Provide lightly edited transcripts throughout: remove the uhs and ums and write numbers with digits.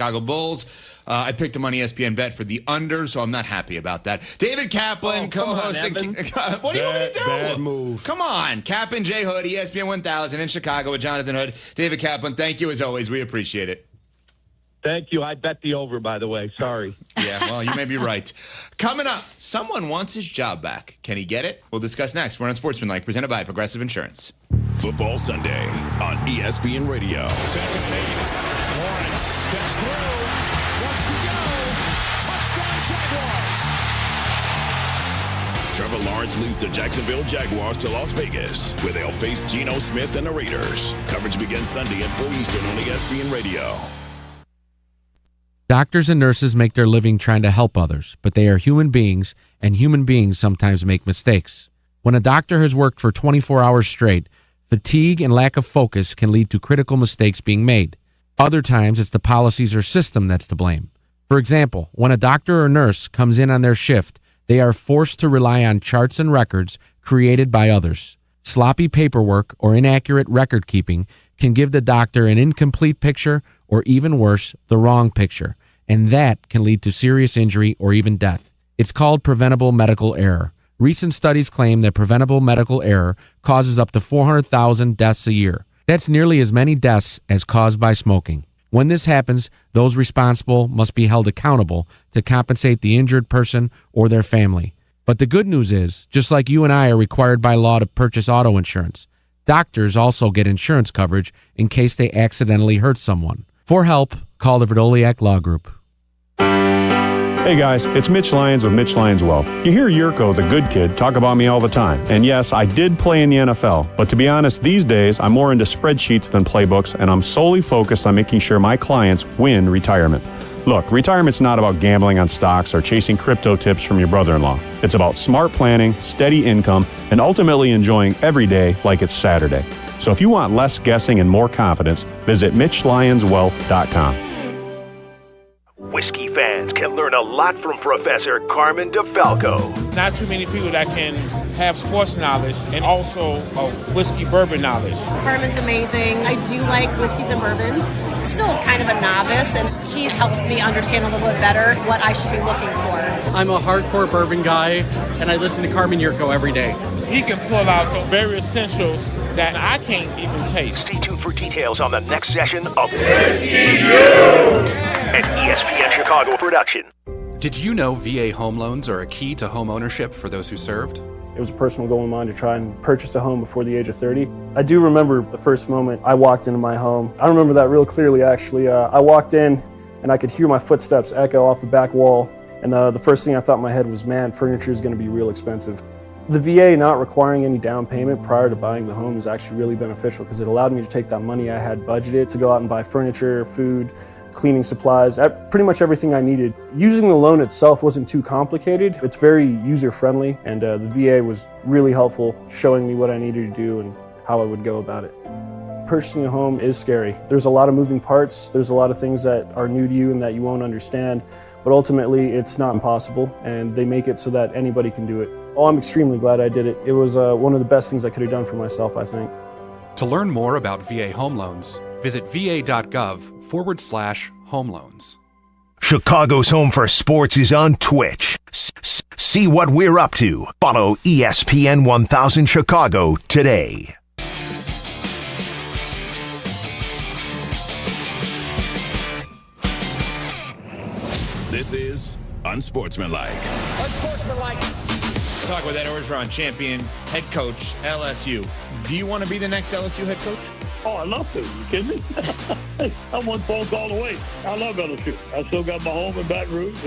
Chicago Bulls. I picked them on ESPN Bet for the under, so I'm not happy about that. David Kaplan, co-hosting. What do you want me to do? Bad move. Come on. Kap and J Hood, ESPN 1000 in Chicago with Jonathan Hood. David Kaplan, thank you as always. We appreciate it. Thank you. I bet the over, by the way. Sorry. Yeah, well, you may be right. Coming up, someone wants his job back. Can he get it? We'll discuss next. We're on Sportsmanlike, presented by Progressive Insurance. Football Sunday on ESPN Radio. Second fade. Lawrence steps through. Wants to go. Touchdown Jaguars. Trevor Lawrence leads the Jacksonville Jaguars to Las Vegas, where they'll face Geno Smith and the Raiders. Coverage begins Sunday at 4 Eastern on ESPN Radio. Doctors and nurses make their living trying to help others, but they are human beings, and human beings sometimes make mistakes. When a doctor has worked for 24 hours straight, fatigue and lack of focus can lead to critical mistakes being made. Other times, it's the policies or system that's to blame. For example, when a doctor or nurse comes in on their shift, they are forced to rely on charts and records created by others. Sloppy paperwork or inaccurate record keeping can give the doctor an incomplete picture or, even worse, the wrong picture, and that can lead to serious injury or even death. It's called preventable medical error. Recent studies claim that preventable medical error causes up to 400,000 deaths a year. That's nearly as many deaths as caused by smoking. When this happens, those responsible must be held accountable to compensate the injured person or their family. But the good news is, just like you and I are required by law to purchase auto insurance, doctors also get insurance coverage in case they accidentally hurt someone. For help, call the Verdoliak Law Group. Hey guys, it's Mitch Lyons with Mitch Lyons Wealth. You hear Yurko, the good kid, talk about me all the time. And yes, I did play in the NFL, but to be honest, these days I'm more into spreadsheets than playbooks, and I'm solely focused on making sure my clients win retirement. Look, retirement's not about gambling on stocks or chasing crypto tips from your brother-in-law. It's about smart planning, steady income, and ultimately enjoying every day like it's Saturday. So if you want less guessing and more confidence, visit MitchLyonsWealth.com. Whiskey fans can learn a lot from Professor Carmen DeFalco. Not too many people that can have sports knowledge and also whiskey bourbon knowledge. Carmen's amazing. I do like whiskeys and bourbons. Still kind of a novice, and he helps me understand a little bit better what I should be looking for. I'm a hardcore bourbon guy, and I listen to Carmen Jurko every day. He can pull out the very essentials that I can't even taste. Stay tuned for details on the next session of Whiskey U! An ESPN Chicago production. Did you know VA home loans are a key to home ownership for those who served? It was a personal goal of mine to try and purchase a home before the age of 30. I do remember the first moment I walked into my home. I remember that real clearly, actually. I walked in and I could hear my footsteps echo off the back wall. And the first thing I thought in my head was, man, furniture is going to be real expensive. The VA not requiring any down payment prior to buying the home is actually really beneficial because it allowed me to take that money I had budgeted to go out and buy furniture, food, cleaning supplies, pretty much everything I needed. Using the loan itself wasn't too complicated. It's very user-friendly, and the VA was really helpful, showing me what I needed to do and how I would go about it. Purchasing a home is scary. There's a lot of moving parts. There's a lot of things that are new to you and that you won't understand, but ultimately it's not impossible, and they make it so that anybody can do it. Oh, I'm extremely glad I did it. It was one of the best things I could have done for myself, I think. To learn more about VA home loans, visit va.gov/home loans. Chicago's home for sports is on Twitch. See what we're up to. Follow ESPN 1000 Chicago today. This is Unsportsmanlike. Unsportsmanlike. Talk with Ed Orgeron, champion head coach, LSU. Do you want to be the next LSU head coach? Oh, I'd love to. You kidding me? I'm one phone call away. I love LSU. I still got my home in Baton Rouge.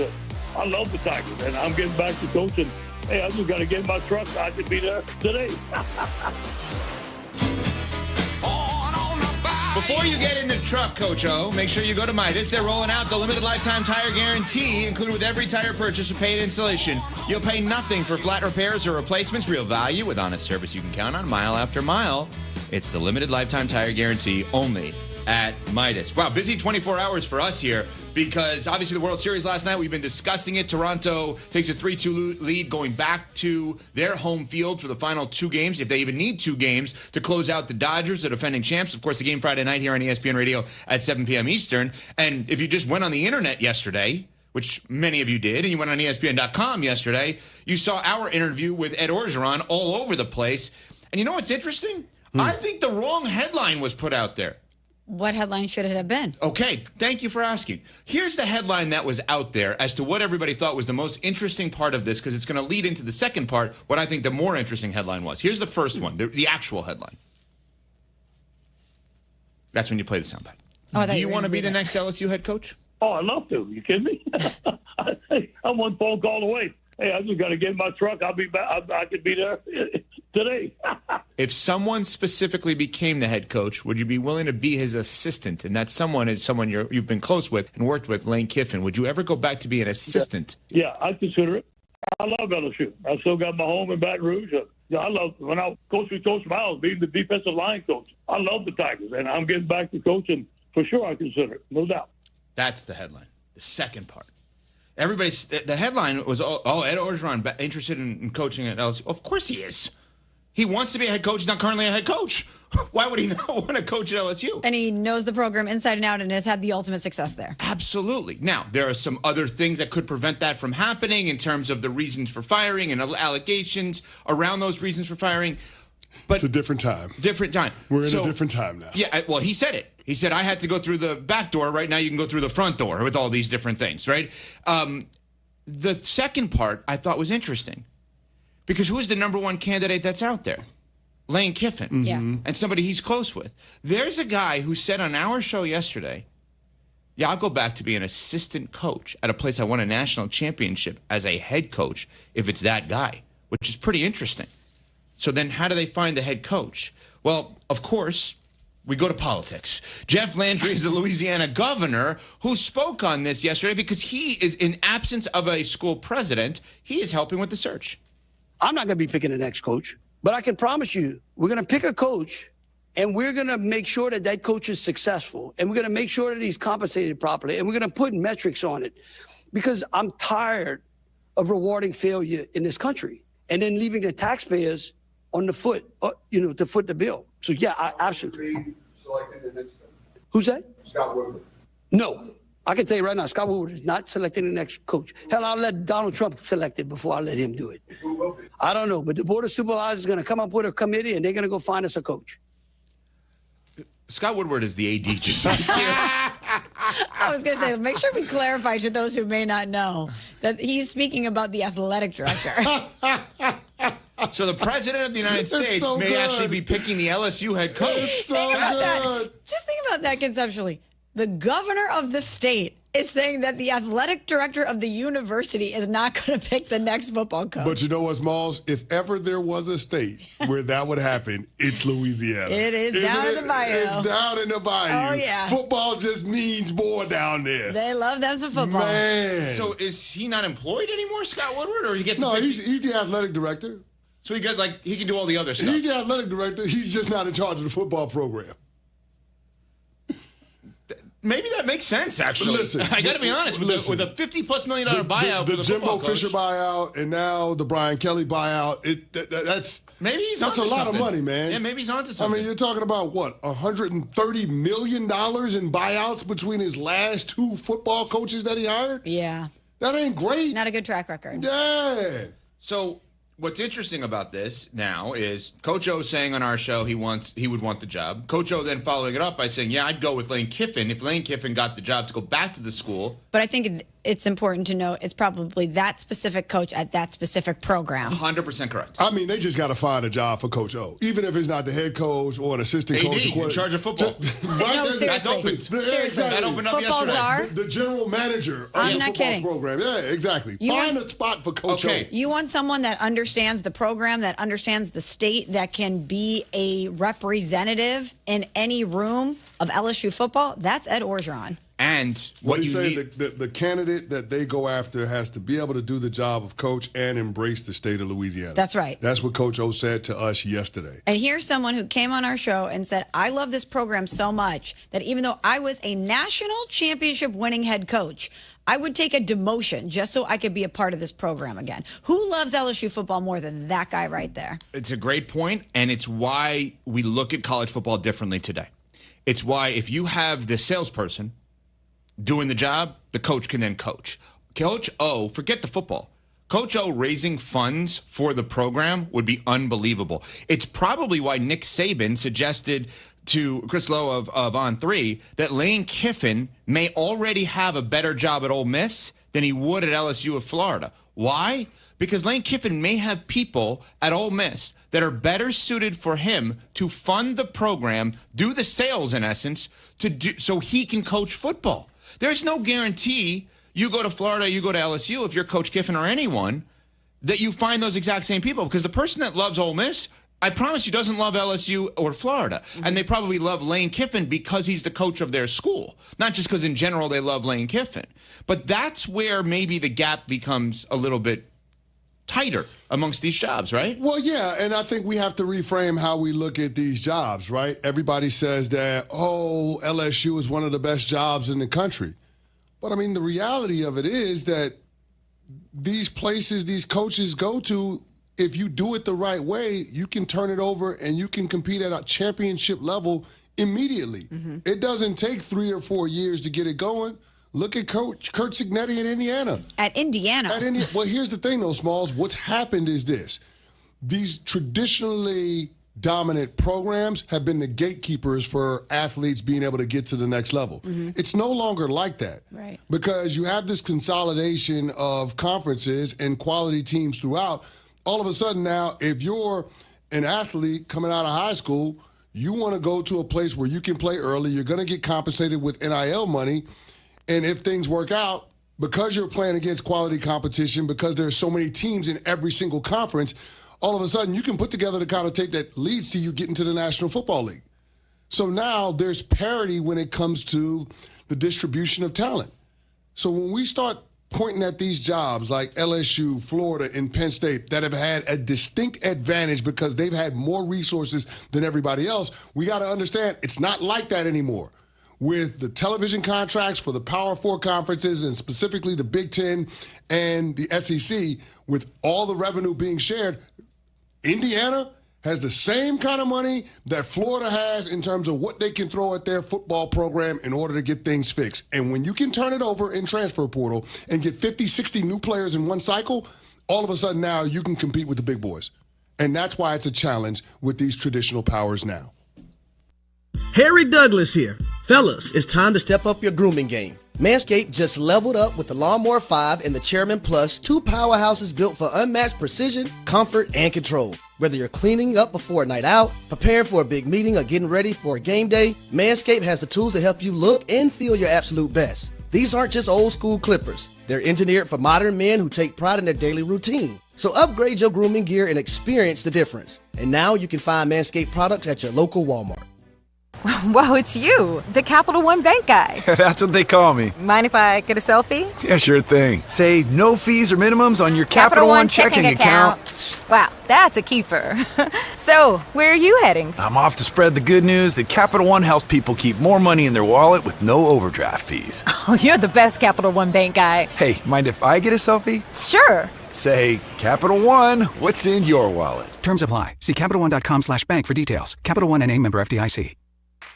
I love the Tigers, and I'm getting back to coaching. Hey, I just got to get in my truck. I could be there today. Before you get in the truck, Coach O, make sure you go to Midas. They're rolling out the limited lifetime tire guarantee, included with every tire purchase or paid installation. You'll pay nothing for flat repairs or replacements. Real value with honest service you can count on mile after mile. It's the limited lifetime tire guarantee only at Midas. Wow, busy 24 hours for us here because obviously the World Series last night, we've been discussing it. Toronto takes a 3-2 lead going back to their home field for the final 2 games, if they even need 2 games, to close out the Dodgers, the defending champs. Of course, the game Friday night here on ESPN Radio at 7 p.m. Eastern. And if you just went on the internet yesterday, which many of you did, and you went on ESPN.com yesterday, you saw our interview with Ed Orgeron all over the place. And you know what's interesting? I think the wrong headline was put out there. What headline should it have been? Okay, thank you for asking. Here's the headline that was out there as to what everybody thought was the most interesting part of this, because it's going to lead into the second part, what I think the more interesting headline was. Here's the first one, the actual headline. That's when you play the soundbite. Oh, do you want to be the next LSU head coach? Oh, I'd love to. You kidding me? I'm one phone call away. Hey, I just got to get in my truck. I'll be back. I could be there today. If someone specifically became the head coach, would you be willing to be his assistant? And that someone is someone you've been close with and worked with, Lane Kiffin. Would you ever go back to be an assistant? Yeah, I'd consider it. I love LSU. I still got my home in Baton Rouge. I love when I coached with Coach Miles, being the defensive line coach. I love the Tigers, and I'm getting back to coaching for sure. I consider it, no doubt. That's the headline. The second part. The headline was, Ed Orgeron interested in coaching at LSU. Of course he is. He wants to be a head coach. He's not currently a head coach. Why would he not want to coach at LSU? And he knows the program inside and out and has had the ultimate success there. Absolutely. Now, there are some other things that could prevent that from happening in terms of the reasons for firing and allegations around those reasons for firing. But it's a different time. Different time. We're in a different time now. Yeah, well, he said it. He said, I had to go through the back door. Right now you can go through the front door with all these different things, right? The second part I thought was interesting because who's the number one candidate that's out there? Lane Kiffin. Mm-hmm. Yeah. And somebody he's close with. There's a guy who said on our show yesterday, yeah, I'll go back to be an assistant coach at a place I won a national championship as a head coach if it's that guy, which is pretty interesting. So then how do they find the head coach? Well, of course, we go to politics. Jeff Landry is the Louisiana governor who spoke on this yesterday because he is, in absence of a school president, he is helping with the search. I'm not going to be picking the next coach, but I can promise you we're going to pick a coach and we're going to make sure that that coach is successful and we're going to make sure that he's compensated properly and we're going to put metrics on it because I'm tired of rewarding failure in this country and then leaving the taxpayers on the foot, to foot the bill. So, yeah, I absolutely. Who's that? Scott Woodward. No. I can tell you right now, Scott Woodward is not selecting the next coach. Hell, I'll let Donald Trump select it before I let him do it. I don't know, but the Board of Supervisors is going to come up with a committee, and they're going to go find us a coach. Scott Woodward is the AD. I was going to say, make sure we clarify to those who may not know that he's speaking about the athletic director. So the president of the United States may actually be picking the LSU head coach. Think about that. Just think about that conceptually. The governor of the state is saying that the athletic director of the university is not going to pick the next football coach. But you know what, Smalls? If ever there was a state where that would happen, it's Louisiana. It is down in the bayou. It's down in the bayou. Oh, yeah. Football just means more down there. They love them some football. Man. So is he not employed anymore, Scott Woodward? Or he gets he's the athletic director. So he can do all the other stuff. He's the athletic director. He's just not in charge of the football program. Maybe that makes sense, actually. Listen, I got to be honest, with a $50+ million buyout for the Jimbo football coach. Fisher buyout and now the Brian Kelly buyout, that's a lot of money, man. Yeah, maybe he's onto something. I mean, you're talking about, what, $130 million in buyouts between his last 2 football coaches that he hired? Yeah. That ain't great. Not a good track record. Yeah. So what's interesting about this now is Coach O saying on our show he would want the job. Coach O then following it up by saying, yeah, I'd go with Lane Kiffin if Lane Kiffin got the job to go back to the school. But I think it's important to note it's probably that specific coach at that specific program. 100% correct. I mean, they just got to find a job for Coach O, even if it's not the head coach or an assistant coach. AD, in charge of football. No, seriously. That's opened. Seriously. That opened up Football yesterday. czar? The general manager of I'm the not football kidding. program. Yeah, exactly. Find a spot for Coach O. You want someone that understands the program, that understands the state, that can be a representative in any room of LSU football? That's Ed Orgeron. And what you say, the candidate that they go after has to be able to do the job of coach and embrace the state of Louisiana. That's right. That's what Coach O said to us yesterday. And here's someone who came on our show and said, I love this program so much that even though I was a national championship winning head coach, I would take a demotion just so I could be a part of this program again. Who loves LSU football more than that guy right there? It's a great point, and it's why we look at college football differently today. It's why if you have the salesperson doing the job, the coach can then coach. Coach O, forget the football. Coach O raising funds for the program would be unbelievable. It's probably why Nick Saban suggested to Chris Lowe of On 3 that Lane Kiffin may already have a better job at Ole Miss than he would at LSU of Florida. Why? Because Lane Kiffin may have people at Ole Miss that are better suited for him to fund the program, do the sales in essence, so he can coach football. There's no guarantee you go to Florida, you go to LSU, if you're Coach Kiffin or anyone, that you find those exact same people. Because the person that loves Ole Miss, I promise you, doesn't love LSU or Florida. And they probably love Lane Kiffin because he's the coach of their school. Not just because in general they love Lane Kiffin. But that's where maybe the gap becomes a little bit tighter amongst these jobs, right? Well, yeah, and I think we have to reframe how we look at these jobs, right? Everybody says that, oh, LSU is one of the best jobs in the country. But, I mean, the reality of it is that these places these coaches go to, if you do it the right way, you can turn it over and you can compete at a championship level immediately. It doesn't take 3 or 4 years to get it going. Look at Coach Kurt Cignetti in Indiana. At Indiana. Well, here's the thing, though, Smalls. What's happened is this. These traditionally dominant programs have been the gatekeepers for athletes being able to get to the next level. It's no longer like that. Right. Because you have this consolidation of conferences and quality teams throughout. All of a sudden now, if you're an athlete coming out of high school, you want to go to a place where you can play early. You're going to get compensated with NIL money. And if things work out, because you're playing against quality competition, because there's so many teams in every single conference, all of a sudden you can put together the kind of tape that leads to you getting to the National Football League. So now there's parity when it comes to the distribution of talent. So when we start pointing at these jobs like LSU, Florida, and Penn State that have had a distinct advantage because they've had more resources than everybody else, we got to understand it's not like that anymore. With the television contracts for the Power 4 conferences and specifically the Big Ten and the SEC, with all the revenue being shared, Indiana has the same kind of money that Florida has in terms of what they can throw at their football program in order to get things fixed. And when you can turn it over in transfer portal and get 50, 60 new players in one cycle, all of a sudden now you can compete with the big boys. And that's why it's a challenge with these traditional powers now. Harry Douglas here. Fellas, it's time to step up your grooming game. Manscaped just leveled up with the Lawnmower 5 and the Chairman Plus, 2 powerhouses built for unmatched precision, comfort, and control. Whether you're cleaning up before a night out, preparing for a big meeting, or getting ready for a game day, Manscaped has the tools to help you look and feel your absolute best. These aren't just old school clippers. They're engineered for modern men who take pride in their daily routine. So upgrade your grooming gear and experience the difference. And now you can find Manscaped products at your local Walmart. Wow, it's you, the Capital One Bank guy. That's what they call me. Mind if I get a selfie? Yeah, sure thing. Say no fees or minimums on your Capital One checking account. Wow, that's a keeper. So, where are you heading? I'm off to spread the good news that Capital One helps people keep more money in their wallet with no overdraft fees. Oh, you're the best Capital One Bank guy. Hey, mind if I get a selfie? Sure. Say, Capital One, what's in your wallet? Terms apply. See CapitalOne.com/bank for details. Capital One N.A. member FDIC.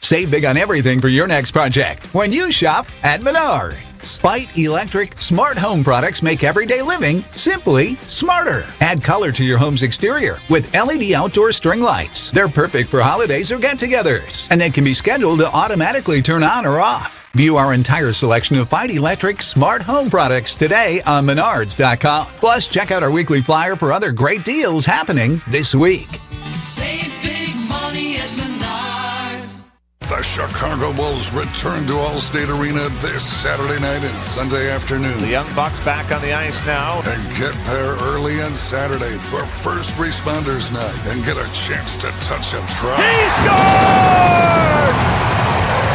Save big on everything for your next project when you shop at Menards. Bite Electric smart home products make everyday living simply smarter. Add color to your home's exterior with LED outdoor string lights. They're perfect for holidays or get-togethers, and they can be scheduled to automatically turn on or off. View our entire selection of Bite Electric smart home products today on Menards.com. Plus, check out our weekly flyer for other great deals happening this week. Save big money at Menards. The Chicago Bulls return to Allstate Arena this Saturday night and Sunday afternoon. The Young Bucks back on the ice now. And get there early on Saturday for First Responders Night and get a chance to touch a try. He scores!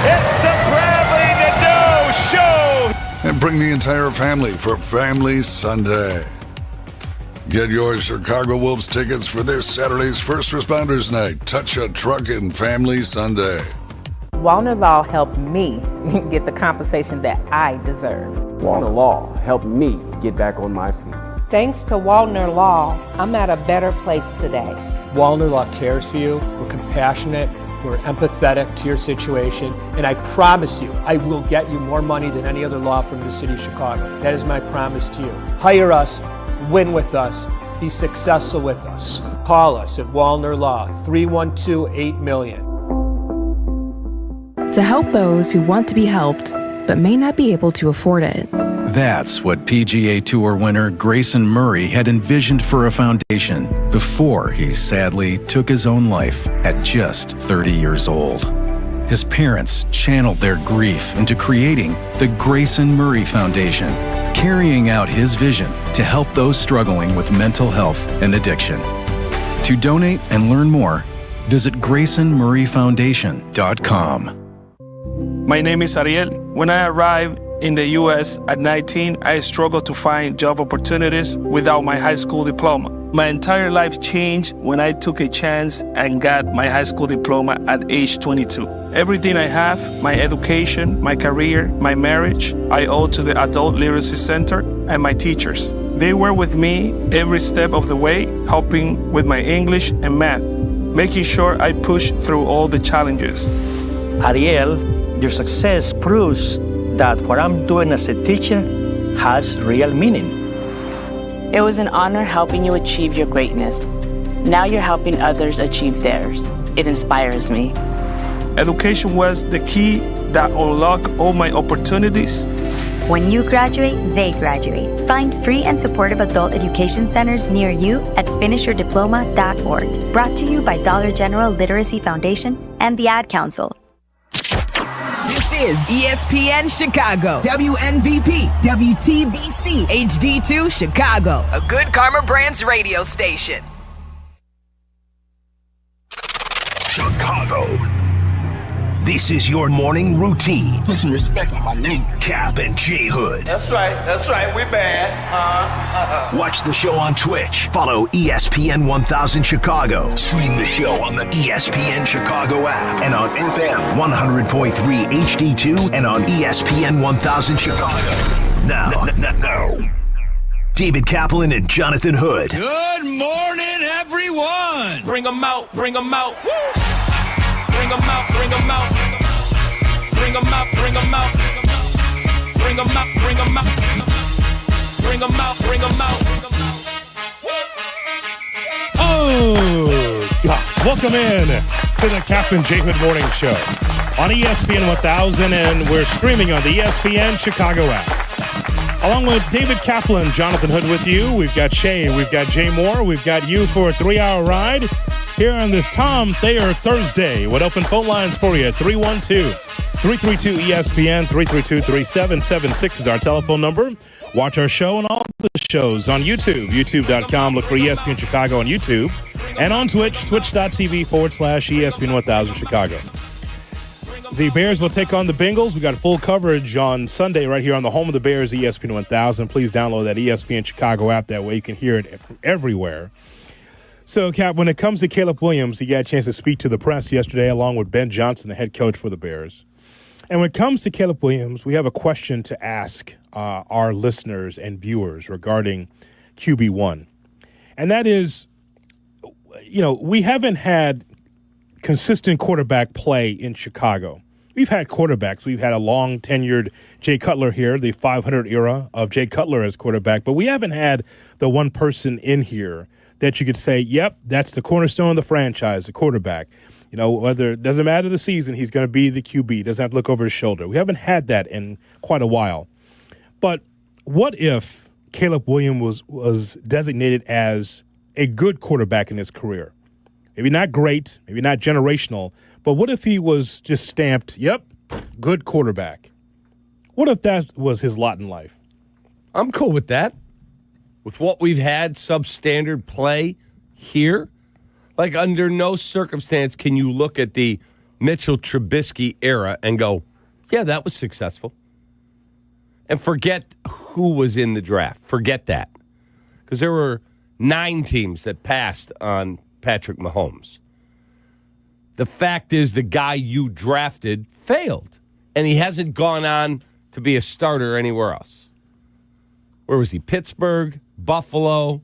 It's the Bradley Nadeau Bring the entire family for Family Sunday. Get your Chicago Wolves tickets for this Saturday's First Responders Night. Touch a Truck and Family Sunday. Wallner Law helped me get the compensation that I deserve. Wallner Law helped me get back on my feet. Thanks to Wallner Law, I'm at a better place today. Wallner Law cares for you. We're compassionate. We're empathetic to your situation. And I promise you, I will get you more money than any other law firm in the city of Chicago. That is my promise to you. Hire us, win with us, be successful with us. Call us at Wallner Law, 312-8-million. To help those who want to be helped, but may not be able to afford it. That's what PGA Tour winner Grayson Murray had envisioned for a foundation before he sadly took his own life at just 30 years old. His parents channeled their grief into creating the Grayson Murray Foundation, carrying out his vision to help those struggling with mental health and addiction. To donate and learn more, visit GraysonMurrayFoundation.com. My name is Ariel. When I arrived in the U.S. at 19, I struggled to find job opportunities without my high school diploma. My entire life changed when I took a chance and got my high school diploma at age 22. Everything I have, my education, my career, my marriage, I owe to the Adult Literacy Center and my teachers. They were with me every step of the way, helping with my English and math, making sure I pushed through all the challenges. Ariel, your success proves that what I'm doing as a teacher has real meaning. It was an honor helping you achieve your greatness. Now you're helping others achieve theirs. It inspires me. Education was the key that unlocked all my opportunities. When you graduate, they graduate. Find free and supportive adult education centers near you at finishyourdiploma.org. Brought to you by Dollar General Literacy Foundation and the Ad Council. This is ESPN Chicago, WNVP, WTBC, HD2 Chicago, a Good Karma Brands radio station. Chicago. This is your morning routine. Put some respect on my name. Kap and J Hood. That's right, we bad. Watch the show on Twitch. Follow ESPN 1000 Chicago. Stream the show on the ESPN Chicago app and on FM 100.3 HD2 and on ESPN 1000 Chicago. Now, David Kaplan and Jonathan Hood. Good morning, everyone. Bring them out. Woo! Bring them out. Bring them out. Bring them out. Bring them out. Bring them out. Bring them out. Bring them out. Bring them out. Bring them out. Oh, God. Welcome in to the Kap and J Hood Morning Show on ESPN 1000, and we're streaming on the ESPN Chicago app. Along with David Kaplan, Jonathan Hood with you. We've got Shay, we've got Jay Moore, we've got you for a 3-hour ride here on this Tom Thayer Thursday with open phone lines for you. 312-332-ESPN, 332-3776 is our telephone number. Watch our show and all the shows on YouTube, youtube.com. Look for ESPN Chicago on YouTube. And on Twitch, twitch.tv/ESPN 1000 Chicago. The Bears will take on the Bengals. We got full coverage on Sunday right here on the home of the Bears, ESPN 1000. Please download that ESPN Chicago app. That way you can hear it everywhere. So, Cap, when it comes to Caleb Williams, he got a chance to speak to the press yesterday along with Ben Johnson, the head coach for the Bears. And when it comes to Caleb Williams, we have a question to ask our listeners and viewers regarding QB1. And that is, we haven't had consistent quarterback play in Chicago. We've had quarterbacks. We've had a long-tenured Jay Cutler here, the 500 era of Jay Cutler as quarterback. But we haven't had the one person in here that you could say, yep, that's the cornerstone of the franchise, the quarterback. Whether it doesn't matter the season, he's going to be the QB. Doesn't have to look over his shoulder. We haven't had that in quite a while. But what if Caleb Williams was designated as a good quarterback in his career? Maybe not great, maybe not generational, but what if he was just stamped, yep, good quarterback? What if that was his lot in life? I'm cool with that. With what we've had, substandard play here, like under no circumstance can you look at the Mitchell Trubisky era and go, yeah, that was successful. And forget who was in the draft. Forget that. Because there were 9 teams that passed on Patrick Mahomes. The fact is the guy you drafted failed. And he hasn't gone on to be a starter anywhere else. Where was he? Pittsburgh, Buffalo,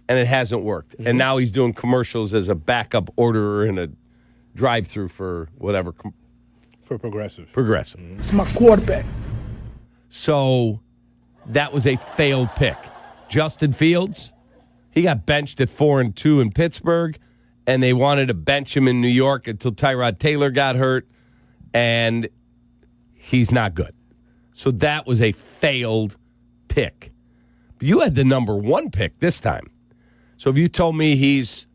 and it hasn't worked. And now he's doing commercials as a backup orderer in a drive-through for whatever. For Progressive. It's my quarterback. So that was a failed pick. Justin Fields, he got benched at 4-2 in Pittsburgh, and they wanted to bench him in New York until Tyrod Taylor got hurt, and he's not good. So that was a failed pick. But you had the number 1 pick this time. So if you told me he's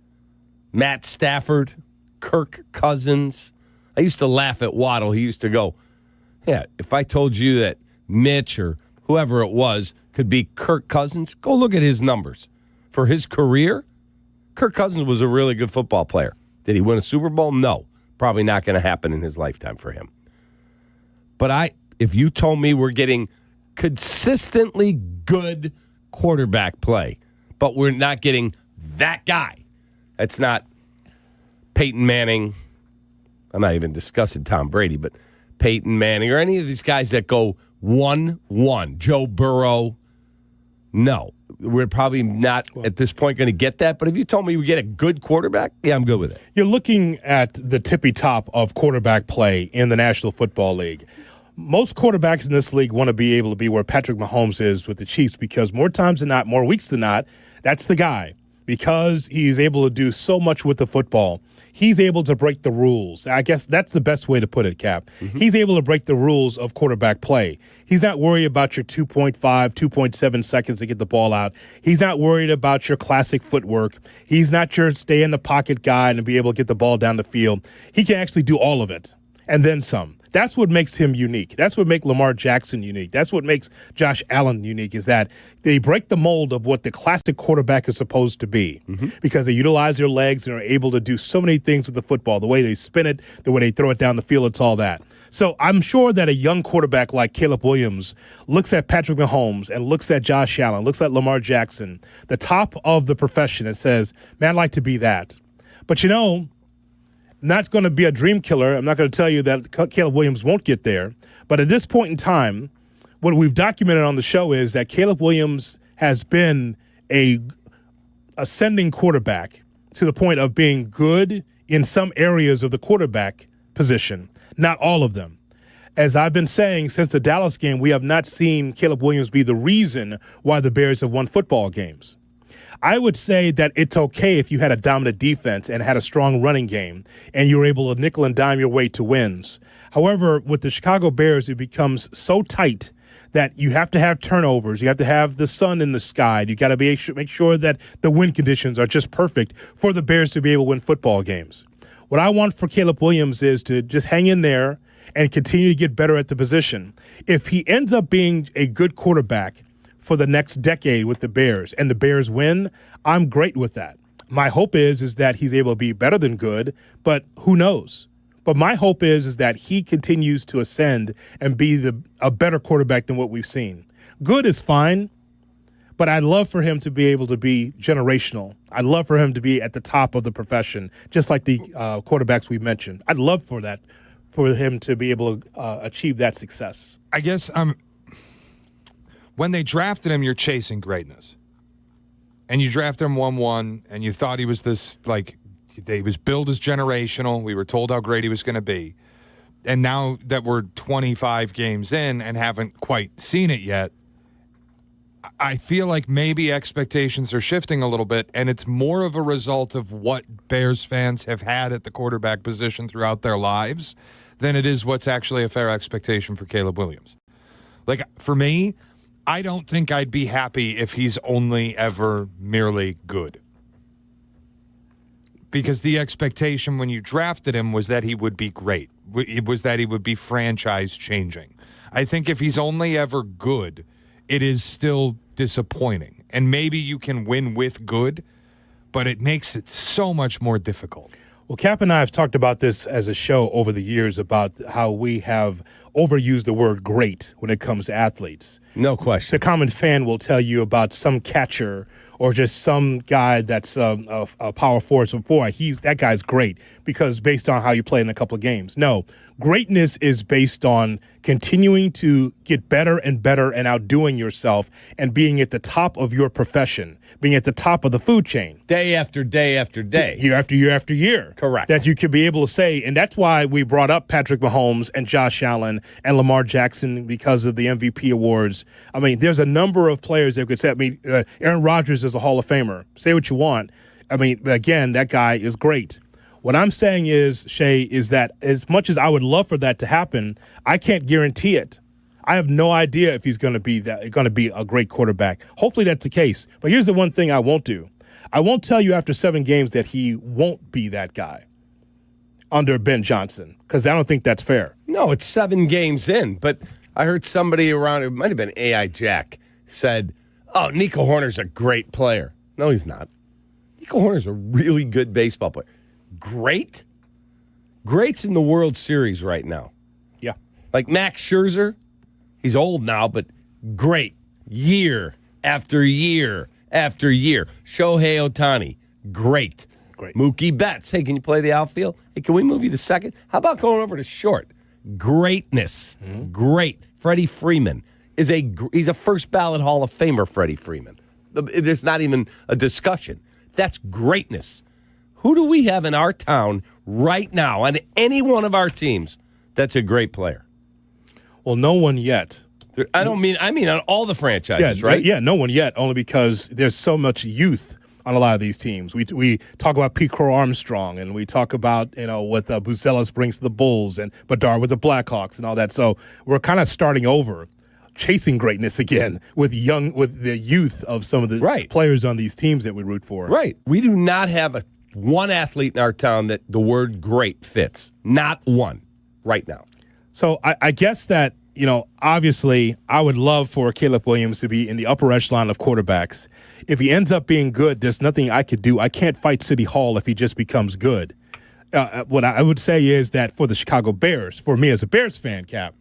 Matt Stafford, Kirk Cousins, I used to laugh at Waddle. He used to go, yeah, if I told you that Mitch or whoever it was could be Kirk Cousins, go look at his numbers. For his career, Kirk Cousins was a really good football player. Did he win a Super Bowl? No. Probably not going to happen in his lifetime for him. But if you told me we're getting consistently good quarterback play, but we're not getting that guy, that's not Peyton Manning. I'm not even discussing Tom Brady, but Peyton Manning or any of these guys that go 1-1, Joe Burrow. No, we're probably not at this point going to get that. But if you told me we get a good quarterback, yeah, I'm good with it. You're looking at the tippy top of quarterback play in the National Football League. Most quarterbacks in this league want to be able to be where Patrick Mahomes is with the Chiefs because more times than not, more weeks than not, that's the guy. Because he's able to do so much with the football, he's able to break the rules. I guess that's the best way to put it, Cap. He's able to break the rules of quarterback play. He's not worried about your 2.5, 2.7 seconds to get the ball out. He's not worried about your classic footwork. He's not your stay-in-the-pocket guy and be able to get the ball down the field. He can actually do all of it and then some. That's what makes him unique. That's what makes Lamar Jackson unique. That's what makes Josh Allen unique is that they break the mold of what the classic quarterback is supposed to be because they utilize their legs and are able to do so many things with the football, the way they spin it, the way they throw it down the field, it's all that. So I'm sure that a young quarterback like Caleb Williams looks at Patrick Mahomes and looks at Josh Allen, looks at Lamar Jackson, the top of the profession, and says, man, I'd like to be that. But, you know, not going to be a dream killer. I'm not going to tell you that Caleb Williams won't get there. But at this point in time, what we've documented on the show is that Caleb Williams has been a ascending quarterback to the point of being good in some areas of the quarterback position, not all of them. As I've been saying since the Dallas game, we have not seen Caleb Williams be the reason why the Bears have won football games. I would say that it's okay if you had a dominant defense and had a strong running game and you were able to nickel and dime your way to wins. However, with the Chicago Bears, it becomes so tight that you have to have turnovers. You have to have the sun in the sky. You got to make sure that the wind conditions are just perfect for the Bears to be able to win football games. What I want for Caleb Williams is to just hang in there and continue to get better at the position. If he ends up being a good quarterback for the next decade with the Bears and the Bears win, I'm great with that. My hope is that he's able to be better than good, but who knows? But my hope is that he continues to ascend and be a better quarterback than what we've seen. Good is fine, but I'd love for him to be able to be generational. I'd love for him to be at the top of the profession, just like the quarterbacks we mentioned. I'd love for that, for him to be able to achieve that success. I guess when they drafted him, you're chasing greatness. And you drafted him 1-1, and you thought he was this, like, he was billed as generational. We were told how great he was going to be. And now that we're 25 games in and haven't quite seen it yet, I feel like maybe expectations are shifting a little bit, and it's more of a result of what Bears fans have had at the quarterback position throughout their lives than it is what's actually a fair expectation for Caleb Williams. Like, for me, I don't think I'd be happy if he's only ever merely good. Because the expectation when you drafted him was that he would be great. It was that he would be franchise-changing. I think if he's only ever good, it is still disappointing. And maybe you can win with good, but it makes it so much more difficult. Well, Cap and I have talked about this as a show over the years about how we have overused the word great when it comes to athletes. No question. The common fan will tell you about some catcher or just some guy that's a power forward. So, boy, that guy's great because based on how you play in a couple of games. No, greatness is based on continuing to get better and better and outdoing yourself and being at the top of your profession, being at the top of the food chain. Day after day after day. Year after year after year. Correct. That you could be able to say, and that's why we brought up Patrick Mahomes and Josh Allen and Lamar Jackson because of the MVP awards. I mean, there's a number of players that could say, Aaron Rodgers is a Hall of Famer. Say what you want. I mean, again, that guy is great. What I'm saying is, Shay, is that as much as I would love for that to happen, I can't guarantee it. I have no idea if he's going to be a great quarterback. Hopefully that's the case. But here's the one thing I won't do. I won't tell you after 7 games that he won't be that guy under Ben Johnson because I don't think that's fair. No, it's 7 games in. But I heard somebody around, it might have been AI Jack, said, oh, Nico Horner's a great player. No, he's not. Nico Horner's a really good baseball player. Great? Great's in the World Series right now. Yeah. Like Max Scherzer, he's old now, but great. Year after year after year. Shohei Ohtani, great. Mookie Betts, hey, can you play the outfield? Hey, can we move you to second? How about going over to short? Greatness. Mm-hmm. Great. Freddie Freeman he's a first ballot Hall of Famer, Freddie Freeman. There's not even a discussion. That's greatness. Who do we have in our town right now on any one of our teams that's a great player? Well, no one yet. I mean on all the franchises, right? Yeah, no one yet, only because there's so much youth on a lot of these teams. We talk about Pete Crow Armstrong, and we talk about, what Buzelis brings to the Bulls and Bedard with the Blackhawks and all that. So we're kind of starting over, chasing greatness again with the youth of some of the players on these teams that we root for. Right. We do not have one athlete in our town that the word great fits. Not one right now. So I guess that, obviously I would love for Caleb Williams to be in the upper echelon of quarterbacks. If he ends up being good, there's nothing I could do. I can't fight City Hall if he just becomes good. What I would say is that for the Chicago Bears, for me as a Bears fan, Cap,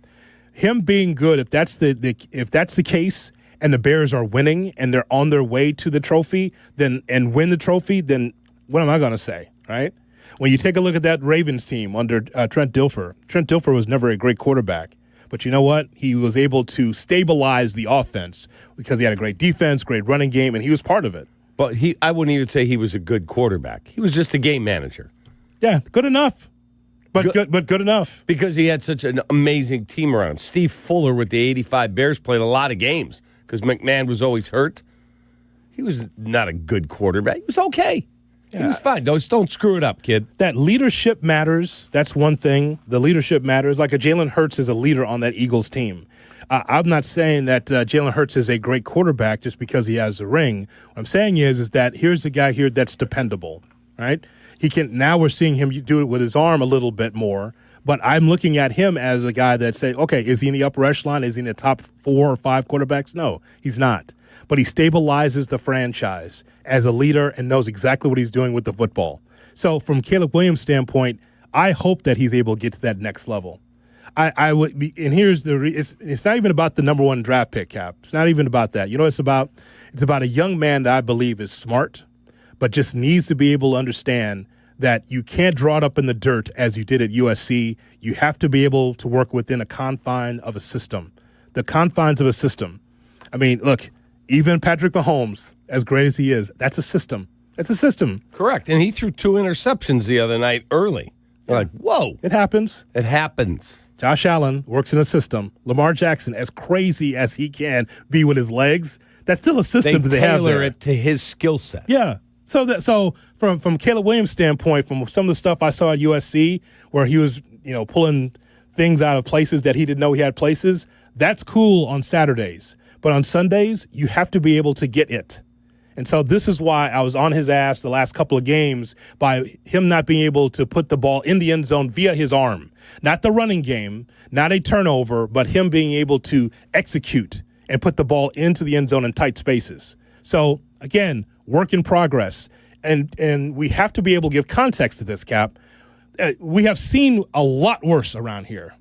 him being good, if that's the case, and the Bears are winning and they're on their way to the trophy, then win the trophy, then what am I going to say, right? When you take a look at that Ravens team under Trent Dilfer was never a great quarterback. But you know what? He was able to stabilize the offense because he had a great defense, great running game, and he was part of it. But I wouldn't even say he was a good quarterback. He was just a game manager. Yeah, good enough. But good enough. Because he had such an amazing team around him. Steve Fuller with the 85 Bears played a lot of games because McMahon was always hurt. He was not a good quarterback. He was okay. Yeah. He was fine. Don't screw it up, kid. That leadership matters. That's one thing. The leadership matters. Like a Jalen Hurts is a leader on that Eagles team. I'm not saying that Jalen Hurts is a great quarterback just because he has a ring. What I'm saying is that here's a guy here that's dependable, right? Now we're seeing him do it with his arm a little bit more, but I'm looking at him as a guy that say, okay, is he in the upper echelon? Is he in the top 4 or 5 quarterbacks? No, he's not. But he stabilizes the franchise as a leader and knows exactly what he's doing with the football. So from Caleb Williams' standpoint, I hope that he's able to get to that next level. I would be, and here's it's not even about the number 1 draft pick, Cap. It's not even about that. It's about a young man that I believe is smart, but just needs to be able to understand that you can't draw it up in the dirt as you did at USC. You have to be able to work within a confine of a system. The confines of a system. I mean, look, even Patrick Mahomes, as great as he is, that's a system. It's a system. Correct. And he threw 2 interceptions the other night early. They're like, whoa. It happens. It happens. Josh Allen works in a system. Lamar Jackson, as crazy as he can be with his legs, that's still a system that they have there. Tailor it to his skill set. Yeah. So from Caleb Williams' standpoint, from some of the stuff I saw at USC, where he was, pulling things out of places that he didn't know he had places, that's cool on Saturdays. But on Sundays, you have to be able to get it. And so this is why I was on his ass the last couple of games by him not being able to put the ball in the end zone via his arm. Not the running game, not a turnover, but him being able to execute and put the ball into the end zone in tight spaces. So, again, work in progress. And we have to be able to give context to this, Cap. We have seen a lot worse around here.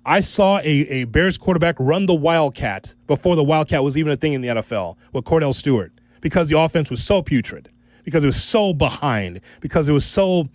I saw a Bears quarterback run the Wildcat before the Wildcat was even a thing in the NFL with Cordell Stewart, because the offense was so putrid, because it was so behind, because it was so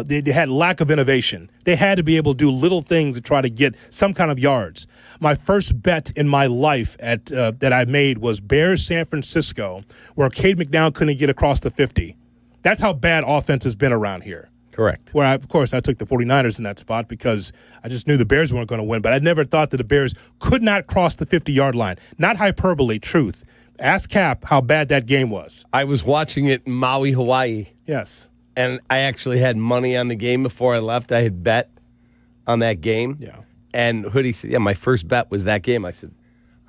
they had lack of innovation. They had to be able to do little things to try to get some kind of yards. My first bet in my life that I made was Bears San Francisco, where Cade McNown couldn't get across the 50. That's how bad offense has been around here. Correct. Where, of course, I took the 49ers in that spot because I just knew the Bears weren't going to win, but I never thought that the Bears could not cross the 50-yard line. Not hyperbole, truth. Ask Cap how bad that game was. I was watching it in Maui, Hawaii. Yes. And I actually had money on the game before I left. I had bet on that game. Yeah. And Hoodie said, my first bet was that game. I said,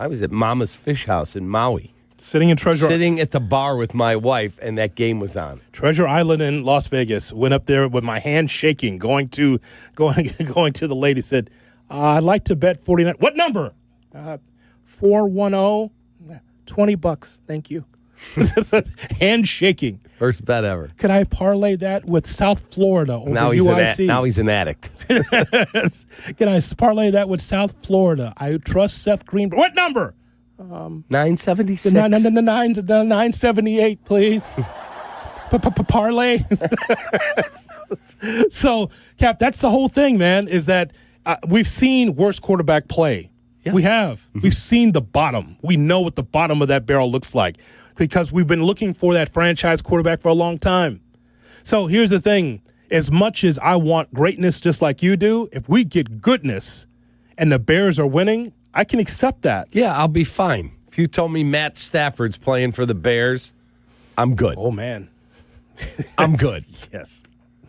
I was at Mama's Fish House in Maui. Sitting at the bar with my wife, and that game was on. Treasure Island in Las Vegas. Went up there with my hand shaking, going to the lady. Said, "I'd like to bet 49." What number? 410. $20. Thank you. Hand shaking. First bet ever. Could I parlay that with South Florida over UIC? Now he's an addict. Can I parlay that with South Florida? I trust Seth Greenberg. What number? 976. The 978, please. Parlay. So, Cap, that's the whole thing, man, is that we've seen worse quarterback play. Yeah. We have. Mm-hmm. We've seen the bottom. We know what the bottom of that barrel looks like because we've been looking for that franchise quarterback for a long time. So here's the thing. As much as I want greatness just like you do, if we get goodness and the Bears are winning, I can accept that. Yeah, I'll be fine. If you told me Matt Stafford's playing for the Bears, I'm good. Oh, man. I'm good. Yes.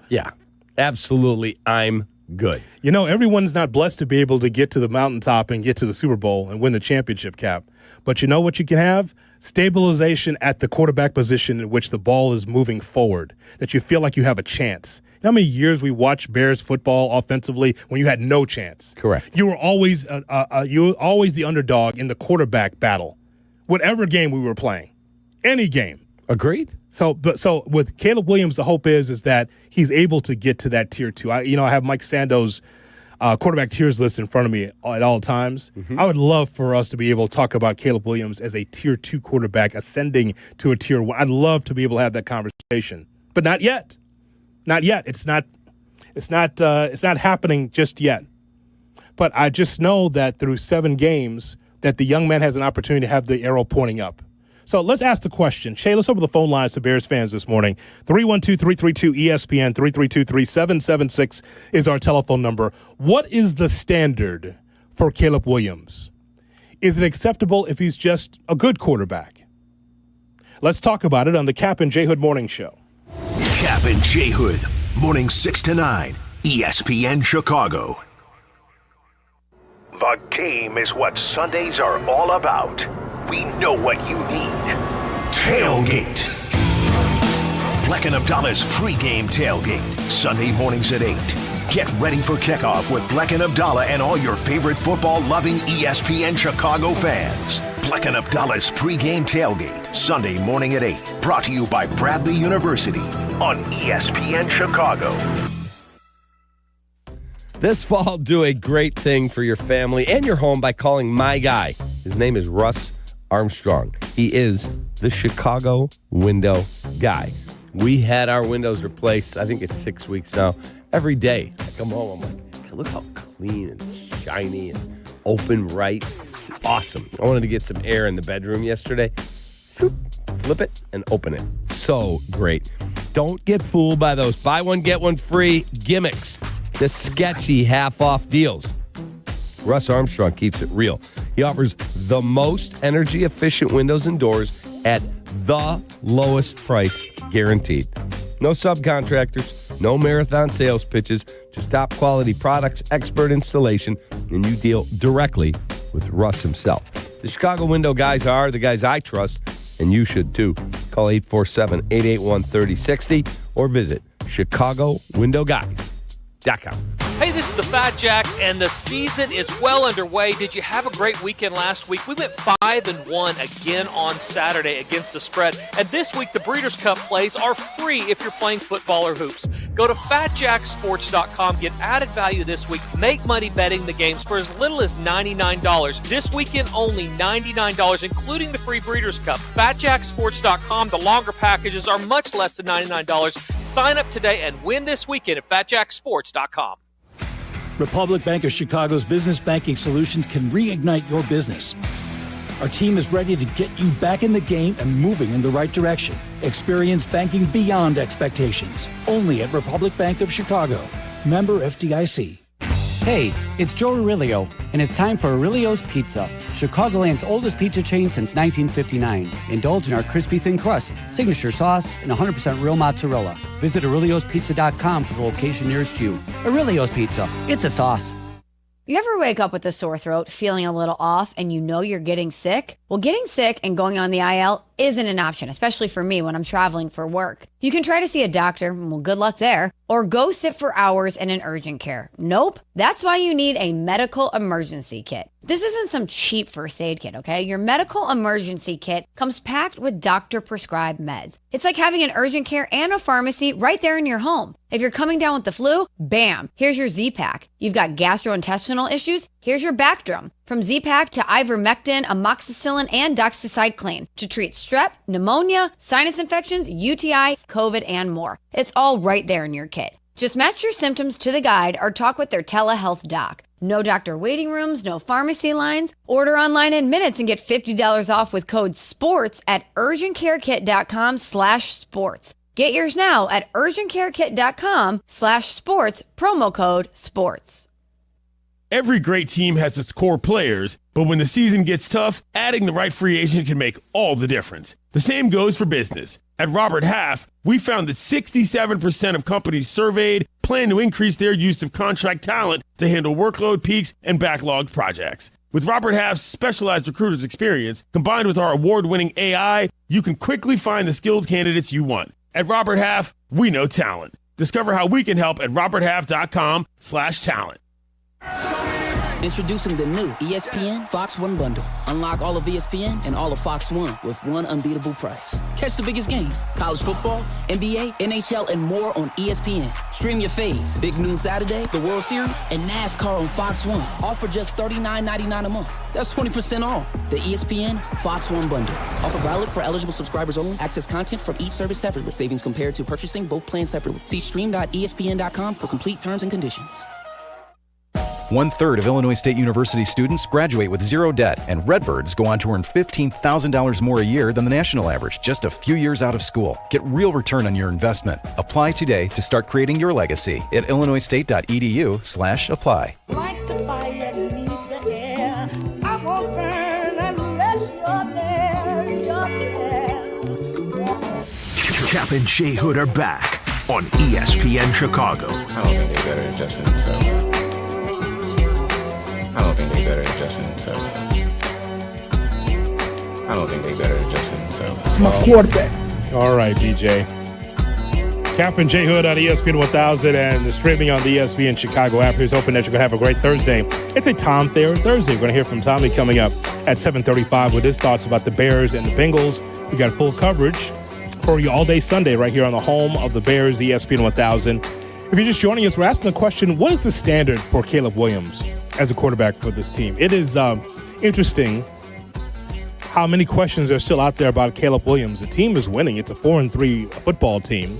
Yeah, absolutely, I'm good. You know, everyone's not blessed to be able to get to the mountaintop and get to the Super Bowl and win the championship, Cap. But you know what you can have? Stabilization at the quarterback position in which the ball is moving forward, that you feel like you have a chance. You know how many years we watched Bears football offensively when you had no chance? Correct. You were always the underdog in the quarterback battle, whatever game we were playing, any game. Agreed. So with Caleb Williams, the hope is that he's able to get to that tier 2. I have Mike Sando's quarterback tiers list in front of me at all times. Mm-hmm. I would love for us to be able to talk about Caleb Williams as a tier 2 quarterback ascending to a tier 1. I'd love to be able to have that conversation, but not yet. Not yet. It's not happening just yet. But I just know that through 7 games that the young man has an opportunity to have the arrow pointing up. So let's ask the question. Shay, let's open the phone lines to Bears fans this morning. 312-332-ESPN, 332-3776 is our telephone number. What is the standard for Caleb Williams? Is it acceptable if he's just a good quarterback? Let's talk about it on the Kap and J Hood Morning Show. Kap and J Hood, morning 6 to 9, ESPN Chicago. The game is what Sundays are all about. We know what you need. Tailgate. Bleck Abdalla's pregame tailgate, Sunday mornings at 8. Get ready for kickoff with Bleck Abdalla and all your favorite football-loving ESPN Chicago fans. Bleck Abdalla's pregame tailgate, Sunday morning at 8. Brought to you by Bradley University on ESPN Chicago. This fall, do a great thing for your family and your home by calling my guy. His name is Russ Armstrong. He is the Chicago window guy. We had our windows replaced, I think it's 6 weeks now. Every day I come home, I'm like, look how clean and shiny and open right. Awesome. I wanted to get some air in the bedroom yesterday. Flip it and open it. So great. Don't get fooled by those buy one, get one free gimmicks. The sketchy half-off deals. Russ Armstrong keeps it real. He offers the most energy-efficient windows and doors at the lowest price guaranteed. No subcontractors, no marathon sales pitches, just top-quality products, expert installation, and you deal directly with Russ himself. The Chicago window guys are the guys I trust, and you should too. Call 847-881-3060 or visit ChicagoWindowGuys.com. Hey, this is the Fat Jack, and the season is well underway. Did you have a great weekend last week? We went 5-1 again on Saturday against the spread. And this week, the Breeders' Cup plays are free if you're playing football or hoops. Go to FatJackSports.com. Get added value this week. Make money betting the games for as little as $99. This weekend, only $99, including the free Breeders' Cup. FatJackSports.com. The longer packages are much less than $99. Sign up today and win this weekend at FatJackSports.com. Republic Bank of Chicago's business banking solutions can reignite your business. Our team is ready to get you back in the game and moving in the right direction. Experience banking beyond expectations. Only at Republic Bank of Chicago. Member FDIC. Hey, it's Joe Aurelio, and it's time for Aurelio's Pizza, Chicagoland's oldest pizza chain since 1959. Indulge in our crispy thin crust, signature sauce, and 100% real mozzarella. Visit AureliosPizza.com for the location nearest you. Aurelio's Pizza, it's a sauce. You ever wake up with a sore throat, feeling a little off, and you know you're getting sick? Well, getting sick and going on the IL isn't an option, especially for me when I'm traveling for work. You can try to see a doctor, well, good luck there, or go sit for hours in an urgent care. Nope. That's why you need a medical emergency kit. This isn't some cheap first aid kit, okay? Your medical emergency kit comes packed with doctor-prescribed meds. It's like having an urgent care and a pharmacy right there in your home. If you're coming down with the flu, bam, here's your Z-Pack. You've got gastrointestinal issues, here's your Bactrim. From Z-Pack to ivermectin, amoxicillin, and doxycycline to treat strep, pneumonia, sinus infections, UTIs, COVID, and more. It's all right there in your kit. Just match your symptoms to the guide or talk with their telehealth doc. No doctor waiting rooms, no pharmacy lines. Order online in minutes and get $50 off with code SPORTS at urgentcarekit.com/sports. Get yours now at urgentcarekit.com/sports, promo code SPORTS. Every great team has its core players, but when the season gets tough, adding the right free agent can make all the difference. The same goes for business. At Robert Half, we found that 67% of companies surveyed plan to increase their use of contract talent to handle workload peaks and backlogged projects. With Robert Half's specialized recruiters' experience, combined with our award-winning AI, you can quickly find the skilled candidates you want. At Robert Half, we know talent. Discover how we can help at roberthalf.com/talent. Introducing the new ESPN Fox One bundle. Unlock all of ESPN and all of Fox One with one unbeatable price. Catch the biggest games, college football, NBA, NHL, and more on ESPN. Stream your faves, Big Noon Saturday, the World Series, and NASCAR on Fox One. All for just $39.99 a month. That's 20% off. The ESPN Fox One bundle. Offer valid for eligible subscribers only. Access content from each service separately. Savings compared to purchasing both plans separately. See stream.espn.com for complete terms and conditions. 1/3 of Illinois State University students graduate with zero debt, and Redbirds go on to earn $15,000 more a year than the national average just a few years out of school. Get real return on your investment. Apply today to start creating your legacy at illinoisstate.edu/apply. Like the fire needs the air, I won't burn unless you're there. Kap and J Hood are back on ESPN Chicago. I don't think they better adjust themselves. I don't think they better adjust themselves. I don't think they better adjust themselves. It's my quarterback. All right, DJ. Kap and J Hood on ESPN 1000 and streaming on the ESPN Chicago app. Here's hoping that you're going to have a great Thursday. It's a Tom Thayer Thursday. We're going to hear from Tommy coming up at 7:35 with his thoughts about the Bears and the Bengals. We got full coverage for you all day Sunday right here on the home of the Bears, ESPN 1000. If you're just joining us, we're asking the question, what is the standard for Caleb Williams as a quarterback for this team? It is interesting how many questions are still out there about Caleb Williams. The team is winning. It's a 4-3 football team,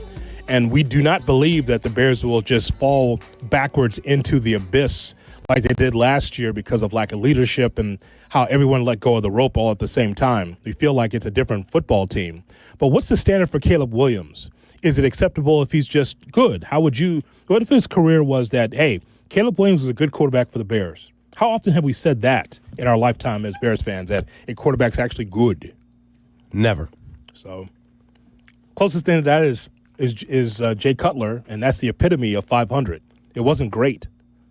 and we do not believe that the Bears will just fall backwards into the abyss like they did last year because of lack of leadership and how everyone let go of the rope all at the same time. We feel like it's a different football team. But what's the standard for Caleb Williams? Is it acceptable if he's just good? What if his career was that, hey, Caleb Williams was a good quarterback for the Bears? How often have we said that in our lifetime as Bears fans, that a quarterback's actually good? Never. So closest thing to that is Jay Cutler, and that's the epitome of 500. It wasn't great.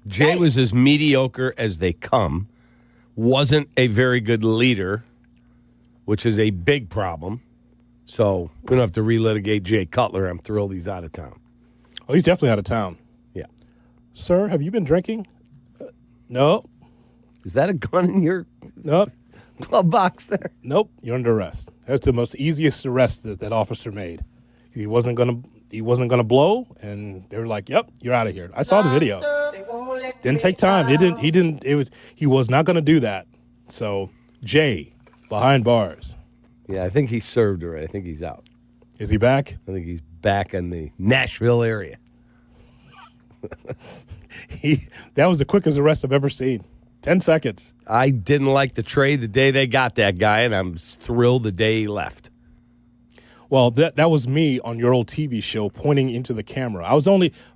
Jay was as mediocre as they come, wasn't a very good leader, which is a big problem. So we don't have to relitigate Jay Cutler. I'm thrilled he's out of town. Oh, he's definitely out of town. Yeah. Sir, have you been drinking? No. Is that a gun in your Nope. glove box there? Nope. You're under arrest. That's the most easiest arrest that officer made. He wasn't going to he wasn't going to blow, and they were like, "Yep, you're out of here." I saw the video. Didn't take time. He was not going to do that. So Jay behind bars. Yeah, I think he served already. I think he's out. Is he back? I think he's back in the Nashville area. That was the quickest arrest I've ever seen. 10 seconds. I didn't like the trade the day they got that guy, and I'm thrilled the day he left. Well, that was me on your old TV show pointing into the camera.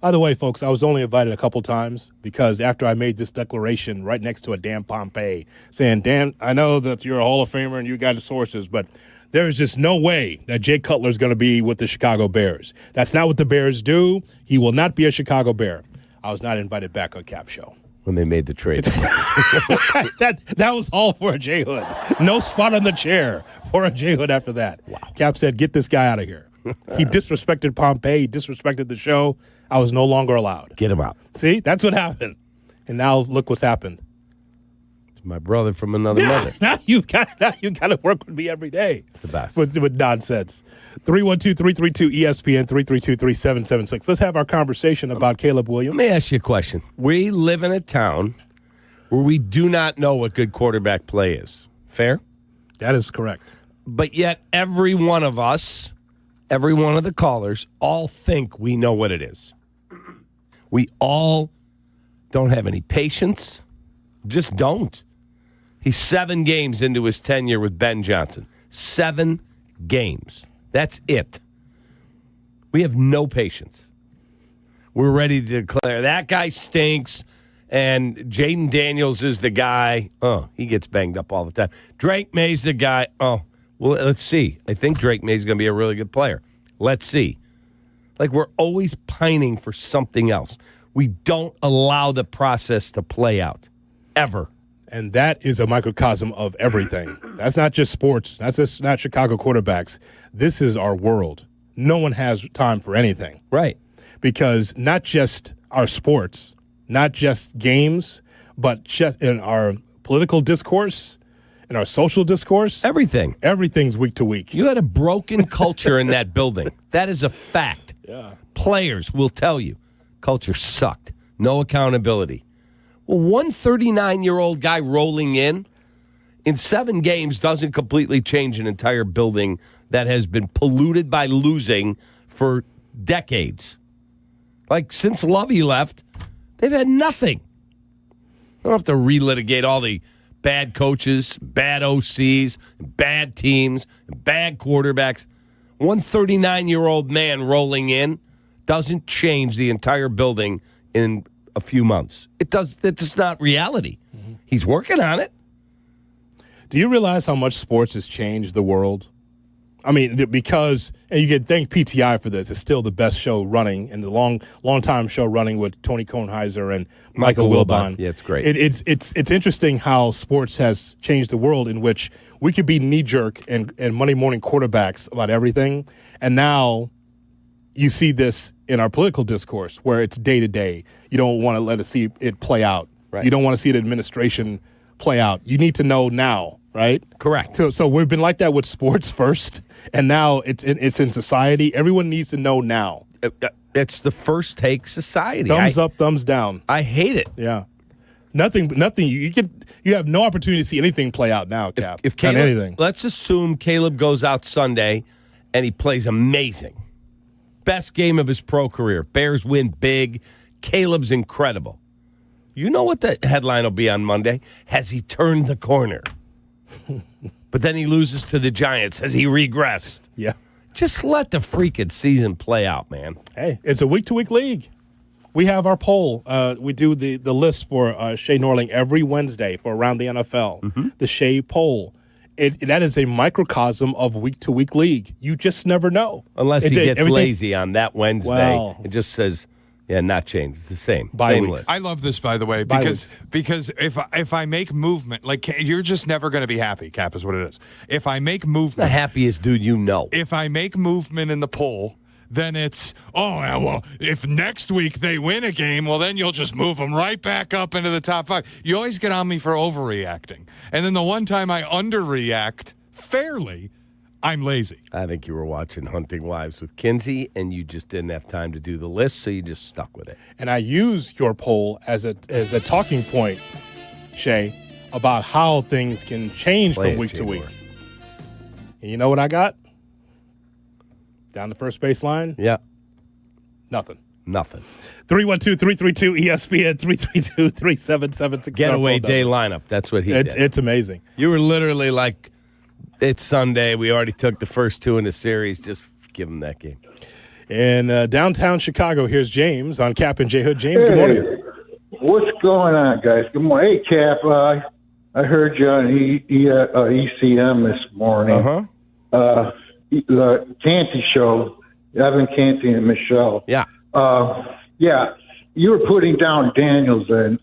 By the way, folks, I was only invited a couple times because after I made this declaration right next to a Dan Pompei saying, Dan, I know that you're a Hall of Famer and you got the sources, but there is just no way that Jay Cutler is going to be with the Chicago Bears. That's not what the Bears do. He will not be a Chicago Bear. I was not invited back on Cap Show. When they made the trade. that was all for a J Hood. No spot on the chair for a J Hood after that. Wow. Cap said, get this guy out of here. He disrespected Pompei. He disrespected the show. I was no longer allowed. Get him out. See, that's what happened. And now look what's happened. It's my brother from another mother. Now you got to work with me every day. It's the best. With nonsense. 312-332-ESPN, 332-3776. Let's have our conversation about Caleb Williams. Let me ask you a question. We live in a town where we do not know what good quarterback play is. Fair? That is correct. But yet every one of us, every one of the callers, all think we know what it is. We all don't have any patience. Just don't. He's 7 games into his tenure with Ben Johnson. 7 games. That's it. We have no patience. We're ready to declare that guy stinks, and Jaden Daniels is the guy. Oh, he gets banged up all the time. Drake May's the guy. Oh, well, let's see. I think Drake May's going to be a really good player. Let's see. Like, we're always pining for something else. We don't allow the process to play out, ever. And that is a microcosm of everything. That's not just sports. That's just not Chicago quarterbacks. This is our world. No one has time for anything. Right. Because not just our sports, not just games, but just in our political discourse, in our social discourse. Everything. Everything's week to week. You had a broken culture in that building. That is a fact. Yeah. Players will tell you. Culture sucked. No accountability. Well, one 39-year-old guy rolling in 7 games doesn't completely change an entire building that has been polluted by losing for decades. Like, since Lovey left, they've had nothing. I don't have to relitigate all the bad coaches, bad OCs, bad teams, bad quarterbacks. One 39-year-old man rolling in doesn't change the entire building in a few months. It's not reality. Mm-hmm. He's working on it. Do you realize how much sports has changed the world? I mean, because, and you can thank PTI for this, it's still the best show running and the long time show running with Tony Kornheiser and Michael Wilbon. Yeah, it's great. It's interesting how sports has changed the world, in which we could be knee-jerk and Monday morning quarterbacks about everything, and now you see this in our political discourse where it's day-to-day. You don't want to let it see it play out. Right. You don't want to see the administration play out. You need to know now, right? Correct. So we've been like that with sports first, and now it's in society. Everyone needs to know now. It's the first take society. Thumbs up, thumbs down. I hate it. Yeah. Nothing. You have no opportunity to see anything play out now, Cap. If Caleb, not anything. Let's assume Caleb goes out Sunday and he plays amazing. Best game of his pro career. Bears win big. Caleb's incredible. You know what the headline will be on Monday? Has he turned the corner? But then he loses to the Giants. Has he regressed? Yeah. Just let the freaking season play out, man. Hey, it's a week-to-week league. We have our poll. We do the list for Shea Norling every Wednesday for Around the NFL. Mm-hmm. The Shea poll. That is a microcosm of week-to-week league. You just never know. Unless he gets lazy on that Wednesday. It just says, yeah, not changed. It's the same. Same list. I love this, by the way, because if I make movement, like, you're just never going to be happy, Cap, is what it is. If I make movement. The happiest dude you know. If I make movement in the poll, then it's, if next week they win a game, well, then you'll just move them right back up into the top 5. You always get on me for overreacting. And then the one time I underreact fairly, I'm lazy. I think you were watching Hunting Wives with Kinsey, and you just didn't have time to do the list, so you just stuck with it. And I used your poll as a talking point, Shay, about how things can change from week to week. And you know what I got? Down the first baseline? Yeah. Nothing. 312-332-ESPN, 332-3776. Getaway day lineup. That's what he did. It's amazing. You were literally like, it's Sunday. We already took the first two in the series. Just give him that game. In downtown Chicago, here's James on Kap and J Hood. James, good morning. What's going on, guys? Good morning. Hey, Cap, I heard you on ECM this morning. The Canty show, Evan Canty and Michelle. Yeah. You were putting down Daniels, and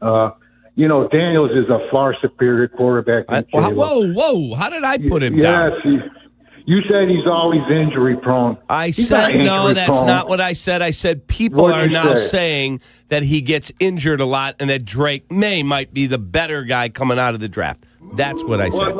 Daniels is a far superior quarterback than Caleb. Whoa! How did I put him down? Yes, you said he's always injury prone. I said no. That's not what I said. I said people are now saying that he gets injured a lot, and that Drake May might be the better guy coming out of the draft. That's what I said.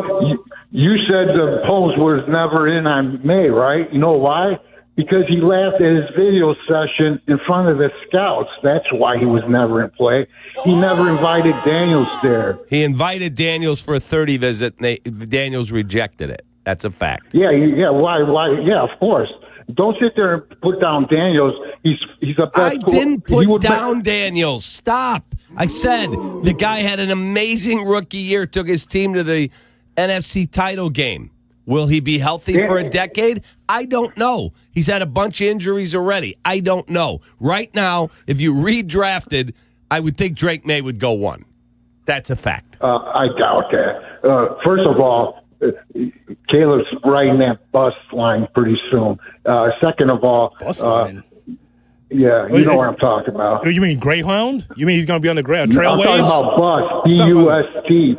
You said the polls was never in on May, right? You know why? Because he laughed at his video session in front of the scouts. That's why he was never in play. He never invited Daniels there. He invited Daniels for a 30 visit, and Daniels rejected it. That's a fact. Yeah. Why? Yeah, of course. Don't sit there and put down Daniels. He's the best. I didn't put down Daniels. Stop. I said the guy had an amazing rookie year, took his team to the NFC title game. Will he be healthy for a decade? I don't know. He's had a bunch of injuries already. I don't know. Right now, if you redrafted, I would think Drake May would go 1. That's a fact. I doubt that. First of all, Caleb's riding that bus line pretty soon. Second of all, bus line? Yeah, you know what I'm talking about. You mean Greyhound? You mean he's going to be on the Trailways? I'm talking about bus, B-U-S-T.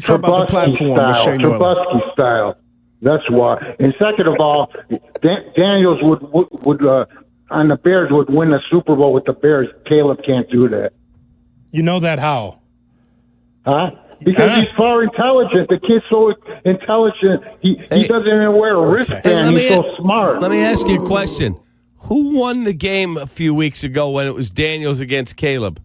Trubisky style. That's why. And second of all, Daniels would on the Bears would win the Super Bowl with the Bears. Caleb can't do that. You know that how? Huh? Because he's far intelligent. The kid's so intelligent. He doesn't even wear a wristband. He's so smart. Let me ask you a question. Who won the game a few weeks ago when it was Daniels against Caleb?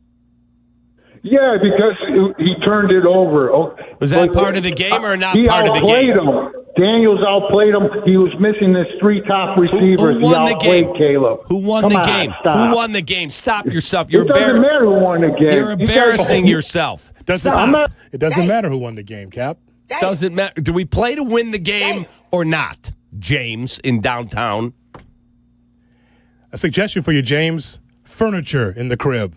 Yeah, because he turned it over. Was that part of the game or not part of the He game? outplayed him. Daniels outplayed him. He was missing his 3 top receivers. Who won the game? Caleb. Who won the game? Who won the game? Stop yourself. It doesn't matter who won the game. You're embarrassing yourself. It doesn't matter who won the game, Cap. Doesn't matter. Do we play to win the game or not, James, in downtown? A suggestion for you, James. Furniture in the crib.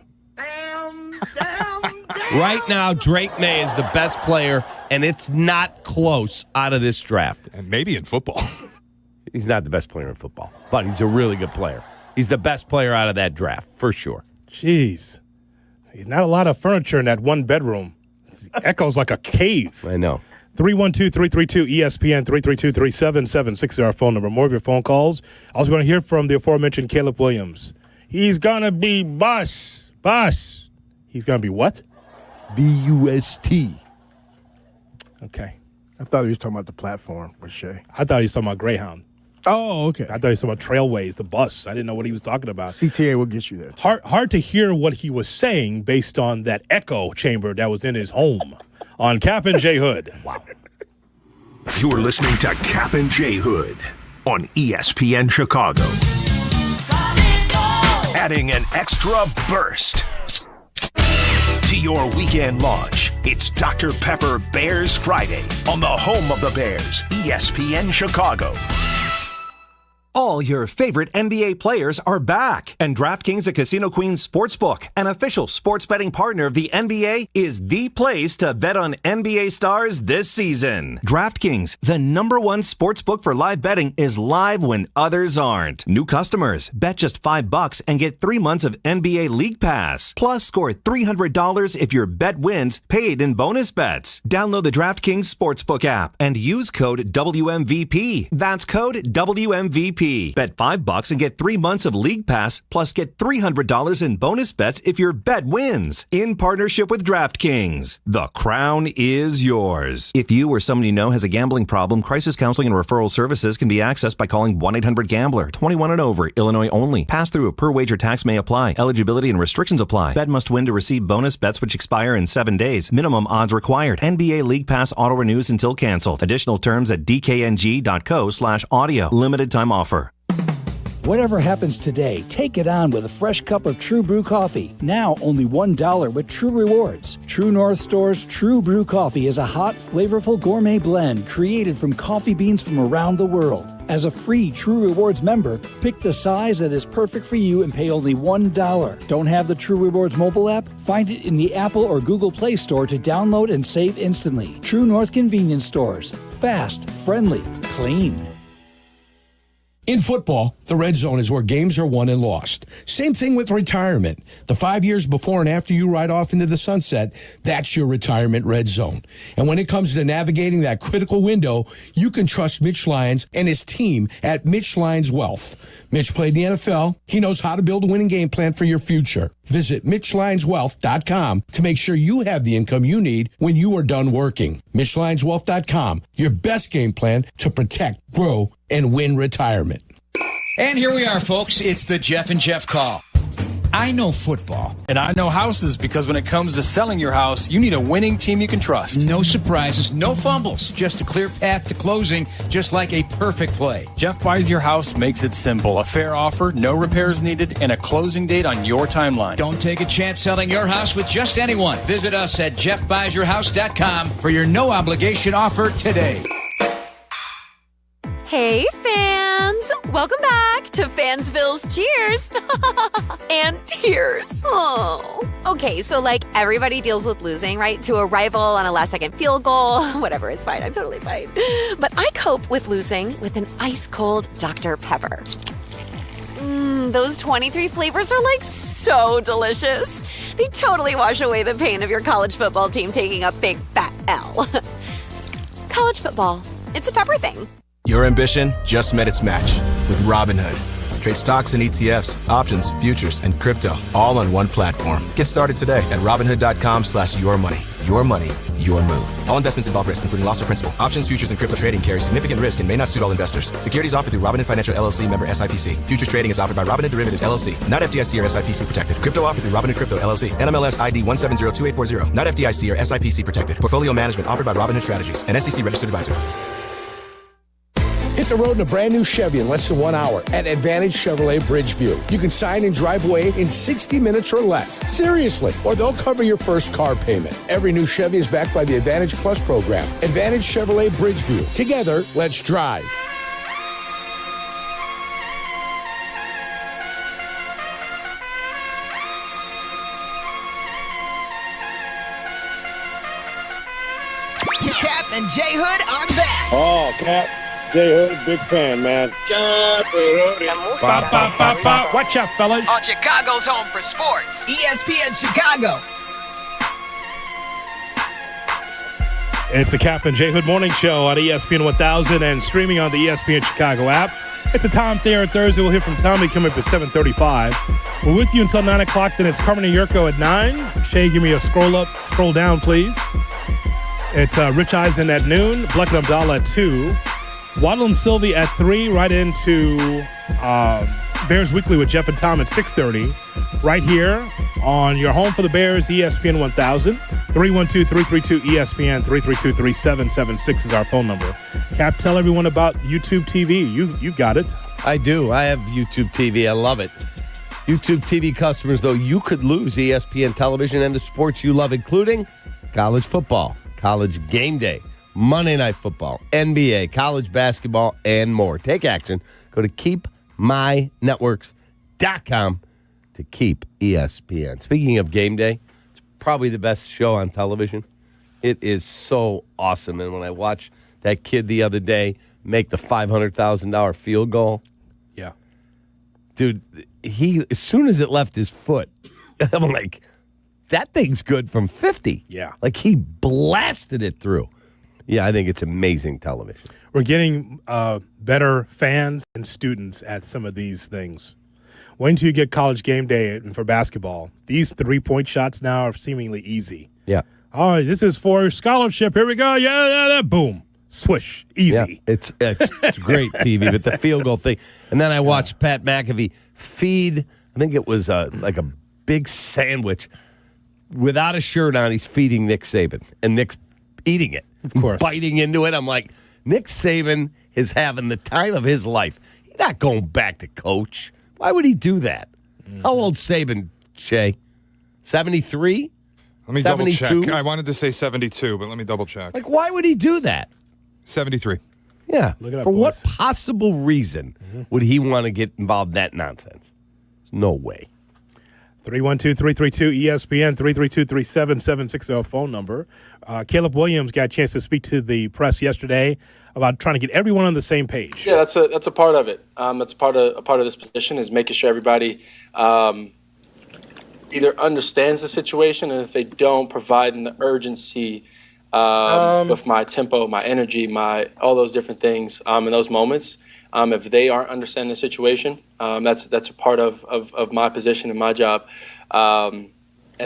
Right now, Drake May is the best player, and it's not close out of this draft. And maybe in football. He's not the best player in football, but he's a really good player. He's the best player out of that draft, for sure. Jeez. Not a lot of furniture in that one bedroom. It echoes like a cave. I know. 312-332-ESPN, 332-3776 is our phone number. More of your phone calls. I was going to hear from the aforementioned Caleb Williams. He's going to be Bus. He's going to be what? B-U-S-T. Okay. I thought he was talking about the platform with Shay. I thought he was talking about Greyhound. Oh, okay. I thought he was talking about Trailways, the bus. I didn't know what he was talking about. CTA will get you there. Hard to hear what he was saying based on that echo chamber that was in his home on Kap and J Hood. Wow. You're listening to Kap and J Hood on ESPN Chicago. Adding an extra burst to your weekend launch. It's Dr. Pepper Bears Friday on the home of the Bears, ESPN Chicago. All your favorite NBA players are back, and DraftKings at Casino Queen Sportsbook, an official sports betting partner of the NBA, is the place to bet on NBA stars this season. DraftKings, the #1 sportsbook for live betting, is live when others aren't. New customers, bet just $5 and get 3 months of NBA League Pass. Plus, score $300 if your bet wins, paid in bonus bets. Download the DraftKings Sportsbook app and use code WMVP. That's code WMVP. guarantee. Bet $5 and get 3 months of League Pass, plus get $300 in bonus bets if your bet wins. In partnership with DraftKings, the crown is yours. If you or someone you know has a gambling problem, crisis counseling and referral services can be accessed by calling 1-800-GAMBLER. 21 and over, Illinois only. Pass-through or per-wager tax may apply. Eligibility and restrictions apply. Bet must win to receive bonus bets which expire in 7 days. Minimum odds required. NBA League Pass auto renews until canceled. Additional terms at dkng.co/audio. Limited time offer. Whatever happens today, take it on with a fresh cup of True Brew coffee. Now only $1 with True Rewards. True North Store's True Brew coffee is a hot, flavorful gourmet blend created from coffee beans from around the world. As a free True Rewards member, pick the size that is perfect for you and pay only $1. Don't have the True Rewards mobile app? Find it in the Apple or Google Play Store to download and save instantly. True North Convenience Stores. Fast, friendly, clean. In football, the red zone is where games are won and lost. Same thing with retirement. The 5 years before and after you ride off into the sunset, that's your retirement red zone. And when it comes to navigating that critical window, you can trust Mitch Lyons and his team at Mitch Lyons Wealth. Mitch played in the NFL. He knows how to build a winning game plan for your future. Visit MitchLyonsWealth.com to make sure you have the income you need when you are done working. MitchLyonsWealth.com, your best game plan to protect, grow, and win retirement. And here we are, folks. It's the Jeff and Jeff call. I know football. And I know houses, because when it comes to selling your house, you need a winning team you can trust. No surprises, no fumbles, just a clear path to closing, just like a perfect play. Jeff Buys Your House makes it simple. A fair offer, no repairs needed, and a closing date on your timeline. Don't take a chance selling your house with just anyone. Visit us at jeffbuysyourhouse.com for your no-obligation offer today. Hey, fans! Welcome back to Fansville's Cheers and Tears. Oh. Okay, so like everybody deals with losing, right? To a rival on a last-second field goal. Whatever, it's fine. I'm totally fine. But I cope with losing with an ice-cold Dr. Pepper. Those 23 flavors are like so delicious. They totally wash away the pain of your college football team taking a big fat L. College football. It's a pepper thing. Your ambition just met its match with Robinhood. Trade stocks and ETFs, options, futures, and crypto all on one platform. Get started today at Robinhood.com/yourmoney. Your money, your move. All investments involve risk, including loss of principal. Options, futures, and crypto trading carry significant risk and may not suit all investors. Securities offered through Robinhood Financial LLC, member SIPC. Futures trading is offered by Robinhood Derivatives LLC, not FDIC or SIPC protected. Crypto offered through Robinhood Crypto LLC, NMLS ID 1702840, not FDIC or SIPC protected. Portfolio management offered by Robinhood Strategies, an SEC registered advisor. Hit the road in a brand new Chevy in less than 1 hour at Advantage Chevrolet Bridgeview. You can sign and drive away in 60 minutes or less. Seriously. Or they'll cover your first car payment. Every new Chevy is backed by the Advantage Plus program. Advantage Chevrolet Bridgeview. Together, let's drive. Kap and J Hood are back. Oh, Kap J Hood, big fan, man. Watch out, fellas. On Chicago's home for sports, ESPN Chicago. It's the Kap and J Hood Morning Show on ESPN 1000 and streaming on the ESPN Chicago app. It's a Tom Thayer Thursday. We'll hear from Tommy coming up at 7:35. We're with you until 9 o'clock. Then it's Carmen Jurko at 9. Shay, give me a scroll down, please. It's Rich Eisen at noon. Bleck Abdalla at 2. Waddle Silvy at 3, right into Bears Weekly with Jeff and Tom at 6:30. Right here on your home for the Bears, ESPN 1000. 312-332-ESPN. 332-3776 is our phone number. Kap, tell everyone about YouTube TV. You got it. I do. I have YouTube TV. I love it. YouTube TV customers, though, you could lose ESPN television and the sports you love, including college football, college game day, Monday Night Football, NBA, college basketball, and more. Take action. Go to keepmynetworks.com to keep ESPN. Speaking of game day, it's probably the best show on television. It is so awesome. And when I watched that kid the other day make the $500,000 field goal, yeah, dude, he as soon as it left his foot, I'm like, that thing's good from 50. Yeah. Like he blasted it through. Yeah, I think it's amazing television. We're getting better fans and students at some of these things. Wait until you get College Game Day for basketball. These 3-point shots now are seemingly easy. Yeah. All right, this is for scholarship. Here we go. Yeah, boom. Swish. Easy. Yeah, it's great TV, but the field goal thing. And then I watched Pat McAfee feed, I think it was like a big sandwich. Without a shirt on, he's feeding Nick Saban. And Nick's eating it. Of course. He's biting into it. I'm like, Nick Saban is having the time of his life. He's not going back to coach. Why would he do that? How old Saban, Shay? 73? Let me 72? double check. I wanted to say 72, but let me double check. Like, why would he do that? 73. Yeah. Look it up, For what boys. possible reason would he want to get involved in that nonsense? No way. 312-332-ESPN, 332-377-660 phone number. Caleb Williams got a chance to speak to the press yesterday about trying to get everyone on the same page. Yeah, that's a part of it. That's a part of this position is making sure everybody either understands the situation, and if they don't, providing the urgency with my tempo, my energy, all those different things in those moments. If they aren't understanding the situation, that's a part of my position and my job. And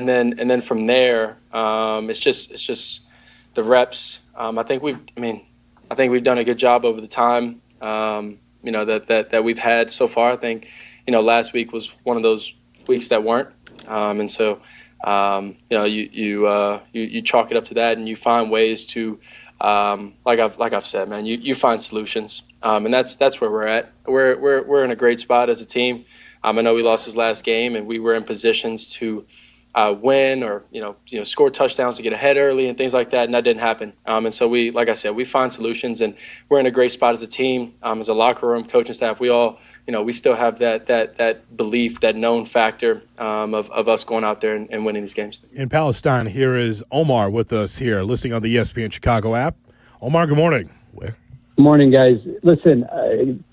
then from there, it's just the reps. I think we've done a good job over the time. That we've had so far. I think last week was one of those weeks that weren't, and so you chalk it up to that, and you find ways to. Like I've said, man, you find solutions, and that's where we're at. We're in a great spot as a team. I know we lost his last game, and we were in positions to win or score touchdowns to get ahead early and things like that, and that didn't happen. And so we find solutions, and we're in a great spot as a team, as a locker room, coaching staff. We all we still have that belief, that known factor of us going out there and winning these games. In Palestine, here is Omar with us here, listening on the ESPN Chicago app. Omar, good morning. Where? Good morning, guys. Listen,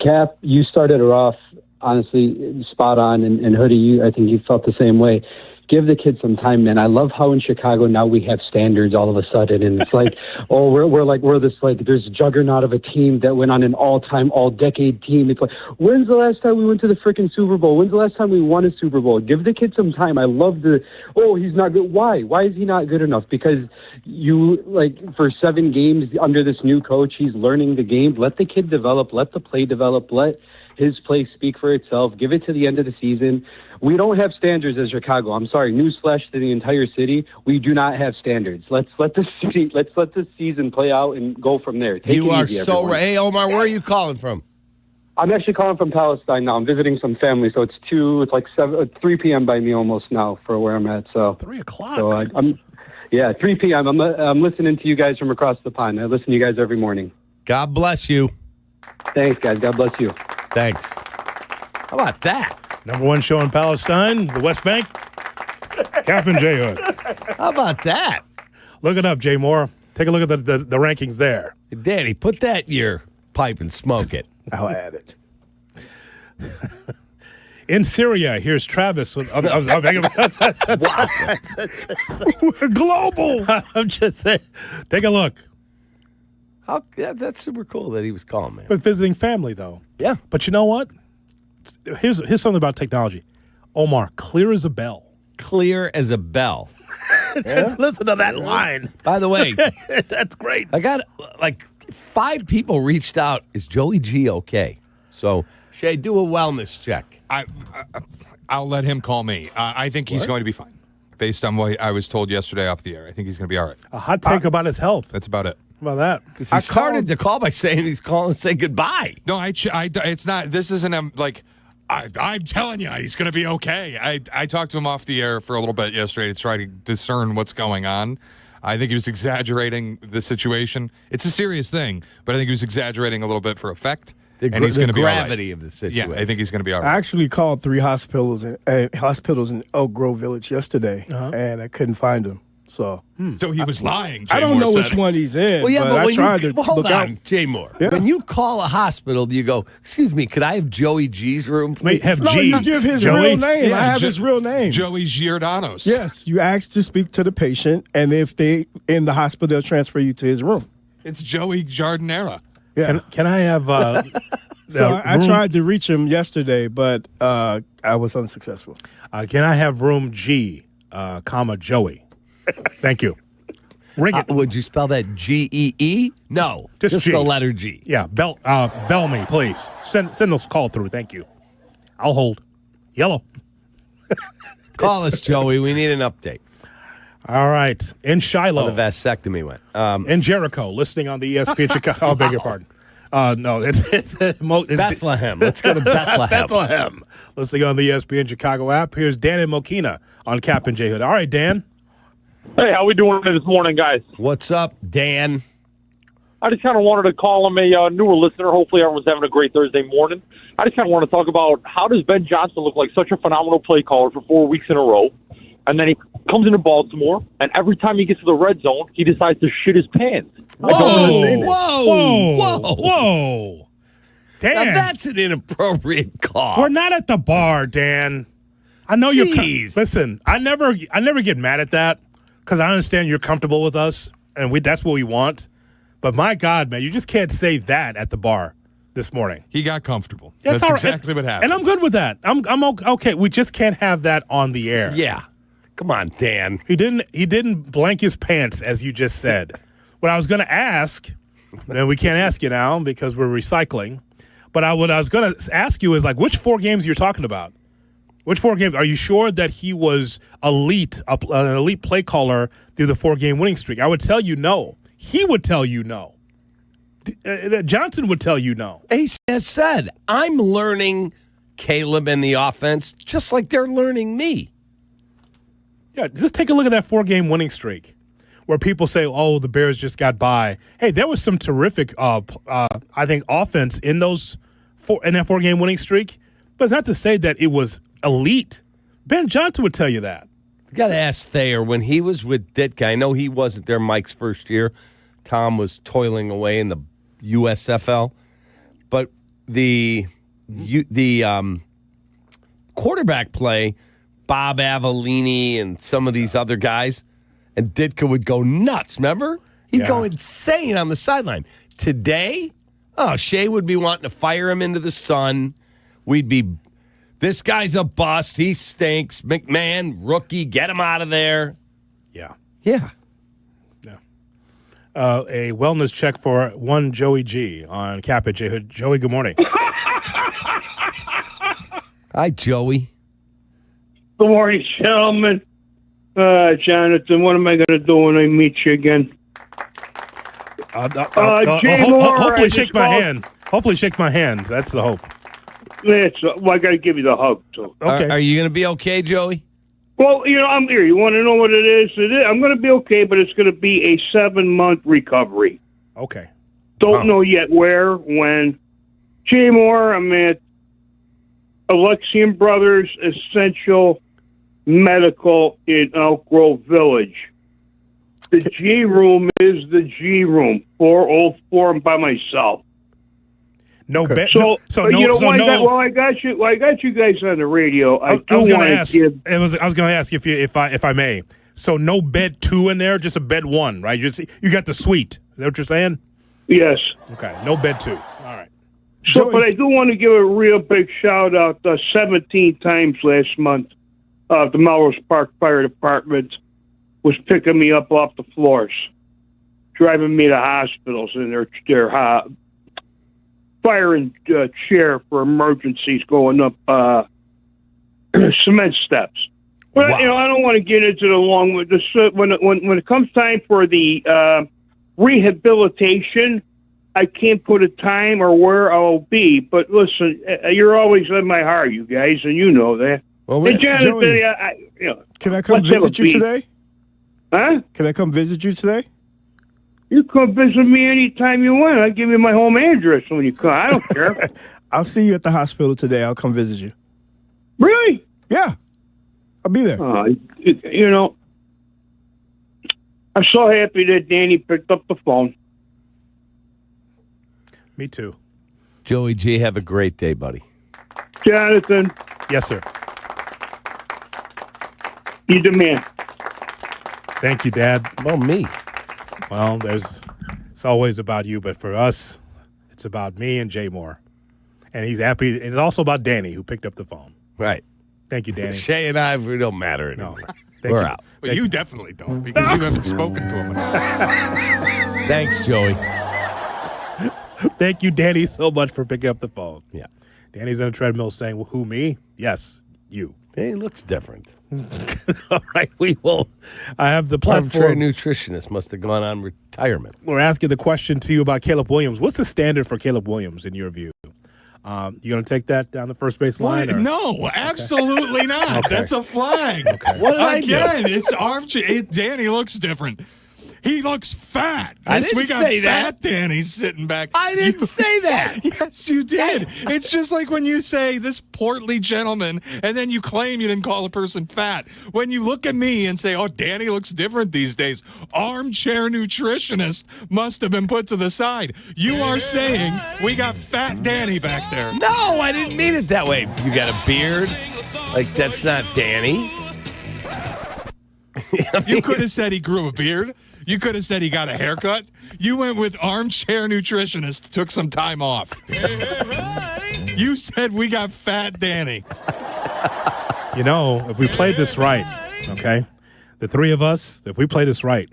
Cap, you started it off, honestly, spot on, and Hoodie, I think you felt the same way. Give the kids some time, man. I love how in Chicago now we have standards all of a sudden, and it's like, we're this there's a juggernaut of a team that went on an all-time, all-decade team. It's like, when's the last time we went to the freaking Super Bowl? When's the last time we won a Super Bowl? Give the kid some time. I love he's not good. Why? Why is he not good enough? Because for 7 games under this new coach, he's learning the game. Let the kid develop. Let the play develop. Let his play speak for itself. Give it to the end of the season. We don't have standards as Chicago. I'm sorry. Newsflash to the entire city. We do not have standards. Let's let the season play out and go from there. Take You it are easy, so everyone. right. Hey, Omar, where are you calling from? I'm actually calling from Palestine now. I'm visiting some family, so it's 3 p.m. by me almost now for where I'm at. So 3 o'clock. So 3 p.m. I'm listening to you guys from across the pond. I listen to you guys every morning. God bless you. Thanks, guys. God bless you. Thanks. How about that? Number one show in Palestine, the West Bank. Kap J Hood. How about that? Look it up, Jay Moore. Take a look at the rankings there. Danny, put that in your pipe and smoke it. I'll add it. In Syria, here's Travis. We're global. I'm just saying. Take a look. That's super cool that he was calling, man. But visiting family, though. Yeah. But you know what? Here's something about technology. Omar, clear as a bell. Clear as a bell. Just listen to that line. By the way, that's great. I got 5 people reached out. Is Joey G okay? So, Shay, do a wellness check. I'll let him call me. I think he's going to be fine. Based on what I was told yesterday off the air, I think he's going to be all right. A hot take about his health. That's about it. How about that? He started the call by saying he's calling to say goodbye. No, it's not. This isn't I'm telling you, he's going to be okay. I talked to him off the air for a little bit yesterday to try to discern what's going on. I think he was exaggerating the situation. It's a serious thing, but I think he was exaggerating a little bit for effect. And he's going to be all right. The gravity of the situation. Yeah, I think he's going to be all I right. actually called 3 hospitals in Elk Grove Village yesterday, and I couldn't find him. So he was lying. I don't know which one he's in. Well, yeah, but I when tried you, to hold look on, out. Jay Moore. Yeah. When you call a hospital, do you go, excuse me, could I have Joey G's room, please? You give his real name. Yeah, I have his real name. Joey Giordano's. Yes, you ask to speak to the patient, and if they in the hospital, they'll transfer you to his room. It's Joey Jardinera. Yeah. Can I have? So I tried to reach him yesterday, but I was unsuccessful. Can I have room G, comma Joey? Thank you. Ring it. Would you spell that G-E-E? No, just G. the letter G. Yeah, bell me, please. Send those call through. Thank you. I'll hold. Yellow. Call us, Joey. We need an update. All right. In Shiloh. How the vasectomy went. In Jericho, listening on the ESPN Chicago. I beg your pardon. No, it's Bethlehem. Let's go to Bethlehem. Bethlehem. Listening on the ESPN Chicago app. Here's Dan and Mokina on Kap and J Hood. All right, Dan. Hey, how we doing this morning, guys? What's up, Dan? I just kind of wanted to call him a newer listener. Hopefully everyone's having a great Thursday morning. I just kind of want to talk about how does Ben Johnson look like such a phenomenal play caller for 4 weeks in a row, and then he comes into Baltimore, and every time he gets to the red zone, he decides to shit his pants. Whoa. Dan. Now that's an inappropriate call. We're not at the bar, Dan. I know you're. Listen, I never get mad at that because I understand you're comfortable with us, and that's what we want. But my God, man, you just can't say that at the bar this morning. He got comfortable. Yeah, That's exactly what happened. And I'm good with that. I'm okay. We just can't have that on the air. Yeah. Come on, Dan. He didn't blank his pants, as you just said. What I was going to ask, and we can't ask you now because we're recycling, but what I was going to ask you is, like, which 4 games you're talking about? Which 4 games? Are you sure that he was an elite play caller through the 4-game winning streak? I would tell you no. He would tell you no. Johnson would tell you no. He has said, I'm learning Caleb and the offense just like they're learning me. Yeah, just take a look at that 4-game winning streak where people say, oh, the Bears just got by. Hey, there was some terrific, I think, offense in that 4-game winning streak. But it's not to say that it was elite. Ben Johnson would tell you that. You got to ask Thayer, when he was with Ditka, I know he wasn't there Mike's first year. Tom was toiling away in the USFL. But the quarterback play, Bob Avellini and some of these other guys, and Ditka would go nuts, remember? He'd go insane on the sideline. Today, Shea would be wanting to fire him into the sun. We'd be, this guy's a bust. He stinks. McMahon, rookie, get him out of there. Yeah. Yeah. A wellness check for one Joey G on Kap J Hood. Joey, good morning. Hi, Joey. Good morning, gentlemen. Jonathan, what am I going to do when I meet you again? Hopefully shake my hand. Hopefully shake my hand. That's the hope. I got to give you the hug, too. Okay. Are you going to be okay, Joey? Well, I'm here. You want to know what it is? I'm going to be okay, but it's going to be a 7-month recovery. Okay. Don't know yet where, when. Jay Moore, I'm at Alexian Brothers Essential Medical in Elk Grove Village. The G room is the G room, 404. I'm by myself. No bet. I got you guys on the radio. I was going to ask if I may. So no bed 2 in there, just a bed 1, right? You got the suite. Is that what you're saying? Yes. Okay. No bed 2. All right. But I do want to give a real big shout out. 17 times last month, the Melrose Park Fire Department was picking me up off the floors, driving me to hospitals in their fire and chair for emergencies going up cement steps. But I don't want to get into the long with this. When it comes time for the rehabilitation, I can't put a time or where I'll be. But listen, you're always in my heart, you guys, and you know that. Well, hey, Jonathan, Joey, can I come visit you today? Huh? Can I come visit you today? You come visit me anytime you want. I'll give you my home address when you come. I don't care. I'll see you at the hospital today. I'll come visit you. Really? Yeah. I'll be there. I'm so happy that Danny picked up the phone. Me too. Joey G, have a great day, buddy. Jonathan. Yes, sir. You the man. Thank you, Dad. Well, me. Well, there's it's always about you, but for us, it's about me and Jay Moore. And he's happy. And it's also about Danny, who picked up the phone. Right. Thank you, Danny. Shay and I, we don't matter anymore. No. We're out. Well, you definitely don't because you haven't spoken to him enough. Thanks, Joey. Thank you, Danny, so much for picking up the phone. Yeah. Danny's on a treadmill saying, well, who, me? Yes, you. He looks different. All right, we will. I have the Armchair platform. nutritionist must have gone on retirement. We're asking the question to you about Caleb Williams. What's the standard for Caleb Williams in your view? You going to take that down the first base line? What? Or? No, absolutely not. Okay. That's a flag. Okay. What did I do? Again, it's armchair. Danny looks different. He looks fat. I didn't we got say fat that. Danny sitting back. I didn't say that. Yes, you did. It's just like when you say this portly gentleman and then you claim you didn't call a person fat. When you look at me and say, oh, Danny looks different these days, armchair nutritionist must have been put to the side. You are saying we got fat Danny back there. No, I didn't mean it that way. You got a beard? Like, that's not Danny. You could have said he grew a beard. You could have said he got a haircut. You went with armchair nutritionist, took some time off. You said we got fat Danny. You know, if we played this right, okay, the three of us, if we play this right,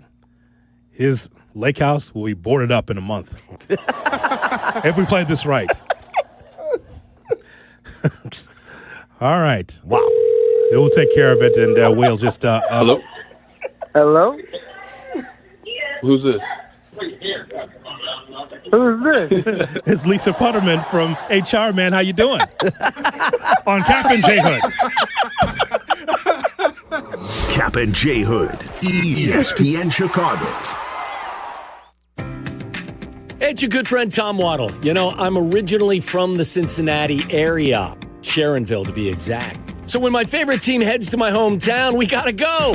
his lake house will be boarded up in a month. If we played this right. All right. Wow. We'll take care of it, and we'll just... Hello? Hello? Who's this? Who's this? It's Lisa Putterman from HR, man. How you doing? On Kap and J Hood. Kap and J Hood, ESPN Chicago. Hey, it's your good friend Tom Waddle. You know, I'm originally from the Cincinnati area, Sharonville to be exact. So when my favorite team heads to my hometown, we gotta go.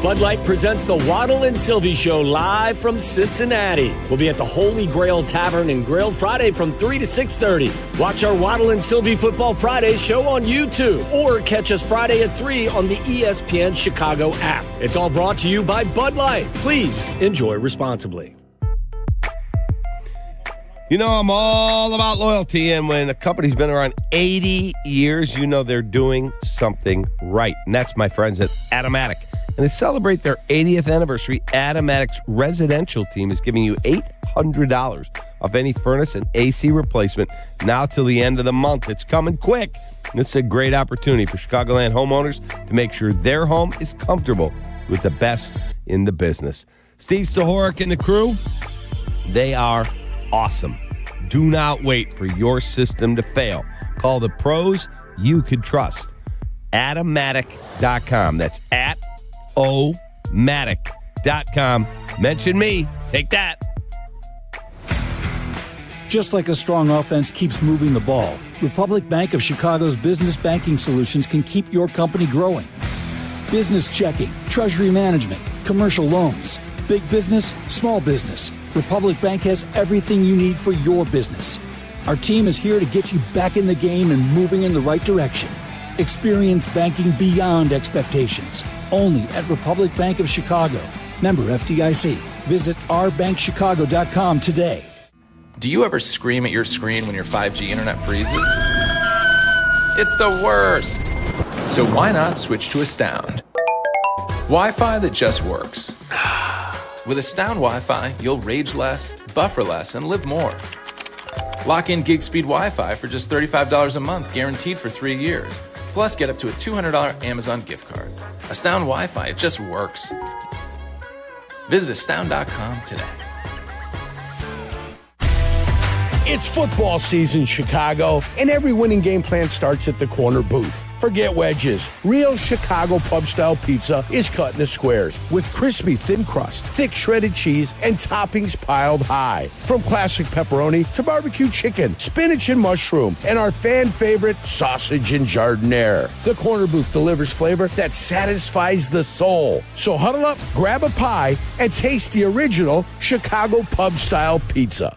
Bud Light presents the Waddle and Silvy Show live from Cincinnati. We'll be at the Holy Grail Tavern and Grill Friday from 3 to 6:30. Watch our Waddle and Silvy Football Friday show on YouTube or catch us Friday at 3 on the ESPN Chicago app. It's all brought to you by Bud Light. Please enjoy responsibly. You know, I'm all about loyalty, and when a company's been around 80 years, you know they're doing something right. And that's my friends at Automatic. And to celebrate their 80th anniversary, Automatic's residential team is giving you $800 off any furnace and AC replacement now till the end of the month. It's coming quick. And this is a great opportunity for Chicagoland homeowners to make sure their home is comfortable with the best in the business. Steve Stahorek and the crew, they are awesome. Do not wait for your system to fail. Call the pros you could trust. Automatic.com. That's @omatic.com. Mention me. Take that. Just like a strong offense keeps moving the ball, Republic Bank of Chicago's business banking solutions can keep your company growing. Business checking, treasury management, commercial loans, big business, small business. Republic Bank has everything you need for your business. Our team is here to get you back in the game and moving in the right direction. Experience banking beyond expectations. Only at Republic Bank of Chicago. Member FDIC. Visit ourbankchicago.com today. Do you ever scream at your screen when your 5G internet freezes? It's the worst. So why not switch to Astound? Wi-Fi that just works. With Astound Wi-Fi, you'll rage less, buffer less, and live more. Lock in gig speed Wi-Fi for just $35 a month, guaranteed for 3 years. Plus, get up to a $200 Amazon gift card. Astound Wi-Fi, it just works. Visit astound.com today. It's football season, Chicago, and every winning game plan starts at the corner booth. Forget wedges. Real Chicago pub-style pizza is cut into squares with crispy thin crust, thick shredded cheese, and toppings piled high. From classic pepperoni to barbecue chicken, spinach and mushroom, and our fan favorite sausage and jardiniere. The corner booth delivers flavor that satisfies the soul. So huddle up, grab a pie, and taste the original Chicago pub-style pizza.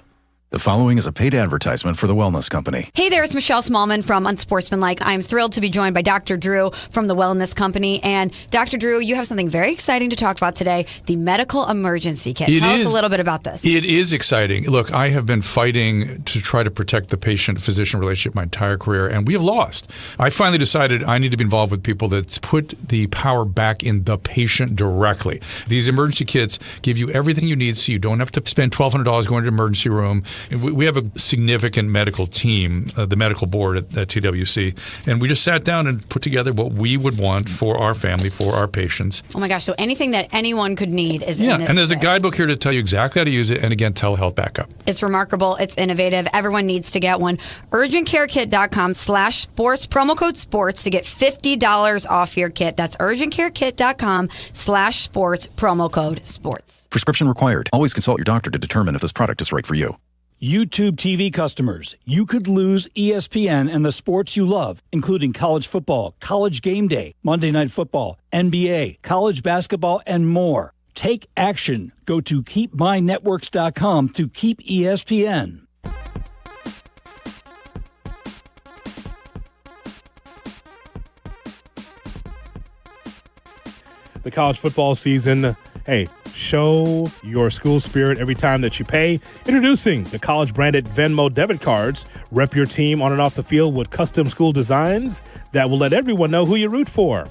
The following is a paid advertisement for the Wellness Company. Hey there, it's Michelle Smallman from Unsportsmanlike. I'm thrilled to be joined by Dr. Drew from the Wellness Company. And Dr. Drew, you have something very exciting to talk about today, the medical emergency kit. Tell us a little bit about this. It is exciting. Look, I have been fighting to try to protect the patient-physician relationship my entire career, and we have lost. I finally decided I need to be involved with people that put the power back in the patient directly. These emergency kits give you everything you need so you don't have to spend $1,200 going to the emergency room. We have a significant medical team, the medical board at TWC, and we just sat down and put together what we would want for our family, for our patients. Oh my gosh, so anything that anyone could need is in this and there's kit. a guidebook here to tell you exactly how to use it, and again, telehealth backup. It's remarkable. It's innovative. Everyone needs to get one. UrgentCareKit.com/sports, promo code sports to get $50 off your kit. That's UrgentCareKit.com/sports, promo code sports. Prescription required. Always consult your doctor to determine if this product is right for you. YouTube TV customers, you could lose ESPN and the sports you love, including college football, college game day, Monday Night Football, NBA, college basketball, and more. Take action. Go to keepmynetworks.com to keep ESPN. The college football season, hey, show your school spirit every time that you pay. Introducing the college-branded Venmo debit cards. Rep your team on and off the field with custom school designs that will let everyone know who you root for.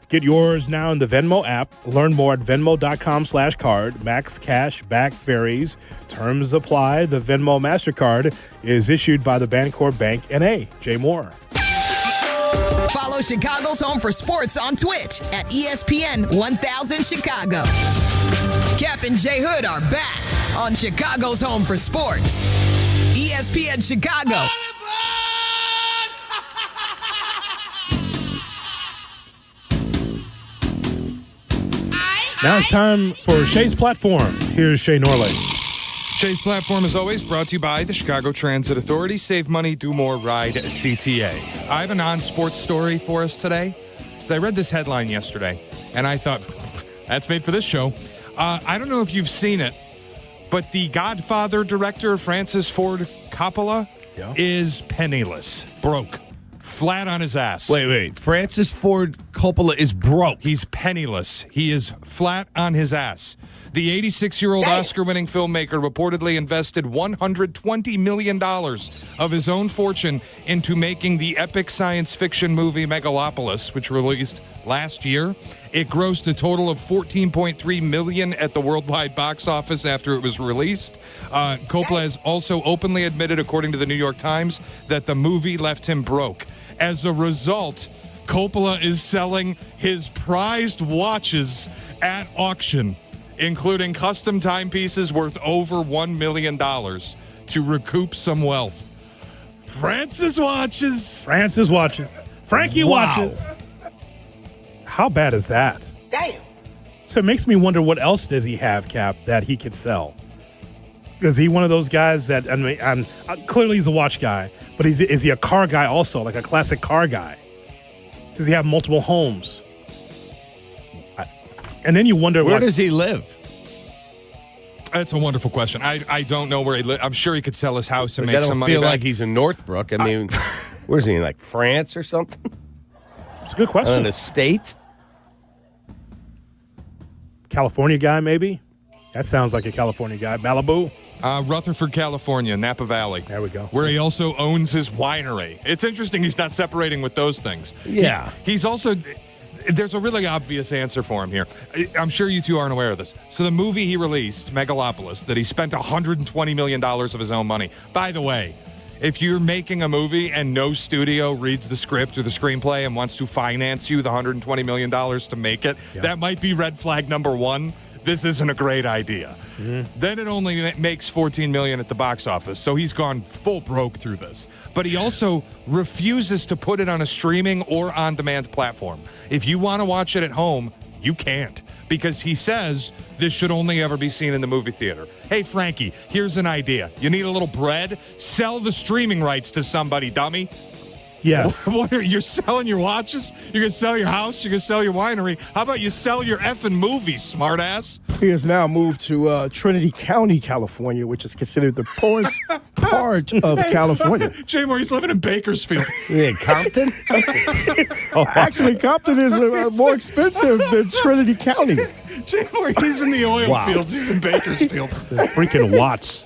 Get yours now in the Venmo app. Learn more at venmo.com/card. Max cash back varies. Terms apply. The Venmo MasterCard is issued by the Bancorp Bank N.A. Jay Moore. Follow Chicago's Home for Sports on Twitch at ESPN 1000 Chicago. Kap and J Hood are back on Chicago's Home for Sports, ESPN Chicago. Now it's time for Shay's Platform. Here's Shay Norley. Shay's Platform, as always, brought to you by the Chicago Transit Authority. Save money, do more, ride CTA. I have a non-sports story for us today. I read this headline yesterday, and I thought, that's made for this show. I don't know if you've seen it, but the Godfather director, Francis Ford Coppola, is penniless, broke, flat on his ass. Wait. Francis Ford Coppola is broke. He's penniless. He is flat on his ass. The 86-year-old Oscar-winning filmmaker reportedly invested $120 million of his own fortune into making the epic science fiction movie Megalopolis, which released last year. It grossed a total of $14.3 million at the worldwide box office after it was released. Coppola has also openly admitted, according to the New York Times, that the movie left him broke. As a result, Coppola is selling his prized watches at auction, including custom timepieces worth over $1 million to recoup some wealth. Francis watches. Frankie watches. How bad is that? Damn. So it makes me wonder, what else does he have, Cap, that he could sell? Is he one of those guys that, clearly he's a watch guy, but is he a car guy also, like a classic car guy? Does he have multiple homes? And then you wonder, where does he live? That's a wonderful question. I don't know where he lives. I'm sure he could sell his house and make some money. I don't feel back. like he's in Northbrook. I mean, where's he in, like France or something? It's a good question. On an estate? California guy, maybe? That sounds like a California guy. Malibu? Rutherford, California, Napa Valley. There we go. Where he also owns his winery. It's interesting he's not separating with those things. Yeah. He's also... There's a really obvious answer for him here. I'm sure you two aren't aware of this. So the movie he released, Megalopolis, that he spent $120 million of his own money. By the way, if you're making a movie and no studio reads the script or the screenplay and wants to finance you the $120 million to make it, that might be red flag number one. This isn't a great idea. Mm-hmm. Then it only makes $14 million at the box office, so he's gone full broke through this. But he also refuses to put it on a streaming or on-demand platform. If you want to watch it at home, you can't, because he says this should only ever be seen in the movie theater. Hey, Frankie, here's an idea. You need a little bread? Sell the streaming rights to somebody, dummy. Yes. You're selling your watches? You're going to sell your house? You're going to sell your winery? How about you sell your effing movies, smartass? He has now moved to Trinity County, California, which is considered the poorest part of California. Jay Moore, he's living in Bakersfield. You in Compton? Actually, Compton is more expensive than Trinity County. Jay Moore, he's in the oil fields. He's in Bakersfield. Freaking Watts.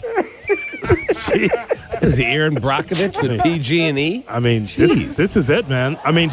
Is he Aaron Brockovich with PG&E? I mean, this is it, man. I mean,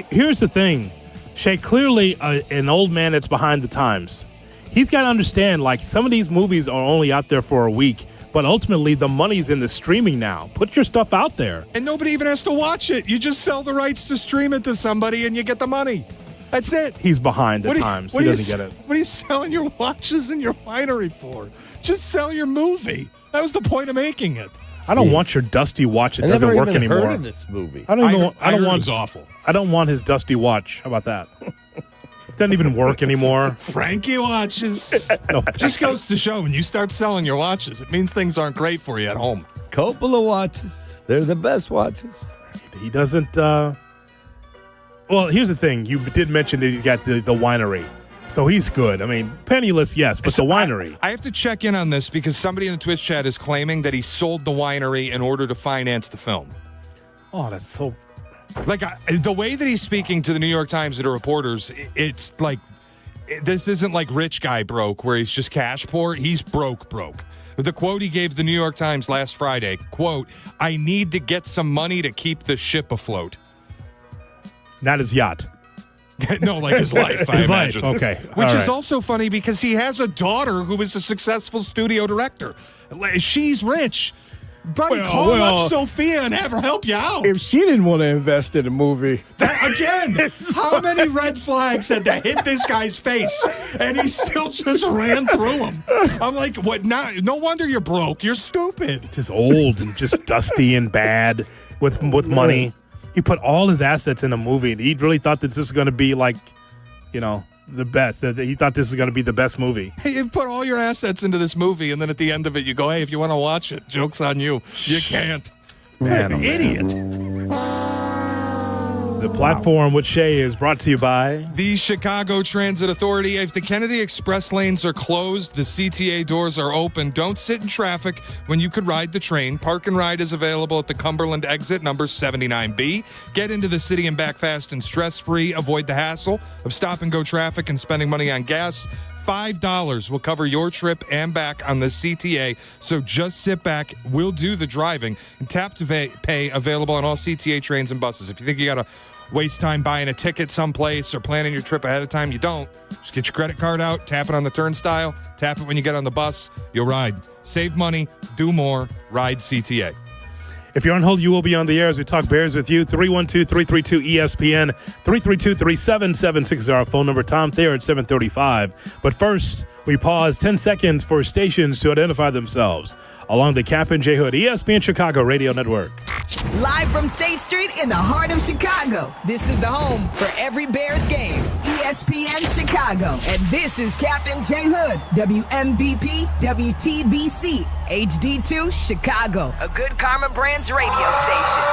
here's the thing. Shay, clearly an old man that's behind the times. He's got to understand, like, some of these movies are only out there for a week, but ultimately the money's in the streaming now. Put your stuff out there. And nobody even has to watch it. You just sell the rights to stream it to somebody and you get the money. That's it. He's behind the times. He doesn't get it. What are you selling your watches and your winery for? Just sell your movie. That was the point of making it. I don't want your dusty watch. It doesn't work anymore. I never even heard of this movie. I don't want. It was awful. I don't want his dusty watch. How about that? It doesn't even work anymore. Frankie watches. No, just goes to show when you start selling your watches, it means things aren't great for you at home. Coppola watches. They're the best watches. He doesn't. Well, here's the thing. You did mention that he's got the winery. So he's good. I mean, penniless, yes, but the winery. I have to check in on this because somebody in the Twitch chat is claiming that he sold the winery in order to finance the film. Oh, that's so... Like, the way that he's speaking to the New York Times and the reporters, it's like, this isn't like rich guy broke where he's just cash poor. He's broke. The quote he gave the New York Times last Friday, quote, "I need to get some money to keep the ship afloat." Not his yacht. No, like his life, I imagine. Okay. Which is also funny because he has a daughter who is a successful studio director. She's rich. Buddy, call up Sophia and have her help you out. If she didn't want to invest in a movie. Again, how many red flags had to hit this guy's face? And he still just ran through them. I'm like, what? No wonder you're broke. You're stupid. Just old and just dusty and bad with money. He put all his assets in a movie, and he really thought that this was going to be like, the best. He thought this was going to be the best movie. Hey, you put all your assets into this movie, and then at the end of it, you go, hey, if you want to watch it, joke's on you. You can't. Man, idiot. The platform with Shay is brought to you by the Chicago Transit Authority. If the Kennedy Express lanes are closed, the CTA doors are open. Don't sit in traffic when you could ride the train. Park and Ride is available at the Cumberland exit, number 79B. Get into the city and back fast and stress-free. Avoid the hassle of stop-and-go traffic and spending money on gas. $5 will cover your trip and back on the CTA, so just sit back. We'll do the driving. And tap to pay available on all CTA trains and buses. If you think you got to waste time buying a ticket someplace or planning your trip ahead of time, you don't. Just get your credit card out, tap it on the turnstile, tap it when you get on the bus, you'll ride. Save money, do more, ride CTA. If you're on hold, you will be on the air as we talk Bears with you. 312-332-ESPN, 332-3776 our phone number. Tom Thayer at 735. But first, we pause 10 seconds for stations to identify themselves along the Kap J Hood ESPN Chicago Radio Network. Live from State Street in the heart of Chicago, this is the home for every Bears game, ESPN Chicago. And this is Captain J Hood, WMVP, WTBC, HD2, Chicago, a good Karma Brands radio station.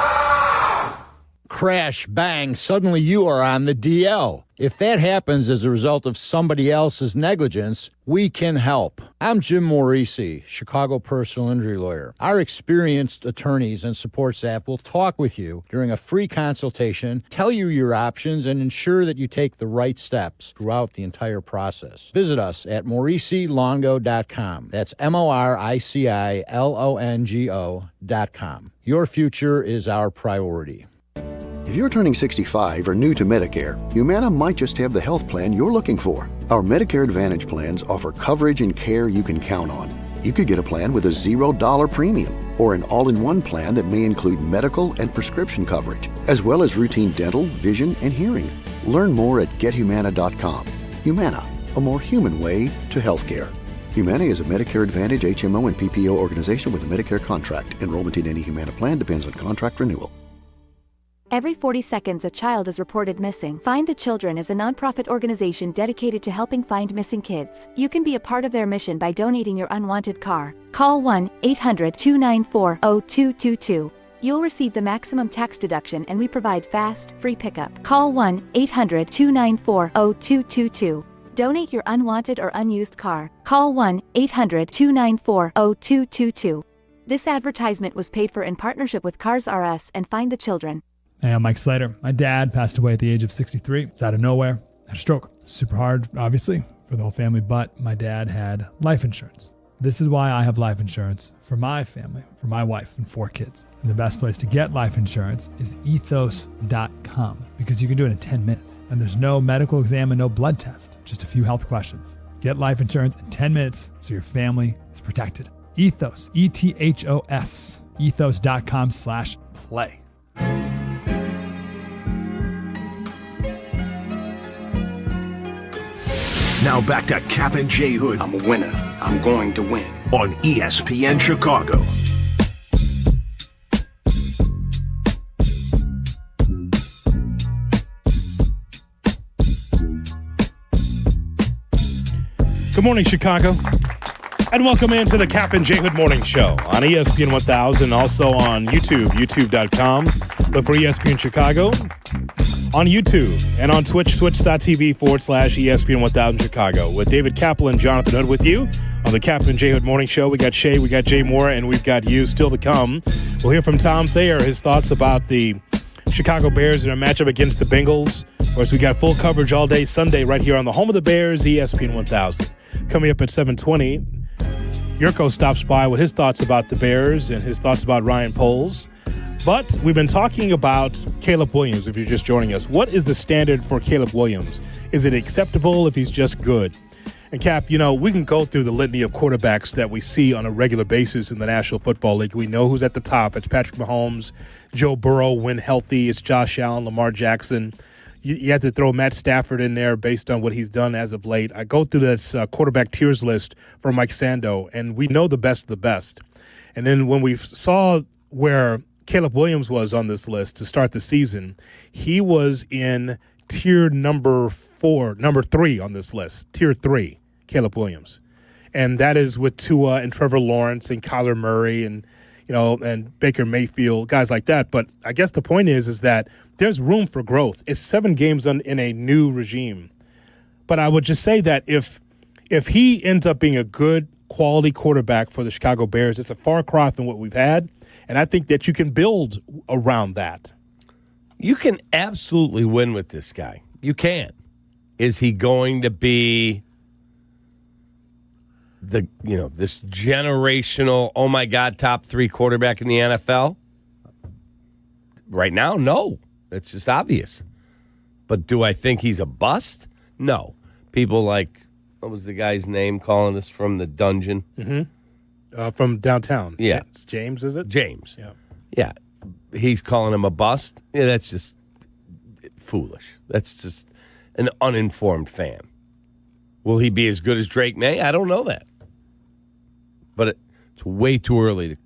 Crash, bang, suddenly you are on the DL. If that happens as a result of somebody else's negligence, we can help. I'm Jim Morisi, Chicago personal injury lawyer. Our experienced attorneys and support staff will talk with you during a free consultation, tell you your options, and ensure that you take the right steps throughout the entire process. Visit us at MorisiLongo.com. That's MoriciLongo.com. Your future is our priority. If you're turning 65 or new to Medicare, Humana might just have the health plan you're looking for. Our Medicare Advantage plans offer coverage and care you can count on. You could get a plan with a $0 premium or an all-in-one plan that may include medical and prescription coverage, as well as routine dental, vision, and hearing. Learn more at gethumana.com. Humana, a more human way to healthcare. Humana is a Medicare Advantage HMO and PPO organization with a Medicare contract. Enrollment in any Humana plan depends on contract renewal. Every 40 seconds, a child is reported missing. Find the Children is a nonprofit organization dedicated to helping find missing kids. You can be a part of their mission by donating your unwanted car. Call 1-800-294-0222. You'll receive the maximum tax deduction, and we provide fast, free pickup. Call 1-800-294-0222. Donate your unwanted or unused car. Call 1-800-294-0222. This advertisement was paid for in partnership with Cars R Us and Find the Children. Hey, I'm Mike Slater. My dad passed away at the age of 63. It's out of nowhere. Had a stroke. Super hard, obviously, for the whole family, but my dad had life insurance. This is why I have life insurance for my family, for my wife and 4 kids. And the best place to get life insurance is ethos.com, because you can do it in 10 minutes. And there's no medical exam and no blood test, just a few health questions. Get life insurance in 10 minutes so your family is protected. Ethos, ETHOS, ethos.com/play. Now back to Kap and J Hood. I'm a winner. I'm going to win. On ESPN Chicago. Good morning, Chicago. And welcome into the Kap and J Hood Morning Show on ESPN 1000, also on YouTube, youtube.com. Look for ESPN Chicago on YouTube and on Twitch, twitch.tv/ESPN 1000 Chicago. With David Kaplan and Jonathan Hood with you on the Kap and J Hood Morning Show. We got Shay, we got Jay Moore, and we've got you still to come. We'll hear from Tom Thayer, his thoughts about the Chicago Bears in a matchup against the Bengals. Of course, we got full coverage all day Sunday right here on the home of the Bears, ESPN 1000. Coming up at 7:20, Jurko stops by with his thoughts about the Bears and his thoughts about Ryan Poles. But we've been talking about Caleb Williams, if you're just joining us. What is the standard for Caleb Williams? Is it acceptable if he's just good? And Cap, we can go through the litany of quarterbacks that we see on a regular basis in the National Football League. We know who's at the top. It's Patrick Mahomes, Joe Burrow when healthy. It's Josh Allen, Lamar Jackson. You have to throw Matt Stafford in there based on what he's done as of late. I go through this quarterback tiers list for Mike Sando, and we know the best of the best. And then when we saw where Caleb Williams was on this list to start the season, he was in tier number 3 on this list, tier 3, Caleb Williams. And that is with Tua and Trevor Lawrence and Kyler Murray and Baker Mayfield, guys like that. But I guess the point is that there's room for growth. It's 7 games in a new regime. But I would just say that if he ends up being a good quality quarterback for the Chicago Bears, it's a far cry from what we've had. And I think that you can build around that. You can absolutely win with this guy. You can. Is he going to be this generational, oh my God, top 3 quarterback in the NFL? Right now, no. That's just obvious. But do I think he's a bust? No. People like, what was the guy's name calling us from the dungeon? Mm-hmm. From downtown. Yeah. It's James, is it? James. Yeah. Yeah. He's calling him a bust. Yeah, that's just foolish. That's just an uninformed fan. Will he be as good as Drake May? I don't know that. But it's way too early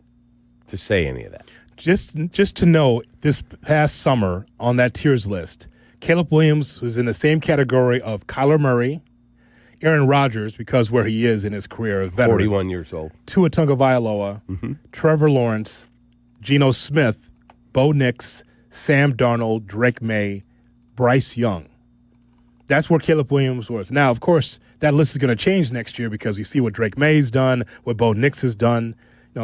to say any of that. Just to know, this past summer on that tiers list, Caleb Williams was in the same category of Kyler Murray, Aaron Rodgers, because where he is in his career as veteran. 41 years old. Tua Tagovailoa, Trevor Lawrence, Geno Smith, Bo Nix, Sam Darnold, Drake May, Bryce Young. That's where Caleb Williams was. Now, of course, that list is going to change next year because you see what Drake May's done, what Bo Nix has done.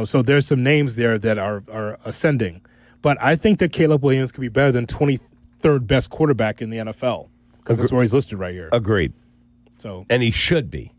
So there's some names there that are ascending. But I think that Caleb Williams could be better than 23rd best quarterback in the NFL because that's where he's listed right here. Agreed. And he should be.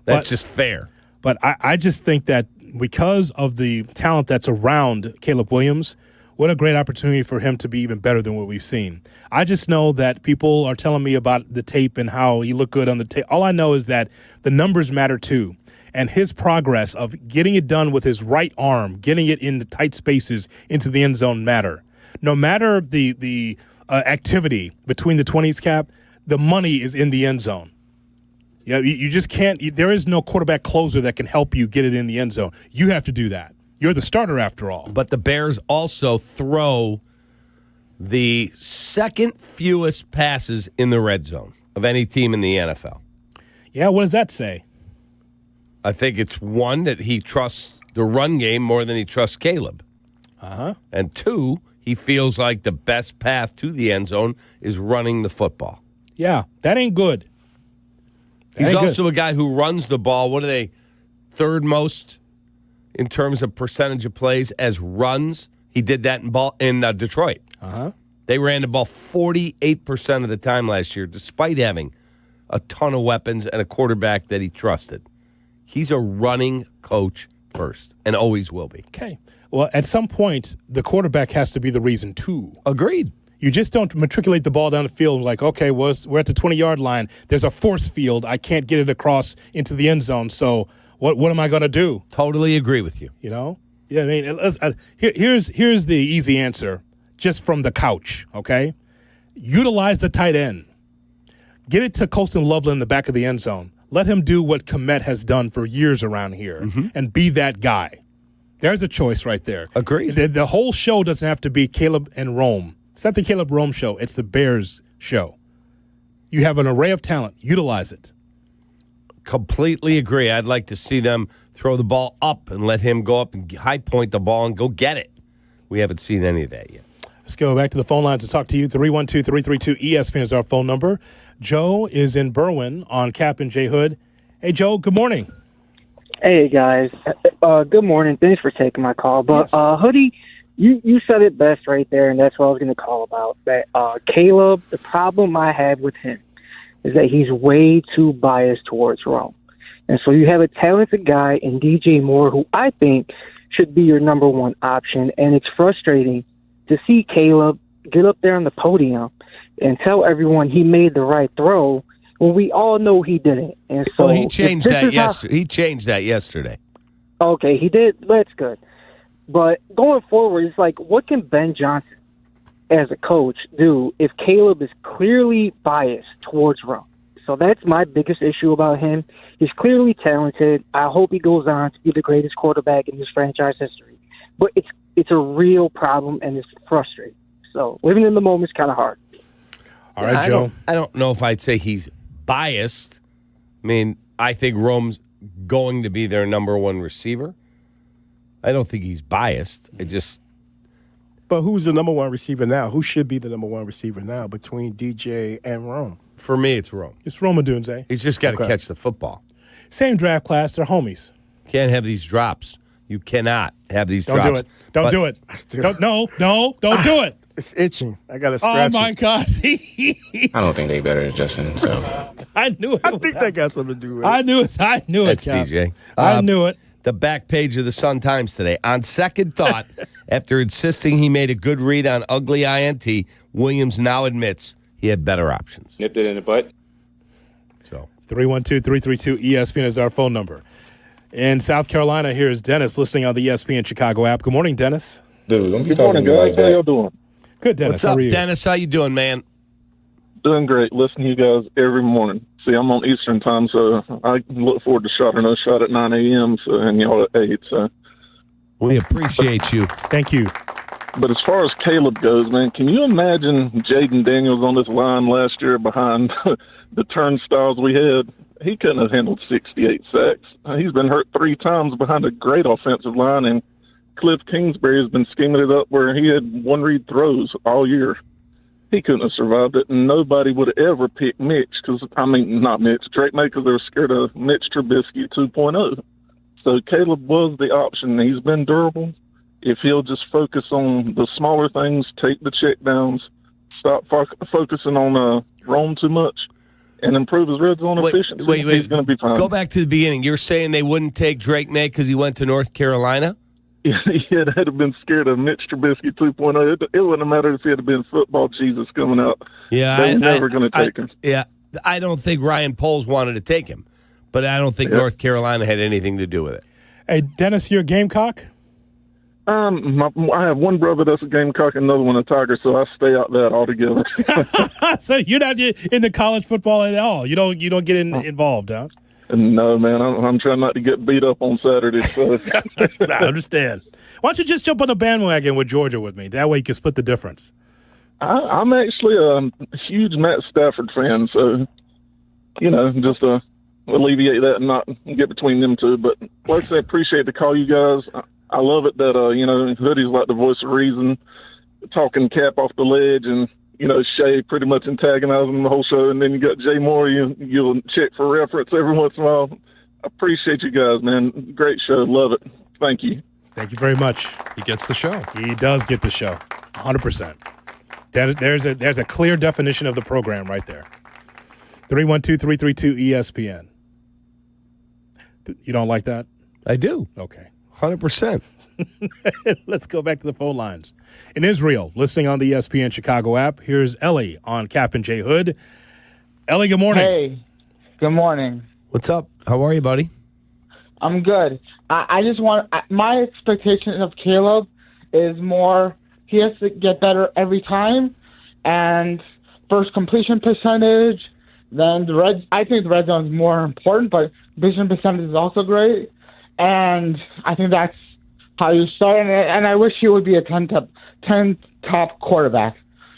That's just fair. But I just think that because of the talent that's around Caleb Williams, what a great opportunity for him to be even better than what we've seen. I just know that people are telling me about the tape and how he looked good on the tape. All I know is that the numbers matter too. And his progress of getting it done with his right arm, getting it into tight spaces into the end zone matter. No matter the activity between the 20s, Cap, the money is in the end zone. Yeah, you just can't. There is no quarterback closer that can help you get it in the end zone. You have to do that. You're the starter after all. But the Bears also throw the second fewest passes in the red zone of any team in the NFL. Yeah, what does that say? I think it's one that he trusts the run game more than he trusts Caleb. And 2, he feels like the best path to the end zone is running the football. Yeah, that ain't good. He's also a guy who runs the ball. What are they? Third most in terms of percentage of plays as runs. He did that in Detroit. They ran the ball 48% of the time last year, despite having a ton of weapons and a quarterback that he trusted. He's a running coach first and always will be. Okay. Well, at some point, the quarterback has to be the reason, too. Agreed. You just don't matriculate the ball down the field like, okay, we're at the 20-yard line. There's a force field. I can't get it across into the end zone, so what am I going to do? Totally agree with you. You know? Yeah, I mean, here's the easy answer, just from the couch, okay? Utilize the tight end. Get it to Colston Loveland in the back of the end zone. Let him do what Kmet has done for years around here and be that guy. There's a choice right there. Agreed. The whole show doesn't have to be Caleb and Rome. It's not the Caleb Rome show. It's the Bears show. You have an array of talent. Utilize it. Completely agree. I'd like to see them throw the ball up and let him go up and high point the ball and go get it. We haven't seen any of that yet. Let's go back to the phone lines to talk to you. 312-332-ESPN is our phone number. Joe is in Berwyn on Kap and J Hood. Hey, Joe, good morning. Hey, guys. Good morning. Thanks for taking my call. But, Hoodie, you said it best right there, and that's what I was going to call about. That Caleb, the problem I have with him is that he's way too biased towards Rome. And so you have a talented guy in DJ Moore who I think should be your number one option, and it's frustrating to see Caleb get up there on the podium and tell everyone he made the right throw when we all know he didn't. And so he changed that yesterday. He changed that yesterday. Okay, he did. That's good. But going forward, it's like, what can Ben Johnson, as a coach, do if Caleb is clearly biased towards Rome? So that's my biggest issue about him. He's clearly talented. I hope he goes on to be the greatest quarterback in this franchise history. But it's a real problem, and it's frustrating. So living in the moment is kind of hard. All right, Joe. I don't know if I'd say he's biased. I mean, I think Rome's going to be their number one receiver. I don't think he's biased. But who's the number one receiver now? Who should be the number one receiver now between DJ and Rome? For me, it's Rome. It's Rome Odunze. He's just got to catch the football. Same draft class. They're homies. Can't have these drops. You cannot have these drops. Don't do it. Don't do it. Don't do it. It's itching. I got to scratch it. Oh, my God. I don't think they better than Justin, so. I knew it. I think that got something to do with it. I knew it. That's DJ. I knew it. The back page of the Sun-Times today. On second thought, after insisting he made a good read on ugly INT, Williams now admits he had better options. Nipped it in the butt. So 312-332-ESPN is our phone number. In South Carolina, here is Dennis listening on the ESPN Chicago app. Good morning, Dennis. Dude, don't be Good talking morning, guys. like that. How y'all doing? Good, Dennis. What's How up, are you? Dennis? How you doing, man? Doing great. Listen to you guys every morning. See, I'm on Eastern time, so I look forward to shot or no shot at 9 a.m. And y'all at 8. So we appreciate you. Thank you. But as far as Caleb goes, man, can you imagine Jaden Daniels on this line last year behind the turnstiles we had? He couldn't have handled 68 sacks. He's been hurt 3 times behind a great offensive line, and Cliff Kingsbury has been scheming it up where he had one-read throws all year. He couldn't have survived it, and nobody would ever pick Mitch, not Mitch, Drake May, because they were scared of Mitch Trubisky 2.0. So Caleb was the option. He's been durable. If he'll just focus on the smaller things, take the checkdowns, stop focusing on Rome too much, and improve his red zone efficiency, he's going to be fine. Go back to the beginning. You're saying they wouldn't take Drake May because he went to North Carolina? Yeah, they'd have been scared of Mitch Trubisky 2.0. It wouldn't have mattered if he had been football Jesus coming out. Yeah, they were never going to take him. Yeah, I don't think Ryan Poles wanted to take him, but I don't think North Carolina had anything to do with it. Hey, Dennis, you're a Gamecock? I have one brother that's a Gamecock and another one a Tiger, so I stay out that altogether. So you're not into college football at all? You don't get involved, huh? No, man. I'm trying not to get beat up on Saturday. So. I understand. Why don't you just jump on the bandwagon with Georgia with me? That way you can split the difference. I'm actually a huge Matt Stafford fan, so, just alleviate that and not get between them two. But like I say, appreciate the call, you guys. I love it that, Hoodie's like the voice of reason, talking Cap off the ledge, and, Shay pretty much antagonizing him the whole show. And then you got Jay Moore, you'll check for reference every once in a while. I appreciate you guys, man. Great show. Love it. Thank you. Thank you very much. He gets the show. He does get the show. 100%. There's a clear definition of the program right there. 312-332-ESPN. You don't like that? I do. Okay. 100%. Let's go back to the phone lines. In Israel, listening on the ESPN Chicago app, here's Ellie on Kap and J Hood. Ellie, good morning. Hey, good morning. What's up? How are you, buddy? I'm good. I just want my expectation of Caleb is more. He has to get better every time, and first completion percentage. Then I think the red zone is more important, but completion percentage is also great, and I think that's how you start. And I wish he would be a 10 top quarterback.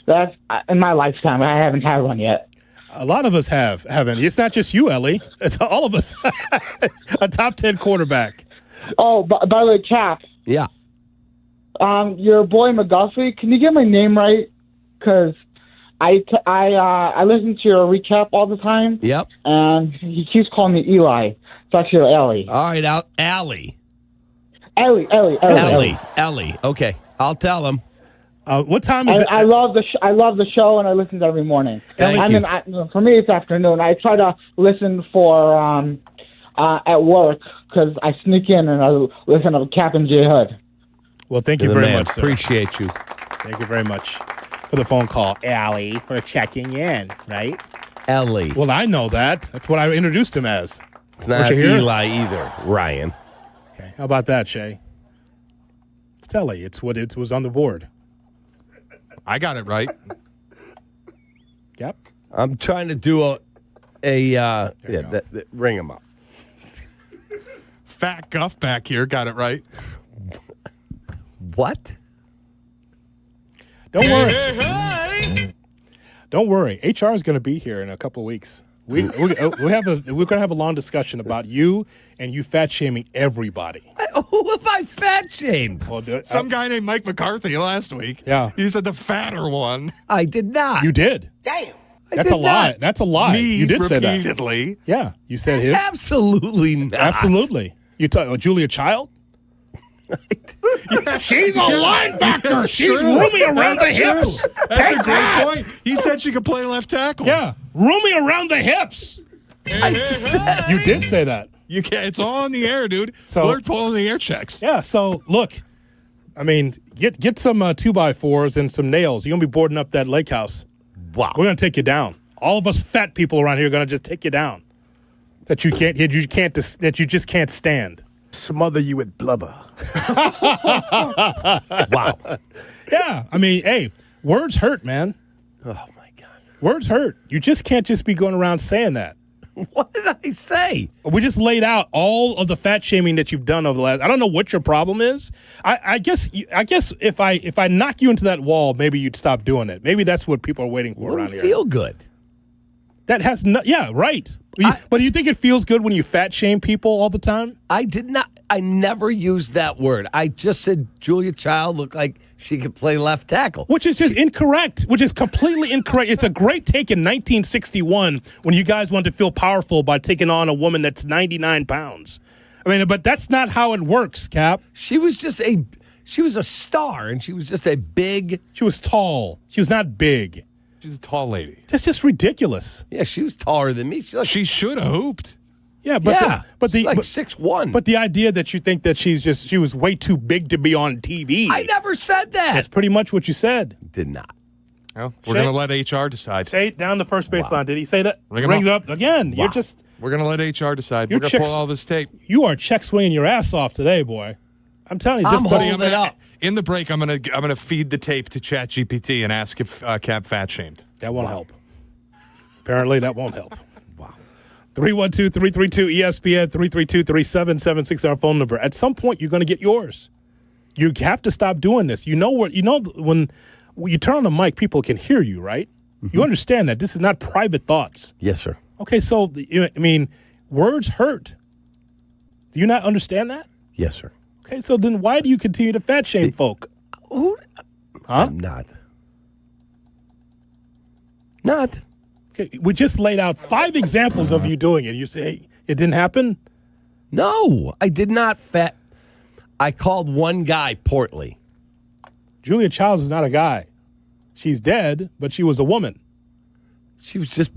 That's in my lifetime. I haven't had one yet. A lot of us haven't. It's not just you, Ellie. It's all of us. A top 10 quarterback. Oh, by the way, Cap. Yeah. Your boy McGuffey. Can you get my name right? Because I listen to your recap all the time. Yep. And he keeps calling me Eli. It's actually Ellie. All right, Allie. Ellie. Okay, I'll tell him. What time is it? I love the show, and I listen to it every morning. Thank you. For me, it's afternoon. I try to listen for at work because I sneak in and I listen to Kap and J Hood. Well, thank you very much, sir. Appreciate you. Thank you very much for the phone call, Allie, for checking in, right? Ellie. Well, I know that. That's what I introduced him as. It's not Eli either, Ryan. Okay. How about that, Shay? It's Ellie. It's what it was on the board. I got it right. Yep. I'm trying to do ring him up. Fat Guff back here got it right. What? Don't worry. Don't worry. HR is going to be here in a couple of weeks. We're going to have a long discussion about you and you fat shaming everybody. Who have I fat shamed? Well, Some guy named Mike McCarthy last week. Yeah. You said the fatter one. I did not. You did. Damn. That's a lie. That's a lie. Me you did say that. repeatedly. Yeah. You said him. Absolutely not. Absolutely. You Julia Child? Yeah, she's a linebacker. She's roomy around the hips. That's a great point. He said she could play left tackle. Yeah, roomy around the hips. You did say that. You can't. It's all on the air, dude. So we're pulling the air checks. Yeah. So look, I mean, get some 2x4s and some nails. You're gonna be boarding up that lake house. Wow. We're gonna take you down. All of us fat people around here are gonna just take you down. That you just can't stand. Smother you with blubber. Wow. Yeah. I mean, hey, words hurt, man. Oh, my God. Words hurt. You just can't just be going around saying that. What did I say? We just laid out all of the fat shaming that you've done over the last. I don't know what your problem is. I guess if I knock you into that wall, maybe you'd stop doing it. Maybe that's what people are waiting for around here. Feel good. That has no. Yeah, right. But do you think it feels good when you fat shame people all the time? I did not. I never used that word. I just said Julia Child looked like she could play left tackle. Which is just incorrect. Which is completely incorrect. It's a great take in 1961 when you guys wanted to feel powerful by taking on a woman that's 99 pounds. I mean, but that's not how it works, Cap. She was a star, and she was just a big. She was tall. She was not big. She's a tall lady. That's just ridiculous. Yeah, she was taller than me. She should have hooped. Yeah, but she's like 6'1". But the idea that you think that she was way too big to be on TV. I never said that. That's pretty much what you said. Did not. Well, we're going to let HR decide. Say down the first baseline. Did he say that? Rings up again. Wow. We're going to let HR decide. We're going to pull all this tape. You are check swinging your ass off today, boy. I'm telling you. I'm holding it up. In the break, I'm gonna feed the tape to ChatGPT and ask if Cap fat shamed. That won't help. Apparently, that won't help. Wow. 312-332-ESPN 332-3776 our phone number. At some point, you're going to get yours. You have to stop doing this. When you turn on the mic, people can hear you, right? Mm-hmm. You understand that this is not private thoughts. Yes, sir. Okay, so I mean, words hurt. Do you not understand that? Yes, sir. Okay, so then why do you continue to fat shame folk? Who? Huh? I'm not. Okay, we just laid out 5 examples of you doing it. You say it didn't happen? No, I did not fat. I called one guy portly. Julia Childs is not a guy. She's dead, but she was a woman. She was just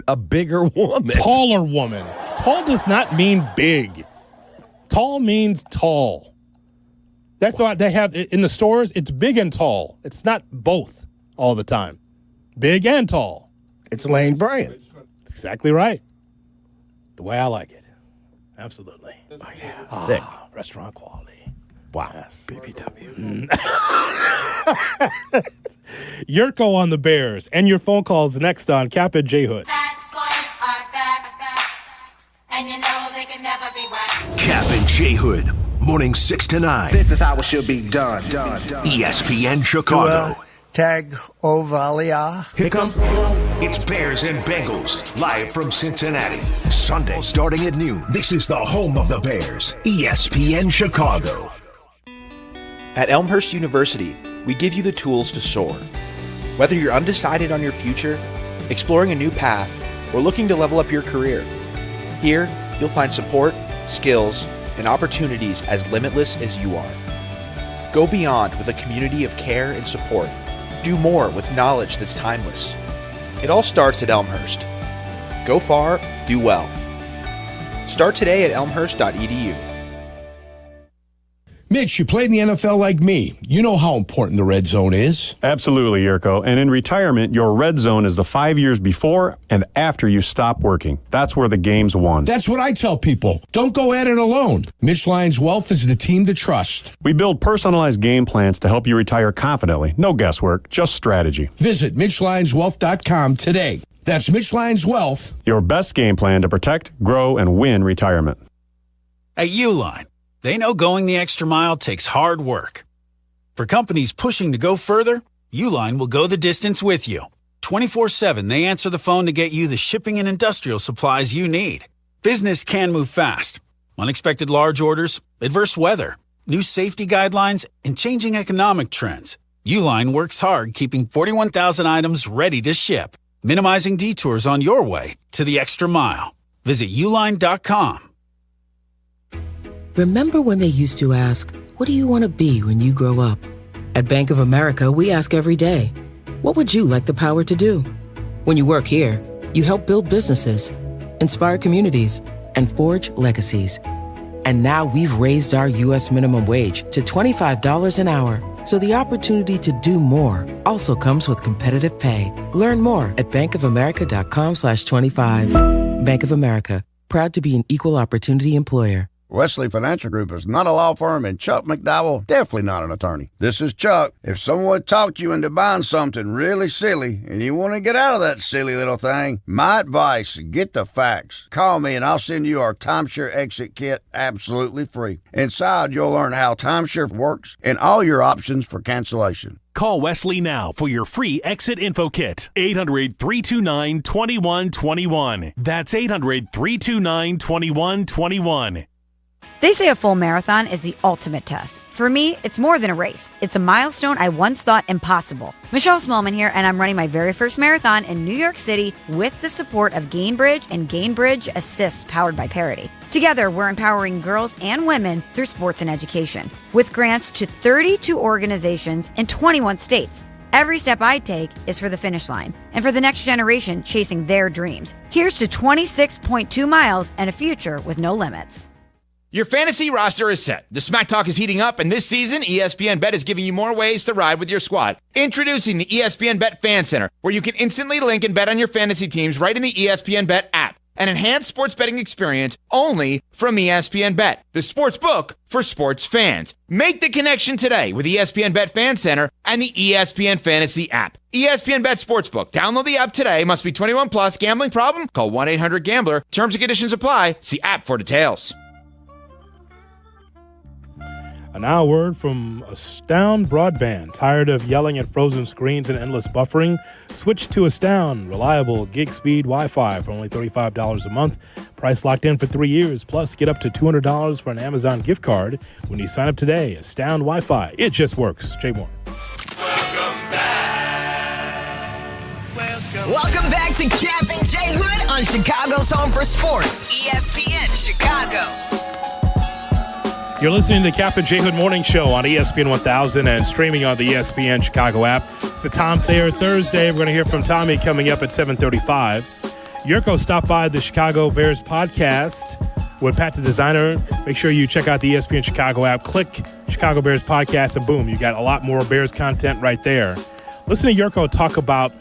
a bigger woman. Taller woman. Tall does not mean big. Tall means tall. That's why they have in the stores, it's big and tall. It's not both all the time. Big and tall. It's Lane Bryant. Exactly right. The way I like it. Absolutely. Thick. Restaurant quality. Wow. Yes. BBW. Yurko on the Bears. And your phone calls next on Kap J Hood. Kap and J Hood, morning 6 to 9. This is how it should be done. ESPN Chicago. Tag Ovalia. Here comes it's Bears and Bengals, live from Cincinnati. Sunday, starting at noon. This is the home of the Bears, ESPN Chicago. At Elmhurst University, we give you the tools to soar. Whether you're undecided on your future, exploring a new path, or looking to level up your career, here you'll find support, skills, and opportunities as limitless as you are. Go beyond with a community of care and support. Do more with knowledge that's timeless. It all starts at Elmhurst. Go far, do well. Start today at elmhurst.edu. Mitch, you played in the NFL like me. You know how important the red zone is. Absolutely, Yurko. And in retirement, your red zone is the 5 years before and after you stop working. That's where the game's won. That's what I tell people. Don't go at it alone. Mitch Lyons Wealth is the team to trust. We build personalized game plans to help you retire confidently. No guesswork, just strategy. Visit MitchLyonsWealth.com today. That's Mitch Lyons Wealth. Your best game plan to protect, grow, and win retirement. At Uline, they know going the extra mile takes hard work. For companies pushing to go further, Uline will go the distance with you. 24/7, they answer the phone to get you the shipping and industrial supplies you need. Business can move fast. Unexpected large orders, adverse weather, new safety guidelines, and changing economic trends. Uline works hard keeping 41,000 items ready to ship, minimizing detours on your way to the extra mile. Visit uline.com. Remember when they used to ask, what do you want to be when you grow up? At Bank of America, we ask every day, what would you like the power to do? When you work here, you help build businesses, inspire communities, and forge legacies. And now we've raised our U.S. minimum wage to $25 an hour. So the opportunity to do more also comes with competitive pay. Learn more at bankofamerica.com/25. Bank of America, proud to be an equal opportunity employer. Wesley Financial Group is not a law firm, and Chuck McDowell definitely not an attorney. This is Chuck. If someone talked you into buying something really silly and you want to get out of that silly little thing, my advice, get the facts. Call me and I'll send you our timeshare exit kit absolutely free. Inside, you'll learn how timeshare works and all your options for cancellation. Call Wesley now for your free exit info kit. 800-329-2121. That's 800-329-2121. They say a full marathon is the ultimate test. For me, it's more than a race. It's a milestone I once thought impossible. Michelle Smallman here, and I'm running my very first marathon in New York City with the support of Gainbridge and Gainbridge Assists powered by Parity. Together, we're empowering girls and women through sports and education with grants to 32 organizations in 21 states. Every step I take is for the finish line and for the next generation chasing their dreams. Here's to 26.2 miles and a future with no limits. Your fantasy roster is set. The Smack Talk is heating up, and this season, ESPN Bet is giving you more ways to ride with your squad. Introducing the ESPN Bet Fan Center, where you can instantly link and bet on your fantasy teams right in the ESPN Bet app. An enhanced sports betting experience only from ESPN Bet, the sports book for sports fans. Make the connection today with ESPN Bet Fan Center and the ESPN Fantasy app. ESPN Bet Sportsbook. Download the app today. Must be 21 plus. Gambling problem? Call 1-800-GAMBLER. Terms and conditions apply. See app for details. A now word from Astound Broadband. Tired of yelling at frozen screens and endless buffering? Switch to Astound. Reliable gig speed Wi-Fi for only $35 a month. Price locked in for 3 years. Plus, get up to $200 for an Amazon gift card when you sign up today. Astound Wi-Fi. It just works. Jay Moore. Welcome back to Kap and J Hood on Chicago's Home for Sports, ESPN Chicago. You're listening to the Kap and J Hood Morning Show on ESPN 1000 and streaming on the ESPN Chicago app. It's a Tom Thayer Thursday. We're going to hear from Tommy coming up at 7:35. Yurko stopped by the Chicago Bears podcast with Pat the Designer. Make sure you check out the ESPN Chicago app. Click Chicago Bears podcast and boom, you got a lot more Bears content right there. Listen to Yurko talk about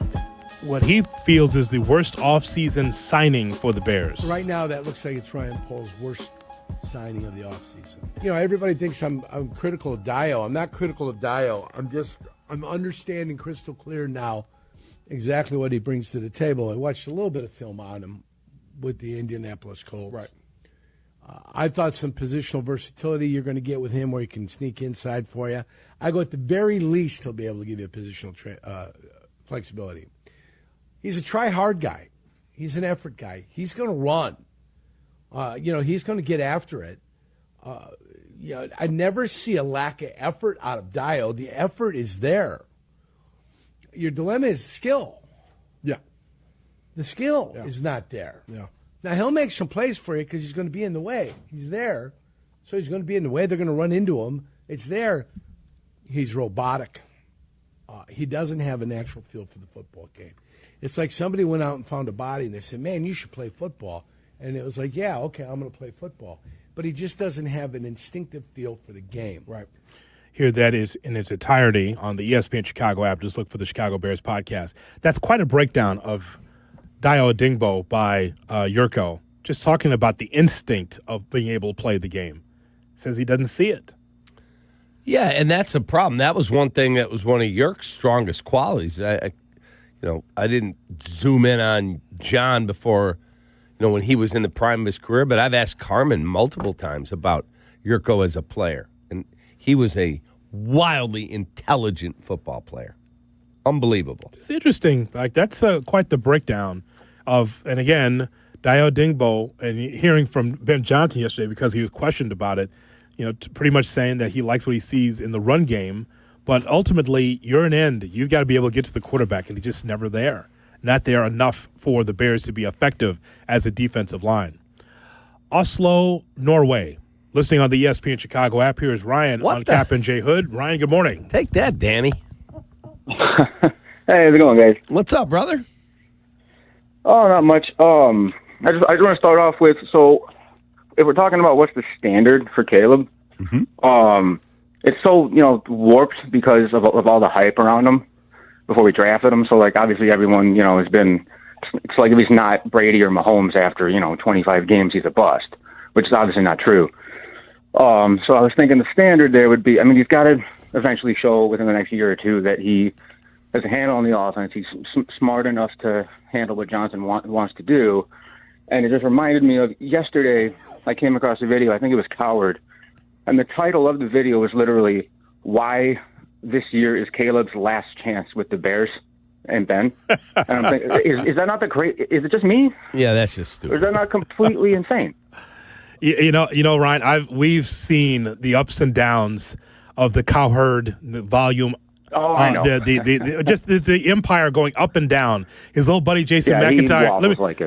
what he feels is the worst offseason signing for the Bears. Right now, that looks like it's Ryan Pohl's worst signing of the offseason. You know, everybody thinks I'm critical of Dio. I'm not critical of Dio. I'm understanding crystal clear now exactly what he brings to the table. I watched a little bit of film on him with the Indianapolis Colts. Right. I thought some positional versatility you're going to get with him where he can sneak inside for you. I go at the very least he'll be able to give you a positional flexibility. He's a try-hard guy. He's an effort guy. He's going to run. He's going to get after it. I never see a lack of effort out of Dio. The effort is there. Your dilemma is skill. Yeah. The skill is not there. Yeah. Now, he'll make some plays for you because he's going to be in the way. He's there, so he's going to be in the way. They're going to run into him. It's there. He's robotic. He doesn't have a natural feel for the football game. It's like somebody went out and found a body, and they said, man, you should play football. And it was like, yeah, okay, I'm going to play football. But he just doesn't have an instinctive feel for the game. Right. Here that is in its entirety on the ESPN Chicago app. Just look for the Chicago Bears podcast. That's quite a breakdown of Dio Adingbo by Yurko, just talking about the instinct of being able to play the game. Says he doesn't see it. Yeah, and that's a problem. That was one thing that was one of Yurk's strongest qualities. I didn't zoom in on John before, when he was in the prime of his career, but I've asked Carmen multiple times about Yurko as a player, and he was a wildly intelligent football player. Unbelievable. It's interesting. Like, that's quite the breakdown of, and again, Dio Adingbo, and hearing from Ben Johnson yesterday because he was questioned about it, pretty much saying that he likes what he sees in the run game. But ultimately, you're an end. You've got to be able to get to the quarterback, and he's just never there. Not there enough for the Bears to be effective as a defensive line. Oslo, Norway. Listening on the ESPN Chicago app, here is Ryan on Kap and J Hood. Ryan, good morning. Take that, Danny. Hey, how's it going, guys? What's up, brother? Oh, not much. I just want to start off with, so if we're talking about what's the standard for Caleb, it's so, warped because of all the hype around him before we drafted him. So, obviously everyone, has been, it's like if he's not Brady or Mahomes after, 25 games, he's a bust, which is obviously not true. So I was thinking the standard there would be, he's got to eventually show within the next year or two that he has a handle on the offense. He's smart enough to handle what Johnson wants to do. And it just reminded me of yesterday, I came across a video, I think it was Coward, and the title of the video was literally "Why This Year Is Caleb's Last Chance with the Bears and Ben." And I'm thinking, is that not the great? Is it just me? Yeah, that's just stupid. Or is that not completely insane? Ryan, we've seen the ups and downs of the Cowherd volume. Oh, I know. The empire going up and down. His little buddy Jason McIntyre.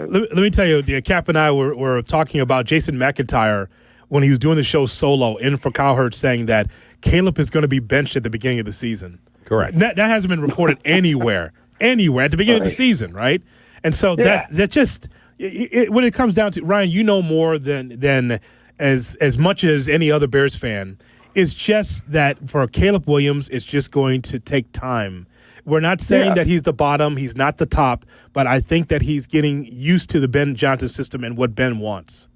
Let me tell you, Cap and I were talking about Jason McIntyre when he was doing the show solo in for Cowherd, saying that Caleb is going to be benched at the beginning of the season. Correct. That hasn't been reported anywhere at the beginning of the season, right? And so that just when it comes down to, Ryan, you know more than as much as any other Bears fan. It's just that for Caleb Williams, it's just going to take time. We're not saying that he's the bottom, he's not the top, but I think that he's getting used to the Ben Johnson system and what Ben wants.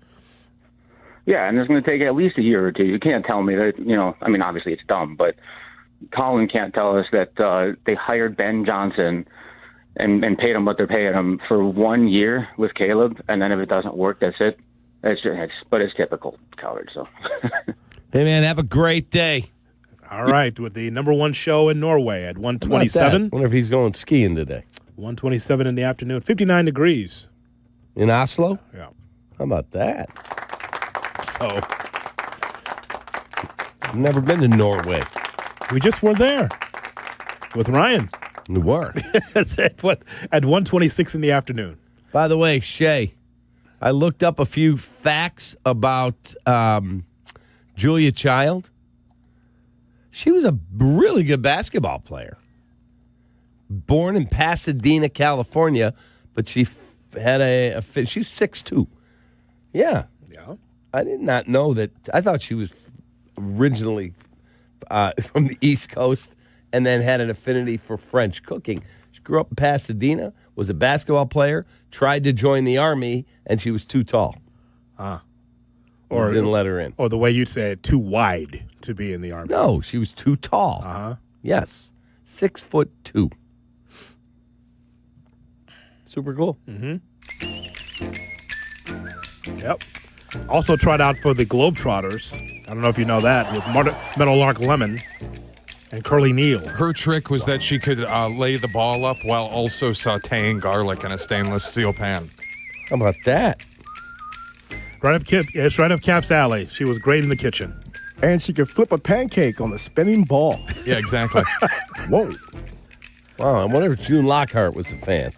Yeah, and it's going to take at least a year or two. You can't tell me that, obviously it's dumb, but Colin can't tell us that they hired Ben Johnson and paid him what they're paying him for 1 year with Caleb, and then if it doesn't work, that's it. But it's typical Coward, so. Hey, man, have a great day. All right, with the number one show in Norway at 1:27. Wonder if he's going skiing today. 1:27 in the afternoon, 59 degrees. In Oslo? Yeah. How about that? So, I've never been to Norway. we just were there with Ryan. We were. At 1:26 in the afternoon. By the way, Shay, I looked up a few facts about Julia Child. She was a really good basketball player. Born in Pasadena, California, but she had she's 6'2". Yeah. Yeah. I did not know that. I thought she was originally from the East Coast and then had an affinity for French cooking. She grew up in Pasadena, was a basketball player, tried to join the Army, and she was too tall. Or didn't let her in. Or the way you'd say it, too wide to be in the Army. No, she was too tall. Uh-huh. Yes. 6'2". Super cool. Mm-hmm. Yep. Also tried out for the Globetrotters. I don't know if you know that, with Meadowlark Lemon and Curly Neal. Her trick was that she could lay the ball up while also sauteing garlic in a stainless steel pan. How about that? It's right up Cap's alley. She was great in the kitchen. And she could flip a pancake on the spinning ball. Yeah, exactly. Whoa. Wow, I wonder if June Lockhart was a fan.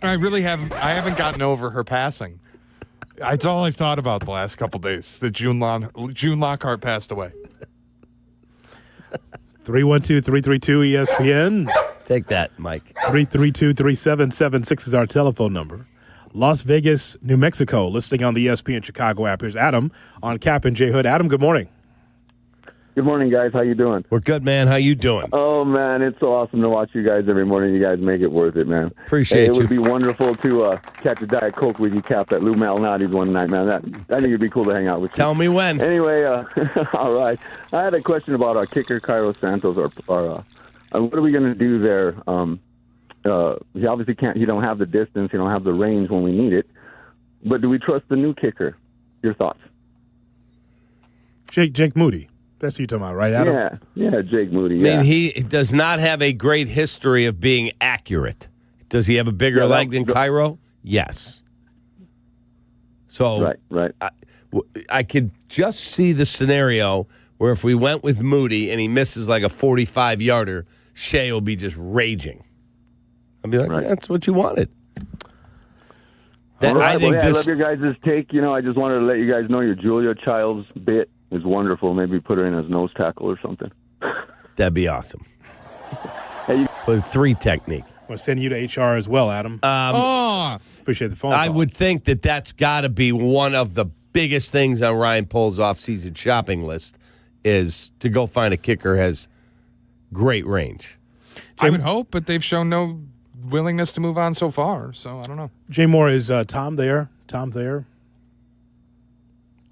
I haven't gotten over her passing. It's all I've thought about the last couple days, that June Lockhart passed away. 312-332-ESPN. Take that, Mike. 332-3776 is our telephone number. Las Vegas, New Mexico, listening on the ESPN Chicago app. Here's Adam on Kap and J Hood. Adam, good morning. Good morning, guys. How you doing? We're good, man. How you doing? Oh, man, it's so awesome to watch you guys every morning. You guys make it worth it, man. Appreciate It you. would be wonderful to catch a Diet Coke with you, Cap, at Lou Malnati's one night, man. I think it'd be cool to hang out with you. Tell me when. Anyway, all right. I had a question about our kicker, Cairo Santos. What are we going to do there? He obviously can't. He don't have the distance. He don't have the range when we need it. But do we trust the new kicker? Your thoughts? Jake Moody. That's who you're talking about, right, Adam? Yeah, Jake Moody. I mean, he does not have a great history of being accurate. Does he have a bigger leg than Cairo? Yes. So right. I could just see the scenario where if we went with Moody and he misses like a 45-yarder, Shea will be just raging. I'll be like, that's what you wanted. All right. I love your guys' take. I just wanted to let you guys know your Julia Child's bit is wonderful. Maybe put her in as nose tackle or something. That'd be awesome. Put a 3 technique. We'll send you to HR as well, Adam. Appreciate the phone call. I would think that that's got to be one of the biggest things on Ryan Pohl's off-season shopping list is to go find a kicker has great range. I would hope, but they've shown no willingness to move on so far, so I don't know. Jay Moore, is Tom there? Tom there?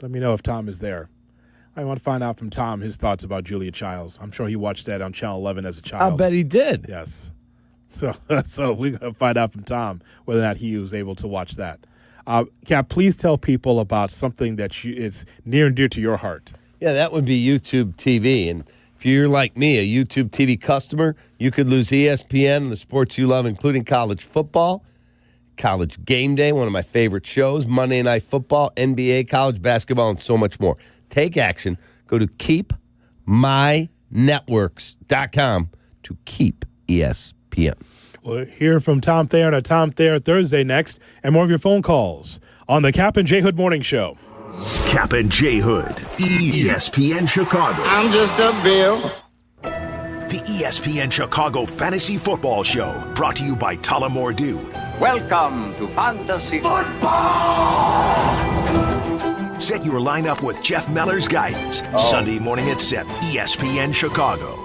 Let me know if Tom is there. I want to find out from Tom his thoughts about Julia Childs. I'm sure he watched that on Channel 11 as a child. I'll bet he did. Yes. So we're going to find out from Tom whether or not he was able to watch that. Cap, please tell people about something that is near and dear to your heart. Yeah, that would be YouTube TV. And if you're like me, a YouTube TV customer, you could lose ESPN and the sports you love, including college football, College Game Day, one of my favorite shows, Monday Night Football, NBA, college basketball, and so much more. Take action. Go to keepmynetworks.com to keep ESPN. We'll hear from Tom Thayer on a Tom Thayer Thursday next, and more of your phone calls on the Kap and J Hood Morning Show. Kap and J Hood, ESPN Chicago. I'm just a bill. The ESPN Chicago Fantasy Football Show, brought to you by Tullamore Dew. Welcome to Fantasy Football! Set your lineup with Jeff Meller's guidance. Sunday morning at 7, ESPN Chicago.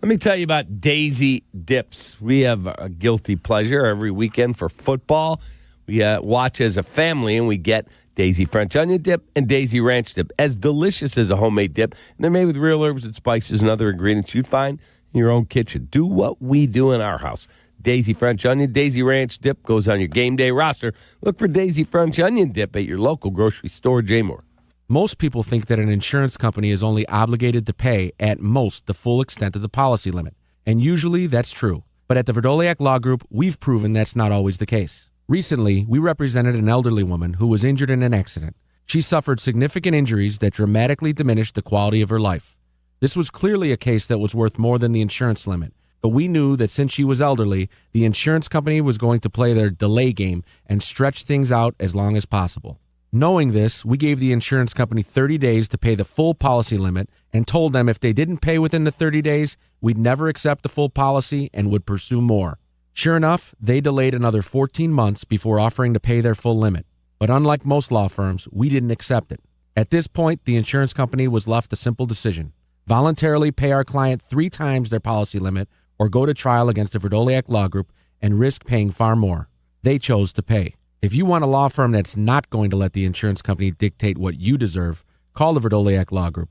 Let me tell you about Daisy Dips. We have a guilty pleasure every weekend for football. We watch as a family, and we get Daisy French onion dip and Daisy ranch dip. As delicious as a homemade dip, and they're made with real herbs and spices and other ingredients you'd find in your own kitchen. Do what we do in our house. Daisy French Onion. Daisy Ranch dip goes on your game day roster. Look for Daisy French Onion dip at your local grocery store, J-Moore. Most people think that an insurance company is only obligated to pay, at most, the full extent of the policy limit. And usually that's true. But at the Verdoliak Law Group, we've proven that's not always the case. Recently, we represented an elderly woman who was injured in an accident. She suffered significant injuries that dramatically diminished the quality of her life. This was clearly a case that was worth more than the insurance limit. But we knew that since she was elderly, the insurance company was going to play their delay game and stretch things out as long as possible. Knowing this, we gave the insurance company 30 days to pay the full policy limit and told them if they didn't pay within the 30 days, we'd never accept the full policy and would pursue more. Sure enough, they delayed another 14 months before offering to pay their full limit. But unlike most law firms, we didn't accept it. At this point, the insurance company was left a simple decision: voluntarily pay our client 3 times their policy limit or go to trial against the Verdoliak Law Group and risk paying far more. They chose to pay. If you want a law firm that's not going to let the insurance company dictate what you deserve, call the Verdoliak Law Group.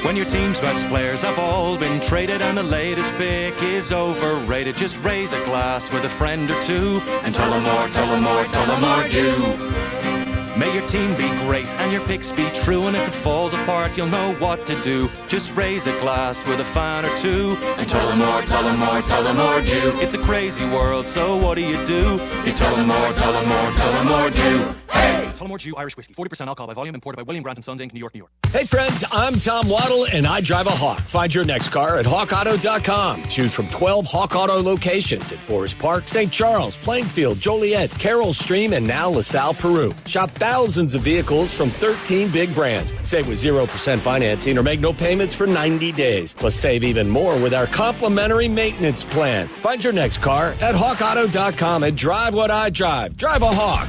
When your team's best players have all been traded and the latest pick is overrated, just raise a glass with a friend or two and tell them more, tell them more, tell them more do. May your team be great and your picks be true, and if it falls apart, you'll know what to do. Just raise a glass with a fan or two and tell them more, tell them more, tell them more do. It's a crazy world, so what do? You tell them more, tell them more, tell them more do. Hey! Tullamore Jew Irish Whiskey, 40% alcohol by volume, imported by William Grant & Sons, Inc., New York, New York. Hey friends, I'm Tom Waddle, and I drive a Hawk. Find your next car at hawkauto.com. Choose from 12 Hawk Auto locations at Forest Park, St. Charles, Plainfield, Joliet, Carroll Stream, and now LaSalle, Peru. Shop thousands of vehicles from 13 big brands. Save with 0% financing or make no payments for 90 days. Plus save even more with our complimentary maintenance plan. Find your next car at hawkauto.com and drive what I drive. Drive a Hawk.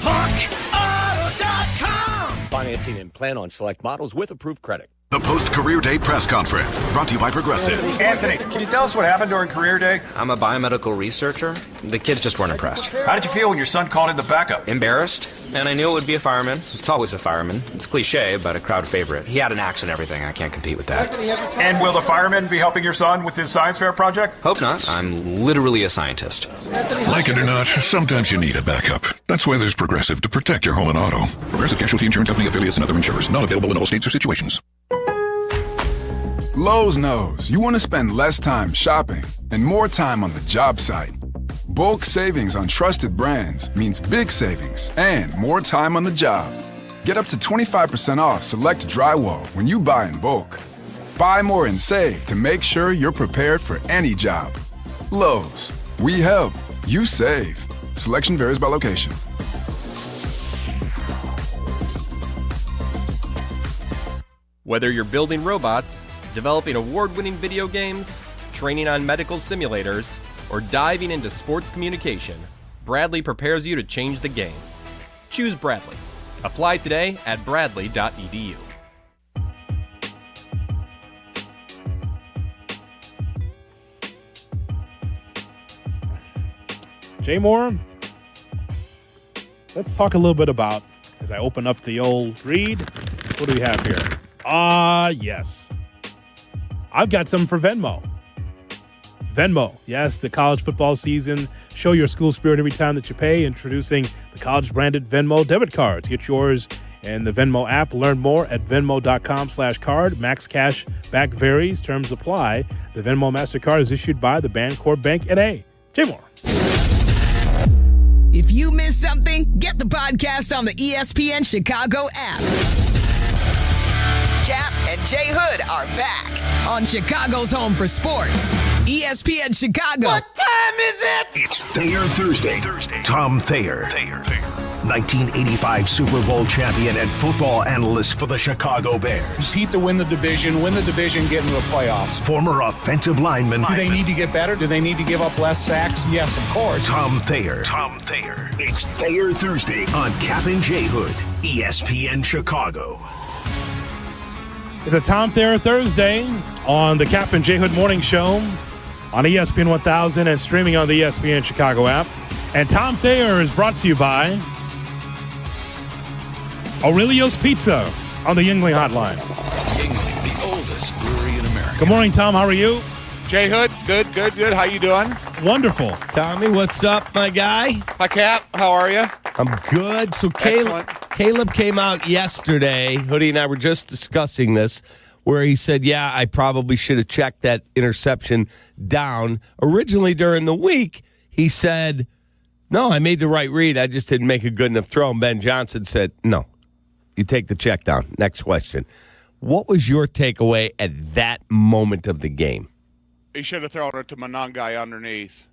Financing and plan on select models with approved credit. The post-career day press conference brought to you by Progressive. Anthony, can you tell us what happened during career day? I'm a biomedical researcher. The kids just weren't impressed. How did you feel when your son called in the backup? Embarrassed, and I knew it would be a fireman. It's always a fireman. It's cliche, but a crowd favorite. He had an axe and everything. I can't compete with that. And will the fireman be helping your son with his science fair project? Hope not. I'm literally a scientist. Like it or not, sometimes you need a backup. That's why there's Progressive to protect your home and auto. Progressive Casualty Insurance Company affiliates and other insurers. Not available in all states or situations. Lowe's knows you want to spend less time shopping and more time on the job site. Bulk savings on trusted brands means big savings and more time on the job. Get up to 25% off select drywall when you buy in bulk. Buy more and save to make sure you're prepared for any job. Lowe's, we help, you save. Selection varies by location. Whether you're building robots, developing award-winning video games, training on medical simulators, or diving into sports communication, Bradley prepares you to change the game. Choose Bradley. Apply today at bradley.edu. Jay Moore, let's talk a little bit about, as I open up the old read, what do we have here? Yes. I've got some for Venmo. Venmo, yes, the college football season. Show your school spirit every time that you pay. Introducing the college-branded Venmo debit cards. Get yours in the Venmo app. Learn more at venmo.com/card. Max cash back varies. Terms apply. The Venmo MasterCard is issued by the Bancorp Bank N.A. Jay Moore. If you missed something, get the podcast on the ESPN Chicago app. Kap and J Hood are back on Chicago's home for sports, ESPN Chicago. What time is it? It's Thayer Thursday. Tom Thayer. 1985 Super Bowl champion and football analyst for the Chicago Bears. Compete to win the division, get into the playoffs. Former offensive lineman. Do they need to get better? Do they need to give up less sacks? Yes, of course. Tom Thayer. It's Thayer Thursday on Kap and J Hood, ESPN Chicago. It's a Tom Thayer Thursday on the Kap and J Hood Morning Show on ESPN 1000 and streaming on the ESPN Chicago app. And Tom Thayer is brought to you by Aurelio's Pizza on the Yuengling Hotline. Yuengling, the oldest brewery in America. Good morning, Tom. How are you? Jay Hood, good. How you doing? Wonderful. Tommy, what's up, my guy? Hi, Cap. How are you? I'm good. So Caleb came out yesterday. Hoodie and I were just discussing this, where he said, yeah, I probably should have checked that interception down. Originally during the week, he said, no, I made the right read. I just didn't make a good enough throw. And Ben Johnson said, no, you take the check down. Next question. What was your takeaway at that moment of the game? He should have thrown it to Monangai underneath.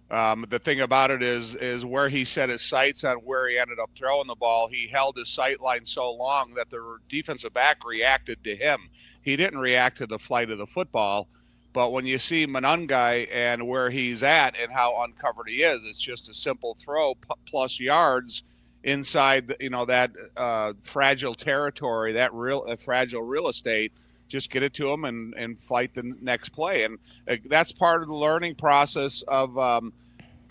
The thing about it is where he set his sights on where he ended up throwing the ball. He held his sight line so long that the defensive back reacted to him. He didn't react to the flight of the football. But when you see Monangai and where he's at and how uncovered he is, it's just a simple throw plus yards inside that fragile territory, that fragile real estate. Just get it to him and fight the next play. And that's part of the learning process of,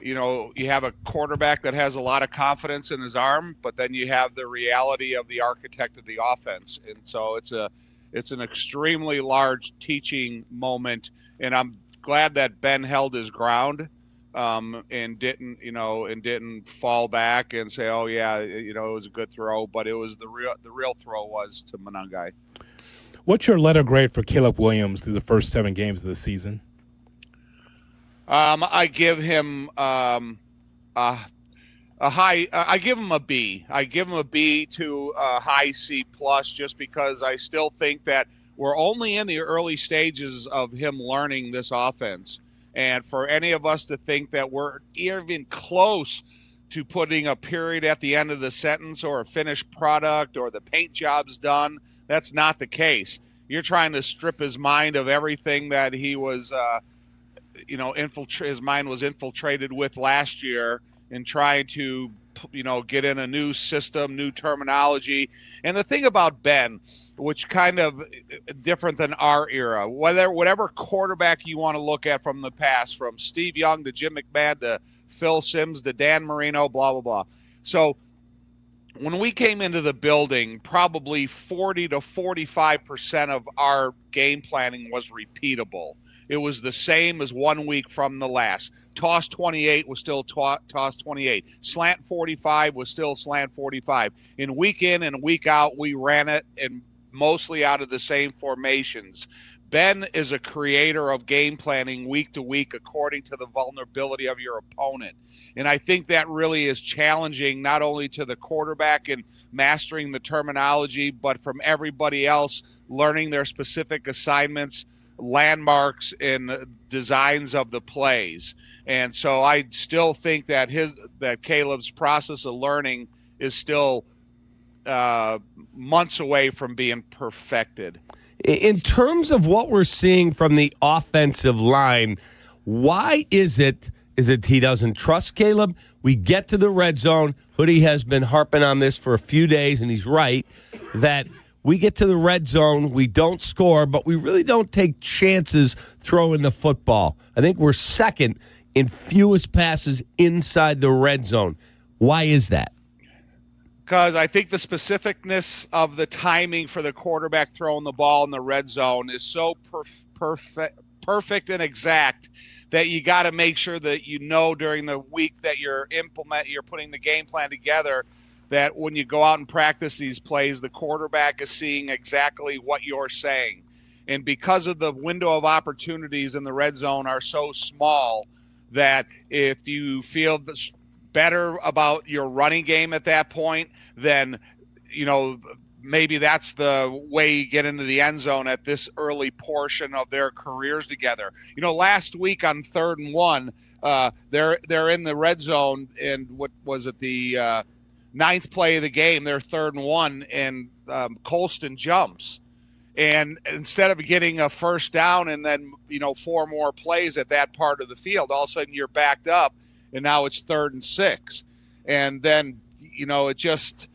you have a quarterback that has a lot of confidence in his arm, but then you have the reality of the architect of the offense. And so it's an extremely large teaching moment. And I'm glad that Ben held his ground and didn't fall back and say, oh, yeah, it was a good throw. But it was the real throw was to Monangai. What's your letter grade for Caleb Williams through the first 7 games of the season? I give him a high. I give him a B. I give him a B to a high C plus, just because I still think that we're only in the early stages of him learning this offense, and for any of us to think that we're even close to putting a period at the end of the sentence or a finished product or the paint job's done. That's not the case. You're trying to strip his mind of everything that he was, his mind was infiltrated with last year, and trying to, get in a new system, new terminology. And the thing about Ben, which kind of different than our era, whatever quarterback you want to look at from the past, from Steve Young to Jim McMahon to Phil Simms to Dan Marino, blah, blah, blah. So when we came into the building, probably 40 to 45% of our game planning was repeatable. It was the same as 1 week from the last. Toss 28 was still toss 28. Slant 45 was still slant 45. In week in and week out, we ran it and mostly out of the same formations. Ben is a creator of game planning week to week according to the vulnerability of your opponent. And I think that really is challenging not only to the quarterback in mastering the terminology, but from everybody else learning their specific assignments, landmarks, and designs of the plays. And so I still think that Caleb's process of learning is still months away from being perfected. In terms of what we're seeing from the offensive line, why is it he doesn't trust Caleb? We get to the red zone. Hoodie has been harping on this for a few days, and he's right, that we get to the red zone, we don't score, but we really don't take chances throwing the football. I think we're second in fewest passes inside the red zone. Why is that? Because I think the specificness of the timing for the quarterback throwing the ball in the red zone is so perfect and exact that you got to make sure that during the week that you're putting the game plan together, that when you go out and practice these plays, the quarterback is seeing exactly what you're saying. And because of the window of opportunities in the red zone are so small, that if you feel better about your running game at that point, then maybe that's the way you get into the end zone at this early portion of their careers together. Last week on 3rd and 1, they're in the red zone, and what was it, the 9th play of the game, they're 3rd and 1, and Colston jumps. And instead of getting a first down and then 4 more plays at that part of the field, all of a sudden you're backed up, and now it's 3rd and 6. And then it just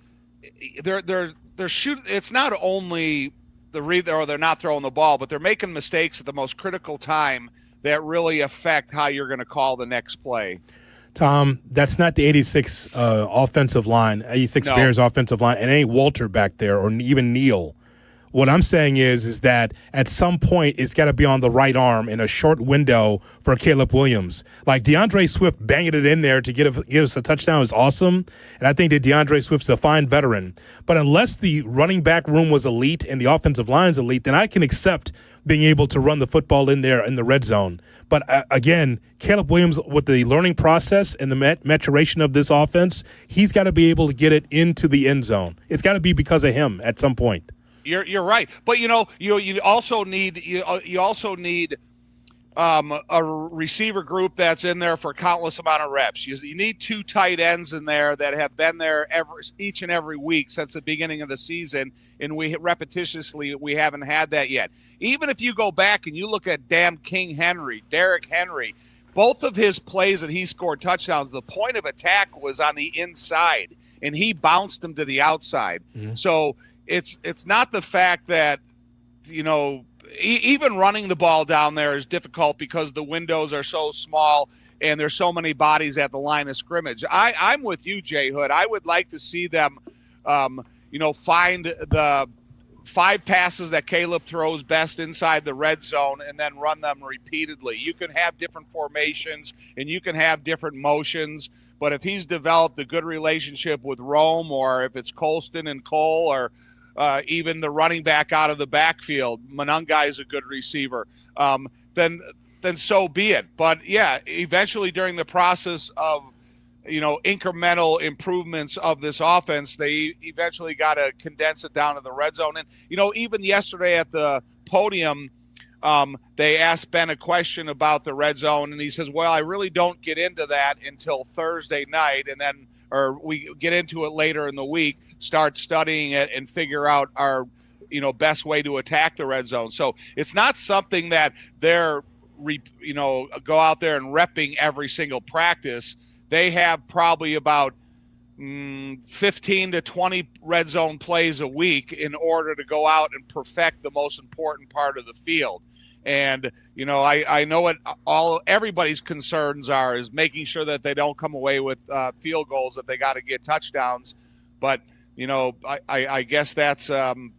they're shooting. It's not only they're not throwing the ball, but they're making mistakes at the most critical time that really affect how you're going to call the next play. Tom, that's not the 86 offensive line, 86 No. Bears offensive line, and ain't Walter back there or even Neal. What I'm saying is that at some point it's got to be on the right arm in a short window for Caleb Williams. Like DeAndre Swift banging it in there to give us a touchdown is awesome, and I think that DeAndre Swift's a fine veteran. But unless the running back room was elite and the offensive line's elite, then I can accept being able to run the football in there in the red zone. But again, Caleb Williams, with the learning process and the maturation of this offense, he's got to be able to get it into the end zone. It's got to be because of him at some point. You're right, but you also need a receiver group that's in there for countless amount of reps. You need 2 tight ends in there that have been there each and every week since the beginning of the season, and we haven't had that yet. Even if you go back and you look at Derrick Henry, both of his plays that he scored touchdowns, the point of attack was on the inside, and he bounced them to the outside. Mm-hmm. So it's not the fact that, even running the ball down there is difficult because the windows are so small and there's so many bodies at the line of scrimmage. I'm with you, J. Hood. I would like to see them, find the 5 passes that Caleb throws best inside the red zone and then run them repeatedly. You can have different formations and you can have different motions, but if he's developed a good relationship with Rome, or if it's Colston and Cole, or even the running back out of the backfield, Monangai is a good receiver, then so be it. But yeah, eventually during the process of, incremental improvements of this offense, they eventually got to condense it down to the red zone. And, even yesterday at the podium, they asked Ben a question about the red zone, and he says, well, I really don't get into that until Thursday night, or we get into it later in the week, start studying it and figure out our, best way to attack the red zone. So it's not something that they're, go out there and repping every single practice. They have probably about 15 to 20 red zone plays a week in order to go out and perfect the most important part of the field. And, I know what everybody's concerns is making sure that they don't come away with field goals, that they got to get touchdowns. But, I guess that's the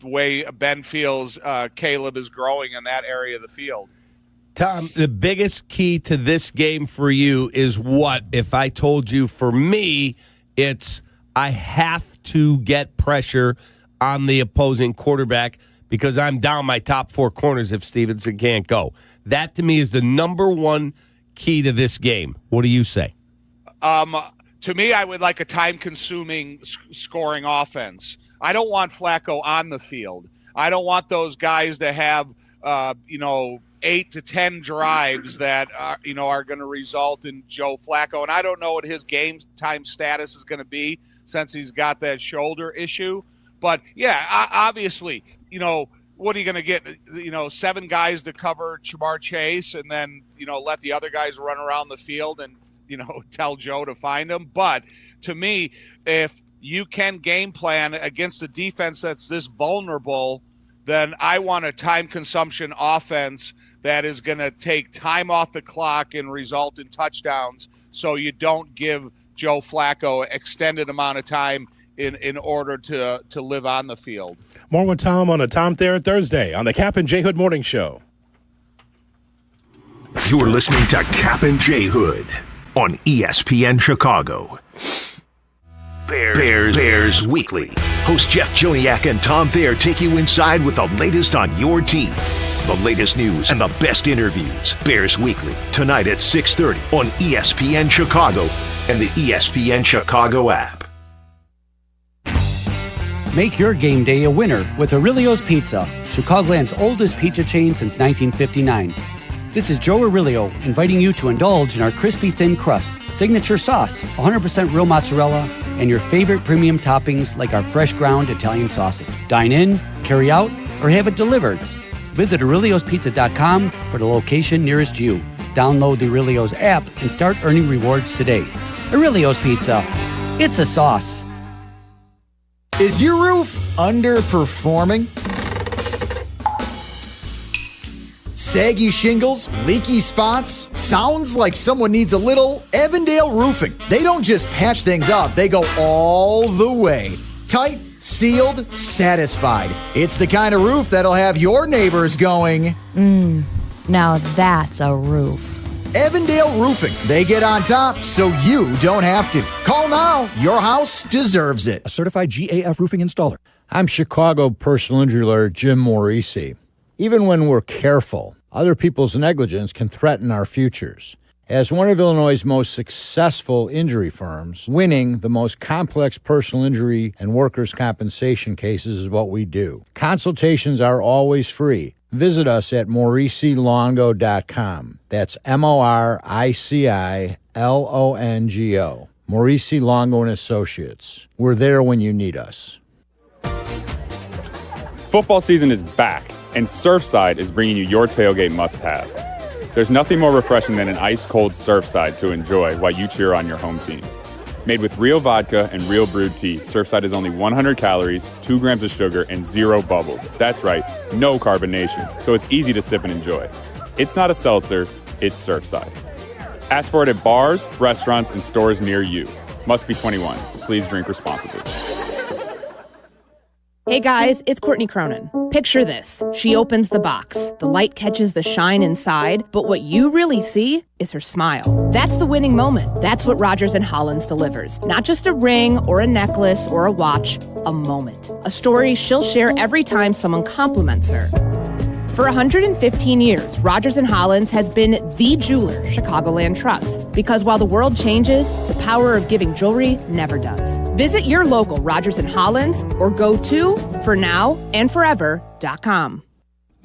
way Ben feels Caleb is growing in that area of the field. Tom, the biggest key to this game for you is what? If I told you, for me, it's I have to get pressure on the opposing quarterback because I'm down my top 4 corners if Stevenson can't go. That, to me, is the number one key to this game. What do you say? To me, I would like a time-consuming scoring offense. I don't want Flacco on the field. I don't want those guys to have, 8 to 10 drives that are going to result in Joe Flacco. And I don't know what his game time status is going to be since he's got that shoulder issue. But, yeah, obviously, what are you going to get? 7 guys to cover Jamar Chase and then, let the other guys run around the field and, tell Joe to find them. But to me, if you can game plan against a defense that's this vulnerable, then I want a time consumption offense that is going to take time off the clock and result in touchdowns, so you don't give Joe Flacco extended amount of time in order to live on the field. More with Tom on a Tom Thayer Thursday on the Kap and J Hood Morning Show. You're listening to Kap and J Hood on ESPN Chicago. Bears Weekly. Host Jeff Joniak and Tom Thayer take you inside with the latest on your team. The latest news and the best interviews. Bears Weekly, tonight at 6:30 on ESPN Chicago and the ESPN Chicago app. Make your game day a winner with Aurelio's Pizza, Chicagoland's oldest pizza chain since 1959. This is Joe Aurelio inviting you to indulge in our crispy thin crust, signature sauce, 100% real mozzarella, and your favorite premium toppings like our fresh ground Italian sausage. Dine in, carry out, or have it delivered. Visit AureliosPizza.com for the location nearest you. Download the Aurelio's app and start earning rewards today. Aurelio's Pizza. It's a sauce. Is your roof underperforming? Saggy shingles, leaky spots? Sounds like someone needs a little Evandale roofing. They don't just patch things up, they go all the way. Tight, sealed, satisfied. It's the kind of roof that'll have your neighbors going, now that's a roof. Evandale Roofing. They get on top so you don't have to. Call now. Your house deserves it. A certified GAF roofing installer. I'm Chicago personal injury lawyer Jim Morisi. Even when we're careful, other people's negligence can threaten our futures. As one of Illinois' most successful injury firms, winning the most complex personal injury and workers' compensation cases is what we do. Consultations are always free. Visit us at MorisiLongo.com. That's MoriciLongo. Morisi Longo & Associates. We're there when you need us. Football season is back, and Surfside is bringing you your tailgate must-have. There's nothing more refreshing than an ice-cold Surfside to enjoy while you cheer on your home team. Made with real vodka and real brewed tea, Surfside is only 100 calories, 2 grams of sugar, and 0 bubbles. That's right, no carbonation, so it's easy to sip and enjoy. It's not a seltzer, it's Surfside. Ask for it at bars, restaurants, and stores near you. Must be 21. Please drink responsibly. Hey guys, it's Courtney Cronin. Picture this. She opens the box. The light catches the shine inside, but what you really see is her smile. That's the winning moment. That's what Rogers & Hollins delivers. Not just a ring or a necklace or a watch, a moment. A story she'll share every time someone compliments her. For 115 years, Rogers & Hollins has been the jeweler Chicagoland trusts. Because while the world changes, the power of giving jewelry never does. Visit your local Rogers & Hollins or go to fornowandforever.com.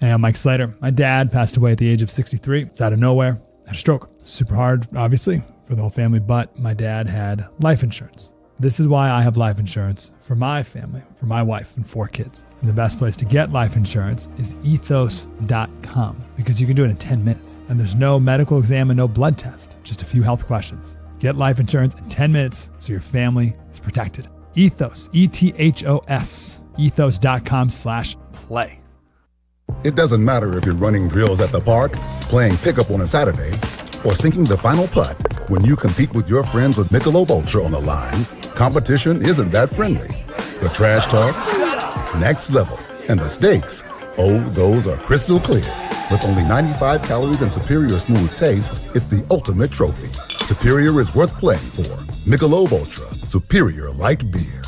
Hey, I'm Mike Slater. My dad passed away at the age of 63. It's out of nowhere. Had a stroke. Super hard, obviously, for the whole family, but my dad had life insurance. This is why I have life insurance for my family, for my wife and 4 kids. And the best place to get life insurance is ethos.com because you can do it in 10 minutes. And there's no medical exam and no blood test, just a few health questions. Get life insurance in 10 minutes so your family is protected. Ethos, ETHOS, ethos.com/play. It doesn't matter if you're running drills at the park, playing pickup on a Saturday, or sinking the final putt. When you compete with your friends with Michelob Ultra on the line, competition isn't that friendly. The trash talk, next level, and the stakes, oh, those are crystal clear. With only 95 calories and superior smooth taste, it's the ultimate trophy. Superior is worth playing for. Michelob Ultra, superior light beer.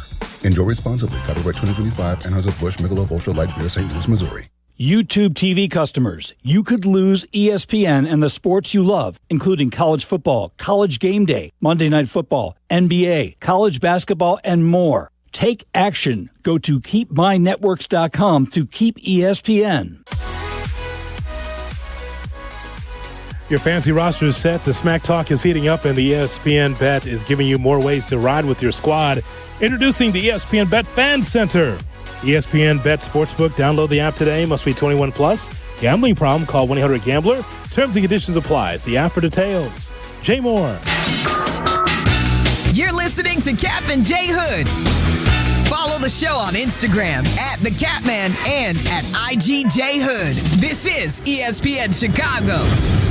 Enjoy responsibly. Copyright 2025, Anheuser-Busch Michelob Ultra Light Beer, St. Louis, Missouri. YouTube TV customers, you could lose ESPN and the sports you love, including college football, college game day, Monday Night Football, NBA, college basketball, and more. Take action. Go to keepmynetworks.com to keep ESPN. Your fantasy roster is set. The Smack Talk is heating up, and the ESPN Bet is giving you more ways to ride with your squad. Introducing the ESPN Bet Fan Center. ESPN Bet Sportsbook. Download the app today. Must be 21 plus. Gambling problem? Call 1-800-GAMBLER. Terms and conditions apply. See app for details. Jay Moore. You're listening to Kap and J Hood. Follow the show on Instagram at The Catman and at IGJHood. This is ESPN Chicago,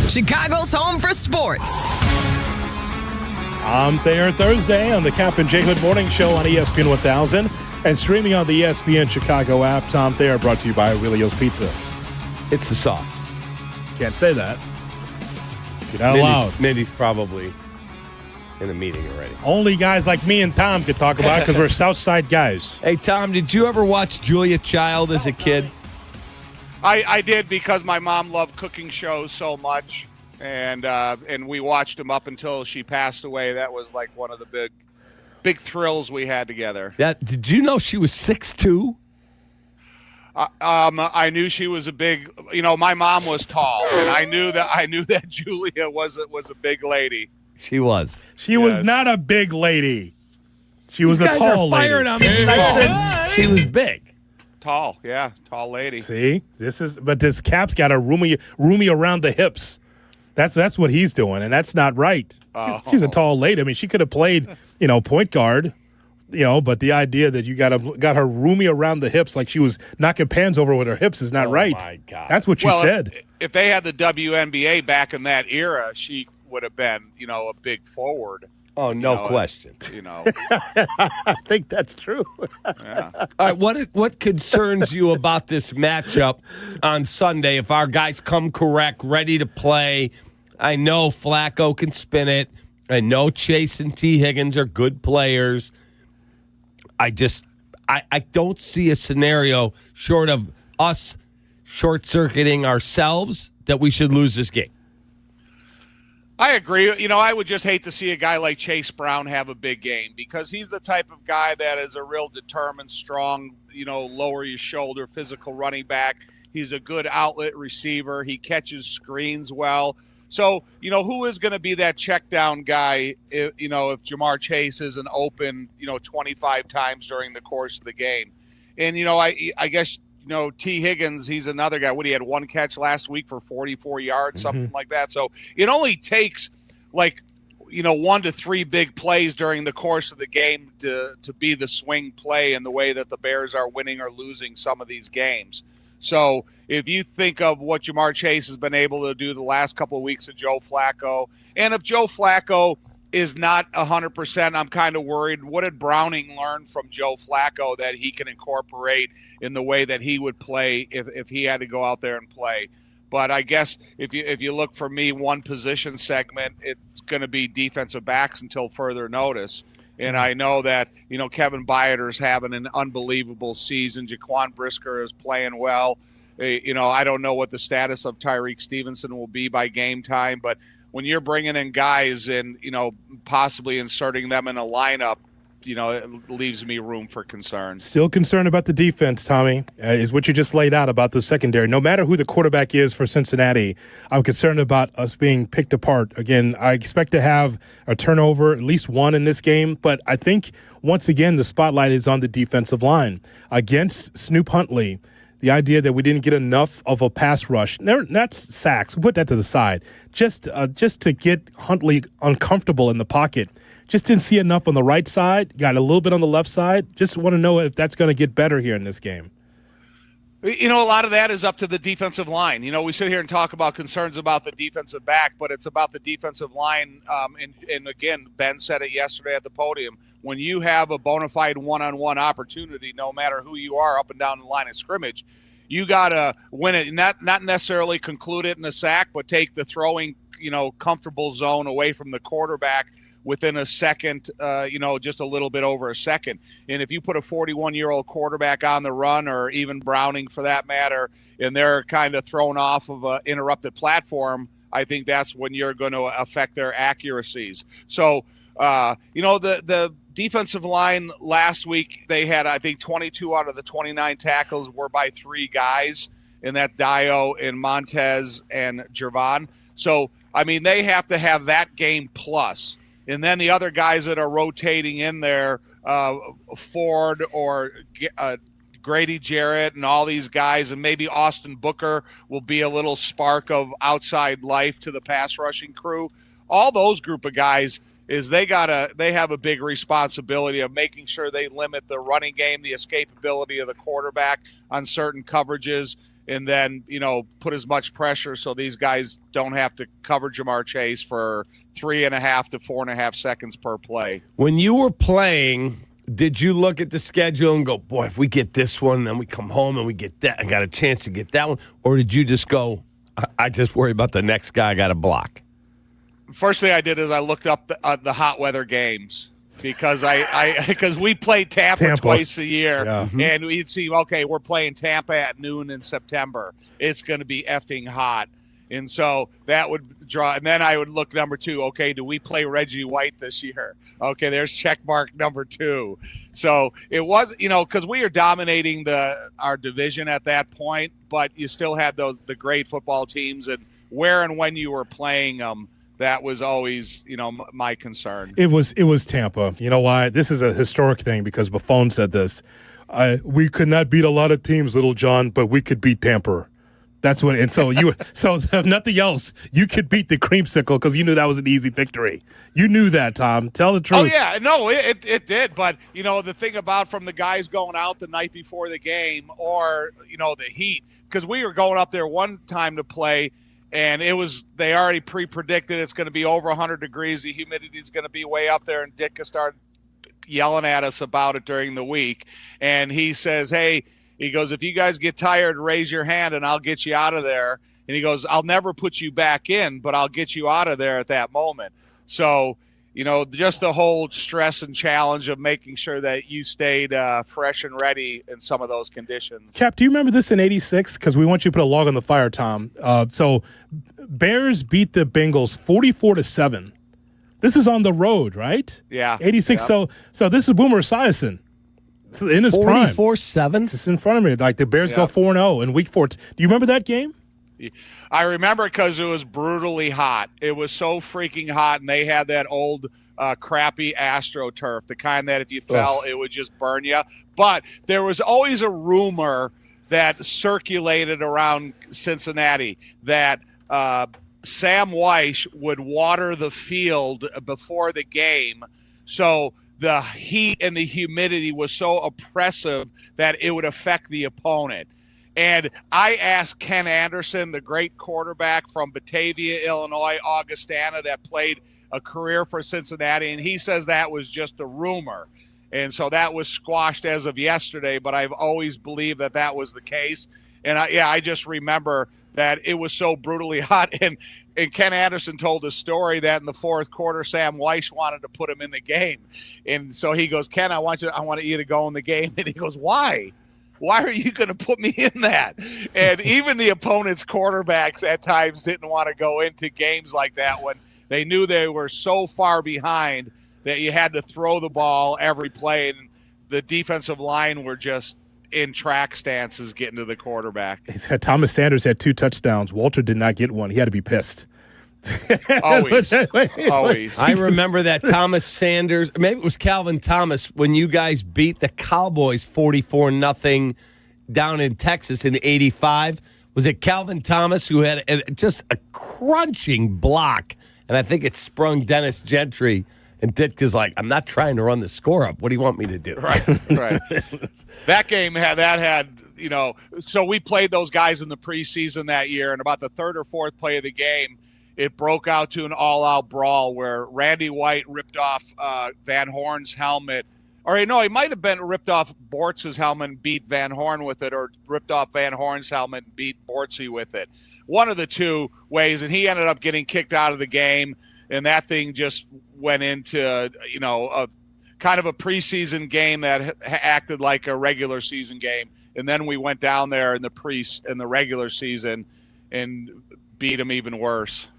Chicago's home for sports. I'm there Thursday on the Kap and J Hood Morning Show on ESPN 1000 and streaming on the ESPN Chicago app. Tom Thayer, brought to you by Aurelio's Pizza. It's the sauce. Can't say that. You're not allowed. Mindy's probably in the meeting already. Only guys like me and Tom could talk about it because we're Southside guys. Hey, Tom, did you ever watch Julia Child as a kid? I did because my mom loved cooking shows so much, and we watched them up until she passed away. That was like one of the big thrills we had together. Did you know she was 6'2"? I knew she was a big. My mom was tall, and I knew that Julia was a big lady. She was. She was not a big lady. She was a tall lady. Firing on me. I said she was big. Tall, yeah, tall lady. See, but this Cap's got a roomy around the hips. That's what he's doing, and that's not right. She's a tall lady. I mean, she could have played, point guard, but the idea that you got her roomy around the hips, like she was knocking pans over with her hips, is not right. My God. That's what you said. If they had the WNBA back in that era, she would have been, a big forward. Oh, no question. I think that's true. Yeah. All right, what concerns you about this matchup on Sunday if our guys come correct, ready to play? I know Flacco can spin it. I know Chase and T. Higgins are good players. I don't see a scenario short of us short-circuiting ourselves that we should lose this game. I agree. I would just hate to see a guy like Chase Brown have a big game because he's the type of guy that is a real determined, strong, lower your shoulder, physical running back. He's a good outlet receiver. He catches screens well. So, who is going to be that check down guy, if Jamar Chase isn't open, 25 times during the course of the game? And, I guess, T. Higgins, he's another guy. He had one catch last week for 44 yards, something like that. So it only takes 1 to 3 big plays during the course of the game to be the swing play in the way that the Bears are winning or losing some of these games. So if you think of what Jamar Chase has been able to do the last couple of weeks of Joe Flacco, and if Joe Flacco is not 100%, I'm kind of worried. What did Browning learn from Joe Flacco that he can incorporate in the way that he would play if he had to go out there and play? But I guess if you look for me, one position segment, it's going to be defensive backs until further notice. And I know that, Kevin Byarder's having an unbelievable season. Jaquan Brisker is playing well. I don't know what the status of Tyreek Stevenson will be by game time, but when you're bringing in guys and, possibly inserting them in a lineup, it leaves me room for concern. Still concerned about the defense, Tommy, is what you just laid out about the secondary. No matter who the quarterback is for Cincinnati, I'm concerned about us being picked apart. Again, I expect to have a turnover, at least one in this game, but I think, once again, the spotlight is on the defensive line. Against Snoop Huntley, the idea that we didn't get enough of a pass rush, not sacks, put that to the side, just to get Huntley uncomfortable in the pocket. Just didn't see enough on the right side, got a little bit on the left side. Just want to know if that's going to get better here in this game. A lot of that is up to the defensive line. We sit here and talk about concerns about the defensive back, but it's about the defensive line. And again, Ben said it yesterday at the podium. When you have a bona fide one-on-one opportunity, no matter who you are up and down the line of scrimmage, you got to win it. Not necessarily conclude it in a sack, but take the throwing, comfortable zone away from the quarterback within a second, just a little bit over a second. And if you put a 41-year-old quarterback on the run, or even Browning for that matter, and they're kind of thrown off of an interrupted platform, I think that's when you're going to affect their accuracies. So, the defensive line last week, they had, I think, 22 out of the 29 tackles were by 3 guys, and that Dio and Montez and Gervon. So, they have to have that game plus. And then the other guys that are rotating in there, Ford or Grady Jarrett and all these guys, and maybe Austin Booker will be a little spark of outside life to the pass rushing crew. All those group of guys they have a big responsibility of making sure they limit the running game, the escapability of the quarterback on certain coverages, and then, put as much pressure so these guys don't have to cover Jamar Chase for 3.5 to 4.5 seconds per play. When you were playing, did you look at the schedule and go, boy, if we get this one, then we come home and we get that, I got a chance to get that one? Or did you just go, I just worry about the next guy I got to block? First thing I did is I looked up the hot weather games. Because because we play Tampa twice a year, and we'd see, okay, we're playing Tampa at noon in September. It's going to be effing hot. And so that would draw. And then I would look number 2. Okay, do we play Reggie White this year? Okay, there's check mark number 2. So it was, because we are dominating our division at that point, but you still had the great football teams, and where and when you were playing them. That was always, my concern. It was Tampa. You know why? This is a historic thing because Buffon said this. We could not beat a lot of teams, Little John, but we could beat Tampa. That's what. And so if nothing else, you could beat the creamsicle because you knew that was an easy victory. You knew that, Tom. Tell the truth. Oh yeah, no, it did. But the thing about from the guys going out the night before the game, or the heat, because we were going up there one time to play. And they already pre-predicted it's going to be over 100 degrees. The humidity is going to be way up there. And Ditka started yelling at us about it during the week. And he says, hey, he goes, if you guys get tired, raise your hand and I'll get you out of there. And he goes, I'll never put you back in, but I'll get you out of there at that moment. So, just the whole stress and challenge of making sure that you stayed fresh and ready in some of those conditions. Cap, do you remember this in '86? Because we want you to put a log on the fire, Tom. So Bears beat the Bengals 44-7. This is on the road, right? Yeah. 86. Yep. So this is Boomer Esiason. In his prime. 44-7? It's just in front of me. Like the Bears go 4-0 in week 4. Do you remember that game? I remember it because it was brutally hot. It was so freaking hot, and they had that old crappy AstroTurf, the kind that if you fell, it would just burn you. But there was always a rumor that circulated around Cincinnati that Sam Weish would water the field before the game, so the heat and the humidity was so oppressive that it would affect the opponent. And I asked Ken Anderson, the great quarterback from Batavia, Illinois, Augustana, that played a career for Cincinnati, and he says that was just a rumor. And so that was squashed as of yesterday, but I've always believed that was the case. And I just remember that it was so brutally hot. And Ken Anderson told a story that in the fourth quarter, Sam Weish wanted to put him in the game. And so he goes, Ken, I want you to go in the game. And he goes, why? Why are you going to put me in that? And even the opponent's quarterbacks at times didn't want to go into games like that when they knew they were so far behind that you had to throw the ball every play. And the defensive line were just in track stances getting to the quarterback. Thomas Sanders had 2 touchdowns. Walter did not get one. He had to be pissed. Always. I remember that Thomas Sanders, maybe it was Calvin Thomas, when you guys beat the Cowboys 44-0 down in Texas in '85. Was it Calvin Thomas who had just a crunching block? And I think it sprung Dennis Gentry. And Ditka's like, I'm not trying to run the score up. What do you want me to do? Right. That game had, so we played those guys in the preseason that year, and about the third or fourth play of the game, it broke out to an all-out brawl where Randy White ripped off Van Horn's helmet. Or no, he might have been ripped off Bortz's helmet and beat Van Horn with it, or ripped off Van Horn's helmet and beat Bortzy with it. One of the two ways, and he ended up getting kicked out of the game, and that thing just went into, a kind of a preseason game that acted like a regular season game. And then we went down there in the regular season and beat them even worse.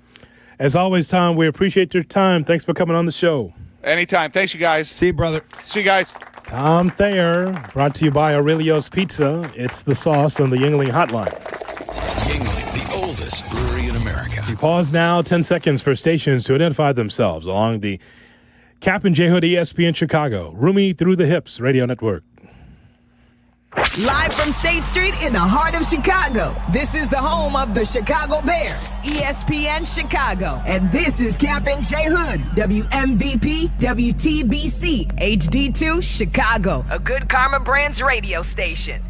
As always, Tom, we appreciate your time. Thanks for coming on the show. Anytime. Thanks, you guys. See you, brother. See you guys. Tom Thayer, brought to you by Aurelio's Pizza. It's the sauce on the Yuengling hotline. Yuengling, the oldest brewery in America. We pause now, 10 seconds for stations to identify themselves along the Kap J Hood ESPN Chicago, Roomy Through the Hips Radio Network. Live from State Street in the heart of Chicago, this is the home of the Chicago Bears, ESPN Chicago. And this is Kap J Hood, WMVP, WTBC, HD2, Chicago, a good Karma Brands radio station.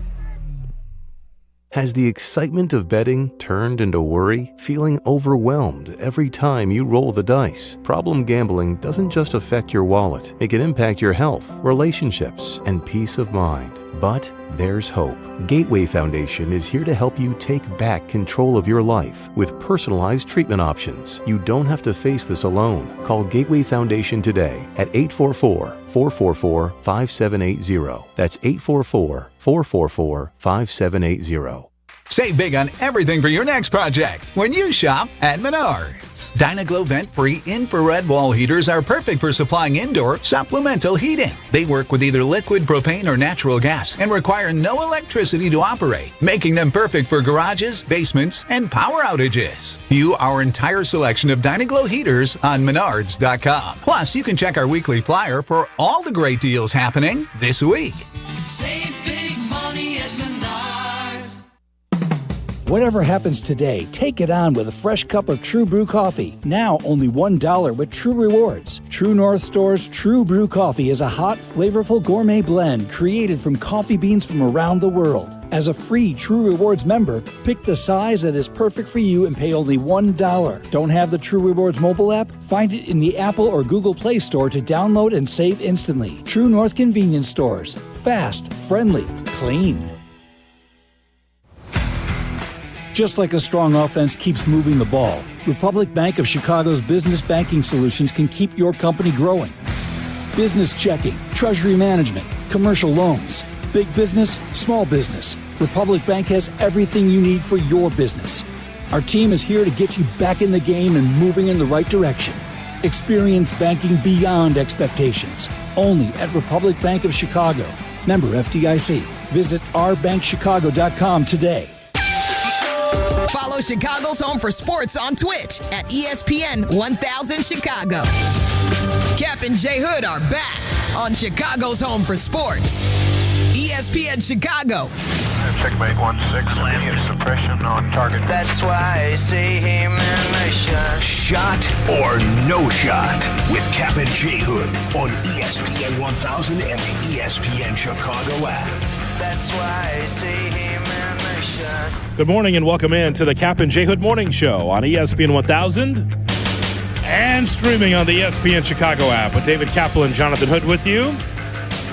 Has the excitement of betting turned into worry? Feeling overwhelmed every time you roll the dice? Problem gambling doesn't just affect your wallet. It can impact your health, relationships, and peace of mind. But there's hope. Gateway Foundation is here to help you take back control of your life with personalized treatment options. You don't have to face this alone. Call Gateway Foundation today at 844-444-5780. That's 844-444-5780. Save big on everything for your next project when you shop at Menards. Dynaglow vent-free infrared wall heaters are perfect for supplying indoor supplemental heating. They work with either liquid propane or natural gas and require no electricity to operate, making them perfect for garages, basements, and power outages. View our entire selection of Dynaglow heaters on Menards.com. Plus, you can check our weekly flyer for all the great deals happening this week. Save big money at Menards. Whatever happens today, take it on with a fresh cup of True Brew coffee. Now only $1 with True Rewards. True North Store's True Brew coffee is a hot, flavorful gourmet blend created from coffee beans from around the world. As a free True Rewards member, pick the size that is perfect for you and pay only $1. Don't have the True Rewards mobile app? Find it in the Apple or Google Play Store to download and save instantly. True North Convenience Stores. Fast, friendly, clean. Just like a strong offense keeps moving the ball, Republic Bank of Chicago's business banking solutions can keep your company growing. Business checking, treasury management, commercial loans, big business, small business. Republic Bank has everything you need for your business. Our team is here to get you back in the game and moving in the right direction. Experience banking beyond expectations. Only at Republic Bank of Chicago. Member FDIC. Visit ourbankchicago.com today. Follow Chicago's Home for Sports on Twitch at ESPN 1000 Chicago. Kap and J Hood are back on Chicago's Home for Sports. ESPN Chicago. Checkmate 1-6. Immediate suppression on target. That's why I see him in the shot. Shot or no shot with Kap and J Hood on ESPN 1000 and the ESPN Chicago app. That's why I see him in the shot. Good morning and welcome in to the Kap and J Hood Morning Show on ESPN 1000 and streaming on the ESPN Chicago app with David Kaplan and Jonathan Hood with you.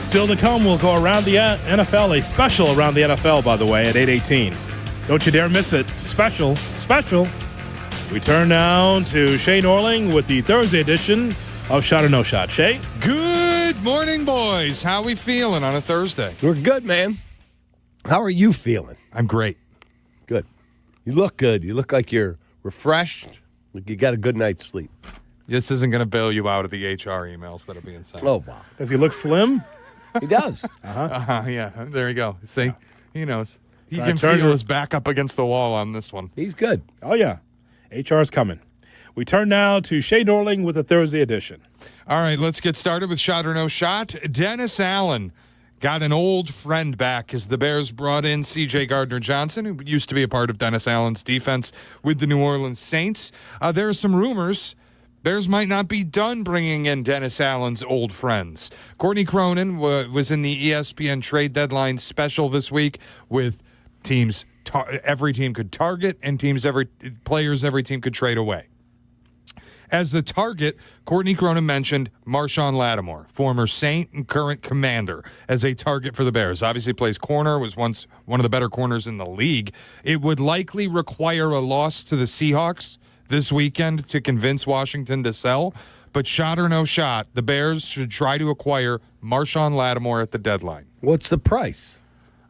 Still to come, we'll go around the NFL, a special around the NFL, by the way, at 8:18. Don't you dare miss it. Special. We turn now to Shay Norling with the Thursday edition of Shot or No Shot. Shay? Good morning, boys. How we feeling on a Thursday? We're good, man. How are you feeling? I'm great. Good. You look good. You look like you're refreshed. Like you got a good night's sleep. This isn't going to bail you out of the HR emails that are being sent. Oh, wow. Does he look slim? He does. Yeah, there you go. See, he knows. He All can right, feel his back up against the wall on this one. He's good. Oh, yeah. HR's coming. We turn now to Shay Norling with the Thursday edition. All right, let's get started with Shot or No Shot. Dennis Allen got an old friend back as the Bears brought in C.J. Gardner-Johnson, who used to be a part of Dennis Allen's defense with the New Orleans Saints. There are some rumors Bears might not be done bringing in Dennis Allen's old friends. Courtney Cronin was in the ESPN trade deadline special this week with teams. Every team could target and players every team could trade away. As the target, Courtney Cronin mentioned Marshawn Lattimore, former Saint and current Commander, as a target for the Bears. Obviously plays corner, was once one of the better corners in the league. It would likely require a loss to the Seahawks this weekend to convince Washington to sell. But shot or no shot, the Bears should try to acquire Marshawn Lattimore at the deadline. What's the price?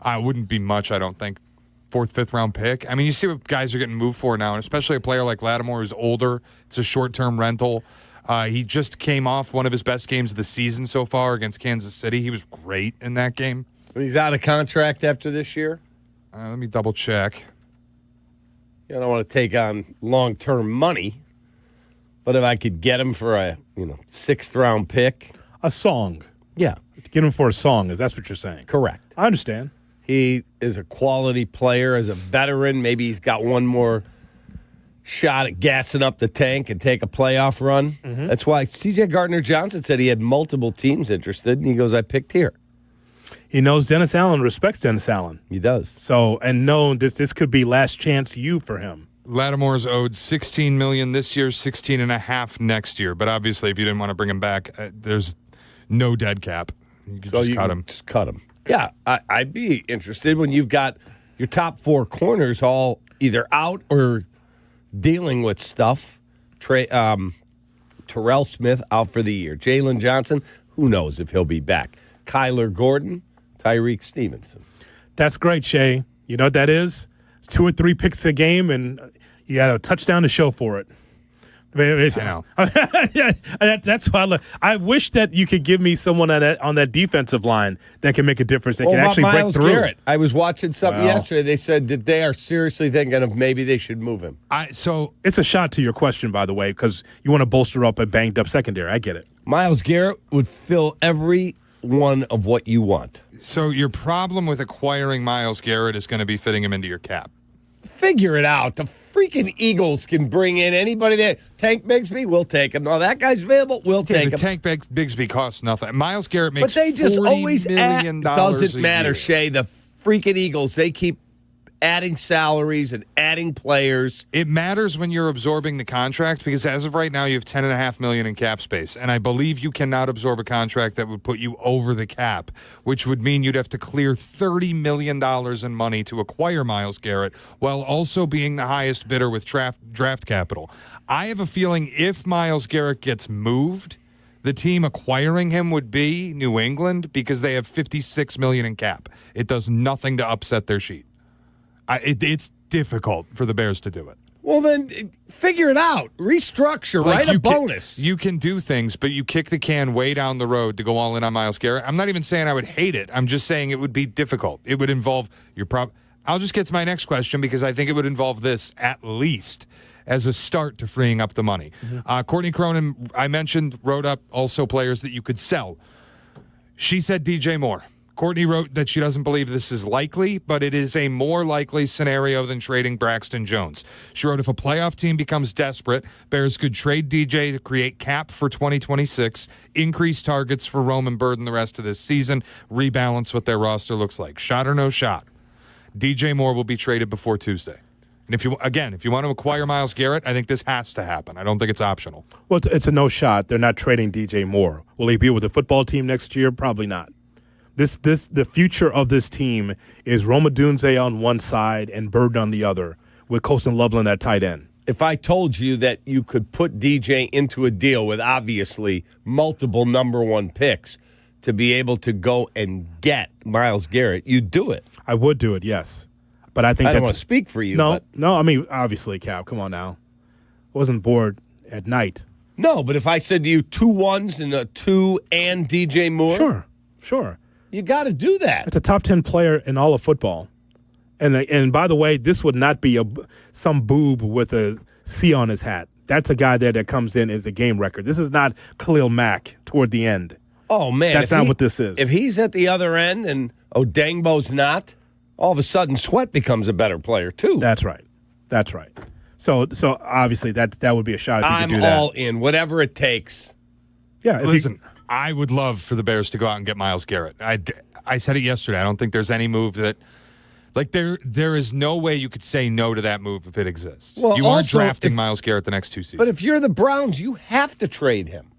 It wouldn't be much, I don't think. 4th, 5th round pick. I mean, you see what guys are getting moved for now, and especially a player like Lattimore who's older. It's a short-term rental. He just came off one of his best games of the season so far against Kansas City. He was great in that game. He's out of contract after this year? Let me double check. I don't want to take on long-term money, but if I could get him for a 6th round pick. A song. Yeah. Get him for a song, is that's what you're saying? Correct. I understand. He is a quality player as a veteran. Maybe he's got one more shot at gassing up the tank and take a playoff run. Mm-hmm. That's why C.J. Gardner-Johnson said he had multiple teams interested, and he goes, I picked here. He knows Dennis Allen, respects Dennis Allen. He does. So, and this could be last chance you for him. Lattimore's owed $16 million this year, $16.5 next year. But obviously, if you didn't want to bring him back, there's no dead cap. You could just cut him. Just cut him. Yeah, I'd be interested when you've got your top 4 corners all either out or dealing with stuff. Terrell Smith out for the year. Jalen Johnson, who knows if he'll be back. Kyler Gordon, Tyreek Stevenson. That's great, Shay. You know what that is? It's 2 or 3 picks a game, and you got a touchdown to show for it. I know. That's why I wish that you could give me someone on that defensive line that can make a difference. That can actually Myles break through. Garrett. I was watching something yesterday. They said that they are seriously thinking of maybe they should move him. So it's a shot to your question, by the way, because you want to bolster up a banged up secondary. I get it. Myles Garrett would fill every one of what you want. So your problem with acquiring Myles Garrett is going to be fitting him into your cap. Figure it out. The freaking Eagles can bring in anybody there. Tank Bigsby, we'll take him. No, that guy's available, we'll take him. Tank Bigsby costs nothing. Myles Garrett makes but they just $40 always million doesn't a matter, year. Shay. The freaking Eagles, they keep adding salaries and adding players. It matters when you're absorbing the contract because as of right now, you have $10.5 million in cap space, and I believe you cannot absorb a contract that would put you over the cap, which would mean you'd have to clear $30 million in money to acquire Myles Garrett while also being the highest bidder with draft capital. I have a feeling if Myles Garrett gets moved, the team acquiring him would be New England because they have $56 million in cap. It does nothing to upset their sheet. It's difficult for the Bears to do it. Well, then figure it out. Restructure, Like right? A bonus. You can do things, but you kick the can way down the road to go all in on Myles Garrett. I'm not even saying I would hate it. I'm just saying it would be difficult. It would involve your I'll just get to my next question because I think it would involve this at least as a start to freeing up the money. Courtney Cronin, I mentioned, wrote up also players that you could sell. She said DJ Moore. Courtney wrote that she doesn't believe this is likely, but it is a more likely scenario than trading Braxton Jones. She wrote if a playoff team becomes desperate, Bears could trade DJ to create cap for 2026, increase targets for Roman Burden the rest of this season, rebalance what their roster looks like. Shot or no shot, DJ Moore will be traded before Tuesday. And if you want to acquire Myles Garrett, I think this has to happen. I don't think it's optional. Well, it's a no shot. They're not trading DJ Moore. Will he be with the football team next year? Probably not. The future of this team is Roma Dunze on one side and Burden on the other, with Colston Loveland at tight end. If I told you that you could put DJ into a deal with obviously multiple number one picks to be able to go and get Myles Garrett, you'd do it. I would do it, yes. But I think I don't want to speak for you. No, I mean, obviously, Cap, come on now. I wasn't bored at night. No, but if I said to you 2 1s and a 2 and DJ Moore. Sure. You got to do that. It's a top 10 player in all of football. And by the way, this would not be some boob with a C on his hat. That's a guy there that comes in as a game record. This is not Khalil Mack toward the end. Oh, man. That's not what this is. If he's at the other end and Odengbo's not, all of a sudden Sweat becomes a better player, too. That's right. So obviously that would be a shot if you could do that. I'm all in, whatever it takes. Yeah. Listen, I would love for the Bears to go out and get Myles Garrett. I said it yesterday. I don't think there's any move that, like, there is no way you could say no to that move if it exists. Well, you aren't also, drafting Myles Garrett the next 2 seasons. But if you're the Browns, you have to trade him.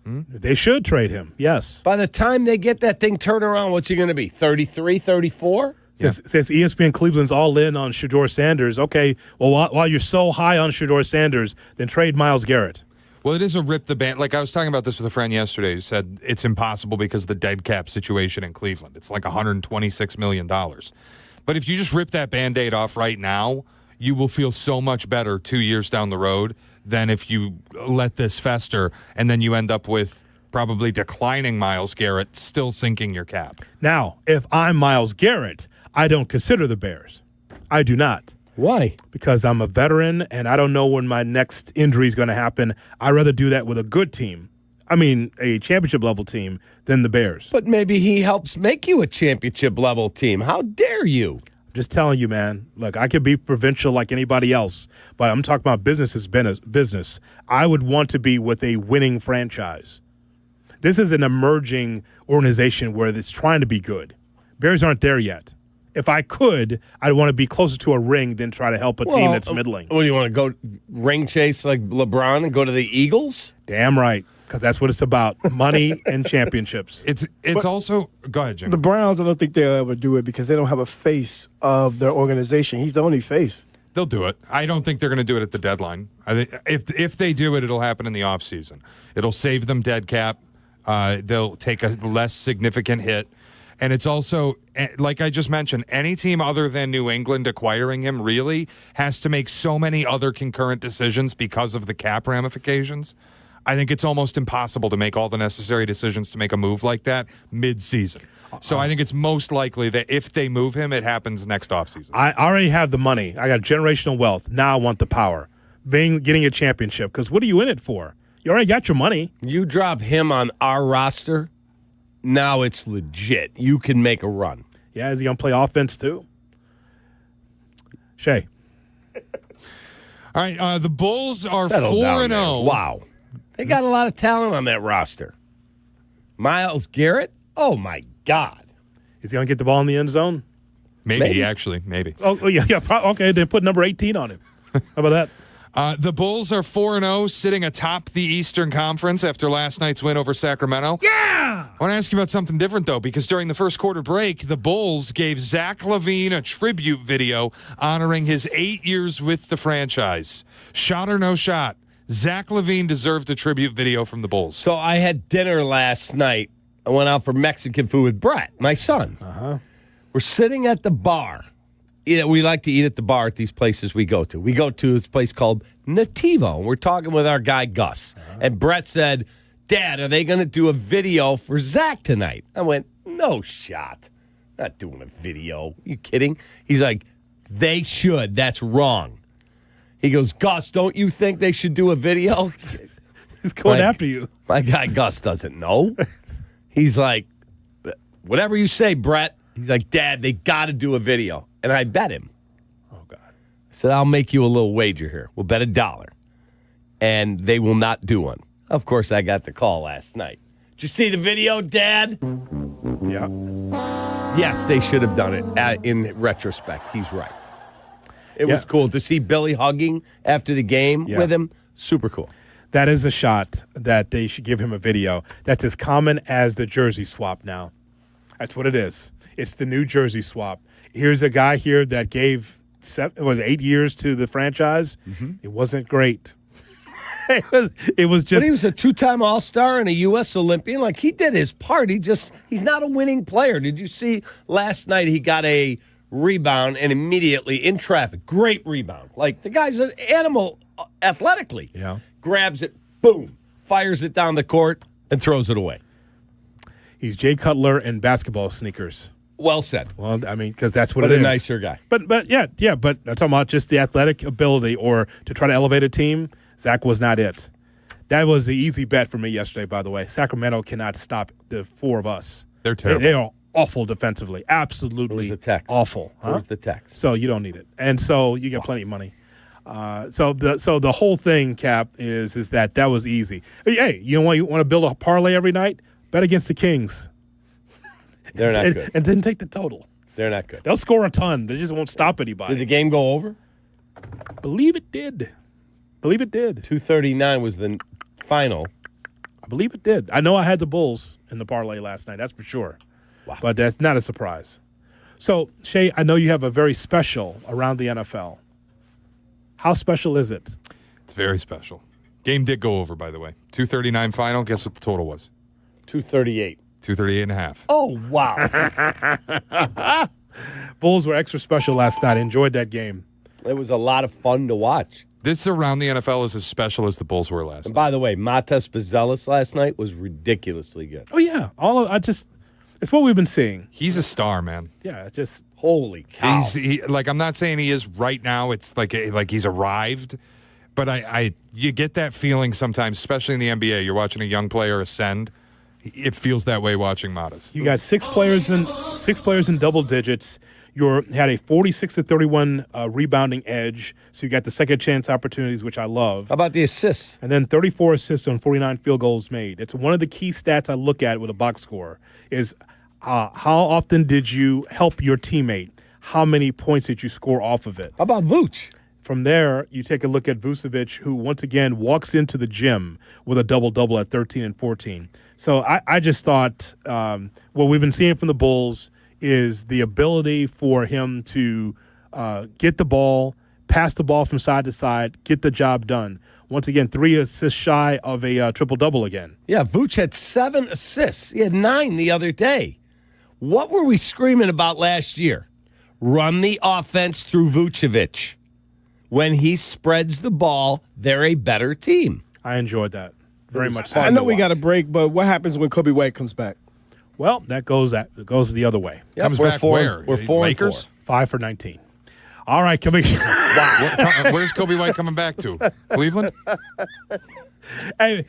They should trade him, yes. By the time they get that thing turned around, what's he going to be, 33, 34? Since ESPN Cleveland's all in on Shedeur Sanders, okay, well, while you're so high on Shedeur Sanders, then trade Myles Garrett. Well, it is a rip the band. Like I was talking about this with a friend yesterday who said it's impossible because of the dead cap situation in Cleveland. It's like $126 million. But if you just rip that Band-Aid off right now, you will feel so much better 2 years down the road than if you let this fester and then you end up with probably declining Myles Garrett, still sinking your cap. Now, if I'm Myles Garrett, I don't consider the Bears. I do not. Why? Because I'm a veteran and I don't know when my next injury is going to happen. I'd rather do that with a good team. I mean, a championship-level team than the Bears. But maybe he helps make you a championship-level team. How dare you? I'm just telling you, man. Look, I could be provincial like anybody else, but I'm talking about business is business. I would want to be with a winning franchise. This is an emerging organization where it's trying to be good. Bears aren't there yet. If I could, I'd want to be closer to a ring than try to help a team that's middling. What, do you want to go ring chase like LeBron and go to the Eagles? Damn right, because that's what it's about, money and championships. It's also – go ahead, Jim. The Browns, I don't think they'll ever do it because they don't have a face of their organization. He's the only face. They'll do it. I don't think they're going to do it at the deadline. I think if they do it, it'll happen in the offseason. It'll save them dead cap. They'll take a less significant hit. And it's also, like I just mentioned, any team other than New England acquiring him really has to make so many other concurrent decisions because of the cap ramifications. I think it's almost impossible to make all the necessary decisions to make a move like that mid-season. So I think it's most likely that if they move him, it happens next offseason. I already have the money. I got generational wealth. Now I want the power. Getting a championship, because what are you in it for? You already got your money. You drop him on our roster, now it's legit. You can make a run. Yeah, is he going to play offense too? Shay. All right, the Bulls are 4-0. Wow. They got a lot of talent on that roster. Myles Garrett? Oh, my God. Is he going to get the ball in the end zone? Maybe. Actually. Oh yeah. Okay, then put number 18 on him. How about that? The Bulls are 4-0, sitting atop the Eastern Conference after last night's win over Sacramento. Yeah! I want to ask you about something different, though, because during the first quarter break, the Bulls gave Zach LaVine a tribute video honoring his 8 years with the franchise. Shot or no shot, Zach LaVine deserved a tribute video from the Bulls. So I had dinner last night. I went out for Mexican food with Brett, my son. We're sitting at the bar. We like to eat at the bar at these places we go to. We go to this place called Nativo, and we're talking with our guy, Gus. And Brett said, Dad, are they going to do a video for Zach tonight? I went, no shot. Not doing a video. Are you kidding? He's like, they should. That's wrong. He goes, Gus, don't you think they should do a video? He's going after you. My guy, Gus, doesn't know. He's like, whatever you say, Brett. He's like, Dad, they got to do a video. And I bet him. Oh, God. I said, I'll make you a little wager here. We'll bet $1. And they will not do one. Of course, I got the call last night. Did you see the video, Dad? Yeah. Yes, they should have done it. In retrospect, he's right. It was cool to see Billy hugging after the game with him. Super cool. That is a shot that they should give him a video. That's as common as the jersey swap now. That's what it is. It's the new jersey swap. Here's a guy here that gave 8 years to the franchise. It wasn't great. it was just. But he was a 2-time All-Star and a U.S. Olympian. Like, he did his part. He's not a winning player. Did you see last night he got a rebound and immediately in traffic? Great rebound. Like, the guy's an animal athletically. Yeah. Grabs it, boom, fires it down the court and throws it away. He's Jay Cutler in basketball sneakers. Well said. Well, I mean, because that's what But it a is. nicer guy. But yeah. But I'm talking about just the athletic ability or to try to elevate a team. Zach was not it. That was the easy bet for me yesterday, by the way. Sacramento cannot stop the four of us. They're terrible. They are awful defensively. Absolutely awful. Huh? Where's the text? So you don't need it. And so you get plenty of money. So the whole thing, Cap, is that was easy. Hey, you want to build a parlay every night? Bet against the Kings. They're not good. And didn't take the total. They're not good. They'll score a ton. They just won't stop anybody. Did the game go over? Believe it did. 239 was the final. I believe it did. I know I had the Bulls in the parlay last night. That's for sure. Wow. But that's not a surprise. So, Shay, I know you have a very special around the NFL. How special is it? It's very special. Game did go over, by the way. 239 final. Guess what the total was? 238. 238 and a half. Oh, wow. Bulls were extra special last night. I enjoyed that game. It was a lot of fun to watch. This around the NFL is as special as the Bulls were last And night. by the way, Matas Bazelis last night was ridiculously good. Oh, yeah. It's what we've been seeing. He's a star, man. Yeah, just holy cow. I'm not saying he is right now. It's like he's arrived, but you get that feeling sometimes, especially in the NBA. You're watching a young player ascend. It feels that way watching Matas. You got six players in double digits. You had a 46-31 rebounding edge, so you got the second chance opportunities, which I love. How about the assists? And then 34 assists on 49 field goals made. It's one of the key stats I look at with a box score is how often did you help your teammate? How many points did you score off of it? How about Vooch? From there, you take a look at Vucevic, who once again walks into the gym with a double-double at 13 and 14. So I just thought what we've been seeing from the Bulls is the ability for him to get the ball, pass the ball from side to side, get the job done. Once again, 3 assists shy of a triple-double again. Yeah, Vooch had 7 assists. He had 9 the other day. What were we screaming about last year? Run the offense through Vucevic. When he spreads the ball, they're a better team. I enjoyed that very much. I know we got a break, but what happens when Kobe White comes back? Well, that goes the other way. Yep, Comes back where? We're 4 Lakers? 5 for 19. All right, coming. Where's Kobe White coming back to? Cleveland? Hey,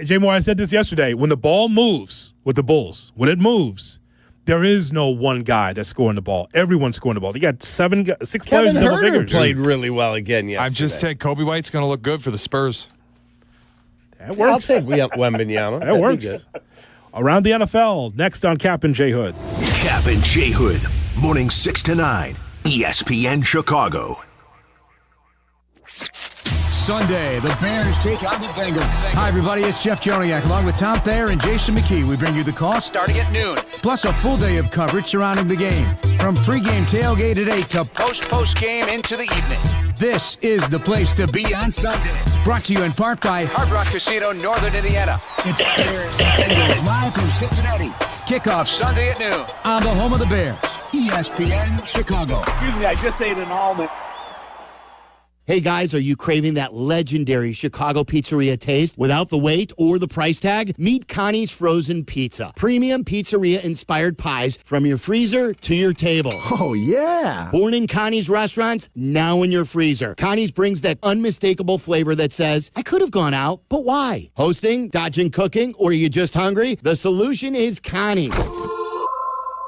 Jay Moore, I said this yesterday. When the ball moves with the Bulls, when it moves, there is no one guy that's scoring the ball. Everyone's scoring the ball. You got 6 players in double figures. Played really well again yesterday. I've just said Kobe White's going to look good for the Spurs. That works. I'll take Wembanyama. That works. Around the NFL, next on Kap and J Hood. Kap and J Hood, morning 6 to 9, ESPN Chicago. Sunday, the Bears take on the Bengals. Hi, everybody. It's Jeff Joniak along with Tom Thayer and Jason McKee. We bring you the call starting at noon, plus a full day of coverage surrounding the game. From pregame tailgate at 8 to post-game into the evening. This is the place to be on Sundays. Brought to you in part by Hard Rock Casino, Northern Indiana. It's Bears Bengals live from Cincinnati. Kickoff Sunday at noon on the home of the Bears, ESPN Chicago. Excuse me, I just ate an almond. Hey guys, are you craving that legendary Chicago pizzeria taste without the wait or the price tag? Meet Connie's Frozen Pizza. Premium pizzeria-inspired pies from your freezer to your table. Oh, yeah. Born in Connie's restaurants, now in your freezer. Connie's brings that unmistakable flavor that says, I could have gone out, but why? Hosting, dodging cooking, or are you just hungry? The solution is Connie's.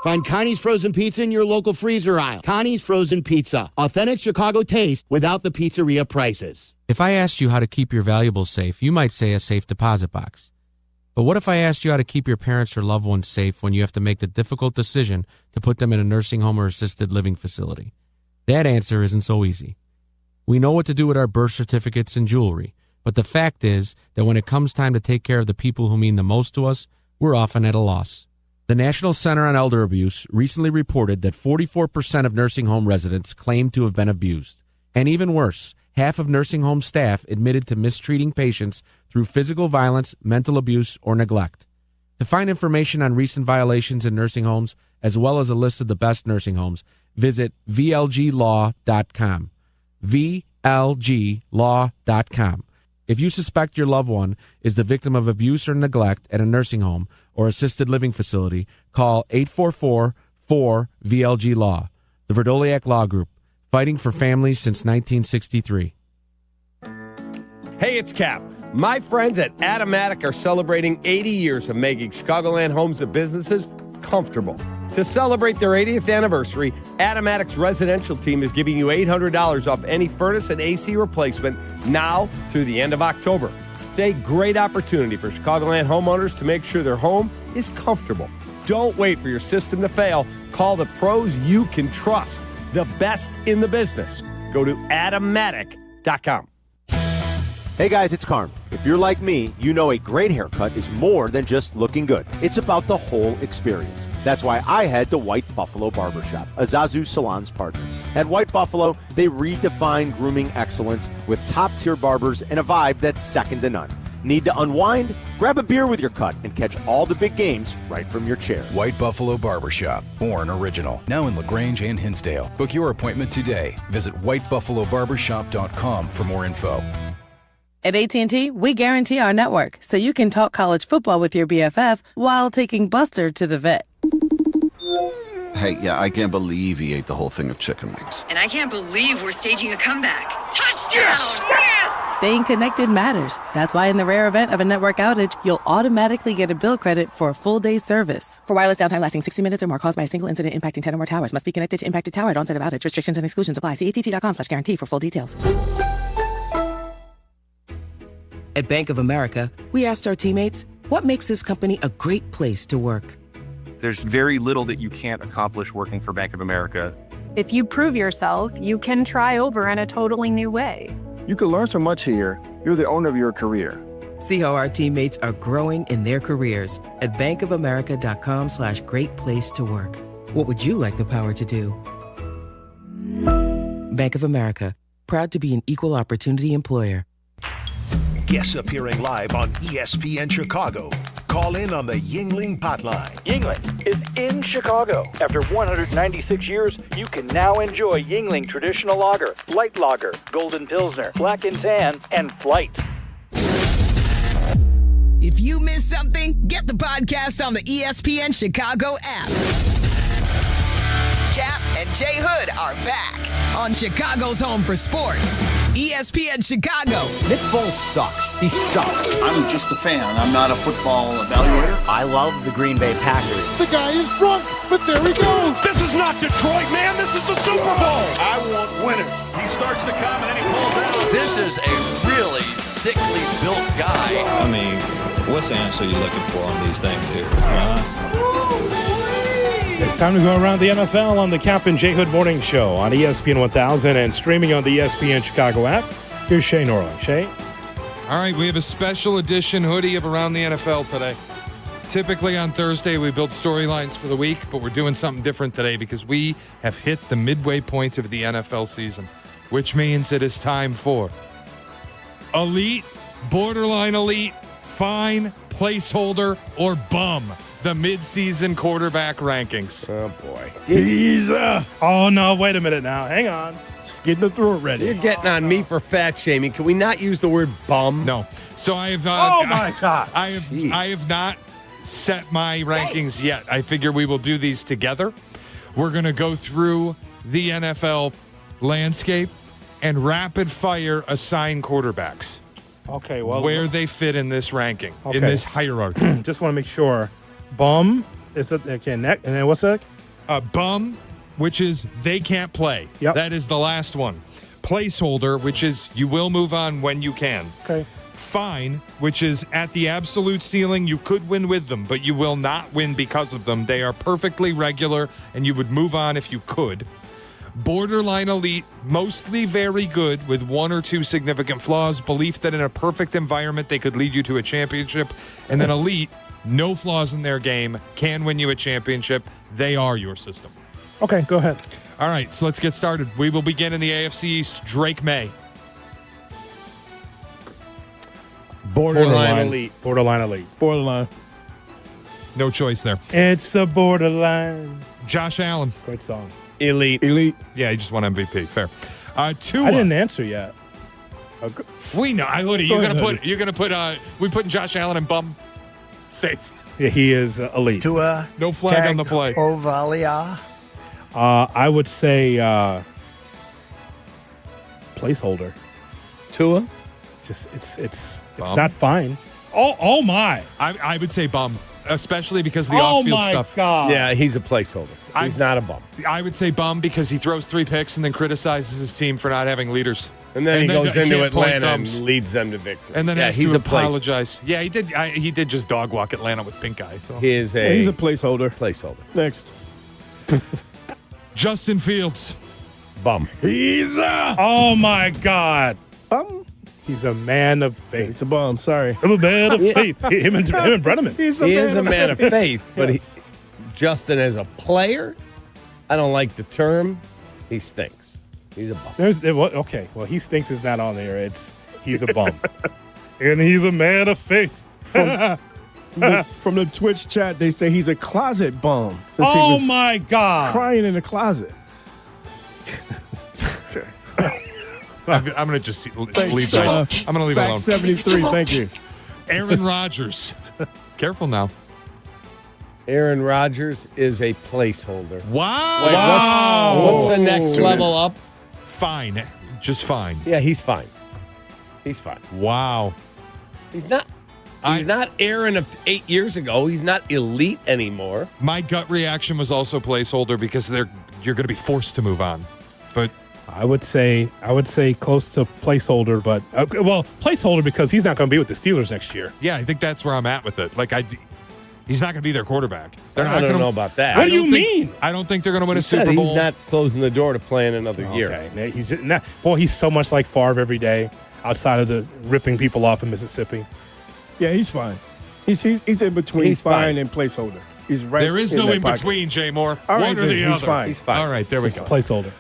Find Connie's Frozen Pizza in your local freezer aisle. Connie's Frozen Pizza. Authentic Chicago taste without the pizzeria prices. If I asked you how to keep your valuables safe, you might say a safe deposit box. But what if I asked you how to keep your parents or loved ones safe when you have to make the difficult decision to put them in a nursing home or assisted living facility? That answer isn't so easy. We know what to do with our birth certificates and jewelry, but the fact is that when it comes time to take care of the people who mean the most to us, we're often at a loss. The National Center on Elder Abuse recently reported that 44% of nursing home residents claim to have been abused. And even worse, half of nursing home staff admitted to mistreating patients through physical violence, mental abuse, or neglect. To find information on recent violations in nursing homes, as well as a list of the best nursing homes, visit vlglaw.com. vlglaw.com. If you suspect your loved one is the victim of abuse or neglect at a nursing home or assisted living facility, call 844-4VLG-LAW, the Verdoliak Law Group, fighting for families since 1963. Hey, it's Kap. My friends at Automatic are celebrating 80 years of making Chicagoland homes and businesses comfortable. To celebrate their 80th anniversary, Automatic's residential team is giving you $800 off any furnace and AC replacement now through the end of October. It's a great opportunity for Chicagoland homeowners to make sure their home is comfortable. Don't wait for your system to fail. Call the pros you can trust, the best in the business. Go to Automatic.com. Hey guys, it's Carmen. If you're like me, you know a great haircut is more than just looking good. It's about the whole experience. That's why I head to White Buffalo Barbershop, Azazu Salon's partner. At White Buffalo, they redefine grooming excellence with top-tier barbers and a vibe that's second to none. Need to unwind? Grab a beer with your cut and catch all the big games right from your chair. White Buffalo Barbershop, born original. Now in LaGrange and Hinsdale. Book your appointment today. Visit whitebuffalobarbershop.com for more info. At AT&T, we guarantee our network so you can talk college football with your BFF while taking Buster to the vet. Hey, yeah, I can't believe he ate the whole thing of chicken wings. And I can't believe we're staging a comeback. Touchdown! Yes! Yes! Staying connected matters. That's why in the rare event of a network outage, you'll automatically get a bill credit for a full day's service. For wireless downtime lasting 60 minutes or more caused by a single incident impacting 10 or more towers, must be connected to impacted tower at onset of outage. Restrictions and exclusions apply. See att.com/guarantee for full details. At Bank of America, we asked our teammates, what makes this company a great place to work? There's very little that you can't accomplish working for Bank of America. If you prove yourself, you can try over in a totally new way. You can learn so much here. You're the owner of your career. See how our teammates are growing in their careers at bankofamerica.com/great place to work. What would you like the power to do? Bank of America, proud to be an equal opportunity employer. Guests appearing live on ESPN Chicago. Call in on the Yuengling hotline. Yuengling is in Chicago. After 196 years, you can now enjoy Yuengling Traditional Lager, Light Lager, Golden Pilsner, Black and Tan, and Flight. If you missed something, get the podcast on the ESPN Chicago app. Kap and J Hood are back on Chicago's home for sports. ESPN Chicago. Nick Foles sucks. He sucks. I'm just a fan. I'm not a football evaluator. I love the Green Bay Packers. The guy is drunk, but there he goes. This is not Detroit, man. This is the Super Bowl. I want winners. He starts to come and then he pulls out. This is a really thickly built guy. I mean, what's the answer you're looking for on these things here? It's time to go around the NFL on the Kap J Hood Morning Show on ESPN 1000 and streaming on the ESPN Chicago app. Here's Shay Norling. Shay? All right, we have a special edition hoodie of Around the NFL today. Typically on Thursday, we build storylines for the week, but we're doing something different today because we have hit the midway point of the NFL season, which means it is time for elite, borderline elite, fine, placeholder, or bum. The midseason quarterback rankings. Oh, boy. Oh, no, wait a minute now. Hang on. Just getting the throat ready. You're getting on me for fat shaming. Can we not use the word bum? No. So I have. Oh, my God. I have not set my rankings yet. I figure we will do these together. We're going to go through the NFL landscape and rapid fire assign quarterbacks. Okay, well. Where they fit in this ranking, Okay. in this hierarchy. Just want to make sure. Bum is it okay? Neck, and then what's that? Bum, which is they can't play. Yep. That is the last one. Placeholder, which is you will move on when you can. Okay. Fine, which is at the absolute ceiling. You could win with them, but you will not win because of them. They are perfectly regular, and you would move on if you could. Borderline elite, mostly very good with one or two significant flaws. Belief that in a perfect environment they could lead you to a championship. And then elite, no flaws in their game, can win you a championship. They are your system. Okay, go ahead. All right, so let's get started. We will begin in the AFC East. Drake May. Borderline elite. Borderline elite. Borderline. No choice there. It's a borderline. Josh Allen. Great song. Elite. Yeah, he just won MVP. Fair. Tua. I didn't answer yet. We know. Hoodie, you're gonna put. We putting Josh Allen in bum. Safe. Yeah, he is elite. Tua. No flag on the play. Ovalia. I would say placeholder. Tua. Just it's Bum? not fine. Oh my! I would say bum, especially because of the off-field stuff. God. Yeah, he's a placeholder. He's not a bum. I would say bum because he throws 3 picks and then criticizes his team for not having leaders. And then he goes into can't point Atlanta and thumbs. leads them to victory. And then has he's to a place. apologize. Yeah, he did. He did just dog walk Atlanta with pink eye. So He's a placeholder. placeholder. Next. Justin Fields. Bum. Oh my God! He's a man of faith. He's a bum. Sorry. I'm a man of faith. Him and Brenneman. He is a man of faith, but Justin as a player, I don't like the term. He stinks. He's a bum. Okay. Well, he stinks is not on there. He's a bum, and he's a man of faith. From the Twitch chat, they say he's a closet bum. Since he Oh was my God! crying in the closet. I'm going to just leave that. I'm going to leave it Fact alone. 73, thank you. Aaron Rodgers. Careful now. Aaron Rodgers is a placeholder. Wow. Wait, what's the next level up? Fine. Just fine. Yeah, he's fine. He's fine. Wow. He's not Aaron of 8 years ago. He's not elite anymore. My gut reaction was also placeholder because you're going to be forced to move on. But I would say close to placeholder, but placeholder because he's not going to be with the Steelers next year. yeah, I think that's where I'm at with it. Like he's not going to be their quarterback. I don't know about that. What do you mean? I don't think they're going to win a He said Super Bowl. He's not closing the door to playing another year. Okay, he's just not. Boy, he's so much like Favre every day. Outside of the ripping people off in Mississippi. Yeah, he's fine. He's in between He's fine. and placeholder. He's right. There is no that in pocket. between, Jay Moore. All right, One or then, the he's other. fine. He's fine. All right, there we go. Placeholder.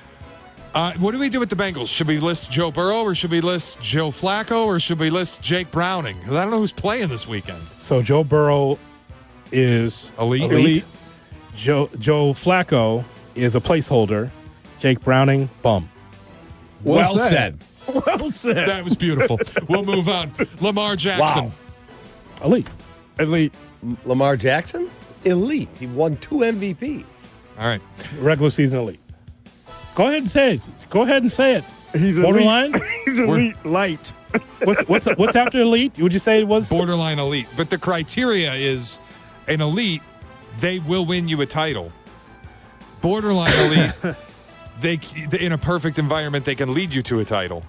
What do we do with the Bengals? Should we list Joe Burrow or should we list Joe Flacco or should we list Jake Browning? 'Cause I don't know who's playing this weekend. So Joe Burrow is Elite. Joe Flacco is a placeholder. Jake Browning, bum. Well said. Well said. That was beautiful. We'll move on. Lamar Jackson. Wow. Elite. Lamar Jackson? Elite. He won 2 MVPs. All right. Regular season elite. Go ahead and say it. Go ahead and say it. He's borderline. He's elite light. What's after elite? Would you say it was Borderline elite? But the criteria is an elite. They will win you a title. Borderline elite. They in a perfect environment they can lead you to a title.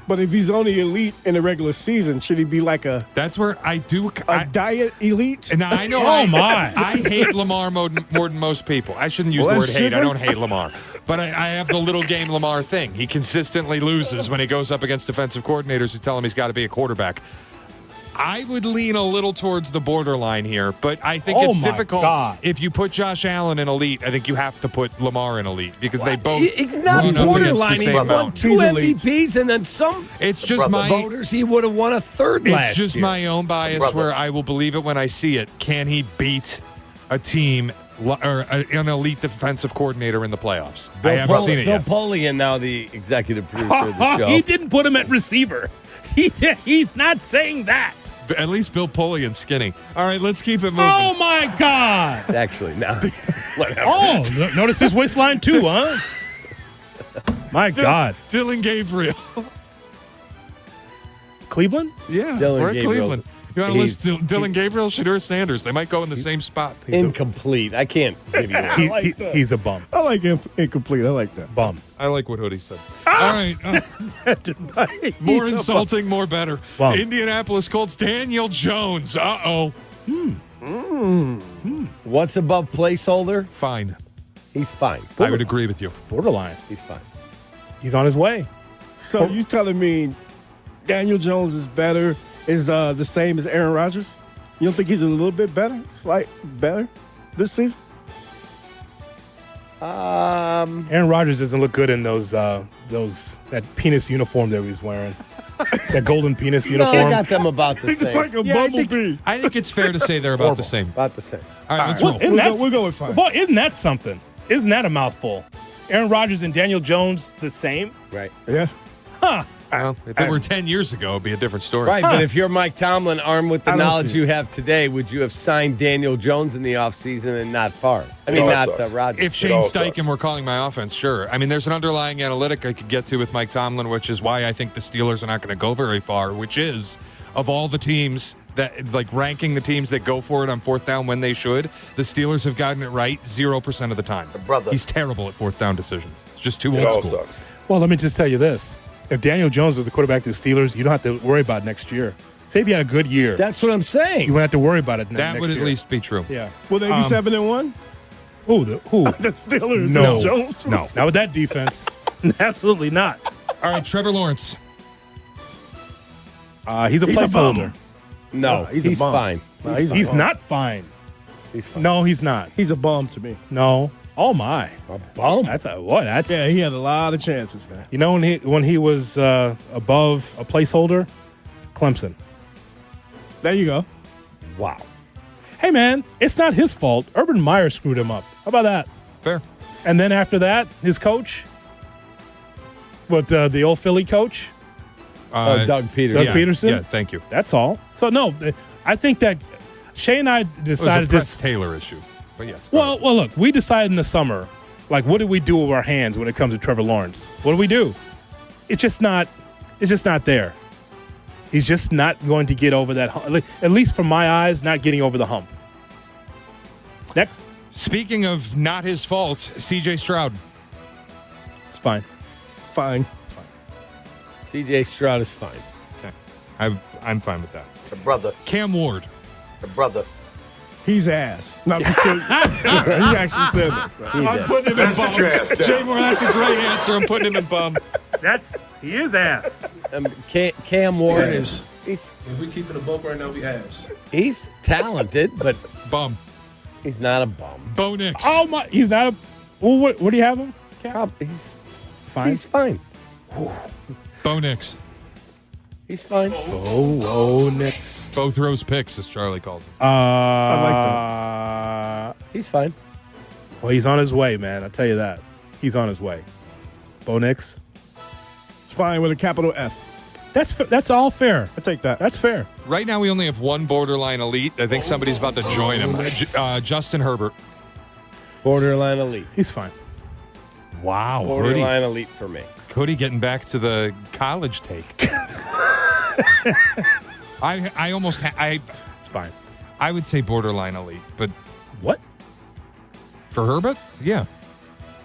But if he's only elite in the regular season, should he be like a diet elite? And I know I hate Lamar more than most people. I shouldn't use the word hate. I don't hate Lamar. But I have the little game Lamar thing. He consistently loses when he goes up against defensive coordinators who tell him he's got to be a quarterback. I would lean a little towards the borderline here, but I think it's difficult. God. If you put Josh Allen in elite, I think you have to put Lamar in elite because they both run up against the same amount. He's won 2 MVPs, and then some. It's just my voters. He would have won a third last year. It's just my own bias where I will believe it when I see it. Can he beat a team or an elite defensive coordinator in the playoffs? I haven't seen it yet. Bill Polian, now the executive producer of the show. He didn't put him at receiver. He's not saying that. At least Bill Polian's skinny. All right, let's keep it moving. Oh, my God. Actually, no. Whatever. Oh, notice his waistline, too, huh? My God. Dylan Gabriel. Cleveland? Yeah, we're at Cleveland. You want to list Dylan Gabriel, Shadur Sanders? They might go in the same spot. Incomplete. I can't give you that. He's a bum. I like incomplete. I like that. Bum. I like what Hoodie said. All right. More insulting, more better. Bum. Indianapolis Colts, Daniel Jones. Uh-oh. What's above placeholder? Fine. He's fine. I would agree with you. Borderline. He's fine. He's on his way. So you telling me Daniel Jones is better, is the same as Aaron Rodgers? You don't think he's a little bit better, better this season? Aaron Rodgers doesn't look good in that penis uniform that he's wearing. That golden penis uniform. I got them about the same. Like a bumblebee. I think it's fair to say they're about the same. About the same. All right, let's roll. We'll go with 5. Boy, isn't that something? Isn't that a mouthful? Aaron Rodgers and Daniel Jones the same? Right. Yeah. Huh. Well, if it were 10 years ago, it'd be a different story. Right, but if you're Mike Tomlin, armed with the knowledge you have today, would you have signed Daniel Jones in the offseason and not Favre? I mean, not Rodgers. If Shane Steichen were calling my offense, sure. I mean, there's an underlying analytic I could get to with Mike Tomlin, which is why I think the Steelers are not going to go very far, which is, of all the teams that, like, ranking the teams that go for it on fourth down when they should, the Steelers have gotten it right 0% of the time. He's terrible at fourth down decisions. It's just too old school. Sucks. Well, let me just tell you this. If Daniel Jones was the quarterback of the Steelers, you don't have to worry about next year. Say if you had a good year. That's what I'm saying. You wouldn't have to worry about it That would at least be true. Yeah. Will they be 7-1? Who? The Steelers. No. Jones. No. Not with that defense. Absolutely not. All right, Trevor Lawrence. He's a placeholder. No, he's fine. No, he's not fine. He's fine. No, he's not. He's a bum to me. No. Oh my. A bum? Yeah, he had a lot of chances, man. You know when he was above a placeholder? Clemson. There you go. Wow. Hey man, it's not his fault. Urban Meyer screwed him up. How about that? Fair. And then after that, his coach? The old Philly coach? Doug Peterson. Doug Peterson? Yeah, thank you. That's all. So no, I think that Shay and I decided it was a Press Taylor issue. But yes. Well, look, we decided in the summer, like, what do we do with our hands when it comes to Trevor Lawrence? What do we do? It's just not there. He's just not going to get over that hump. At least from my eyes, not getting over the hump. Next. Speaking of not his fault, C.J. Stroud. It's fine. Fine. C.J. Stroud is fine. Okay. I'm fine with that. The brother. Cam Ward. The brother. He's ass. No, I'm just kidding. He actually said this. I'm putting him in bum. Jay Moore, that's a great answer. I'm putting him in bum. He is ass. Cam Ward is. If we keeping a book right now, we ass. He's talented, but bum. He's not a bum. Bo Nix. Oh my! He's not a. Well, what do you have him? He's fine. He's fine. Bo Nix. He's fine. Oh, Nix. Bo throws picks, as Charlie calls him. I like that. He's fine. Well, he's on his way, man. I'll tell you that. He's on his way. Bo Nix. It's fine with a capital F. That's all fair. I take that. That's fair. Right now, we only have one borderline elite. I think somebody's about to join him. Justin Herbert. Borderline elite. He's fine. Wow. Borderline elite for me. Cody getting back to the college take. I almost it's fine. I would say borderline elite, but what? For Herbert? Yeah.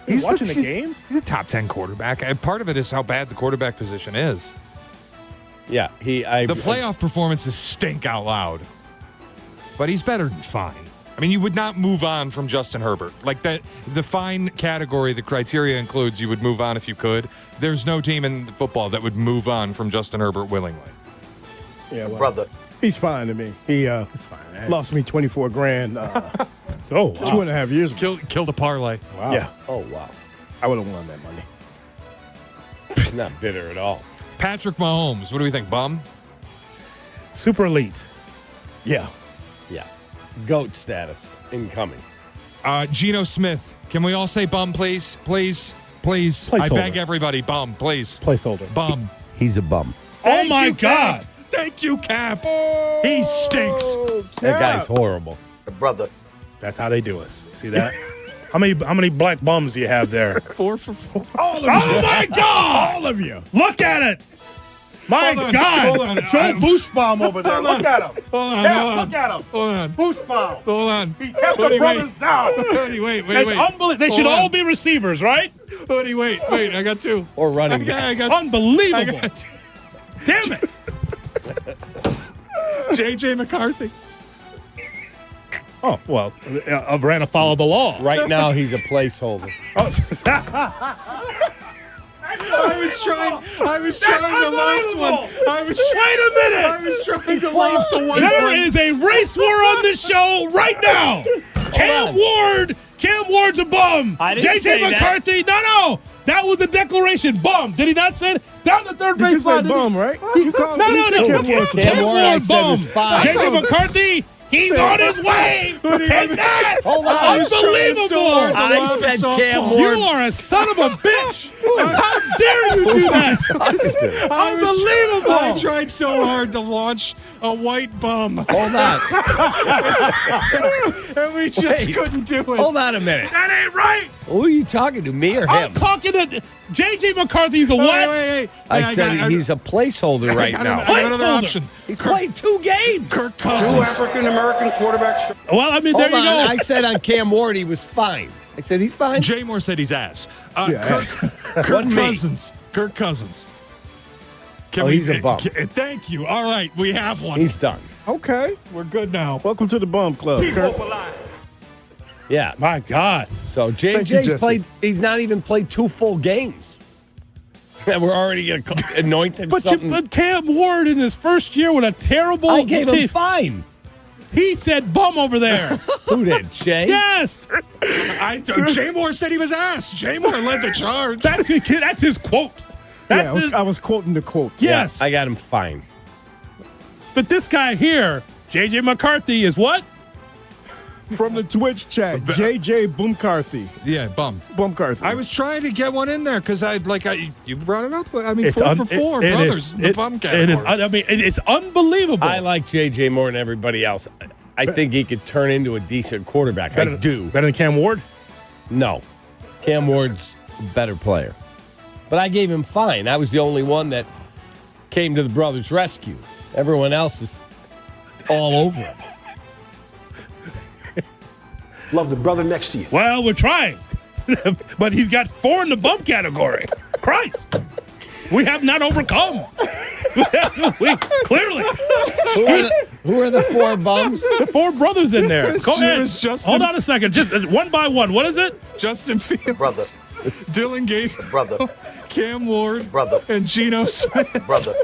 He's watching the games? He's a top 10 quarterback. And part of it is how bad the quarterback position is. Yeah, The playoff performances stink out loud. But he's better than fine. I mean, you would not move on from Justin Herbert. Like the fine category, the criteria includes you would move on if you could. There's no team in football that would move on from Justin Herbert willingly. Yeah, well, Brother. he's fine to me. He lost me $24,000 Oh, wow. 2.5 years ago. Killed a parlay. Wow. Yeah, Oh, wow. I would have won that money. Not bitter at all. Patrick Mahomes, what do we think, bum? Super elite. Yeah. Yeah. GOAT status incoming. Geno Smith, can we all say bum, please? Please. Please. I Placeholder. beg everybody, bum, please. Placeholder. Bum. He's a bum. Oh, my God. Thank you, Cap. He stinks. That guy's horrible. Brother. That's how they do us. See that? How many black bums do you have there? 4 for 4. All of you. Oh, my God. All of you. Look at it. My Hold on, God. hold on. Joe Bushbaum over there. Hold Look on. at him. Hold on, Yeah, hold on. look at him. Hold on. Bushbaum. Hold on. He kept Hoodie, the brothers down. Hoodie, wait. It's unbelievable. They should all be receivers, right? Hoodie, wait. I got 2. Or running I back. got Unbelievable. I got Damn it. J.J. McCarthy. Oh, well, ran to follow the law. Right now, he's a placeholder. Oh, I was trying to loft one. Wait a minute. I was trying to loft the one. There is a race war on this show right now. Cam Ward's a bum. I didn't say J.J. McCarthy. No. That was the declaration. Bum. Did he not say it? Down the third base You said line. bum, right? You called No. Cam Ward, I said, was fine. J.J. McCarthy, he's on his way. Take that. Hold on. I was trying so hard Unbelievable. to lob I a said softball. Cam Ward. You are a son of a bitch. How dare you do that? Unbelievable. I tried so hard to launch a white bum. Hold on. And we just couldn't do it. Hold on a minute. That ain't right. Who are you talking to, me or him? I'm talking to J.J. McCarthy's a what? Wait. I said he's a placeholder right now. I got another option. He's played 2 games. Kirk Cousins. African-American quarterbacks. Well, I mean, there you go. I said on Cam Ward he was fine. I said he's fine. Jay Moore said he's ass. Kirk Wasn't me. Cousins. Kirk Cousins. He's a bum. Thank you. All right, we have one. He's done. Okay. We're good now. Welcome to the bum club, Kirk. Yeah. My God. So Thank you, JJ's Jesse. played. He's not even played 2 full games. And we're already going to anoint him something. But Cam Ward in his first year with a terrible I gave him team, fine. he said bum over there. Who did? Shay? Yes. Jay Moore said he was ass. Jay Moore led the charge. That's his quote. That's I was quoting the quote. Yes. Yeah, I got him fine. But this guy here, J.J. McCarthy, is what? From the Twitch chat, J.J. Bumcarthy. Yeah, bum. Bumcarthy. I was trying to get one in there because you brought it up. I mean, It's 4 for 4, it brothers. is- The bum it category. is. I mean, it's unbelievable. I like JJ more than everybody else. I think he could turn into a decent quarterback. better, I do. Better than Cam Ward? No. Cam Ward's a better player. But I gave him fine. I was the only one that came to the brothers' rescue. Everyone else is all over him. Love the brother next to you. Well, we're trying. But he's got 4 in the bum category. Christ. We have not overcome. we clearly. Who are the 4 bums? The 4 brothers in there. Go ahead. Justin- Hold on a second. Just one by one. What is it? Justin Fields. Brother. Dylan Gabriel. Brother. Cam Ward. Brother. And Geno Smith. Brother.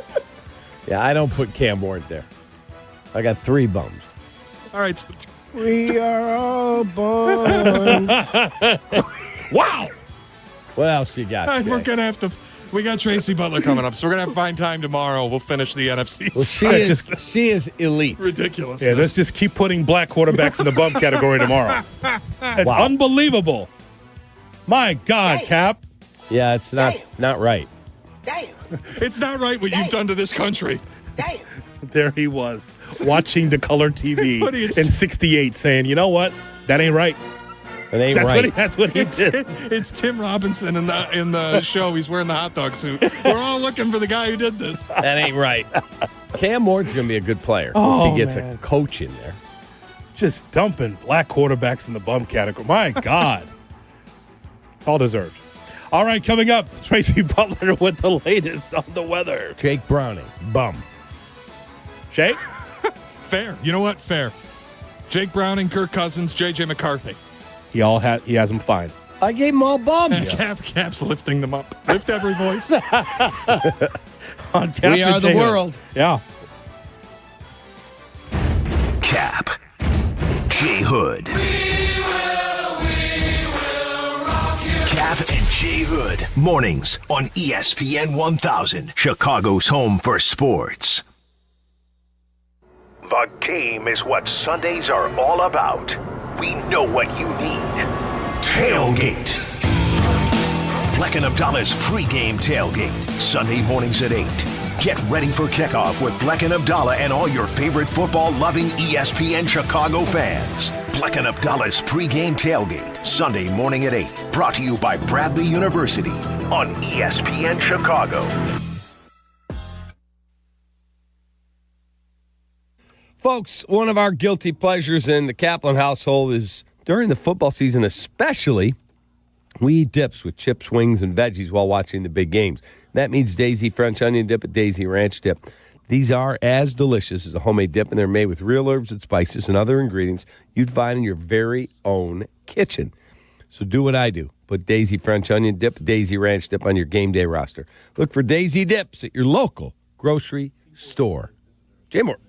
Yeah, I don't put Cam Ward there. I got 3 bums. All right. We are all bums. Wow. What else you got? Shay? We're going to have to. We got Tracy Butler coming up, so we're going to have to find time tomorrow. We'll finish the NFC. Well, she is elite. Ridiculous. Yeah, let's just keep putting black quarterbacks in the bum category tomorrow. It's unbelievable. My God, Cap. Yeah, it's not right. It's not right what you've done to this country. There he was, watching the color TV Buddy, it's- in '68, saying, "You know what? That ain't right." It ain't That's right. That's what he did. It's Tim Robinson in the show. He's wearing the hot dog suit. We're all looking for the guy who did this. That ain't right. Cam Ward's going to be a good player. Oh, he gets man. a coach in there. Just dumping black quarterbacks in the bum category. My God. It's all deserved. All right, coming up, Tracy Butler with the latest on the weather. Jake Browning, bum. Shay? Fair. You know what? Fair. Jake Browning, Kirk Cousins, J.J. McCarthy. He has them fine. I gave them all bums. Cap's lifting them up. Lift every voice. On Kap We are J the Hood. world. Yeah. Kap J Hood. Kap and J Hood. Mornings on ESPN 1000. Chicago's home for sports. The game is what Sundays are all about. We know what you need. Tailgate. Bleck Abdalla's pregame tailgate. Sunday mornings at 8. Get ready for kickoff with Bleck Abdalla and all your favorite football-loving ESPN Chicago fans. Bleck Abdalla's pregame tailgate. Sunday morning at 8. Brought to you by Bradley University on ESPN Chicago. Folks, one of our guilty pleasures in the Kaplan household is during the football season especially, we eat dips with chips, wings, and veggies while watching the big games. That means Daisy French onion dip and Daisy ranch dip. These are as delicious as a homemade dip, and they're made with real herbs and spices and other ingredients you'd find in your very own kitchen. So do what I do. Put Daisy French onion dip, Daisy ranch dip on your game day roster. Look for Daisy dips at your local grocery store. Jay Moore.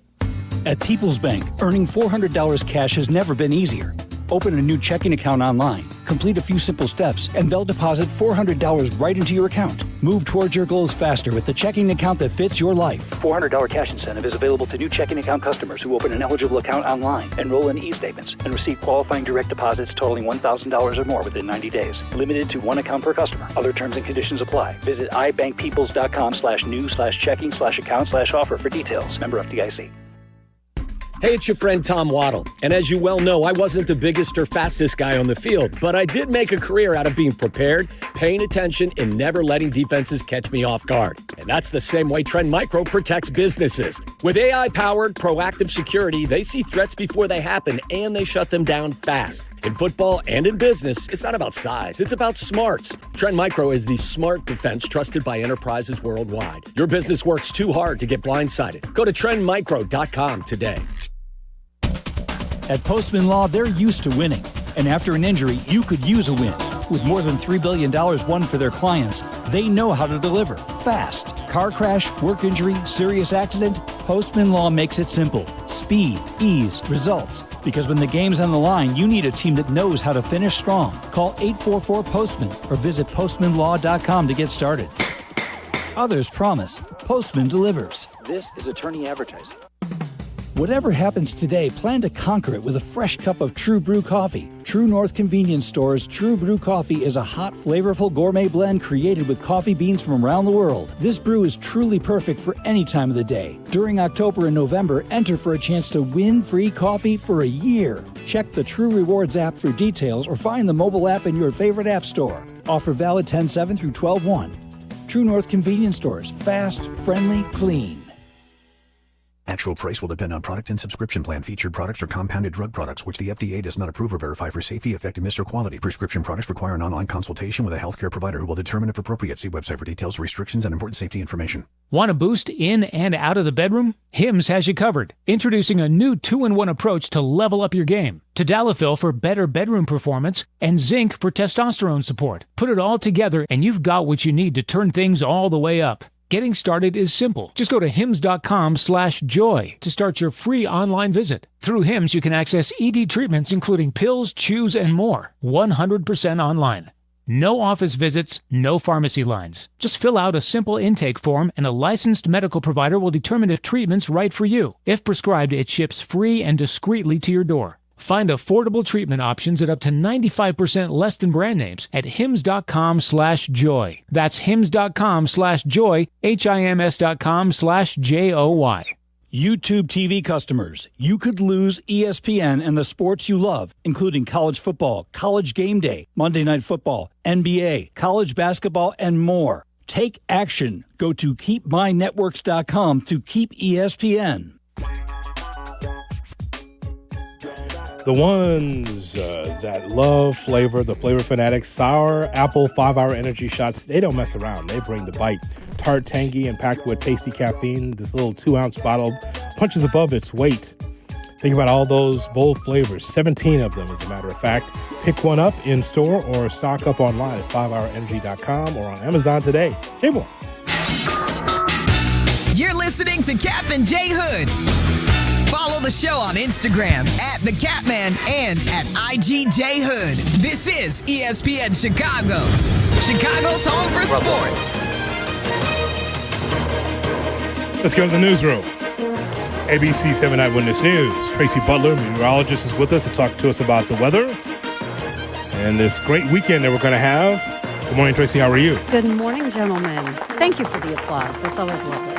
At People's Bank, earning $400 cash has never been easier. Open a new checking account online, complete a few simple steps, and they'll deposit $400 right into your account. Move towards your goals faster with the checking account that fits your life. $400 cash incentive is available to new checking account customers who open an eligible account online, enroll in e-statements, and receive qualifying direct deposits totaling $1,000 or more within 90 days. Limited to one account per customer. Other terms and conditions apply. Visit ibankpeoples.com/new/checking/account/offer for details. Member FDIC. Hey, it's your friend Tom Waddle. And as you well know, I wasn't the biggest or fastest guy on the field, but I did make a career out of being prepared, paying attention, and never letting defenses catch me off guard. And that's the same way Trend Micro protects businesses. With AI-powered proactive security, they see threats before they happen, and they shut them down fast. In football and in business, it's not about size, it's about smarts. Trend Micro is the smart defense trusted by enterprises worldwide. Your business works too hard to get blindsided. Go to trendmicro.com today. At Postman Law, they're used to winning. And after an injury, you could use a win. With more than $3 billion won for their clients, they know how to deliver fast. Car crash, work injury, serious accident, Postman Law makes it simple. Speed, ease, results. Because when the game's on the line, you need a team that knows how to finish strong. Call 844-POSTMAN or visit postmanlaw.com to get started. Others promise. Postman delivers. This is attorney advertising. Whatever happens today, plan to conquer it with a fresh cup of True Brew coffee. True North Convenience Store's True Brew coffee is a hot, flavorful gourmet blend created with coffee beans from around the world. This brew is truly perfect for any time of the day. During October and November, enter for a chance to win free coffee for a year. Check the True Rewards app for details or find the mobile app in your favorite app store. Offer valid 10/7 through 12/1. True North Convenience Stores. Fast, friendly, clean. Actual price will depend on product and subscription plan. Featured products are compounded drug products, which the FDA does not approve or verify for safety, effectiveness, or quality. Prescription products require an online consultation with a healthcare provider who will determine if appropriate. See website for details, restrictions, and important safety information. Want a boost in and out of the bedroom? Hims has you covered. Introducing a new 2-in-1 approach to level up your game. Tadalafil for better bedroom performance and zinc for testosterone support. Put it all together and you've got what you need to turn things all the way up. Getting started is simple. Just go to hims.com/joy to start your free online visit. Through Hims, you can access ED treatments including pills, chews, and more. 100% online. No office visits, no pharmacy lines. Just fill out a simple intake form and a licensed medical provider will determine if treatment's right for you. If prescribed, it ships free and discreetly to your door. Find affordable treatment options at up to 95% less than brand names at hims.com/joy. That's hims.com/joy, HIMS.com/JOY. YouTube TV customers, you could lose ESPN and the sports you love, including college football, college game day, Monday Night Football, NBA, college basketball, and more. Take action. Go to keepmynetworks.com to keep ESPN. The ones that love flavor, the flavor fanatics, sour apple 5-hour energy shots, they don't mess around. They bring the bite. Tart, tangy, and packed with tasty caffeine. This little 2-ounce bottle punches above its weight. Think about all those bold flavors, 17 of them, as a matter of fact. Pick one up in store or stock up online at 5hourenergy.com or on Amazon today. J-Boy. You're listening to Kap and J Hood. Follow the show on Instagram at The Catman and at IGJHood. This is ESPN Chicago, Chicago's home for sports. Let's go to the newsroom. ABC 7 Eyewitness News. Tracy Butler, meteorologist, is with us to talk to us about the weather and this great weekend that we're going to have. Good morning, Tracy. How are you? Good morning, gentlemen. Thank you for the applause. That's always lovely.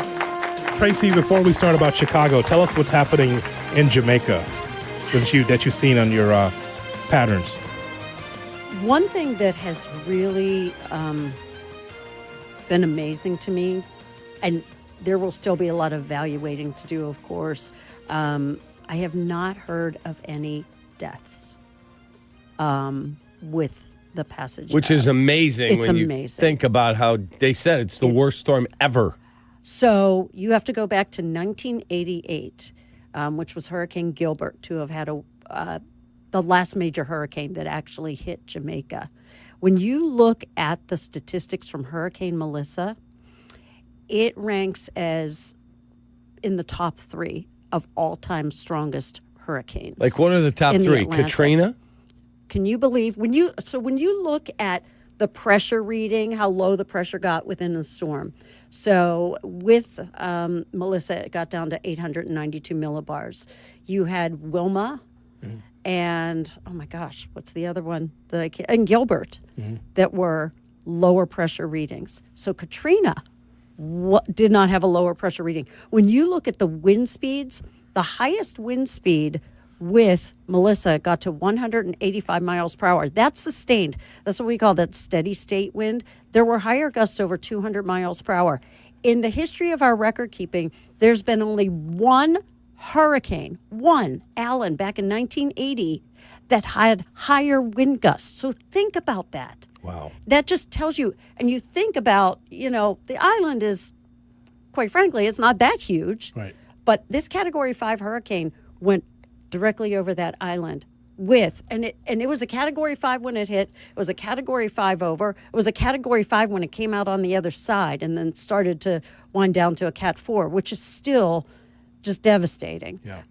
Tracy, before we start about Chicago, tell us what's happening in Jamaica that you've seen on your patterns. One thing that has really been amazing to me, and there will still be a lot of evaluating to do, of course, I have not heard of any deaths with the passage. Which is amazing. It's when amazing. You think about how they said it's the worst storm ever. So you have to go back to 1988, which was Hurricane Gilbert, to have had the last major hurricane that actually hit Jamaica. When you look at the statistics from Hurricane Melissa, it ranks as in the top 3 of all-time strongest hurricanes. Like, what are the top 3? Katrina? Can you believe when you look at the pressure reading, how low the pressure got within the storm? So with Melissa, it got down to 892 millibars. You had Wilma and, oh my gosh, what's the other one that I can't? And Gilbert that were lower pressure readings. So Katrina did not have a lower pressure reading. When you look at the wind speeds, the highest wind speed with Melissa got to 185 miles per hour. That's sustained. That's what we call that steady state wind. There were higher gusts over 200 miles per hour. In the history of our record keeping, there's been only one hurricane, Allen, back in 1980, that had higher wind gusts. So think about that. Wow. That just tells you, and you think about, the island is, quite frankly, it's not that huge. Right. But this Category 5 hurricane went directly over that island and it was a Category 5 when it hit. It was a Category 5 over. It was a Category 5 when it came out on the other side and then started to wind down to a Cat 4, which is still just devastating. Yeah.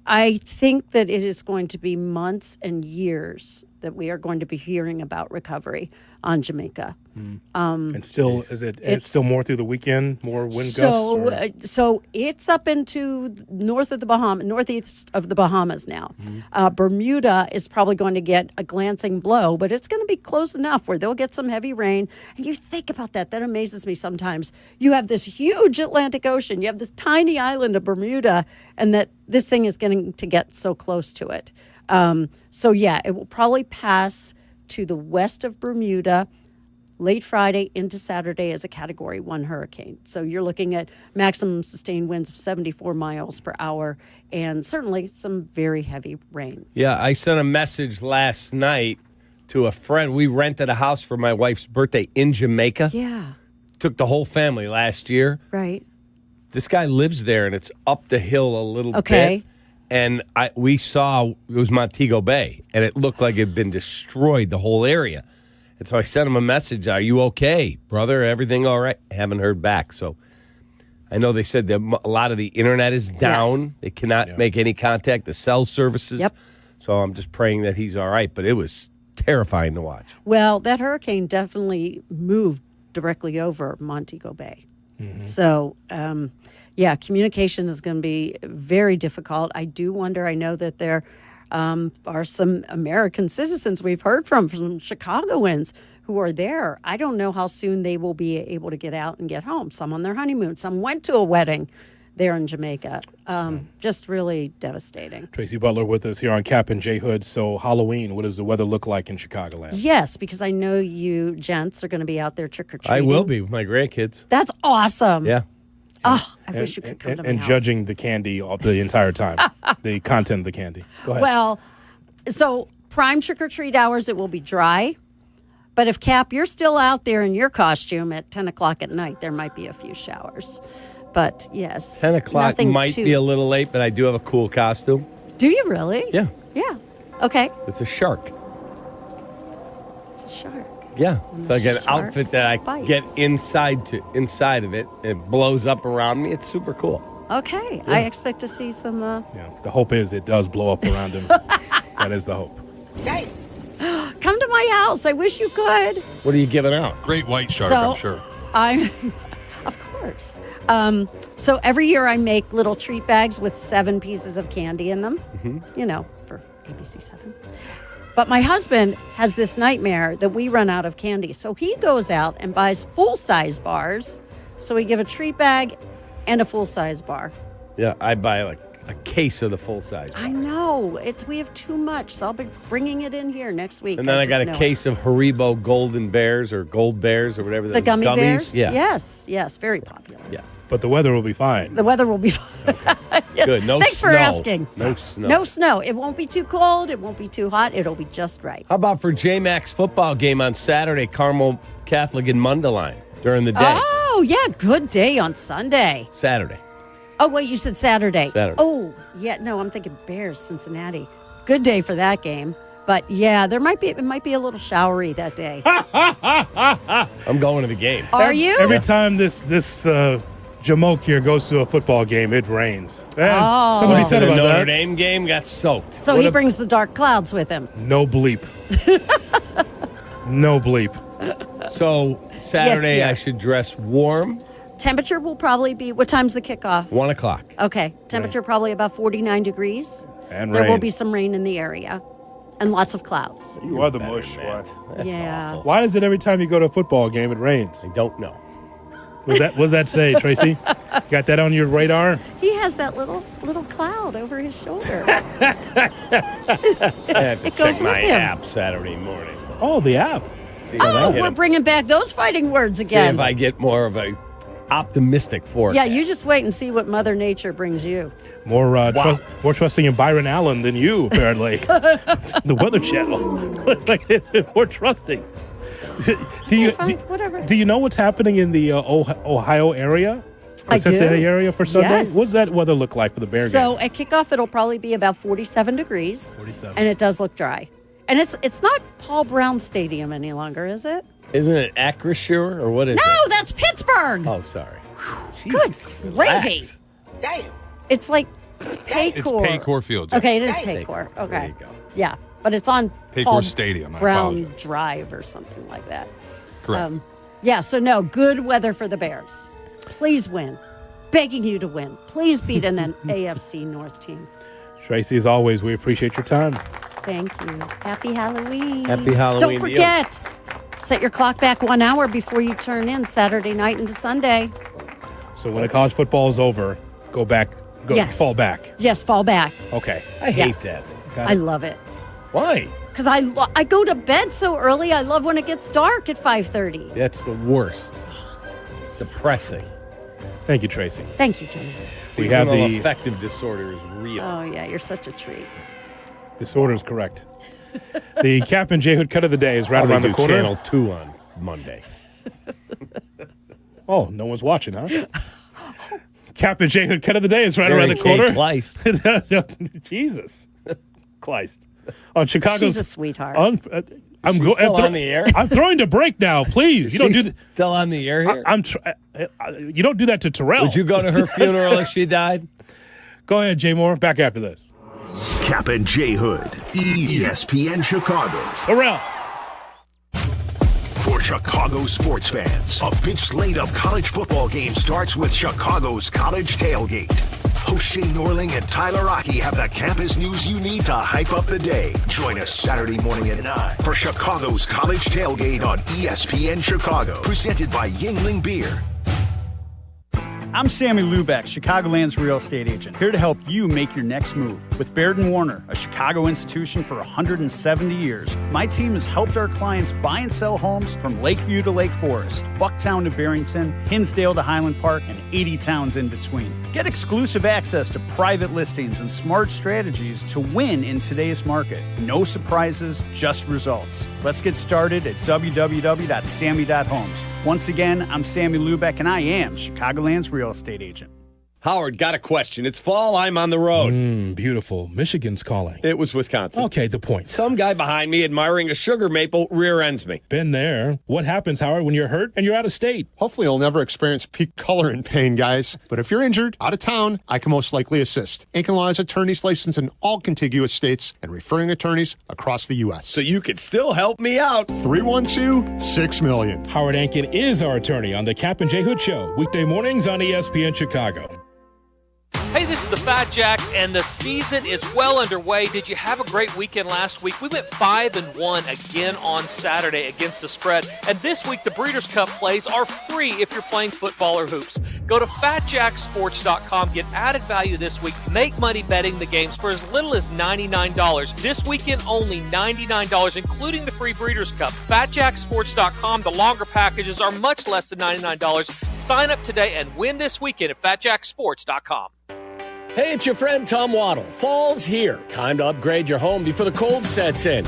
I think that it is going to be months and years that we are going to be hearing about recovery on Jamaica. And still, it's still more through the weekend, more wind gusts? So it's up into northeast of the Bahamas now. Bermuda is probably going to get a glancing blow, but it's going to be close enough where they'll get some heavy rain. And you think about that. That amazes me sometimes. You have this huge Atlantic Ocean. You have this tiny island of Bermuda, and that this thing is going to get so close to it. It will probably pass to the west of Bermuda late Friday into Saturday as a Category 1 hurricane. So you're looking at maximum sustained winds of 74 miles per hour and certainly some very heavy rain. Yeah, I sent a message last night to a friend. We rented a house for my wife's birthday in Jamaica. Yeah. Took the whole family last year. Right. This guy lives there, and it's up the hill a little bit. And we saw, it was Montego Bay, and it looked like it had been destroyed, the whole area. And so I sent him a message, "Are you okay, brother? Everything all right?" I haven't heard back. So I know they said that a lot of the internet is down. Yes. They cannot make any contact, the cell services. Yep. So I'm just praying that he's all right. But it was terrifying to watch. Well, that hurricane definitely moved directly over Montego Bay. So, communication is going to be very difficult. I do wonder, I know that there are some American citizens we've heard from Chicagoans who are there. I don't know how soon they will be able to get out and get home. Some on their honeymoon. Some went to a wedding there in Jamaica. Just really devastating. Tracy Butler with us here on Kap and J Hood. So Halloween, what does the weather look like in Chicagoland? Yes, because I know you gents are going to be out there trick-or-treating. I will be with my grandkids. That's awesome. Yeah. Oh, I wish you could come to my and house. judging the candy all the entire time, the content of the candy. Go ahead. Well, so prime trick-or-treat hours, it will be dry. But if, Cap, you're still out there in your costume at 10 o'clock at night, there might be a few showers. But, yes. 10 o'clock might be a little late, but I do have a cool costume. Do you really? Yeah. Yeah. Okay. It's a shark. It's a shark. Yeah. And It's the like an shark outfit that I bites. get inside of it. And it blows up around me. It's super cool. Okay. I expect to see some... The hope is it does blow up around him. That is the hope. Come to my house. I wish you could. What are you giving out? Great white shark, So- I'm sure. Of course. So every year I make little treat bags with 7 pieces of candy in them, for ABC 7. But my husband has this nightmare that we run out of candy. So he goes out and buys full-size bars. So we give a treat bag and a full-size bar. Yeah, I buy like a case of the full size. I know. We have too much. So I'll be bringing it in here next week. And then I got a just know case of Haribo Golden Bears or Gold Bears or whatever. the those gummy gummies. bears. Yeah. Yes, very popular. Yeah. But the weather will be fine. The weather will be fine. Yes. Good. No Thanks snow. for asking. No snow. No snow. It won't be too cold. It won't be too hot. It'll be just right. How about for J-Max football game on Saturday, Carmel Catholic in Mundelein during the day? Oh, yeah. Good day on Sunday. Saturday. Oh, wait, you said Saturday. Saturday. Oh, yeah. No, I'm thinking Bears, Cincinnati. Good day for that game. But yeah, it might be a little showery that day. I'm going to the game. Are you? Every time this Jamoke here goes to a football game, it rains. Oh. Somebody said the about Notre that. Dame game got soaked. So he brings the dark clouds with him. No bleep. No bleep. So Saturday dear. I should dress warm. Temperature will probably be, what time's the kickoff? 1 o'clock. Okay. Temperature probably about 49 degrees. And There will rain. be some rain in the area and lots of clouds. You are the mush. That's Yeah. awful. Why is it every time you go to a football game it rains? I don't know. What does that say, Tracy? Got that on your radar? He has that little cloud over his shoulder. I have to It goes check my with him. app Saturday morning. Oh, the app. See if I Oh, get we're a- bringing back those fighting words see again. if I get more of a optimistic forecast. Yeah, you just wait and see what Mother Nature brings you. More trusting in Byron Allen than you, apparently. The Weather Channel. Like it's more trusting. Whatever. Do you know what's happening in the Ohio area? I The Cincinnati do. area for Sunday? Yes. What's that weather look like for the Bear So game? at kickoff, it'll probably be about 47 degrees. 47. And it does look dry. And it's not Paul Brown Stadium any longer, is it? Isn't it Acrisure or what is No, it? that's Pittsburgh. Oh, sorry. Good gravy. Relax. It's like It's Paycor. Paycor Field. Yeah. Okay, it is Paycor. There Okay. you go. Yeah, but it's on Paycor Paul Stadium, I Brown apologize. Drive or something like that. Correct. Yeah, so no, good weather for the Bears. Please win. Begging you to win. Please beat an AFC North team. Tracy, as always, we appreciate your time. Thank you. Happy Halloween. Happy Halloween Don't to you. forget, set your clock back 1 hour before you turn in Saturday night into Sunday. So when the college football is over, go back, Yes. fall back. Yes, fall back. Okay. I hate Yes. that. I love it. Why? Because I go to bed so early. I love when it gets dark at 5:30. That's the worst. It's depressing. Thank you, Tracy. Thank you, Jimmy. We have Seasonal the affective disorder is real. Oh, yeah, you're such a treat. disorder is correct. The Kap J Hood cut of the day is right Probably around the do corner. Channel 2 on Monday. Oh, no one's watching, huh? Kap J Hood cut of the day is right Mary around the Kay corner. Kleist. Jesus. Kleist. On Chicago's. She's a sweetheart. I'm She's still on the air? I'm throwing the break now, please. You don't do She's that. still on the air here? You don't do that to Terrell. Would you go to her funeral if she died? Go ahead, Jay Moore. Back after this. Kap and J Hood, ESPN Chicago. Terrell. For Chicago sports fans, a big slate of college football games starts with Chicago's College Tailgate. Host Shane Norling and Tyler Rocky have the campus news you need to hype up the day. Join us Saturday morning at 9 for Chicago's College Tailgate on ESPN Chicago. Presented by Yuengling Beer. I'm Sammy Lubeck, Chicagoland's real estate agent, here to help you make your next move. With Baird & Warner, a Chicago institution for 170 years, my team has helped our clients buy and sell homes from Lakeview to Lake Forest, Bucktown to Barrington, Hinsdale to Highland Park, and 80 towns in between. Get exclusive access to private listings and smart strategies to win in today's market. No surprises, just results. Let's get started at www.sammy.homes. Once again, I'm Sammy Lubeck, and I am Chicagoland's real estate agent. Howard, got a question. It's fall. I'm on the road. Beautiful. Michigan's calling. It was Wisconsin. Okay, the point. Some guy behind me admiring a sugar maple rear ends me. Been there. What happens, Howard, when you're hurt and you're out of state? Hopefully you'll never experience peak color and pain, guys. But if you're injured, out of town, I can most likely assist. Aiken Law is attorneys licensed in all contiguous states and referring attorneys across the U.S. So you could still help me out. 312-6-million. Howard Ankin is our attorney on the Kap J Hood Show, weekday mornings on ESPN Chicago. Hey, this is the Fat Jack, and the season is well underway. Did you have a great weekend last week? We went 5-1 again on Saturday against the spread. And this week, the Breeders' Cup plays are free if you're playing football or hoops. Go to FatJackSports.com. Get added value this week. Make money betting the games for as little as $99. This weekend, only $99, including the free Breeders' Cup. FatJackSports.com. The longer packages are much less than $99. Sign up today and win this weekend at FatJackSports.com. Hey, it's your friend Tom Waddle. Fall's here. Time to upgrade your home before the cold sets in.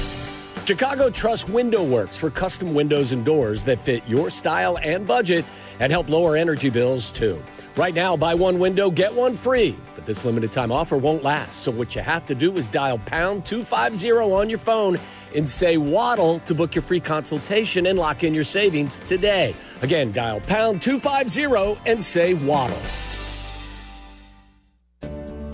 Chicago Trust Window Works for custom windows and doors that fit your style and budget and help lower energy bills, too. Right now, buy one window, get one free. But this limited time offer won't last. So what you have to do is dial pound 250 on your phone and say Waddle to book your free consultation and lock in your savings today. Again, dial pound 250 and say Waddle.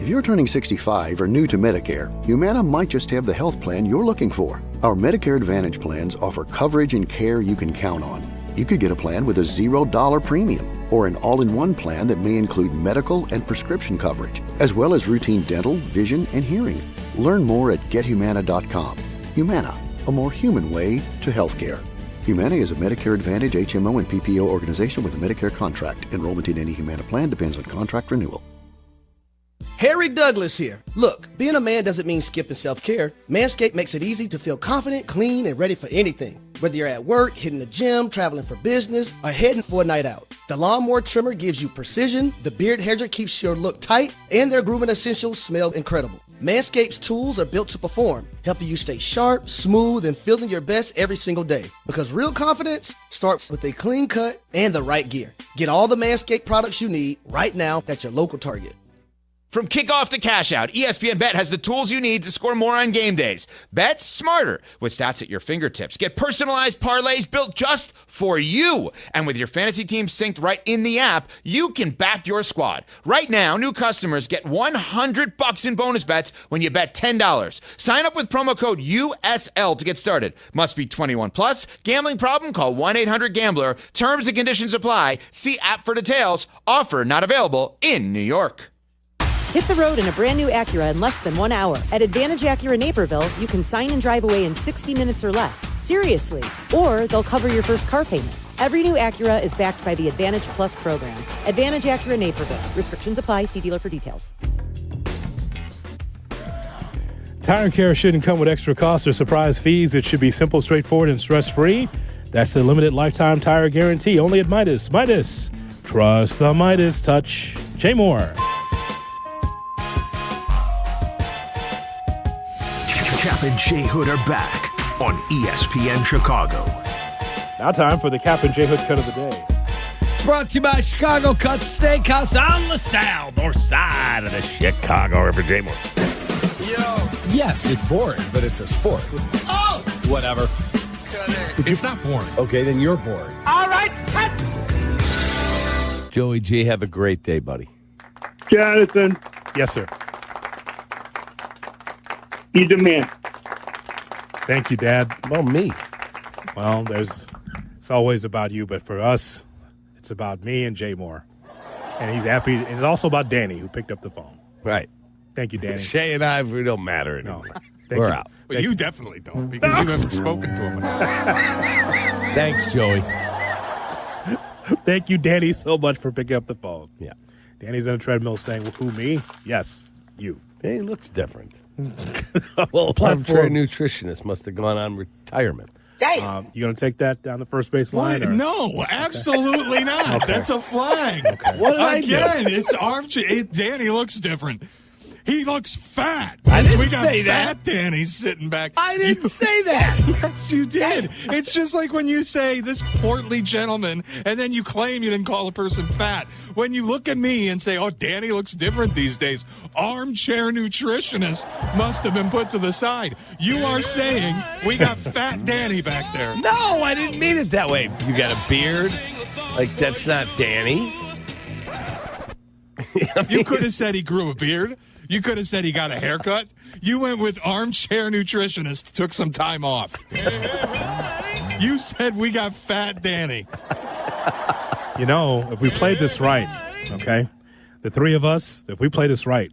If you're turning 65 or new to Medicare, Humana might just have the health plan you're looking for. Our Medicare Advantage plans offer coverage and care you can count on. You could get a plan with a $0 premium or an all-in-one plan that may include medical and prescription coverage, as well as routine dental, vision, and hearing. Learn more at gethumana.com. Humana, a more human way to healthcare. Humana is a Medicare Advantage HMO and PPO organization with a Medicare contract. Enrollment in any Humana plan depends on contract renewal. Harry Douglas here. Look, being a man doesn't mean skipping self-care. Manscaped makes it easy to feel confident, clean, and ready for anything. Whether you're at work, hitting the gym, traveling for business, or heading for a night out. The Lawnmower Trimmer gives you precision, the Beard Hedger keeps your look tight, and their grooming essentials smell incredible. Manscaped's tools are built to perform, helping you stay sharp, smooth, and feeling your best every single day. Because real confidence starts with a clean cut and the right gear. Get all the Manscaped products you need right now at your local Target. From kickoff to cash out, ESPN Bet has the tools you need to score more on game days. Bet smarter with stats at your fingertips. Get personalized parlays built just for you. And with your fantasy team synced right in the app, you can back your squad. Right now, new customers get $100 in bonus bets when you bet $10. Sign up with promo code USL to get started. Must be 21 plus. Gambling problem? Call 1-800-GAMBLER. Terms and conditions apply. See app for details. Offer not available in New York. Hit the road in a brand new Acura in less than 1 hour. At Advantage Acura Naperville, you can sign and drive away in 60 minutes or less. Seriously. Or they'll cover your first car payment. Every new Acura is backed by the Advantage Plus program. Advantage Acura Naperville. Restrictions apply. See dealer for details. Tire care shouldn't come with extra costs or surprise fees. It should be simple, straightforward, and stress-free. That's the limited lifetime tire guarantee only at Midas. Midas. Trust the Midas touch. Jay Moore. Kap and J Hood are back on ESPN Chicago. Now time for the Kap and J Hood cut of the day. Brought to you by Chicago Cut Steakhouse on LaSalle, north side of the Chicago River. Jay Moore. Yo. Yes, it's boring, but it's a sport. Oh! Whatever. Cut it. It's not boring. Okay, then you're boring. All right, cut! Joey G, have a great day, buddy. Jonathan. Yes, sir. You the man. Thank you, Dad. Well, me. Well, it's always about you, but for us, it's about me and Jay Moore. And he's happy. And it's also about Danny, who picked up the phone. Right. Thank you, Danny. Shay and I, we don't matter anymore. No. We're out. Well, you definitely don't, because you haven't spoken to him enough. Thanks, Joey. Thank you, Danny, so much for picking up the phone. Yeah. Danny's on a treadmill saying, well, who, me? Yes, you. He looks different. Well, Armchair nutritionist must have gone on retirement. You going to take that down the first base line? What? No, absolutely not. Okay. That's a flag. What did I Again, do? it's armchair. Danny looks different. He looks fat. I didn't We got say fat that. Danny sitting back. I didn't say that. Yes, you did. It's just like when you say this portly gentleman, and then you claim you didn't call a person fat. When you look at me and say, oh, Danny looks different these days, armchair nutritionist must have been put to the side. You are saying we got fat Danny back there. No, I didn't mean it that way. You got a beard? Like, that's not Danny. You could have said he grew a beard. You could have said he got a haircut. You went with armchair nutritionist, took some time off. You said we got fat Danny. You know, if we played this right, okay, the three of us, if we play this right,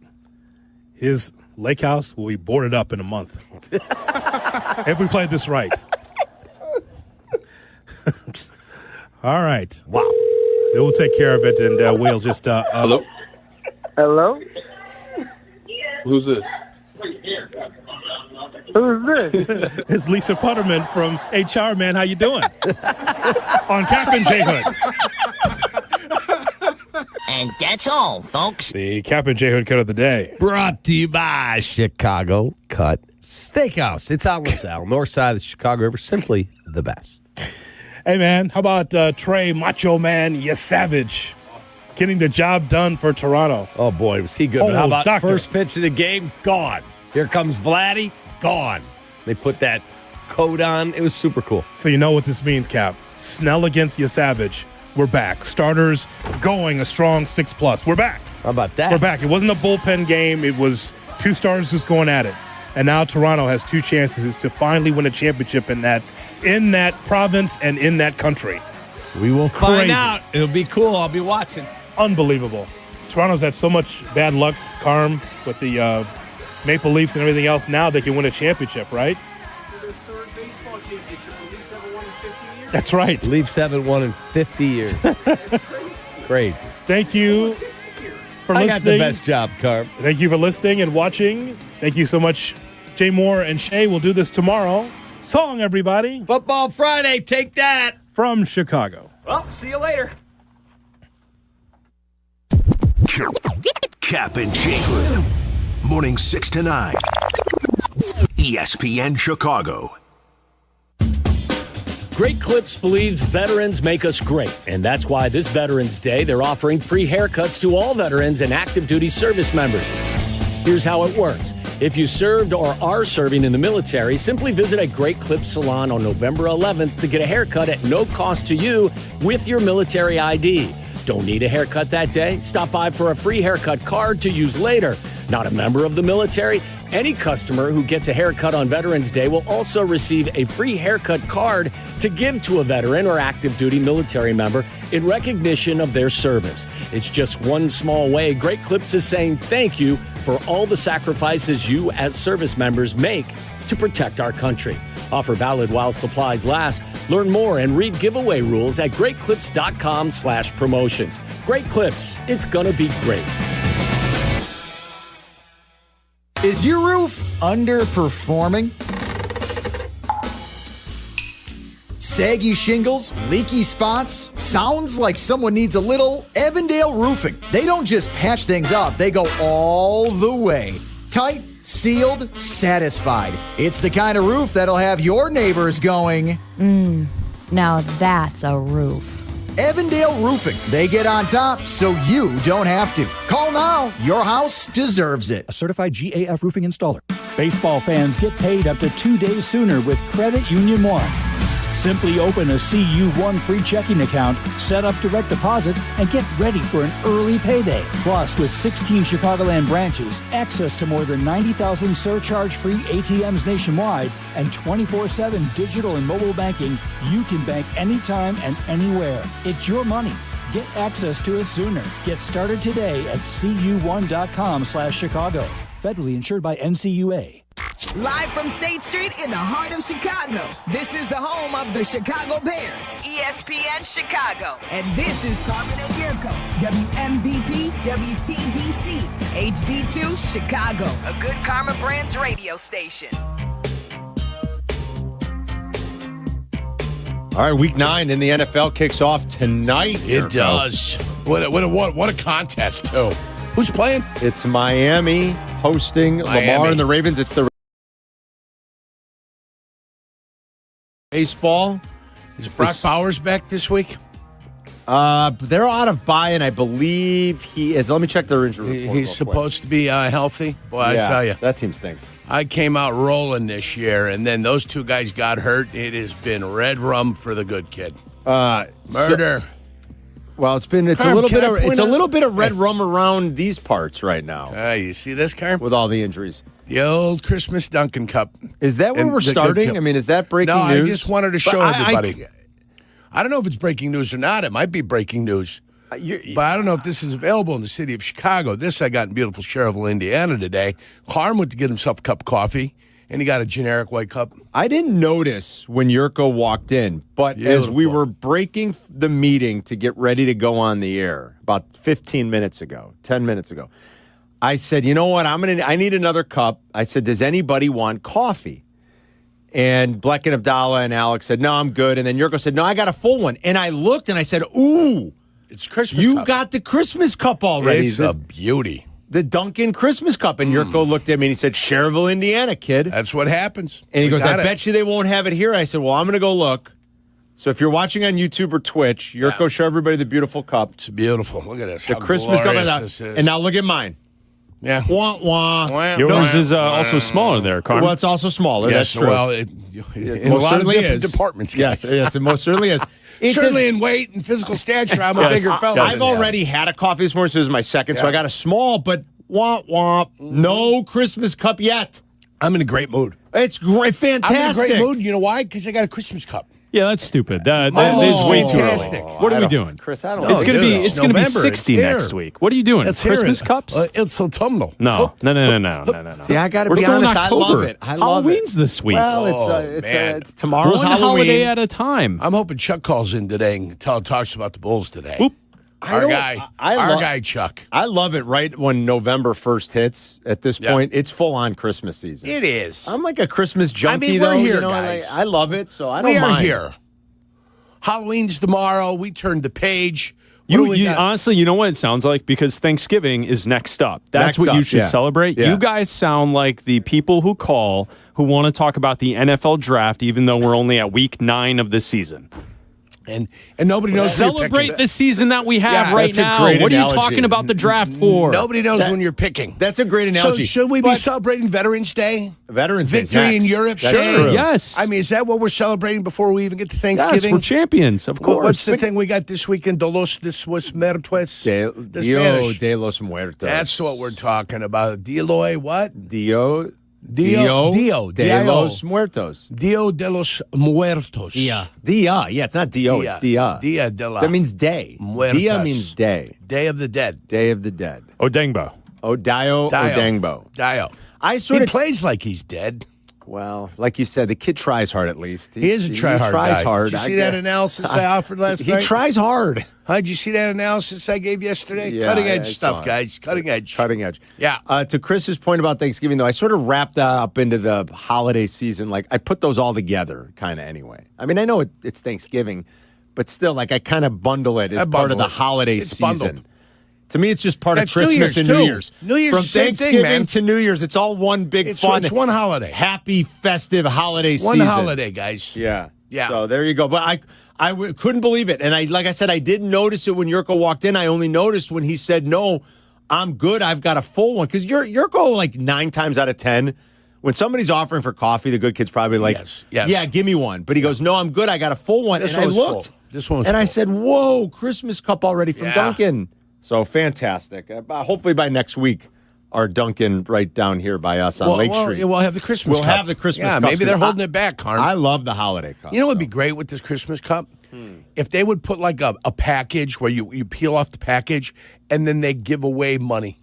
his lake house will be boarded up in a month. If we played this right. All right. Wow. We'll take care of it, and we'll just... Hello? Hello? Who's this? Who's this? It's Lisa Putterman from HR, man. How you doing? On Kap J Hood. And that's all, folks. The Kap J Hood cut of the day. Brought to you by Chicago Cut Steakhouse. It's on LaSalle, north side of the Chicago River. Simply the best. Hey, man, how about Trey Macho Man Savage getting the job done for Toronto? Oh, boy, was he good. Oh, But how about doctor. first pitch of the game? Gone. Here comes Vladdy. Gone. They put that coat on. It was super cool. So you know what this means, Cap. Snell against Savage. We're back. Starters going a strong 6+. We're back. How about that? We're back. It wasn't a bullpen game. It was two starters just going at it. And now Toronto has two chances to finally win a championship in that province and in that country. We will find Crazy. out. It'll be cool. I'll be watching. Unbelievable. Toronto's had so much bad luck, Carm, with the Maple Leafs and everything else. Now they can win a championship, right? That's right. Leafs haven't won in 50 years. Crazy. Thank you for I listening. got the best job, Carm. Thank you for listening and watching. Thank you so much, Jay Moore and Shay. We'll do this tomorrow. So long, everybody. Football Friday. Take that. From Chicago. Well, see you later. Kap and J Hood. Morning 6 to 9. ESPN Chicago. Great Clips believes veterans make us great, and that's why this Veterans Day they're offering free haircuts to all veterans and active duty service members. Here's how it works. If you served or are serving in the military, simply visit a Great Clips salon on November 11th to get a haircut at no cost to you with your military ID. Don't need a haircut that day? Stop by for a free haircut card to use later. Not a member of the military? Any customer who gets a haircut on Veterans Day will also receive a free haircut card to give to a veteran or active duty military member in recognition of their service. It's just one small way Great Clips is saying thank you for all the sacrifices you as service members make to protect our country. Offer valid while supplies last. Learn more and read giveaway rules at greatclips.com/promotions. Great Clips, it's gonna be great. Is your roof underperforming? Saggy shingles, leaky spots? Sounds like someone needs a little Avondale Roofing. They don't just patch things up, they go all the way. Tight, sealed, satisfied. It's the kind of roof that'll have your neighbors going, Now that's a roof. Avondale Roofing. They get on top so you don't have to. Call now. Your house deserves it. A certified GAF roofing installer. Baseball fans get paid up to 2 days sooner with Credit Union One. Simply open a CU1 free checking account, set up direct deposit, and get ready for an early payday. Plus, with 16 Chicagoland branches, access to more than 90,000 surcharge-free ATMs nationwide, and 24/7 digital and mobile banking, you can bank anytime and anywhere. It's your money. Get access to it sooner. Get started today at cu1.com/Chicago. Federally insured by NCUA. Live from State Street in the heart of Chicago, this is the home of the Chicago Bears, ESPN Chicago. And this is Carmen and Jurko, WMVP, WTBC, HD2, Chicago, a good Karma Brands radio station. All right, week 9 in the NFL kicks off tonight. It does. What a contest, too. Who's playing? It's Miami hosting Lamar and the Ravens. It's the baseball. Is Brock Bowers back this week? They're out of bye, and I believe he is. Let me check their injury report. He's supposed to be healthy. Boy, I tell you. That team stinks. I came out rolling this year, and then those two guys got hurt. It has been red rum for the good kid. Murder. Well, it's a little bit of red rum around these parts right now. You see this, Carm? With all the injuries. The old Christmas Dunkin' Cup. Is that where we're starting? I mean, is that breaking news? No, I just wanted to show everybody. I don't know if it's breaking news or not. It might be breaking news. But I don't know if this is available in the city of Chicago. This I got in beautiful Cherville, Indiana today. Carm went to get himself a cup of coffee, and he got a generic white cup. I didn't notice when Jurko walked in, but as we were breaking the meeting to get ready to go on the air about 10 minutes ago, I said, you know what, I need another cup. I said, does anybody want coffee? And Bleck and Abdalla and Alex said, no, I'm good. And then Jurko said, no, I got a full one. And I looked and I said, ooh. It's Christmas You cup. got the Christmas cup already. It's a beauty. The Dunkin' Christmas cup. And Jurko looked at me and he said, Cherville, Indiana, kid. That's what happens. And he goes, I bet you they won't have it here. I said, well, I'm going to go look. So if you're watching on YouTube or Twitch, Jurko, show everybody the beautiful cup. It's beautiful. Look at this. The Christmas cup. And now look at mine. Yeah. Wah, wah. Yours is also smaller there, Carmen. Well, it's also smaller. Yes, That's true. Well, in a lot of different departments, guys. Yes, it most certainly is. Certainly in weight and physical stature, I'm a bigger fella. I've already had a coffee this morning, so this is my second, so I got a small, but womp. No Christmas cup yet. I'm in a great mood. It's great, fantastic. I'm in a great mood. You know why? Because I got a Christmas cup. Yeah, that's stupid. That's way too early. What are we doing? Chris, I don't It's know. It's gonna be 60 next week. What are you doing? Christmas cups? It's autumnal. No. See, I got to We're be still in honest. I love October. it. I love Halloween's this week. Well, it's tomorrow's One Halloween. holiday at a time. I'm hoping Chuck calls in today and talks about the Bulls today. Oop. Our guy Chuck. I love it right when November 1st hits. At this point, it's full-on Christmas season. It is. I'm like a Christmas junkie, we're though. here, You know, guys. I love it, so I don't We are mind. here. Halloween's tomorrow. We turned the page. You honestly, you know what it sounds like? Because Thanksgiving is next up. That's what you should celebrate. Yeah. You guys sound like the people who call who want to talk about the NFL draft, even though we're only at week 9 of the season. And nobody knows. Celebrate the season that we have right that's a now. great What are you analogy. talking about the draft for? Nobody knows when you're picking. That's a great analogy. So should we be celebrating Veterans Day? Veterans Day Victory in Europe? That's Day? true. Yes. I mean, is that what we're celebrating before we even get to Thanksgiving? Yes, we're champions, of course. What's the thing we got this weekend? De los Muertos? De los Muertos. That's what we're talking about. Dioy what? Dio de los Muertos. Dio de los Muertos. Dia, yeah, it's not Dio, it's Dia. Dia de la. That means day. Muertos. Dia means day. Day of the Dead. Day of the Dead. Odengbo. Odangbo. Dio. He plays like he's dead. Well, like you said, the kid tries hard at least. He is a try-hard guy. He tries hard. Did you see that analysis I offered last night? He tries hard. Did you see that analysis I gave yesterday? Yeah, Cutting edge I stuff, saw it. guys. Cutting edge. Cutting edge. Yeah. To Chris's point about Thanksgiving, though, I sort of wrapped that up into the holiday season. Like, I put those all together, kind of, anyway. I mean, I know it's Thanksgiving, but still, like, I kind of bundle it as part of the holiday season. Bundled. To me, it's just part That's of Christmas and New New Year's, Year's. New Year's From is the same Thanksgiving thing, man. to New Year's, it's all one big fun. It's one holiday. Happy, festive holiday season. One holiday, guys. Yeah. Yeah. So there you go. But I couldn't believe it. And like I said, I didn't notice it when Jurko walked in. I only noticed when he said, no, I'm good. I've got a full one. Because Jurko, like 9 times out of 10, when somebody's offering for coffee, the good kid's probably like, yes. Yeah, give me one. But he goes, no, I'm good. I got a full one. This and one I was looked. full. This one was and full. I said, whoa, Christmas cup already from Dunkin'. So fantastic. Hopefully by next week, our Dunkin' right down here by us on Lake Street. We'll have the Christmas cup. We'll have the Christmas cup. Maybe they're holding it back, Carm. I love the holiday cup. You know what would be great with this Christmas cup? If they would put like a package where you peel off the package and then they give away money.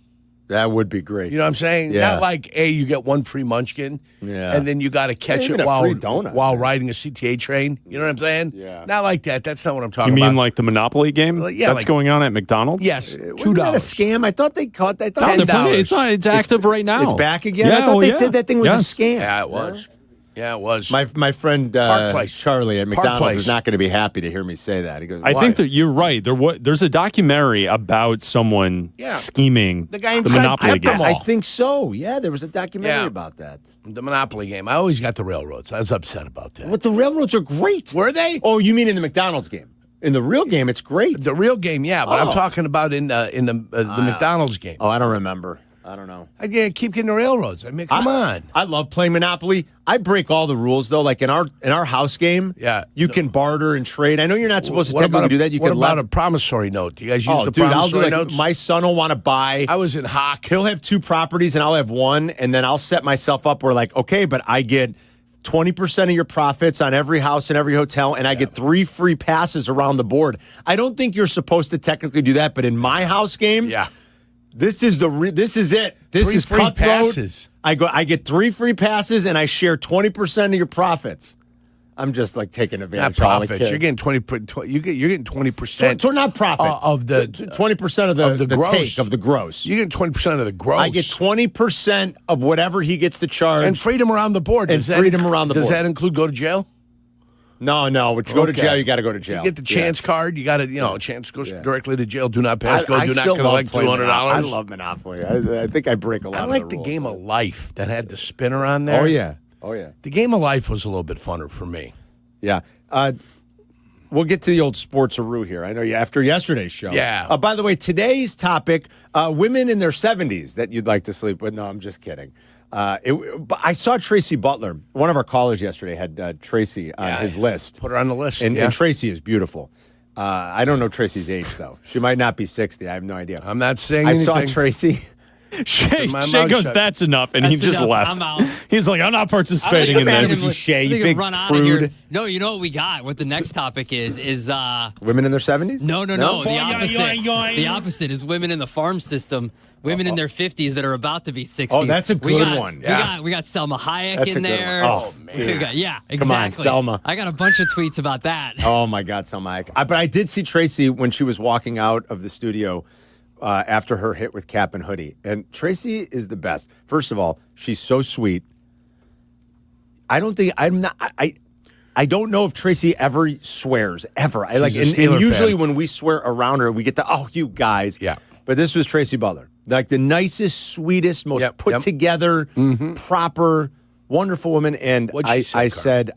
That would be great. You know what I'm saying? Yeah. Not like, you get one free munchkin, and then you got to catch even it a free donut. while riding a CTA train. You know what I'm saying? Yeah. Not like that. That's not what I'm You talking mean about. like the Monopoly game that's going on at McDonald's? Yes, Wasn't that a scam? I thought they caught that. It's active right now. It's back again. Yeah, I thought they yeah. said that thing was a Yes. scam. Yeah, it was. Yeah, it was. My friend Place. Charlie at Park McDonald's Place. is not going to be happy to hear me say that. He goes, I "Why?" think that you're right. There's a documentary about someone scheming The guy the inside Monopoly game. Peppermall. I think so. Yeah, there was a documentary Yeah. about that. The Monopoly game. I always got the railroads. I was upset about that. But the railroads are great. Were they? Oh, you mean in the McDonald's game? In the real game, it's great. The real game, yeah, but I'm Oh. talking about in the McDonald's game. Oh, I don't remember. I don't know. I keep getting the railroads. I mean, come on. I love playing Monopoly. I break all the rules though. Like in our house game, you can barter and trade. I know you're not supposed to technically do that. You what can about a promissory note? Do you guys use the dude, I'll promissory do notes? my son will want to buy. I was in Hawk. He'll have 2 properties and I'll have one, and then I'll set myself up where like, okay, but I get 20% of your profits on every house and every hotel, and I get 3 free passes around the board. I don't think you're supposed to technically do that, but in my house game, this is this is it. This 3 is free cutthroat. passes. I get 3 free passes, and I share 20% of your profits. I'm just like taking advantage Not of all the profits. kids. You're getting 20. You're getting 20%. So not profit of the 20% of the gross. take of the gross. You get 20% of the gross. I get 20% of whatever he gets to charge, and freedom around the board. And freedom around the board. Does that include go to jail? No. When you go to jail, you got to go to jail. You get the chance card. You got to, chance goes directly to jail. Do not pass go. I Do not still collect love playing $200. I love Monopoly. I think I break a lot. I of like the the rules. game of life that had the spinner on there. Oh yeah. The game of life was a little bit funner for me. Yeah. We'll get to the old sports-a-roo here. I know you after yesterday's show. Yeah. By the way, today's topic, women in their 70s that you'd like to sleep with. No, I'm just kidding. But I saw Tracy Butler. One of our callers yesterday had Tracy on his list. Put her on the list. And Tracy is beautiful. I don't know Tracy's age, though. She might not be 60. I have no idea. I'm not saying I anything. saw Tracy. Shay goes, that's enough, and he just left. I'm out. He's like, I'm not participating in this. Shay, you We big can run out of here. prude. No, you know what we got? What the next topic is Women in their 70s? No. The opposite. The opposite is women in the farm system. Women in their 50s that are about to be 60. Oh, that's a good one. We got Selma Hayek That's in a good there. one. Oh, man. Exactly. Come on, Selma. I got a bunch of tweets about that. Oh, my God, Selma Hayek. But I did see Tracy when she was walking out of the studio after her hit with Cap and Hoodie. And Tracy is the best. First of all, she's so sweet. I don't know if Tracy ever swears, ever. And usually when we swear around her, we get the, you guys. Yeah. But this was Tracy Butler. Like the nicest, sweetest, most put together, proper, wonderful woman. And I said,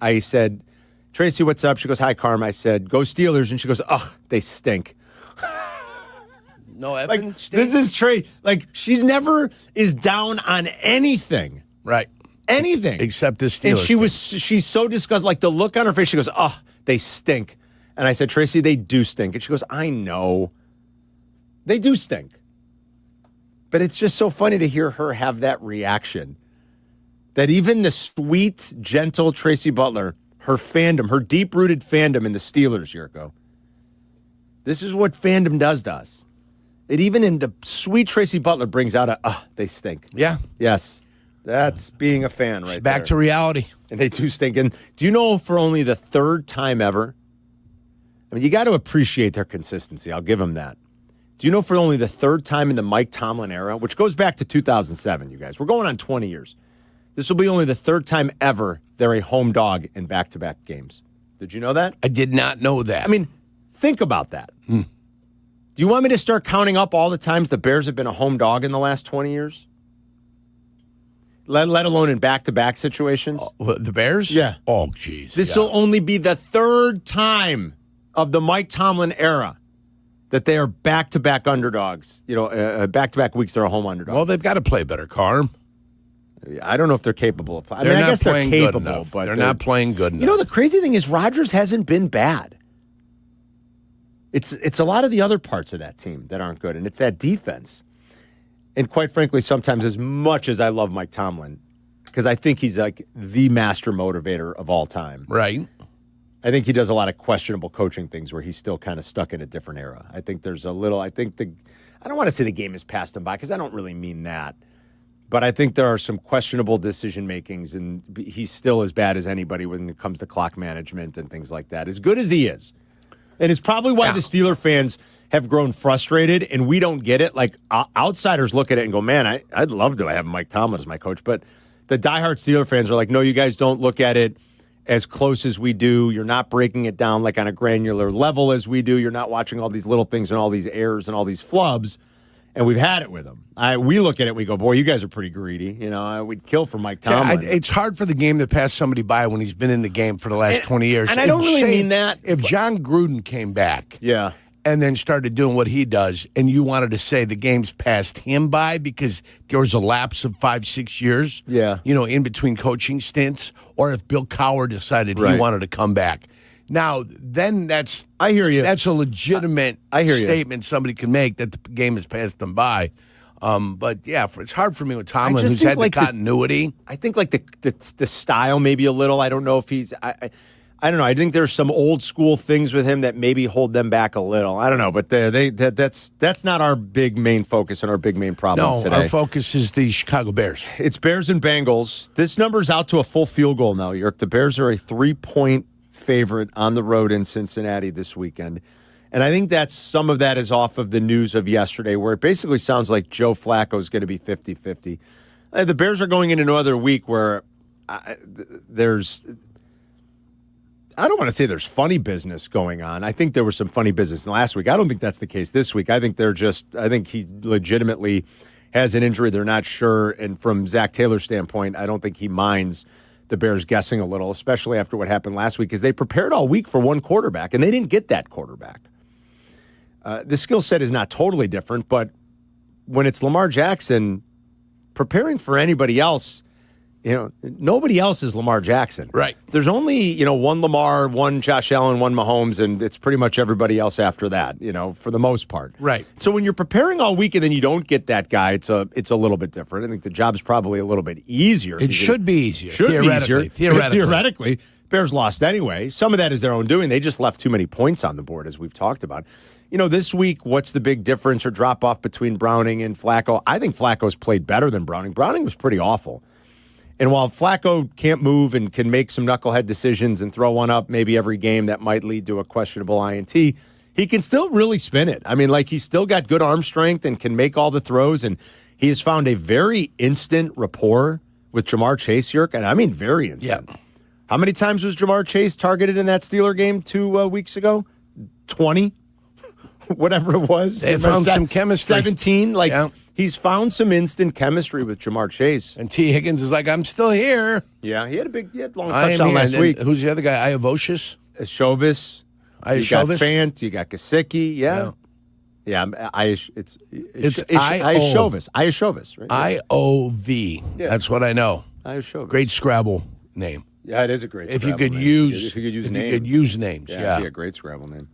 Tracy, what's up? She goes, hi, Carm. I said, go Steelers. And she goes, they stink. No, Evan. This is Tracy. Like, she never is down on anything. Right. Anything. Except the Steelers. And she's so disgusted. Like, the look on her face, she goes, they stink. And I said, Tracy, they do stink. And she goes, I know. They do stink. But it's just so funny to hear her have that reaction. That even the sweet, gentle Tracy Butler, her fandom, her deep-rooted fandom in the Steelers, Yurko. This is what fandom does to us. It even in the sweet Tracy Butler brings out they stink. Yeah. Yes. That's being a fan right Back there. to reality. And they do stink. And do you know for only the 3rd time ever? I mean, you got to appreciate their consistency. I'll give them that. Do you know for only the 3rd time in the Mike Tomlin era, which goes back to 2007, you guys. We're going on 20 years. This will be only the 3rd time ever they're a home dog in back-to-back games. Did you know that? I did not know that. I mean, think about that. Do you want me to start counting up all the times the Bears have been a home dog in the last 20 years? Let alone in back-to-back situations? The Bears? Yeah. Oh, jeez. This will only be the 3rd time of the Mike Tomlin era that they are back-to-back underdogs. Back-to-back weeks they're a home underdog. Well, they've got to play better, Carm. I don't know if they're capable of playing. I guess they're capable, enough. but they're not playing good enough. You know, the crazy thing is Rodgers hasn't been bad. It's a lot of the other parts of that team that aren't good, and it's that defense. And quite frankly, sometimes as much as I love Mike Tomlin, because I think he's like the master motivator of all time. Right. I think he does a lot of questionable coaching things where he's still kind of stuck in a different era. I think there's a little, I think I don't want to say the game has passed them by because I don't really mean that. But I think there are some questionable decision makings, and he's still as bad as anybody when it comes to clock management and things like that. As good as he is. And it's probably why the Steeler fans have grown frustrated, and we don't get it. Like, outsiders look at it and go, man, I'd love to have Mike Tomlin as my coach. But the diehard Steeler fans are like, no, you guys don't look at it as close as we do. You're not breaking it down like on a granular level as we do. You're not watching all these little things and all these errors and all these flubs. And we've had it with him. We look at it, we go, boy, you guys are pretty greedy. We'd kill for Mike Tomlin. It's hard for the game to pass somebody by when he's been in the game for the last 20 years. And I don't really mean that. If John Gruden came back yeah, and then started doing what he does, and you wanted to say the game's passed him by because there was a lapse of 5-6 years, in between coaching stints, or if Bill Cowher decided he wanted to come back. Now, then I hear you. That's a legitimate I hear statement somebody can make that the game has passed them by. But yeah, it's hard for me with Tomlin, who's had the continuity. I think like the style maybe a little. I don't know if he's. I don't know. I think there's some old school things with him that maybe hold them back a little. I don't know, but that's not our big main focus and our big main problem today. Our focus is the Chicago Bears. It's Bears and Bengals. This number's out to a full field goal now, Yerk. The Bears are a 3-point favorite on the road in Cincinnati this weekend. And I think some of that is off of the news of yesterday, where it basically sounds like Joe Flacco is going to be 50-50. The Bears are going into another week where there's, I don't want to say there's funny business going on. I think there was some funny business last week. I don't think that's the case this week. I think I think he legitimately has an injury. They're not sure. And from Zach Taylor's standpoint, I don't think he minds the Bears guessing a little, especially after what happened last week, because they prepared all week for one quarterback, and they didn't get that quarterback. The skill set is not totally different, but when it's Lamar Jackson, preparing for anybody else, nobody else is Lamar Jackson. Right. There's only, one Lamar, one Josh Allen, one Mahomes, and it's pretty much everybody else after that, for the most part. Right. So when you're preparing all week and then you don't get that guy, it's a little bit different. I think the job's probably a little bit easier. It should be easier. Theoretically. Bears lost anyway. Some of that is their own doing. They just left too many points on the board, as we've talked about. This week, what's the big difference or drop-off between Browning and Flacco? I think Flacco's played better than Browning. Browning was pretty awful. And while Flacco can't move and can make some knucklehead decisions and throw one up maybe every game that might lead to a questionable INT, he can still really spin it. I mean, he's still got good arm strength and can make all the throws, and he has found a very instant rapport with Jamar Chase, Yerk, and I mean very instant. Yeah. How many times was Jamar Chase targeted in that Steeler game 2 weeks ago? 20? Whatever it was. They found some chemistry. 17? He's found some instant chemistry with Jamar Chase. And T. Higgins is like, I'm still here. Yeah, he had a long touchdown last week. Who's the other guy? Iovocius? Shovis. You got Fant. You got Gesicki. Yeah. Yeah, it's Ioshovis. Ioshovis, right? I-O-V. Yeah. That's what I know. Ioshovis. Great Scrabble name. Yeah, it is a great If Scrabble you could name. use, If you could use names, yeah. It'd be a great Scrabble name.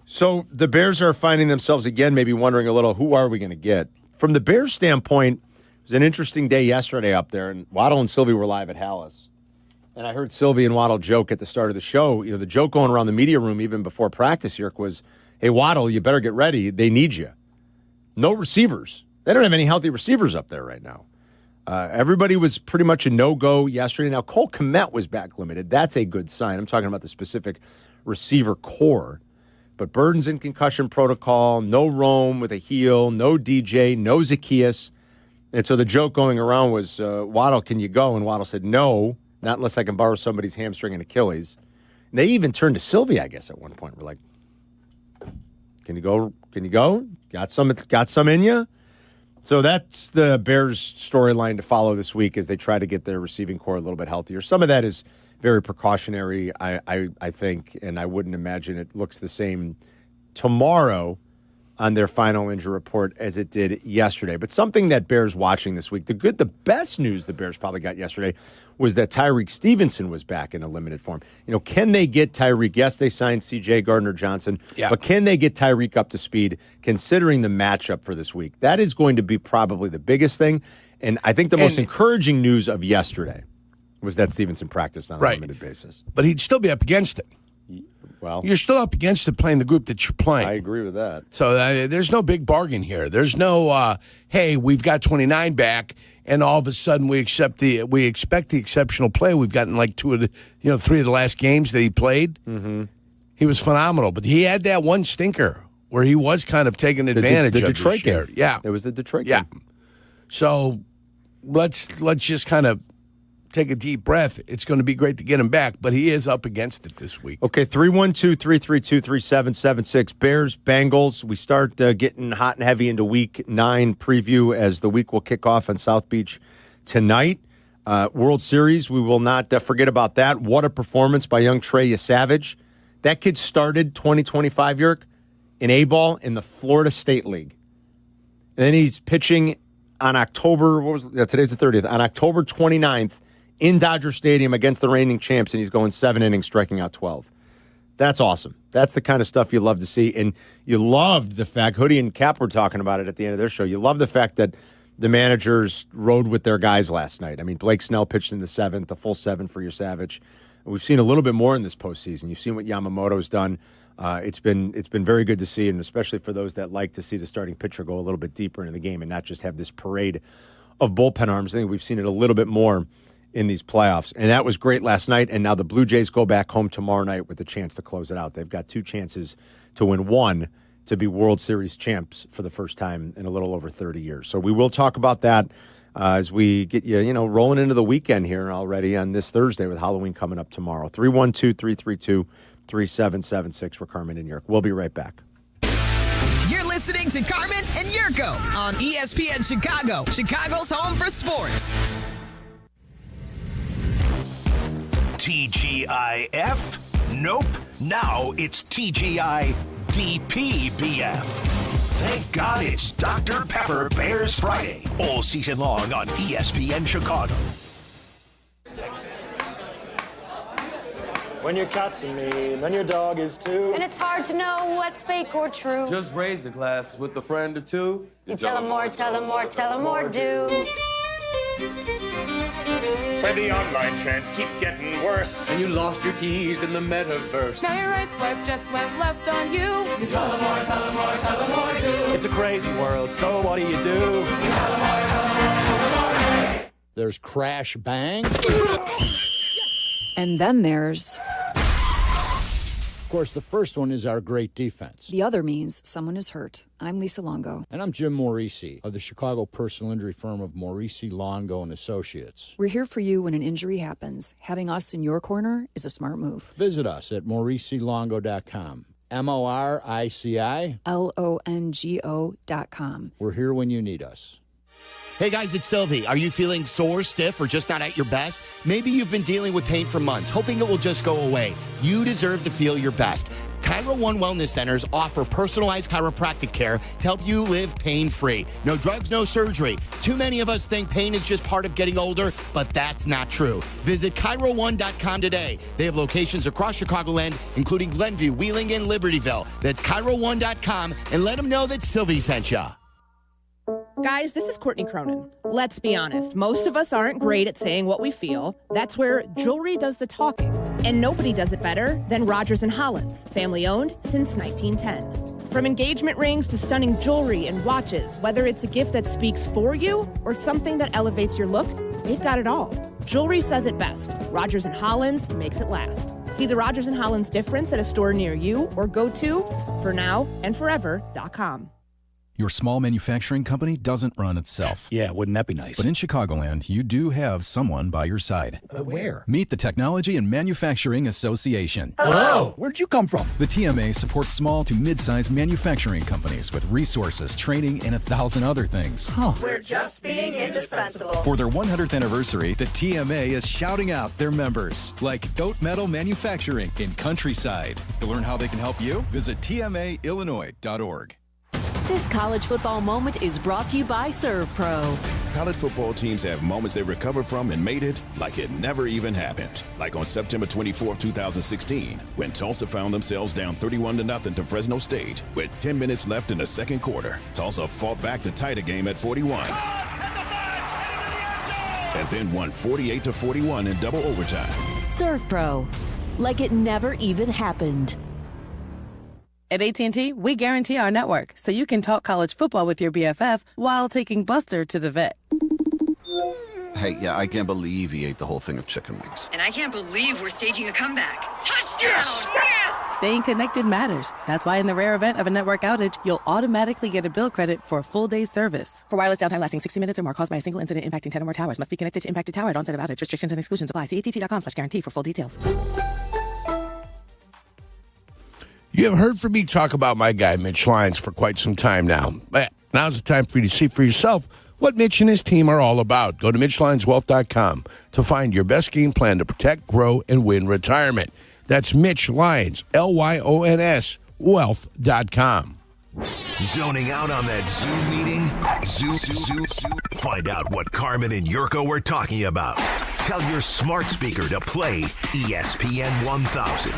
So the Bears are finding themselves again, maybe wondering a little, who are we going to get? From the Bears' standpoint, it was an interesting day yesterday up there, and Waddle and Silvy were live at Hallis. And I heard Silvy and Waddle joke at the start of the show. The joke going around the media room even before practice, Yerk, was, hey, Waddle, you better get ready. They need you. No receivers. They don't have any healthy receivers up there right now. Everybody was pretty much a no-go yesterday. Now, Cole Kmet was back limited. That's a good sign. I'm talking about the specific receiver core. But Burden's in concussion protocol, no Rome with a heel, no DJ, no Zacchaeus. And so the joke going around was, Waddle, can you go? And Waddle said, no, not unless I can borrow somebody's hamstring and Achilles. And they even turned to Silvy, I guess, at one point. We're like, can you go? Can you go? Got some in you? So that's the Bears' storyline to follow this week as they try to get their receiving core a little bit healthier. Some of that is very precautionary, I think, and I wouldn't imagine it looks the same tomorrow on their final injury report as it did yesterday. But something that Bears watching this week, the best news the Bears probably got yesterday was that Tyreek Stevenson was back in a limited form. Can they get Tyreek? Yes, they signed C.J. Gardner-Johnson, but can they get Tyreek up to speed considering the matchup for this week? That is going to be probably the biggest thing. And I think the most encouraging news of yesterday was that Stevenson practiced on a limited basis. But he'd still be up against it. Well, you're still up against it playing the group that you're playing. I agree with that. So there's no big bargain here. There's no, hey, we've got 29 back, and all of a sudden we expect the exceptional play. We've gotten like 3 of the last games that he played. Mm-hmm. He was phenomenal, but he had that one stinker where he was kind of taking advantage of the Detroit game. Yeah, it was the Detroit yeah. game. So let's just kind of take a deep breath. It's going to be great to get him back, but he is up against it this week. Okay, 312-332-3776. Bears, Bengals. We start getting hot and heavy into Week 9 preview as the week will kick off in South Beach tonight. World Series, we will not forget about that. What a performance by young Trey Savage. That kid started 2025, Yerk, in A-ball in the Florida State League. And then he's pitching on today's the 30th, on October 29th in Dodger Stadium against the reigning champs, and he's going 7 innings, striking out 12. That's awesome. That's the kind of stuff you love to see. And you loved the fact, Hoodie and Cap were talking about it at the end of their show, you love the fact that the managers rode with their guys last night. I mean, Blake Snell pitched in the 7th, the full 7 for your Savage. We've seen a little bit more in this postseason. You've seen what Yamamoto's done. It's been very good to see, and especially for those that like to see the starting pitcher go a little bit deeper into the game and not just have this parade of bullpen arms. I think we've seen it a little bit more in these playoffs, and that was great last night. And now the Blue Jays go back home tomorrow night with a chance to close it out. They've got 2 chances to win, 1 to be World Series champs for the first time in a little over 30 years. So we will talk about that as we get you rolling into the weekend here already on this Thursday with Halloween coming up tomorrow. 312-332-3776 for Carmen and Yerk. We'll be right back. You're listening to Carmen and Yurko on ESPN Chicago, Chicago's home for sports. TGIF? Nope. Now it's TGI DPBF. Thank God it's Dr. Pepper Bears Friday, all season long on ESPN Chicago. When your cat's me, then your dog is too. And it's hard to know what's fake or true. Just raise the glass with a friend or two. You tell them more, tell them more, tell them more, do. Where the online trends keep getting worse. And you lost your keys in the metaverse. Now your right swipe just went left on you. You tell them more, tell them more, tell them more, do. It's a crazy world, so what do you do? You tell them more, tell them more, tell them more. There's Crash Bang. And then there's... Of course, the first one is our great defense. The other means someone is hurt. I'm Lisa Longo. And I'm Jim Morisi of the Chicago personal injury firm of Morisi, Longo & Associates. We're here for you when an injury happens. Having us in your corner is a smart move. Visit us at MorisiLongo.com. MorisiLongo.com. We're here when you need us. Hey guys, it's Silvy. Are you feeling sore, stiff, or just not at your best? Maybe you've been dealing with pain for months, hoping it will just go away. You deserve to feel your best. Chiro One Wellness Centers offer personalized chiropractic care to help you live pain-free. No drugs, no surgery. Too many of us think pain is just part of getting older, but that's not true. Visit Chiro1.com today. They have locations across Chicagoland, including Glenview, Wheeling, and Libertyville. That's Chiro1.com, and let them know that Silvy sent you. Guys, this is Courtney Cronin. Let's be honest, most of us aren't great at saying what we feel. That's where jewelry does the talking. And nobody does it better than Rogers & Hollins, family owned since 1910. From engagement rings to stunning jewelry and watches, whether it's a gift that speaks for you or something that elevates your look, they've got it all. Jewelry says it best. Rogers & Hollins makes it last. See the Rogers & Hollins difference at a store near you or go to fornowandforever.com. Your small manufacturing company doesn't run itself. Yeah, wouldn't that be nice? But in Chicagoland, you do have someone by your side. Where? Meet the Technology and Manufacturing Association. Hello! Where'd you come from? The TMA supports small to mid-sized manufacturing companies with resources, training, and 1,000 other things. Huh. We're just being indispensable. For their 100th anniversary, the TMA is shouting out their members, like Goat Metal Manufacturing in Countryside. To learn how they can help you, visit tmaillinois.org. This college football moment is brought to you by ServPro. College football teams have moments they recovered from and made it like it never even happened. Like on September 24, 2016, when Tulsa found themselves down 31-0 to Fresno State. With 10 minutes left in the second quarter, Tulsa fought back to tie the game at 41. And then won 48-41 in double overtime. ServPro. Like it never even happened. At AT&T, we guarantee our network so you can talk college football with your BFF while taking Buster to the vet. Hey, yeah, I can't believe he ate the whole thing of chicken wings. And I can't believe we're staging a comeback. Touchdown! Yes! Yes! Staying connected matters. That's why in the rare event of a network outage, you'll automatically get a bill credit for a full day's service. For wireless downtime lasting 60 minutes or more caused by a single incident impacting 10 or more towers, must be connected to impacted tower at onset of outage. Restrictions and exclusions apply. See att.com/guarantee for full details. You have heard from me talk about my guy, Mitch Lyons, for quite some time now. But now's the time for you to see for yourself what Mitch and his team are all about. Go to MitchLyonsWealth.com to find your best game plan to protect, grow, and win retirement. That's Mitch Lyons, Lyons, Wealth.com. Zoning out on that Zoom meeting? Zoom. Find out what Carmen and Jurko were talking about. Tell your smart speaker to play ESPN 1000.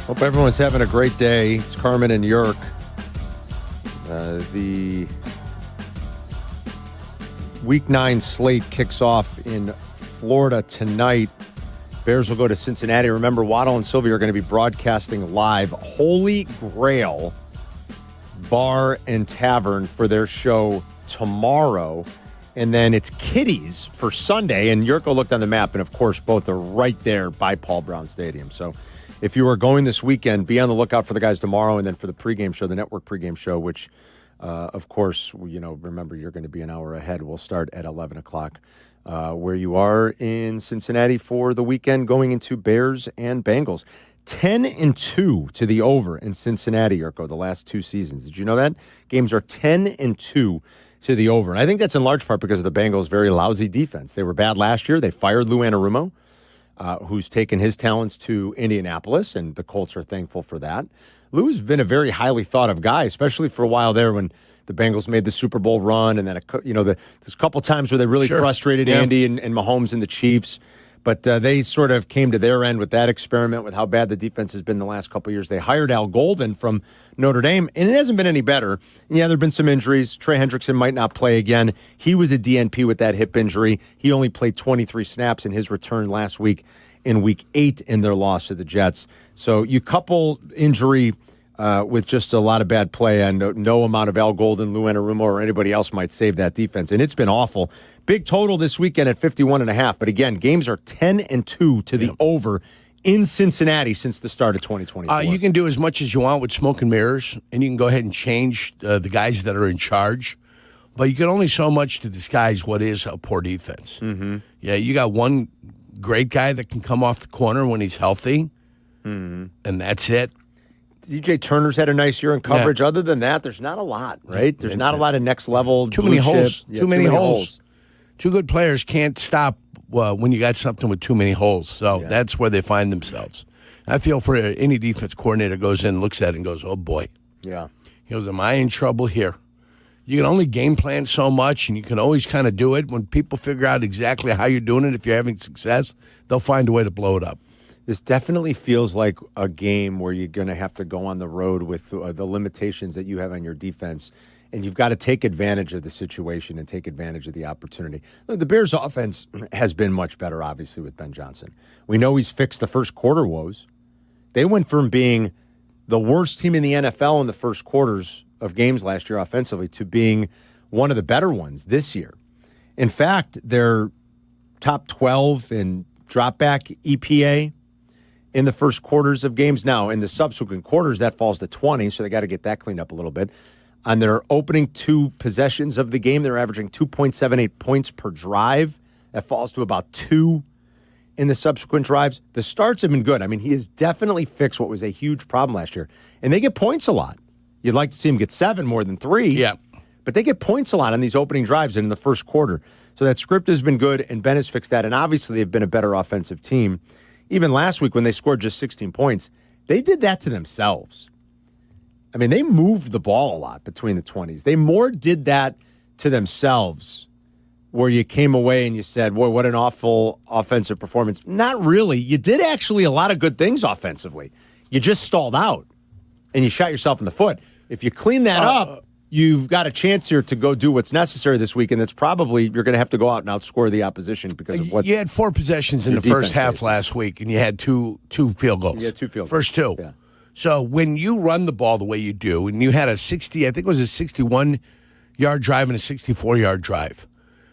Hope everyone's having a great day. It's Carmen and Jurk. The Week 9 slate kicks off in Florida tonight. Bears will go to Cincinnati. Remember, Waddle and Silvy are going to be broadcasting live Holy Grail Bar and Tavern for their show tomorrow. And then it's Kitties for Sunday. And Jurko looked on the map, and of course, both are right there by Paul Brown Stadium. So if you are going this weekend, be on the lookout for the guys tomorrow and then for the pregame show, the network pregame show, which, of course, remember, you're going to be an hour ahead. We'll start at 11 o'clock where you are in Cincinnati for the weekend going into Bears and Bengals. 10-2 to the over in Cincinnati, Jurko, the last two seasons. Did you know that? Games are 10-2 to the over. And I think that's in large part because of the Bengals' very lousy defense. They were bad last year. They fired Lou Anarumo, who's taken his talents to Indianapolis, and the Colts are thankful for that. Lou's been a very highly thought of guy, especially for a while there when the Bengals made the Super Bowl run, and then there's a couple times where they really frustrated Andy and Mahomes and the Chiefs. But they sort of came to their end with that experiment with how bad the defense has been the last couple of years. They hired Al Golden from Notre Dame, and it hasn't been any better. And yeah, there have been some injuries. Trey Hendrickson might not play again. He was a DNP with that hip injury. He only played 23 snaps in his return last week in Week 8 in their loss to the Jets. So you couple injury with just a lot of bad play, and no amount of Al Golden, Lou Anarumo, or anybody else might save that defense. And it's been awful. Big total this weekend at 51.5. But again, games are 10-2 to the over in Cincinnati since the start of 2024. You can do as much as you want with smoke and mirrors, and you can go ahead and change the guys that are in charge. But you can only so much to disguise what is a poor defense. Mm-hmm. Yeah, you got one great guy that can come off the corner when he's healthy, and that's it. DJ Turner's had a nice year in coverage. Yeah. Other than that, there's not a lot, right? There's not a lot of next level. Too many holes. Too many holes. Two good players can't stop when you got something with too many holes. So that's where they find themselves. I feel for any defense coordinator goes in, looks at it, and goes, "Oh boy." Yeah. He goes, "Am I in trouble here?" You can only game plan so much, and you can always kind of do it. When people figure out exactly how you're doing it, if you're having success, they'll find a way to blow it up. This definitely feels like a game where you're going to have to go on the road with the limitations that you have on your defense, and you've got to take advantage of the situation and take advantage of the opportunity. Look, the Bears' offense has been much better, obviously, with Ben Johnson. We know he's fixed the first quarter woes. They went from being the worst team in the NFL in the first quarters of games last year offensively to being one of the better ones this year. In fact, they're top 12 in dropback EPA in the first quarters of games. Now, in the subsequent quarters, that falls to 20, so they got to get that cleaned up a little bit. On their opening two possessions of the game, they're averaging 2.78 points per drive. That falls to about 2 in the subsequent drives. The starts have been good. I mean, he has definitely fixed what was a huge problem last year. And they get points a lot. You'd like to see him get 7 more than 3. Yeah. But they get points a lot on these opening drives and in the first quarter. So that script has been good, and Ben has fixed that. And obviously, they've been a better offensive team. Even last week when they scored just 16 points, they did that to themselves. I mean, they moved the ball a lot between the 20s. They more did that to themselves where you came away and you said, boy, what an awful offensive performance. Not really. You did actually a lot of good things offensively. You just stalled out and you shot yourself in the foot. If you clean that up, you've got a chance here to go do what's necessary this week, and it's probably you're going to have to go out and outscore the opposition because of what you had 4 possessions in the first half last week, and you had two field goals. You had 2 field goals. First 2. Yeah. So when you run the ball the way you do, and you had a 61-yard drive and a 64-yard drive.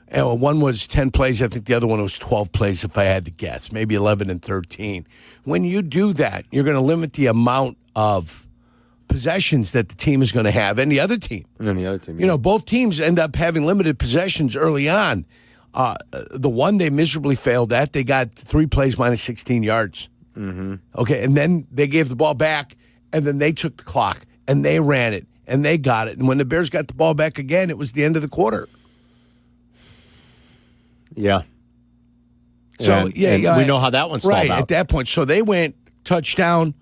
And one was 10 plays. I think the other one was 12 plays, if I had to guess, maybe 11 and 13. When you do that, you're going to limit the amount of possessions that the team is going to have, and the other team. And the other team. You know, both teams end up having limited possessions early on. The one they miserably failed at, they got 3 plays minus 16 yards. Mm-hmm. Okay, and then they gave the ball back, and then they took the clock, and they ran it, and they got it. And when the Bears got the ball back again, it was the end of the quarter. Yeah. So, and we know how that one stalled right, out. At that point. So they went touchdown.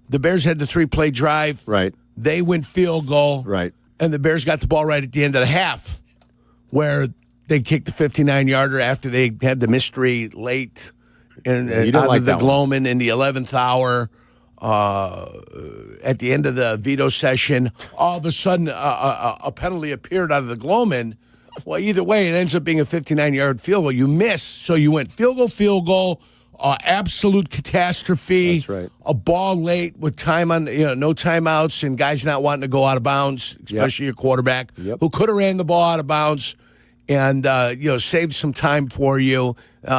The Bears had the 3-play drive. Right. They went field goal. Right. And the Bears got the ball right at the end of the half, where they kicked the 59-yarder after they had the mystery late and out of the Gloman in the 11th hour. At the end of the veto session, all of a sudden a penalty appeared out of the Gloman. Well, either way, it ends up being a 59-yard field goal. You miss, so you went field goal, absolute catastrophe. That's right. A ball late with time on, no timeouts, and guys not wanting to go out of bounds, especially your quarterback, who could have ran the ball out of bounds and saved some time for you.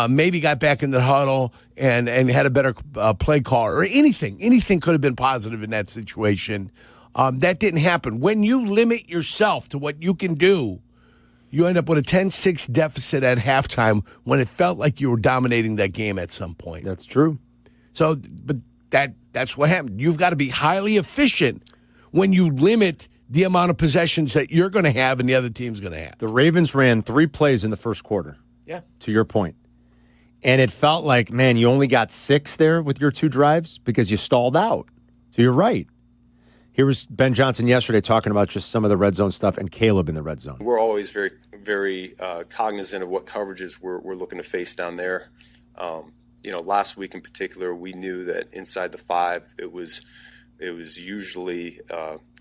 Maybe got back in the huddle and had a better play call or anything. Anything could have been positive in that situation. That didn't happen. When you limit yourself to what you can do, you end up with a 10-6 deficit at halftime when it felt like you were dominating that game at some point. That's true. So, but that's what happened. You've got to be highly efficient when you limit the amount of possessions that you're going to have and the other team's going to have. The Ravens ran 3 plays in the first quarter. Yeah. To your point. And it felt like, man, you only got 6 there with your 2 drives because you stalled out. So you're right. Here was Ben Johnson yesterday talking about just some of the red zone stuff and Caleb in the red zone. We're always very, very cognizant of what coverages we're looking to face down there. Last week in particular, we knew that inside the 5, it was usually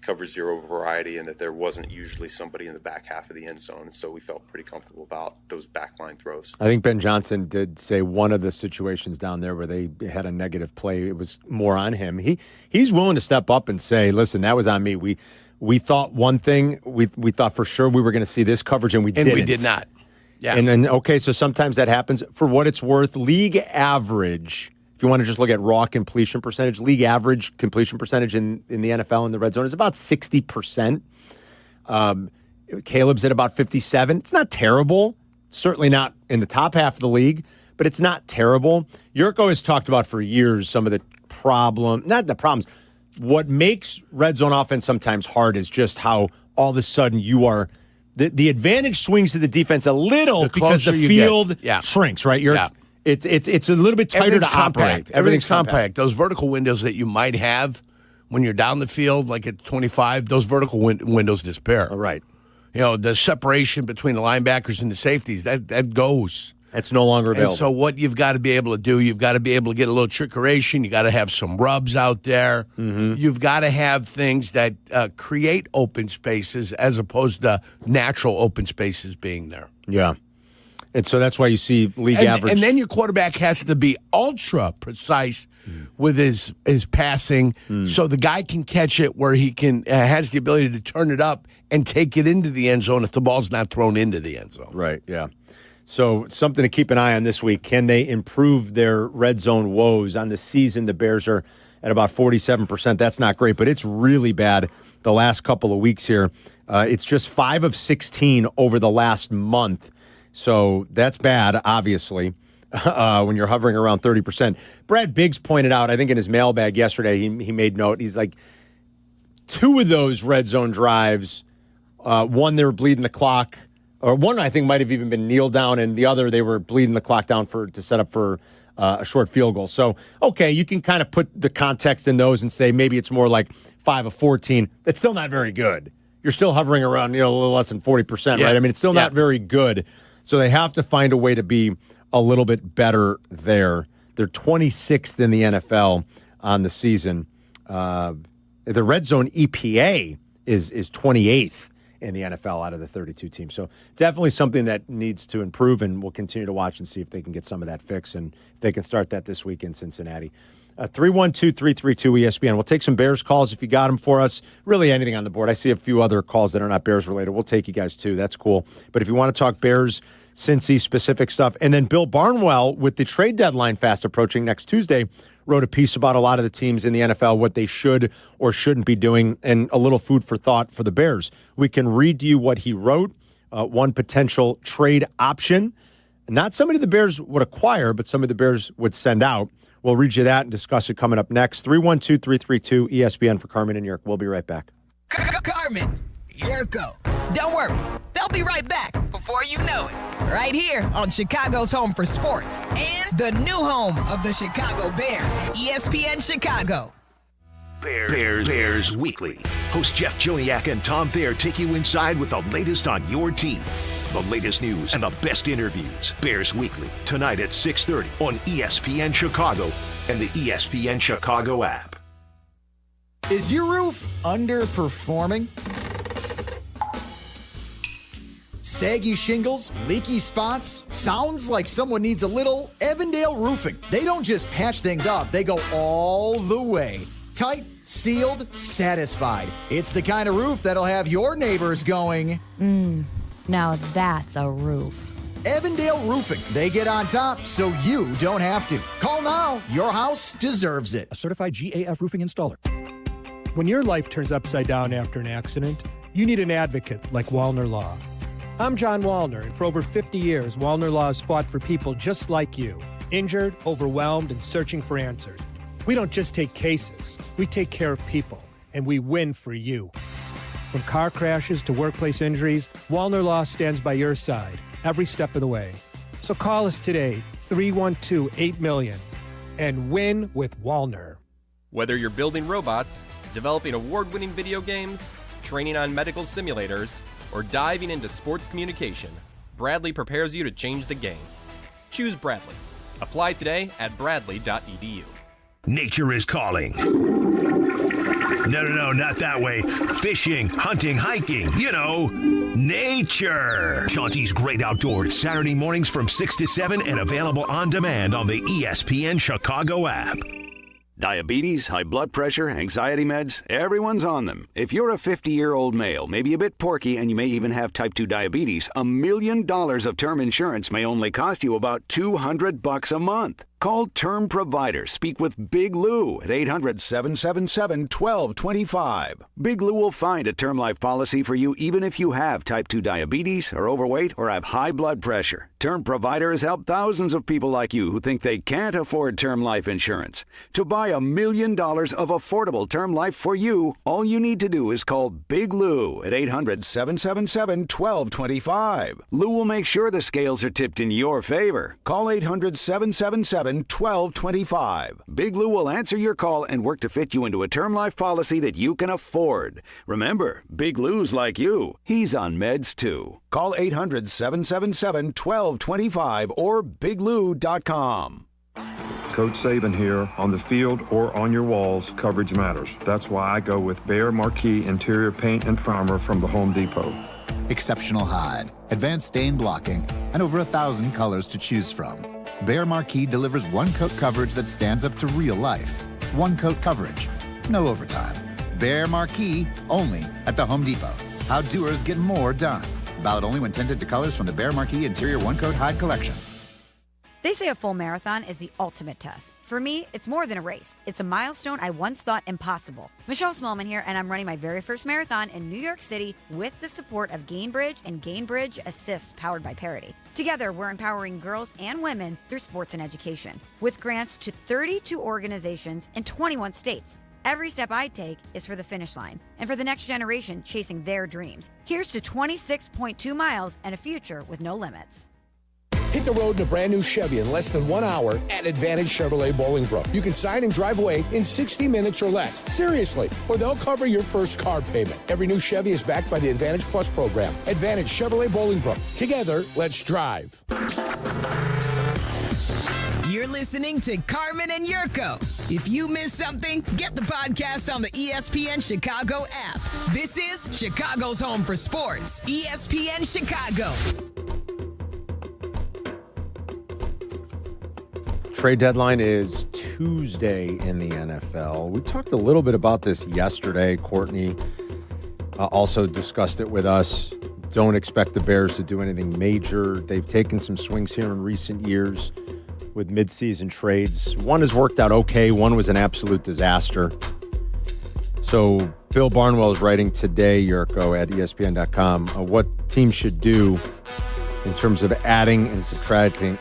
cover 0 variety and that there wasn't usually somebody in the back half of the end zone. And so we felt pretty comfortable about those backline throws. I think Ben Johnson did say one of the situations down there where they had a negative play, it was more on him. He's willing to step up and say, listen, that was on me. We thought one thing, we thought for sure we were going to see this coverage, and we didn't. And we did not. Yeah. And then, okay, so sometimes that happens. For what it's worth, league average, if you want to just look at raw completion percentage, league average completion percentage in the NFL in the red zone is about 60%. Caleb's at about 57. It's not terrible. Certainly not in the top half of the league, but it's not terrible. Jurko has talked about for years some of the what makes red zone offense sometimes hard is just how all of a sudden you are the advantage swings to the defense a little because the field shrinks, right? It's a little bit tighter to operate. Everything's compact. Those vertical windows that you might have when you're down the field, like at 25, those vertical windows disappear. Right. The separation between the linebackers and the safeties, that goes. That's no longer available. And so what you've got to be able to do, you've got to be able to get a little trickeration. You got to have some rubs out there. Mm-hmm. You've got to have things that create open spaces as opposed to natural open spaces being there. Yeah. And so that's why you see league average. And then your quarterback has to be ultra precise with his passing so the guy can catch it where he can has the ability to turn it up and take it into the end zone if the ball's not thrown into the end zone. Right, yeah. So something to keep an eye on this week. Can they improve their red zone woes? On the season, the Bears are at about 47%. That's not great, but it's really bad the last couple of weeks here. It's just 5 of 16 over the last month. So that's bad, obviously, when you're hovering around 30%. Brad Biggs pointed out, I think in his mailbag yesterday, he made note. He's like, 2 of those red zone drives, one they were bleeding the clock, or one I think might have even been kneel down, and the other they were bleeding the clock down to set up for a short field goal. So, okay, you can kind of put the context in those and say maybe it's more like 5 of 14. That's still not very good. You're still hovering around, a little less than 40%, right? I mean, it's still not very good. So they have to find a way to be a little bit better there. They're 26th in the NFL on the season. The red zone EPA is 28th in the NFL out of the 32 teams. So definitely something that needs to improve, and we'll continue to watch and see if they can get some of that fixed, and if they can start that this week in Cincinnati. 312-332-ESPN. We'll take some Bears calls if you got them for us. Really anything on the board. I see a few other calls that are not Bears related. We'll take you guys too. That's cool. But if you want to talk Bears, Cincy specific stuff. And then Bill Barnwell, with the trade deadline fast approaching next Tuesday, wrote a piece about a lot of the teams in the NFL, what they should or shouldn't be doing, and a little food for thought for the Bears. We can read to you what he wrote. One potential trade option. Not somebody the Bears would acquire, but somebody the Bears would send out. We'll read you that and discuss it coming up next. 312-332-ESPN for Carmen and Jurko. We'll be right back. Carmen, Jurko. Don't worry, they'll be right back before you know it. Right here on Chicago's home for sports and the new home of the Chicago Bears, ESPN Chicago. Bears Weekly. Host Jeff Joniak and Tom Thayer take you inside with the latest on your team. The latest news and the best interviews. Bears Weekly, tonight at 6:30 on ESPN Chicago and the ESPN Chicago app. Is your roof underperforming? Saggy shingles, leaky spots? Sounds like someone needs a little Avondale roofing. They don't just patch things up, they go all the way. Tight, sealed, satisfied. It's the kind of roof that'll have your neighbors going, now that's a roof. Avondale Roofing. They get on top so you don't have to. Call now. Your house deserves it. A certified GAF roofing installer. When your life turns upside down after an accident, you need an advocate like Wallner Law. I'm John Wallner, and for over 50 years, Wallner Law has fought for people just like you, injured, overwhelmed, and searching for answers. We don't just take cases, we take care of people, and we win for you. From car crashes to workplace injuries, Wallner Law stands by your side every step of the way. So call us today, 312-8000000, and win with Wallner. Whether you're building robots, developing award-winning video games, training on medical simulators, or diving into sports communication, Bradley prepares you to change the game. Choose Bradley. Apply today at bradley.edu. Nature is calling. No, not that way. Fishing, hunting, hiking, nature. Chauncey's Great Outdoors, Saturday mornings from 6 to 7 and available on demand on the ESPN Chicago app. Diabetes, high blood pressure, anxiety meds, everyone's on them. If you're a 50-year-old male, maybe a bit porky, and you may even have type 2 diabetes, $1 million of term insurance may only cost you about $200 a month. Call Term Provider. Speak with Big Lou at 800-777-1225. Big Lou will find a term life policy for you even if you have type 2 diabetes, are overweight, or have high blood pressure. Term Provider has helped thousands of people like you who think they can't afford term life insurance. To buy $1 million of affordable term life for you, all you need to do is call Big Lou at 800-777-1225. Lou will make sure the scales are tipped in your favor. Call 800-777-1225. Big Lou will answer your call and work to fit you into a term life policy that you can afford. Remember, Big Lou's like you. He's on meds too. Call 800-777-1225 or biglou.com. Coach Saban here. On the field or on your walls, coverage matters. That's why I go with Behr Marquee Interior Paint and Primer from the Home Depot. Exceptional hide, advanced stain blocking, and over 1,000 colors to choose from. Behr Marquee delivers one-coat coverage that stands up to real life. One-coat coverage, no overtime. Behr Marquee, only at the Home Depot. How doers get more done. Valid only when tinted to colors from the Behr Marquee Interior One-Coat Hide Collection. They say a full marathon is the ultimate test. For me, it's more than a race. It's a milestone I once thought impossible. Michelle Smallman here, and I'm running my very first marathon in New York City with the support of Gainbridge and Gainbridge Assists powered by Parity. Together, we're empowering girls and women through sports and education. With grants to 32 organizations in 21 states. Every step I take is for the finish line and for the next generation chasing their dreams. Here's to 26.2 miles and a future with no limits. Hit the road in a brand new Chevy in less than 1 hour at Advantage Chevrolet Bolingbrook. You can sign and drive away in 60 minutes or less. Seriously. Or they'll cover your first car payment. Every new Chevy is backed by the Advantage Plus program. Advantage Chevrolet Bolingbrook. Together, let's drive. You're listening to Carmen and Jurko. If you missed something, get the podcast on the ESPN Chicago app. This is Chicago's home for sports, ESPN Chicago. Trade deadline is Tuesday in the NFL. We talked a little bit about this yesterday. Courtney also discussed it with us. Don't expect the Bears to do anything major. They've taken some swings here in recent years with midseason trades. One has worked out okay. One was an absolute disaster. So Bill Barnwell is writing today, Yurko, at ESPN.com, what teams should do in terms of adding and subtracting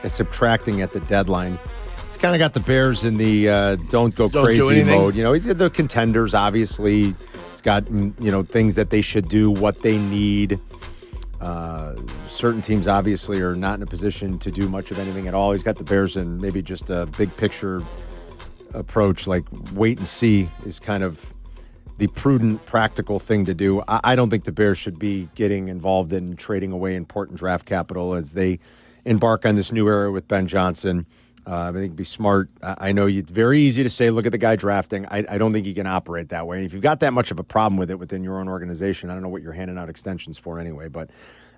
at the deadline. He's kind of got the Bears in the don't go crazy mode. You know, he's got the contenders, obviously. He's got, things that they should do, what they need. Certain teams obviously are not in a position to do much of anything at all. He's got the Bears in maybe just a big picture approach, like wait and see is kind of the prudent, practical thing to do. I don't think the Bears should be getting involved in trading away important draft capital as they embark on this new era with Ben Johnson. I think it'd be smart. I know it's very easy to say, look at the guy drafting. I don't think you can operate that way. If you've got that much of a problem with it within your own organization, I don't know what you're handing out extensions for anyway, but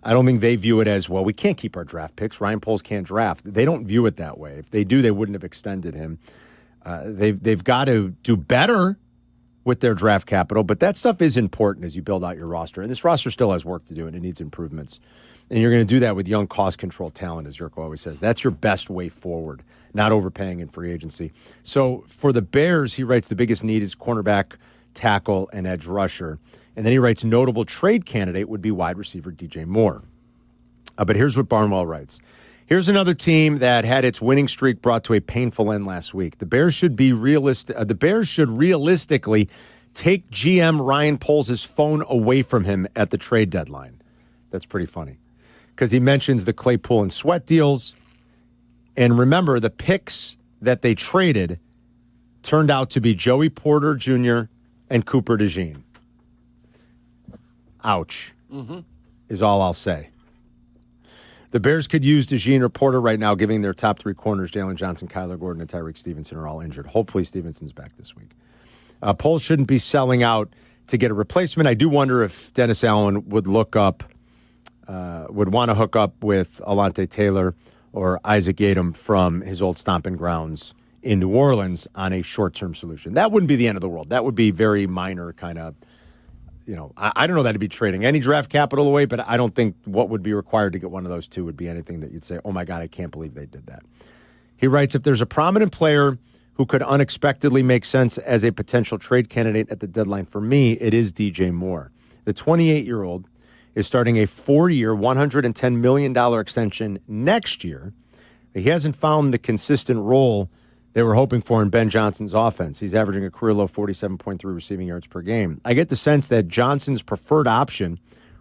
I don't think they view it as, well, we can't keep our draft picks. Ryan Poles can't draft. They don't view it that way. If they do, they wouldn't have extended him. They've got to do better with their draft capital, but that stuff is important as you build out your roster. And this roster still has work to do, and it needs improvements. And you're going to do that with young, cost-control talent, as Jurko always says. That's your best way forward, not overpaying in free agency. So for the Bears, he writes the biggest need is cornerback, tackle, and edge rusher. And then he writes notable trade candidate would be wide receiver DJ Moore. But here's what Barnwell writes. Here's another team that had its winning streak brought to a painful end last week. The Bears should be realistic. The Bears should realistically take GM Ryan Poles' phone away from him at the trade deadline. That's pretty funny because he mentions the Claypool and Sweat deals. And remember, the picks that they traded turned out to be Joey Porter Jr. and Cooper DeJean. Ouch, is all I'll say. The Bears could use DeJean or Porter right now, giving their top three corners, Jalen Johnson, Kyler Gordon, and Tyreek Stevenson, are all injured. Hopefully Stevenson's back this week. Poles shouldn't be selling out to get a replacement. I do wonder if Dennis Allen would would want to hook up with Alante Taylor or Isaac Yadam from his old stomping grounds in New Orleans on a short-term solution. That wouldn't be the end of the world. That would be very minor kind of, I don't know that he'd be trading any draft capital away, but I don't think what would be required to get one of those two would be anything that you'd say, oh my God, I can't believe they did that. He writes, if there's a prominent player who could unexpectedly make sense as a potential trade candidate at the deadline for me, it is DJ Moore. The 28-year-old is starting a 4-year, $110 million extension next year. He hasn't found the consistent role they were hoping for in Ben Johnson's offense. He's averaging a career-low 47.3 receiving yards per game. I get the sense that Johnson's preferred option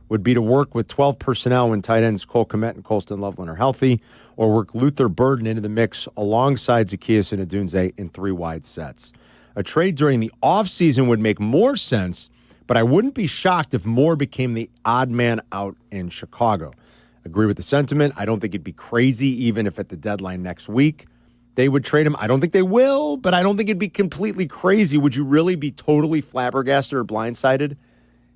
would be to work with 12 personnel when tight ends Cole Kmet and Colston Loveland are healthy, or work Luther Burden into the mix alongside Zacchaeus and Adunze in 3 wide sets. A trade during the offseason would make more sense, but I wouldn't be shocked if Moore became the odd man out in Chicago. Agree with the sentiment. I don't think it'd be crazy even if at the deadline next week they would trade him. I don't think they will, but I don't think it'd be completely crazy. Would you really be totally flabbergasted or blindsided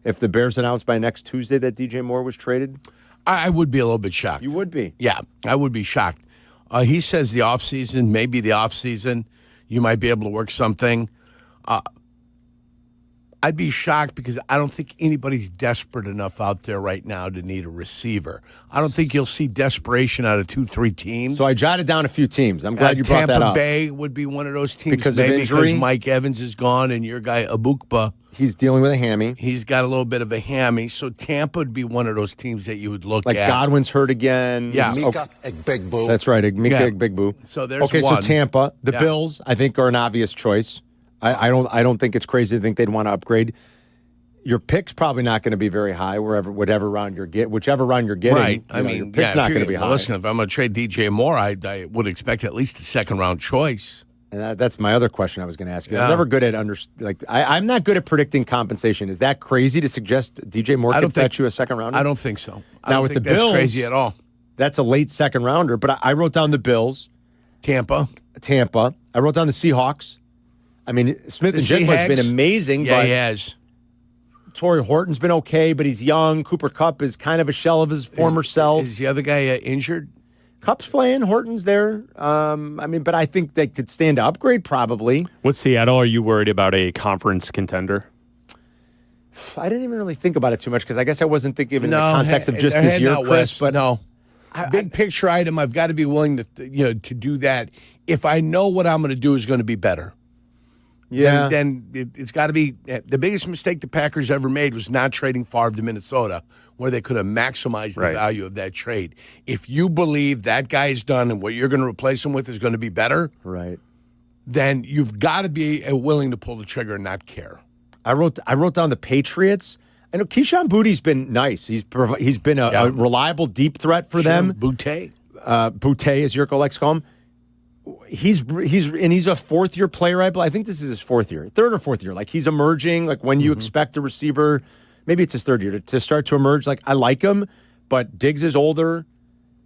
if the Bears announced by next Tuesday that DJ Moore was traded? I would be a little bit shocked. You would be? Yeah, I would be shocked. He says the offseason, maybe the offseason, you might be able to work something. I'd be shocked because I don't think anybody's desperate enough out there right now to need a receiver. I don't think you'll see desperation out of 2-3 teams. So I jotted down a few teams. I'm glad you brought that up. Tampa Bay would be one of those teams. Because of injury? Because Mike Evans is gone and your guy Abukpa. He's dealing with a hammy. He's got a little bit of a hammy. So Tampa would be one of those teams that you would look like at. Like Godwin's hurt again. Yeah. Mika Egbegbu. That's right. Mika Egbegbu. So there's okay, one. so Tampa. The Bills, I think, are an obvious choice. I don't think it's crazy to think they'd want to upgrade. Your pick's probably not going to be very high whichever round you're getting. Right. Your pick's not going to be high. Listen, if I'm going to trade DJ Moore, I would expect at least a second-round choice. And that's my other question I was going to ask you. I'm never good at I'm not good at predicting compensation. Is that crazy to suggest DJ Moore could fetch you a second rounder? I don't think so. Now with the Bills, that's crazy at all. That's a late second rounder. But I wrote down the Bills, Tampa. I wrote down the Seahawks. I mean, Smith and Jigma has been amazing. Yeah, but he has. Torrey Horton's been okay, but he's young. Cooper Kupp is kind of a shell of his former self. Is the other guy injured? Kupp's playing. Horton's there. But I think they could stand to upgrade probably. With Seattle, are you worried about a conference contender? I didn't even really think about it too much because I guess I wasn't thinking of it in the context of just this year, Chris. But no, big picture item. I've got to be willing to to do that if I know what I'm going to do is going to be better. Yeah. Then it's got to be the biggest mistake the Packers ever made was not trading Favre to Minnesota, where they could have maximized the value of that trade. If you believe that guy is done and what you're going to replace him with is going to be better, right? Then you've got to be willing to pull the trigger and not care. I wrote down the Patriots. I know Keyshawn Boutte's been nice. He's been a reliable deep threat for them. Boutte, as Yurko likes to call him. He's a fourth-year player, I think this is his third or fourth year. Like, he's emerging, like when you expect a receiver, maybe it's his third year, to start to emerge. Like, I like him, but Diggs is older.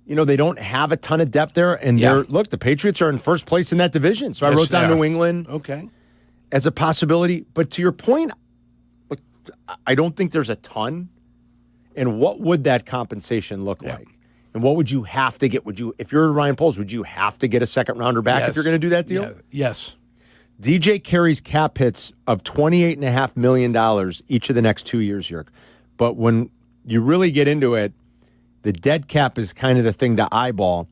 They don't have a ton of depth there. And the Patriots are in first place in that division. So I wrote down New England as a possibility. But to your point, look, I don't think there's a ton. And what would that compensation look like? And what would you have to get? If you're Ryan Poles, would you have to get a second rounder back if you're going to do that deal? Yeah. Yes. DJ carries cap hits of $28.5 million each of the next 2 years, Yerk. But when you really get into it, the dead cap is kind of the thing to eyeball.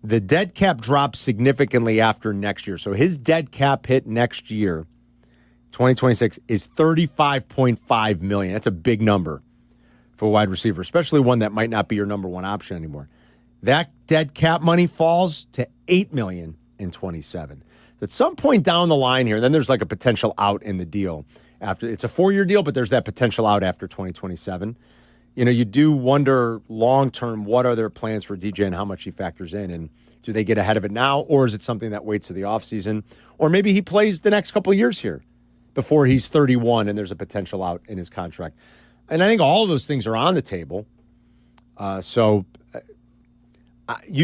The dead cap drops significantly after next year. So his dead cap hit next year, 2026, is $35.5 million. That's a big number for a wide receiver, especially one that might not be your number one option anymore. That dead cap money falls to $8 million in 27. At some point down the line here, then there's like a potential out in the deal. After it's a 4-year deal, but there's that potential out after 2027. You do wonder long-term, what are their plans for DJ and how much he factors in? And do they get ahead of it now, or is it something that waits to the offseason? Or maybe he plays the next couple of years here before he's 31 and there's a potential out in his contract. And I think all of those things are on the table. You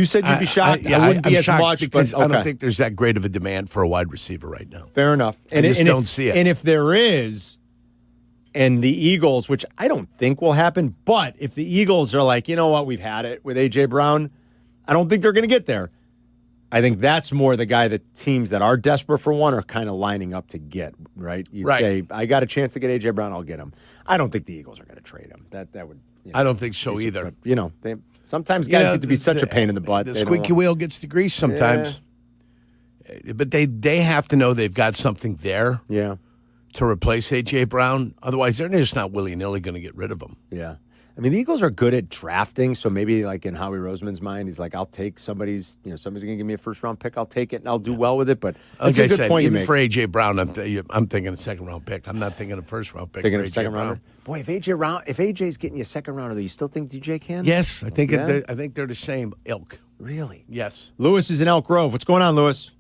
said you'd be shocked. I wouldn't be as much, because I don't think there's that great of a demand for a wide receiver right now. Fair enough. I just don't see it. And if there is, and the Eagles, which I don't think will happen, but if the Eagles are like, you know what, we've had it with A.J. Brown, I don't think they're going to get there. I think that's more the guy that teams that are desperate for one are kind of lining up to get, right? You'd say, I got a chance to get A.J. Brown, I'll get him. I don't think the Eagles are going to trade him. That would. I don't think so either. They sometimes guys get to be such a pain in the butt. The squeaky wheel gets the grease sometimes. Yeah. But they have to know they've got something there. Yeah. To replace A.J. Brown. Otherwise, they're just not willy-nilly going to get rid of him. Yeah. I mean, the Eagles are good at drafting, so maybe like in Howie Roseman's mind, he's like, I'll take somebody's going to give me a first-round pick, I'll take it, and I'll do well with it. But that's a good point you make. For A.J. Brown, I'm thinking a second-round pick. I'm not thinking a first-round pick. Thinking of a second-rounder? Boy, if AJ's getting you a second-rounder, do you still think DJ can? Yes, I think they're the same ilk. Really? Yes. Lewis is in Elk Grove. What's going on, Lewis?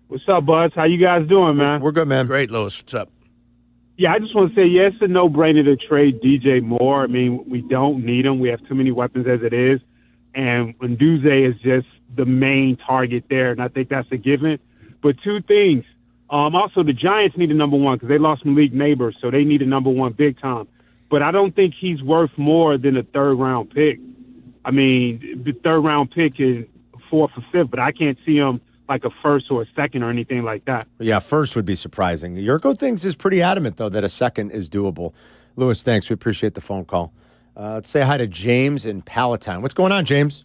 What's up, Buzz? How you guys doing, man? We're good, man. Great, Lewis. What's up? Yeah, I just want to say, it's a no-brainer to trade DJ Moore. I mean, we don't need him. We have too many weapons as it is. And Nduze is just the main target there, and I think that's a given. But two things. Also, the Giants need a number one because they lost Malik Neighbors, so they need a number one big time. But I don't think he's worth more than a third-round pick. I mean, the third-round pick is fourth or fifth, but I can't see him like a first or a second or anything like that. Yeah, first would be surprising. Yurko thinks is pretty adamant, though, that a second is doable. Lewis, thanks. We appreciate the phone call. Let's say hi to James in Palatine. What's going on, James?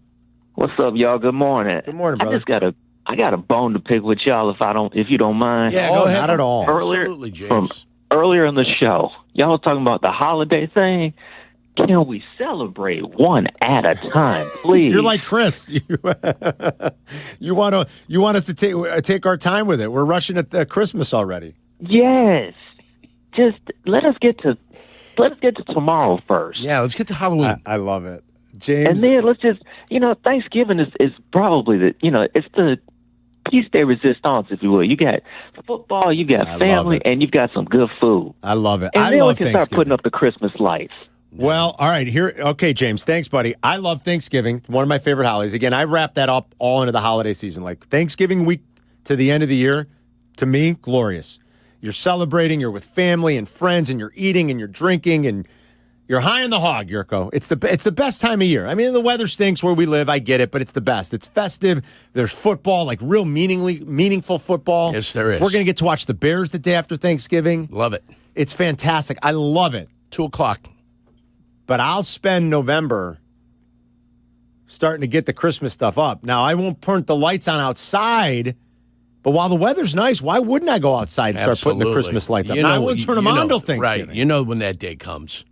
What's up, y'all? Good morning. Good morning, brother. I got a bone to pick with y'all if you don't mind. Yeah, go ahead. Not at all. Absolutely, James. Earlier in the show, y'all was talking about the holiday thing. Can we celebrate one at a time, please? You're like Chris. You want us to take our time with it. We're rushing at Christmas already. Yes. Just let us get to tomorrow first. Yeah, let's get to Halloween. I love it, James. And then let's just Thanksgiving is probably it's the piece de resistance, if you will. You got football, you got family, and you've got some good food. I love it. And then we can start putting up the Christmas lights. Well, all right. Okay, James. Thanks, buddy. I love Thanksgiving. One of my favorite holidays. Again, I wrap that up all into the holiday season. Like Thanksgiving week to the end of the year, to me, glorious. You're celebrating, you're with family and friends, and you're eating and you're drinking, and you're high on the hog, Yurko. It's the best time of year. I mean, the weather stinks where we live. I get it, but it's the best. It's festive. There's football, like real meaningful football. Yes, there is. We're going to get to watch the Bears the day after Thanksgiving. Love it. It's fantastic. I love it. 2:00. But I'll spend November starting to get the Christmas stuff up. Now, I won't turn the lights on outside, but while the weather's nice, why wouldn't I go outside and start putting the Christmas lights up? Now, I won't turn them on till Thanksgiving. Right. You know when that day comes.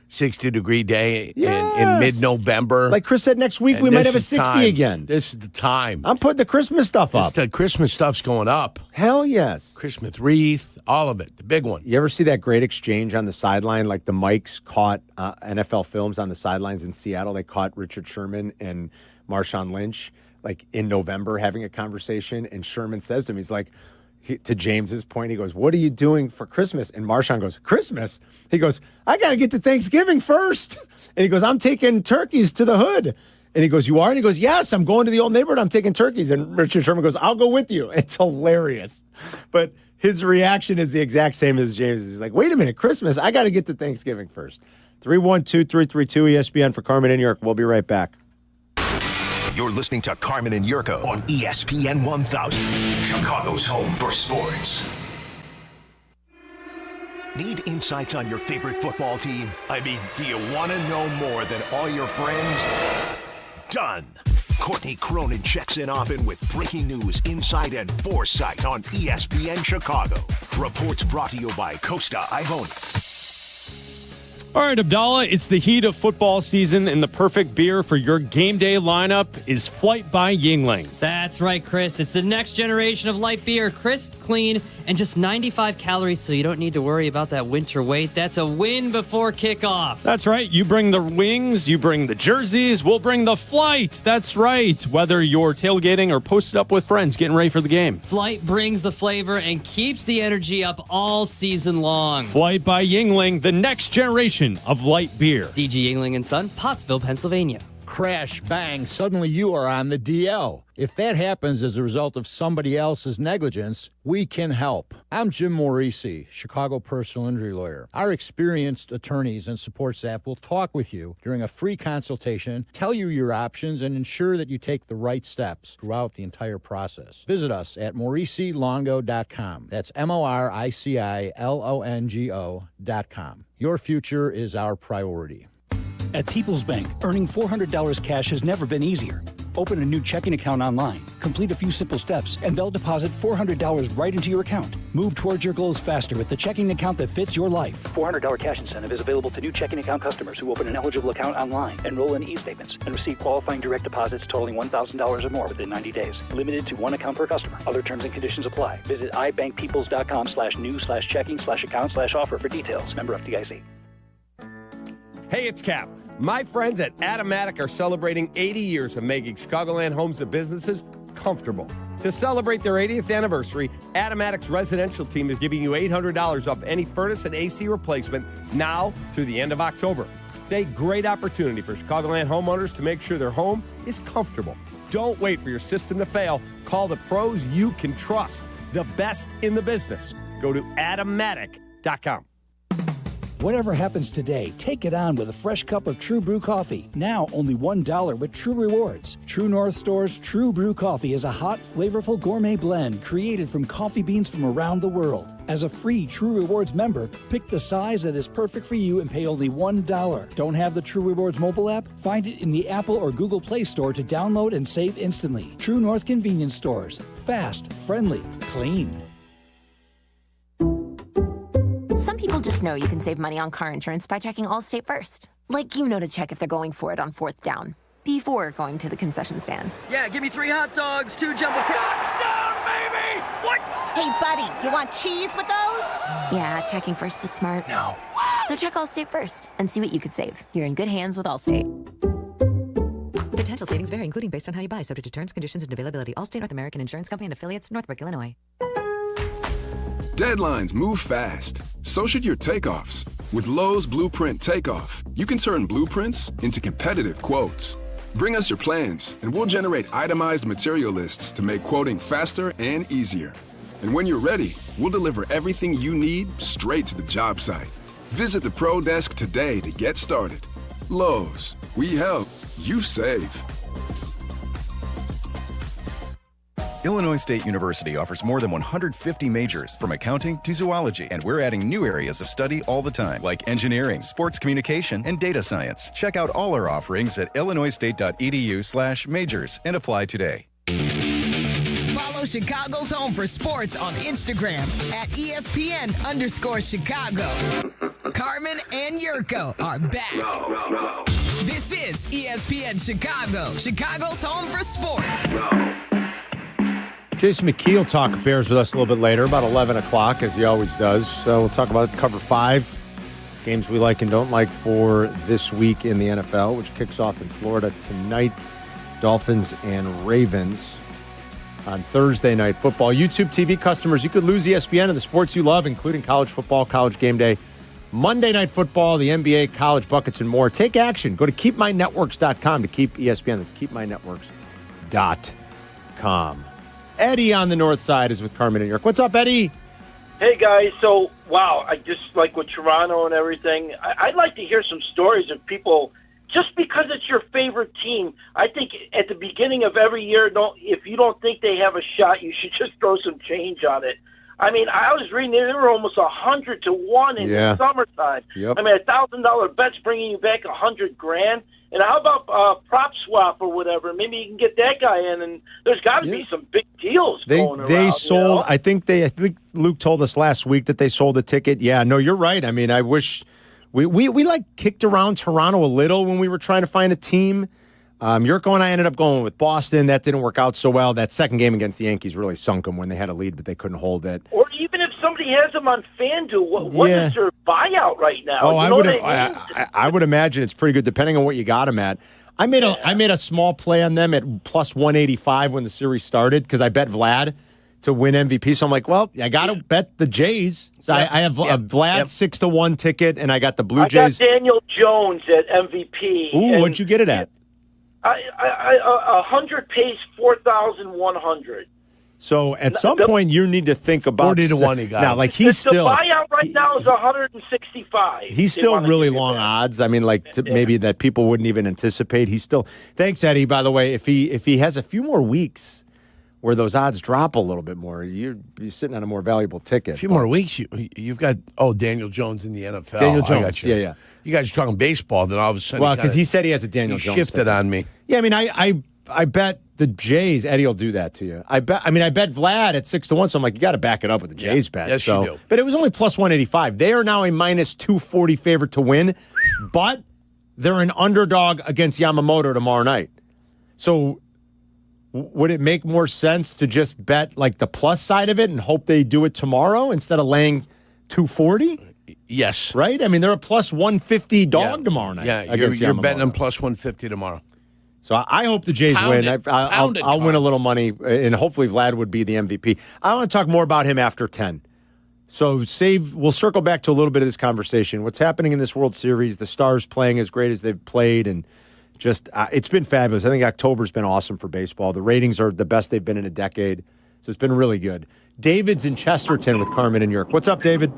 60-degree day in mid-November. Like Chris said, next week we might have a 60 again. This is the time. I'm putting the Christmas stuff up. The Christmas stuff's going up. Hell yes. Christmas wreath, all of it, the big one. You ever see that great exchange on the sideline? Like the Mikes caught NFL Films on the sidelines in Seattle. They caught Richard Sherman and Marshawn Lynch like in November having a conversation. And Sherman says to him, he's like, to James's point, he goes, "What are you doing for Christmas?" And Marshawn goes, "Christmas?" He goes, "I got to get to Thanksgiving first." And he goes, "I'm taking turkeys to the hood." And he goes, "You are?" And he goes, "Yes, I'm going to the old neighborhood. I'm taking turkeys." And Richard Sherman goes, "I'll go with you." It's hilarious. But his reaction is the exact same as James's. He's like, "Wait a minute, Christmas? I got to get to Thanksgiving first." 312-332 ESPN for Carmen and York. We'll be right back. You're listening to Carmen and Yurko on ESPN 1000, Chicago's home for sports. Need insights on your favorite football team? I mean, do you want to know more than all your friends? Done. Courtney Cronin checks in often with breaking news, insight, and foresight on ESPN Chicago. Reports brought to you by Costa Ivoni. All right, Abdalla, it's the heat of football season, and the perfect beer for your game day lineup is Flight by Yuengling. That's right, Chris. It's the next generation of light beer, crisp, clean, and just 95 calories, so you don't need to worry about that winter weight. That's a win before kickoff. That's right. You bring the wings, you bring the jerseys, we'll bring the flight. That's right. Whether you're tailgating or posted up with friends getting ready for the game. Flight brings the flavor and keeps the energy up all season long. Flight by Yuengling, the next generation of light beer. DG Yuengling & Son, Pottsville, Pennsylvania. Crash, bang, suddenly you are on the DL. If that happens as a result of somebody else's negligence, we can help. I'm Jim Morisi, Chicago personal injury lawyer. Our experienced attorneys and support staff will talk with you during a free consultation, tell you your options, and ensure that you take the right steps throughout the entire process. Visit us at MorisiLongo.com. That's MoriciLongo.com. Your future is our priority. At People's Bank, earning $400 cash has never been easier. Open a new checking account online, complete a few simple steps, and they'll deposit $400 right into your account. Move towards your goals faster with the checking account that fits your life. $400 cash incentive is available to new checking account customers who open an eligible account online, enroll in e-statements, and receive qualifying direct deposits totaling $1,000 or more within 90 days. Limited to one account per customer. Other terms and conditions apply. Visit ibankpeoples.com/new/checking/account/offer for details. Member FDIC. Hey, it's Kap. My friends at Automatic are celebrating 80 years of making Chicagoland homes and businesses comfortable. To celebrate their 80th anniversary, Automatic's residential team is giving you $800 off any furnace and AC replacement now through the end of October. It's a great opportunity for Chicagoland homeowners to make sure their home is comfortable. Don't wait for your system to fail. Call the pros you can trust, the best in the business. Go to Automatic.com. Whatever happens today, take it on with a fresh cup of True Brew coffee. Now only $1 with True Rewards. True North Store's True Brew coffee is a hot, flavorful gourmet blend created from coffee beans from around the world. As a free True Rewards member, pick the size that is perfect for you and pay only $1. Don't have the True Rewards mobile app? Find it in the Apple or Google Play Store to download and save instantly. True North convenience stores. Fast, friendly, clean. Some people just know you can save money on car insurance by checking Allstate first. Like, you know to check if they're going for it on 4th down, before going to the concession stand. Yeah, give me 3 hot dogs, 2 jumbo touchdown, baby! What? Hey, buddy, you want cheese with those? Yeah, checking first is smart. No. So check Allstate first and see what you could save. You're in good hands with Allstate. Potential savings vary, including based on how you buy, subject to terms, conditions, and availability. Allstate North American Insurance Company and affiliates, Northbrook, Illinois. Deadlines move fast. So should your takeoffs. With Lowe's Blueprint Takeoff, you can turn blueprints into competitive quotes. Bring us your plans, and we'll generate itemized material lists to make quoting faster and easier. And when you're ready, we'll deliver everything you need straight to the job site. Visit the Pro Desk today to get started. Lowe's, we help, you save. Illinois State University offers more than 150 majors, from accounting to zoology, and we're adding new areas of study all the time, like engineering, sports communication, and data science. Check out all our offerings at illinoisstate.edu/majors and apply today. Follow Chicago's Home for Sports on Instagram at ESPN_Chicago. Carmen and Jurko are back. This is ESPN Chicago, Chicago's Home for Sports. Jason McKee will talk Bears with us a little bit later, about 11 o'clock, as he always does. So we'll talk about Cover 5, games we like and don't like for this week in the NFL, which kicks off in Florida tonight. Dolphins and Ravens on Thursday Night Football. YouTube TV customers, you could lose ESPN and the sports you love, including college football, college game day, Monday Night Football, the NBA, college buckets, and more. Take action. Go to keepmynetworks.com to keep ESPN. That's keepmynetworks.com. Eddie on the north side is with Carmen and Jurko. What's up, Eddie? Hey, guys. So, wow, I just like with Toronto and everything, I'd like to hear some stories of people, just because it's your favorite team. I think at the beginning of every year, if you don't think they have a shot, you should just throw some change on it. I mean, I was reading they were almost 100 to 1 in the summertime. Yep. I mean, $1,000 bet's bringing you back $100,000. And how about prop swap or whatever? Maybe you can get that guy in, and there's got to be some big deals going around. They sold. I think Luke told us last week that they sold a ticket. Yeah, no, you're right. I mean, I wish we like kicked around Toronto a little when we were trying to find a team. Jurko and I ended up going with Boston. That didn't work out so well. That second game against the Yankees really sunk them when they had a lead, but they couldn't hold it. Or even if somebody has them on FanDuel, what is their buyout right now? Oh, I would imagine it's pretty good, depending on what you got them at. I made a small play on them at plus 185 when the series started because I bet Vlad to win MVP. So I'm like, well, I got to bet the Jays. So I have a Vlad 6-1 ticket, and I got the Blue Jays. I got Daniel Jones at MVP. Ooh, what'd you get it at? 100 pays 4,100. So at some point you need to think about 40 to 1 he got. Now, like he's the still buyout right now is 165. He's still really long odds. I mean, maybe that people wouldn't even anticipate. He's still. Thanks, Eddie. By the way, if he has a few more weeks where those odds drop a little bit more, you're sitting on a more valuable ticket. A few more weeks, you've got Daniel Jones in the NFL. Daniel Jones, I got you. Yeah. You guys are talking baseball, then all of a sudden. Well, because he said he has a Daniel Jones. Shifted on me. Yeah, I mean, I bet the Jays. Eddie will do that to you. I bet Vlad at 6-1. So I'm like, you got to back it up with the Jays bet. Yes, you do. But it was only plus 185. They are now a minus 240 favorite to win, but they're an underdog against Yamamoto tomorrow night. So would it make more sense to just bet like the plus side of it and hope they do it tomorrow instead of laying 240? Yes. Right? I mean, they're a plus 150 dog tomorrow night. Yeah, you're betting them plus 150 tomorrow. So I hope the Jays win. I'll win a little money, and hopefully Vlad would be the MVP. I want to talk more about him after 10. So we'll circle back to a little bit of this conversation. What's happening in this World Series, the Stars playing as great as they've played, and just it's been fabulous. I think October's been awesome for baseball. The ratings are the best they've been in a decade, so it's been really good. David's in Chesterton with Carmen and Jurko. What's up, David?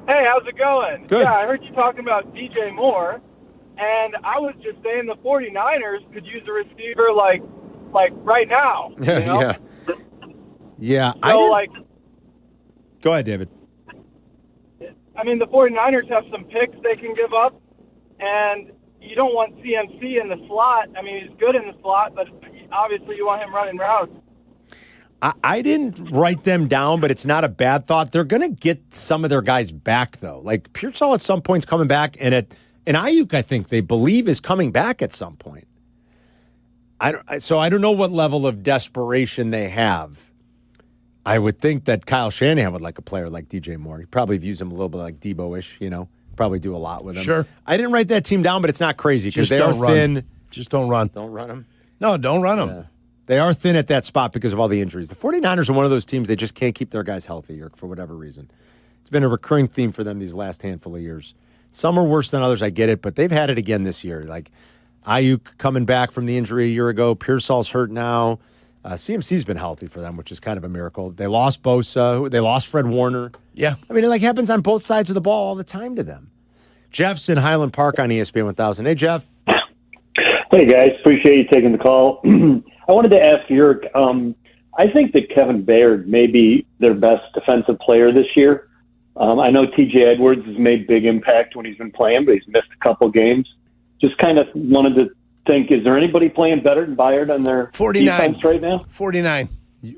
Hey, how's it going? Good. Yeah, I heard you talking about DJ Moore, and I was just saying the 49ers could use a receiver like right now. Yeah, you know? Yeah. So, Go ahead, David. I mean, the 49ers have some picks they can give up, and you don't want CMC in the slot. I mean, he's good in the slot, but obviously you want him running routes. I didn't write them down, but it's not a bad thought. They're going to get some of their guys back, though. Like Pearsall at some point's coming back, and Ayuk, I think they believe, is coming back at some point. So I don't know what level of desperation they have. I would think that Kyle Shanahan would like a player like DJ Moore. He probably views him a little bit like Debo-ish, probably do a lot with him. Sure. I didn't write that team down, but it's not crazy because they are thin. Just don't run. Don't run them. No, don't run them. Yeah. They are thin at that spot because of all the injuries. The 49ers are one of those teams, they just can't keep their guys healthy for whatever reason. It's been a recurring theme for them these last handful of years. Some are worse than others, I get it, but they've had it again this year. Like Ayuk coming back from the injury a year ago. Pearsall's hurt now. CMC's been healthy for them, which is kind of a miracle. They lost Bosa. They lost Fred Warner. Yeah. I mean, it happens on both sides of the ball all the time to them. Jeff's in Highland Park on ESPN 1000. Hey, Jeff. Hey, guys. Appreciate you taking the call. I wanted to ask Jurk, I think that Kevin Bayard may be their best defensive player this year. I know TJ Edwards has made big impact when he's been playing, but he's missed a couple games. Just kind of wanted to think, is there anybody playing better than Bayard on their 49 defense right now? 49.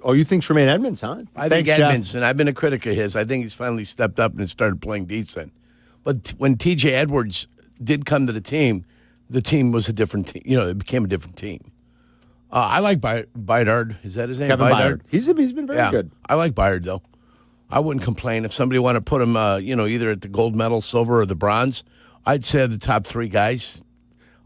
Oh, you think Tremaine Edmonds, huh? I think Edmonds, and I've been a critic of his. I think he's finally stepped up and started playing decent. But when TJ Edwards did come to the team was a different team. It became a different team. I like Bayard. Is that his name? Kevin Bayard. He's been very good. I like Bayard, though. I wouldn't complain. If somebody wanted to put him, either at the gold medal, silver, or the bronze, I'd say the top three guys.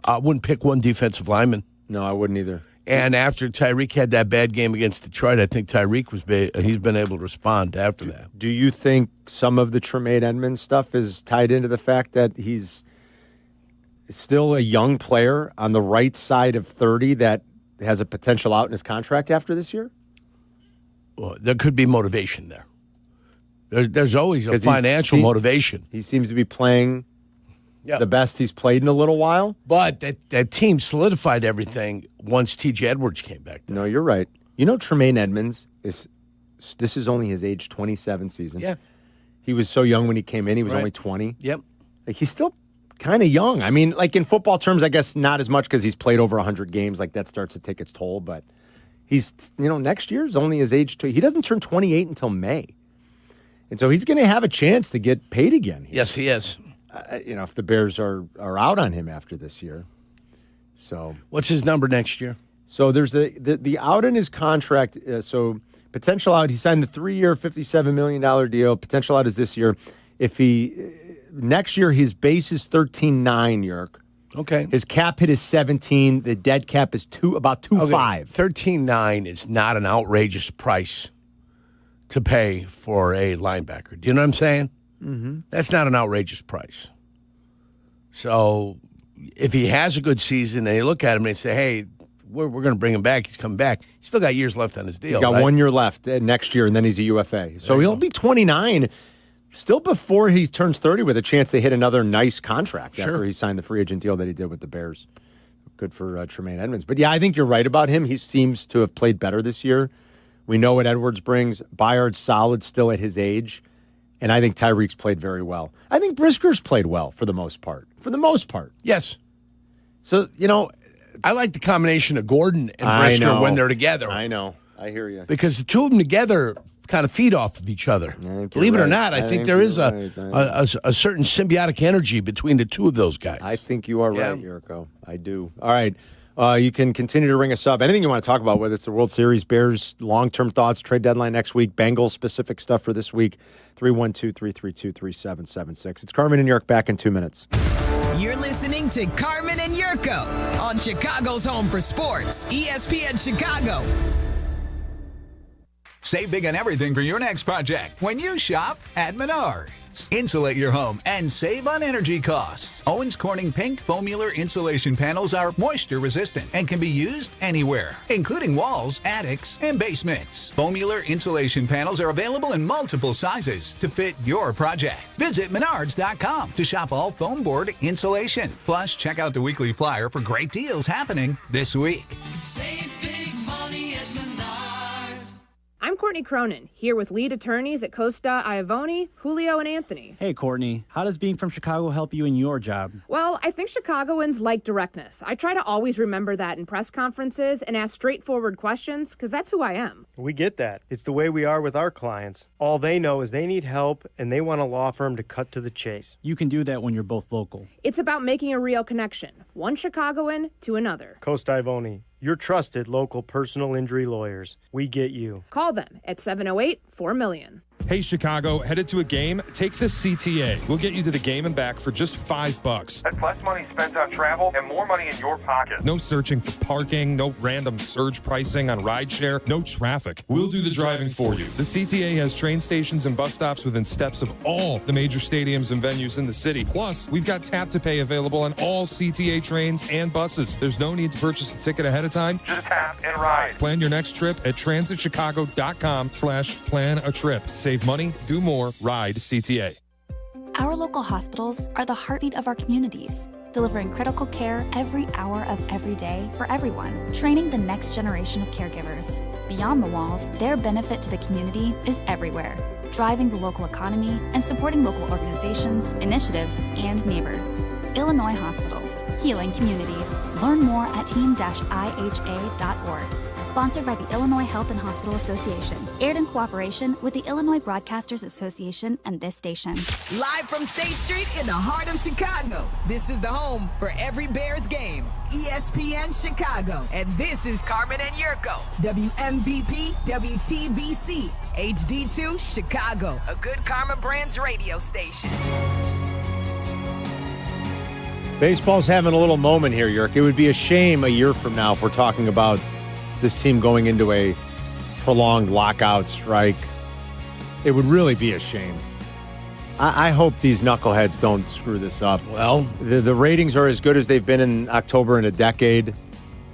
I wouldn't pick one defensive lineman. No, I wouldn't either. And after Tyreek had that bad game against Detroit, I think Tyreek he's been able to respond after that. Do you think some of the Tremaine Edmonds stuff is tied into the fact that he's still a young player on the right side of 30 that has a potential out in his contract after this year? Well, there could be motivation there. There's always a financial motivation. He seems to be playing the best he's played in a little while. But that team solidified everything once TJ Edwards came back there. No, you're right. Tremaine Edmonds, this is only his age 27 season. Yeah. He was so young when he came in. He was only 20. Yep. He's still kind of young. I mean, in football terms, I guess not as much because he's played over 100 games. That starts to take its toll. But he's, next year's only his age. He doesn't turn 28 until May. And so he's going to have a chance to get paid again. Yes, he is. If the Bears are out on him after this year. So what's his number next year? So there's the out in his contract. So potential out, he signed the 3-year, $57 million deal. Potential out is this year. Next year, his base is 13.9, Yerk. Okay. His cap hit is 17. The dead cap is about 2.5. 13.9 is not an outrageous price to pay for a linebacker. Do you know what I'm saying? Mm-hmm. That's not an outrageous price. So if he has a good season and they look at him and they say, hey, we're going to bring him back, he's coming back. He's still got years left on his deal. He's got 1 year left next year, and then he's a UFA. So he'll be 29 still before he turns 30 with a chance to hit another nice contract after he signed the free agent deal that he did with the Bears. Good for Tremaine Edmonds. But, yeah, I think you're right about him. He seems to have played better this year. We know what Edwards brings. Bayard's solid still at his age. And I think Tyreek's played very well. I think Brisker's played well for the most part. Yes. So, I like the combination of Gordon and Brisker when they're together. I know. I hear you. Because the two of them together kind of feed off of each other. Believe it or not, I think there is a certain symbiotic energy between the two of those guys. I think you are right, Yurko. I do. All right. You can continue to ring us up. Anything you want to talk about, whether it's the World Series, Bears, long-term thoughts, trade deadline next week, Bengals-specific stuff for this week, 312-332-3776. It's Carmen and Yurko back in 2 minutes. You're listening to Carmen and Yurko on Chicago's Home for Sports, ESPN Chicago. Save big on everything for your next project when you shop at Menards. Insulate your home and save on energy costs. Owens Corning Pink Foamular insulation panels are moisture resistant and can be used anywhere, including walls, attics, and basements. Foamular insulation panels are available in multiple sizes to fit your project. Visit Menards.com to shop all foam board insulation. Plus, check out the weekly flyer for great deals happening this week. Save big money at Menards. I'm Courtney Cronin, here with lead attorneys at Costa, Iavone, Julio, and Anthony. Hey, Courtney. How does being from Chicago help you in your job? Well, I think Chicagoans like directness. I try to always remember that in press conferences and ask straightforward questions, because that's who I am. We get that. It's the way we are with our clients. All they know is they need help, and they want a law firm to cut to the chase. You can do that when you're both local. It's about making a real connection, one Chicagoan to another. Costa, Iavone. Your trusted local personal injury lawyers. We get you. Call them at 708-4-million. Hey, Chicago, headed to a game? Take the CTA. We'll get you to the game and back for just $5. That's less money spent on travel and more money in your pocket. No searching for parking, no random surge pricing on rideshare, no traffic. We'll do the driving for you. The CTA has train stations and bus stops within steps of all the major stadiums and venues in the city. Plus, we've got tap to pay available on all CTA trains and buses. There's no need to purchase a ticket ahead of time. Just tap and ride. Plan your next trip at transitchicago.com/plan a trip. Save money, do more, ride CTA. Our local hospitals are the heartbeat of our communities, delivering critical care every hour of every day for everyone, training the next generation of caregivers. Beyond the walls, their benefit to the community is everywhere, driving the local economy and supporting local organizations, initiatives, and neighbors. Illinois Hospitals, healing communities. Learn more at team-iha.org. Sponsored by the Illinois Health and Hospital Association. Aired in cooperation with the Illinois Broadcasters Association and this station. Live from State Street in the heart of Chicago. This is the home for every Bears game. ESPN Chicago. And this is Carmen and Yurko. WMVP, WTBC, HD2, Chicago. A good Karma Brands radio station. Baseball's having a little moment here, Yerk. It would be a shame a year from now if we're talking about this team going into a prolonged lockout strike. It would really be a shame. I hope these knuckleheads don't screw this up. Well, the ratings are as good as they've been in October in a decade.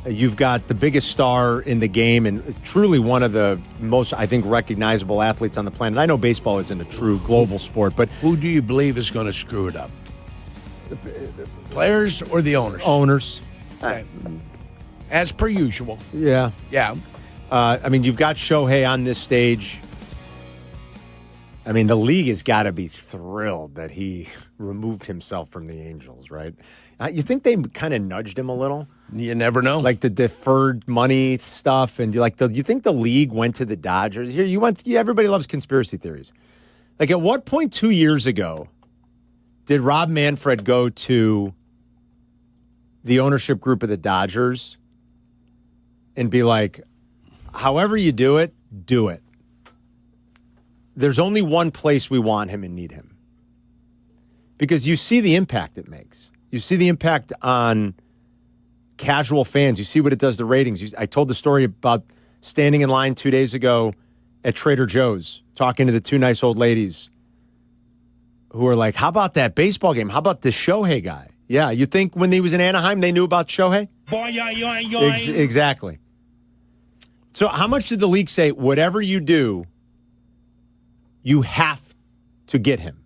You've got the biggest star in the game and truly one of the most, I think, recognizable athletes on the planet. I know baseball isn't a true global sport, but who do you believe is going to screw it up? Players or the owners? Owners. Okay. As per usual. Yeah. Yeah. I mean, you've got Shohei on this stage. I mean, the league has got to be thrilled that he removed himself from the Angels, right? You think they kind of nudged him a little? You never know. Like the deferred money stuff, and you think the league went to the Dodgers? Here, everybody loves conspiracy theories. Like, at what point 2 years ago did Rob Manfred go to the ownership group of the Dodgers and be like, however you do it, do it. There's only one place we want him and need him. Because you see the impact it makes. You see the impact on casual fans. You see what it does to ratings. I told the story about standing in line 2 days ago at Trader Joe's, talking to the two nice old ladies who were like, how about that baseball game? How about this Shohei guy? Yeah, you think when he was in Anaheim, they knew about Shohei? Exactly. So how much did the league say, whatever you do, you have to get him?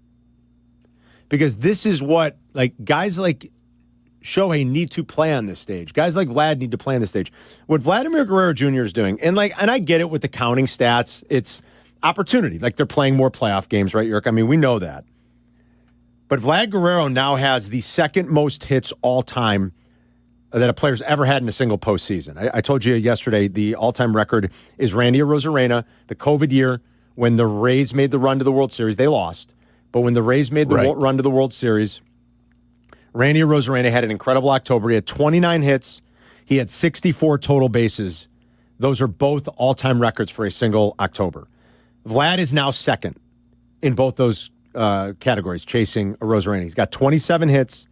Because this is what, like, guys like Shohei need to play on this stage. Guys like Vlad need to play on this stage. What Vladimir Guerrero Jr. is doing, and I get it with the counting stats, it's opportunity. Like, they're playing more playoff games, right, Yerk? I mean, we know that. But Vlad Guerrero now has the second most hits all time that a player's ever had in a single postseason. I told you yesterday the all-time record is Randy Arozarena, the COVID year when the Rays made the run to the World Series. They lost. But when the Rays made the run to the World Series, Randy Arozarena had an incredible October. He had 29 hits. He had 64 total bases. Those are both all-time records for a single October. Vlad is now second in both those categories, chasing Arozarena. He's got 27 hits,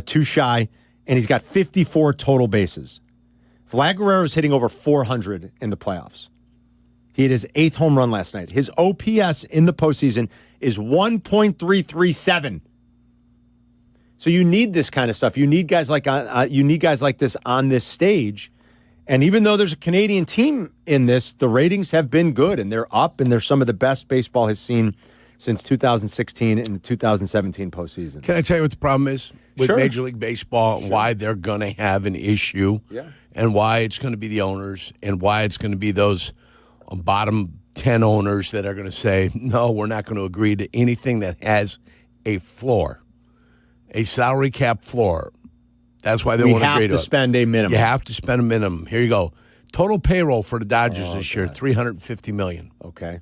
2 shy, and he's got 54 total bases. Vlad Guerrero is hitting over 400 in the playoffs. He hit his 8th home run last night. His OPS in the postseason is 1.337. So you need this kind of stuff. You need guys like this on this stage. And even though there's a Canadian team in this, the ratings have been good, and they're up, and they're some of the best baseball has seen since 2016 and the 2017 postseason. Can I tell you what the problem is with Sure. Major League Baseball, why they're going to have an issue, and why it's going to be the owners, and why it's going to be those bottom 10 owners that are going to say, no, we're not going to agree to anything that has a floor, a salary cap floor. That's why they won't agree to it. We have to spend a minimum. You have to spend a minimum. Here you go. Total payroll for the Dodgers this year, $350 million. Okay.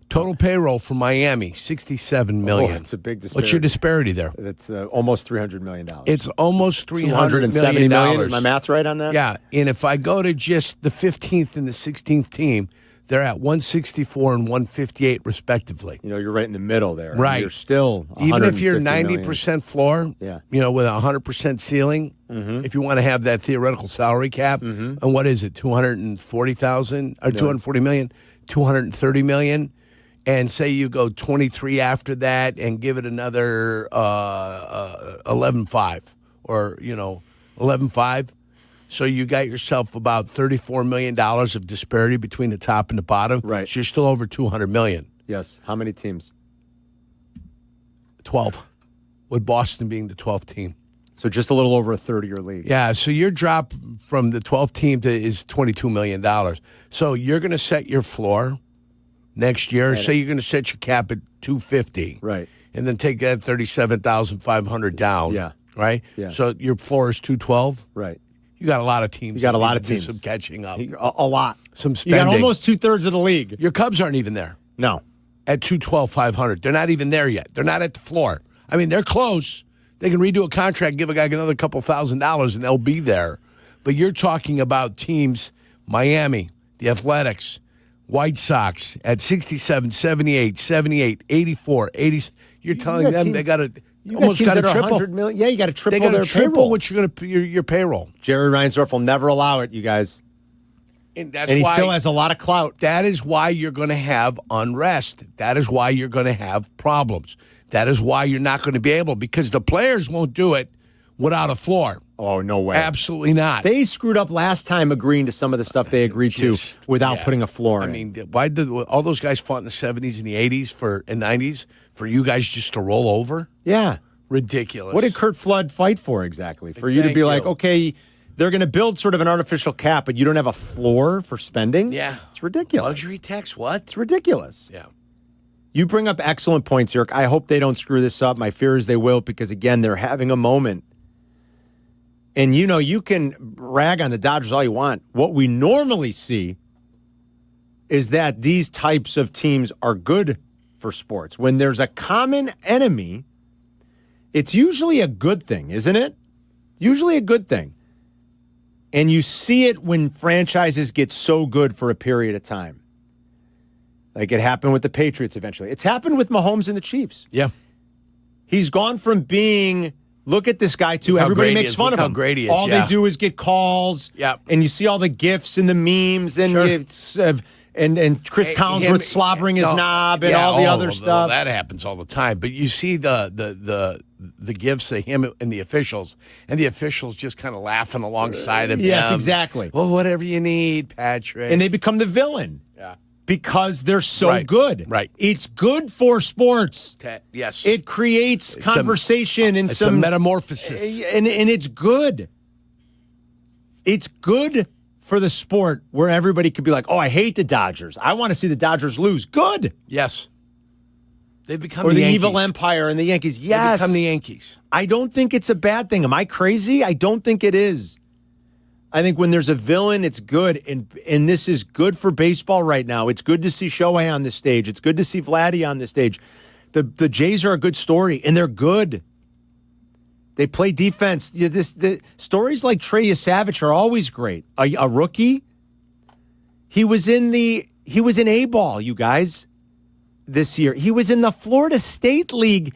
Total payroll for Miami, $67 million. Oh, it's a big disparity. What's your disparity there? It's almost $300 million. It's almost $370 $270 million. million. Is my math right on that? Yeah, and if I go to just the 15th and the 16th team, They're at 164 and 158 respectively. You're right in the middle there. Right. You're still even if you're 150 90% floor, Yeah. with 100% ceiling, if you want to have that theoretical salary cap, and what is it, 240,000 or 240 million, 230 million, and say you go 23 after that and give it another 11.5 or 11.5. So you got yourself about $34 million of disparity between the top and the bottom. Right. So you're still over $200 million. Yes. How many teams? 12, with Boston being the 12th team. So just a little over a third of your league. Yeah, so your drop from the 12th team is $22 million. So you're going to set your floor next year. Say you're going to set your cap at 250. Right. And then take that 37,500 down. Yeah. Right? Yeah. So your floor is 212. Right. You got a lot of teams. You got that a lot need of to do teams. some catching up. A lot. Some You spending. got almost 2/3 of the league. Your Cubs aren't even there. No. At 212,500. They're not even there yet. They're not at the floor. I mean, they're close. They can redo a contract, give a guy another couple $1,000, and they'll be there. But you're talking about teams, Miami, the Athletics, White Sox at 67, 78, 78, 84, 80. You're telling them they got to almost got to triple. 100 million. Yeah, you got to triple They got their to triple payroll. what you're going to your payroll. Jerry Reinsdorf will never allow it, you guys. And that's And he why, still has a lot of clout. That is why you're going to have unrest. That is why you're going to have problems. That is why you're not going to be able, because the players won't do it without a floor. Oh, no way. Absolutely not. They screwed up last time agreeing to some of the stuff they agreed to without putting a floor in. I mean, why did all those guys fought in the 70s and the 80s and 90s for you guys just to roll over? Yeah. Ridiculous. What did Kurt Flood fight for exactly? For you to Thank be you. like, okay, they're going to build sort of an artificial cap, but you don't have a floor for spending? Yeah. It's ridiculous. Luxury tax, what? It's ridiculous. Yeah. You bring up excellent points, Yerk. I hope they don't screw this up. My fear is they will because, again, they're having a moment. And, you can rag on the Dodgers all you want. What we normally see is that these types of teams are good for sports. When there's a common enemy, it's usually a good thing, isn't it? Usually a good thing. And you see it when franchises get so good for a period of time. Like it happened with the Patriots eventually. It's happened with Mahomes and the Chiefs. Yeah. He's gone from being, look at this guy, to How everybody great he makes is. fun Look of how him. great he is, All yeah. they do is get calls. Yep. And you see all the GIFs and the memes and and Chris Collinsworth slobbering his knob and all the other stuff. That happens all the time. But you see the gifts of him and the officials just kind of laughing alongside of him. Yes, exactly. Well, whatever you need, Patrick. And they become the villain. Yeah. Because they're so Right. good. Right. It's good for sports. Yes. It creates conversation and it's some a metamorphosis. And it's good. It's good for the sport where everybody could be like, oh, I hate the Dodgers. I want to see the Dodgers lose. Good. Yes. They've become Or the Yankees. evil empire and the Yankees. Yes. They become the Yankees. I don't think it's a bad thing. Am I crazy? I don't think it is. I think when there's a villain, it's good. And this is good for baseball right now. It's good to see Shohei on this stage. It's good to see Vladdy on this stage. The Jays are a good story, and they're good. They play defense. The stories like Trey Yesavich are always great. A rookie. He was in A-ball, you guys, this year. He was in the Florida State League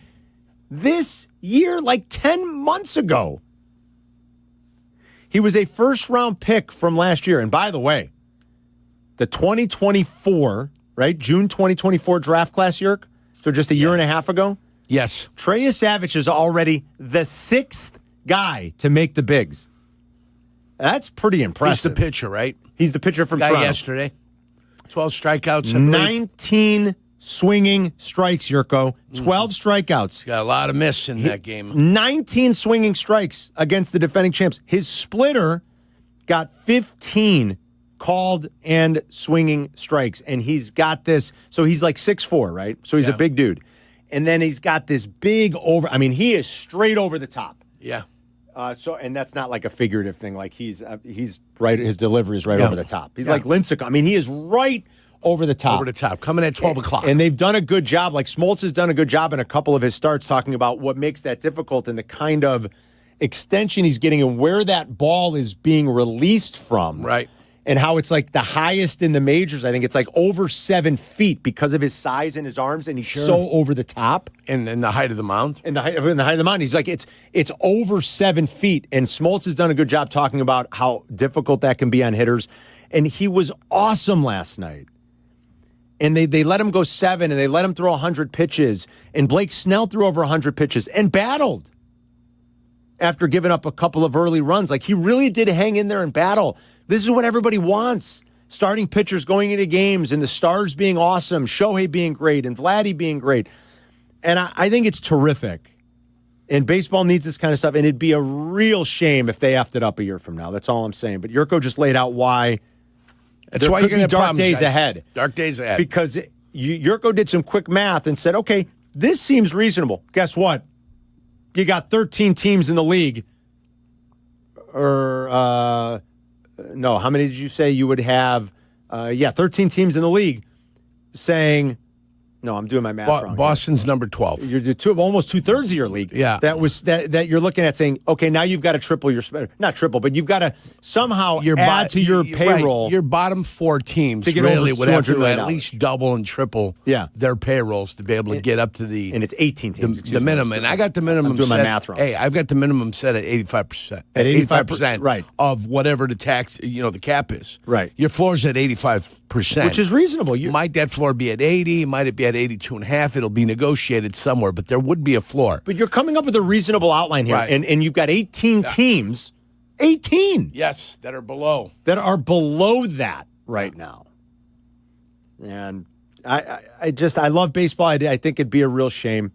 this year, like 10 months ago. He was a first-round pick from last year. And by the way, the 2024, right, June 2024 draft class, Yerk, so just a year and a half ago, yes, Trey Yesavich is already the 6th guy to make the bigs. That's pretty impressive. He's the pitcher, right? He's the pitcher from Guy Toronto. yesterday. 12 strikeouts. I believe. 19 swinging strikes, Yurko. 12 strikeouts. Got a lot of miss in that game. 19 swinging strikes against the defending champs. His splitter got 15 called and swinging strikes. And he's got this. So he's like 6'4", right? So he's a big dude. And then he's got this big he is straight over the top. Yeah. And that's not like a figurative thing. Like he's right. His delivery is right over the top. He's like Lincecum. I mean, he is right over the top. Over the top. Coming at 12 o'clock. And they've done a good job. Like Smoltz has done a good job in a couple of his starts talking about what makes that difficult and the kind of extension he's getting and where that ball is being released from. Right. and how it's like the highest in the majors. I think it's like over 7 feet because of his size and his arms, and he's so over the top. And then the height of the mound? In the height of the mound. He's like, it's over 7 feet. And Smoltz has done a good job talking about how difficult that can be on hitters. And he was awesome last night. And they let him go 7, and they let him throw 100 pitches. And Blake Snell threw over 100 pitches and battled after giving up a couple of early runs. Like, he really did hang in there and battle. This is what everybody wants. Starting pitchers going into games, and the stars being awesome, Shohei being great, and Vladdy being great. And I think it's terrific. And baseball needs this kind of stuff. And it'd be a real shame if they effed it up a year from now. That's all I'm saying. But Yurko just laid out why. That's why you're going to have dark problems, days guys. ahead. Dark days ahead. Because Yurko did some quick math and said, okay, this seems reasonable. Guess what? You got 13 teams in the league. Or, no, how many did you say you would have? 13 teams in the league saying, no, I'm doing my math wrong. Boston's number 12. You're almost 2/3 of your league. Yeah. That you're looking at saying, okay, now you've got to triple your, not triple, but you've got to somehow add to your payroll. Right. Your bottom 4 teams to get really over would have to $200 million. at least double and triple their payrolls to be able to get up to the. And it's 18 teams. The minimum. And I got the minimum I'm doing set. my math wrong. Hey, I've got the minimum set at 85%. At 85%, right. Of whatever the tax, the cap is. Right. Your floor's at 85%. Which is reasonable. Might that floor be at 80? Might it be at 82.5? It'll be negotiated somewhere, but there would be a floor. But you're coming up with a reasonable outline here, Right. and you've got 18 teams. 18! Yes, that are below. That are below that right now. And I love baseball. I think it'd be a real shame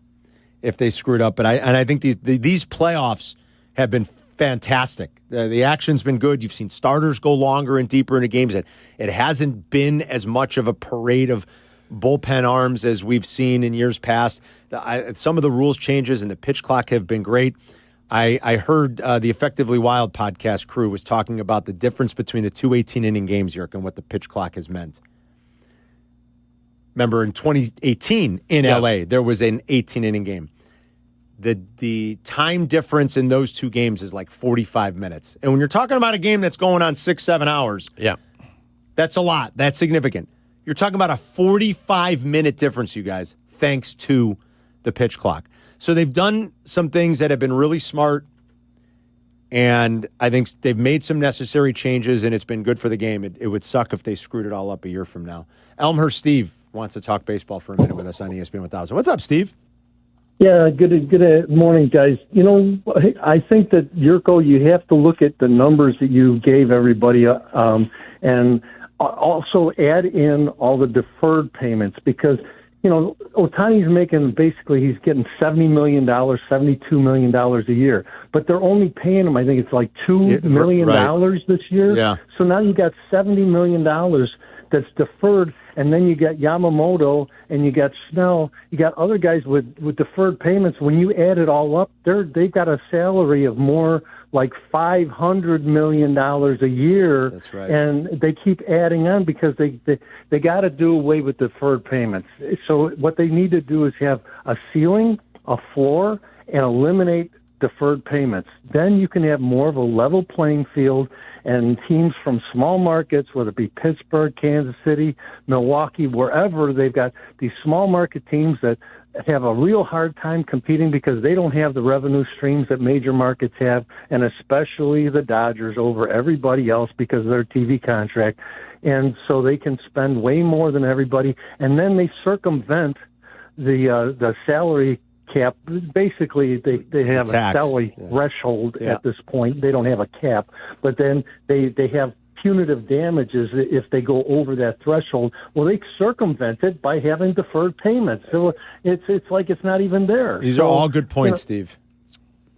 if they screwed up. But I think these playoffs have been fantastic. The action's been good. You've seen starters go longer and deeper into games. It hasn't been as much of a parade of bullpen arms as we've seen in years past. Some of the rules changes and the pitch clock have been great. I heard the Effectively Wild podcast crew was talking about the difference between the 2 18-inning games, Yerk, and what the pitch clock has meant. Remember, in 2018 in LA, there was an 18-inning game. The time difference in those two games is like 45 minutes. And when you're talking about a game that's going on 6-7 hours, that's a lot. That's significant. You're talking about a 45-minute difference, you guys, thanks to the pitch clock. So they've done some things that have been really smart, and I think they've made some necessary changes, and it's been good for the game. It would suck if they screwed it all up a year from now. Elmhurst Steve wants to talk baseball for a minute with us on ESPN 1000. What's up, Steve? Yeah, good morning, guys. I think that, Yurko, you have to look at the numbers that you gave everybody and also add in all the deferred payments because, Ohtani's he's getting $70 million, $72 million a year, but they're only paying him, I think it's like $2 million this year. Yeah. So now you got $70 million that's deferred. And then you got Yamamoto and you got Snell. You got other guys with deferred payments. When you add it all up, they've got a salary of more like $500 million a year. That's right. And they keep adding on because they got to do away with deferred payments. So what they need to do is have a ceiling, a floor, and eliminate deferred payments. Then you can have more of a level playing field, and teams from small markets, whether it be Pittsburgh, Kansas City, Milwaukee, wherever, they've got these small market teams that have a real hard time competing because they don't have the revenue streams that major markets have, and especially the Dodgers over everybody else because of their TV contract. And so they can spend way more than everybody, and then they circumvent the salary cap. Basically, they have a salary threshold at this point. They don't have a cap, but then they have punitive damages if they go over that threshold. Well, they circumvent it by having deferred payments. So it's like it's not even there. These are all good points, Steve.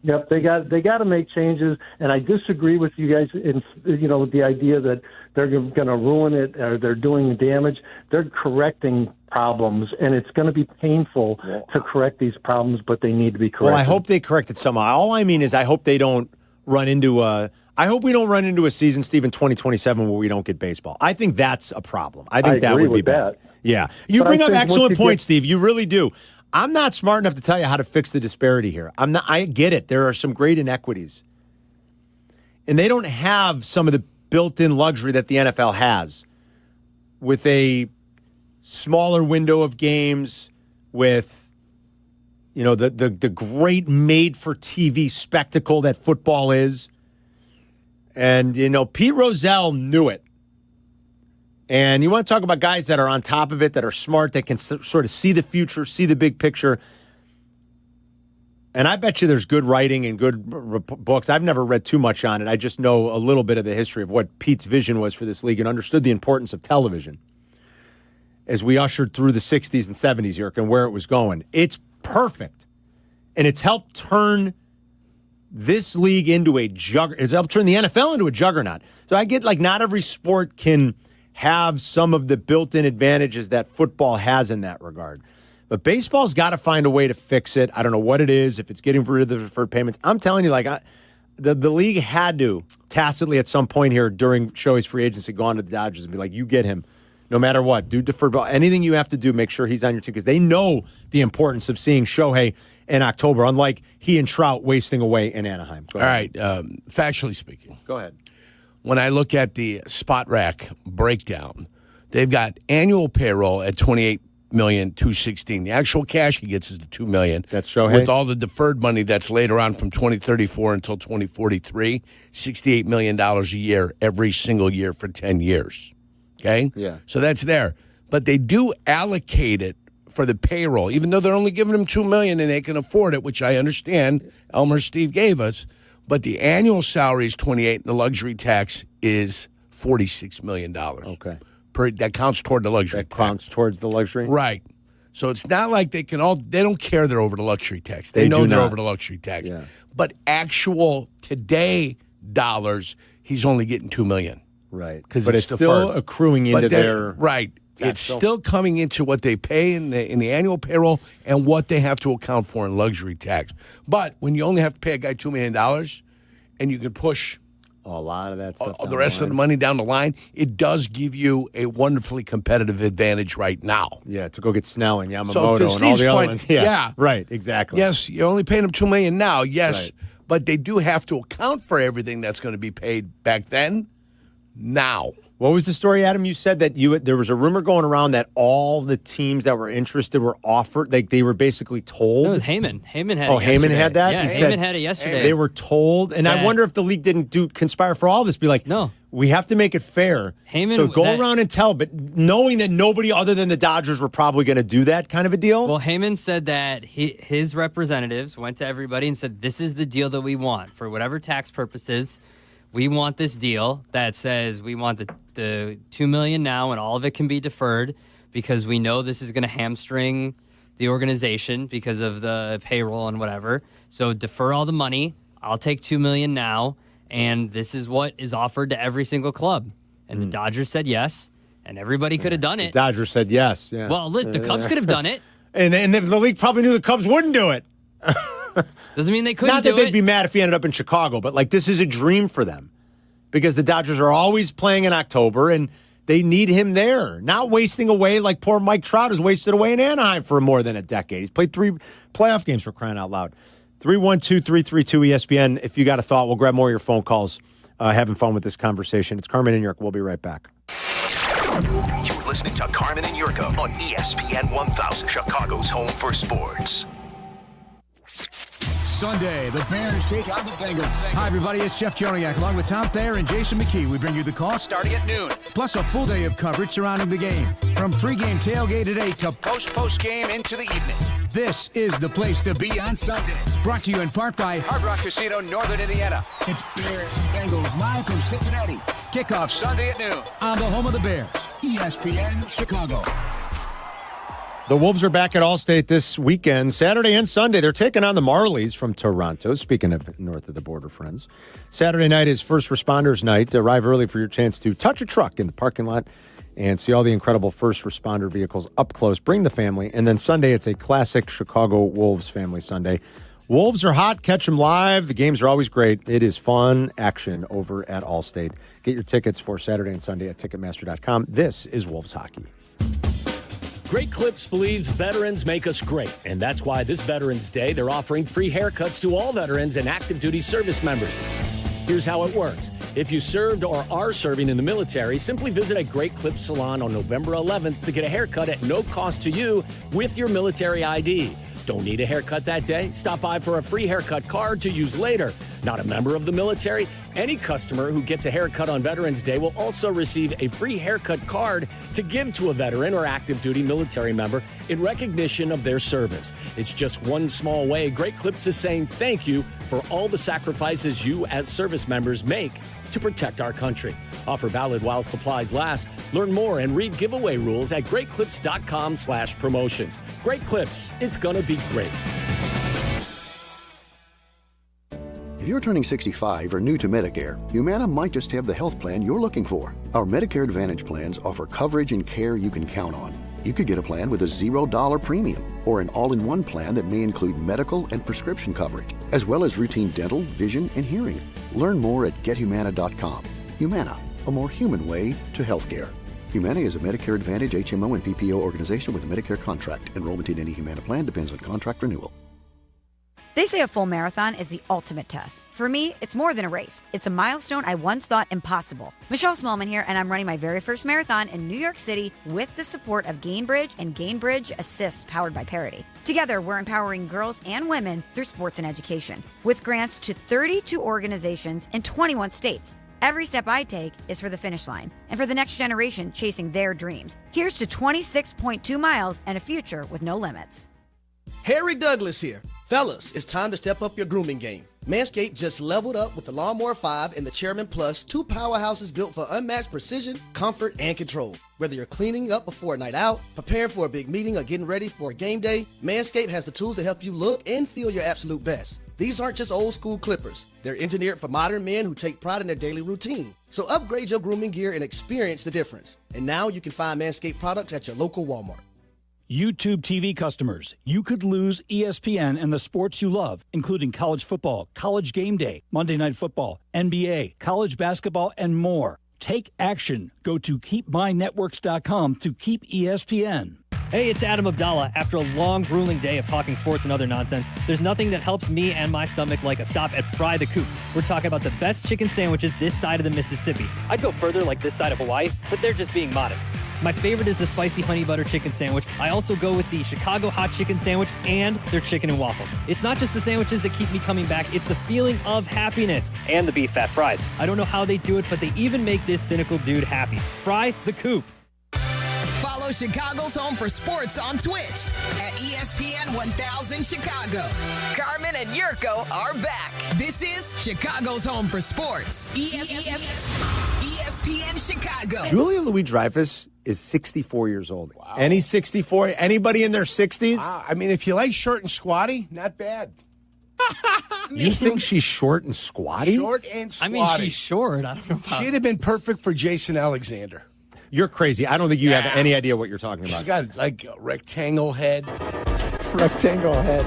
Yep, they got to make changes, and I disagree with you guys in the idea that they're going to ruin it or they're doing damage. They're correcting problems, and it's going to be painful to correct these problems, but they need to be corrected. Well, I hope they correct it somehow. All I mean is I hope they don't run into I hope we don't run into a season, Steve, in 2027 where we don't get baseball. I think that's a problem. I think that would be bad. That. Yeah. You bring up excellent points, Steve. You really do. I'm not smart enough to tell you how to fix the disparity here. I get it. There are some great inequities. And they don't have some of the built-in luxury that the NFL has with a smaller window of games, with the great made-for-TV spectacle that football is. And, Pete Rozelle knew it. And you want to talk about guys that are on top of it, that are smart, that can sort of see the future, see the big picture. And I bet you there's good writing and good books. I've never read too much on it. I just know a little bit of the history of what Pete's vision was for this league and understood the importance of television as we ushered through the 60s and 70s, Yerk, and where it was going. It's perfect. And it's helped turn this league into a juggernaut. It's helped turn the NFL into a juggernaut. So I get not every sport can have some of the built-in advantages that football has in that regard. But baseball's got to find a way to fix it. I don't know what it is, if it's getting rid of the deferred payments. I'm telling you, the league had to tacitly at some point here during Shohei's free agency go on to the Dodgers and be like, you get him no matter what. Do deferred ball. Anything you have to do, make sure he's on your team because they know the importance of seeing Shohei in October, unlike he and Trout wasting away in Anaheim. All right, factually speaking. Go ahead. When I look at the spot rack breakdown, they've got annual payroll at $28,216,000. The actual cash he gets is the $2 million. That's Shohei. With all the deferred money that's later on from 2034 until 2043, $68 million a year every single year for 10 years. Okay? Yeah. So that's there. But they do allocate it for the payroll, even though they're only giving them $2 million and they can afford it, which I understand. Elmer Steve gave us. But the annual salary is $28, and the luxury tax is $46 million. Okay. That counts toward the luxury tax. That counts towards the luxury? Right. So it's not like they don't care they're over the luxury tax. They know they're over the luxury tax. Yeah. But actual today dollars, he's only getting $2 million. Right. But it's still accruing into their right. It's still coming into what they pay in the annual payroll and what they have to account for in luxury tax. But when you only have to pay a guy $2 million and you can push a lot of that stuff the rest of the money down the line, it does give you a wonderfully competitive advantage right now. Yeah, to go get Snell and Yamamoto So to and all Steve's the other point, ones. yeah. Right, exactly. Yes, you're only paying them $2 million now, yes. Right. But they do have to account for everything that's going to be paid back then, now. What was the story, Adam? You said that there was a rumor going around that all the teams that were interested were offered, they were basically told. That was Heyman. Heyman had it Heyman yesterday. had that? Yeah, He Heyman said had it yesterday. They were told, and I wonder if the league didn't conspire for all this. Be like, no, we have to make it fair. So go around and tell, but knowing that nobody other than the Dodgers were probably going to do that kind of a deal. Well, Heyman said that his representatives went to everybody and said, this is the deal that we want for whatever tax purposes. We want this deal that says we want the $2 million now and all of it can be deferred because we know this is going to hamstring the organization because of the payroll and whatever. So defer all the money. I'll take $2 million now, and this is what is offered to every single club. And the Dodgers said yes, and everybody could have done it. The Dodgers said yes. Yeah. Well, the Cubs could have done it. and the league probably knew the Cubs wouldn't do it. Doesn't mean they couldn't Not that they'd be mad if he ended up in Chicago, but this is a dream for them because the Dodgers are always playing in October and they need him there, not wasting away like poor Mike Trout has wasted away in Anaheim for more than a decade. He's played 3 playoff games for crying out loud. 312-332-ESPN. If you got a thought, we'll grab more of your phone calls. Having fun with this conversation. It's Carmen and Jurko. We'll be right back. You're listening to Carmen and Jurko on ESPN 1000, Chicago's home for sports. Sunday, the Bears take on the Bengals. Hi, everybody. It's Jeff Joniak along with Tom Thayer and Jason McKee. We bring you the call starting at noon, plus a full day of coverage surrounding the game. From pregame tailgate today to post-game into the evening. This is the place to be on Sunday. Brought to you in part by Hard Rock Casino, Northern Indiana. It's Bears and Bengals live from Cincinnati. Kickoff Sunday at noon on the home of the Bears, ESPN Chicago. The Wolves are back at Allstate this weekend, Saturday and Sunday. They're taking on the Marlies from Toronto, speaking of north of the border friends. Saturday night is First Responders Night. Arrive early for your chance to touch a truck in the parking lot and see all the incredible first responder vehicles up close. Bring the family. And then Sunday, it's a classic Chicago Wolves family Sunday. Wolves are hot. Catch them live. The games are always great. It is fun action over at Allstate. Get your tickets for Saturday and Sunday at Ticketmaster.com. This is Wolves Hockey. Great Clips believes veterans make us great, and that's why this Veterans Day they're offering free haircuts to all veterans and active duty service members. Here's how it works. If you served or are serving in the military, simply visit a Great Clips salon on November 11th to get a haircut at no cost to you with your military ID. Don't need a haircut that day? Stop by for a free haircut card to use later. Not a member of the military? Any customer who gets a haircut on Veterans Day will also receive a free haircut card to give to a veteran or active duty military member in recognition of their service. It's just one small way Great Clips is saying thank you for all the sacrifices you as service members make to protect our country. Offer valid while supplies last. Learn more and read giveaway rules at greatclips.com/promotions. Great Clips, it's gonna be great. If you're turning 65 or new to Medicare, Humana might just have the health plan you're looking for. Our Medicare Advantage plans offer coverage and care you can count on. You could get a plan with a $0 premium or an all-in-one plan that may include medical and prescription coverage, as well as routine dental, vision, and hearing. Learn more at gethumana.com. Humana, a more human way to healthcare. Humana is a Medicare Advantage HMO and PPO organization with a Medicare contract. Enrollment in any Humana plan depends on contract renewal. They say a full marathon is the ultimate test. For me, it's more than a race. It's a milestone I once thought impossible. Michelle Smallman here, and I'm running my very first marathon in New York City with the support of Gainbridge and Gainbridge Assists powered by Parity. Together, we're empowering girls and women through sports and education with grants to 32 organizations in 21 states. Every step I take is for the finish line and for the next generation chasing their dreams. Here's to 26.2 miles and a future with no limits. Harry Douglas here. Fellas, it's time to step up your grooming game. Manscaped just leveled up with the Lawnmower 5 and the Chairman Plus, two powerhouses built for unmatched precision, comfort, and control. Whether you're cleaning up before a night out, preparing for a big meeting, or getting ready for a game day, Manscaped has the tools to help you look and feel your absolute best. These aren't just old school clippers. They're engineered for modern men who take pride in their daily routine. So upgrade your grooming gear and experience the difference. And now you can find Manscaped products at your local Walmart. YouTube TV customers, you could lose ESPN and the sports you love, including college football, college game day, Monday Night Football, NBA, college basketball, and more. Take action. Go to keepmynetworks.com to keep ESPN. Hey, it's Adam Abdalla. After a long, grueling day of talking sports and other nonsense, there's nothing that helps me and my stomach like a stop at Fry the Coop. We're talking about the best chicken sandwiches this side of the Mississippi. I'd go further like this side of Hawaii, but they're just being modest. My favorite is the spicy honey butter chicken sandwich. I also go with the Chicago hot chicken sandwich and their chicken and waffles. It's not just the sandwiches that keep me coming back, it's the feeling of happiness and the beef fat fries. I don't know how they do it, but they even make this cynical dude happy. Fry the Coop. Follow Chicago's Home for Sports on Twitch at ESPN 1000 Chicago. Carmen and Yurko are back. This is Chicago's Home for Sports. ESPN Chicago. Julia Louis-Dreyfus is 64 years old. Wow. Any 64? Anybody in their 60s? I mean, if you like short and squatty, not bad. You think she's short and squatty? Short and squatty. I mean, she's short. I don't know about She'd have been perfect for Jason Alexander. You're crazy. I don't think you have any idea what you're talking about. She's got like a rectangle head. Rectangle head.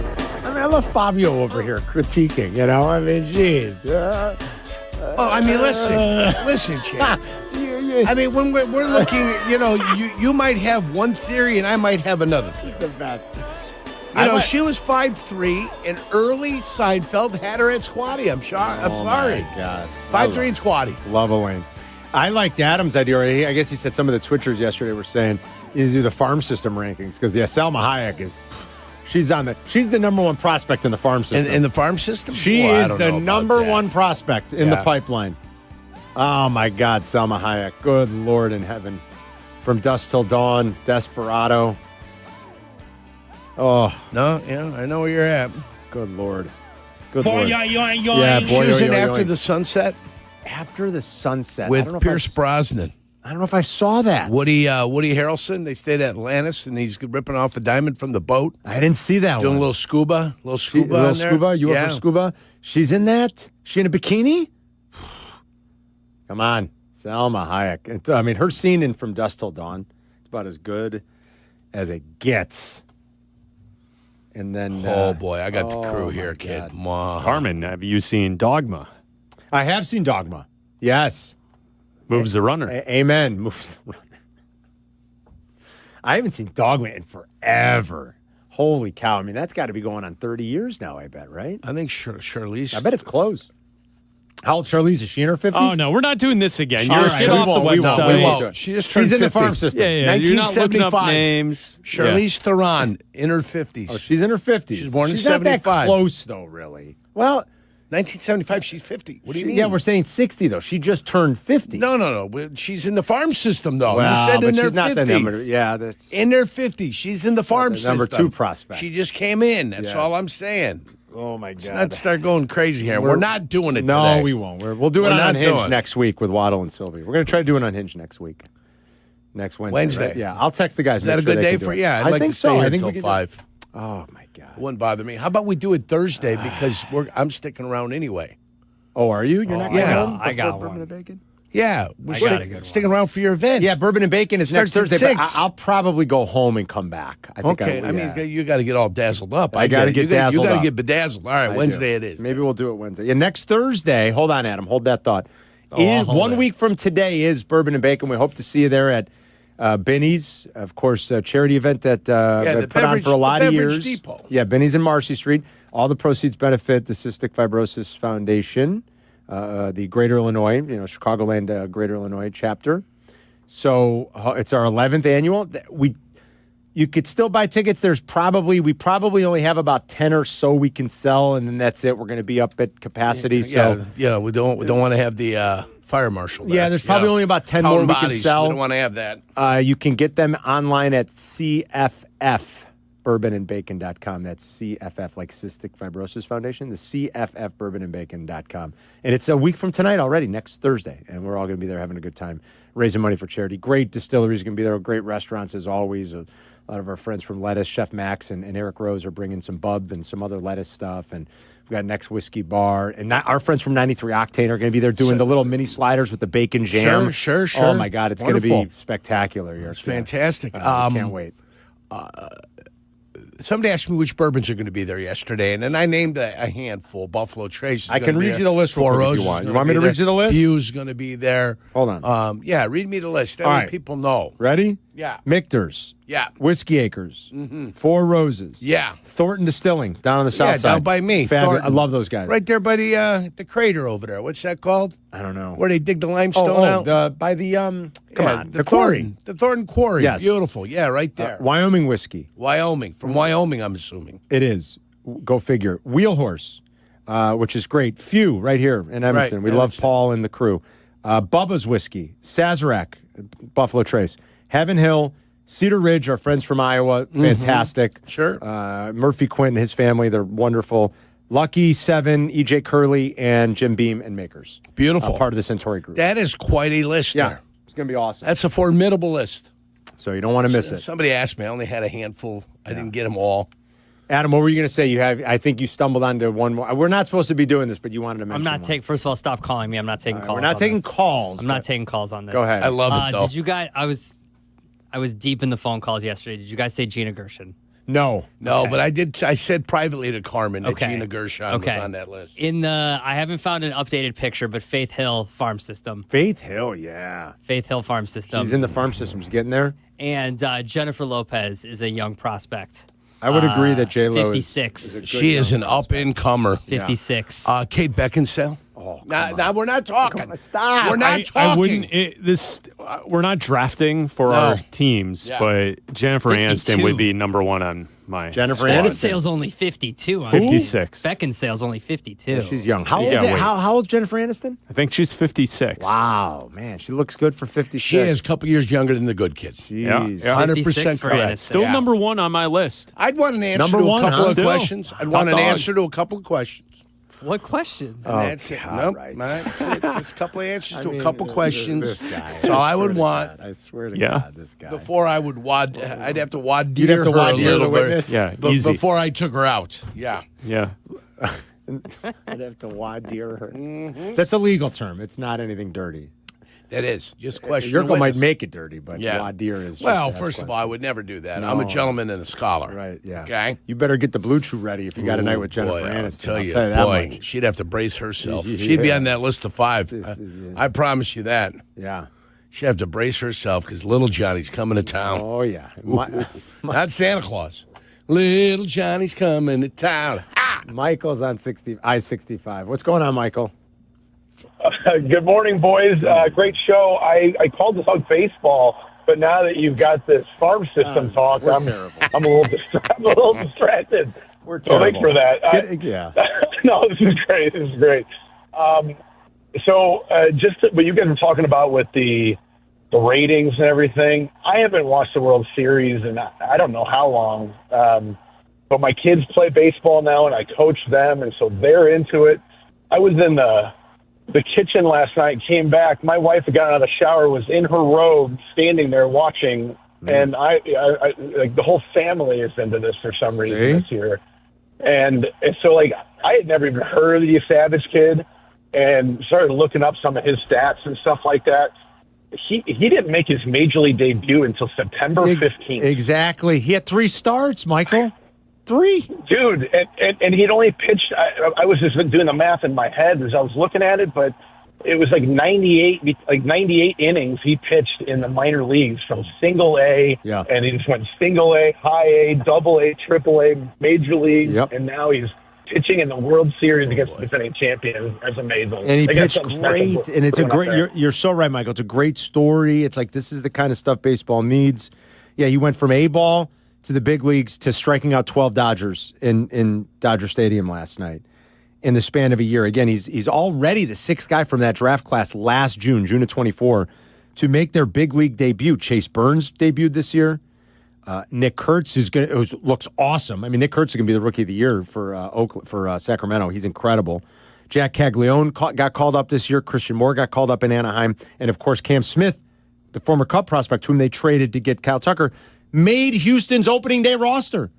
I mean, I love Fabio over here critiquing, you know? I mean, jeez. I mean, listen, Chad. I mean, when we're looking, you might have one theory and I might have another theory. The best. She was 5'3", and early Seinfeld had her at squatty. I'm sorry. Oh, my God. 5'3" and squatty. Love Elaine. I liked Adam's idea. I guess he said some of the Twitchers yesterday were saying is do the farm system rankings because Selma Hayek she's the number one prospect in the farm system. In the farm system? She is the number one prospect in the pipeline. Oh my God, Selma Hayek. Good Lord in heaven. From Dusk Till Dawn, Desperado. Oh. No, I know where you're at. Good Lord. Good boy, Lord. Yeah, she was in After the Sunset. After the Sunset. With Pierce Brosnan. I don't know if I saw that. Woody Harrelson, they stayed at Atlantis, and he's ripping off a diamond from the boat. I didn't see that Doing one. a little scuba. You were for scuba? She's in that? She in a bikini? Come on. Selma Hayek. I mean, her scene in From Dusk Till Dawn is about as good as it gets. And then... oh, boy. I got the crew here, kid. Wow. Carmen, have you seen Dogma? I have seen Dogma. Yes. Moves the runner. Amen. Moves the runner. I haven't seen Dogma in forever. Holy cow. I mean, that's got to be going on 30 years now, I bet, right? I think Charlize. I bet it's close. How old Charlize? Is she in her 50s? Oh, no, we're not doing this again. All You're right, get off the website. We won't. She just turned She's in the 50. farm system. Yeah, you're not looking up 1975. names. Charlize Theron in her 50s. Oh, she's in her 50s. She's born in She's not that 75. close, though, really. Well, 1975, she's 50. What do you mean? yeah, we're saying 60, though. She just turned 50. No. She's in the farm system, though. Well, you said but in their she's not 50s. the number. Yeah, that's In their 50s. She's in the farm the system. number 2 prospect. She just came in. That's Yeah. all I'm saying. Oh, my Let's God. not start going crazy here. We're not doing it No, today. we won't. We'll do it We're on not Unhinged doing it. next week with Waddle and Silvy. We're going to try to do it on Unhinged next week. Next Wednesday. Right? Yeah, I'll text the guys. Is that a good day for you? Yeah, I'd like think to stay so. here I think until we can 5. Oh, my God. It wouldn't bother me. How about we do it Thursday because I'm sticking around anyway. Oh, are you? You're not going home? I got before one. Bourbon and Bacon? Yeah, we're I got a good sticking around for your event. Yeah, Bourbon and Bacon is next Starts at Thursday, but 6. I'll probably go home and come back. I think Okay, I yeah. mean, you got to get all dazzled up. I got to get dazzled You got up. to get bedazzled. All right, I Wednesday do. it is. Maybe we'll do it Wednesday. Yeah, next Thursday. Hold on, Adam. Hold that thought. I'll hold 1 it. week from today is Bourbon and Bacon. We hope to see you there at Benny's, of course, a charity event that the put on for a lot the of Beverage years. Depot. Yeah, Benny's in Marcy Street. All the proceeds benefit the Cystic Fibrosis Foundation, the Greater Illinois, Chicagoland Greater Illinois chapter. So it's our 11th annual. You could still buy tickets. We probably only have about 10 or so we can sell, and then that's it. We're going to be up at capacity. So we don't want to have the fire marshal there. yeah, there's probably only about 10 more we can sell. We don't want to have that. You can get them online at CFFbourbonandbacon.com. That's CFF, like Cystic Fibrosis Foundation, the CFFbourbonandbacon.com. And it's a week from tonight already, next Thursday, and we're all going to be there having a good time, raising money for charity. Great distilleries going to be there, great restaurants as always. A lot of our friends from Lettuce, Chef Max and Eric Rose are bringing some bub and some other lettuce stuff, and we've got Next Whiskey Bar. And our friends from 93 Octane are going to be there doing the little mini sliders with the bacon jam. Sure. Oh, my God, it's going to Wonderful. be spectacular. It's fantastic. Can't wait. Somebody asked me which bourbons are going to be there yesterday, and then I named a handful. Buffalo Trace is I gonna can be read there. you the list real Four quick if Roses you want. is You gonna want me be to read there. you the list? Few's going to be there. Hold on. Yeah, read me the list. That All way right. people know. Ready? Yeah. Michter's. Yeah. Whiskey Acres. Four Roses. Yeah. Thornton Distilling down on the south Yeah, side. down by me. Fabulous. I Thornton. love those guys. Right there by the crater over there. What's that called? I don't know. Where they dig the limestone out? By the come Yeah, on, the quarry. The Thornton Quarry. Yes. Beautiful. Yeah, right there. Wyoming whiskey. Wyoming. From Wyoming, I'm assuming. It is. Go figure. Wheelhorse, which is great. Few right here in Evanston. Right, We love Evanston. Paul and the crew. Bubba's whiskey. Sazerac, Buffalo Trace. Heaven Hill. Cedar Ridge, our friends from Iowa, fantastic. Sure. Murphy Quint and his family, they're wonderful. Lucky 7, EJ Curley, and Jim Beam and Makers. Beautiful. Part of the Centauri group. That is quite a list Yeah, there. it's going to be awesome. That's a formidable list. So you don't want to miss it. Somebody asked me. I only had a handful. I didn't get them all. Adam, what were you going to say? I think you stumbled onto one more. We're not supposed to be doing this, but you wanted to mention I'm not one. taking. First of all, stop calling me. I'm not taking calls. We're not on taking this. calls. I'm not taking calls on this. Go ahead. I love it, though. Did you guys? I was deep in the phone calls yesterday. Did you guys say Gina Gershon? No. No, Okay. but I did. I said privately to Carmen that Okay. Gina Gershon was on that list. I haven't found an updated picture, but Faith Hill Farm System. Faith Hill, yeah. Faith Hill Farm System. She's in the farm system. She's getting there. And Jennifer Lopez is a young prospect. I would agree that J-Lo 56. is a good She is young an up-and-comer. 56. Kate Beckinsale. Oh, now we're not talking. Stop. We're not I talking. wouldn't. We're not drafting for our teams, Yeah. but Jennifer 52. Aniston would be number one on my Jennifer squad. Aniston. Beckinsale's only 52. 56. Beckinsale's only 52. She's young. How old? Yeah, Is wait. how old's Jennifer Aniston? I think she's 56. Wow, man, she looks good for 56. She is a couple years younger than the good kid. Jeez. Yeah. 100% for correct. Aniston. Still Yeah. number one on my list. I'd want an answer Number to one, a couple huh? of Still. questions. I'd Top want an dog. answer to a couple of questions. What questions? Oh, That's it. God, Nope. right. That's it. Just a couple of answers I to mean, a couple questions. This guy. That's all I would want. I swear to Yeah. God, this guy. Before I would I'd have to wad You'd have to her wad a deer little the bit. witness? Yeah, easy. Before I took her out. Yeah. Yeah. I'd have to wad deer her. That's a legal term. It's not anything dirty. That is. Just question. the Yurko might witness. make it dirty, but Yeah. wad deer is. Well, just to ask first of all, I would never do that. No. I'm a gentleman and a scholar. Right, yeah. Okay. You better get the Blue Chew ready if you got a night with Jennifer Boy, Aniston. I'll tell you, that boy, much. she'd have to brace herself. Yeah. She'd be on that list of 5. This is it. I promise you that. Yeah. She'd have to brace herself because little Johnny's coming to town. Oh, yeah. Not Santa Claus. Little Johnny's coming to town. Michael's on I-65. What's going on, Michael? Good morning, boys. Great show. I called to talk baseball, but now that you've got this farm system talk, I'm a little distracted. We're so thanks for that. Yeah. No, this is great. This is great. What you guys were talking about with the ratings and everything, I haven't watched the World Series in I don't know how long. But my kids play baseball now, and I coach them, and so they're into it. I was in the kitchen last night, came back. My wife had gotten out of the shower, was in her robe, standing there watching, and I like the whole family is into this for some reason this year. And so, like, I had never even heard of the Savage Kid, and started looking up some of his stats and stuff like that. He didn't make his major league debut until September 15th. Exactly. He had 3 starts, Michael. 3. Dude, and he'd only pitched, I was just doing the math in my head as I was looking at it, but it was like 98 innings he pitched in the minor leagues from single A, and he just went single A, high A, double A, triple A, major league, and now he's pitching in the World Series against the defending champion. That's amazing. And he pitched great, and it's a great, you're so right, Michael. It's a great story. It's like, this is the kind of stuff baseball needs. Yeah, he went from A-ball to the big leagues to striking out 12 Dodgers in Dodger Stadium last night in the span of a year. Again, he's already the 6th guy from that draft class last June of 24, to make their big league debut. Chase Burns debuted this year. Nick Kurtz looks awesome. I mean, Nick Kurtz is going to be the Rookie of the Year for Sacramento. He's incredible. Jack Caglione got called up this year. Christian Moore got called up in Anaheim. And, of course, Cam Smith, the former Cub prospect, whom they traded to get Kyle Tucker, made Houston's opening day roster.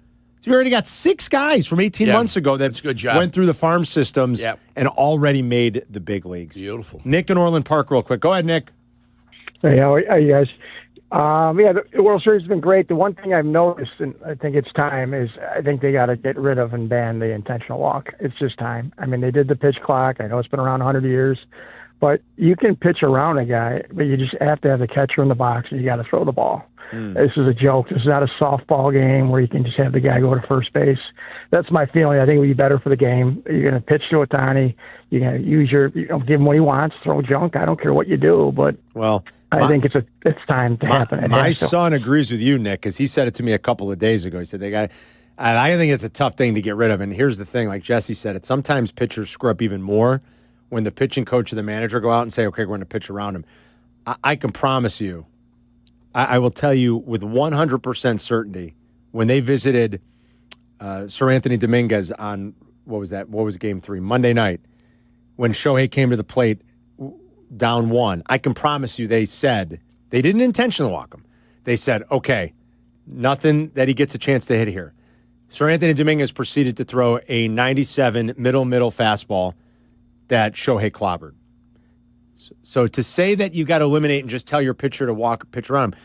So you already got 6 guys from 18 months ago that went through the farm systems and already made the big leagues. Beautiful. Nick in Orland Park real quick. Go ahead, Nick. Hey, how are you guys? The World Series has been great. The one thing I've noticed, and I think it's time, is I think they got to get rid of and ban the intentional walk. It's just time. I mean, they did the pitch clock. I know it's been around 100 years. But you can pitch around a guy, but you just have to have the catcher in the box, and you got to throw the ball. This is a joke. This is not a softball game where you can just have the guy go to first base. That's my feeling. I think it would be better for the game. You're going to pitch to Ohtani. You're going to use give him what he wants, throw junk. I don't care what you do, but I think it's time to happen. My son agrees with you, Nick, because he said it to me a couple of days ago. He said they got. And I think it's a tough thing to get rid of. And here's the thing, like Jesse said, it sometimes pitchers screw up even more when the pitching coach or the manager go out and say, okay, we're going to pitch around him. I can promise you, I will tell you with 100% certainty, when they visited Sir Anthony Dominguez on, what was game 3? Monday night, when Shohei came to the plate down 1, I can promise you they said, they didn't intentionally walk him. They said, okay, nothing that he gets a chance to hit here. Sir Anthony Dominguez proceeded to throw a 97 middle fastball that Shohei clobbered. So to say that you got to eliminate and just tell your pitcher to pitch around him,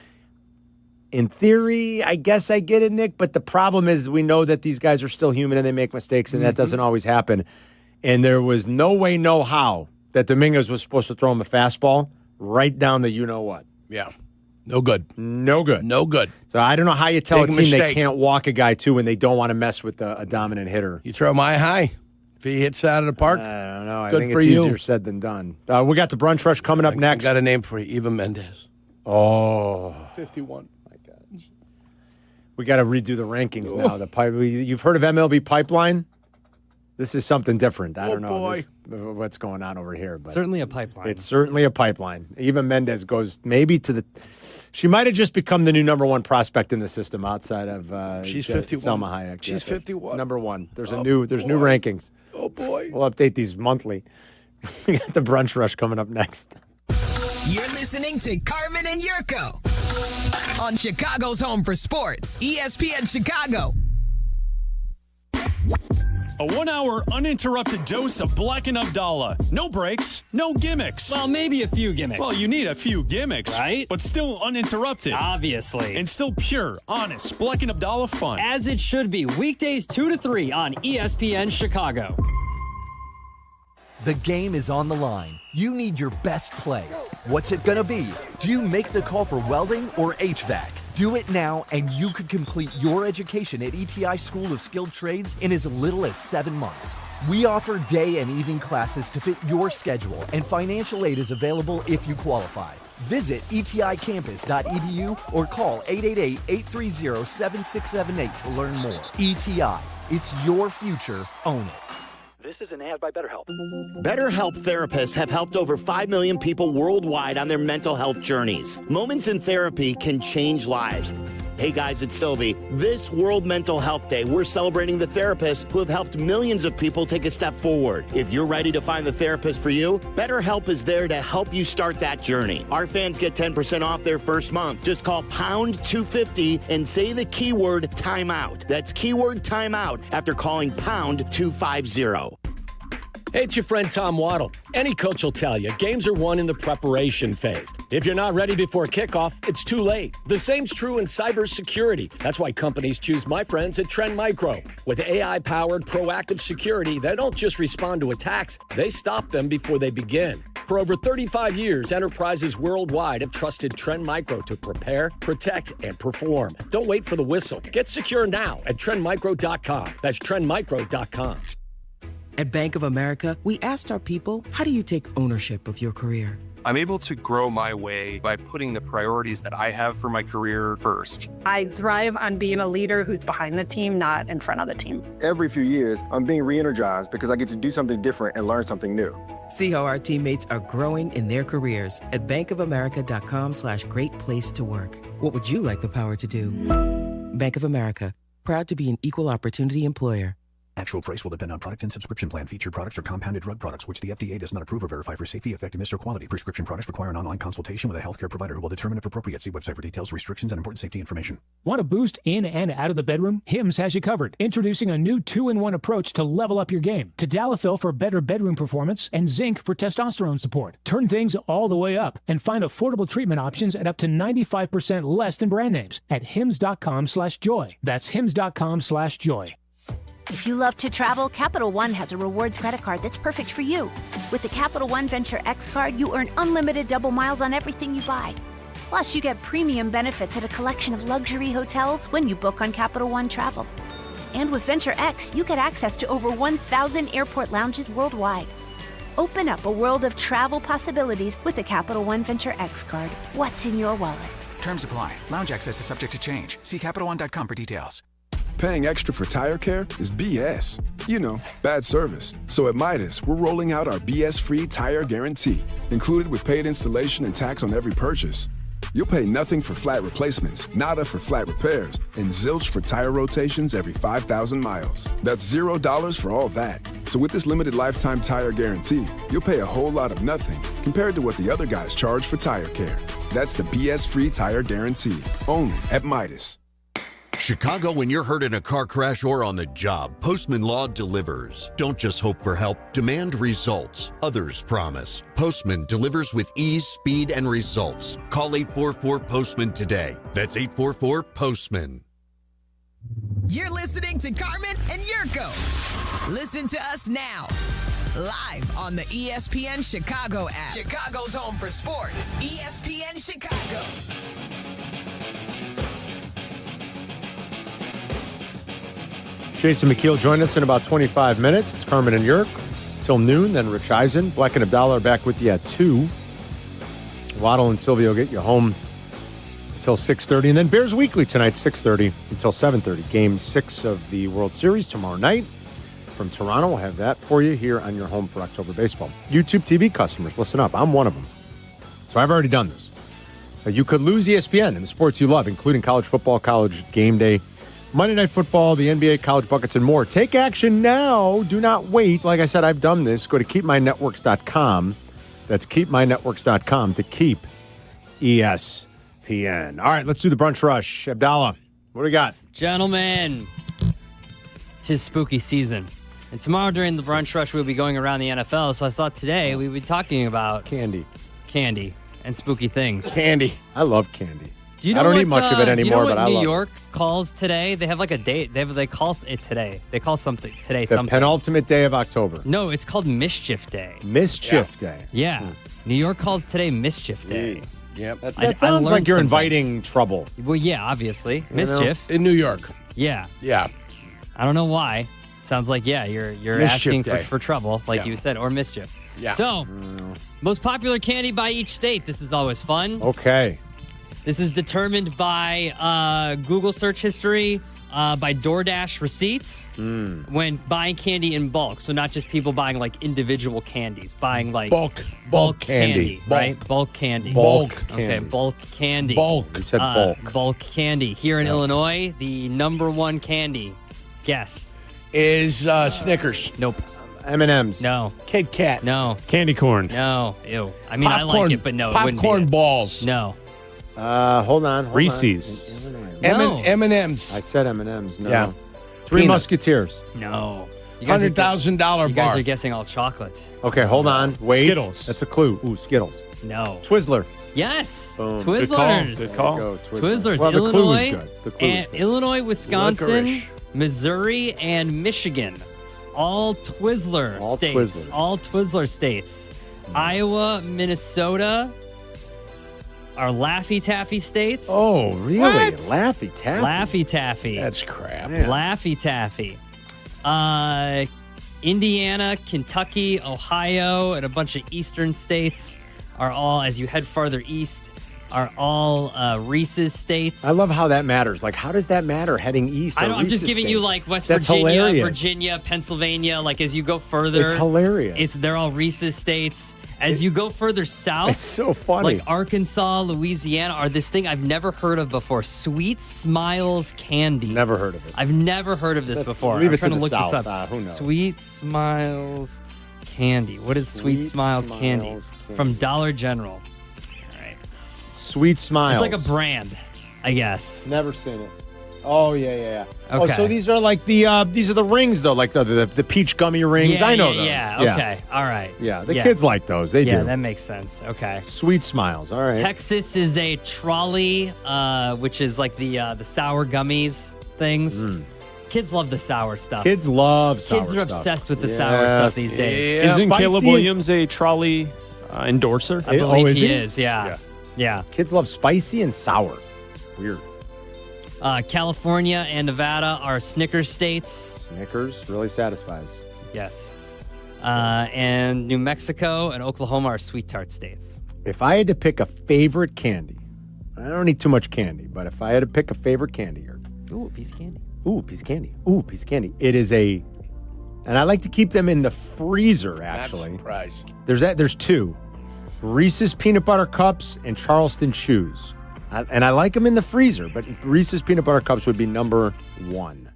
in theory, I guess I get it, Nick, but the problem is we know that these guys are still human and they make mistakes, and that doesn't always happen. And there was no way, no how that Dominguez was supposed to throw him a fastball right down the you-know-what. Yeah. No good. No good. No good. So I don't know how you tell Big a team mistake. they can't walk a guy, too, when they don't want to mess with a dominant hitter. You throw my high. If he hits that out of the park, I don't know. I good think for it's you. easier said than done. We got the brunch rush coming up next. I got a name for you, Eva Mendes. Oh. 51. We got to redo the rankings now. You've heard of MLB Pipeline? This is something different. I don't know what's going on over here. But certainly a pipeline. It's certainly a pipeline. Eva Mendes goes maybe to the... She might have just become the new number 1 prospect in the system outside of She's 51. Selma Hayek. She's 51. Number 1. There's new rankings. Oh, boy. We'll update these monthly. We got the brunch rush coming up next. You're listening to Carmen and Jurko on Chicago's home for sports, ESPN Chicago. A 1-hour uninterrupted dose of Bleck Abdalla. No breaks, no gimmicks. Well, maybe a few gimmicks. Well, you need a few gimmicks, right? But still uninterrupted. Obviously. And still pure, honest Bleck Abdalla fun. As it should be. Weekdays 2 to 3 on ESPN Chicago. The game is on the line. You need your best play. What's it gonna be? Do you make the call for welding or HVAC? Do it now, and you could complete your education at ETI School of Skilled Trades in as little as 7 months. We offer day and evening classes to fit your schedule, and financial aid is available if you qualify. Visit eticampus.edu or call 888-830-7678 to learn more. ETI, it's your future. Own it. This is an ad by BetterHelp. BetterHelp therapists have helped over 5 million people worldwide on their mental health journeys. Moments in therapy can change lives. Hey guys, it's Silvy. This World Mental Health Day, we're celebrating the therapists who have helped millions of people take a step forward. If you're ready to find the therapist for you, BetterHelp is there to help you start that journey. Our fans get 10% off their first month. Just call pound 250 and say the keyword timeout. That's keyword timeout after calling pound 250. Hey, it's your friend Tom Waddle. Any coach will tell you games are won in the preparation phase. If you're not ready before kickoff, it's too late. The same's true in cybersecurity. That's why companies choose my friends at Trend Micro. With AI-powered proactive security, they don't just respond to attacks, they stop them before they begin. For over 35 years, enterprises worldwide have trusted Trend Micro to prepare, protect, and perform. Don't wait for the whistle. Get secure now at trendmicro.com. That's trendmicro.com. At Bank of America, we asked our people, how do you take ownership of your career? I'm able to grow my way by putting the priorities that I have for my career first. I thrive on being a leader who's behind the team, not in front of the team. Every few years, I'm being re-energized because I get to do something different and learn something new. See how our teammates are growing in their careers at bankofamerica.com/great place to work. What would you like the power to do? Bank of America, proud to be an equal opportunity employer. Actual price will depend on product and subscription plan. Featured products are compounded drug products, which the FDA does not approve or verify for safety, effectiveness, or quality. Prescription products require an online consultation with a healthcare provider who will determine if appropriate. See website for details, restrictions, and important safety information. Want a boost in and out of the bedroom? Hims has you covered. Introducing a new 2-in-1 approach to level up your game. Tadalafil for better bedroom performance and zinc for testosterone support. Turn things all the way up and find affordable treatment options at up to 95% less than brand names at hims.com/joy. That's hims.com/joy. If you love to travel, Capital One has a rewards credit card that's perfect for you. With the Capital One Venture X card, you earn unlimited double miles on everything you buy. Plus, you get premium benefits at a collection of luxury hotels when you book on Capital One Travel. And with Venture X, you get access to over 1,000 airport lounges worldwide. Open up a world of travel possibilities with the Capital One Venture X card. What's in your wallet? Terms apply. Lounge access is subject to change. See CapitalOne.com for details. Paying extra for tire care is BS. You know, bad service. So at Midas, we're rolling out our BS-free tire guarantee, included with paid installation and tax on every purchase. You'll pay nothing for flat replacements, nada for flat repairs, and zilch for tire rotations every 5,000 miles. That's $0 for all that. So with this limited lifetime tire guarantee, you'll pay a whole lot of nothing compared to what the other guys charge for tire care. That's the BS-free tire guarantee, only at Midas. Chicago, when you're hurt in a car crash or on the job, Postman Law delivers. Don't just hope for help, demand results. Others promise. Postman delivers with ease, speed, and results. Call 844-POSTMAN today. That's 844-POSTMAN. You're listening to Carmen and Jurko. Listen to us now. Live on the ESPN Chicago app. Chicago's home for sports. ESPN Chicago. Jason McKeel join us in about 25 minutes. It's Carmen and Jurk till noon. Then Rich Eisen, Bleck Abdalla are back with you at 2. Waddle and Silvy will get you home until 6:30. And then Bears Weekly tonight, 6:30 until 7:30. Game 6 of the World Series tomorrow night from Toronto. We'll have that for you here on your home for October baseball. YouTube TV customers, listen up. I'm one of them. So I've already done this. You could lose ESPN and the sports you love, including college football, college game day, Monday Night Football, the NBA, college buckets, and more. Take action now. Do not wait. Like I said, I've done this. Go to keepmynetworks.com. That's keepmynetworks.com to keep ESPN. All right, let's do the brunch rush. Abdalla, what do we got? Gentlemen, 'tis spooky season. And tomorrow during the brunch rush, we'll be going around the NFL. So I thought today we would be talking about candy, and spooky things. Candy. I love candy. Do you know I don't what, eat much of it anymore, do you know but I what love New York calls today? They have like a date. They call it today. They call something today the something. penultimate day of October. No, it's called Mischief Day. Mischief Day. Yeah. New York calls today Mischief Day. Yep. That sounds like you're inviting trouble. Well, yeah, obviously. Mischief. In New York. Yeah. Yeah. I don't know why. Sounds like, you're Mischief asking for trouble, like you said, or mischief. Yeah. So, most popular candy by each state. This is always fun. Okay. This is determined by Google search history, by DoorDash receipts when buying candy in bulk. So not just people buying like individual candies, buying like bulk candy. Right? Bulk candy. Bulk Okay, candy. bulk candy. Bulk. You said bulk. Bulk candy. Here in Illinois, the number one candy, guess. Is Snickers. Nope. M&M's. No. Kit Kat. No. Candy corn. No. Ew. I mean, I like it, but no, it wouldn't be Popcorn it. balls. No. Hold on. Reese's. No. M&M's. I said M&M's. No. Yeah. Three Peanut. Musketeers. No. You guys are $100,000 You guys bar. are guessing all chocolate. Okay, hold on. Wait. Skittles. That's a clue. Ooh, Skittles. No. Twizzler. Yes. Boom. Twizzlers. Good call. Go, Twizzlers. Well, the clue was Illinois, good. The clue was and good. Illinois, Wisconsin, Licorice. Missouri, and Michigan. All Twizzler All states. Twizzlers. All Twizzler states. Iowa, Minnesota are Laffy Taffy states. Oh, really? What? Laffy Taffy. Laffy Taffy. That's crap. Man. Laffy Taffy. Indiana, Kentucky, Ohio, and a bunch of eastern states are all, as you head farther east, are all Reese's states. I love how that matters. Like, how does that matter heading east? I or don't, I'm just Reese's giving you states? like West That's Virginia, hilarious. Virginia, Pennsylvania. Like as you go further, It's hilarious. They're all Reese's states. As you go further south, It's so funny. like Arkansas, Louisiana, are this thing I've never heard of before: Sweet Smiles candy. Never heard of it. I've never heard of this before. leave I'm it to trying to the look south. this up. Who knows? Sweet Smiles candy. What is Sweet Smiles candy? Smiles candy. From Dollar General. All right. Sweet Smiles. It's like a brand, I guess. Never seen it. Oh, yeah. Okay. Oh, so these are like these are the rings, though, like the peach gummy rings. Yeah, I know yeah, those. Yeah, okay. All right. Yeah, the kids like those. They Yeah, do. that makes sense. Okay. Sweet Smiles. All right. Texas is a trolley, which is like the sour gummies things. Kids love the sour stuff. Kids love sour Kids are stuff. obsessed with the sour stuff these days. Yeah. Isn't Caleb Spicy. Williams a trolley endorser? I believe is he he? is. Yeah. Kids love spicy and sour. Weird. California and Nevada are Snickers states. Snickers really satisfies. Yes. And New Mexico and Oklahoma are sweet tart states. If I had to pick a favorite candy, I don't eat too much candy, but if I had to pick a favorite candy here, Ooh, a piece of candy. ooh, piece of candy. Ooh, piece of candy. It is and I like to keep them in the freezer, Not actually. surprised. There's two. Reese's Peanut Butter Cups and Charleston Chews. And I like them in the freezer, but Reese's Peanut Butter Cups would be number one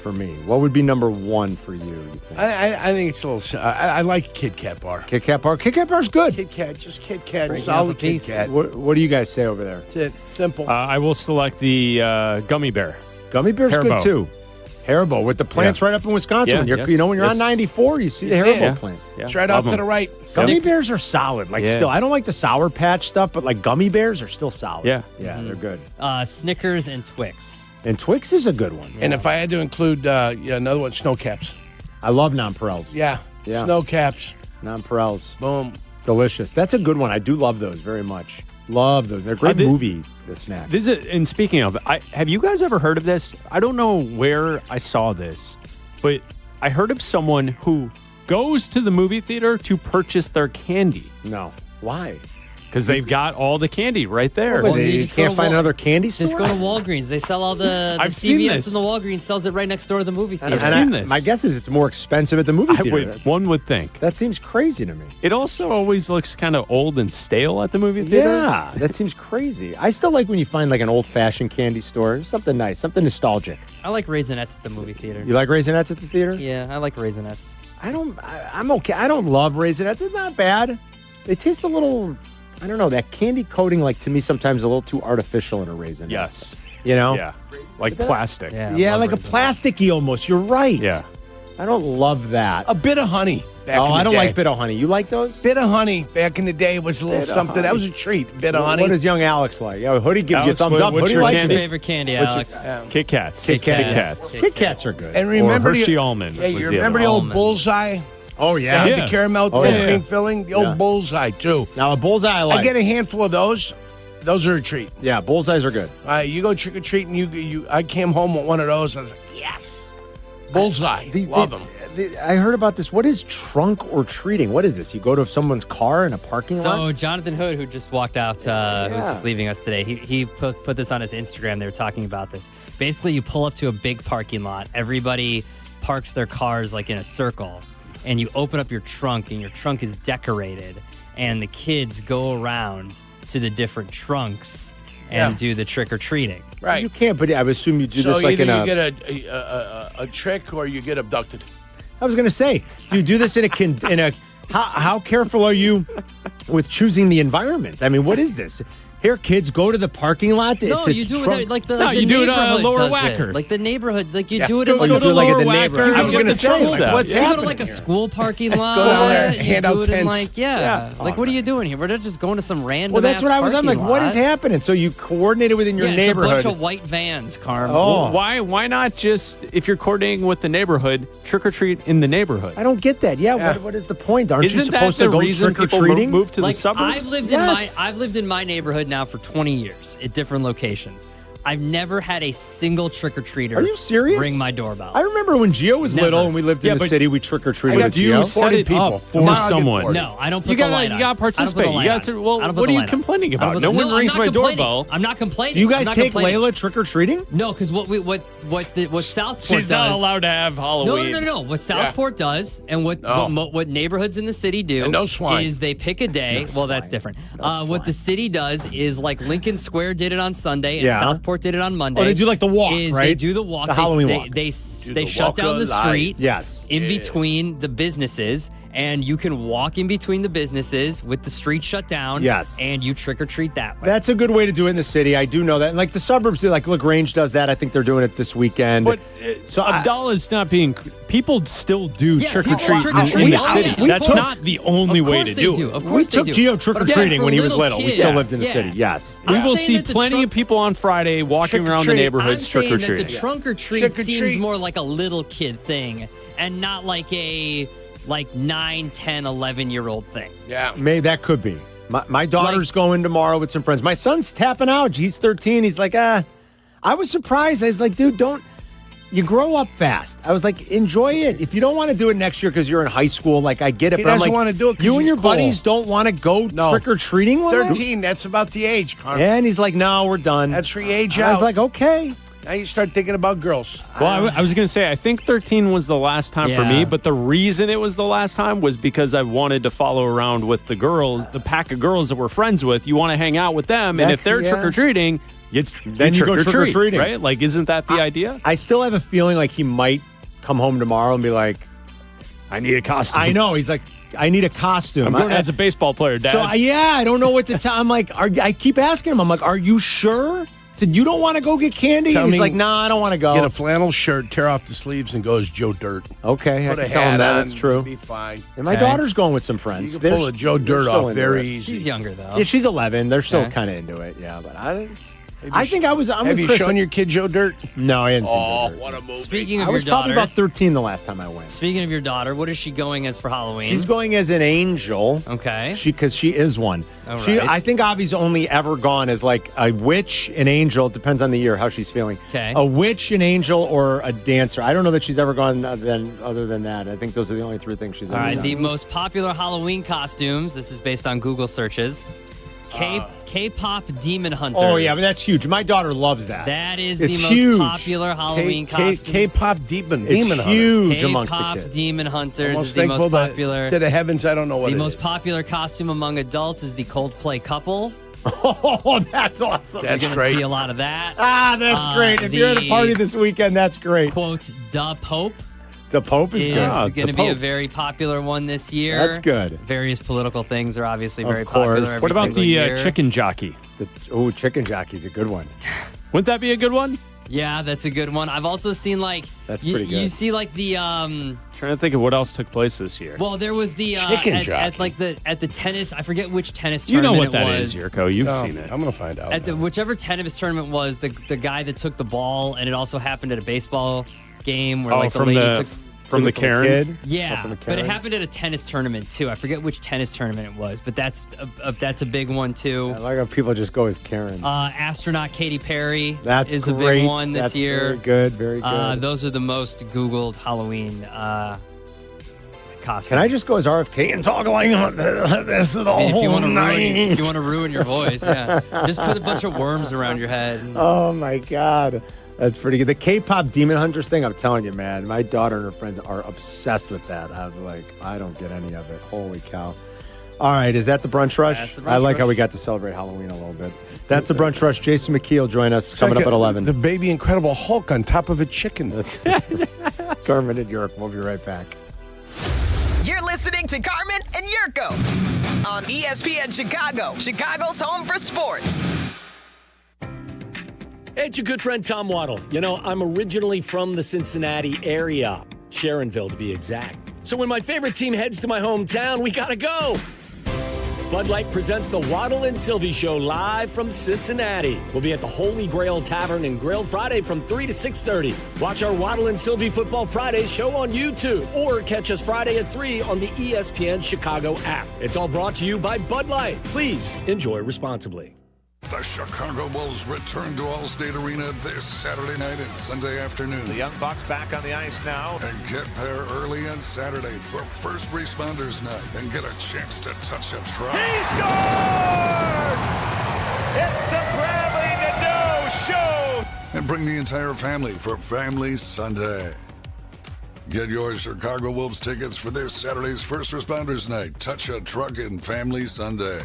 for me. What would be number one for you think? I think it's a little. I like Kit Kat bar. Kit Kat bar? Kit Kat bar's good. Kit Kat, just Kit Kat, Breaking solid up a Kit piece. Kat. What do you guys say over there? That's it. Simple. I will select the gummy bear. Gummy bear's good Haribo. too. Haribo with the plants right up in Wisconsin. Yeah, when you're, yes, when you're on yes. 94, you see the You see Haribo it. plant. Yeah, It's right love off to them. the right. Gummy bears are solid. Like Yeah. still, I don't like the Sour Patch stuff, but like gummy bears are still solid. Yeah. Yeah, they're good. Snickers and Twix. And Twix is a good one. And if I had to include another one, snow caps. I love nonpareils. Yeah. Snow caps. Nonpareils. Boom. Delicious. That's a good one. I do love those very much. Love those. They're great movie snacks. This is, and speaking of, have you guys ever heard of this? I don't know where I saw this, but I heard of someone who goes to the movie theater to purchase their candy. No. Why? Because they've got all the candy right there. Well, they just can't find another candy store? Just go to Walgreens. They sell all the I've seen CVS this. and the Walgreens sells it right next door to the movie theater. I've seen this. My guess is it's more expensive at the movie theater. One would think. That seems crazy to me. It also always looks kind of old and stale at the movie theater. Yeah, that seems crazy. I still like when you find like an old-fashioned candy store. Something nice, something nostalgic. I like Raisinets at the movie theater. You like Raisinets at the theater? Yeah, I like Raisinets. I'm okay. I don't love Raisinets. It's not bad. They taste a little, I don't know, that candy coating, like to me sometimes a little too artificial in a raisin. Yes. You know? Yeah. Like plastic. Yeah, like a plasticky almost. You're right. Yeah. I don't love that. A bit of honey. Back in I the don't day. like bit of honey. You like those? Bit of honey back in the day was a little Bit of something. That honey. was a treat. Bit of What honey. does young Alex like? Hoodie gives you a Alex, thumbs up. what's Hoodie your likes What's it. your favorite candy, Alex? Kit Kats. Kit Kit Kats. Kats. Kit Kats are good. And remember or Hershey the, Almond. Yeah, was you the remember other the one. old bullseye? Oh, yeah. They had the caramel cream filling. The old bullseye, too. Now, a bullseye I like. I get a handful of those. Those are a treat. Yeah, bullseyes are good. You go trick-or-treating, I came home with one of those. I was like, yes. Bullseye. Love them. I heard about this. What is trunk or treating? What is this? You go to someone's car in a parking lot? So Jonathan Hood, who just walked out, who's just leaving us today, he put this on his Instagram. They were talking about this. Basically, you pull up to a big parking lot. Everybody parks their cars like in a circle, and you open up your trunk, and your trunk is decorated, and the kids go around to the different trunks and do the trick-or-treating. Right. You can't, but I would assume you do this like in a... So either you get a trick or you get abducted. I was going to say, do you do this in a how careful are you with choosing the environment? I mean, what is this? Here, kids, go to the parking lot. No, you do it like the you do it Lower Wacker. Like the neighborhood, like you do it in like the Lower Wacker. I was going to say, what's happening? You go to like a school parking lot. Go down there, hand out tents. Like what are you doing here? We're not just going to some random. Well, that's what I was. I'm like, what is happening? So you coordinated within your neighborhood. It's a bunch of white vans, Carmen. Oh, why not just if you're coordinating with the neighborhood, trick or treat in the neighborhood? I don't get that. What is the point? Aren't you Isn't that supposed the to go reason trick or people treating? move to the suburbs? I've lived in my neighborhood now for 20 years at different locations. I've never had a single trick-or-treater. Are you serious? Ring my doorbell. I remember when Gio was little and we lived in the city, we trick-or-treated with Gio. You set it up for someone. No, I don't put the light on. You got to participate. You got to. Well, what are you complaining about? No one rings my doorbell. I'm not complaining. Do you guys take Layla trick-or-treating? No, because what Southport does. She's not allowed to have Halloween. No. What Southport does and what neighborhoods in the city do is they pick a day. Well, that's different. What the city does is like Lincoln Square did it on Sunday and Southport did it on Monday. Oh, they do like the walk, right? They do the walk. The Halloween walk. They shut down the street. Yes. In between the businesses, and you can walk in between the businesses with the street shut down. Yes. And you trick or treat that way. That's a good way to do it in the city. I do know that. And like the suburbs do, like LaGrange does that. I think they're doing it this weekend. But so Abdalla's not being. People still do trick or treat in the city. That's not the only way to do it. Of course we took Gio trick or treating when he was little. We still lived in the city. Yes. We will see plenty of people on Friday walking around the neighborhoods trick or treating. The trunk or treat seems more like a little kid thing and not like a 9, 10, 11-year-old thing. Yeah. That could be. My daughter's going tomorrow with some friends. My son's tapping out. He's 13. He's like, I was surprised. I was like, dude, you grow up fast. I was like, enjoy it. If you don't want to do it next year because you're in high school, like I get it. He but doesn't I'm like, want to do it. You and your buddies don't want to go trick-or-treating with 13, that's about the age, Carmen. Yeah, and he's like, no, we're done. That's where you age out. I was like, okay. Now you start thinking about girls. Well, I was going to say, I think 13 was the last time for me, but the reason it was the last time was because I wanted to follow around with the girls, the pack of girls that we're friends with. You want to hang out with them, and if they're trick-or-treating, then you go trick-or-treating, right? Like, isn't that the idea? I still have a feeling like he might come home tomorrow and be like, I need a costume. I know. He's like, I need a costume. I'm going as a baseball player, Dad. So, I don't know what to tell. I'm like, I keep asking him, I'm like, are you sure? I said, you don't want to go get candy? He's like, nah, I don't want to go. Get a flannel shirt, tear off the sleeves, and go as Joe Dirt. Okay, I can tell him that. That's true. Be fine. And my daughter's going with some friends. You can pull a Joe Dirt off very easy. She's younger, though. Yeah, she's 11. They're still kind of into it. Yeah, but I think I was. Have you shown your kid Joe Dirt? No, I hadn't seen Joe Dirt. What a movie! Speaking of I was your daughter, probably about 13 the last time I went. Speaking of your daughter, what is she going as for Halloween? She's going as an angel. Okay. Because she is one. All right. I think Avi's only ever gone as like a witch, an angel. Depends on the year how she's feeling. Okay. A witch, an angel, or a dancer. I don't know that she's ever gone other than that. I think those are the only three things she's ever done. The most popular Halloween costumes. This is based on Google searches. K-pop Demon Hunters. Oh, yeah, but that's huge. My daughter loves that. That is the most popular Halloween costume. K-pop Demon Hunter. Huge amongst the kids. K-pop Demon Hunters Almost is the most popular. To the heavens, I don't know what the most popular costume among adults is the Coldplay couple. Oh, that's awesome. That's You're great. See a lot of that. That's great. If you're at a party this weekend, that's great. Quote, Da Pope. The Pope is going to be a very popular one this year. That's good. Various political things are obviously very course. popular. Every what about the year. chicken jockey? Chicken jockey's a good one. Wouldn't that be a good one? Yeah, that's a good one. I've also seen that's pretty good. You see like the trying to think of what else took place this year. Well, there was the chicken jockey at the tennis. I forget which tennis tournament it was. You know what that is, Yurko. You've seen it. I'm gonna find out. At whichever tennis tournament was the guy that took the ball, and it also happened at a baseball game where like the lady took. From the Karen? Kid? Yeah, from the but it Karen? happened at a tennis tournament too. I forget which tennis tournament it was, but that's a big one too. I like how people just go as Karen. Astronaut Katy Perry That's is great. a big one this That's year. Very good, very good. Those are the most Googled Halloween costumes. Can I just go as RFK and talk like this the I mean, whole night? If you want to ruin your voice, yeah. Just put a bunch of worms around your head. Oh, my God. That's pretty good. The K-pop Demon Hunters thing, I'm telling you, man, my daughter and her friends are obsessed with that. I was like, I don't get any of it. Holy cow. All right, is that the Brunch Rush? That's the Brunch I like Rush. how we got to celebrate Halloween a little bit. That's the Brunch Rush. Jason McKee will join us coming up at 11. The baby Incredible Hulk on top of a chicken. That's Carmen and York. We'll be right back. You're listening to Carmen and Yurko on ESPN Chicago, Chicago's home for sports. Hey, it's your good friend Tom Waddle. You know, I'm originally from the Cincinnati area, Sharonville to be exact. So when my favorite team heads to my hometown, we gotta go. Bud Light presents the Waddle and Silvy Show live from Cincinnati. We'll be at the Holy Grail Tavern and Grill Friday from 3 to 6:30. Watch our Waddle and Silvy Football Friday show on YouTube or catch us Friday at 3 on the ESPN Chicago app. It's all brought to you by Bud Light. Please enjoy responsibly. The Chicago Bulls return to Allstate Arena this Saturday night and Sunday afternoon. The Young Bucks back on the ice now. And get there early on Saturday for First Responders Night and get a chance to touch a truck. He scores! It's the Bradley Nadeau Show! And bring the entire family for Family Sunday. Get your Chicago Wolves tickets for this Saturday's First Responders Night. Touch a truck and Family Sunday.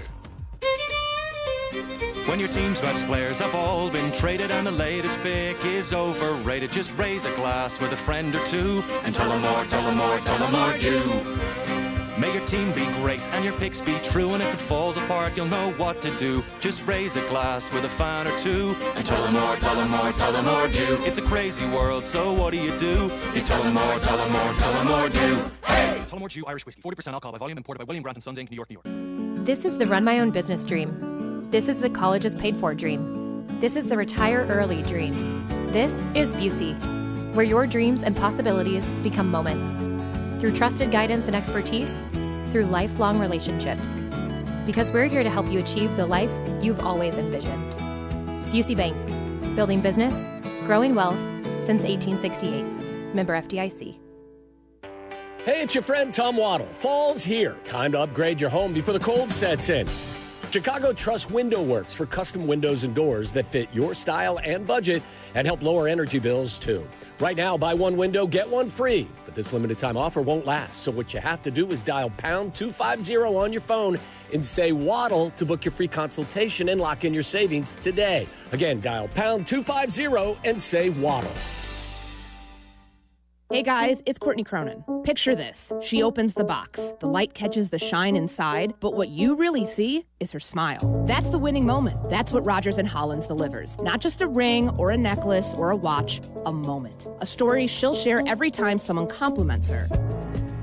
When your team's best players have all been traded and the latest pick is overrated, just raise a glass with a friend or two and tell them more, tell them more, tell them more do. May your team be great and your picks be true, and if it falls apart, you'll know what to do. Just raise a glass with a fan or two and tell them more, tell them more, tell them more do. It's a crazy world, so what do? You tell them more, tell them more, tell them more do. Hey! Tullamore Dew Irish Whiskey, 40% alcohol by volume, imported by William Grant & Sons Inc., New York, New York. This is the run my own business dream. This is the college is paid for dream. This is the retire early dream. This is Busey, where your dreams and possibilities become moments. Through trusted guidance and expertise, through lifelong relationships. Because we're here to help you achieve the life you've always envisioned. Busey Bank, building business, growing wealth since 1868. Member FDIC. Hey, it's your friend Tom Waddle. Fall's here. Time to upgrade your home before the cold sets in. Chicago Trust Window Works for custom windows and doors that fit your style and budget and help lower energy bills, too. Right now, buy one window, get one free. But this limited time offer won't last. So what you have to do is dial pound 250 on your phone and say Waddle to book your free consultation and lock in your savings today. Again, dial pound 250 and say Waddle. Hey guys, it's Courtney Cronin. Picture this. She opens the box. The light catches the shine inside, but what you really see is her smile. That's the winning moment. That's what Rogers & Hollins delivers. Not just a ring or a necklace or a watch, a moment. A story she'll share every time someone compliments her.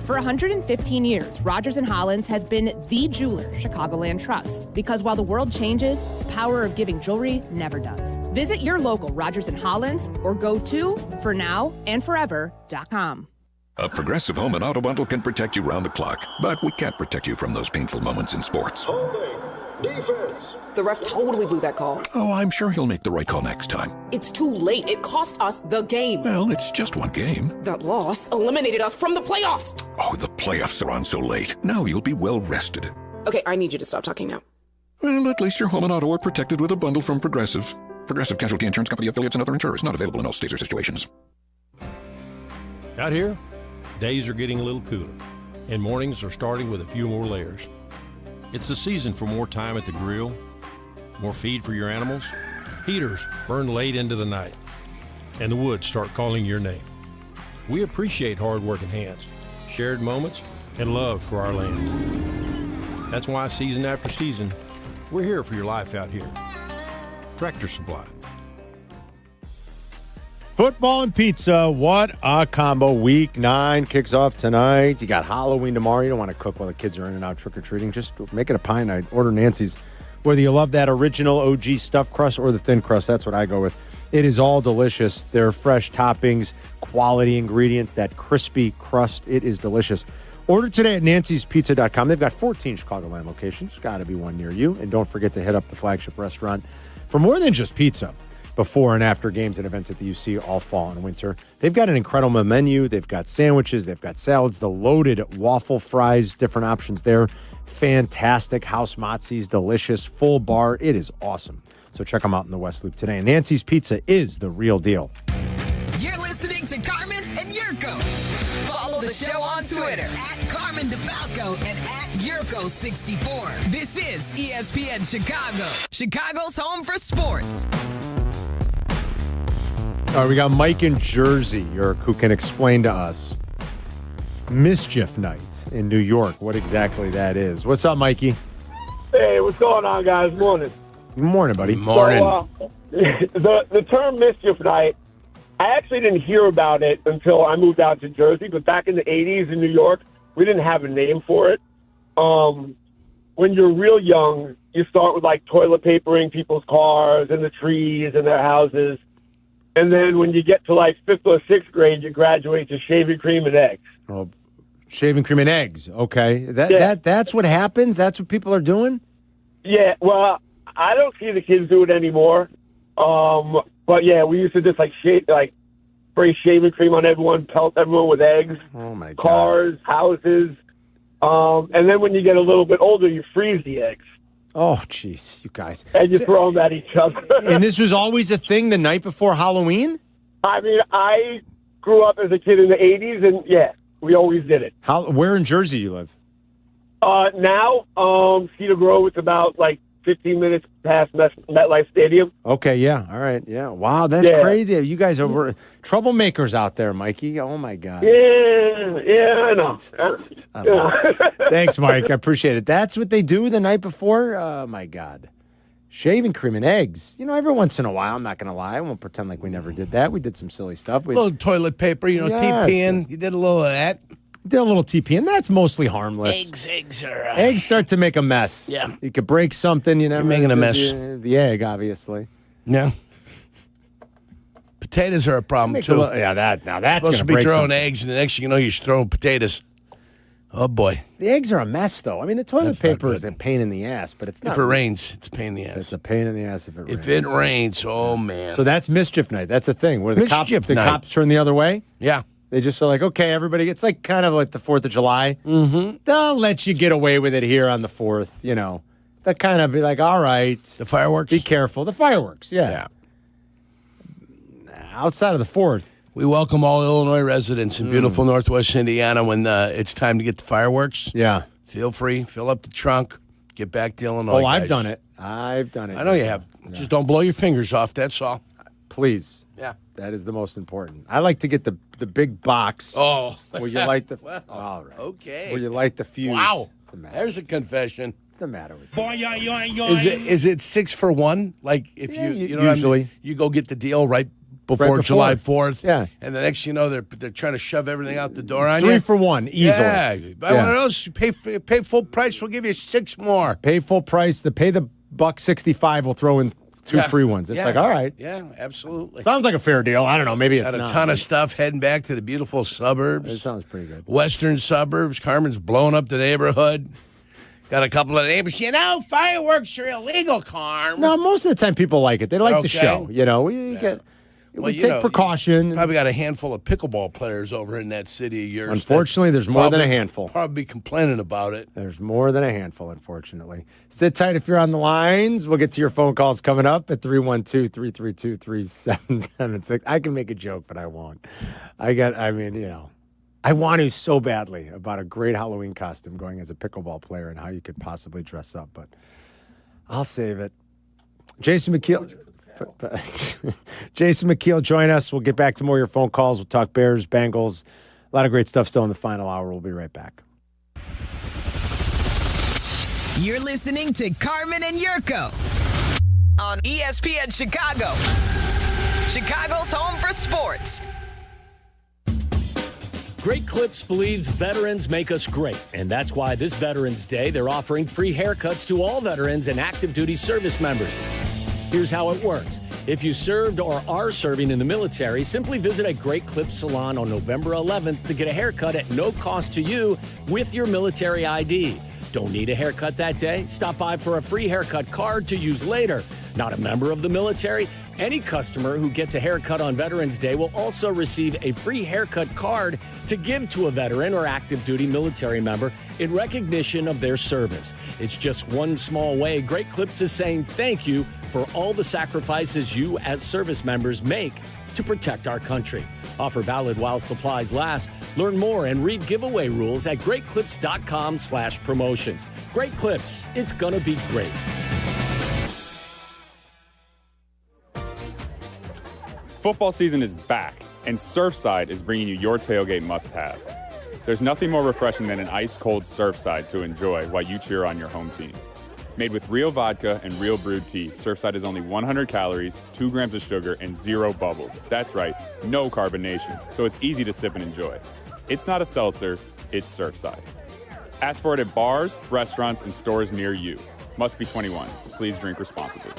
For 115 years, Rogers & Hollins has been the jeweler Chicagoland trusts. Because while the world changes, the power of giving jewelry never does. Visit your local Rogers & Hollins or go to fornowandforever.com. A Progressive Home and Auto Bundle can protect you round the clock, but we can't protect you from those painful moments in sports. Defense. The ref totally blew that call. Oh, I'm sure he'll make the right call next time. It's too late. It cost us the game. Well, it's just one game. That loss eliminated us from the playoffs. Oh, the playoffs are on so late. Now you'll be well rested. Okay, I need you to stop talking now. Well, at least your home and auto are protected with a bundle from Progressive. Progressive Casualty Insurance Company, affiliates, and other insurers. Not available in all states or situations. Out here, days are getting a little cooler, and mornings are starting with a few more layers. It's the season for more time at the grill, more feed for your animals. Heaters burn late into the night, and the woods start calling your name. We appreciate hard-working hands, shared moments, and love for our land. That's why season after season, we're here for your life out here. Tractor Supply. Football and pizza, what a combo. Week 9 kicks off tonight. You got Halloween tomorrow. You don't want to cook while the kids are in and out trick-or-treating. Just make it a pie night. Order Nancy's. Whether you love that original OG stuffed crust or the thin crust, that's what I go with. It is all delicious. They're fresh toppings, quality ingredients, that crispy crust. It is delicious. Order today at nancyspizza.com. They've got 14 Chicagoland locations. Got to be one near you. And don't forget to hit up the flagship restaurant for more than just pizza. Before and after games and events at the UC all fall and winter. They've got an incredible menu. They've got sandwiches. They've got salads, the loaded waffle fries, different options there. Fantastic house mozzi's, delicious, full bar. It is awesome. So check them out in the West Loop today. And Nancy's Pizza is the real deal. You're listening to Carmen and Jurko. Follow the show on Twitter at Carmen DeFalco and at Jurko64. This is ESPN Chicago, Chicago's home for sports. All right, we got Mike in Jersey, who can explain to us Mischief Night in New York, what exactly that is. What's up, Mikey? Hey, what's going on, guys? Morning. Good morning, buddy. Morning. So, the term Mischief Night, I actually didn't hear about it until I moved out to Jersey, but back in the 80s in New York, we didn't have a name for it. When you're real young, you start with, like, toilet papering people's cars and the trees and their houses. And then when you get to, like, 5th or 6th grade, you graduate to shaving cream and eggs. Oh, shaving cream and eggs. Okay. That's what happens? That's what people are doing? Yeah, well, I don't see the kids do it anymore. But, yeah, we used to just, like, spray shaving cream on everyone, pelt everyone with eggs. Oh, my God. Cars, houses. And then when you get a little bit older, you freeze the eggs. Oh, jeez, you guys. And you throw them at each other. And this was always a thing the night before Halloween? I mean, I grew up as a kid in the 80s, and, yeah, we always did it. Where in Jersey do you live? Now, Cedar Grove, it's about, like, 15 minutes past MetLife Stadium. Okay, yeah, all right, yeah. Wow, that's crazy. You guys are troublemakers out there, Mikey. Oh, my God. Yeah, I know. Thanks, Mike. I appreciate it. That's what they do the night before? Oh, my God. Shaving cream and eggs. You know, every once in a while, I'm not going to lie. I won't pretend like we never did that. We did some silly stuff. A little toilet paper, TPing. You did a little of that. Did a little TP, and that's mostly harmless. Eggs start to make a mess. Yeah. You could break something, You're making a mess. The egg, obviously. Yeah. Potatoes are a problem, too. That's supposed to be throwing eggs, and the next thing you know, you're throwing potatoes. Oh, boy. The eggs are a mess, though. I mean, the toilet paper is a pain in the ass, but it's not. If it rains, it's a pain in the ass. It's a pain in the ass if it rains. If it rains, oh, man. So that's Mischief Night. That's a thing. Where the cops turn the other way? Yeah. They just are like, okay, everybody. It's like kind of like the 4th of July. Mm-hmm. They'll let you get away with it here on the 4th, They'll kind of be like, all right. The fireworks? Be careful. The fireworks, yeah. Outside of the 4th. We welcome all Illinois residents in beautiful Northwest Indiana when it's time to get the fireworks. Yeah. Feel free. Fill up the trunk. Get back to Illinois, Oh, guys. I've done it. I know you have. Yeah. Just don't blow your fingers off, that's all. Please. Yeah. That is the most important. I like to get the big box. Oh. Where you light the... Well, all right. Okay. Where you light the fuse. Wow. There's a confession. What's the matter with you? Is it 6 for 1? Like if you know usually. What I mean? You go get the deal right before July 4th. Yeah. And the next you know they're trying to shove everything out the door on you. 3 for 1, easily. Yeah. Buy one of those, you pay full price, we'll give you 6 more. Pay full price. Pay the $1.65. We'll throw in 2 free ones. It's like, all right. Yeah, absolutely. Sounds like a fair deal. I don't know. Maybe it's Got not. a ton of stuff heading back to the beautiful suburbs. It sounds pretty good. Western suburbs. Carmen's blowing up the neighborhood. Got a couple of neighbors. Fireworks are illegal, Carm. No, most of the time people like it. They like the show. We take precaution. You probably got a handful of pickleball players over in that city of yours. Unfortunately, there's more than a handful. Probably complaining about it. There's more than a handful, unfortunately. Sit tight if you're on the lines. We'll get to your phone calls coming up at 312-332-3776. I can make a joke, but I won't. I want to so badly about a great Halloween costume going as a pickleball player and how you could possibly dress up, but I'll save it. Jason McKeel, join us. We'll get back to more of your phone calls. We'll talk Bears, Bengals. A lot of great stuff still in the final hour. We'll be right back. You're listening to Carmen and Jurko on ESPN Chicago, Chicago's home for sports. Great Clips believes veterans make us great, and that's why this Veterans Day they're offering free haircuts to all veterans and active duty service members. Here's how it works. If you served or are serving in the military, simply visit a Great Clips salon on November 11th to get a haircut at no cost to you with your military ID. Don't need a haircut that day? Stop by for a free haircut card to use later. Not a member of the military? Any customer who gets a haircut on Veterans Day will also receive a free haircut card to give to a veteran or active duty military member in recognition of their service. It's just one small way Great Clips is saying thank you for all the sacrifices you as service members make to protect our country. Offer valid while supplies last. Learn more and read giveaway rules at greatclips.com/promotions. Great Clips, it's gonna be great. Football season is back, and Surfside is bringing you your tailgate must-have. There's nothing more refreshing than an ice-cold Surfside to enjoy while you cheer on your home team. Made with real vodka and real brewed tea, Surfside is only 100 calories, 2 grams of sugar, and 0 bubbles. That's right, no carbonation, so it's easy to sip and enjoy. It's not a seltzer, it's Surfside. Ask for it at bars, restaurants, and stores near you. Must be 21. Please drink responsibly.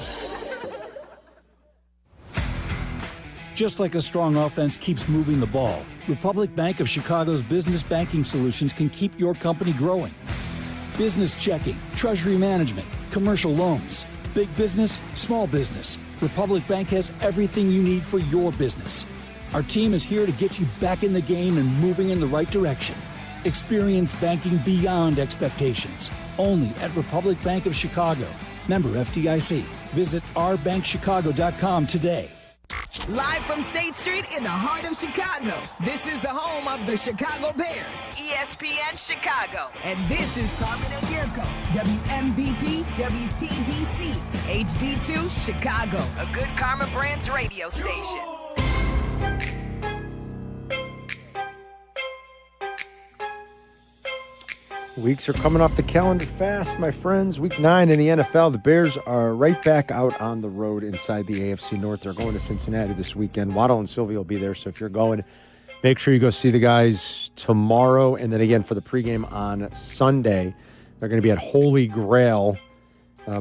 Just like a strong offense keeps moving the ball, Republic Bank of Chicago's business banking solutions can keep your company growing. Business checking, treasury management, commercial loans, big business, small business. Republic Bank has everything you need for your business. Our team is here to get you back in the game and moving in the right direction. Experience banking beyond expectations. Only at Republic Bank of Chicago. Member FDIC. Visit ourbankchicago.com today. Live from State Street in the heart of Chicago, this is the home of the Chicago Bears, ESPN Chicago. And this is Carmen and Jurko, WMVP, WTBC, HD2, Chicago, a good Karma Brands radio station. Weeks are coming off the calendar fast, my friends. Week 9 in the NFL. The Bears are right back out on the road inside the AFC North. They're going to Cincinnati this weekend. Waddle and Silvy will be there, so if you're going, make sure you go see the guys tomorrow. And then again for the pregame on Sunday. They're going to be at Holy Grail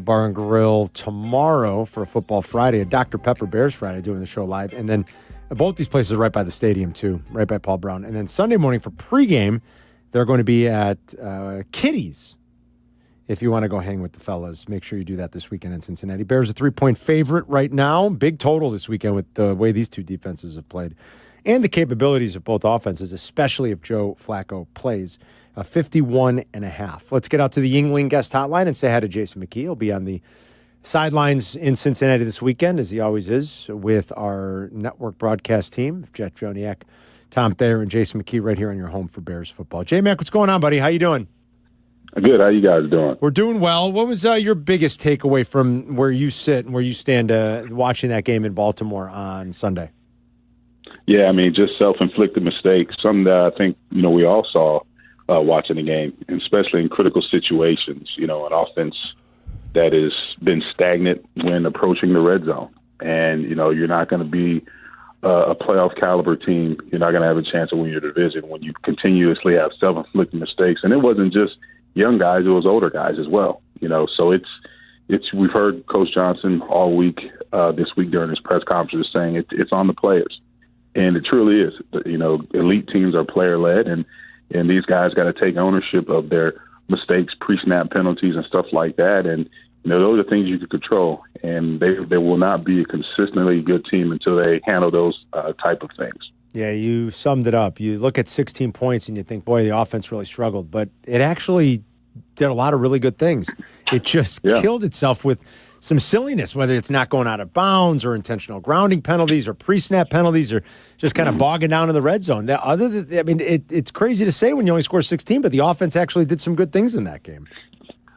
Bar and Grill tomorrow for a Football Friday, a Dr. Pepper Bears Friday, doing the show live. And then both these places are right by the stadium, too, right by Paul Brown. And then Sunday morning for pregame, they're going to be at Kitty's. If you want to go hang with the fellas, make sure you do that this weekend in Cincinnati. Bears a 3-point favorite right now. Big total this weekend with the way these two defenses have played and the capabilities of both offenses, especially if Joe Flacco plays. 51.5. Let's get out to the Yuengling guest hotline and say hi to Jason McKee. He'll be on the sidelines in Cincinnati this weekend, as he always is, with our network broadcast team, Jeff Joniak, Tom Thayer, and Jason McKee right here on your home for Bears football. J-Mac, what's going on, buddy? How you doing? Good. How you guys doing? We're doing well. What was your biggest takeaway from where you sit and where you stand watching that game in Baltimore on Sunday? Yeah, I mean, just self-inflicted mistakes. Something that I think, we all saw watching the game, and especially in critical situations, an offense that has been stagnant when approaching the red zone. And, you're not going to be a playoff caliber team. You're not going to have a chance to win your division when you continuously have self-inflicted mistakes. And it wasn't just young guys, it was older guys as well. So we've heard Coach Johnson all week, this week during his press conference saying it's on the players. And it truly is. Elite teams are player-led, and these guys got to take ownership of their mistakes, pre-snap penalties and stuff like that. And, those are things you can control, and they will not be a consistently good team until they handle those type of things. Yeah, you summed it up. You look at 16 points and you think, boy, the offense really struggled. But it actually did a lot of really good things. It just killed itself with some silliness, whether it's not going out of bounds or intentional grounding penalties or pre-snap penalties or just kind of bogging down in the red zone. It's crazy to say when you only score 16, but the offense actually did some good things in that game.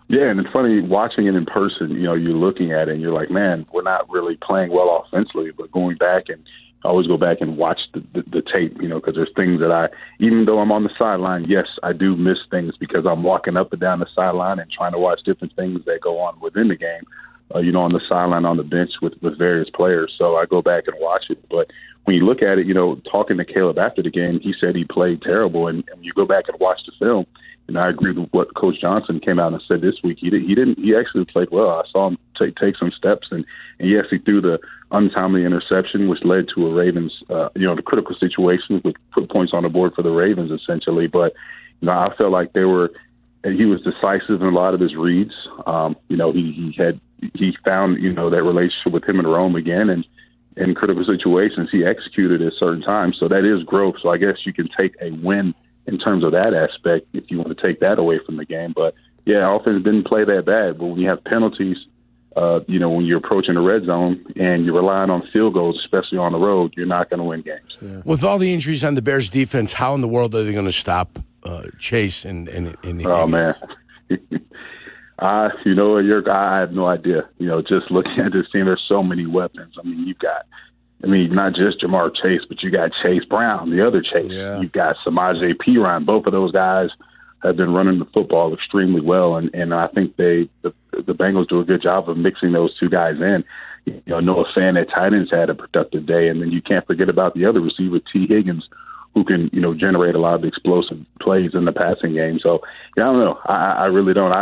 Yeah, and it's funny watching it in person. You're looking at it and you're like, man, we're not really playing well offensively. But going back, and I always go back and watch the tape, because there's things that even though I'm on the sideline, yes, I do miss things because I'm walking up and down the sideline and trying to watch different things that go on within the game, on the sideline, on the bench with various players. So I go back and watch it. But when you look at it, talking to Caleb after the game, he said he played terrible. And when you go back and watch the film, I agree with what Coach Johnson came out and said this week. He actually played well. I saw him take some steps, and yes, he threw the untimely interception, which led to a Ravens, the critical situation, which put points on the board for the Ravens essentially. But I felt like he was decisive in a lot of his reads. He found that relationship with him and Rome again, and in critical situations he executed at certain times. So that is growth. So I guess you can take a win in terms of that aspect, if you want to take that away from the game. But, yeah, offense didn't play that bad. But when you have penalties, when you're approaching the red zone and you're relying on field goals, especially on the road, you're not going to win games. Yeah. With all the injuries on the Bears' defense, how in the world are they going to stop Chase and Oh, man. I have no idea. Just looking at this team, there's so many weapons. Not just Jamar Chase, but you got Chase Brown, the other Chase. Yeah. You've got Samaje Perine. Both of those guys have been running the football extremely well, and I think the Bengals do a good job of mixing those two guys in. Noah Fant at tight ends had a productive day, and then you can't forget about the other receiver, T. Higgins, who can generate a lot of explosive plays in the passing game. So I don't know. I really don't.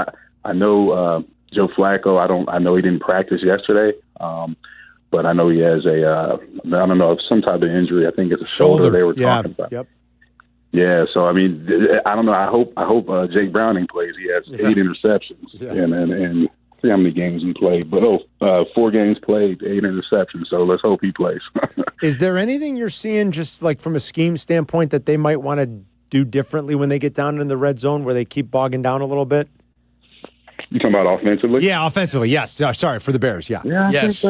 I know Joe Flacco. I know he didn't practice yesterday. But I know he has some type of injury. I think it's a shoulder they were talking about. Yep. Yeah, so I don't know. I hope Jake Browning plays. He has 8 interceptions, and see how many games he played. But 4 games played, 8 interceptions. So let's hope he plays. Is there anything you're seeing, just like from a scheme standpoint, that they might want to do differently when they get down in the red zone, where they keep bogging down a little bit? You talking about offensively? Yeah, offensively. Yes. Sorry for the Bears. Yeah. Yeah. I just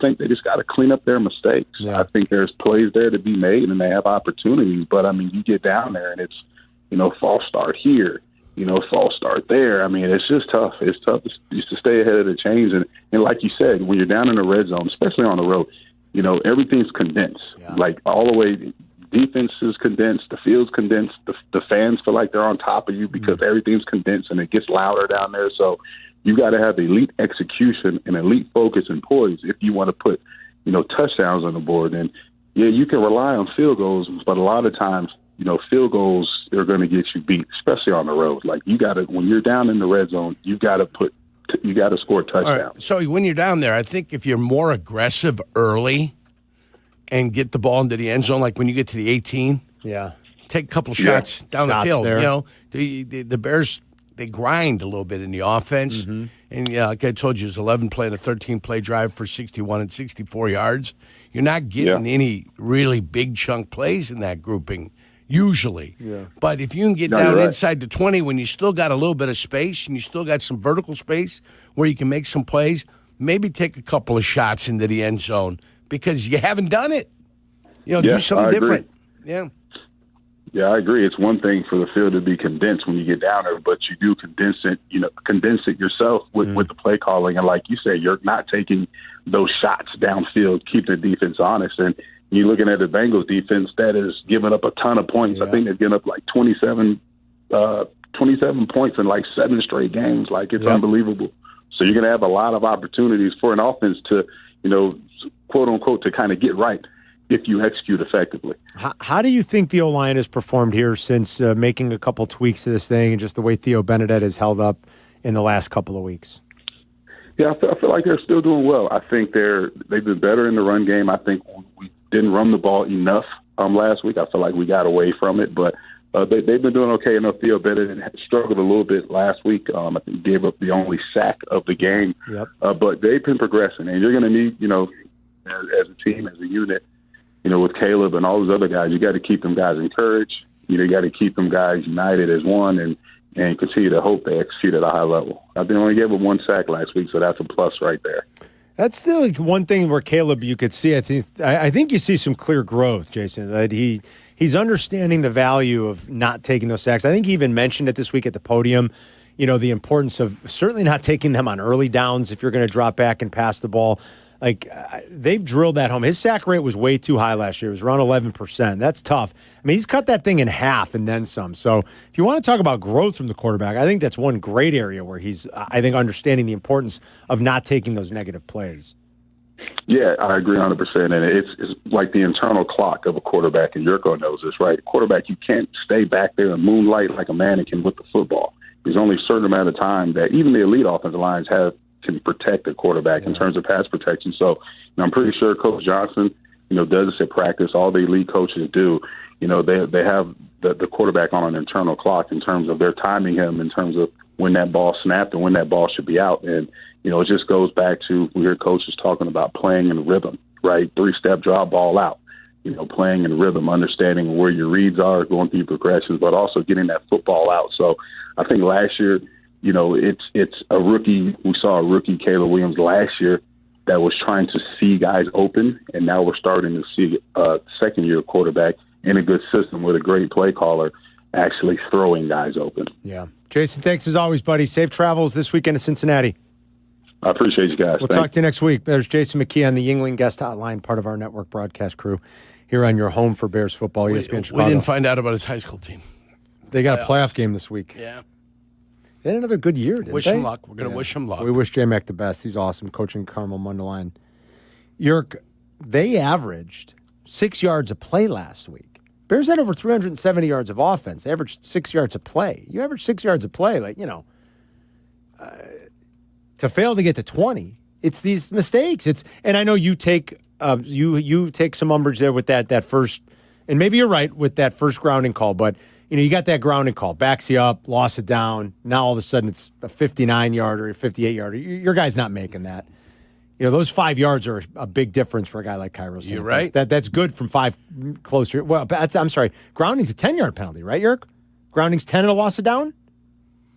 think they just got to clean up their mistakes. Yeah. I think there's plays there to be made, and they have opportunities. But you get down there, and it's false start here, false start there. It's just tough. It's tough to stay ahead of the chains. And like you said, when you're down in the red zone, especially on the road, everything's condensed. Yeah. Like all the way. Defense is condensed, the field's condensed, the fans feel like they're on top of you because everything's condensed and it gets louder down there. So you got to have elite execution and elite focus and poise if you want to put, touchdowns on the board. And, yeah, you can rely on field goals, but a lot of times, field goals are going to get you beat, especially on the road. Like when you're down in the red zone, you got to score touchdowns. Right. So when you're down there, I think if you're more aggressive early and get the ball into the end zone, like when you get to the 18. Yeah. Take a couple shots down the field. There. The Bears, they grind a little bit in the offense. Mm-hmm. And, like I told you, it's 11-play and a 13-play drive for 61 and 64 yards. You're not getting any really big chunk plays in that grouping, usually. Yeah. But if you can get down inside the 20 when you still got a little bit of space and you still got some vertical space where you can make some plays, maybe take a couple of shots into the end zone. Because you haven't done it. Do something different. Yeah. Yeah, I agree. It's one thing for the field to be condensed when you get down there, but you do condense it yourself with the play calling. And like you said, you're not taking those shots downfield, keep the defense honest. And you're looking at the Bengals defense that has given up a ton of points. Yeah. I think they've given up like 27 points in like 7 straight games. Like it's unbelievable. So you're going to have a lot of opportunities for an offense to, quote unquote, to kind of get right if you execute effectively. How do you think the O-line has performed here since making a couple tweaks to this thing and just the way Theo Bernadette has held up in the last couple of weeks? Yeah, I feel like they're still doing well. I think they've been better in the run game. I think we didn't run the ball enough last week. I feel like we got away from it, but they've been doing okay. I know Theo Bernadette struggled a little bit last week. I think he gave up the only sack of the game. Yep. But they've been progressing, and you're going to need, as a team, as a unit, with Caleb and all those other guys, you got to keep them guys encouraged. You got to keep them guys united as one and continue to hope they execute at a high level. I think they only gave up 1 sack last week, so that's a plus right there. That's still like one thing where Caleb, you could see, I think you see some clear growth, Jason, that he's understanding the value of not taking those sacks. I think he even mentioned it this week at the podium, the importance of certainly not taking them on early downs if you're going to drop back and pass the ball. Like, they've drilled that home. His sack rate was way too high last year. It was around 11%. That's tough. He's cut that thing in half and then some. So if you want to talk about growth from the quarterback, I think that's one great area where he's, I think, understanding the importance of not taking those negative plays. Yeah, I agree 100%. And it's like the internal clock of a quarterback, and Jurko knows this, right? Quarterback, you can't stay back there and moonlight like a mannequin with the football. There's only a certain amount of time that even the elite offensive lines can protect a quarterback in terms of pass protection. So I'm pretty sure Coach Johnson, does this at practice. All the elite coaches do. They have the quarterback on an internal clock in terms of their timing him, in terms of when that ball snapped and when that ball should be out. And, it just goes back to we hear coaches talking about playing in rhythm, right? 3-step drop, ball out, playing in rhythm, understanding where your reads are, going through progressions, but also getting that football out. So I think last year, it's a rookie. We saw a rookie, Caleb Williams, last year that was trying to see guys open, and now we're starting to see a second-year quarterback in a good system with a great play caller actually throwing guys open. Yeah. Jason, thanks as always, buddy. Safe travels this weekend to Cincinnati. I appreciate you guys. We'll talk to you next week. There's Jason McKee on the Yuengling guest hotline, part of our network broadcast crew here on your home for Bears football, ESPN Chicago. We didn't find out about his high school team. They got a playoff game this week. Yeah. They had another good year, didn't Wish they? him luck. We're going to wish him luck. We wish J-Mac the best. He's awesome, coaching Carmel Munderline. Yerk, they averaged 6 yards a play last week. Bears had over 370 yards of offense. They averaged 6 yards a play. You average 6 yards a play, to fail to get to 20, it's these mistakes. And I know you take you take some umbrage there with that first, and maybe you're right with that first grounding call, but you got that grounding call, backs you up, lost it down. Now all of a sudden it's a 59-yarder, a 58-yarder. Your guy's not making that. Those 5 yards are a big difference for a guy like Cairo Santos. You're right. That's good from 5 closer. Well, I'm sorry. Grounding's a 10-yard penalty, right, Yerk? Grounding's 10 and a loss of down,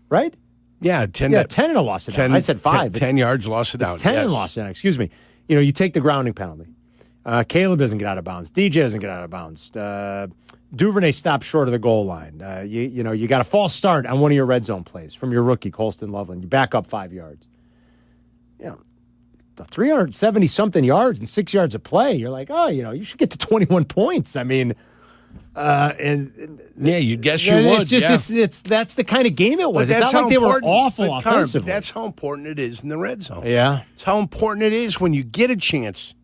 right? Yeah, 10. Yeah, 10 and a loss of down. I said 5. 10 yards, loss of down. It's 10 and loss of down. Excuse me. You take the grounding penalty. Caleb doesn't get out of bounds. DJ doesn't get out of bounds. Duvernay stops short of the goal line. You got a false start on one of your red zone plays from your rookie, Colston Loveland. You back up 5 yards. 370-something yards and 6 yards of play. You're like, you should get to 21 points. I mean, yeah, you'd guess you would. It's that's the kind of game it was. It's not like they were awful offensively. That's how important it is in the red zone. Yeah. It's how important it is when you get a chance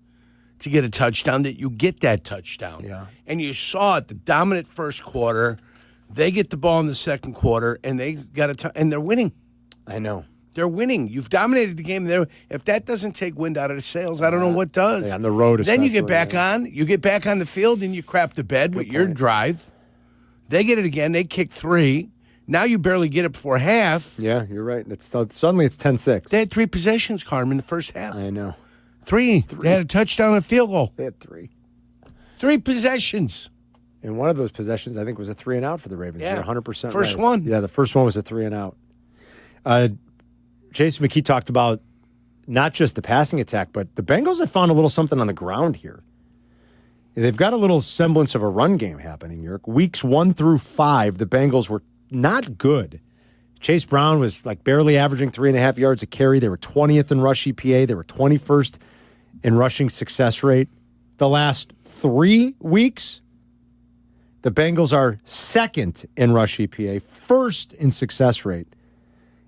to get a touchdown that you get that touchdown. Yeah. And you saw it, the dominant first quarter. They get the ball in the second quarter, and they got and they're winning. I know. They're winning. You've dominated the game there. If that doesn't take wind out of the sails, I don't know what does. Yeah, on the road, then you get back on. You get back on the field, and you crap the bed with your drive. They get it again. They kick 3. Now you barely get it before half. Yeah, you're right. Suddenly it's 10-6. They had 3 possessions, Carmen, in the first half. I know. 3. They had a touchdown and a field goal. They had 3. 3 possessions. And one of those possessions, I think, was a 3-and-out for the Ravens. Yeah. You're 100% First right. one. Yeah, the first one was a 3-and-out. Jason McKee talked about not just the passing attack, but the Bengals have found a little something on the ground here. They've got a little semblance of a run game happening, Yerk. Weeks 1 through 5, the Bengals were not good. Chase Brown was barely averaging 3.5 yards a carry. They were 20th in rush EPA. They were 21st in rushing success rate. The last 3 weeks, the Bengals are 2nd in rush EPA, 1st in success rate.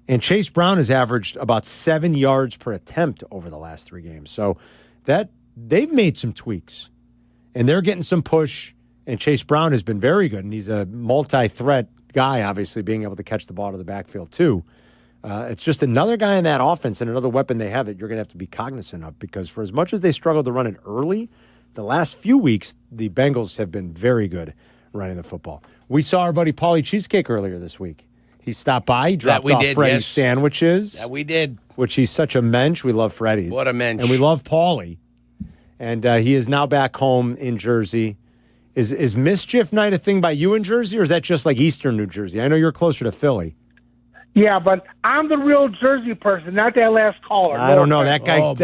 And Chase Brown has averaged about 7 yards per attempt over the last 3 games. So that they've made some tweaks. And they're getting some push. And Chase Brown has been very good. And he's a multi-threat guy, obviously, being able to catch the ball to the backfield, too. It's just another guy in that offense and another weapon they have that you're going to have to be cognizant of. Because for as much as they struggled to run it early, the last few weeks, the Bengals have been very good running the football. We saw our buddy Paulie Cheesecake earlier this week. He stopped by. He dropped off Freddy's sandwiches. Yeah, we did. Which he's such a mensch. We love Freddy's. What a mensch. And we love Paulie. And he is now back home in Jersey. Is Mischief Night a thing by you in Jersey, or is that just like Eastern New Jersey? I know you're closer to Philly. Yeah, but I'm the real Jersey person, not that last caller. I don't know. That guy grew up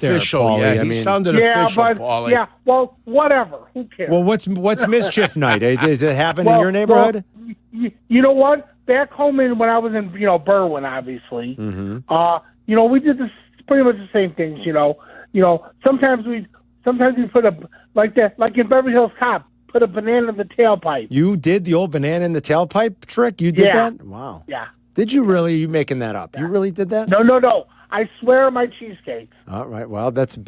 there, Paulie. Yeah, he sounded official, Paulie. Yeah, well, whatever. Who cares? Well, what's Mischief Night? Does it happen in your neighborhood? Well, you know what? Back home when I was in, Berwyn, obviously, we did this pretty much the same things. Sometimes we put like in Beverly Hills Cop, put a banana in the tailpipe. You did the old banana in the tailpipe trick? You did that? Wow. Yeah. Did you really? Are you making that up? Yeah. You really did that? No. I swear on my cheesecakes. All right. Well, that's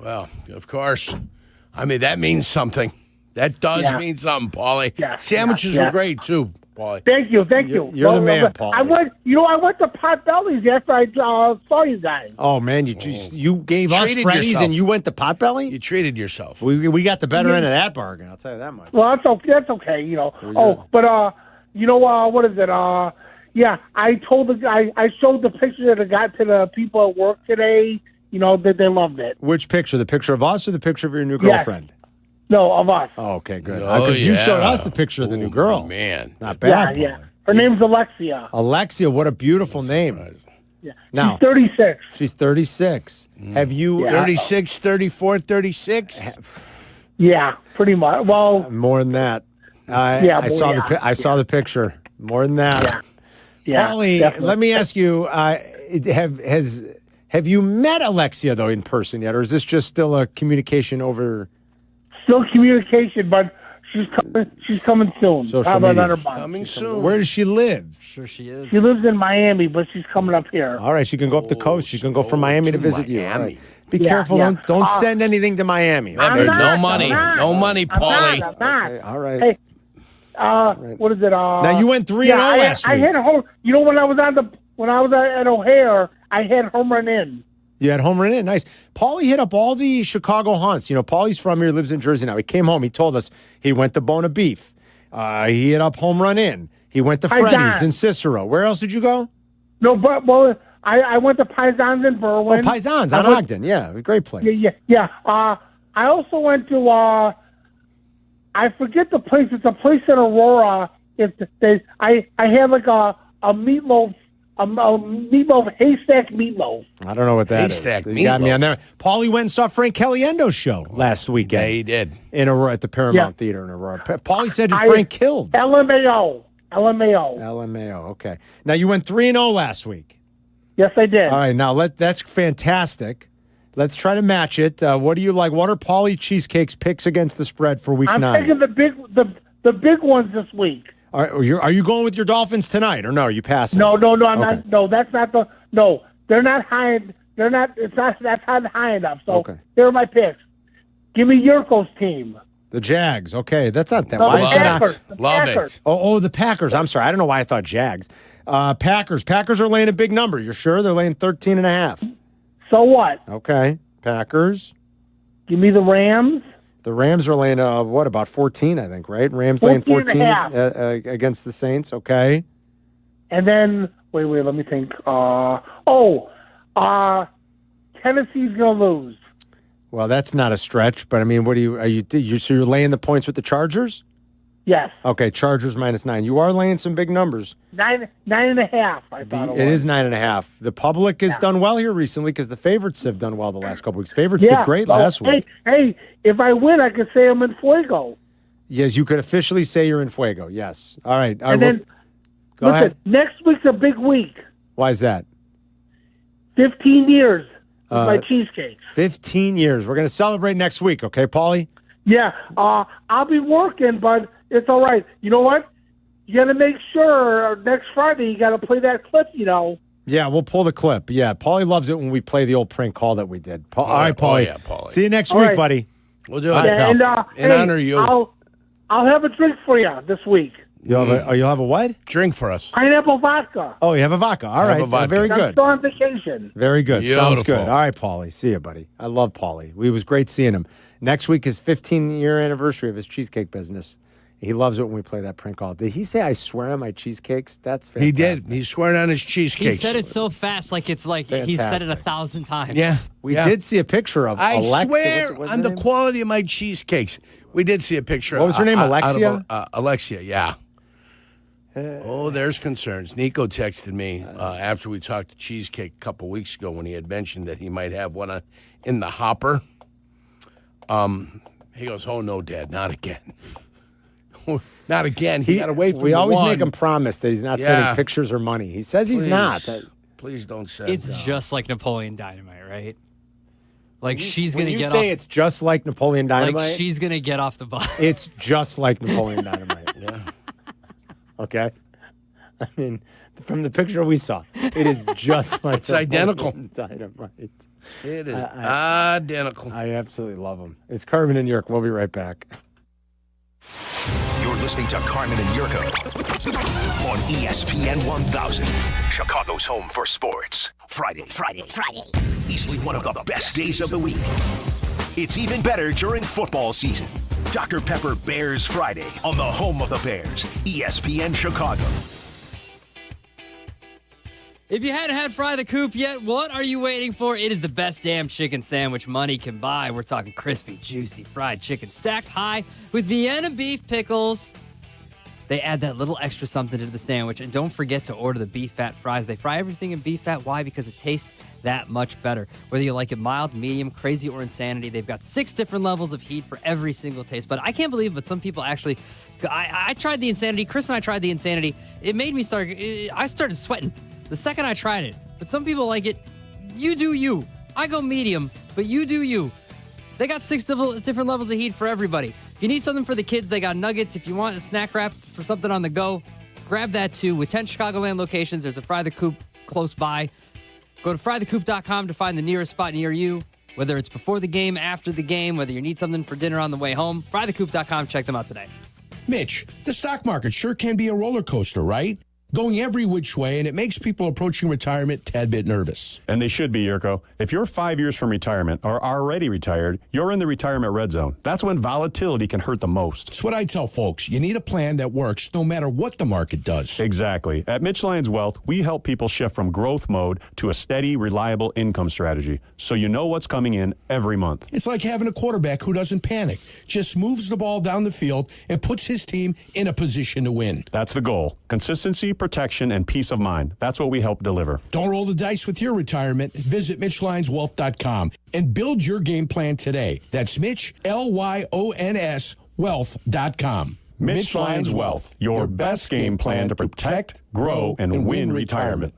Well, of course. I mean, that means something. That does mean something, Paulie. Yeah, Sandwiches were great, too, Paulie. Thank you. You're the man, Paulie. I went to Potbelly's after I saw you guys. Oh, man, you gave us Treated Freddy's yourself. and you went to Potbelly? You treated yourself. We got the better end of that bargain, I'll tell you that much. Well, that's okay, you know. What is it? I told the guy, I showed the picture that I got to the people at work today, that they loved it. Which picture? The picture of us or the picture of your new girlfriend? No, of us. Oh, okay, good. Oh, Because you showed us the picture of the new girl. Man. Not bad. Yeah. Her name's Alexia. Alexia, what a beautiful name. Yeah. Now, She's 36. She's 36. Have you... 36, 34, 36? Yeah, pretty much. Well... More than that. I saw the picture. More than that. Yeah. Paulie, definitely. let me ask you, have you met Alexia, though, in person yet? Or is this just still a communication over... Still communication, but she's coming soon. Social Probably media. another month. Coming soon. Where does she live? Sure she is. She lives in Miami, but she's coming up here. All right, she can go up the coast. She can go from Miami to visit you. All right. Be Yeah, careful. yeah. Don't send anything to Miami. I'm not, no money. No money, Paulie. I'm not. Okay, all right. Hey, what is it? Now you went 3-0 last I week. had a home. When I was at O'Hare, I had home run in. You had home run in. Nice. Paulie hit up all the Chicago haunts. Paulie's from here, lives in Jersey now. He came home. He told us he went to Bona Beef. He hit up home run in. He went to Freddy's in Cicero. Where else did you go? No, but I went to Paisans in Berwyn. Oh, Paisans on Ogden. Yeah, a great place. Yeah. I also went to I forget the place. It's a place in Aurora. I had like a meatloaf. A meatloaf, haystack meatloaf. I don't know what that is. Haystack You got me meatloaf. on there. Paulie went and saw Frank Caliendo's show last weekend. Yeah, he did. In Aurora, at the Paramount Theater in Aurora. Paulie said Frank killed. LMAO. Okay. Now you went 3-0 last week. Yes, I did. All right. Now that's fantastic. Let's try to match it. What do you like? What are Paulie Cheesecake's picks against the spread for week 9? I'm taking the big ones this week. Are you going with your Dolphins tonight, or no? Are you passing? No, I'm not. No, that's not the. No, they're not high. They're not. It's not. That's not high enough. So here are my picks. Give me Yurko's team. The Jags. Okay, that's not that. No, Why the is that Packers. not? The Love Packers. it. Oh, the Packers. I'm sorry. I don't know why I thought Jags. Packers. Packers are laying a big number. You're sure? They're laying 13.5. So what? Okay. Packers. Give me the Rams. The Rams are laying, about 14, I think, right? Rams laying 14 against the Saints. Okay. And then, wait, let me think. Tennessee's going to lose. Well, that's not a stretch, but I mean, so you're laying the points with the Chargers? Yes. Okay, Chargers -9. You are laying some big numbers. 9.5, I thought it was. It is 9.5. The public has done well here recently because the favorites have done well the last couple weeks. Favorites did great last week. Hey, if I win, I could say I'm in Fuego. Yes, you could officially say you're in Fuego. Yes. All right. And then, go ahead. Next week's a big week. Why is that? 15 years with my cheesecakes. 15 years. We're going to celebrate next week, okay, Paulie? Yeah. I'll be working, but it's all right. You know what? You got to make sure next Friday you got to play that clip, Yeah, we'll pull the clip. Yeah, Paulie loves it when we play the old prank call that we did. All right, Paulie. Oh, yeah, Paulie. See you next All week, right. buddy. We'll do it. All right, pal. And honor you. I'll have a drink for you this week. You'll have a what? Drink for us. Pineapple vodka. Oh, you have a vodka. All right. a vodka. Very I'm good. still on vacation. Very good. Sounds Beautiful. good. All right, Paulie. See you, buddy. I love Paulie. It was great seeing him. Next week is 15-year anniversary of his cheesecake business. He loves it when we play that prank call. Did he say I swear on my cheesecakes? That's fantastic. He did. He's swearing on his cheesecakes. He said it so fast, like it's like he said it 1,000 times. Yeah. We did see a picture of I Alexia. swear what's on her the name? quality of my cheesecakes. We did see a picture. What was her name, Alexia? Alexia, yeah. There's concerns. Nico texted me after we talked to Cheesecake a couple weeks ago when he had mentioned that he might have one in the hopper. He goes, "Oh no, Dad, not again, not again." He got away from. We always one. make him promise that he's not sending pictures or money. He says he's not. Please don't say. It's just like Napoleon Dynamite, right? Like she's gonna When you get say off. it's just like Napoleon Dynamite. Like she's gonna get off the bus. It's just like Napoleon Dynamite. Yeah. Okay. I mean, from the picture we saw, it is just like It's identical. Napoleon Dynamite. It is identical. I absolutely love them. It's Carmen and Yurko. We'll be right back. You're listening to Carmen and Yurko on ESPN 1000, Chicago's home for sports. Friday. Easily one of the best days of the week. It's even better during football season. Dr. Pepper Bears Friday on the home of the Bears, ESPN Chicago. If you hadn't had Fry the Coop yet, what are you waiting for? It is the best damn chicken sandwich money can buy. We're talking crispy, juicy fried chicken stacked high with Vienna beef pickles. They add that little extra something to the sandwich. And don't forget to order the beef fat fries. They fry everything in beef fat. Why? Because it tastes that much better. Whether you like it mild, medium, crazy, or insanity, they've got 6 different levels of heat for every single taste. But I can't believe, but some people actually, I tried the insanity. Chris and I tried the insanity. It made me I started sweating the second I tried it. But some people like it. You do you. I go medium, but you do you. They got 6 different levels of heat for everybody. If you need something for the kids, they got nuggets. If you want a snack wrap for something on the go, grab that too. With 10 Chicagoland locations, there's a Fry the Coop close by. Go to frythecoop.com to find the nearest spot near you, whether it's before the game, after the game, whether you need something for dinner on the way home. Frythecoop.com. Check them out today. Mitch, the stock market sure can be a roller coaster, right? Going every which way, and it makes people approaching retirement a tad bit nervous. And they should be, Yurko. If you're 5 years from retirement or already retired, you're in the retirement red zone. That's when volatility can hurt the most. That's what I tell folks. You need a plan that works no matter what the market does. Exactly. At Mitch Lyons Wealth, we help people shift from growth mode to a steady, reliable income strategy, so you know what's coming in every month. It's like having a quarterback who doesn't panic, just moves the ball down the field and puts his team in a position to win. That's the goal. Consistency, protection, and peace of mind. That's what we help deliver. Don't roll the dice with your retirement. Visit MitchLyonsWealth.com and build your game plan today. That's Mitch, Lyons, Wealth.com. Mitch Lyons Wealth, your best game plan to protect, grow, and win retirement.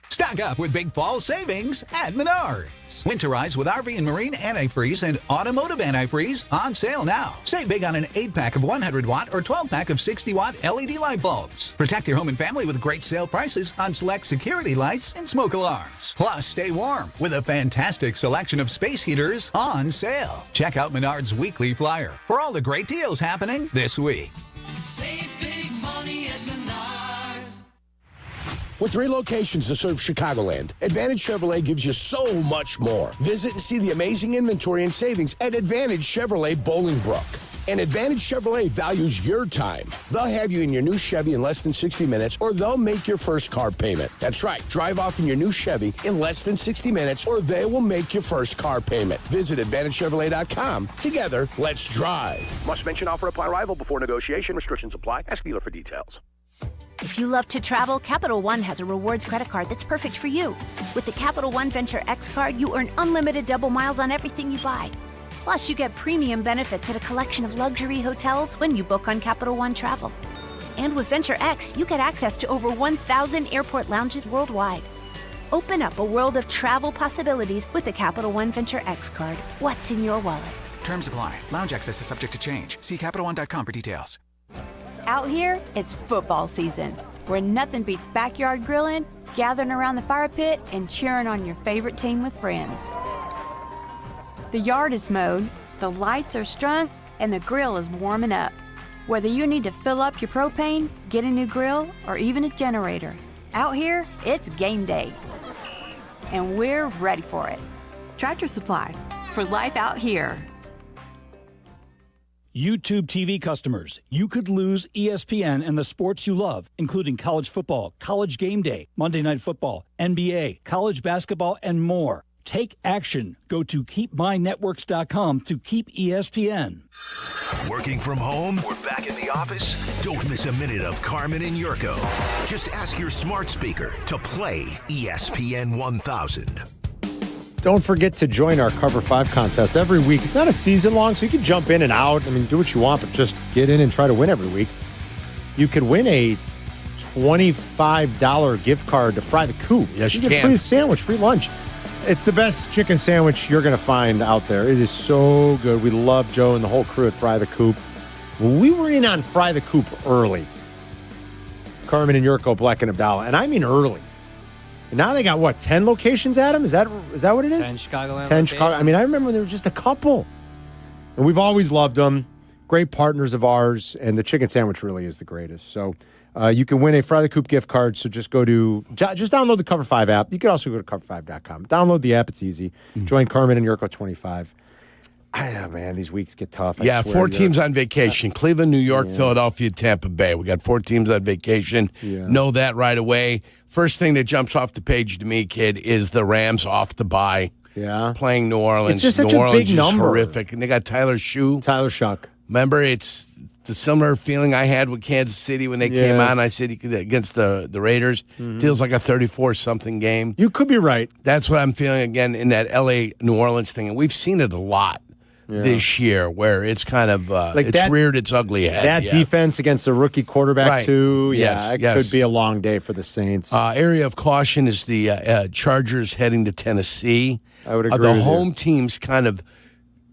Stock up with big fall savings at Menards. Winterize with RV and Marine antifreeze and automotive antifreeze on sale now. Save big on an 8-pack of 100-watt or 12-pack of 60-watt LED light bulbs. Protect your home and family with great sale prices on select security lights and smoke alarms. Plus, stay warm with a fantastic selection of space heaters on sale. Check out Menards' weekly flyer for all the great deals happening this week. Save big money at Menards. With 3 locations to serve Chicagoland, Advantage Chevrolet gives you so much more. Visit and see the amazing inventory and savings at Advantage Chevrolet Bolingbrook. And Advantage Chevrolet values your time. They'll have you in your new Chevy in less than 60 minutes, or they'll make your first car payment. That's right. Drive off in your new Chevy in less than 60 minutes, or they will make your first car payment. Visit AdvantageChevrolet.com. Together, let's drive. Must mention offer apply arrival before negotiation. Restrictions apply. Ask dealer for details. If you love to travel, Capital One has a rewards credit card that's perfect for you. With the Capital One Venture X card, you earn unlimited double miles on everything you buy. Plus, you get premium benefits at a collection of luxury hotels when you book on Capital One Travel. And with Venture X, you get access to over 1,000 airport lounges worldwide. Open up a world of travel possibilities with the Capital One Venture X card. What's in your wallet? Terms apply. Lounge access is subject to change. See CapitalOne.com for details. Out here, it's football season, where nothing beats backyard grilling, gathering around the fire pit, and cheering on your favorite team with friends. The yard is mowed, the lights are strung, and the grill is warming up. Whether you need to fill up your propane, get a new grill, or even a generator, out here, it's game day. And we're ready for it. Tractor Supply, for life out here. YouTube TV customers, you could lose ESPN and the sports you love, including college football, college game day, Monday Night Football, NBA, college basketball, and more. Take action. Go to keepmynetworks.com to keep ESPN. Working from home? We're back in the office? Don't miss a minute of Carmen and Yurko. Just ask your smart speaker to play ESPN 1000. Don't forget to join our Cover 5 contest every week. It's not a season long, so you can jump in and out. I mean, do what you want, but just get in and try to win every week. You could win a $25 gift card to Fry the Coop. Yes, you get can. Free sandwich, free lunch. It's the best chicken sandwich you're going to find out there. It is so good. We love Joe and the whole crew at Fry the Coop. We were in on Fry the Coop early. Carmen and Yurko, Bleck and Abdalla. And I mean early. And now they got, what, 10 locations, Adam? Is that what it is? 10 Chicago. 10 Chicago. I mean, I remember there was just a couple. And we've always loved them. Great partners of ours. And the chicken sandwich really is the greatest. So you can win a Friday Coop gift card. So just just download the Cover 5 app. You can also go to cover5.com. Download the app. It's easy. Join Carmen and Yurko 25. Man, these weeks get tough. Yeah, 4 teams on vacation. Cleveland, New York, Philadelphia, Tampa Bay. We got 4 teams on vacation. Yeah. Know that right away. First thing that jumps off the page to me, kid, is the Rams off the bye. Yeah. Playing New Orleans. It's just such New a Orleans big number. Horrific. And they got Tyler Shuck. Remember, it's the similar feeling I had with Kansas City when they came on. I said against the Raiders. Feels like a 34-something game. You could be right. That's what I'm feeling again in that L.A.-New Orleans thing. And we've seen it a lot. This year, where it's kind of reared its ugly head. That defense against a rookie quarterback, too. Yeah, it could be a long day for the Saints. Area of caution is the Chargers heading to Tennessee. I would agree. The with home you. teams kind of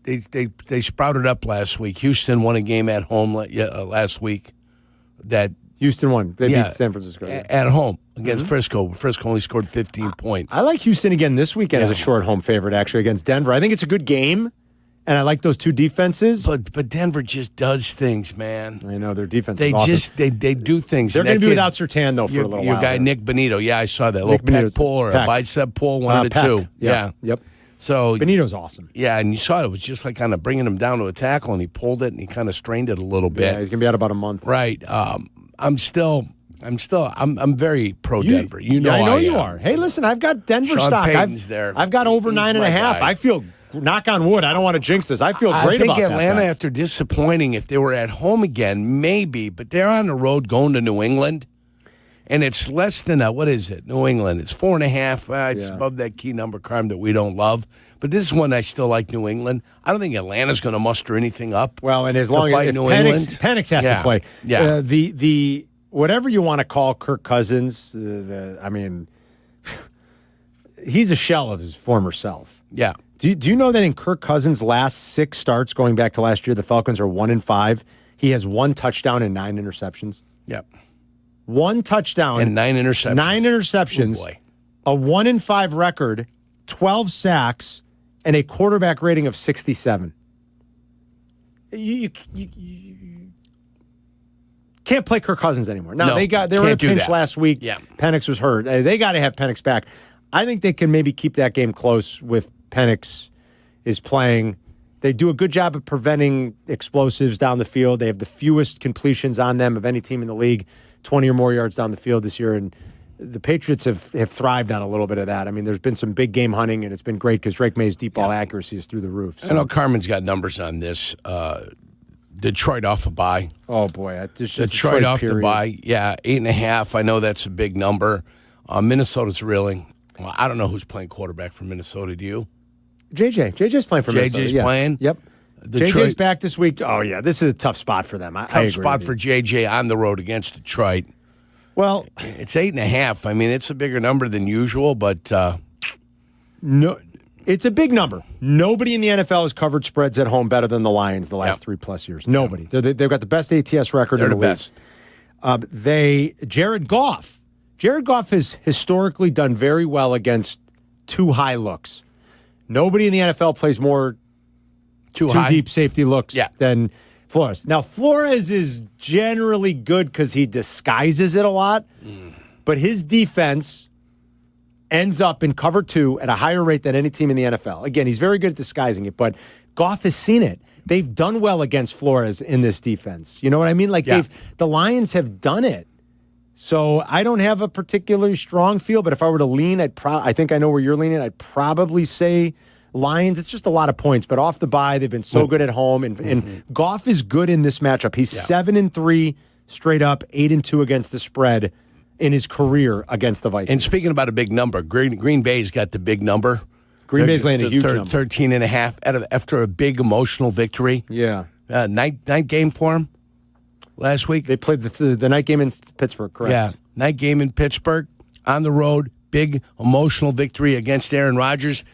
they sprouted up last week. Houston won a game at home last week. That Houston won. They beat San Francisco at home against Frisco. Frisco only scored 15 points. I like Houston again this weekend as a short home favorite, actually, against Denver. I think it's a good game. And I like those two defenses. But Denver just does things, man. I know, their defense is awesome. They do things. They're going to be without Surtain, though, for a little while. Your guy, Nick Benito. Yeah, I saw that. Little pec pull or a bicep pull, one of the two. Yeah. Yep. So Benito's awesome. Yeah, and you saw it was just like kind of bringing him down to a tackle, and he pulled it, and he kind of strained it a little bit. Yeah, he's going to be out about a month. Right. I'm very pro Denver. You know, I know you are. Hey, listen, I've got Denver Sean stock. Payton's there. I've got over 9.5. I feel. Knock on wood. I don't want to jinx this. I feel great about that. I think Atlanta, after disappointing, if they were at home again, maybe, but they're on the road going to New England, and it's less than what is it? New England. It's 4.5. It's above that key number, Carm, that we don't love. But this is one I still like, New England. I don't think Atlanta's going to muster anything up. Well, and as long as Penix has to play, the whatever you want to call Kirk Cousins, I mean, he's a shell of his former self. Yeah. Do you know that in Kirk Cousins' last 6 starts going back to last year, the Falcons are 1-5. He has 1 touchdown and 9 interceptions. Yep. 1 touchdown and 9 interceptions. 9 interceptions. Oh boy. A 1-5 record, 12 sacks, and a quarterback rating of 67. You can't play Kirk Cousins anymore. Now they were in a pinch last week. Yeah. Penix was hurt. They got to have Penix back. I think they can maybe keep that game close with Penix is playing. They do a good job of preventing explosives down the field. They have the fewest completions on them of any team in the league, 20 or more yards down the field this year. And the Patriots have thrived on a little bit of that. I mean, there's been some big game hunting, and it's been great because Drake May's deep ball accuracy is through the roof. So. I know Carmen's got numbers on this. Detroit off a bye. Oh, boy. Detroit off the bye. Yeah, 8.5. I know that's a big number. Minnesota's reeling. Well, I don't know who's playing quarterback for Minnesota. Do you? JJ's playing for Minnesota. JJ's playing? Yep. JJ's back this week. Oh, yeah. This is a tough spot for them. I agree spot for JJ on the road against Detroit. Well, it's 8.5. I mean, it's a bigger number than usual, but no, it's a big number. Nobody in the NFL has covered spreads at home better than the Lions the last 3+ years. Nobody. They've got the best ATS record in the league. Best. Jared Goff has historically done very well against too high looks. Nobody in the NFL plays more too deep safety looks than Flores. Now, Flores is generally good because he disguises it a lot, but his defense ends up in cover 2 at a higher rate than any team in the NFL. Again, he's very good at disguising it, but Goff has seen it. They've done well against Flores in this defense. You know what I mean? Like the Lions have done it. So I don't have a particularly strong feel, but if I were to lean, I think I know where you're leaning. I'd probably say Lions. It's just a lot of points, but off the bye, they've been so good at home, and Goff is good in this matchup. He's 7-3 straight up, 8-2 against the spread in his career against the Vikings. And speaking about a big number, Green Bay's got the big number. Green Bay's laying a huge number. 13.5 after a big emotional victory. Yeah. Night game for him. Last week. They played the night game in Pittsburgh, correct? Yeah, night game in Pittsburgh. On the road, big emotional victory against Aaron Rodgers.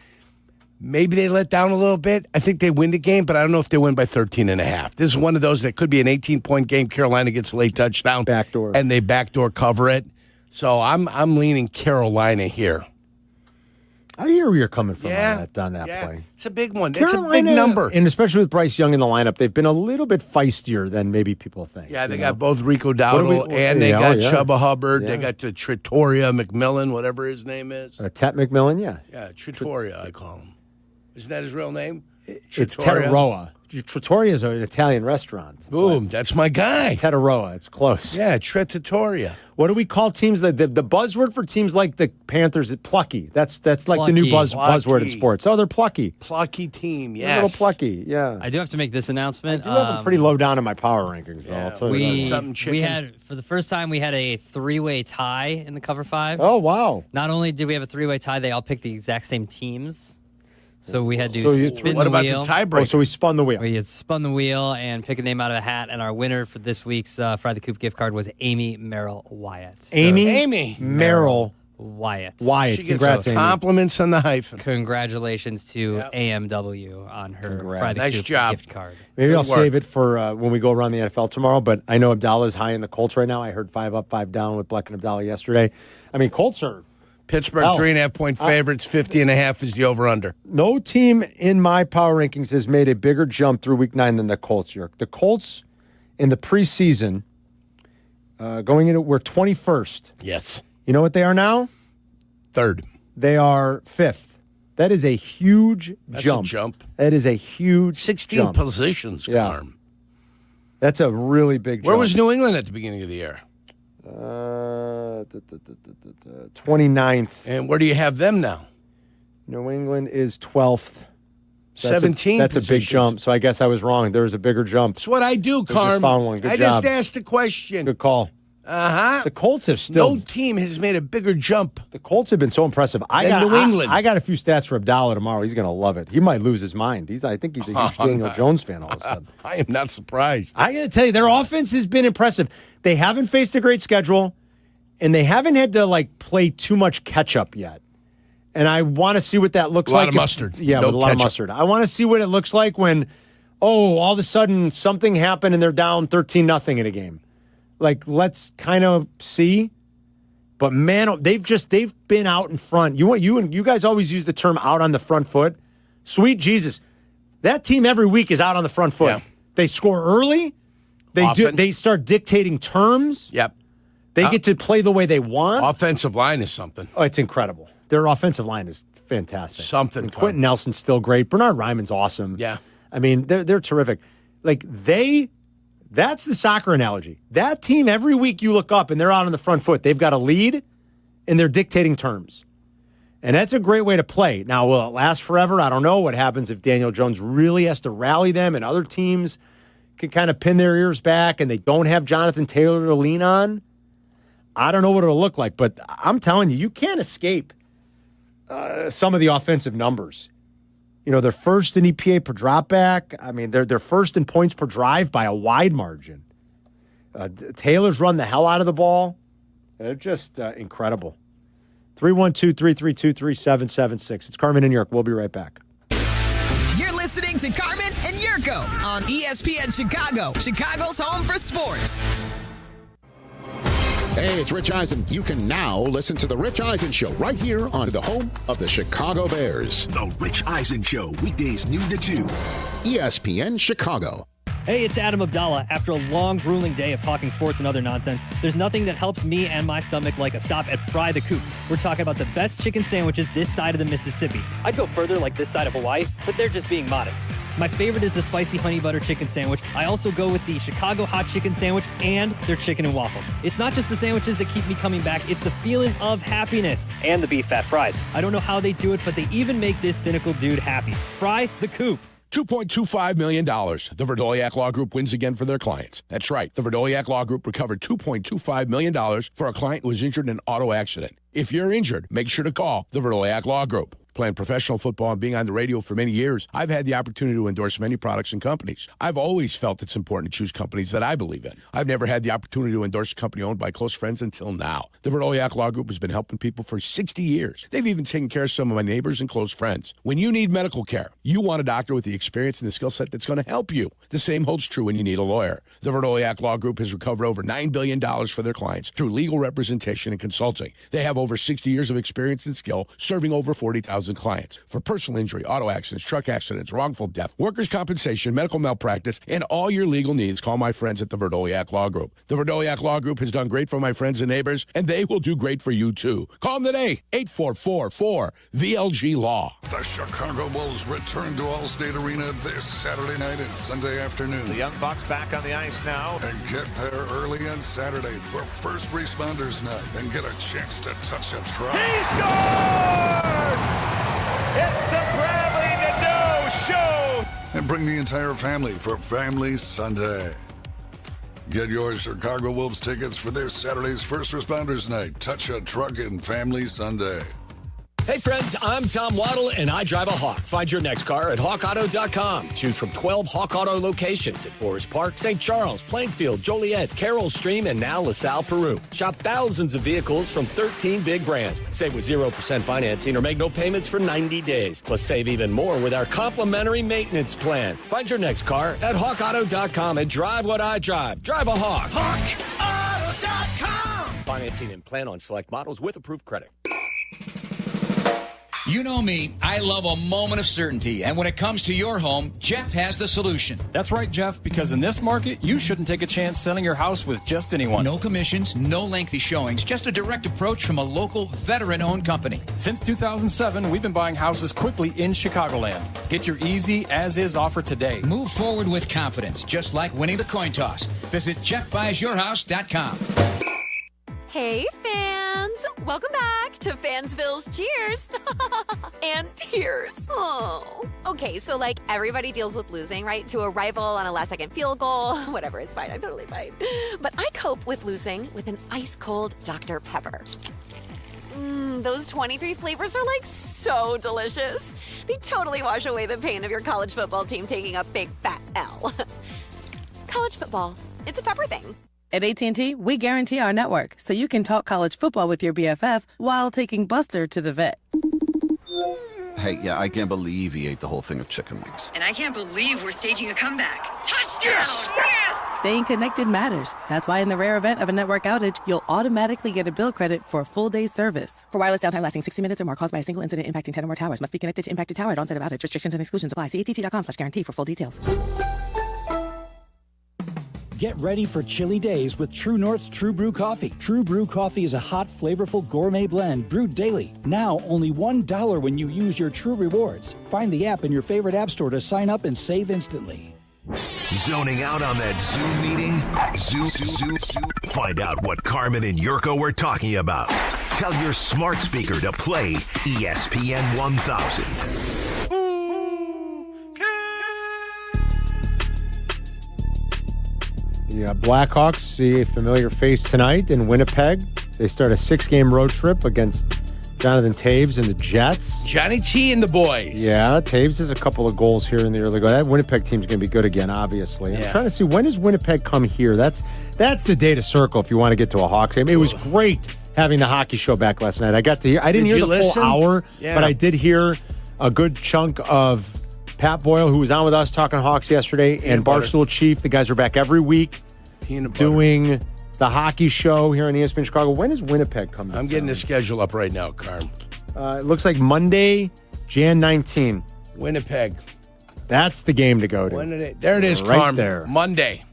Maybe they let down a little bit. I think they win the game, but I don't know if they win by 13.5. This is one of those that could be an 18-point game. Carolina gets a late touchdown. Backdoor. And they backdoor cover it. So I'm leaning Carolina here. I hear where you're coming from on that play. It's a big one. Carolina, it's a big number. And especially with Bryce Young in the lineup, they've been a little bit feistier than maybe people think. Yeah, they got both Rico Dowdle and they got Chubba Hubbard. They got the Trattoria McMillan, whatever his name is. Tat McMillan, yeah. Yeah, Trattoria, I call him. Isn't that his real name? It's Tataroa. Trattoria is an Italian restaurant. Boom, that's my guy. Tataroa, it's close. Yeah, Trattoria. What do we call teams? The buzzword for teams like the Panthers is plucky. That's like the new buzzword in sports. Oh, they're plucky. Plucky team, yes. They're a little plucky, yeah. I do have to make this announcement. I do have them pretty low down in my power rankings. So I'll tell you that. We had, for the first time, we had a three-way tie in the Cover 5. Oh, wow. Not only did we have a three-way tie, they all picked the exact same teams. So we had to spin what the about wheel. the tiebreaker? Oh, so we spun the wheel. We had spun the wheel and pick a name out of a hat, and our winner for this week's Fry the Coop gift card was Amy Merrill Wyatt. So Amy Merrill Wyatt. She gets Amy. Compliments on the hyphen. Congratulations to AMW on her Fry the Coop gift card. Maybe I'll save it for when we go around the NFL tomorrow, but I know Abdalla is high in the Colts right now. I heard 5 up, 5 down with Bleck and Abdalla yesterday. I mean, Colts are... Pittsburgh, 3.5-point favorites, 50.5 is the over-under. No team in my power rankings has made a bigger jump through Week 9 than the Colts, Yerk. The Colts in the preseason, going into, we're 21st. Yes. You know what they are now? 3rd. They are 5th. That is a huge That's jump. a jump. That is a huge 16 jump. positions, Carm. That's a really big jump. Where was New England at the beginning of the year? 29th. And where do you have them now? New England is 12th. 17 That's a big positions. jump. So I guess I was wrong. There was a bigger jump. That's what I do, I Carm. just found one. Good I job. just asked a question. Good call. Uh-huh. The Colts have still... No team has made a bigger jump. The Colts have been so impressive. New England. I got a few stats for Abdalla tomorrow. He's going to love it. He might lose his mind. I think he's a huge Daniel Jones fan all of a sudden. I am not surprised. I got to tell you, their offense has been impressive. They haven't faced a great schedule, and they haven't had to play too much catch-up yet. And I want to see what that looks like. A lot of mustard. Yeah, with a lot of mustard. I want to see what it looks like when, all of a sudden something happened and they're down 13-0 in a game. Let's kind of see. But man, they've been out in front. You guys always use the term out on the front foot. Sweet Jesus. That team every week is out on the front foot. Yeah. They score early. They start dictating terms. Yep. They get to play the way they want. Offensive line is something. Oh, it's incredible. Their offensive line is fantastic. Something. And Quentin Nelson's still great. Bernard Ryman's awesome. Yeah. I mean, they're terrific. That's the soccer analogy. That team, every week you look up and they're out on the front foot. They've got a lead and they're dictating terms. And that's a great way to play. Now, will it last forever? I don't know what happens if Daniel Jones really has to rally them and other teams can kind of pin their ears back and they don't have Jonathan Taylor to lean on. I don't know what it'll look like, but I'm telling you, you can't escape some of the offensive numbers. They're first in EPA per dropback. I mean, they're first in points per drive by a wide margin. Taylor's run the hell out of the ball. They're just incredible. 312-332-3776. It's Carmen and Yurko. We'll be right back. You're listening to Carmen and Yurko on ESPN Chicago, Chicago's home for sports. Hey, it's Rich Eisen. You can now listen to The Rich Eisen Show right here on the home of the Chicago Bears. The Rich Eisen Show, weekdays noon to 2. ESPN Chicago. Hey, it's Adam Abdalla. After a long, grueling day of talking sports and other nonsense, there's nothing that helps me and my stomach like a stop at Fry the Coop. We're talking about the best chicken sandwiches this side of the Mississippi. I'd go further like this side of Hawaii, but they're just being modest. My favorite is the spicy honey butter chicken sandwich. I also go with the Chicago hot chicken sandwich and their chicken and waffles. It's not just the sandwiches that keep me coming back, it's the feeling of happiness and the beef fat fries. I don't know how they do it, but they even make this cynical dude happy. Fry the Coop. $2.25 million. The Verdoliak Law Group wins again for their clients. That's right. The Verdoliak Law Group recovered $2.25 million for a client who was injured in an auto accident. If you're injured, make sure to call the Verdoliak Law Group. Playing professional football and being on the radio for many years, I've had the opportunity to endorse many products and companies. I've always felt it's important to choose companies that I believe in. I've never had the opportunity to endorse a company owned by close friends until now. The Verdoliak Law Group has been helping people for 60 years. They've even taken care of some of my neighbors and close friends. When you need medical care, you want a doctor with the experience and the skill set that's going to help you. The same holds true when you need a lawyer. The Verdoliak Law Group has recovered over $9 billion for their clients through legal representation and consulting. They have over 60 years of experience and skill serving over 40,000 clients. For personal injury, auto accidents, truck accidents, wrongful death, workers' compensation, medical malpractice, and all your legal needs, call my friends at the Verdoliak Law Group. The Verdoliak Law Group has done great for my friends and neighbors, and they will do great for you, too. Call them today, 844-4VLG-LAW. The Chicago Bulls return to Allstate Arena this Saturday night and Sunday afternoon. The Young Bucks back on the ice now. And get there early on Saturday for First Responders Night and get a chance to touch a truck. He scores! It's the Bradley Nadeau Show! And bring the entire family for Family Sunday. Get your Chicago Wolves tickets for this Saturday's First Responders Night. Touch a truck and Family Sunday. Hey friends, I'm Tom Waddle and I drive a Hawk. Find your next car at hawkauto.com. Choose from 12 Hawk Auto locations at Forest Park, St. Charles, Plainfield, Joliet, Carroll Stream, and now LaSalle, Peru. Shop thousands of vehicles from 13 big brands. Save with 0% financing or make no payments for 90 days. Plus save even more with our complimentary maintenance plan. Find your next car at hawkauto.com and drive what I drive. Drive a Hawk. HawkAuto.com! Financing and plan on select models with approved credit. You know me, I love a moment of certainty, and when it comes to your home, Jeff has the solution. That's right, Jeff, because in this market, you shouldn't take a chance selling your house with just anyone. No commissions, no lengthy showings, just a direct approach from a local, veteran-owned company. Since 2007, we've been buying houses quickly in Chicagoland. Get your easy as-is offer today. Move forward with confidence, just like winning the coin toss. Visit JeffBuysYourHouse.com. Hey, fans! Welcome back to Fansville's Cheers and Tears. Oh. Okay, so like everybody deals with losing, right? To a rival on a last-second field goal. Whatever, it's fine. I'm totally fine. But I cope with losing with an ice-cold Dr. Pepper. Those 23 flavors are like so delicious. They totally wash away the pain of your college football team taking a big fat L. College football, it's a pepper thing. At AT&T, we guarantee our network so you can talk college football with your BFF while taking Buster to the vet. Hey, yeah, I can't believe he ate the whole thing of chicken wings. And I can't believe we're staging a comeback. Touchdown! Yes! Staying connected matters. That's why in the rare event of a network outage, you'll automatically get a bill credit for a full day's service. For wireless downtime lasting 60 minutes or more caused by a single incident impacting 10 or more towers, must be connected to impacted tower at onset of outage. Restrictions and exclusions apply. See att.com/guarantee for full details. Get ready for chilly days with True North's True Brew Coffee. True Brew Coffee is a hot, flavorful gourmet blend brewed daily. Now only $1 when you use your True Rewards. Find the app in your favorite app store to sign up and save instantly. Zoning out on that Zoom meeting? Zoom. Find out what Carmen and Jurko were talking about. Tell your smart speaker to play ESPN 1000. The Blackhawks see a familiar face tonight in Winnipeg. They start a 6-game road trip against Jonathan Taves and the Jets. Johnny T and the boys. Yeah, Taves has a couple of goals here in the early go. That Winnipeg team's going to be good again, obviously. I'm trying to see, when does Winnipeg come here? That's the day to circle if you want to get to a Hawks game. It was great having the hockey show back last night. I got to hear. I didn't hear the full hour, but I did hear a good chunk of Pat Boyle, who was on with us talking Hawks yesterday, and Barstool Chief. The guys are back every week doing the hockey show here on ESPN Chicago. When is Winnipeg coming? I'm getting the schedule up right now, Carm. It looks like Monday, Jan 19. Winnipeg. That's the game to go to. There it is, right Carm. there. Monday,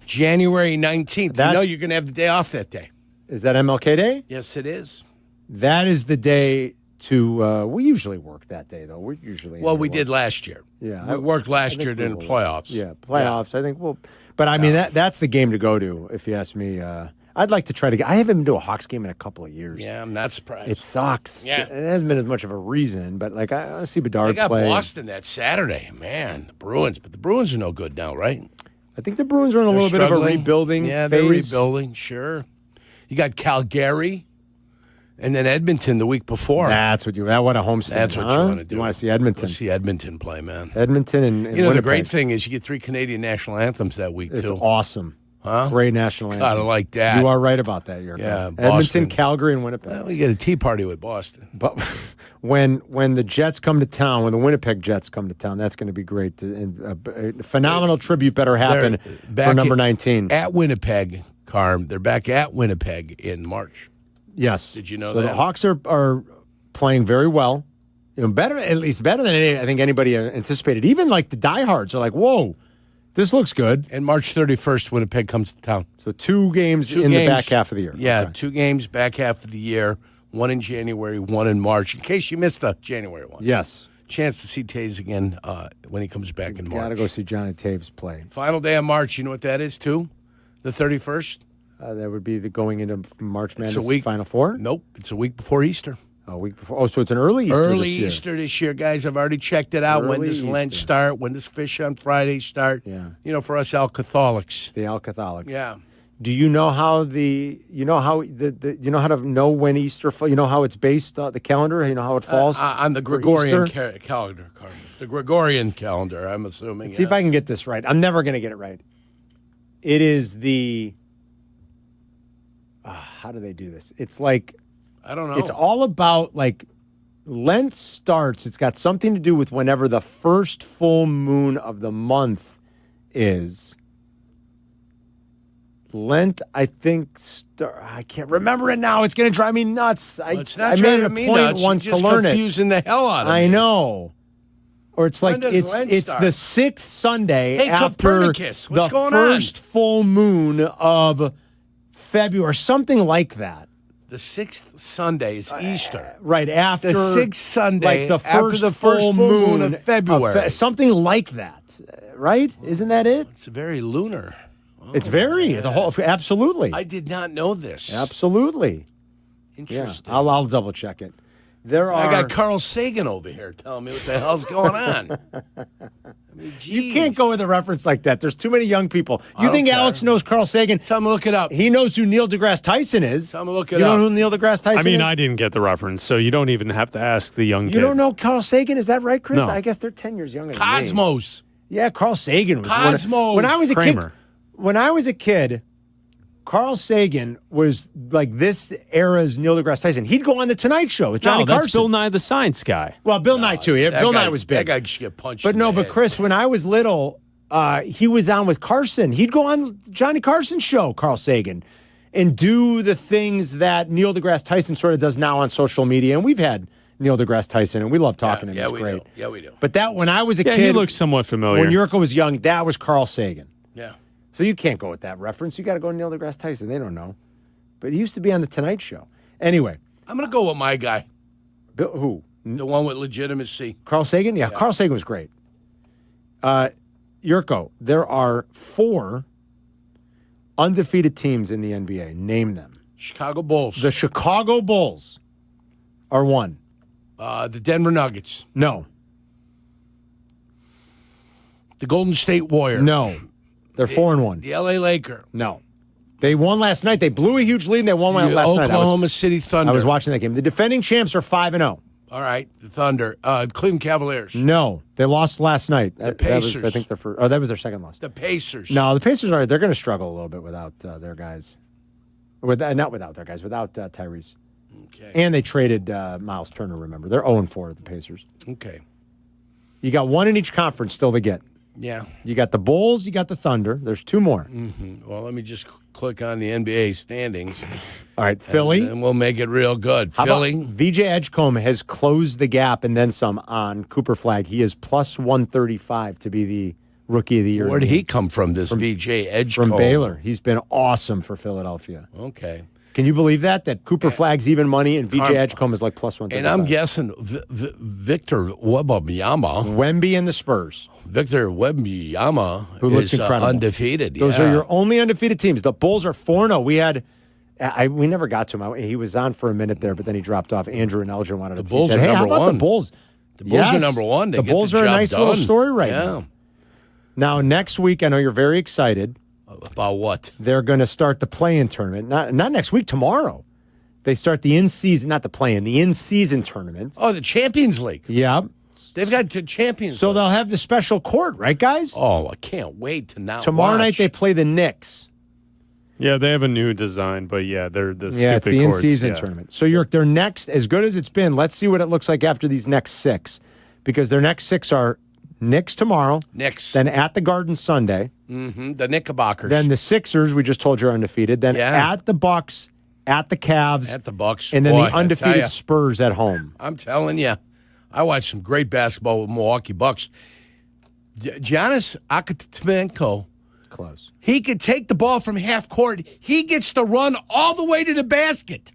January 19th. You know you're going to have the day off that day. Is that MLK Day? Yes, it is. That is the day to, we usually work that day, though. We did last year. Yeah. We worked last year during the playoffs. Yeah, playoffs. Yeah. I think but I mean, that's the game to go to, if you ask me. I'd like to try to get, I haven't been to a Hawks game in a couple of years. Yeah, I'm not surprised. It sucks. Yeah. It hasn't been as much of a reason, but like, I see Bedard play. They got play. Boston that Saturday. Man, the Bruins. But the Bruins are no good now, right? I think the Bruins are in a little bit of a rebuilding Yeah, phase. they're rebuilding, sure. You got Calgary And then Edmonton the week before. That's what what a homestand. That's what you want to do. You want to see Edmonton. Go see Edmonton play, man. Edmonton and the Winnipeg. great thing is you get 3 Canadian national anthems that week, too. It's awesome. Huh? Great national anthem. Gotta like that. You are right about that, Yurko. Yeah, Edmonton, Boston. Calgary, and Winnipeg. Well, you get a tea party with Boston. But when the Jets come to town, when the Winnipeg Jets come to town, that's going to be great. And a phenomenal tribute better happen for number 19. At Winnipeg, Carm. They're back at Winnipeg in March. Yes. Did you know that? that? The Hawks are playing very well. Better, at least better than I think anybody anticipated. Even like the diehards are like, whoa. This looks good. And March 31st, Winnipeg comes to town. So 2 games in the back half of the year. Yeah, okay. 2 games back half of the year. 1 in January, 1 in March. In case you missed the January one. Yes. Chance to see Taves again when he comes back in March. Got to go see Johnny Taves play. Final day of March. You know what that is, too? The 31st? That would be the going into March Madness It's a week, Final Four? Nope. It's a week before Easter. A week before. Oh, so it's an early Easter Early this year. Easter this year, guys. I've already checked it out. When does Lent start? When does Fish on Friday start? Yeah. You know, for us Al-Catholics. The Al-Catholics. Yeah. Do you know how you know how to know when Easter you know how it's based the calendar, you know how it falls? On the Gregorian calendar, Carmen. The Gregorian calendar, I'm assuming. Let's see if I can get this right. I'm never going to get it right. It is the how do they do this? It's like I don't know. It's all about like Lent starts. It's got something to do with whenever the first full moon of the month is. Lent, I think, I can't remember it now. It's going to drive me nuts. It's not I made driving a me point nuts. once You're just to learn it. confusing the hell out of me. I know. Or it's like When does Lent it's start? the 6th Sunday Hey, after Copernicus, what's the going first on? full moon of February, or something like that. The 6th Sunday is Easter. Right after The 6th Sunday like the after first the first full moon of February. something like that, right? Isn't that it? It's very lunar. It's very the whole absolutely. I did not know this. Absolutely. Interesting. Yeah, I'll double check it. There are. I got Carl Sagan over here telling me what the hell's going on. You can't go with a reference like that. There's too many young people. You think Alex knows Carl Sagan? Tell him to look it up. He knows who Neil deGrasse Tyson is. Tell him to look it You know up. who Neil deGrasse Tyson is? I mean, I didn't get the reference, so you don't even have to ask the young kid. You don't know Carl Sagan? Is that right, Chris? No. I guess they're 10 years younger than me. Cosmos. Yeah, Carl Sagan was Cosmos. when I was a kid. Kramer. When I was a kid, Carl Sagan was like this era's Neil deGrasse Tyson. He'd go on the Tonight Show with Johnny No, that's Carson. Bill Nye the Science Guy. Well, Bill Nye too. Yeah, Bill Nye was big. That guy should get punched. But in no, the but head. Chris, when I was little, he was on with Carson. He'd go on Johnny Carson's show, Carl Sagan, and do the things that Neil deGrasse Tyson sort of does now on social media. And we've had Neil deGrasse Tyson, and we love talking to him. Yeah, He's we great. do. Yeah, we do. But that when I was a Yeah, kid, he looks somewhat familiar. when Yurko was young, that was Carl Sagan. Yeah. So you can't go with that reference. You got to go Neil deGrasse Tyson. They don't know. But he used to be on the Tonight Show. Anyway, I'm going to go with my guy. Bill, who? The one with legitimacy. Carl Sagan? Yeah, Carl Sagan was great. Yurko, there are 4 undefeated teams in the NBA. Name them. Chicago Bulls. The Chicago Bulls are one. The Denver Nuggets. No. The Golden State Warriors. No. They're 4-1. The LA Laker. No. They won last night. They blew a huge lead, and they won The last night. Oklahoma City Thunder. I was watching that game. The defending champs are 5-0. All right. The Thunder. Cleveland Cavaliers. No. They lost last night. The Pacers. I think that was their second loss. The Pacers. No, the Pacers they're going to struggle a little bit without their guys. Not without their guys, without Tyrese. Okay. And they traded Miles Turner, remember. They're 0-4, the Pacers. Okay. You got one in each conference still to get. Yeah. You got the Bulls, you got the Thunder. There's 2 more. Mm-hmm. Well, let me just click on the NBA standings. All right, Philly. And we'll make it real good. How Philly. about VJ Edgecombe has closed the gap and then some on Cooper Flag. He is plus 135 to be the Rookie of the Year. Where did he come from, this VJ Edgecombe? From Baylor. He's been awesome for Philadelphia. Okay. Can you believe that Cooper Flag's even money and VJ Edgecombe is like plus 135? And I'm guessing Victor Wembanyama. Wemby and the Spurs. Victor Wembanyama Who looks is incredible. undefeated. Those are your only undefeated teams. The Bulls are 4-0. We had, we never got to him. He was on for a minute there, but then he dropped off. Andrew and Elgin wanted to. The Bulls said, are hey, number how about one. the Bulls? The Bulls are number one. They the get Bulls the are a job nice little done. story right now. Now, next week, I know you're very excited. About what? They're going to start the play-in tournament. Not next week, tomorrow. They start the in-season, not the play-in, the in-season tournament. Oh, the Champions League. Yeah. They've got the Champions So League. they'll have the special court, right, guys? Oh, I can't wait to now Tomorrow night watch. they play the Knicks. Yeah, they have a new design, but yeah, they're the stupid Yeah, it's the courts, in-season yeah. tournament. So their next, as good as it's been, let's see what it looks like after these next 6. Because their next 6 are Knicks tomorrow. Knicks. Then at the Garden Sunday. The Knickerbockers. Then the Sixers, we just told you, are undefeated. Then at the Bucks, at the Cavs. At the Bucks. And then Boy, the I tell undefeated ya. Spurs at home. I'm telling you, I watched some great basketball with Milwaukee Bucks. Giannis Antetokounmpo. Close. He could take the ball from half court. He gets to run all the way to the basket.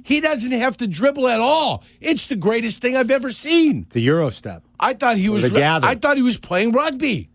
He doesn't have to dribble at all. It's the greatest thing I've ever seen. The Euro step. I thought he was. the gather. I thought he was playing rugby.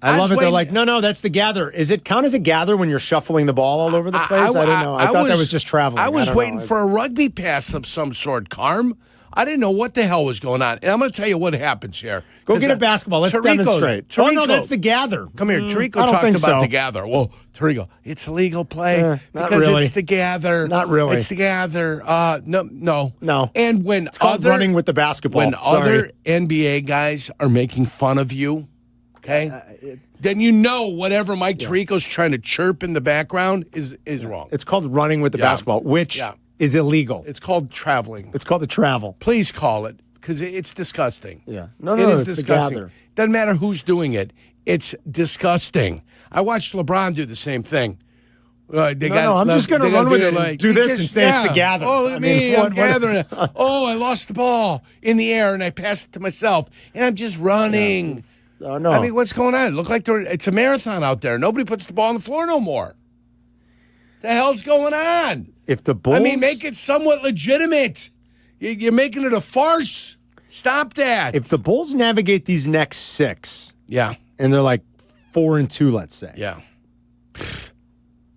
I love was it. They're waiting- like, no, that's the gather. Is it count as a gather when you're shuffling the ball all over the place? I don't know. I thought that was just traveling. I was don't waiting know. for a rugby pass of some sort, Carm. I didn't know what the hell was going on. And I'm going to tell you what happens here. Go get a basketball. Let's demonstrate. Oh, no, that's the gather. Come here. Tarico I don't talked think about so. the gather. Well, Tarico, it's a legal play not because really. it's the gather. Not really. It's the gather. No. No. And when It's called running with the basketball. When Sorry. other NBA guys are making fun of you, okay, then you know whatever Mike Tirico's trying to chirp in the background is wrong. It's called running with the Yeah. basketball, which is illegal. It's called traveling. It's called the travel. Please call it because it's disgusting. Yeah. It is it's the disgusting. gather. Doesn't matter who's doing it. It's disgusting. I watched LeBron do the same thing. I'm just going to run with it and do this and say it's the gather. Oh, look at me, I'm gathering. Oh, I lost the ball in the air and I passed it to myself. And I'm just running. Oh, no. I mean, what's going on? It looked like it's a marathon out there. Nobody puts the ball on the floor no more. The hell's going on? If the Bulls... I mean, make it somewhat legitimate. You're making it a farce. Stop that. If the Bulls navigate these next 6... Yeah. And they're like 4-2, let's say. Yeah.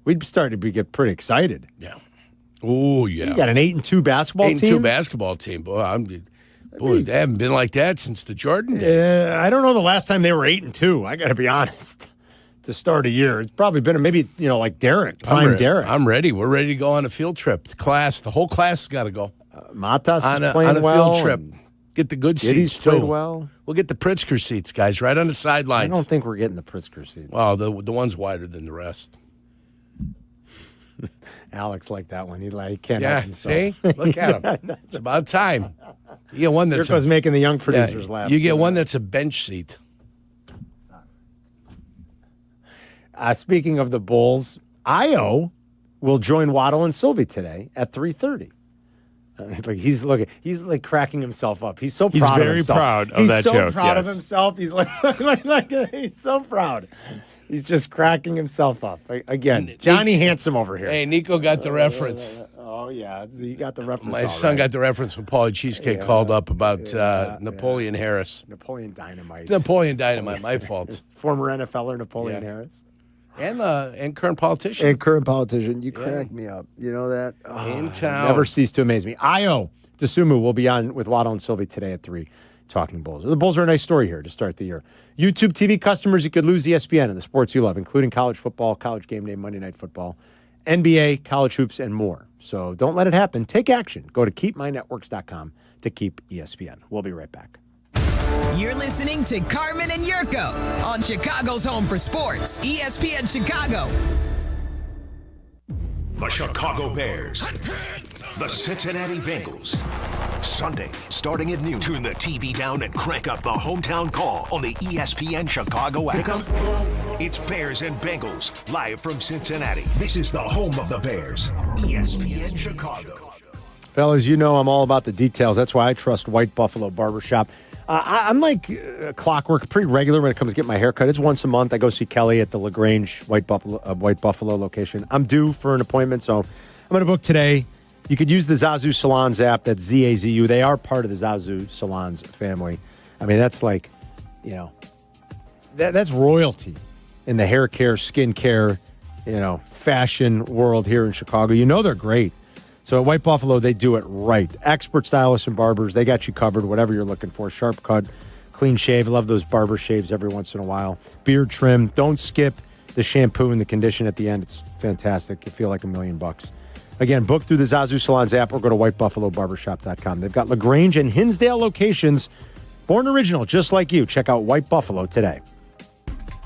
We'd start to get pretty excited. Yeah. Oh, yeah. You got an 8-2 basketball team? 8-2 basketball team. Boy, they haven't been like that since the Jordan days. I don't know the last time they were 8-2. I got to be honest. To start a year, it's probably been like Derek, prime Derek. I'm ready. We're ready to go on a field trip. The whole class has got to go. Matas is on playing a well. field trip. Get the good Giddy's seats played too. well. We'll get the Pritzker seats, guys, right on the I sidelines. don't think we're getting the Pritzker seats. Well, the one's wider than the rest. Alex liked that one. He can't help himself. See? Look at him. It's about time. You get one that's Jurko's making the young producers laugh. You get one that's a bench seat. Speaking of the Bulls, Io will join Waddle and Silvy today at 3:30. He's cracking himself up. He's so proud He's of very himself. proud of He's that so joke, proud of yes. himself. He's he's so proud. He's just cracking himself up. Again, Johnny Handsome over here. Hey, Nico got the reference. Oh, yeah. You got the reference. My son got the reference when Paulie Cheesecake called up about Napoleon Harris. Napoleon Dynamite. Napoleon Dynamite, my fault. Former NFLer Napoleon Harris. And current politician. And current politician. You crack me up. You know that? In town. Never cease to amaze me. Io DeSumo will be on with Waddle and Silvy today at 3 talking Bulls. The Bulls are a nice story here to start the year. YouTube TV customers, you could lose ESPN and the sports you love, including college football, college game day, Monday Night Football, NBA, college hoops, and more. So don't let it happen. Take action. Go to keepmynetworks.com to keep ESPN. We'll be right back. You're listening to Carmen and Yurko on Chicago's Home for Sports, ESPN Chicago. The Chicago Bears. The Cincinnati Bengals. Sunday, starting at noon. Turn the TV down and crank up the hometown call on the ESPN Chicago app. It's Bears and Bengals, live from Cincinnati. This is the home of the Bears. ESPN Chicago. Fellas, you know I'm all about the details. That's why I trust White Buffalo Barbershop. I'm like clockwork, pretty regular when it comes to getting my haircut. It's once a month. I go see Kelly at the LaGrange White Buffalo location. I'm due for an appointment, so I'm going to book today. You could use the Zazu Salons app. That's ZAZU. They are part of the Zazu Salons family. I mean, that's like, that's royalty in the hair care, skin care, fashion world here in Chicago. They're great. So at White Buffalo, they do it right. Expert stylists and barbers, they got you covered, whatever you're looking for. Sharp cut, clean shave. Love those barber shaves every once in a while. Beard trim. Don't skip the shampoo and the condition at the end. It's fantastic. You feel like $1 million. Again, book through the Zazu Salons app or go to whitebuffalobarbershop.com. They've got LaGrange and Hinsdale locations. Born original, just like you. Check out White Buffalo today.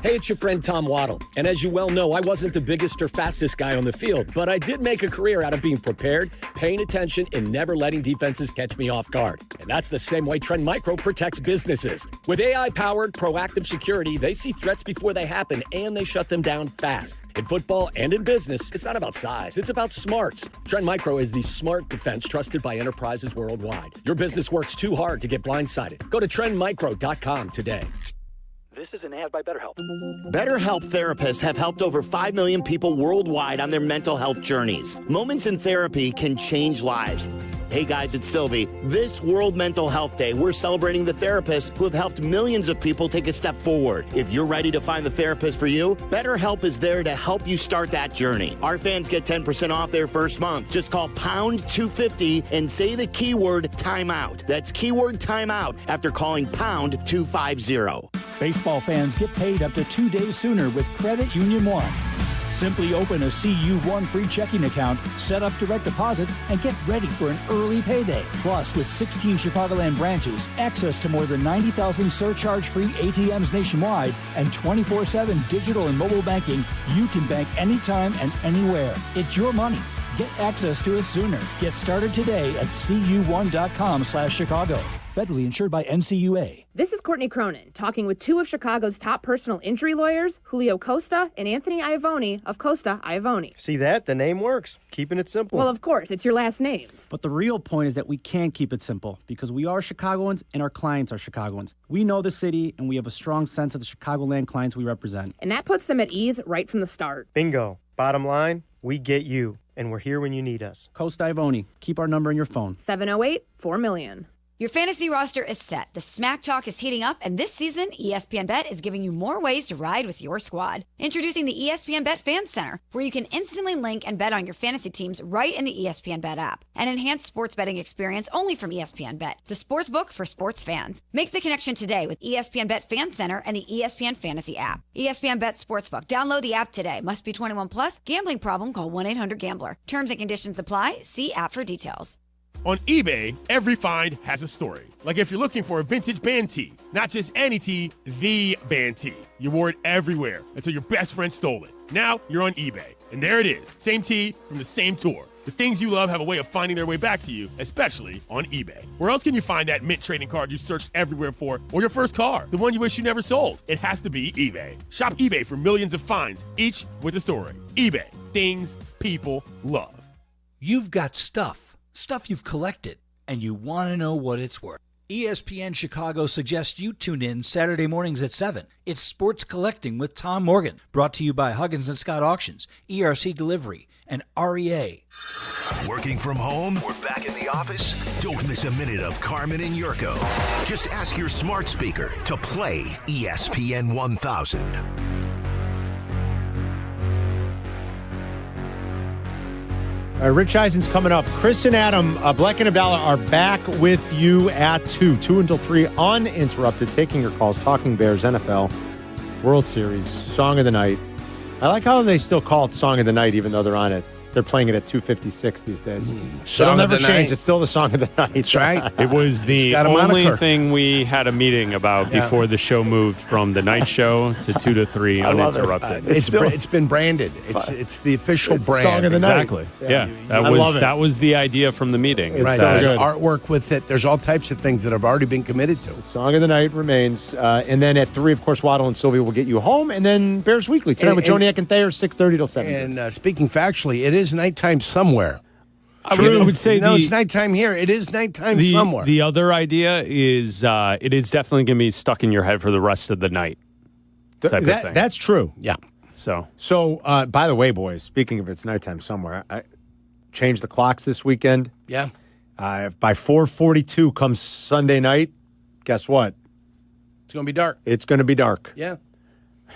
Hey, it's your friend Tom Waddle. And as you well know, I wasn't the biggest or fastest guy on the field, but I did make a career out of being prepared, paying attention, and never letting defenses catch me off guard. And that's the same way Trend Micro protects businesses. With AI-powered proactive security, they see threats before they happen, and they shut them down fast. In football and in business, it's not about size, it's about smarts. Trend Micro is the smart defense trusted by enterprises worldwide. Your business works too hard to get blindsided. Go to trendmicro.com today. This is an ad by BetterHelp. BetterHelp therapists have helped over 5 million people worldwide on their mental health journeys. Moments in therapy can change lives. Hey guys, it's Silvy. This World Mental Health Day, we're celebrating the therapists who have helped millions of people take a step forward. If you're ready to find the therapist for you, BetterHelp is there to help you start that journey. Our fans get 10% off their first month. Just call pound 250 and say the keyword timeout. That's keyword timeout after calling pound 250. Baseball fans get paid up to 2 days sooner with Credit Union One. Simply open a CU1 free checking account, set up direct deposit, and get ready for an early payday. Plus, with 16 Chicagoland branches, access to more than 90,000 surcharge-free ATMs nationwide, and 24/7 digital and mobile banking, you can bank anytime and anywhere. It's your money. Get access to it sooner. Get started today at cu1.com/Chicago. Federally insured by NCUA. This is Courtney Cronin, talking with two of Chicago's top personal injury lawyers, Julio Costa and Anthony Iavone of Costa Iavone. See that? The name works. Keeping it simple. Well, of course, it's your last names. But the real point is that we can keep it simple because we are Chicagoans and our clients are Chicagoans. We know the city and we have a strong sense of the Chicagoland clients we represent. And that puts them at ease right from the start. Bingo. Bottom line, we get you, and we're here when you need us. Costa Iavone. Keep our number in your phone. 708-4 Your fantasy roster is set. The Smack Talk is heating up, and this season, ESPN Bet is giving you more ways to ride with your squad. Introducing the ESPN Bet Fan Center, where you can instantly link and bet on your fantasy teams right in the ESPN Bet app. An enhanced sports betting experience only from ESPN Bet, the sports book for sports fans. Make the connection today with ESPN Bet Fan Center and the ESPN Fantasy app. ESPN Bet Sportsbook. Download the app today. Must be 21 plus. Gambling problem? Call 1-800-GAMBLER. Terms and conditions apply. See app for details. On eBay, every find has a story. Like if you're looking for a vintage band tee, not just any tee, the band tee. You wore it everywhere until your best friend stole it. Now you're on eBay, and there it is. Same tee from the same tour. The things you love have a way of finding their way back to you, especially on eBay. Where else can you find that mint trading card you searched everywhere for, or your first car, the one you wish you never sold? It has to be eBay. Shop eBay for millions of finds, each with a story. eBay, things people love. You've got stuff you've collected, and you want to know what it's worth. ESPN Chicago suggests you tune in Saturday mornings at 7. It's Sports Collecting with Tom Morgan, brought to you by Huggins & Scott Auctions, ERC Delivery, and REA. Working from home? We're back in the office? Don't miss a minute of Carmen and Jurko. Just ask your smart speaker to play ESPN 1000. Rich Eisen's coming up. Chris and Adam, Bleck and Abdalla are back with you at 2 until 3, uninterrupted, taking your calls, talking Bears, NFL, World Series, Song of the Night. I like how they still call it Song of the Night, even though they're on it. They're playing it at 2:56 these days. It'll never change. It's still the Song of the Night. That's right. It was the only thing we had a meeting about before the show moved from the night show to 2 to 3 uninterrupted. It's been branded. It's the official brand. Song of the Night. Exactly. Yeah. That was the idea from the meeting. Right. There's artwork with it. There's all types of things that have already been committed to. The Song of the Night remains. And then at 3, of course, Waddle and Silvy will get you home. And then Bears Weekly tonight with Joniak and Thayer, 6:30 till 7. And speaking factually, it is nighttime somewhere. I would say it's nighttime here. It is nighttime somewhere. The other idea is it is definitely going to be stuck in your head for the rest of the night. Type of thing. That's true. Yeah. So by the way, boys, speaking of it's nighttime somewhere, I changed the clocks this weekend. Yeah. By 4:42 comes Sunday night. Guess what? It's going to be dark. It's going to be dark. Yeah.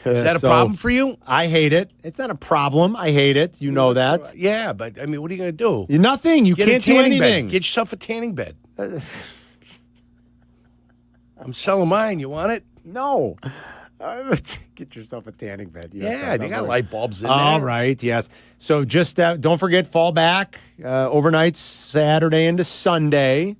Is that a problem for you? I hate it. It's not a problem. I hate it. You know that. Yeah, but I mean, what are you going to do? Nothing. You can't do anything. Get yourself a tanning bed. I'm selling mine. You want it? No. Get yourself a tanning bed. Yeah, they got light bulbs in there. All right, yes. So just don't forget, fall back overnight Saturday into Sunday.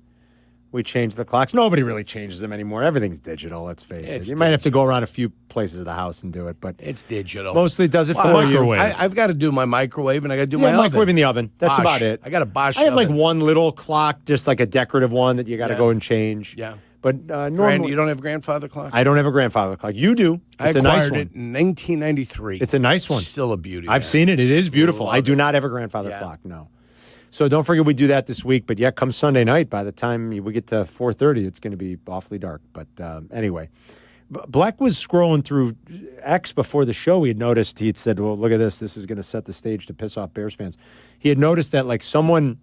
We changed the clocks. Nobody really changes them anymore. Everything's digital, let's face it. You might have to go around a few places of the house and do it, but it's digital. Mostly does it for you. I've got to do my microwave, and I got to do my oven. Microwave in the oven. That's Bosch. about it. I got a Bosch I have like oven. one little clock, just like a decorative one that you got to go and change. Yeah. But normally, you don't have a grandfather clock? I don't have a grandfather clock. You do. It's I a nice acquired one. it in 1993. It's a nice one. Still a beauty. I've seen it. It is beautiful. I do not have a grandfather clock, no. So don't forget we do that this week. But yeah, come Sunday night, by the time we get to 4:30, it's going to be awfully dark. But anyway, Bleck was scrolling through X before the show. He had noticed, he had said, well, look at this. This is going to set the stage to piss off Bears fans. He had noticed that like someone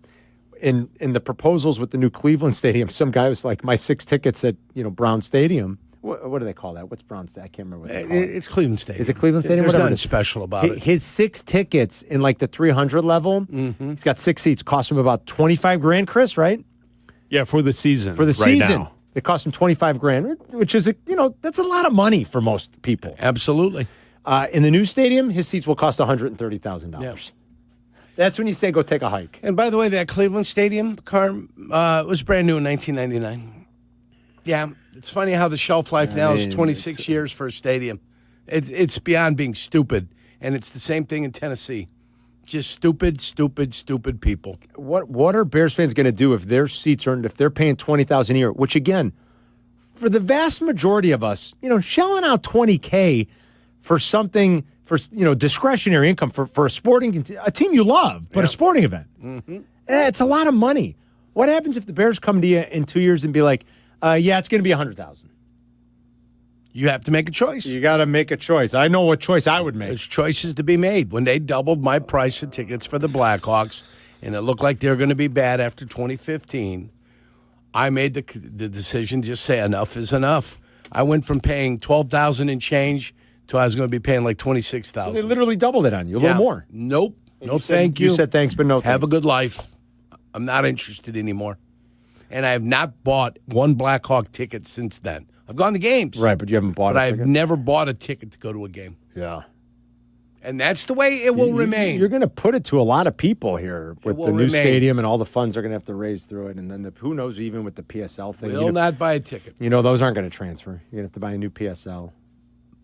in the proposals with the new Cleveland Stadium, some guy was like, my 6 tickets at Brown Stadium. What do they call that? What's Brown Stadium? I can't remember what they call it. It's Cleveland Stadium. Is it Cleveland Stadium? There's Whatever nothing it is. special about it. His 6 tickets in like the 300 level, he's got 6 seats, cost him about $25,000, Chris, right? Yeah, for the season. For the right season. now. It cost him $25,000, which is, that's a lot of money for most people. Absolutely. In the new stadium, his seats will cost $130,000. Yep. That's when you say go take a hike. And by the way, that Cleveland Stadium, Carm, was brand new in 1999. Yeah, it's funny how the shelf life now is 26 years for a stadium. It's beyond being stupid, and it's the same thing in Tennessee. Just stupid people. What are Bears fans going to do if their seats are, if they're paying $20,000 a year? Which again, for the vast majority of us, shelling out $20K for something, for discretionary income for a team you love, but a sporting event. Mm-hmm. It's a lot of money. What happens if the Bears come to you in 2 years and be like, yeah, it's going to be $100,000? You have to make a choice. You got to make a choice. I know what choice I would make. There's choices to be made. When they doubled my price of tickets for the Blackhawks, and it looked like they were going to be bad after 2015, I made the decision to just say enough is enough. I went from paying $12,000 and change to I was going to be paying like $26,000. So they literally doubled it on you, a little more. Nope. No, said, thank you. You said thanks, but no thanks. Have a good life. I'm not interested anymore. And I have not bought one Blackhawk ticket since then. I've gone to games. Right, but you haven't bought But a I've ticket? never bought a ticket to go to a game. Yeah. And that's the way it will remain. You're going to put it to a lot of people here with the new remain. stadium and all the funds they're going to have to raise through it. And then who knows, even with the PSL thing. Will not buy a ticket. Those aren't going to transfer. You're going to have to buy a new PSL.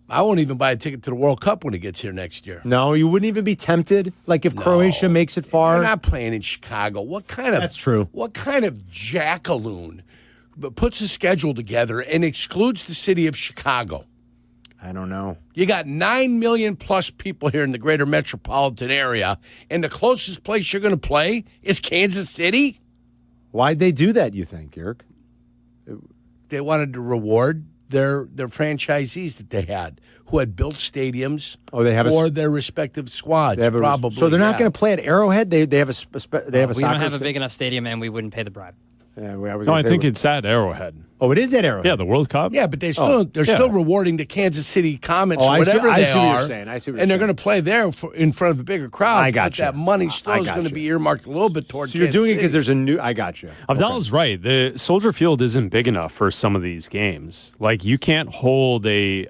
I won't even buy a ticket to the World Cup when it gets here next year. No, you wouldn't even be tempted? Like if Croatia makes it far? They're not playing in Chicago. What kind of... That's true. What kind of jackaloon puts a schedule together and excludes the city of Chicago? I don't know. You got 9 million plus people here in the greater metropolitan area, and the closest place you're going to play is Kansas City? Why'd they do that, you think, Yerk? They wanted to reward their franchisees that they had who had built stadiums for their respective squads. Probably. So they're not going to play at Arrowhead? They have a soccer We don't have a big enough stadium, and we wouldn't pay the bribe. Yeah, I think it's at Arrowhead. Oh, it is at Arrowhead? Yeah, the World Cup. Yeah, but they're still rewarding the Kansas City Comets or whatever I they see are. What you're saying. I see what and you're they're going to play there in front of a bigger crowd. I got but you. that money still is going to be earmarked a little bit towards So you're Kansas doing it City. because there's a new... I got you. Abdalla's right. The Soldier Field isn't big enough for some of these games. Like, you can't hold a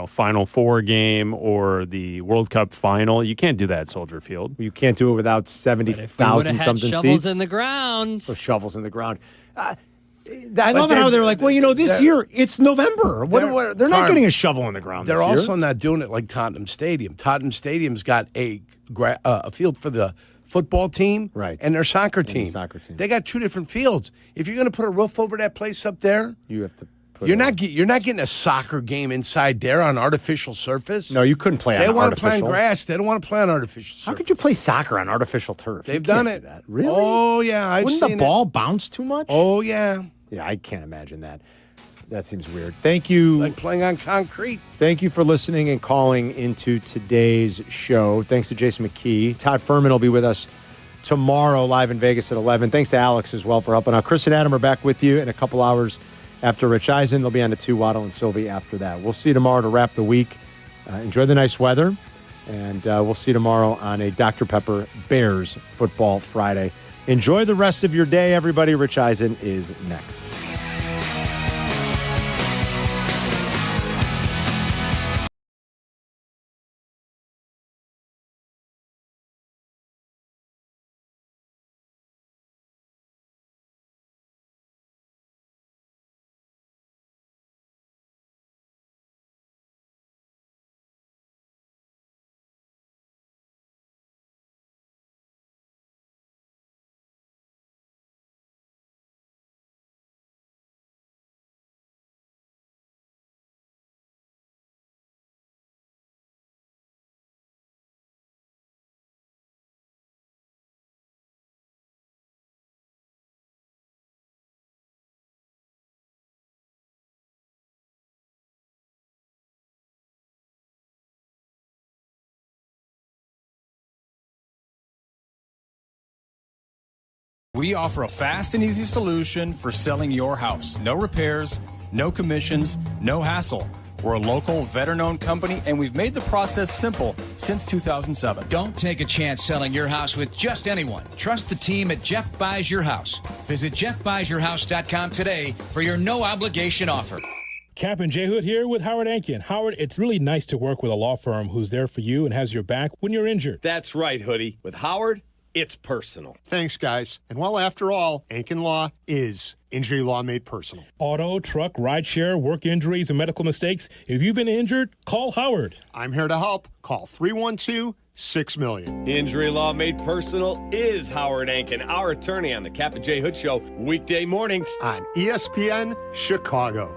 Final Four game or the World Cup final. You can't do that at Soldier Field. You can't do it without 70,000 something seats. Shovels in the ground. So shovels in the ground. I love it how they're like, this year it's November. They're not getting a shovel in the ground. They're this also year. not doing it like Tottenham Stadium. Tottenham Stadium's got a field for the football team and their soccer team. They got 2 different fields. If you're going to put a roof over that place up there, you have to. You're not getting a soccer game inside there on artificial surface. No, you couldn't play on artificial. They want to play on grass. They don't want to play on artificial surface. How could you play soccer on artificial turf? They've done it. Really? Oh, yeah. Wouldn't the ball bounce too much? Oh, yeah. Yeah, I can't imagine that. That seems weird. Thank you. Like playing on concrete. Thank you for listening and calling into today's show. Thanks to Jason McKee. Todd Furman will be with us tomorrow live in Vegas at 11. Thanks to Alex as well for helping out. Chris and Adam are back with you in a couple hours after Rich Eisen. They'll be on to 2 Waddle and Silvy after that. We'll see you tomorrow to wrap the week. Enjoy the nice weather. And we'll see you tomorrow on a Dr. Pepper Bears Football Friday. Enjoy the rest of your day, everybody. Rich Eisen is next. We offer a fast and easy solution for selling your house. No repairs, no commissions, no hassle. We're a local, veteran-owned company, and we've made the process simple since 2007. Don't take a chance selling your house with just anyone. Trust the team at Jeff Buys Your House. Visit jeffbuysyourhouse.com today for your no-obligation offer. Kap J Hood here with Howard Ankin. Howard, it's really nice to work with a law firm who's there for you and has your back when you're injured. That's right, Hoodie. With Howard, it's personal. Thanks, guys. And well, after all, Ankin Law is injury law made personal. Auto, truck, rideshare, work injuries, and medical mistakes. If you've been injured, call Howard. I'm here to help. Call 312-6-million. Injury law made personal is Howard Ankin, our attorney on the Kap J Hood Show, weekday mornings on ESPN Chicago.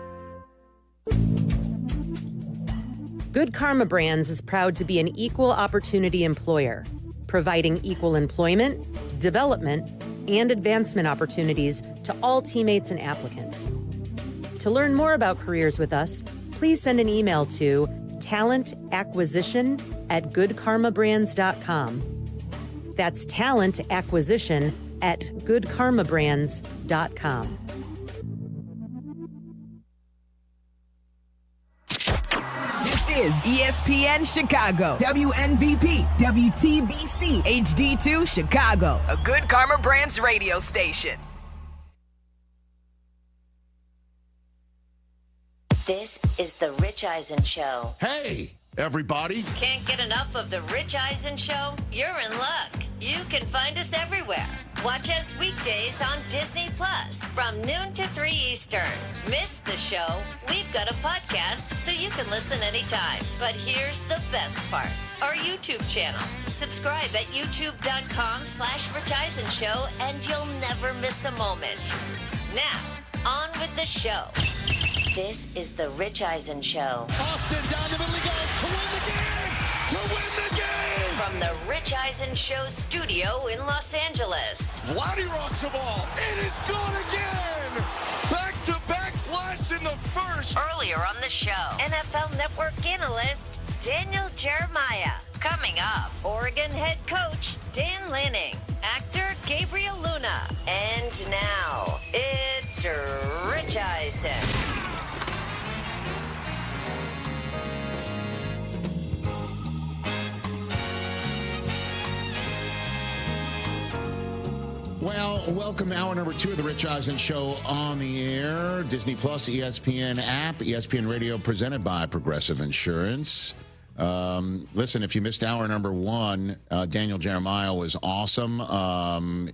Good Karma Brands is proud to be an equal opportunity employer, providing equal employment, development, and advancement opportunities to all teammates and applicants. To learn more about careers with us, please send an email to talentacquisition@goodkarmabrands.com. That's talentacquisition@goodkarmabrands.com. This is ESPN Chicago, WNVP, WTBC, HD2 Chicago, a Good Karma Brands radio station. This is the Rich Eisen Show. Hey, everybody. Can't get enough of the Rich Eisen Show? You're in luck. You can find us everywhere. Watch us weekdays on Disney Plus from noon to 3 Eastern. Miss the show? We've got a podcast so you can listen anytime. But here's the best part. Our YouTube channel. Subscribe at youtube.com/Rich Eisen Show and you'll never miss a moment. Now, on with the show. This is the Rich Eisen Show. Austin down the middle, he goes to win the game! To win the game! From the Rich Eisen Show studio in Los Angeles. Vladdy rocks the ball. It is gone again! Back-to-back blasts in the first. Earlier on the show, NFL Network analyst Daniel Jeremiah. Coming up, Oregon head coach Dan Lanning, actor Gabriel Luna. And now, it's Rich Eisen. Well, welcome to hour number 2 of the Rich Eisen Show on the air. Disney Plus, ESPN app, ESPN Radio, presented by Progressive Insurance. Listen, if you missed hour number 1, Daniel Jeremiah was awesome,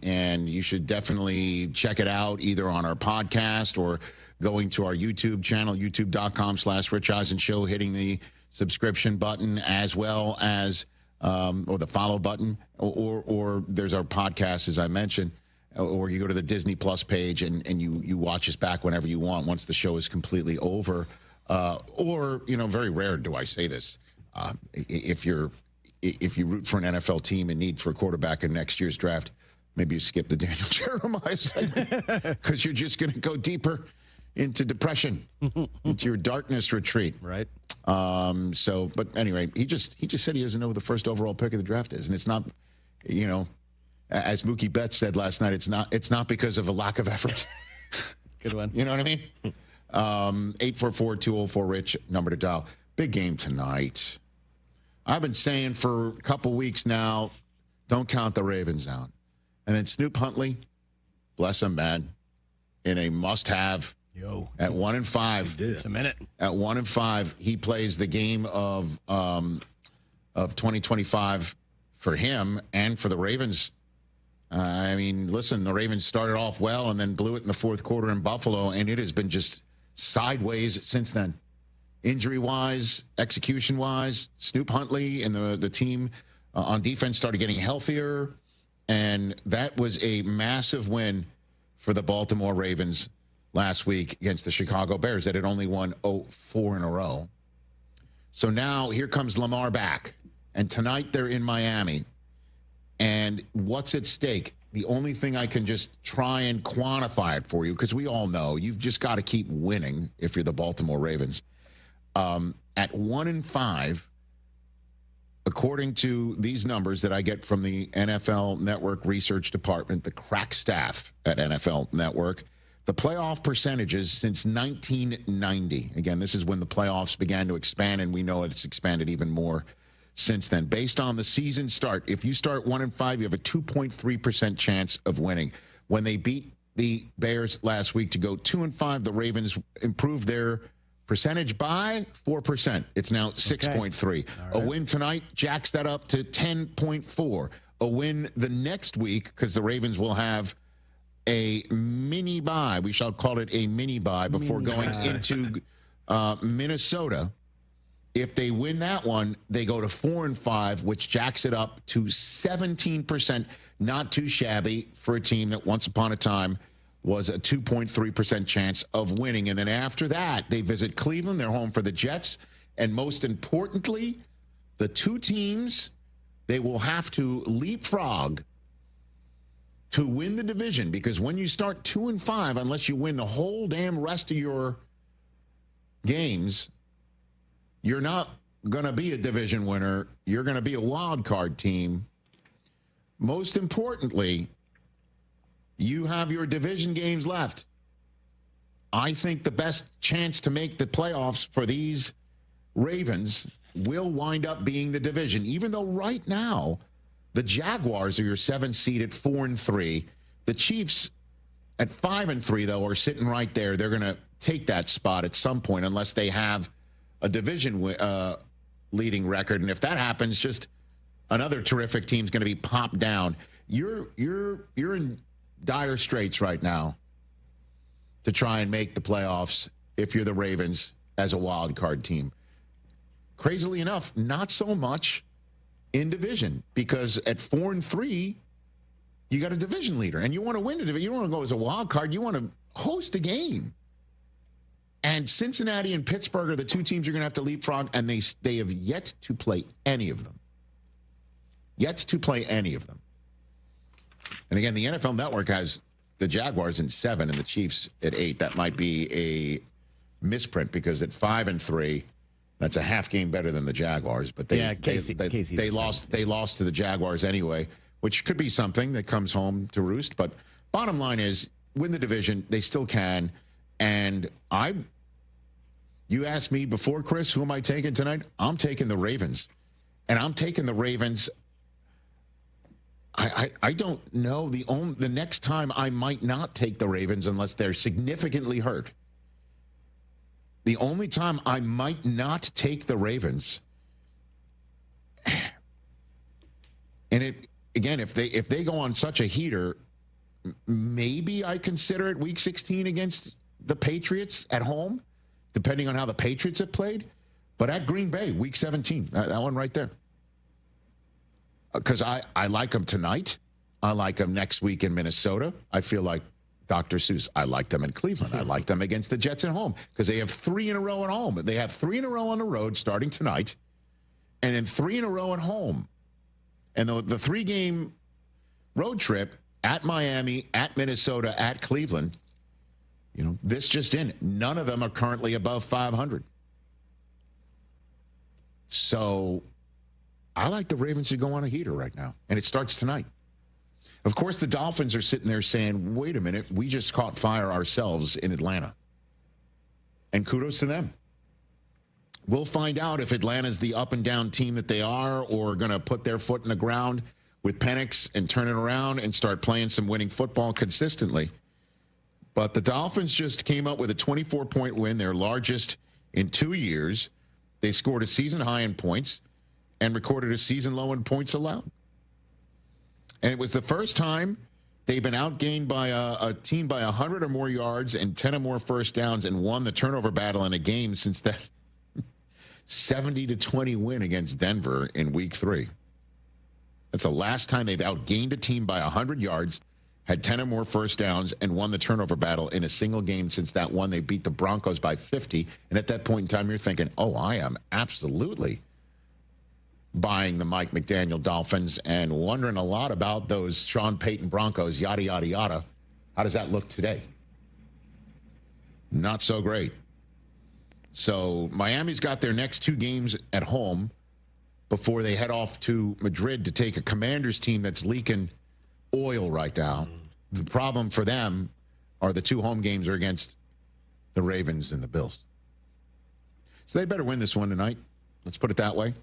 and you should definitely check it out either on our podcast or going to our YouTube channel, youtube.com/Rich Eisen Show, hitting the subscription button as well as or the follow button, or there's our podcast, as I mentioned, or you go to the Disney Plus page and you watch us back whenever you want once the show is completely over. Or, very rare do I say this. If you root for an NFL team and need for a quarterback in next year's draft, maybe you skip the Daniel Jeremiah segment because you're just going to go deeper into depression, into your darkness retreat. Right. But anyway, he just said he doesn't know who the first overall pick of the draft is, and it's not, as Mookie Betts said last night, it's not because of a lack of effort. Good one. You know what I mean? 844-204-RICH, number to dial. Big game tonight. I've been saying for a couple weeks now, don't count the Ravens out. And then Snoop Huntley, bless him, man, in a must-have. At 1-5, just a minute. At 1-5, he plays the game of 2025 for him and for the Ravens. Listen, the Ravens started off well and then blew it in the fourth quarter in Buffalo, and it has been just sideways since then. Injury-wise, execution-wise, Snoop Huntley and the team on defense started getting healthier, and that was a massive win for the Baltimore Ravens last week against the Chicago Bears that had only won 4 in a row. So now here comes Lamar back, and tonight they're in Miami. And what's at stake? The only thing I can just try and quantify it for you, because we all know you've just got to keep winning if you're the Baltimore Ravens. At 1-5, according to these numbers that I get from the NFL Network Research Department, the crack staff at NFL Network, the playoff percentages since 1990. Again, this is when the playoffs began to expand, and we know it's expanded even more since then. Based on the season start, if you start 1-5, you have a 2.3% chance of winning. When they beat the Bears last week to go 2-5, the Ravens improved their percentage by 4%. It's now 6.3. Right. A win tonight jacks that up to 10.4. A win the next week, because the Ravens will have a mini bye. We shall call it a mini bye before going into Minnesota. If they win that one, they go to 4-5, which jacks it up to 17%. Not too shabby for a team that once upon a time was a 2.3% chance of winning. And then after that, they visit Cleveland. They're home for the Jets. And most importantly, the two teams they will have to leapfrog to win the division, because when you start 2-5, unless you win the whole damn rest of your games, you're not going to be a division winner. You're going to be a wild card team. Most importantly, you have your division games left. I think the best chance to make the playoffs for these Ravens will wind up being the division, even though right now the Jaguars are your 7th seed at 4-3. The Chiefs at 5-3, though, are sitting right there. They're going to take that spot at some point unless they have a division leading record. And if that happens, just another terrific team's going to be popped down. You're in dire straits right now to try and make the playoffs if you're the Ravens as a wild card team. Crazily enough, not so much in division, because at 4-3, you got a division leader, and you want to win the division. You don't want to go as a wild card. You want to host a game. And Cincinnati and Pittsburgh are the two teams you're going to have to leapfrog, and they have yet to play any of them. Yet to play any of them. And again, the NFL Network has the Jaguars in 7 and the Chiefs at 8. That might be a misprint, because at 5-3, that's a half game better than the Jaguars. But they lost to the Jaguars anyway, which could be something that comes home to roost. But bottom line is, win the division. They still can. And you asked me before, Chris, who am I taking tonight? I'm taking the Ravens. And I'm taking the Ravens. I don't know. The next time I might not take the Ravens unless they're significantly hurt. The only time I might not take the Ravens, and if they go on such a heater, maybe I consider it Week 16 against the Patriots at home, depending on how the Patriots have played. But at Green Bay, Week 17, that one right there. Because I like them tonight. I like them next week in Minnesota. I feel like Dr. Seuss. I like them in Cleveland. I like them against the Jets at home, because they have 3 in a row at home. They have 3 in a row on the road starting tonight, and then 3 in a row at home. And the 3-game road trip at Miami, at Minnesota, at Cleveland, this just in. None of them are currently above 500. So I like the Ravens to go on a heater right now, and it starts tonight. Of course, the Dolphins are sitting there saying, wait a minute, we just caught fire ourselves in Atlanta. And kudos to them. We'll find out if Atlanta's the up-and-down team that they are, or going to put their foot in the ground with Penix and turn it around and start playing some winning football consistently. But the Dolphins just came up with a 24-point win, their largest in 2 years. They scored a season high in points and recorded a season low in points allowed. And it was the first time they've been outgained by a team by 100 or more yards and 10 or more first downs and won the turnover battle in a game since that 70-20 win against Denver in Week 3. That's the last time they've outgained a team by 100 yards, had 10 or more first downs, and won the turnover battle in a single game since that one. They beat the Broncos by 50. And at that point in time, you're thinking, oh, I am absolutely buying the Mike McDaniel Dolphins and wondering a lot about those Sean Payton Broncos, yada, yada, yada. How does that look today? Not so great. So Miami's got their next 2 games at home. before they head off to Madrid to take a Commanders team that's leaking oil right now. The problem for them are the 2 home games are against the Ravens and the Bills. So they better win this one tonight. Let's put it that way.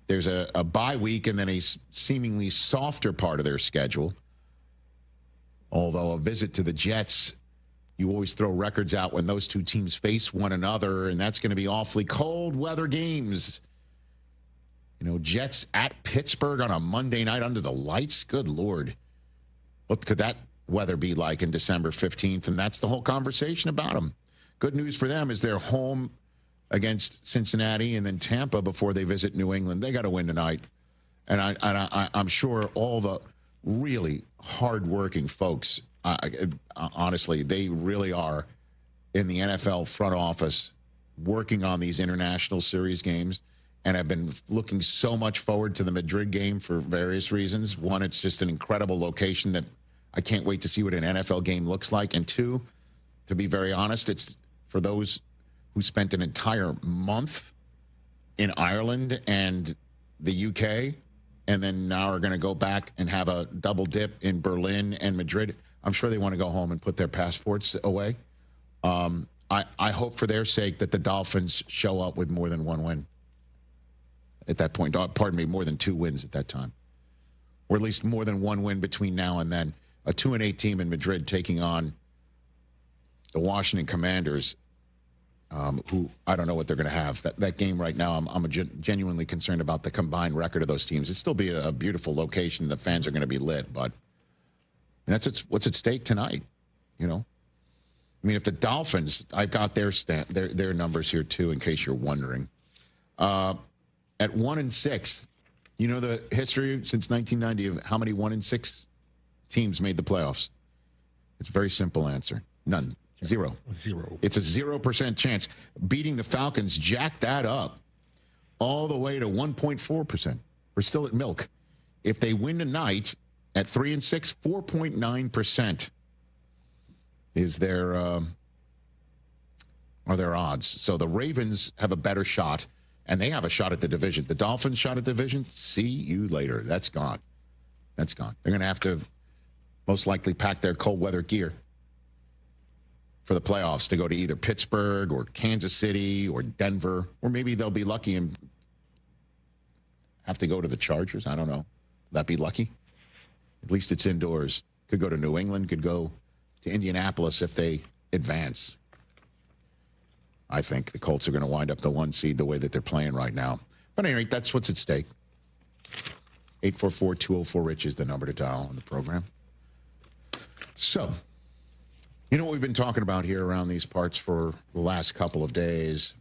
There's a bye week and then a seemingly softer part of their schedule. Although a visit to the Jets, you always throw records out when those 2 teams face one another, and that's going to be awfully cold weather games. You know, Jets at Pittsburgh on a Monday night under the lights. Good Lord. What could that weather be like in December 15th? And that's the whole conversation about them. Good news for them is they're home against Cincinnati and then Tampa before they visit New England. They got to win tonight. And I'm sure all the really hardworking folks, honestly, they really are in the NFL front office working on these international series games and have been looking so much forward to the Madrid game for various reasons. One, it's just an incredible location that I can't wait to see what an NFL game looks like. And 2, to be very honest, it's for those who spent an entire month in Ireland and the UK and then now are going to go back and have a double dip in Berlin and Madrid. I'm sure they want to go home and put their passports away. I hope for their sake that the Dolphins show up with more than 1 win at that point. Pardon me, more than 2 wins at that time. Or at least more than 1 win between now and then. A 2-8 team in Madrid taking on the Washington Commanders, who I don't know what they're going to have. That game right now, I'm genuinely concerned about the combined record of those teams. It'd still be a beautiful location. The fans are going to be lit, but that's what's at stake tonight, you know? I mean, if the Dolphins, I've got their numbers here too, in case you're wondering. At 1-6, you know the history since 1990 of how many 1-6 teams made the playoffs? It's a very simple answer. None. Zero. It's a 0% chance. Beating the Falcons jacked that up all the way to 1.4%. We're still at milk. If they win tonight at 3-6, 4.9% is are their odds. So the Ravens have a better shot, and they have a shot at the division. The Dolphins shot at the division. See you later. That's gone. That's gone. They're going to have to most likely pack their cold weather gear for the playoffs to go to either Pittsburgh or Kansas City or Denver, or maybe they'll be lucky and have to go to the Chargers. I don't know. Would that be lucky? At least it's indoors. Could go to New England, could go to Indianapolis if they advance. I think the Colts are going to wind up the 1 seed the way that they're playing right now. But anyway, that's what's at stake. 844-204-RICH is the number to dial on the program. So, you know what we've been talking about here around these parts for the last couple of days?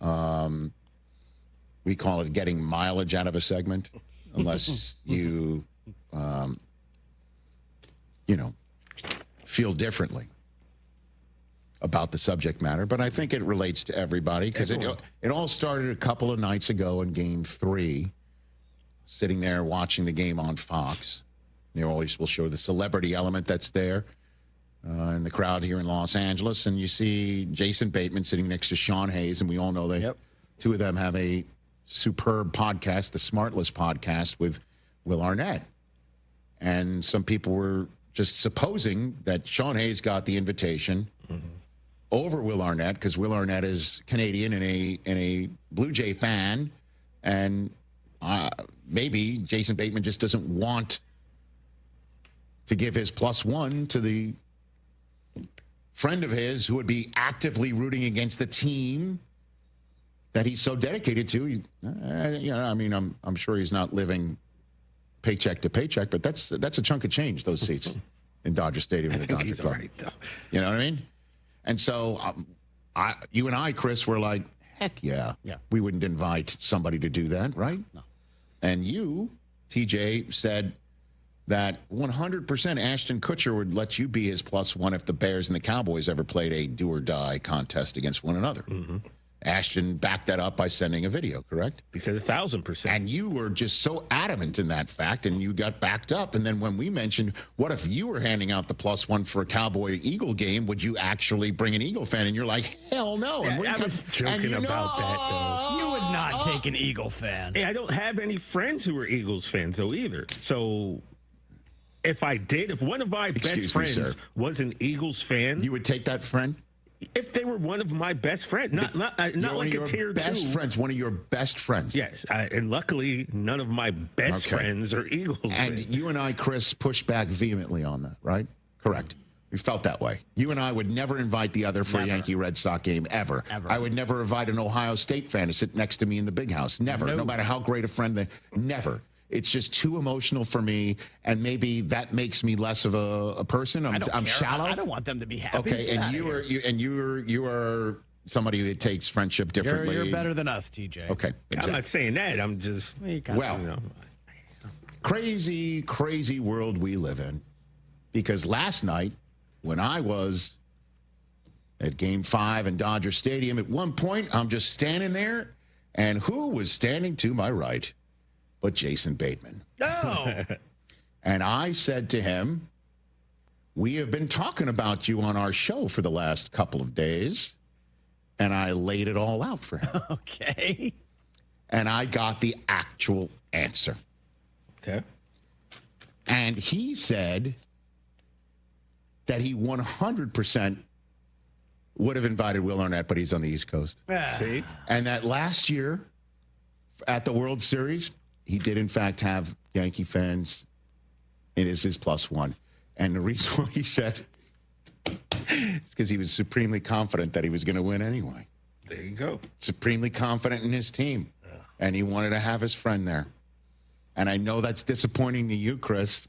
We call it getting mileage out of a segment, unless you, feel differently about the subject matter. But I think it relates to everybody because it all started a couple of nights ago in Game 3, sitting there watching the game on Fox. They always will show the celebrity element that's there. In the crowd here in Los Angeles, and you see Jason Bateman sitting next to Sean Hayes, and we all know they, two of them have a superb podcast, the Smartless podcast with Will Arnett. And some people were just supposing that Sean Hayes got the invitation over Will Arnett because Will Arnett is Canadian and a Blue Jay fan, and maybe Jason Bateman just doesn't want to give his +1 to the friend of his who would be actively rooting against the team that he's so dedicated to. I'm sure he's not living paycheck to paycheck, but that's a chunk of change, those seats in Dodger Stadium and the Dodger Club. Right, though. You know what I mean? And so you and I, Chris, were like, heck yeah. We wouldn't invite somebody to do that, right? No. And you, TJ, said that 100% Ashton Kutcher would let you be his +1 if the Bears and the Cowboys ever played a do-or-die contest against one another. Ashton backed that up by sending a video, correct? He said 1,000%. And you were just so adamant in that fact, and you got backed up. And then when we mentioned, what if you were handing out the +1 for a Cowboy-Eagle game, would you actually bring an Eagle fan? And you're like, hell no. And I was joking about that, though. You would not take an Eagle fan. Hey, I don't have any friends who are Eagles fans, though, either. So if I did, if one of my best friends was an Eagles fan. You would take that friend? If they were one of my best friends, not like a tier 2. Best friends, one of your best friends. Yes, and luckily, none of my best friends are Eagles And fans. you and I, Chris, pushed back vehemently on that, right? Correct. We felt that way. You and I would never invite the other for a Yankee-Red Sox game, ever. I would never invite an Ohio State fan to sit next to me in the big house. Never. No matter how great a friend never. It's just too emotional for me, and maybe that makes me less of a person. I'm shallow. I don't want them to be happy. Okay, and you are somebody who takes friendship differently. You're better than us, TJ. Okay, I'm not saying that. I'm just crazy world we live in. Because last night, when I was at Game 5 in Dodger Stadium, at one point I'm just standing there, and who was standing to my right? But Jason Bateman. Oh. And I said to him, we have been talking about you on our show for the last couple of days. And I laid it all out for him. Okay. And I got the actual answer. Okay. And he said that he 100% would have invited Will Arnett, but he's on the East Coast. See? And that last year at the World Series, he did, in fact, have Yankee fans. It is his +1. And the reason why he said it's because he was supremely confident that he was going to win anyway. There you go. Supremely confident in his team. And he wanted to have his friend there. And I know that's disappointing to you, Chris,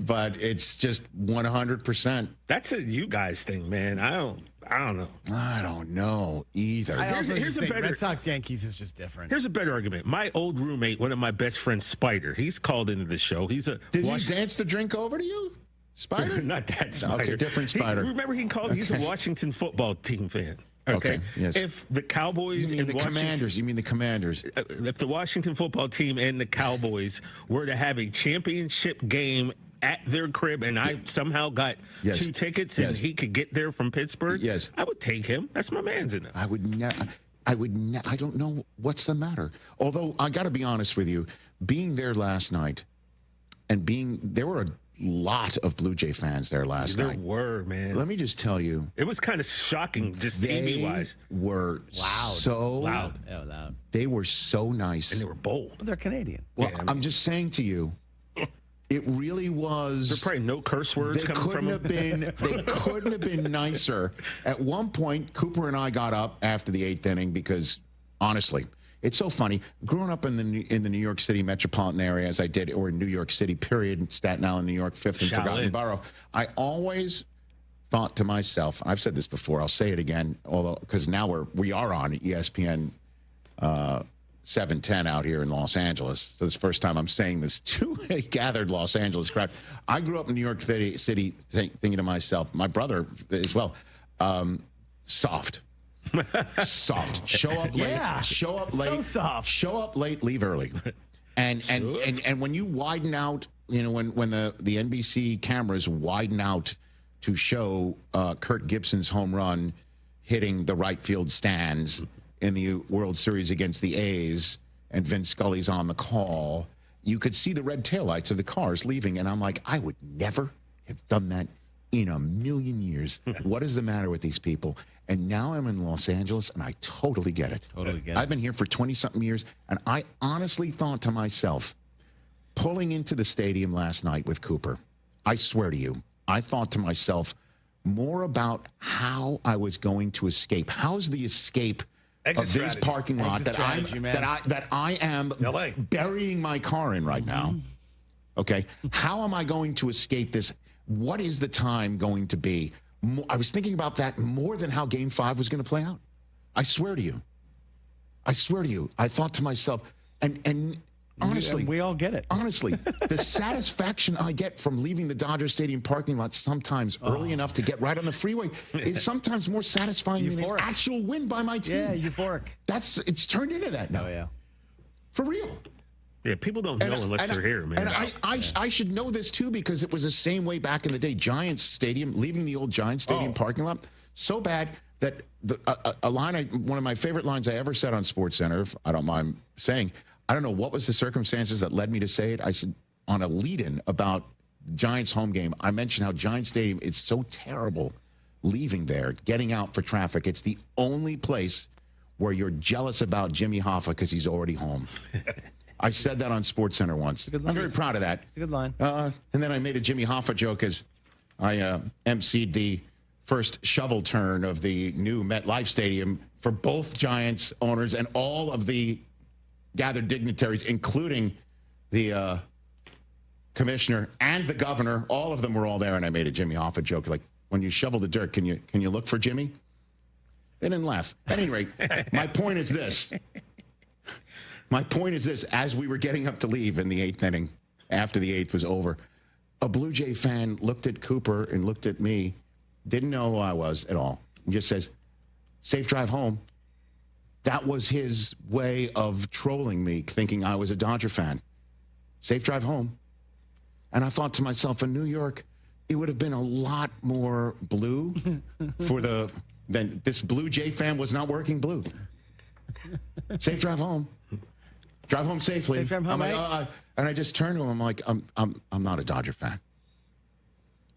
but it's just 100%. That's a you guys thing, man. I don't know. I don't know either. Here's a better Red Sox Yankees is just different. Here's a better argument. My old roommate, one of my best friends, Spider. He's called into the show. Did he dance the drink over to you, Spider? Not that Spider. Okay, different Spider. Remember he called. He's a Washington football team fan. Okay. Yes. If the Cowboys and the Commanders, you mean the Commanders? If the Washington football team and the Cowboys were to have a championship game at their crib, and I somehow got 2 tickets, and he could get there from Pittsburgh, I would take him. That's my man's in it. I would never. I don't know what's the matter. Although I got to be honest with you, being there last night, and there were a lot of Blue Jay fans there last night. There were, man. Let me just tell you, it was kind of shocking, just TV wise. Were loud, so loud. Yeah, loud. They were so nice, and they were bold. Well, they're Canadian. Well, I'm just saying to you. It really was. There's probably no curse words coming from them. They couldn't have been nicer. At one point, Cooper and I got up after the 8th inning because, honestly, it's so funny. Growing up in the New York City metropolitan area, as I did, or in New York City, period, Staten Island, New York, 5th and Forgotten Borough, I always thought to myself, I've said this before, I'll say it again, although because now we are on ESPN 710 out here in Los Angeles. So this is the first time I'm saying this to a gathered Los Angeles crowd. I grew up in New York City thinking to myself, my brother as well, soft. Soft. Show up late. Yeah, show up late. So soft. Show up late, leave early. And when you widen out, when the NBC cameras widen out to show Kurt Gibson's home run hitting the right field stands in the World Series against the A's, and Vince Scully's on the call, you could see the red taillights of the cars leaving, and I'm like, I would never have done that in a million years. What is the matter with these people? And now I'm in Los Angeles, and I totally get it. I've been here for 20-something years, and I honestly thought to myself, pulling into the stadium last night with Cooper, I swear to you, I thought to myself more about how I was going to escape. How's the escape of this parking lot that I am burying my car in right now? Okay, how am I going to escape this? What is the time going to be? I was thinking about that more than how Game 5 was going to play out. I swear to you. I thought to myself, and Honestly, we all get it. Honestly, the satisfaction I get from leaving the Dodger Stadium parking lot sometimes early enough to get right on the freeway is sometimes more satisfying than an actual win by my team. Yeah, euphoric. It's turned into that now. Oh, yeah. For real. Yeah, people don't know unless they're here, man. And I should know this, too, because it was the same way back in the day. Giants Stadium, leaving the old Giants Stadium parking lot, so bad that one of my favorite lines I ever said on SportsCenter, if I don't mind saying, I don't know what was the circumstances that led me to say it. I said, on a lead-in about Giants home game, I mentioned how Giants Stadium is so terrible leaving there, getting out for traffic. It's the only place where you're jealous about Jimmy Hoffa because he's already home. I said that on SportsCenter once. I'm very proud of that. It's a good line. And then I made a Jimmy Hoffa joke as I emceed the first shovel turn of the new MetLife Stadium for both Giants owners and all of the gathered dignitaries, including the commissioner and the governor. All of them were all there, and I made a Jimmy Hoffa joke like, when you shovel the dirt, can you look for Jimmy? They didn't laugh. At any rate, my point is this. My point is this. As we were getting up to leave in the 8th inning, after the 8th was over, a Blue Jay fan looked at Cooper and looked at me, didn't know who I was at all, and just says, safe drive home. That was his way of trolling me, thinking I was a Dodger fan. Safe drive home. And I thought to myself, in New York, it would have been a lot more blue than this Blue Jay fan was not working blue. Safe drive home. Drive home safely. Safe drive home, and I just turned to him. I'm like, I'm not a Dodger fan.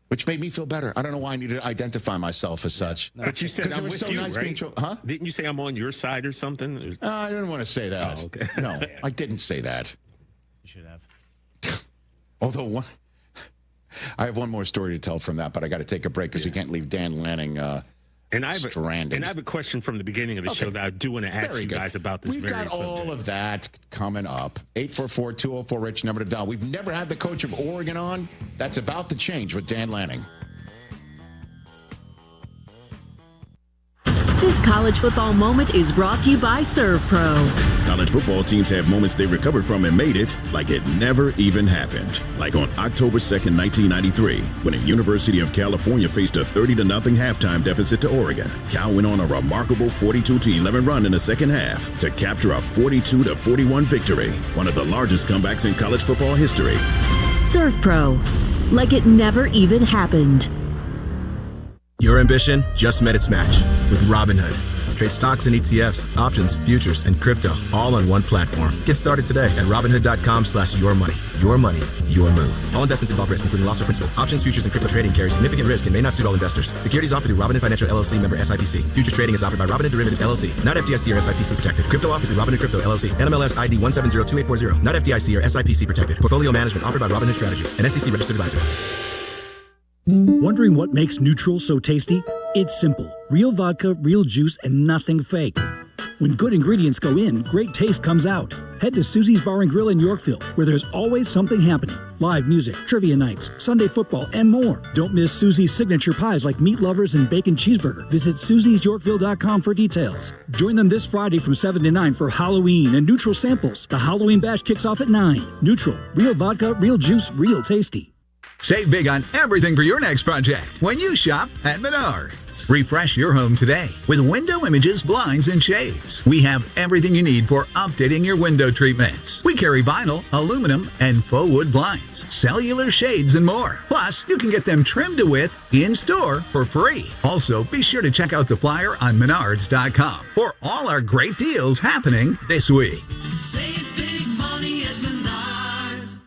Which made me feel better. I don't know why I needed to identify myself as such. But you said I'm with so you, nice right? Huh? Didn't you say I'm on your side or something? I didn't want to say that. Oh, okay. No, I didn't say that. You should have. Although I have one more story to tell from that, but I got to take a break because we can't leave Dan Lanning stranded. And I have a question from the beginning of the show that I do want to ask you guys about this We've very got subject. all of that coming up. 844-204-RICH, number to dial. We've never had the coach of Oregon on. That's about to change with Dan Lanning. This college football moment is brought to you by ServPro. College football teams have moments they recovered from and made it like it never even happened. Like on October 2nd, 1993, when the University of California faced a 30-0 halftime deficit to Oregon. Cal went on a remarkable 42-11 run in the second half to capture a 42-41 victory, one of the largest comebacks in college football history. ServPro, like it never even happened. Your ambition just met its match with Robinhood. Trade stocks and ETFs, options, futures, and crypto all on one platform. Get started today at Robinhood.com/yourmoney. Your money, your move. All investments involve risk, including loss of principal. Options, futures, and crypto trading carry significant risk and may not suit all investors. Securities offered through Robinhood Financial LLC, member SIPC. Futures trading is offered by Robinhood Derivatives LLC, not FDIC or SIPC protected. Crypto offered through Robinhood Crypto LLC, NMLS ID 1702840, not FDIC or SIPC protected. Portfolio management offered by Robinhood Strategies, an SEC registered advisor. Wondering what makes Neutral so tasty? It's simple. Real vodka, real juice, and nothing fake. When good ingredients go in, great taste comes out. Head to Susie's Bar and Grill in Yorkville, where there's always something happening. Live music, trivia nights, Sunday football, and more. Don't miss Susie's signature pies like meat lovers and bacon cheeseburger. Visit susiesyorkville.com for details. Join them this Friday from 7 to 9 for Halloween and Neutral samples. The Halloween bash kicks off at 9. Neutral. Real vodka, real juice, real tasty. Save big on everything for your next project when you shop at Menards. Refresh your home today with window images, blinds, and shades. We have everything you need for updating your window treatments. We carry vinyl, aluminum, and faux wood blinds, cellular shades, and more. Plus, you can get them trimmed to width in-store for free. Also, be sure to check out the flyer on Menards.com for all our great deals happening this week. Save big money at Menards.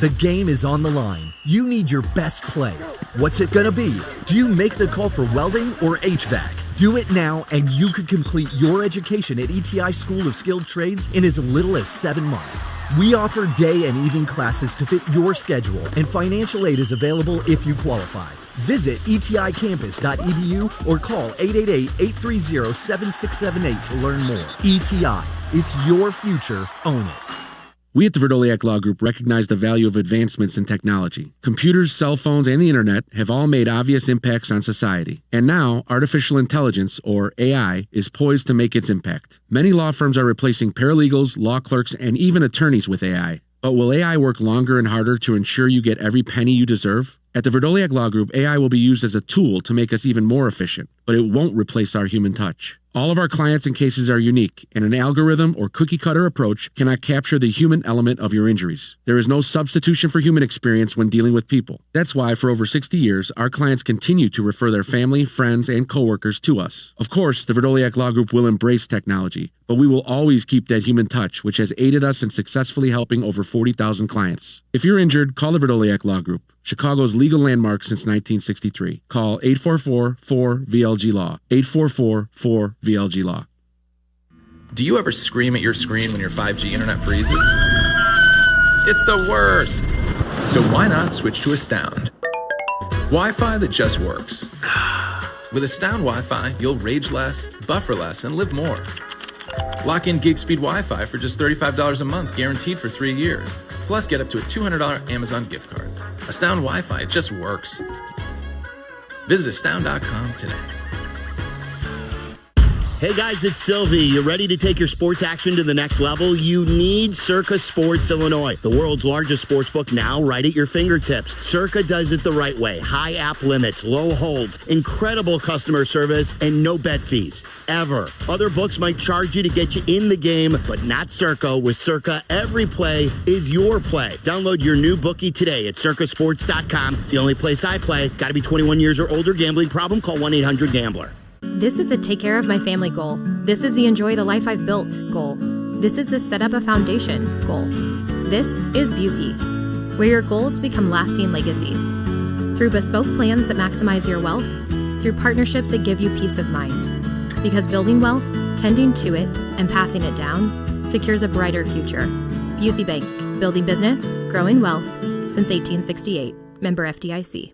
The game is on the line. You need your best play. What's it gonna be? Do you make the call for welding or HVAC? Do it now and you could complete your education at ETI School of Skilled Trades in as little as 7 months. We offer day and evening classes to fit your schedule, and financial aid is available if you qualify. Visit eticampus.edu or call 888-830-7678 to learn more. ETI, it's your future. Own it. We at the Verdoliak Law Group recognize the value of advancements in technology. Computers, cell phones, and the internet have all made obvious impacts on society. And now, artificial intelligence, or AI, is poised to make its impact. Many law firms are replacing paralegals, law clerks, and even attorneys with AI. But will AI work longer and harder to ensure you get every penny you deserve? At the Verdoliak Law Group, AI will be used as a tool to make us even more efficient, but it won't replace our human touch. All of our clients and cases are unique, and an algorithm or cookie-cutter approach cannot capture the human element of your injuries. There is no substitution for human experience when dealing with people. That's why, for over 60 years, our clients continue to refer their family, friends, and coworkers to us. Of course, the Verdoliak Law Group will embrace technology, but we will always keep that human touch, which has aided us in successfully helping over 40,000 clients. If you're injured, call the Verdoliak Law Group, Chicago's legal landmark since 1963. Call 844-4VLG-LAW, 844-4VLG-LAW. Do you ever scream at your screen when your 5G internet freezes? It's the worst! So why not switch to Astound? Wi-Fi that just works. With Astound Wi-Fi, you'll rage less, buffer less, and live more. Lock in gig speed Wi-Fi for just $35 a month, guaranteed for 3 years. Plus, get up to a $200 Amazon gift card. Astound Wi-Fi, it just works. Visit astound.com today. Hey guys, it's Silvy. You ready to take your sports action to the next level? You need Circa Sports Illinois, the world's largest sportsbook, now right at your fingertips. Circa does it the right way. High app limits, low holds, incredible customer service, and no bet fees, ever. Other books might charge you to get you in the game, but not Circa. With Circa, every play is your play. Download your new bookie today at circasports.com. It's the only place I play. Got to be 21 years or older. Gambling problem? Call 1-800-GAMBLER. This is the take care of my family goal. This is the enjoy the life I've built goal. This is the set up a foundation goal. This is Busey, where your goals become lasting legacies. Through bespoke plans that maximize your wealth, through partnerships that give you peace of mind. Because building wealth, tending to it, and passing it down secures a brighter future. Busey Bank, building business, growing wealth since 1868. Member FDIC.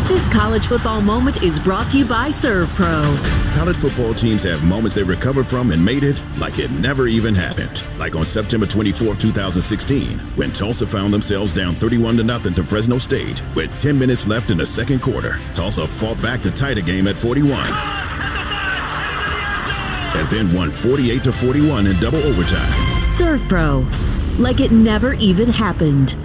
This college football moment is brought to you by ServPro. College football teams have moments they recovered from and made it like it never even happened. Like on September 24, 2016, when Tulsa found themselves down 31-0 to Fresno State with 10 minutes left in the second quarter. Tulsa fought back to tie the game at 41. And then won 48-41 in double overtime. ServPro, like it never even happened.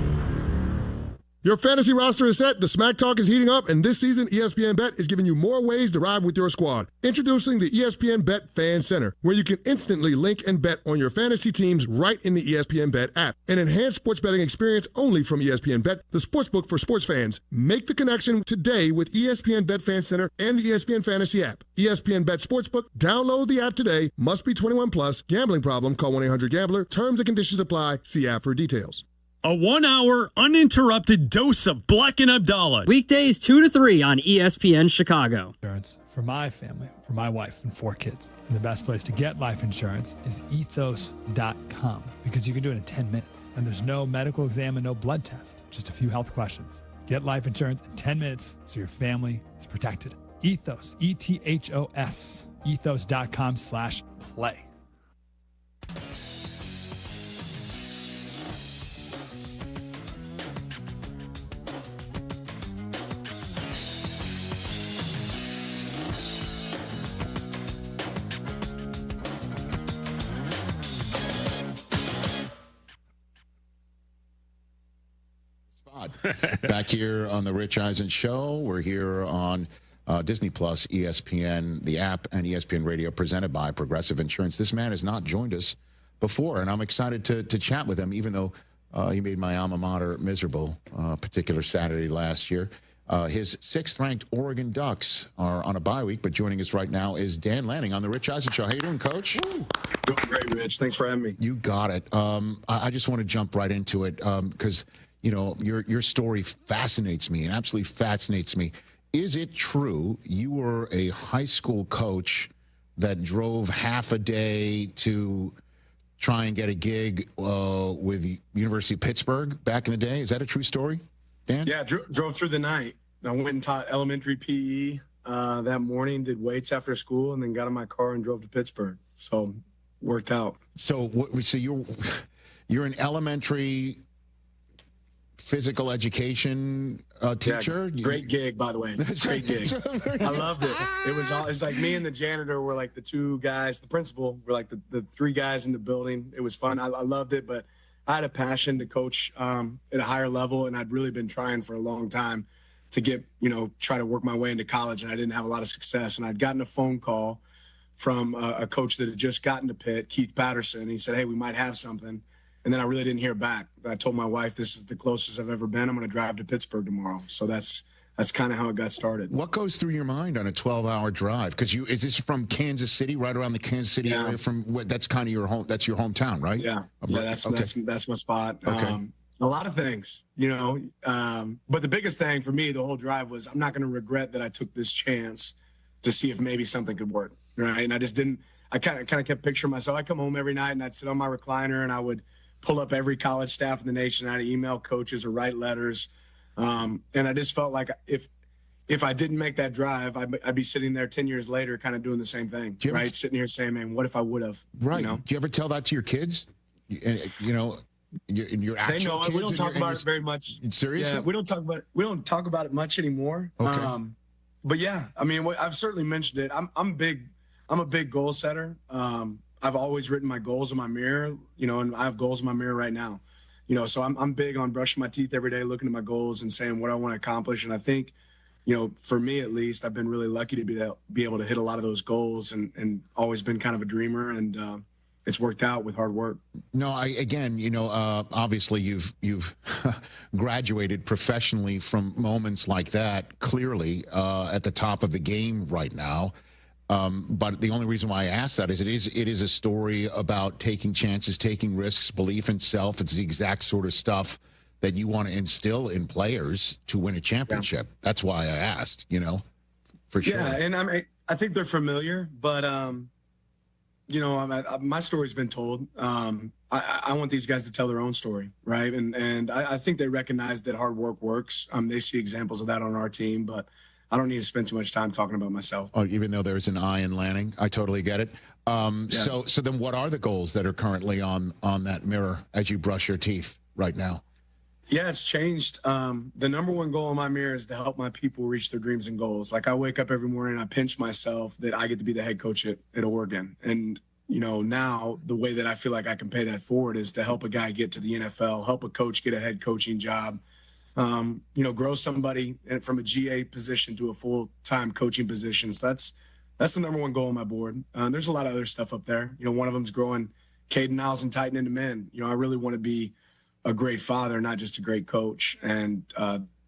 Your fantasy roster is set, the smack talk is heating up, and this season, ESPN Bet is giving you more ways to ride with your squad. Introducing the ESPN Bet Fan Center, where you can instantly link and bet on your fantasy teams right in the ESPN Bet app. An enhanced sports betting experience only from ESPN Bet, the sportsbook for sports fans. Make the connection today with ESPN Bet Fan Center and the ESPN Fantasy app. ESPN Bet Sportsbook, download the app today. Must be 21 plus. Gambling problem? Call 1-800-GAMBLER. Terms and conditions apply. See app for details. A 1-hour, uninterrupted dose of Bleck Abdalla. Weekdays 2 to 3 on ESPN Chicago. Insurance for my family, for my wife and 4 kids. And the best place to get life insurance is ethos.com, because you can do it in 10 minutes. And there's no medical exam and no blood test, just a few health questions. Get life insurance in 10 minutes so your family is protected. Ethos, ETHOS, ethos.com/play. Back here on the Rich Eisen Show. We're here on Disney Plus, ESPN, the app, and ESPN Radio, presented by Progressive Insurance. This man has not joined us before, and I'm excited to chat with him, even though he made my alma mater miserable particular Saturday last year. His 6th-ranked Oregon Ducks are on a bye week, but joining us right now is Dan Lanning on the Rich Eisen Show. How you doing, Coach? Doing great, Rich. Thanks for having me. You got it. I just want to jump right into it because you know, your story fascinates me, and absolutely fascinates me. Is it true you were a high school coach that drove half a day to try and get a gig with the University of Pittsburgh back in the day? Is that a true story, Dan? Yeah, drove through the night. I went and taught elementary PE that morning, did weights after school, and then got in my car and drove to Pittsburgh. So worked out. So You're an elementary physical education teacher. Yeah, great gig, by the way. Great gig. I loved it. It's like me and the janitor were like the two guys. The principal were like the three guys in the building. It was fun. I loved it, but I had a passion to coach at a higher level, and I'd really been trying for a long time to get, try to work my way into college, and I didn't have a lot of success. And I'd gotten a phone call from a coach that had just gotten to Pitt, Keith Patterson. He said, hey, we might have something. And then I really didn't hear back. I told my wife, this is the closest I've ever been. I'm going to drive to Pittsburgh tomorrow. So that's kind of how it got started. What goes through your mind on a 12-hour drive? Because is this from Kansas City, right around the Kansas City area? That's kind of your home. That's your hometown, right? Yeah. That's my spot. Okay. A lot of things, but the biggest thing for me, the whole drive, was I'm not going to regret that I took this chance to see if maybe something could work, right? And I just didn't. I kind of kept picturing myself. I'd come home every night and I'd sit on my recliner and I would pull up every college staff in the nation. I'd email coaches or write letters. And I just felt like if I didn't make that drive, I'd be sitting there 10 years later kind of doing the same thing, right? Sitting here saying, man, what if I would have? Right. Do you ever tell that to your kids? Your actual they know it. Kids, we don't talk about it very much. Seriously? Yeah, we don't talk about it much anymore. Okay. But yeah, I mean, I've certainly mentioned it. I'm a big goal setter. I've always written my goals in my mirror, and I have goals in my mirror right now, so I'm big on brushing my teeth every day, looking at my goals and saying what I want to accomplish. And I think, for me at least, I've been really lucky to be able to hit a lot of those goals and always been kind of a dreamer, and it's worked out with hard work. No, obviously you've graduated professionally from moments like that, clearly at the top of the game right now. But the only reason why I ask that is it is a story about taking chances, taking risks, belief in self. It's the exact sort of stuff that you want to instill in players to win a championship. Yeah. That's why I asked, for sure. Yeah, and I think they're familiar, but my story's been told. I want these guys to tell their own story, right? And I think they recognize that hard work works. They see examples of that on our team, but I don't need to spend too much time talking about myself. Oh, even though there's an I in Lanning, I totally get it. So then, what are the goals that are currently on that mirror as you brush your teeth right now? Yeah, it's changed. The number one goal in my mirror is to help my people reach their dreams and goals. Like, I wake up every morning and I pinch myself that I get to be the head coach at Oregon. And, now the way that I feel like I can pay that forward is to help a guy get to the NFL, help a coach get a head coaching job, grow somebody from a GA position to a full-time coaching position. So that's the number one goal on my board. There's a lot of other stuff up there. One of them is growing Caden Niles and Titan into men. I really want to be a great father, not just a great coach. And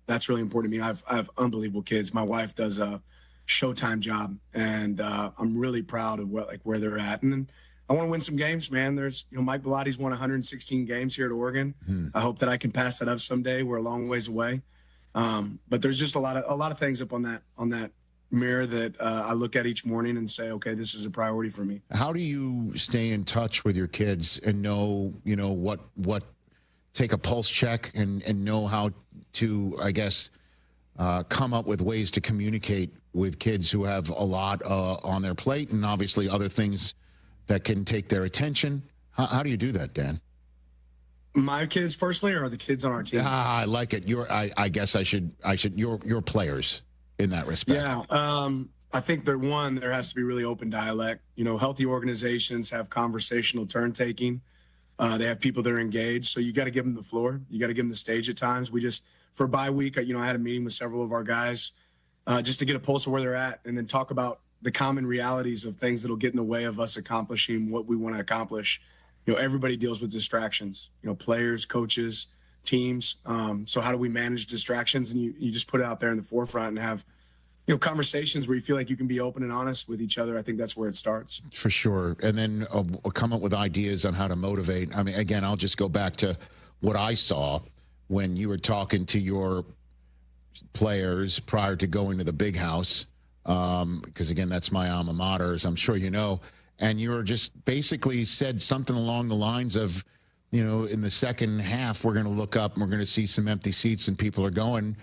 that's really important to me. I have unbelievable kids. My wife does a Showtime job, and I'm really proud of where they're at. And then I want to win some games, man. There's, Mike Belotti's won 116 games here at Oregon. I hope that I can pass that up someday. We're a long ways away. But there's just a lot of things up on that mirror that I look at each morning and say, okay, this is a priority for me. How do you stay in touch with your kids and know, what take a pulse check and know how to, I guess, come up with ways to communicate with kids who have a lot on their plate and obviously other things that can take their attention? How do you do that, Dan? My kids personally, or the kids on our team? I like it. I guess I should your players in that respect. Yeah. I think there has to be really open dialect. Healthy organizations have conversational turn taking. They have people that are engaged. So you got to give them the floor. You got to give them the stage at times. For bye week, I had a meeting with several of our guys just to get a pulse of where they're at and then talk about the common realities of things that'll get in the way of us accomplishing what we want to accomplish. Everybody deals with distractions, players, coaches, teams. So how do we manage distractions? And you just put it out there in the forefront and have, conversations where you feel like you can be open and honest with each other. I think that's where it starts. For sure. And then come up with ideas on how to motivate. I mean, again, I'll just go back to what I saw when you were talking to your players prior to going to the big house. Because again, that's my alma mater, as I'm sure you know. And you were just basically said something along the lines of, in the second half, we're going to look up and we're going to see some empty seats and people are going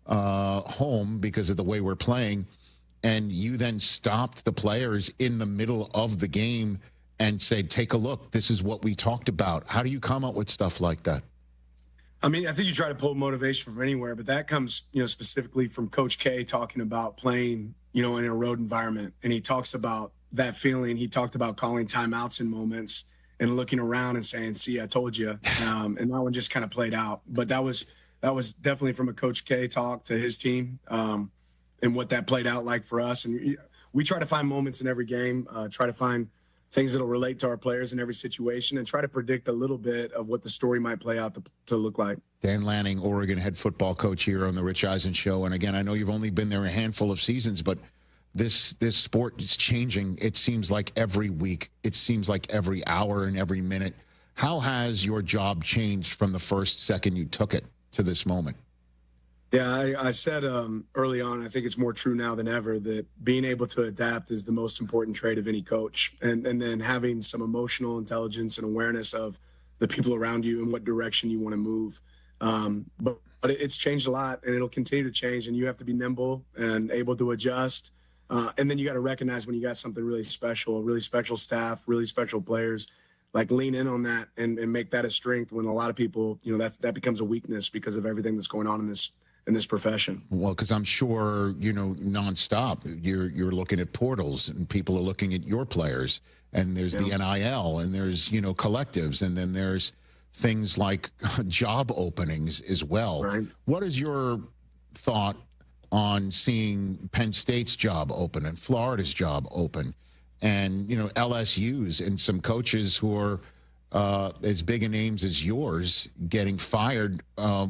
home because of the way we're playing. And you then stopped the players in the middle of the game and say, take a look, this is what we talked about? How do you come up with stuff like that? I mean, I think you try to pull motivation from anywhere, but that comes, specifically from Coach K talking about playing, in a road environment. And he talks about that feeling. He talked about calling timeouts in moments and looking around and saying, see, I told you. And that one just kind of played out. But that was definitely from a Coach K talk to his team, and what that played out like for us. And we try to find moments in every game, try to find things that'll relate to our players in every situation, and try to predict a little bit of what the story might play out to look like. Dan Lanning, Oregon head football coach here on the Rich Eisen Show. And again, I know you've only been there a handful of seasons, but this sport is changing. It seems like every week. It seems like every hour and every minute. How has your job changed from the first second you took it to this moment? Yeah, I said early on, I think it's more true now than ever, that being able to adapt is the most important trait of any coach. And then having some emotional intelligence and awareness of the people around you and what direction you want to move. But it's changed a lot, and it'll continue to change, and you have to be nimble and able to adjust. And then you got to recognize when you got something really special, a really special staff, really special players, like lean in on that and make that a strength when a lot of people, that becomes a weakness because of everything that's going on in this profession. Well, because I'm sure, nonstop, you're looking at portals and people are looking at your players, and there's the NIL, and there's, collectives, and then there's things like job openings as well. Right. What is your thought on seeing Penn State's job open and Florida's job open, and, LSU's and some coaches who are as big a names as yours getting fired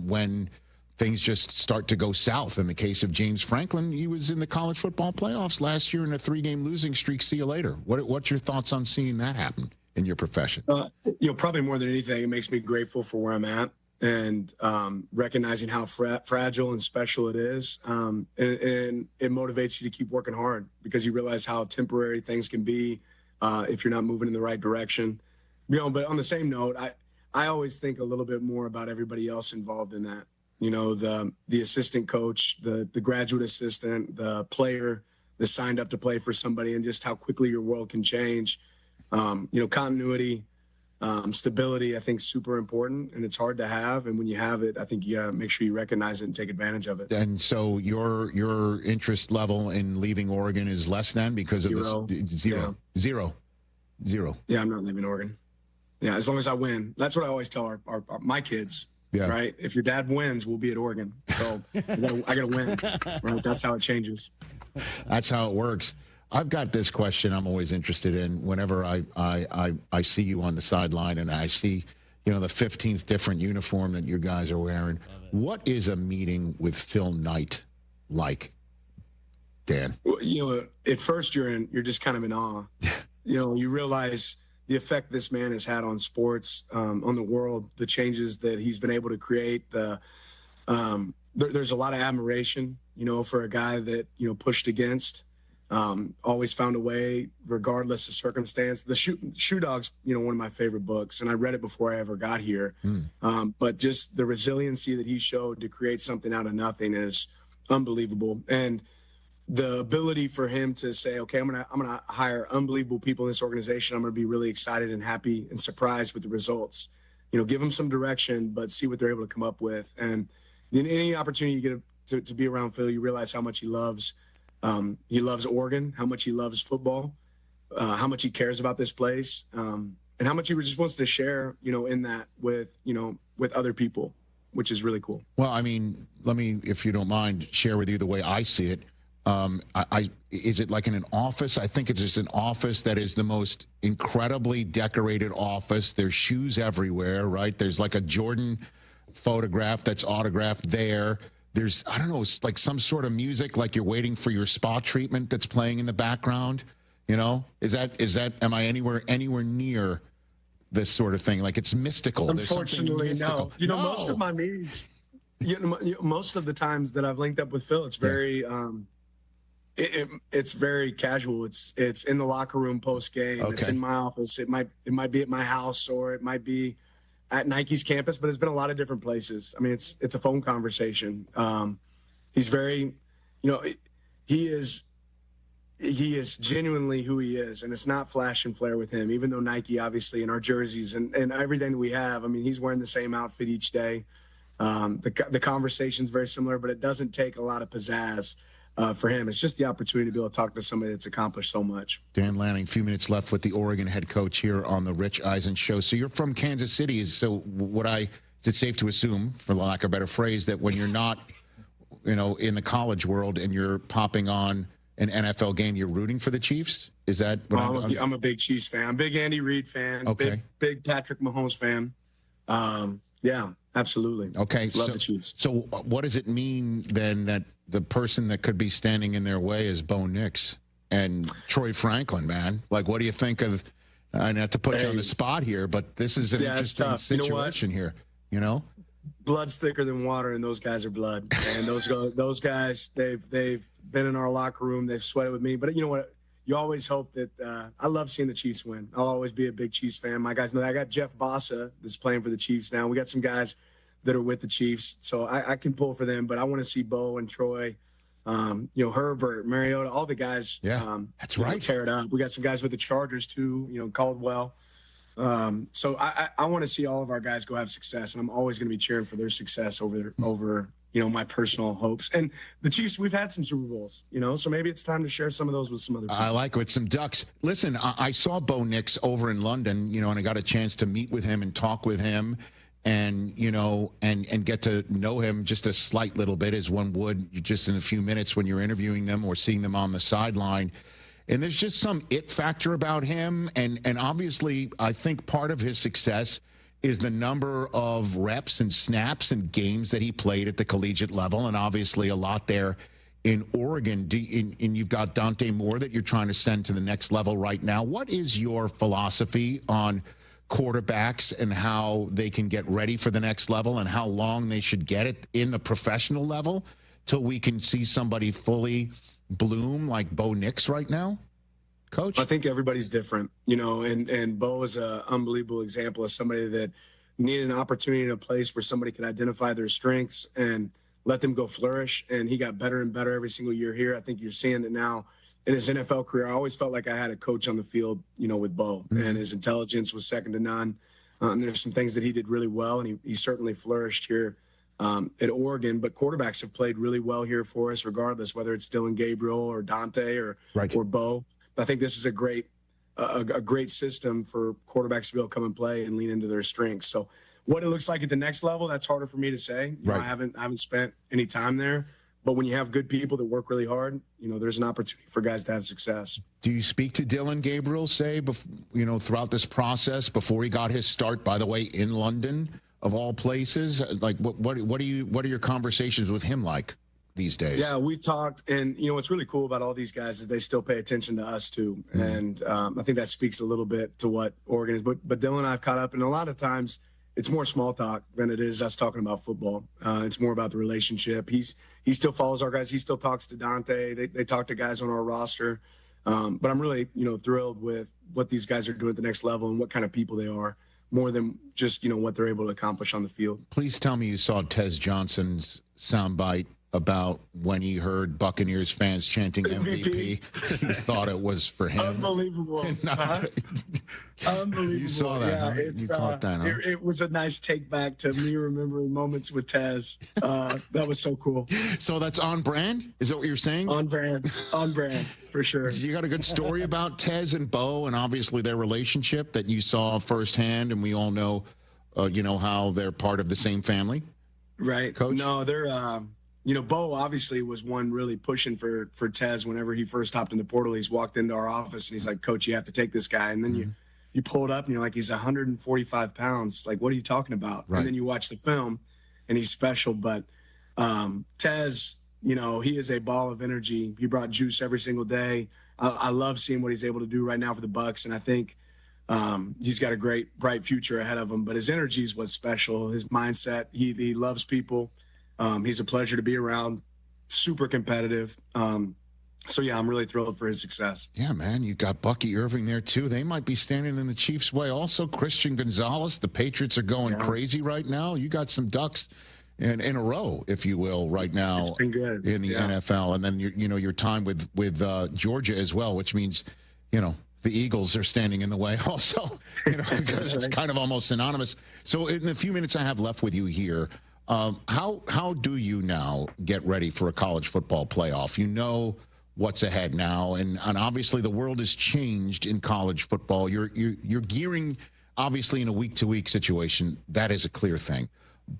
when things just start to go south? In the case of James Franklin, he was in the college football playoffs last year in a 3-game losing streak. See you later. What's your thoughts on seeing that happen in your profession? Probably more than anything, it makes me grateful for where I'm at, and recognizing how fragile and special it is. And it motivates you to keep working hard, because you realize how temporary things can be if you're not moving in the right direction. But on the same note, I always think a little bit more about everybody else involved in that. The assistant coach, the graduate assistant, the player that signed up to play for somebody, and just how quickly your world can change. Continuity, stability, I think, super important, and it's hard to have. And when you have it, I think you gotta make sure you recognize it and take advantage of it. And so your interest level in leaving Oregon is less than because Zero. of this? Zero. Yeah, I'm not leaving Oregon. Yeah, as long as I win. That's what I always tell my kids. Yeah. Right. If your dad wins, we'll be at Oregon. So I gotta win. Right. That's how it changes. That's how it works. I've got this question I'm always interested in whenever I see you on the sideline and I see, the 15th different uniform that you guys are wearing. What is a meeting with Phil Knight like, Dan? Well, at first you're just kind of in awe. You realize the effect this man has had on sports, on the world, the changes that he's been able to create. There's a lot of admiration, for a guy that, pushed against, always found a way, regardless of circumstance. The Shoe Dog's, one of my favorite books, and I read it before I ever got here. But just the resiliency that he showed to create something out of nothing is unbelievable. And the ability for him to say, okay, I'm gonna hire unbelievable people in this organization. I'm gonna be really excited and happy and surprised with the results. Give them some direction, but see what they're able to come up with. And in any opportunity you get to be around Phil, you realize how much he loves. He loves Oregon, how much he loves football, how much he cares about this place, and how much he just wants to share, in that with other people, which is really cool. Well, I mean, let me, if you don't mind, share with you the way I see it. Is it like in an office? I think it's just an office that is the most incredibly decorated office. There's shoes everywhere, right? There's like a Jordan photograph that's autographed there. There's, I don't know, it's like some sort of music, like you're waiting for your spa treatment that's playing in the background. Is that, am I anywhere near this sort of thing? Like it's mystical. Unfortunately, no. Most of my meetings, most of the times that I've linked up with Phil, it's very, it's very casual. It's in the locker room post game. Okay. It's in my office. It might be at my house, or it might be at Nike's campus, but it's been a lot of different places. I mean, it's a phone conversation. He's very, he he is genuinely who he is, and it's not flash and flare with him, even though Nike, obviously, in our jerseys and everything we have, I mean, he's wearing the same outfit each day. The conversation's very similar, but it doesn't take a lot of pizzazz for him. It's just the opportunity to be able to talk to somebody that's accomplished so much. Dan Lanning, a few minutes left with the Oregon head coach here on the Rich Eisen Show. So you're from Kansas City. So is it safe to assume, for lack of a better phrase, that when you're not, in the college world and you're popping on an NFL game, you're rooting for the Chiefs? Is that what I'm a big Chiefs fan. I'm a big Andy Reid fan. Okay. Big Patrick Mahomes fan. Yeah, absolutely. Okay. Love the Chiefs. So what does it mean then that the person that could be standing in their way is Bo Nix and Troy Franklin, man? Like, what do you think of, not to put you on the spot here, but this is an interesting situation here, Blood's thicker than water, and those guys are blood. And those guys, they've been in our locker room. They've sweated with me. But you know what? You always hope that I love seeing the Chiefs win. I'll always be a big Chiefs fan. My guys know that. I got Jeff Bossa that's playing for the Chiefs now. We got some guys that are with the Chiefs, so I can pull for them. But I want to see Bo and Troy, Herbert, Mariota, all the guys. Yeah, that's right. Tear it up. We got some guys with the Chargers too. Caldwell. So I want to see all of our guys go have success, and I'm always going to be cheering for their success over my personal hopes. And the Chiefs, we've had some Super Bowls, so maybe it's time to share some of those with some other people. I like it with some Ducks. Listen, I saw Bo Nix over in London, and I got a chance to meet with him and talk with him and, and get to know him just a slight little bit, as one would just in a few minutes when you're interviewing them or seeing them on the sideline. And there's just some it factor about him. And obviously, I think part of his success is the number of reps and snaps and games that he played at the collegiate level, and obviously a lot there in Oregon. And you've got Dante Moore that you're trying to send to the next level right now. What is your philosophy on quarterbacks and how they can get ready for the next level and how long they should get it in the professional level till we can see somebody fully bloom like Bo Nix right now? Coach? I think everybody's different, and Bo is an unbelievable example of somebody that needed an opportunity in a place where somebody could identify their strengths and let them go flourish. And he got better and better every single year here. I think you're seeing it now in his NFL career. I always felt like I had a coach on the field, with Bo, and his intelligence was second to none. And there's some things that he did really well, and he certainly flourished here at Oregon. But quarterbacks have played really well here for us, regardless, whether it's Dylan Gabriel or Dante or Bo. I think this is a great system for quarterbacks to be able to come and play and lean into their strengths. So what it looks like at the next level, that's harder for me to say. I haven't spent any time there. But when you have good people that work really hard, there's an opportunity for guys to have success. Do you speak to Dylan Gabriel, say, throughout this process before he got his start, by the way, in London, of all places? Like, what are your conversations with him like these days? Yeah, we've talked, and what's really cool about all these guys is they still pay attention to us too, and I think that speaks a little bit to what Oregon is. But Dylan and I've caught up, and a lot of times it's more small talk than it is us talking about football. It's more about the relationship. He still follows our guys. He still talks to Dante. They talk to guys on our roster. But I'm really thrilled with what these guys are doing at the next level and what kind of people they are, more than just what they're able to accomplish on the field. Please tell me you saw Tez Johnson's soundbite about when he heard Buccaneers fans chanting MVP. He thought it was for him. Unbelievable. Unbelievable. You saw that, yeah, huh? You caught that, huh? It was a nice take back to me remembering moments with Tez. That was so cool. So that's on brand? Is that what you're saying? On brand, for sure. You got a good story about Tez and Bo and obviously their relationship that you saw firsthand, and we all know, how they're part of the same family? Right. Coach? No, they're... Bo obviously was one really pushing for Tez whenever he first hopped in the portal. He's walked into our office and he's like, Coach, you have to take this guy. And then you pull it up and you're like, he's 145 pounds. Like, what are you talking about? Right. And then you watch the film and he's special. But Tez, he is a ball of energy. He brought juice every single day. I love seeing what he's able to do right now for the Bucs. And I think he's got a great, bright future ahead of him. But his energy is what's special. His mindset, he loves people. He's a pleasure to be around, super competitive. So, yeah, I'm really thrilled for his success. Yeah, man, you got Bucky Irving there, too. They might be standing in the Chiefs' way. Also, Christian Gonzalez, the Patriots are going crazy right now. You got some Ducks in a row, if you will, right now It's been good. in the NFL. And then your time with Georgia as well, which means, the Eagles are standing in the way also. It's kind of almost synonymous. So in the few minutes I have left with you here, how do you now get ready for a college football playoff? You know what's ahead now, and obviously the world has changed in college football. You're gearing, obviously, in a week-to-week situation. That is a clear thing.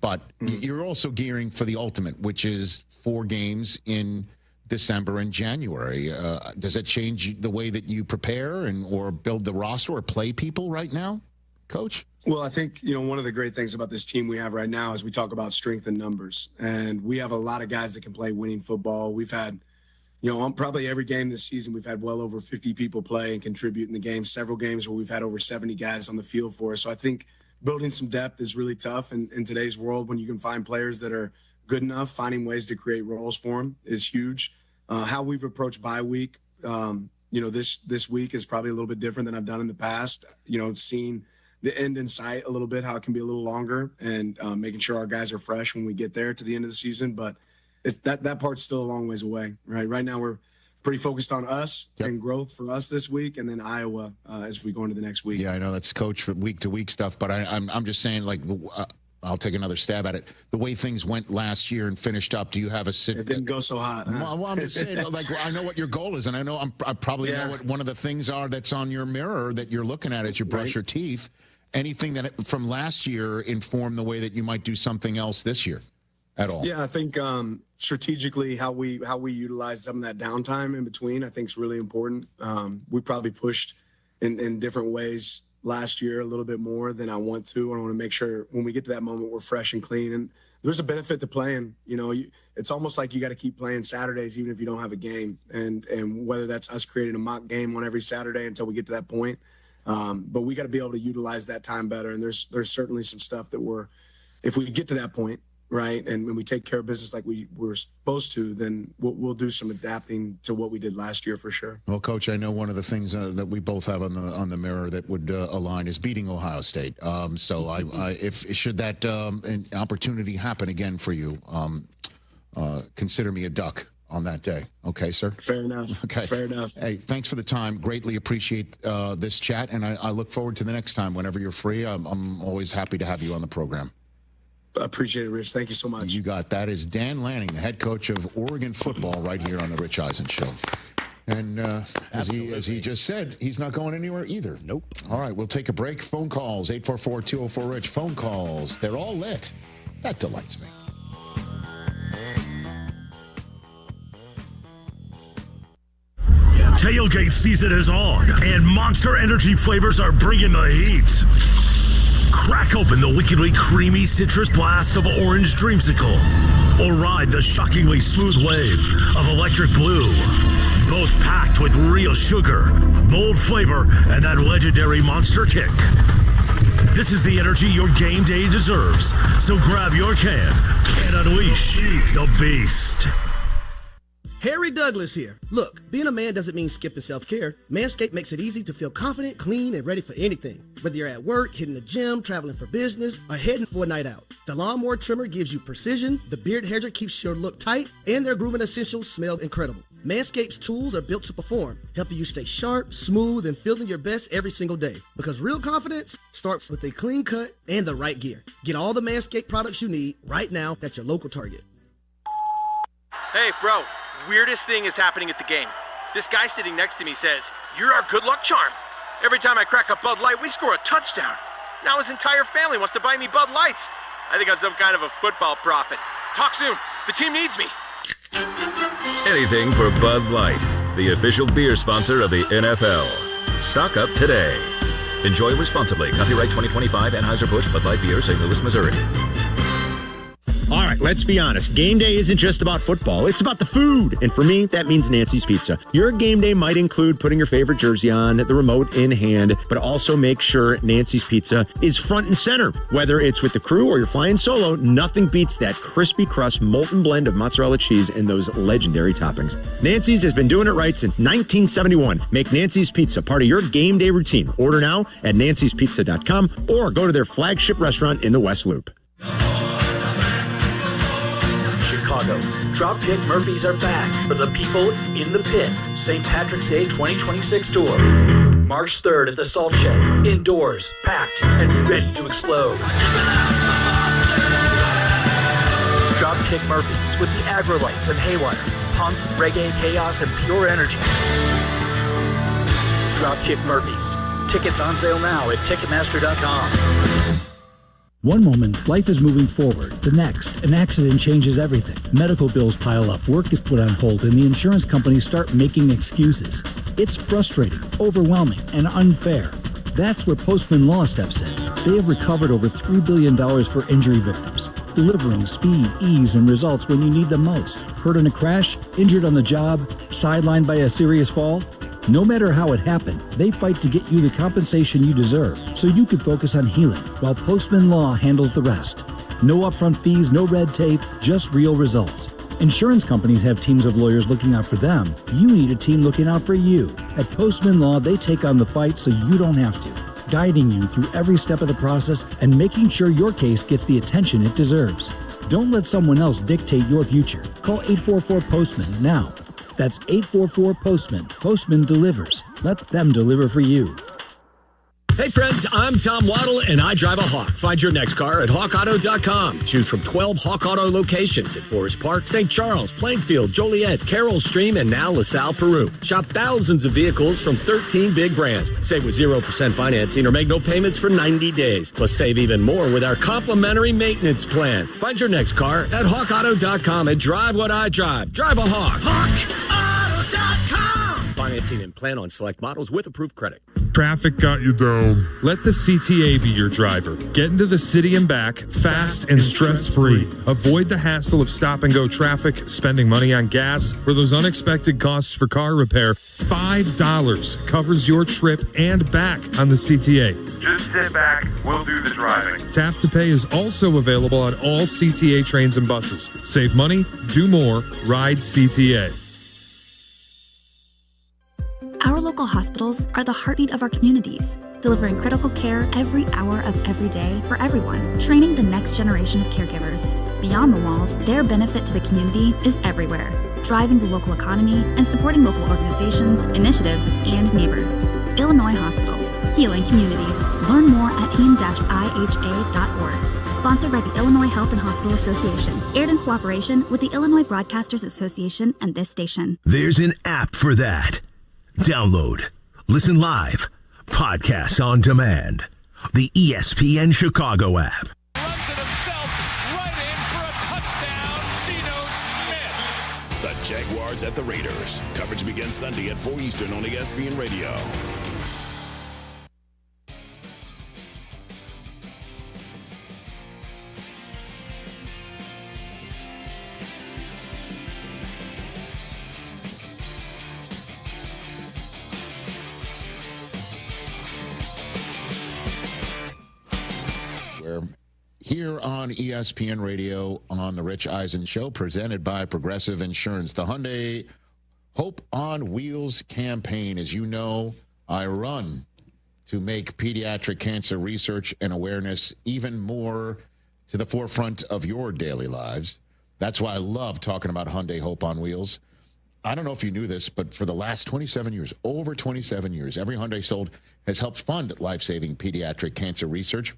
But you're also gearing for the ultimate, which is 4 games in December and January. Does it change the way that you prepare or build the roster or play people right now, Coach? Well, I think, one of the great things about this team we have right now is we talk about strength in numbers. And we have a lot of guys that can play winning football. We've had, on probably every game this season, we've had well over 50 people play and contribute in the game. Several games where we've had over 70 guys on the field for us. So I think building some depth is really tough in today's world. When you can find players that are good enough, finding ways to create roles for them is huge. How we've approached bye week, this week is probably a little bit different than I've done in the past. Seeing the end in sight a little bit, how it can be a little longer, and making sure our guys are fresh when we get there to the end of the season. But it's that part's still a long ways away, right? Right now we're pretty focused on us and growth for us this week, and then Iowa as we go into the next week. Yeah, I know that's coach for week-to-week stuff, but I'm just saying, I'll take another stab at it. The way things went last year and finished up, do you have a sit? It didn't go so hot. Huh? Well, I'm just saying, I know what your goal is, and I know I probably know what one of the things are that's on your mirror that you're looking at as you brush your teeth. Anything that from last year informed the way that you might do something else this year at all? Yeah, I think strategically how we utilize some of that downtime in between, I think is really important. We probably pushed in different ways last year a little bit more than I want to. I want to make sure when we get to that moment, we're fresh and clean. And there's a benefit to playing. It's almost like you got to keep playing Saturdays, even if you don't have a game. And whether that's us creating a mock game on every Saturday until we get to that point. But we got to be able to utilize that time better. And there's certainly some stuff that if we get to that point, right, and when we take care of business like we were supposed to, then we'll do some adapting to what we did last year for sure. Well, Coach, I know one of the things that we both have on the mirror that would align is beating Ohio State. So if should that an opportunity happen again for you, consider me a duck on that day. Okay, sir? Fair enough. Okay. Fair enough. Hey, thanks for the time. Greatly appreciate this chat, and I look forward to the next time. Whenever you're free, I'm always happy to have you on the program. I appreciate it, Rich. Thank you so much. You got that. Is Dan Lanning, the head coach of Oregon football, right here on the Rich Eisen Show. And as he just said, he's not going anywhere either. Nope. All right, we'll take a break. Phone calls, 844-204-RICH. Phone calls. They're all lit. That delights me. Tailgate season is on, and Monster Energy flavors are bringing the heat. Crack open the wickedly creamy citrus blast of Orange Dreamsicle, or ride the shockingly smooth wave of Electric Blue. Both packed with real sugar, bold flavor, and that legendary monster kick. This is the energy your game day deserves, so grab your can and unleash the beast. Harry Douglas here. Look, being a man doesn't mean skipping self-care. Manscaped makes it easy to feel confident, clean, and ready for anything. Whether you're at work, hitting the gym, traveling for business, or heading for a night out. The Lawnmower Trimmer gives you precision, the Beard Hedger keeps your look tight, and their grooming essentials smell incredible. Manscaped's tools are built to perform, helping you stay sharp, smooth, and feeling your best every single day. Because real confidence starts with a clean cut and the right gear. Get all the Manscaped products you need right now at your local Target. Hey, bro. Weirdest thing is happening at the game. This guy sitting next to me says, "You're our good luck charm." Every time I crack a Bud Light, we score a touchdown. Now his entire family wants to buy me Bud Lights. I think I'm some kind of a football prophet. Talk soon. The team needs me. Anything for Bud Light, the official beer sponsor of the NFL. Stock up today. Enjoy responsibly. Copyright 2025 Anheuser-Busch Bud Light Beer, St. Louis, Missouri. All right, let's be honest. Game day isn't just about football. It's about the food. And for me, that means Nancy's Pizza. Your game day might include putting your favorite jersey on, the remote in hand, but also make sure Nancy's Pizza is front and center. Whether it's with the crew or you're flying solo, nothing beats that crispy crust, molten blend of mozzarella cheese and those legendary toppings. Nancy's has been doing it right since 1971. Make Nancy's Pizza part of your game day routine. Order now at nancyspizza.com or go to their flagship restaurant in the West Loop. Chicago. Dropkick Murphys are back for the people in the pit. St. Patrick's Day 2026 tour. March 3rd at the Salt Shed. Indoors, packed, and ready to explode. Dropkick Murphys with the Agrolites and Haywire. Punk, reggae, chaos, and pure energy. Dropkick Murphys. Tickets on sale now at Ticketmaster.com. One moment, life is moving forward. The next, an accident changes everything. Medical bills pile up, work is put on hold, and the insurance companies start making excuses. It's frustrating, overwhelming, and unfair. That's where Postman Law steps in. They have recovered over $3 billion for injury victims, delivering speed, ease, and results when you need them most. Hurt in a crash? Injured on the job? Sidelined by a serious fall? No matter how it happened, they fight to get you the compensation you deserve so you can focus on healing while Postman Law handles the rest. No upfront fees, no red tape, just real results. Insurance companies have teams of lawyers looking out for them. You need a team looking out for you. At Postman Law, they take on the fight so you don't have to, guiding you through every step of the process and making sure your case gets the attention it deserves. Don't let someone else dictate your future. Call 844-POSTMAN now. That's 844-POSTMAN. Postman delivers. Let them deliver for you. Hey friends, I'm Tom Waddle and I drive a Hawk. Find your next car at hawkauto.com. Choose from 12 Hawk Auto locations in Forest Park, St. Charles, Plainfield, Joliet, Carroll Stream, and now LaSalle, Peru. Shop thousands of vehicles from 13 big brands. Save with 0% financing or make no payments for 90 days. Plus save even more with our complimentary maintenance plan. Find your next car at hawkauto.com and drive what I drive. Drive a Hawk. HawkAuto.com. Financing and plan on select models with approved credit. Traffic got you down. Let the CTA be your driver. Get into the city and back fast and stress-free. Avoid the hassle of stop-and-go traffic, spending money on gas, or those unexpected costs for car repair. $5 covers your trip and back on the CTA. Just sit back. We'll do the driving. Tap to Pay is also available on all CTA trains and buses. Save money, do more, ride CTA. Our local hospitals are the heartbeat of our communities, delivering critical care every hour of every day for everyone, training the next generation of caregivers. Beyond the walls, their benefit to the community is everywhere, driving the local economy and supporting local organizations, initiatives, and neighbors. Illinois Hospitals, healing communities. Learn more at team-iha.org. Sponsored by the Illinois Health and Hospital Association. Aired in cooperation with the Illinois Broadcasters Association and this station. There's an app for that. Download, listen live, podcasts on demand. The ESPN Chicago app. The Jaguars at the Raiders. Coverage begins Sunday at 4 Eastern on ESPN Radio. We're here on ESPN Radio on the Rich Eisen Show, presented by Progressive Insurance. The Hyundai Hope on Wheels campaign. As you know, I run to make pediatric cancer research and awareness even more to the forefront of your daily lives. That's why I love talking about Hyundai Hope on Wheels. I don't know if you knew this, but for the last 27 years, over 27 years, every Hyundai sold has helped fund life-saving pediatric cancer research.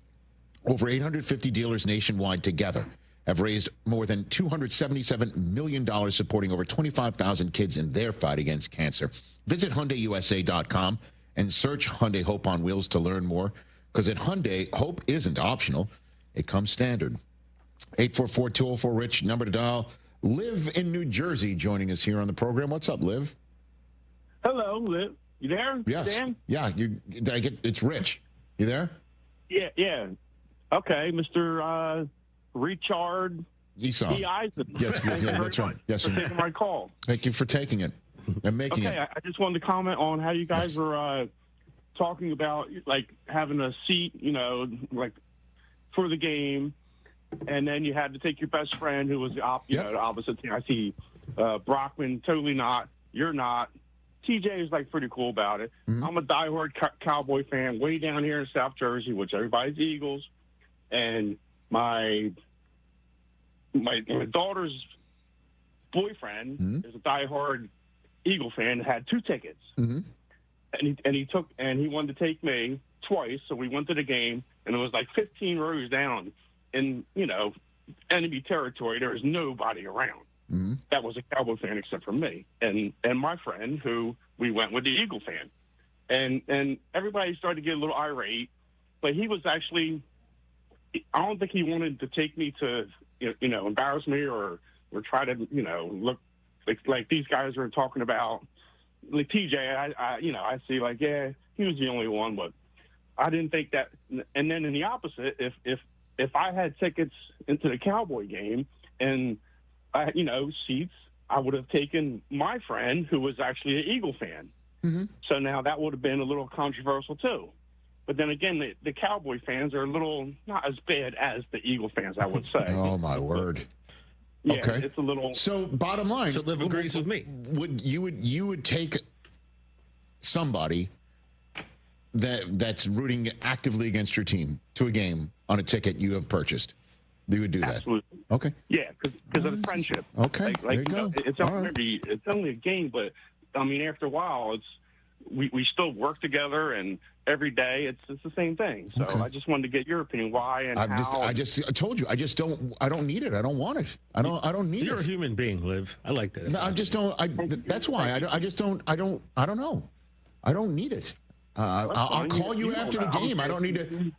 Over 850 dealers nationwide together have raised more than $277 million supporting over 25,000 kids in their fight against cancer. Visit HyundaiUSA.com and search Hyundai Hope on Wheels to learn more, because at Hyundai, hope isn't optional. It comes standard. 844-204-RICH, number to dial. Liv in New Jersey joining us here on the program. What's up, Liv? Hello, Liv. You there? Yes. Dan? Yeah, it's Rich. You there? Yeah. Okay, Mr. Richard Esau. E. Eisen. Yes, that's right. Yes, for taking my call. Thank you for taking it and making it. Okay, I just wanted to comment on how you guys were talking about, like, having a seat, like, for the game, and then you had to take your best friend who was the opposite team. I see Brockman, totally not. You're not. TJ is, like, pretty cool about it. Mm-hmm. I'm a diehard Cowboy fan way down here in South Jersey, which everybody's Eagles. And my daughter's boyfriend is a diehard Eagle fan, had 2 tickets. And he wanted to take me twice, so we went to the game, and it was like 15 rows down in, enemy territory. There was nobody around. That was a Cowboy fan except for me and my friend, who we went with the Eagle fan. And everybody started to get a little irate, but he was actually, I don't think he wanted to take me to, embarrass me or try to, look like these guys are talking about. Like TJ, I see like, yeah, he was the only one, but I didn't think that. And then in the opposite, if I had tickets into the Cowboy game and seats, I would have taken my friend who was actually an Eagle fan. So now that would have been a little controversial too. But then again, the Cowboy fans are a little not as bad as the Eagle fans, I would say. Oh my word! Yeah, okay, it's a little. So bottom line, so Liv agrees with me. You would take somebody that's rooting actively against your team to a game on a ticket you have purchased. You would do that. Absolutely. Okay. Yeah, because of the friendship. Okay. There you go. It's only a game, but I mean, after a while, we still work together, and every day it's the same thing. So I just wanted to get your opinion. Why and how? I told you. I don't need it. I don't want it. I don't need it. You're a human being, Liv. I like that. No, I just don't. That's why I don't know. I don't need it. I'll call you after the game. I don't need to.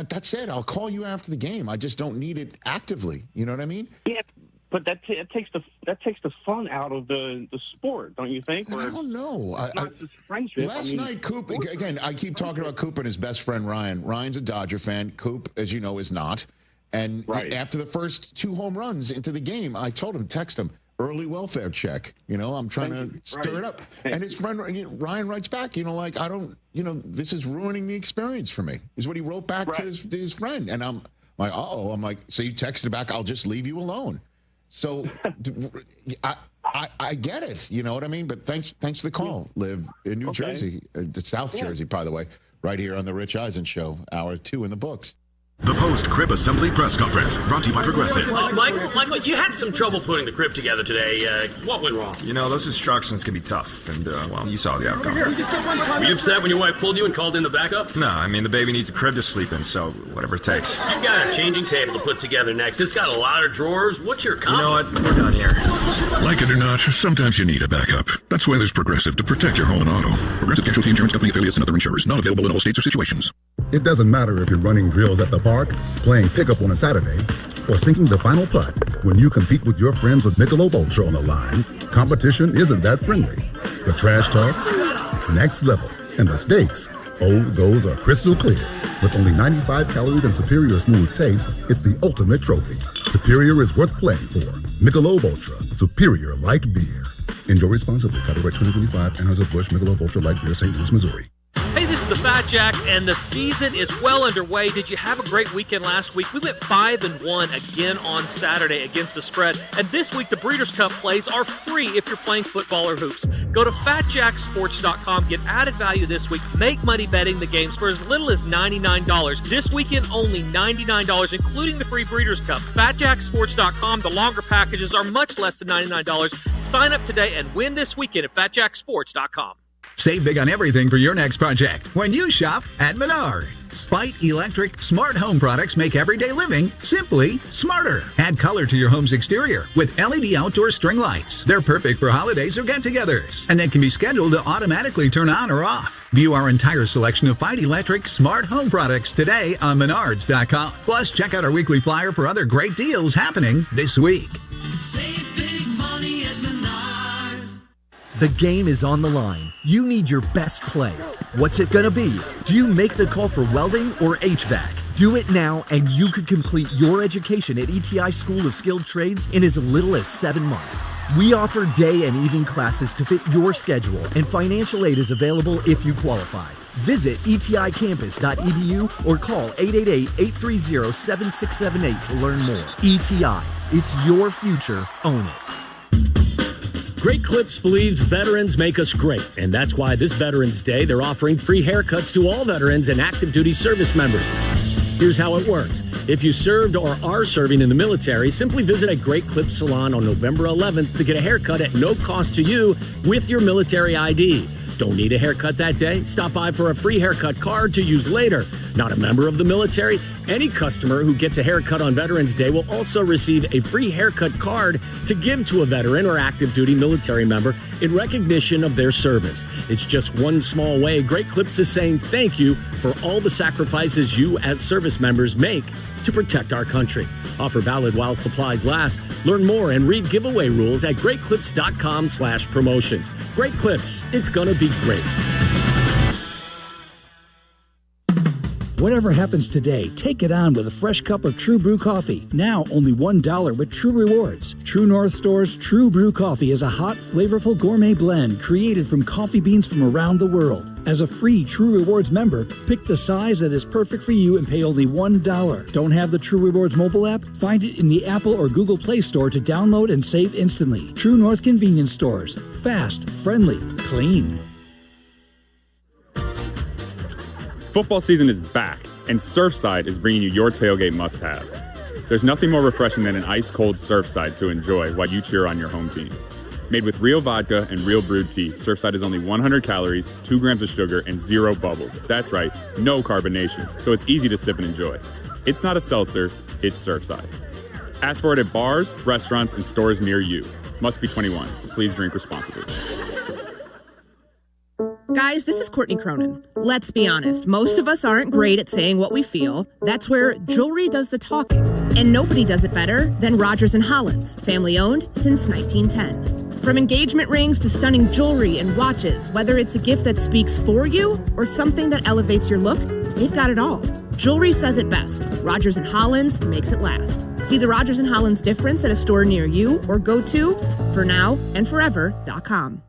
That's it. I'll call you after the game. I just don't need it actively. You know what I mean? Yeah, but that takes the fun out of the sport, don't you think? I don't know. Friendship. Last night, Coop. Again, I keep talking about Coop and his best friend Ryan. Ryan's a Dodger fan. Coop, as you know, is not. And after the first 2 home runs into the game, I told him, text him, early welfare check. I'm trying to stir it up. And his friend Ryan writes back, I don't, this is ruining the experience for me, is what he wrote back to his friend. And I'm like, uh-oh. I'm like, so you texted back, I'll just leave you alone. So I get it. You know what I mean? But thanks for the call, Liv, in New Jersey, South Jersey, by the way, right here on the Rich Eisen Show, hour 2 in the books. The post-crib assembly press conference brought to you by Progressive. Michael, you had some trouble putting the crib together today. What went wrong? Those instructions can be tough, and, you saw the outcome. Were you upset when your wife pulled you and called in the backup? No, the baby needs a crib to sleep in, so whatever it takes. You've got a changing table to put together next. It's got a lot of drawers. What's your comment? You know what? We're done here. Like it or not, sometimes you need a backup. That's why there's Progressive to protect your home and auto. Progressive Casualty Insurance Company affiliates and other insurers. Not available in all states or situations. It doesn't matter if you're running drills at the park, playing pickup on a Saturday, or sinking the final putt. When you compete with your friends with Michelob Ultra on the line, competition isn't that friendly. The trash talk, next level. And the stakes, those are crystal clear. With only 95 calories and superior smooth taste, it's the ultimate trophy. Superior is worth playing for. Michelob Ultra, superior light beer. Enjoy responsibly. Copyright 2025, Anheuser-Busch Michelob Ultra Light Beer, St. Louis, Missouri. Hey, this is the Fat Jack, and the season is well underway. Did you have a great weekend last week? We went 5-1 again on Saturday against the spread. And this week, the Breeders' Cup plays are free if you're playing football or hoops. Go to FatJackSports.com, get added value this week, make money betting the games for as little as $99. This weekend, only $99, including the free Breeders' Cup. FatJackSports.com, the longer packages are much less than $99. Sign up today and win this weekend at FatJackSports.com. Save big on everything for your next project when you shop at Menards. Spite Electric smart home products make everyday living simply smarter. Add color to your home's exterior with LED outdoor string lights. They're perfect for holidays or get-togethers, and they can be scheduled to automatically turn on or off. View our entire selection of Spite Electric smart home products today on Menards.com. Plus, check out our weekly flyer for other great deals happening this week. Save big money at Menards. The game is on the line. You need your best play. What's it gonna be? Do you make the call for welding or HVAC? Do it now and you could complete your education at ETI School of Skilled Trades in as little as 7 months. We offer day and evening classes to fit your schedule, and financial aid is available if you qualify. Visit eticampus.edu or call 888-830-7678 to learn more. ETI, it's your future. Own it. Great Clips believes veterans make us great, and that's why this Veterans Day they're offering free haircuts to all veterans and active duty service members. Here's how it works. If you served or are serving in the military, simply visit a Great Clips salon on November 11th to get a haircut at no cost to you with your military ID. Don't need a haircut that day? Stop by for a free haircut card to use later. Not a member of the military? Any customer who gets a haircut on Veterans Day will also receive a free haircut card to give to a veteran or active duty military member in recognition of their service. It's just one small way Great Clips is saying thank you for all the sacrifices you as service members make to protect our country. Offer valid while supplies last. Learn more and read giveaway rules at greatclips.com/promotions. Great Clips, it's gonna be great. Whatever happens today, take it on with a fresh cup of True Brew coffee. Now only $1 with True Rewards. True North Store's True Brew coffee is a hot, flavorful gourmet blend created from coffee beans from around the world. As a free True Rewards member, pick the size that is perfect for you and pay only $1. Don't have the True Rewards mobile app? Find it in the Apple or Google Play Store to download and save instantly. True North convenience stores. Fast, friendly, clean. Football season is back, and Surfside is bringing you your tailgate must-have. There's nothing more refreshing than an ice-cold Surfside to enjoy while you cheer on your home team. Made with real vodka and real brewed tea, Surfside is only 100 calories, 2 grams of sugar, and 0 bubbles. That's right, no carbonation, so it's easy to sip and enjoy. It's not a seltzer, it's Surfside. Ask for it at bars, restaurants, and stores near you. Must be 21. Please drink responsibly. Guys, this is Courtney Cronin. Let's be honest, most of us aren't great at saying what we feel. That's where jewelry does the talking. And nobody does it better than Rogers & Hollins, family owned since 1910. From engagement rings to stunning jewelry and watches, whether it's a gift that speaks for you or something that elevates your look, they've got it all. Jewelry says it best. Rogers & Hollins makes it last. See the Rogers & Hollins difference at a store near you or go to fornowandforever.com.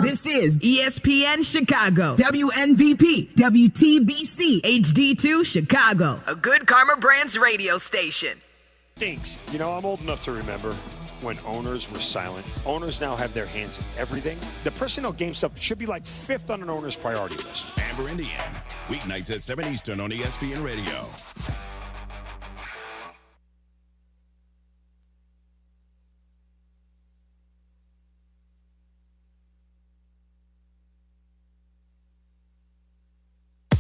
This is ESPN Chicago, WNVP, WTBC, HD2 Chicago, a Good Karma Brands radio station. Stinks. You know, I'm old enough to remember when owners were silent. Owners now have their hands in everything. The personnel game stuff should be like 5th on an owner's priority list. Amber Indian, weeknights at 7 Eastern on ESPN Radio.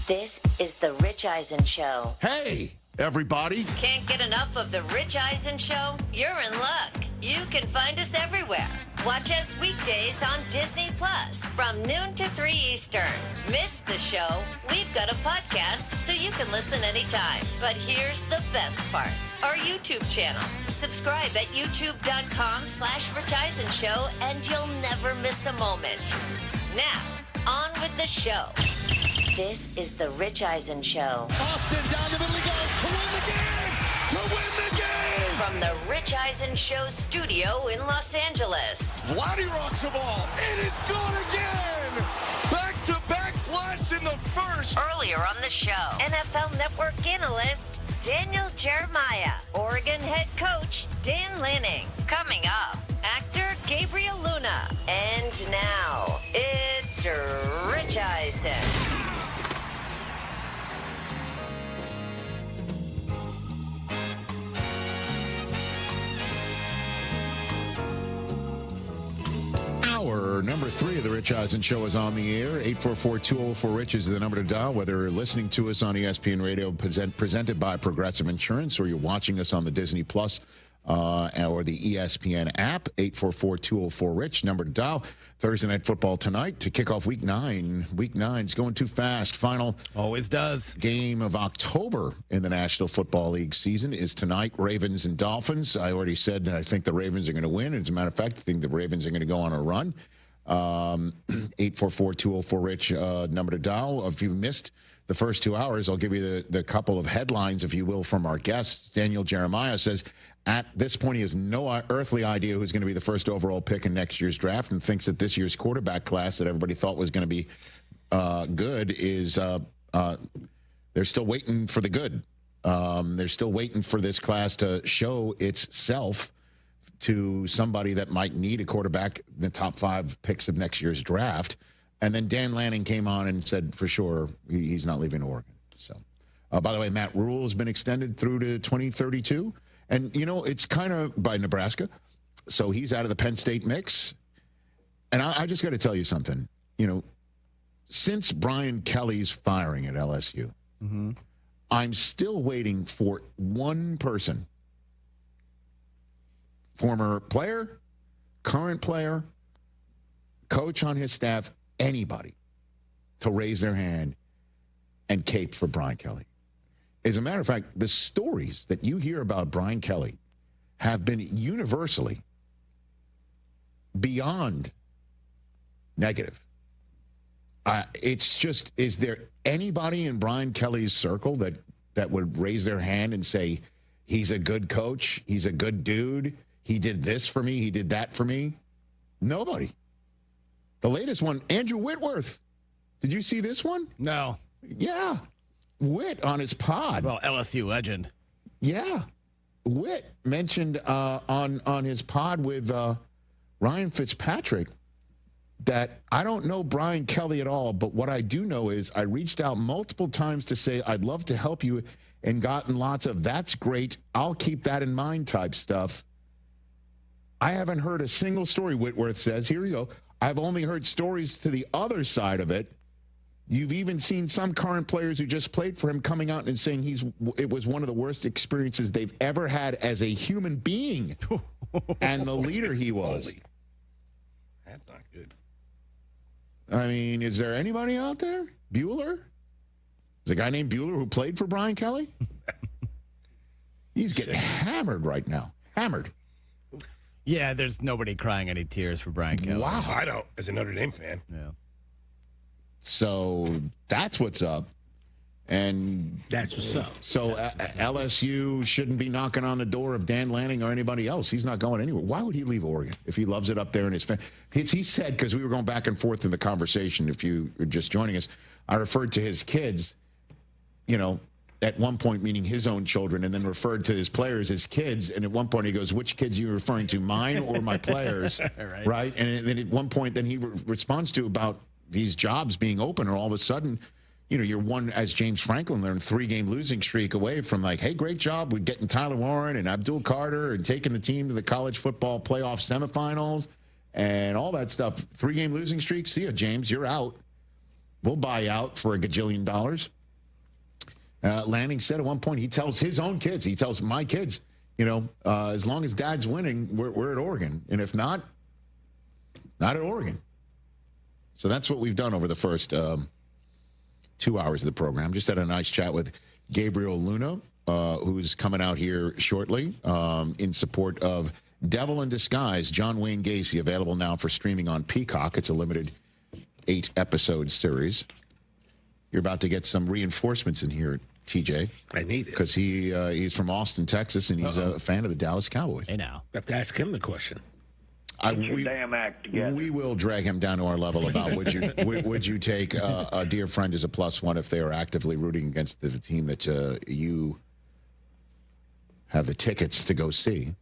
This is the Rich Eisen Show. Hey, everybody. Can't get enough of the Rich Eisen Show? You're in luck. You can find us everywhere. Watch us weekdays on Disney Plus from noon to 3 Eastern. Miss the show? We've got a podcast so you can listen anytime. But here's the best part. Our YouTube channel. Subscribe at youtube.com/Rich Eisen Show and you'll never miss a moment. Now, on with the show. This is the Rich Eisen Show. Austin down the middle he goes to win the game! To win the game! From the Rich Eisen Show studio in Los Angeles. Vladdy rocks the ball. It is good again! Back-to-back blasts in the first. Earlier on the show, NFL Network analyst Daniel Jeremiah, Oregon head coach Dan Lanning. Coming up, actor Gabriel Luna. And now, it's Rich Eisen. Hour number 3 of the Rich Eisen Show is on the air. 844-204-RICH is the number to dial, whether you're listening to us on ESPN Radio presented by Progressive Insurance or you're watching us on the Disney Plus or the ESPN app. 844-204-RICH, number to dial. Thursday Night Football tonight to kick off Week 9. Week 9 is going too fast. Final always does game of October in the National Football League season is tonight. Ravens and Dolphins. I already said I think the Ravens are going to win. As a matter of fact, I think the Ravens are going to go on a run. 844-204-RICH, number to dial. If you missed the first 2 hours, I'll give you the couple of headlines, if you will, from our guests. Daniel Jeremiah says, at this point, he has no earthly idea who's going to be the first overall pick in next year's draft and thinks that this year's quarterback class that everybody thought was going to be good is they're still waiting for the good. They're still waiting for this class to show itself to somebody that might need a quarterback in the top 5 picks of next year's draft. And then Dan Lanning came on and said, for sure, he's not leaving Oregon. So By the way, Matt Rule has been extended through to 2032. And, it's kind of by Nebraska. So he's out of the Penn State mix. And I just got to tell you something. Since Brian Kelly's firing at LSU, I'm still waiting for one person, former player, current player, coach on his staff, anybody, to raise their hand and cape for Brian Kelly. As a matter of fact, the stories that you hear about Brian Kelly have been universally beyond negative. It's just, is there anybody in Brian Kelly's circle that would raise their hand and say, he's a good coach, he's a good dude, he did this for me, he did that for me? Nobody. The latest one, Andrew Whitworth. Did you see this one? No. Yeah. Whit on his pod. Well, LSU legend. Yeah. Whit mentioned on his pod with Ryan Fitzpatrick that I don't know Brian Kelly at all, but what I do know is I reached out multiple times to say, I'd love to help you, and gotten lots of, that's great, I'll keep that in mind type stuff. I haven't heard a single story, Whitworth says. Here you go. I've only heard stories to the other side of it. You've even seen some current players who just played for him coming out and saying it was one of the worst experiences they've ever had as a human being and the leader he was. That's not good. I mean, is there anybody out there? Bueller? Is a guy named Bueller who played for Brian Kelly? He's getting hammered right now. Hammered. Yeah, there's nobody crying any tears for Brian Kelly. Wow. I don't, as a Notre Dame fan. Yeah. So that's what's up. And that's what's up. So LSU shouldn't be knocking on the door of Dan Lanning or anybody else. He's not going anywhere. Why would he leave Oregon if he loves it up there in his family? He said, because we were going back and forth in the conversation, if you were just joining us, I referred to his kids, at one point meaning his own children, and then referred to his players as kids. And at one point he goes, which kids are you referring to, mine or my players? Right? And then at one point then he responds to about these jobs being open, or all of a sudden, you're one, as James Franklin learned, 3-game losing streak away from like, hey, great job with getting Tyler Warren and Abdul Carter and taking the team to the college football playoff semifinals and all that stuff. 3-game losing streak. See ya, James. You're out. We'll buy you out for $1 gajillion. Lanning said at one point, he tells his own kids, he tells my kids, as long as dad's winning, we're at Oregon. And if not at Oregon. So that's what we've done over the first 2 hours of the program. Just had a nice chat with Gabriel Luna, who's coming out here shortly in support of Devil in Disguise, John Wayne Gacy, available now for streaming on Peacock. It's a limited 8-episode series. You're about to get some reinforcements in here, TJ. I need it. Because he's from Austin, Texas, and he's a fan of the Dallas Cowboys. Hey, now. I have to ask him the question. Damn act together. We will drag him down to our level about would you take a dear friend as a +1 if they are actively rooting against the team that you have the tickets to go see.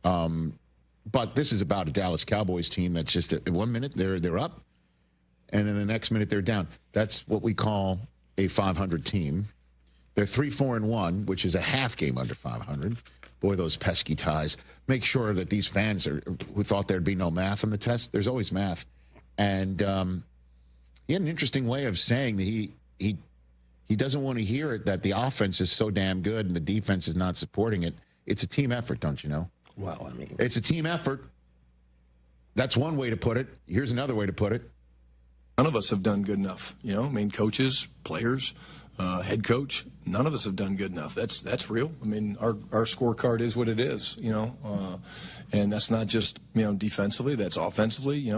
But this is about a Dallas Cowboys team that's just at 1 minute they're up, and then the next minute they're down. That's what we call a 500 team. They're 3-4-1, which is a half game under 500. Boy, those pesky ties. Make sure that these fans who thought there'd be no math on the test, there's always math. And he had an interesting way of saying that he doesn't want to hear it, that the offense is so damn good and the defense is not supporting it. It's a team effort, don't you know? Well, I mean, it's a team effort. That's one way to put it. Here's another way to put it. None of us have done good enough. Coaches, players, head coach, none of us have done good enough. That's real. I mean, our scorecard is what it is, and that's not just, defensively, that's offensively,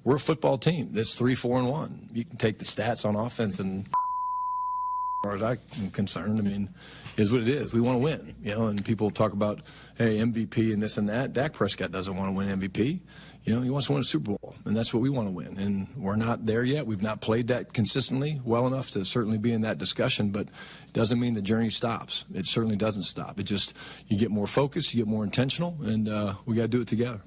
we're a football team that's 3-4-1. You can take the stats on offense and as far as I'm concerned, is what it is. We want to win, and people talk about, hey, MVP and this and that. Dak Prescott doesn't want to win MVP. He wants to win a Super Bowl, and that's what we want to win. And we're not there yet. We've not played that consistently well enough to certainly be in that discussion, but it doesn't mean the journey stops. It certainly doesn't stop. It just, you get more focused, you get more intentional, and we got to do it together.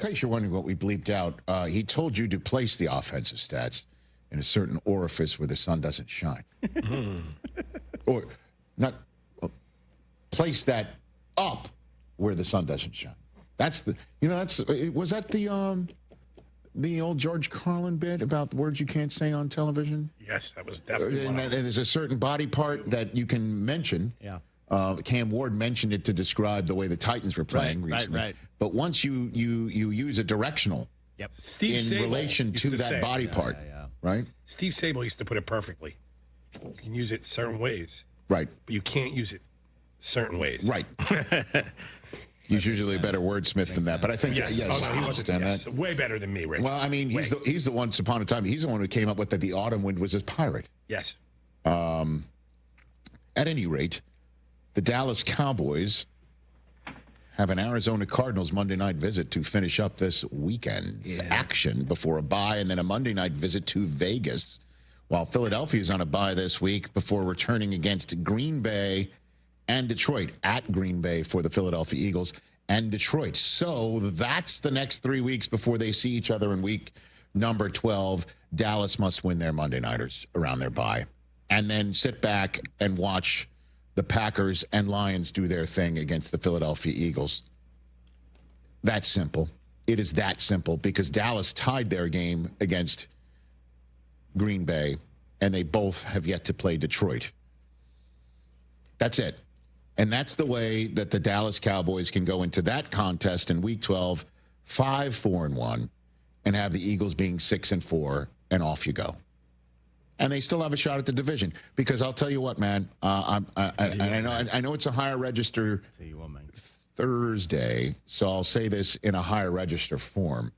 In case you're wondering what we bleeped out, he told you to place the offensive stats in a certain orifice where the sun doesn't shine. or not place that up where the sun doesn't shine. That's the, was that the old George Carlin bit about the words you can't say on television? Yes, that was definitely one. And there's a certain body part that you can mention. Yeah. Cam Ward mentioned it to describe the way the Titans were playing recently. Right. But once you use a directional Steve in Sable relation used to to that say- body part, right? Steve Sable used to put it perfectly. You can use it certain ways. Right. But you can't use it certain ways. Right. He's usually a better wordsmith than that. But I think, Yes. yes, Oh, no, he I wasn't. understand Yes. that. Way better than me, Rich. Well, I mean, he's the once upon a time, he's the one who came up with that the autumn wind was his pirate. Yes. At any rate, the Dallas Cowboys have an Arizona Cardinals Monday night visit to finish up this weekend's action before a bye, and then a Monday night visit to Vegas, while Philadelphia is on a bye this week before returning against Green Bay and Detroit, at Green Bay for the Philadelphia Eagles and Detroit. So that's the next 3 weeks before they see each other in week number 12. Dallas must win their Monday nighters around their bye, and then sit back and watch the Packers and Lions do their thing against the Philadelphia Eagles. That's simple. It is that simple, because Dallas tied their game against Green Bay, and they both have yet to play Detroit. That's it. And that's the way that the Dallas Cowboys can go into that contest in Week 12, 5-4-1, and have the Eagles being 6-4, and off you go. And they still have a shot at the division, because I'll tell you what, man. I know it's a higher register Thursday, so I'll say this in a higher register form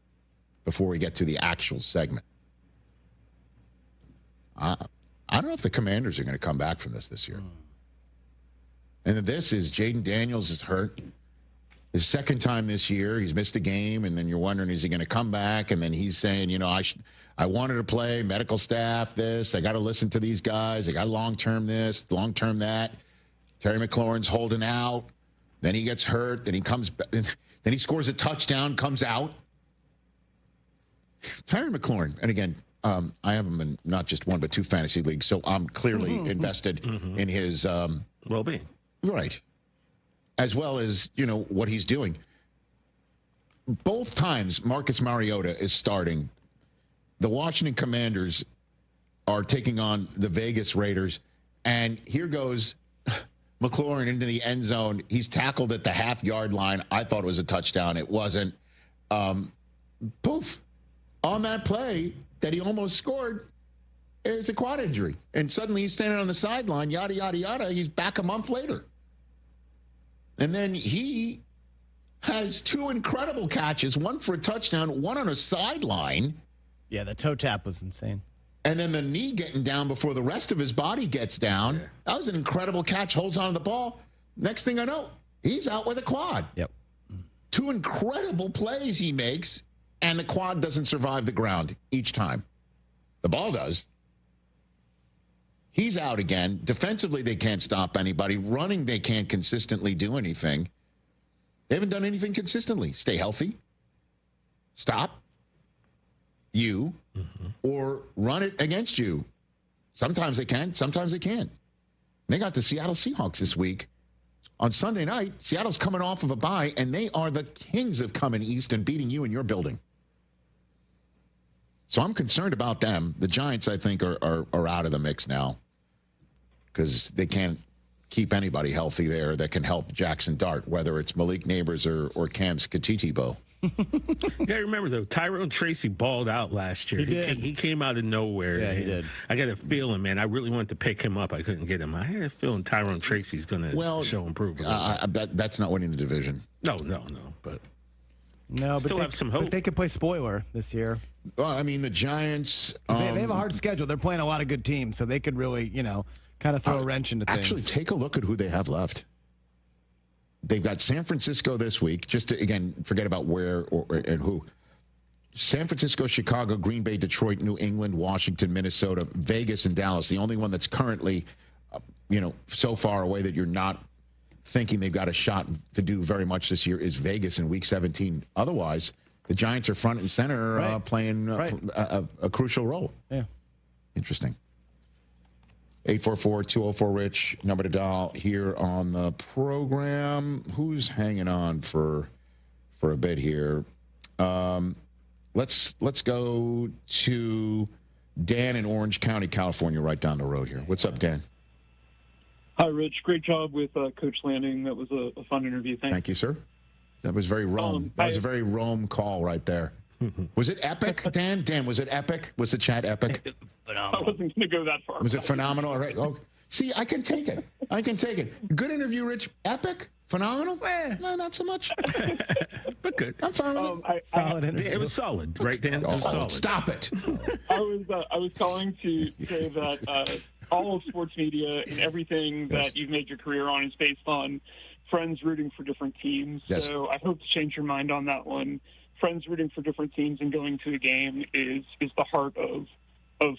before we get to the actual segment. I don't know if the Commanders are going to come back from this year. And this is Jaden Daniels is hurt. His second time this year, he's missed a game, and then you're wondering, is he going to come back? And then he's saying, I wanted to play, medical staff this, I got to listen to these guys, I got long-term this, long-term that. Terry McLaurin's holding out. Then he gets hurt, then he comes back, then he scores a touchdown, comes out. Terry McLaurin, and again, I have him in not just one but two fantasy leagues, so I'm clearly invested in his well-being. Right. As well as, what he's doing. Both times Marcus Mariota is starting, the Washington Commanders are taking on the Vegas Raiders, and here goes McLaurin into the end zone. He's tackled at the half-yard line. I thought it was a touchdown. It wasn't. Poof. On that play that he almost scored, it's a quad injury. And suddenly he's standing on the sideline, yada, yada, yada. He's back a month later. And then he has two incredible catches, one for a touchdown, one on a sideline. Yeah, the toe tap was insane. And then the knee getting down before the rest of his body gets down. Yeah. That was an incredible catch, holds on to the ball. Next thing I know, he's out with a quad. Yep. Two incredible plays he makes, and the quad doesn't survive the ground each time. The ball does. He's out again. Defensively, they can't stop anybody. Running, they can't consistently do anything. They haven't done anything consistently. Stay healthy. Stop you. Or run it against you. Sometimes they can. Sometimes they can't. They got the Seattle Seahawks this week. On Sunday night, Seattle's coming off of a bye, and they are the kings of coming east and beating you in your building. So I'm concerned about them. The Giants, I think, are out of the mix now, because they can't keep anybody healthy there that can help Jackson Dart, whether it's Malik Neighbors or Cam Skatitibo. You gotta remember, though, Tyrone Tracy balled out last year. He came out of nowhere. Yeah, he did. I got a feeling, man. I really wanted to pick him up. I couldn't get him. I had a feeling Tyrone Tracy's going to show improvement. That's not winning the division. No. But still have some hope. But they could play spoiler this year. Well, I mean, the Giants. They have a hard schedule. They're playing a lot of good teams, so they could really, kind of throw a wrench into things. Actually, take a look at who they have left. They've got San Francisco this week, just to, again, forget about where and who. San Francisco, Chicago, Green Bay, Detroit, New England, Washington, Minnesota, Vegas, and Dallas. The only one that's currently, so far away that you're not thinking they've got a shot to do very much this year is Vegas in Week 17. Otherwise, the Giants are front and center playing a crucial role. Yeah. Interesting. 844-204-RICH, number to dial here on the program. Who's hanging on for a bit here? Let's go to Dan in Orange County, California, right down the road here. What's up, Dan? Hi, Rich. Great job with Coach Lanning. That was a fun interview. Thank you, sir. That was very Rome. That was a very Rome call right there. Was it epic, Dan? Dan, was it epic? Was the chat epic? I wasn't going to go that far. Was it phenomenal? All right. Oh, see, I can take it. I can take it. Good interview, Rich. Epic? Phenomenal? No, not so much. But good. I'm fine with it. Solid interview. It was solid, right, Dan? It was solid. Stop it. I was calling to say that all of sports media and everything that you've made your career on is based on friends rooting for different teams. Yes. So I hope to change your mind on that one. Friends rooting for different teams and going to a game is the heart of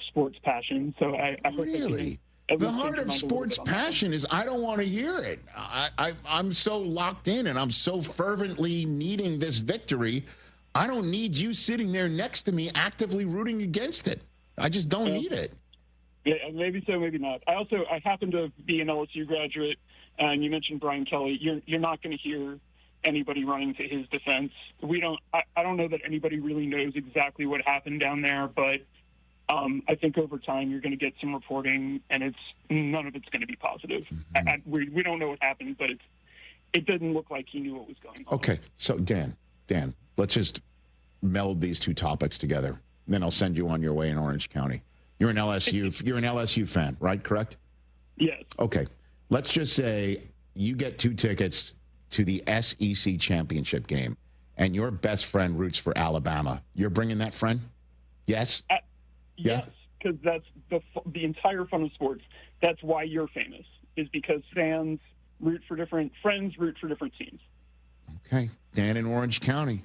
sports passion. So I hope really. The heart of sports passion is I don't want to hear it. I'm so locked in and I'm so fervently needing this victory. I don't need you sitting there next to me actively rooting against it. I just don't need it. Yeah, maybe so, maybe not. I happen to be an LSU graduate, and you mentioned Brian Kelly. You're not going to hear anybody running to his defense. I don't know that anybody really knows exactly what happened down there, but I think over time you're going to get some reporting, and none of it's going to be positive. We don't know what happened, but it doesn't look like he knew what was going on. Okay, so Dan, let's just meld these two topics together. Then I'll send you on your way in Orange County. You're an LSU fan, right? Correct? Yes. Okay. Let's just say you get 2 tickets to the SEC championship game, and your best friend roots for Alabama. You're bringing that friend? Yes? Yes, because that's the entire fun of sports. That's why you're famous, is because friends root for different teams. Okay. Dan in Orange County.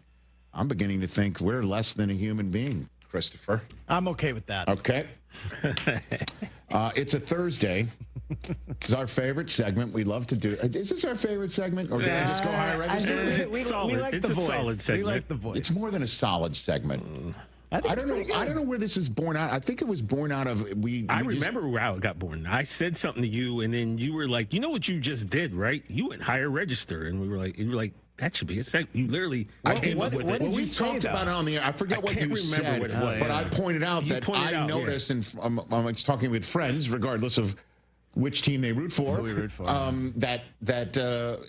I'm beginning to think we're less than a human being, Christopher. I'm okay with that. Okay. It's a Thursday. It's our favorite segment. We love to do. Is this our favorite segment, or did I just go higher register? We like It's the a voice. solid segment. We like the voice. It's more than a solid segment. I don't know. I don't know where this is born out. I think it was born out of I remember how it got born. I said something to you, and then you were like, "You know what you just did, right? You went higher register," and you were like, "That should be a segment." You literally came up with it. Well, we talked about it on the air. I forget what you said, what it was. but I pointed out that I noticed, and I'm talking with friends, regardless of which team they root for. Who we root for. That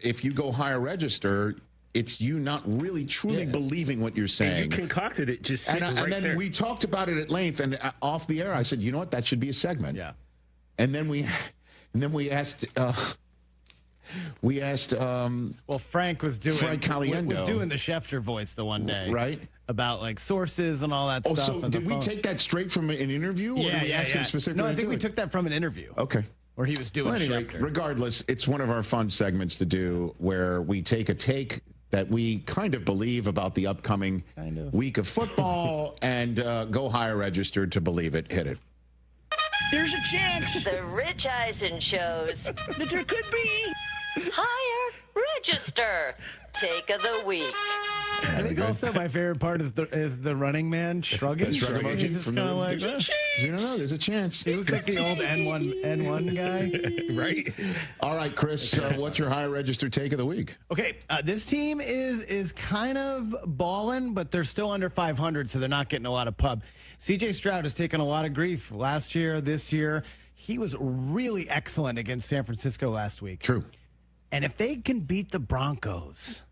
if you go higher register, it's you not really truly believing what you're saying. And you concocted it just sitting right there. And then we talked about it at length, and off the air, I said, you know what, that should be a segment. Yeah. And then we asked. Frank was doing Caliendo was doing the Schefter voice the one day, right? About like sources and all that stuff. So did we take that straight from an interview? Or did we ask him specifically? No, I think we took that from an interview. Okay. Where he was doing anyway, Schefter. Regardless, it's one of our fun segments to do where we take a take that we kind of believe about the upcoming week of football and go higher register to believe it. Hit it. There's a chance. The Rich Eisen shows that there could be higher register take of the week. I think also my favorite part is the running man shrugging. He's just kind of like, you don't know, there's a chance. He looks like the old N1 guy. Right? All right, Chris, what's your higher register take of the week? Okay, this team is kind of balling, but they're still under 500, so they're not getting a lot of pub. C.J. Stroud has taken a lot of grief last year, this year. He was really excellent against San Francisco last week. True. And if they can beat the Broncos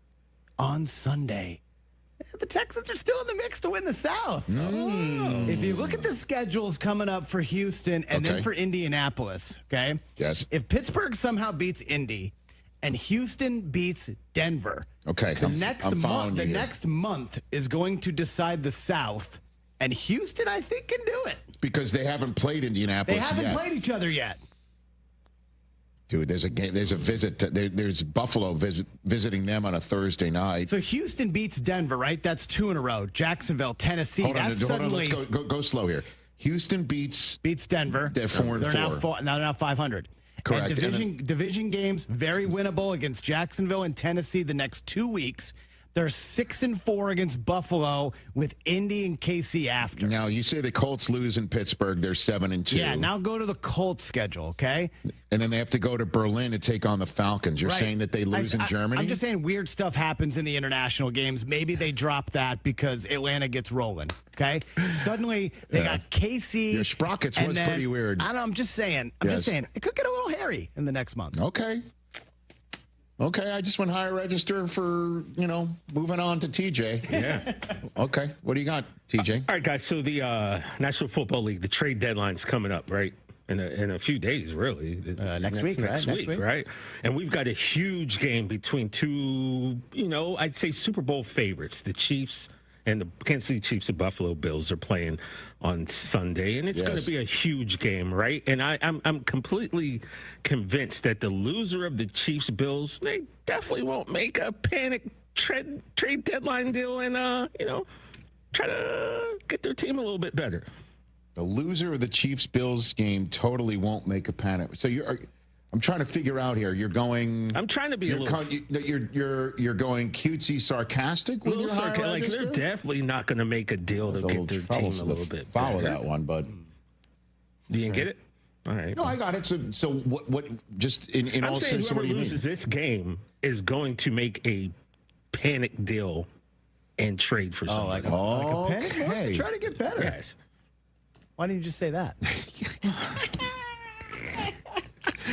on Sunday, the Texans are still in the mix to win the South. If you look at the schedules coming up for Houston and then for Indianapolis, okay? Yes. If Pittsburgh somehow beats Indy and Houston beats Denver, okay, the next month is going to decide the South, and Houston, I think, can do it. Because they haven't played Indianapolis yet. They haven't played each other yet. Dude, there's a game. There's a visit. There's Buffalo visiting them on a Thursday night. So Houston beats Denver, right? That's 2 in a row. Jacksonville, Tennessee. Hold on. Let's go slow here. Houston beats Denver. They're 4-4. They're now 500. Correct. And division games very winnable against Jacksonville and Tennessee the next 2 weeks. They're 6-4 against Buffalo with Indy and KC after. Now, you say the Colts lose in Pittsburgh. They're 7-2. Yeah, now go to the Colts schedule, okay? And then they have to go to Berlin to take on the Falcons. You're Right. saying that they lose in Germany? I'm just saying weird stuff happens in the international games. Maybe they drop that because Atlanta gets rolling, okay? Suddenly, they got KC. Your sprockets and was then- pretty weird. I don't know, I'm just saying. It could get a little hairy in the next month. Okay, I just went higher register for, moving on to TJ. Yeah. Okay, what do you got, TJ? All right, guys. So the National Football League, the trade deadline's coming up, right? In a few days, really. Next week, right? And we've got a huge game between two, I'd say Super Bowl favorites, the Chiefs and the Kansas City Chiefs and Buffalo Bills are playing on Sunday, and it's going to be a huge game, right? And I'm completely convinced that the loser of the Chiefs Bills, they definitely won't make a panic trade deadline deal and try to get their team a little bit better. The loser of the Chiefs Bills game totally won't make a panic. So I'm trying to figure out here. You're going. I'm trying to be a little. You're going cutesy, sarcastic with your higher like register? they're definitely not going to make a deal to get their team a little bit follow better. that one, bud. You didn't get it? All right. No, I got it. So what? Just in I'm all saying seriousness, whoever what do you loses mean? this game is going to make a panic deal and trade for somebody. Like a panic move to try to get better. Yes. Why didn't you just say that?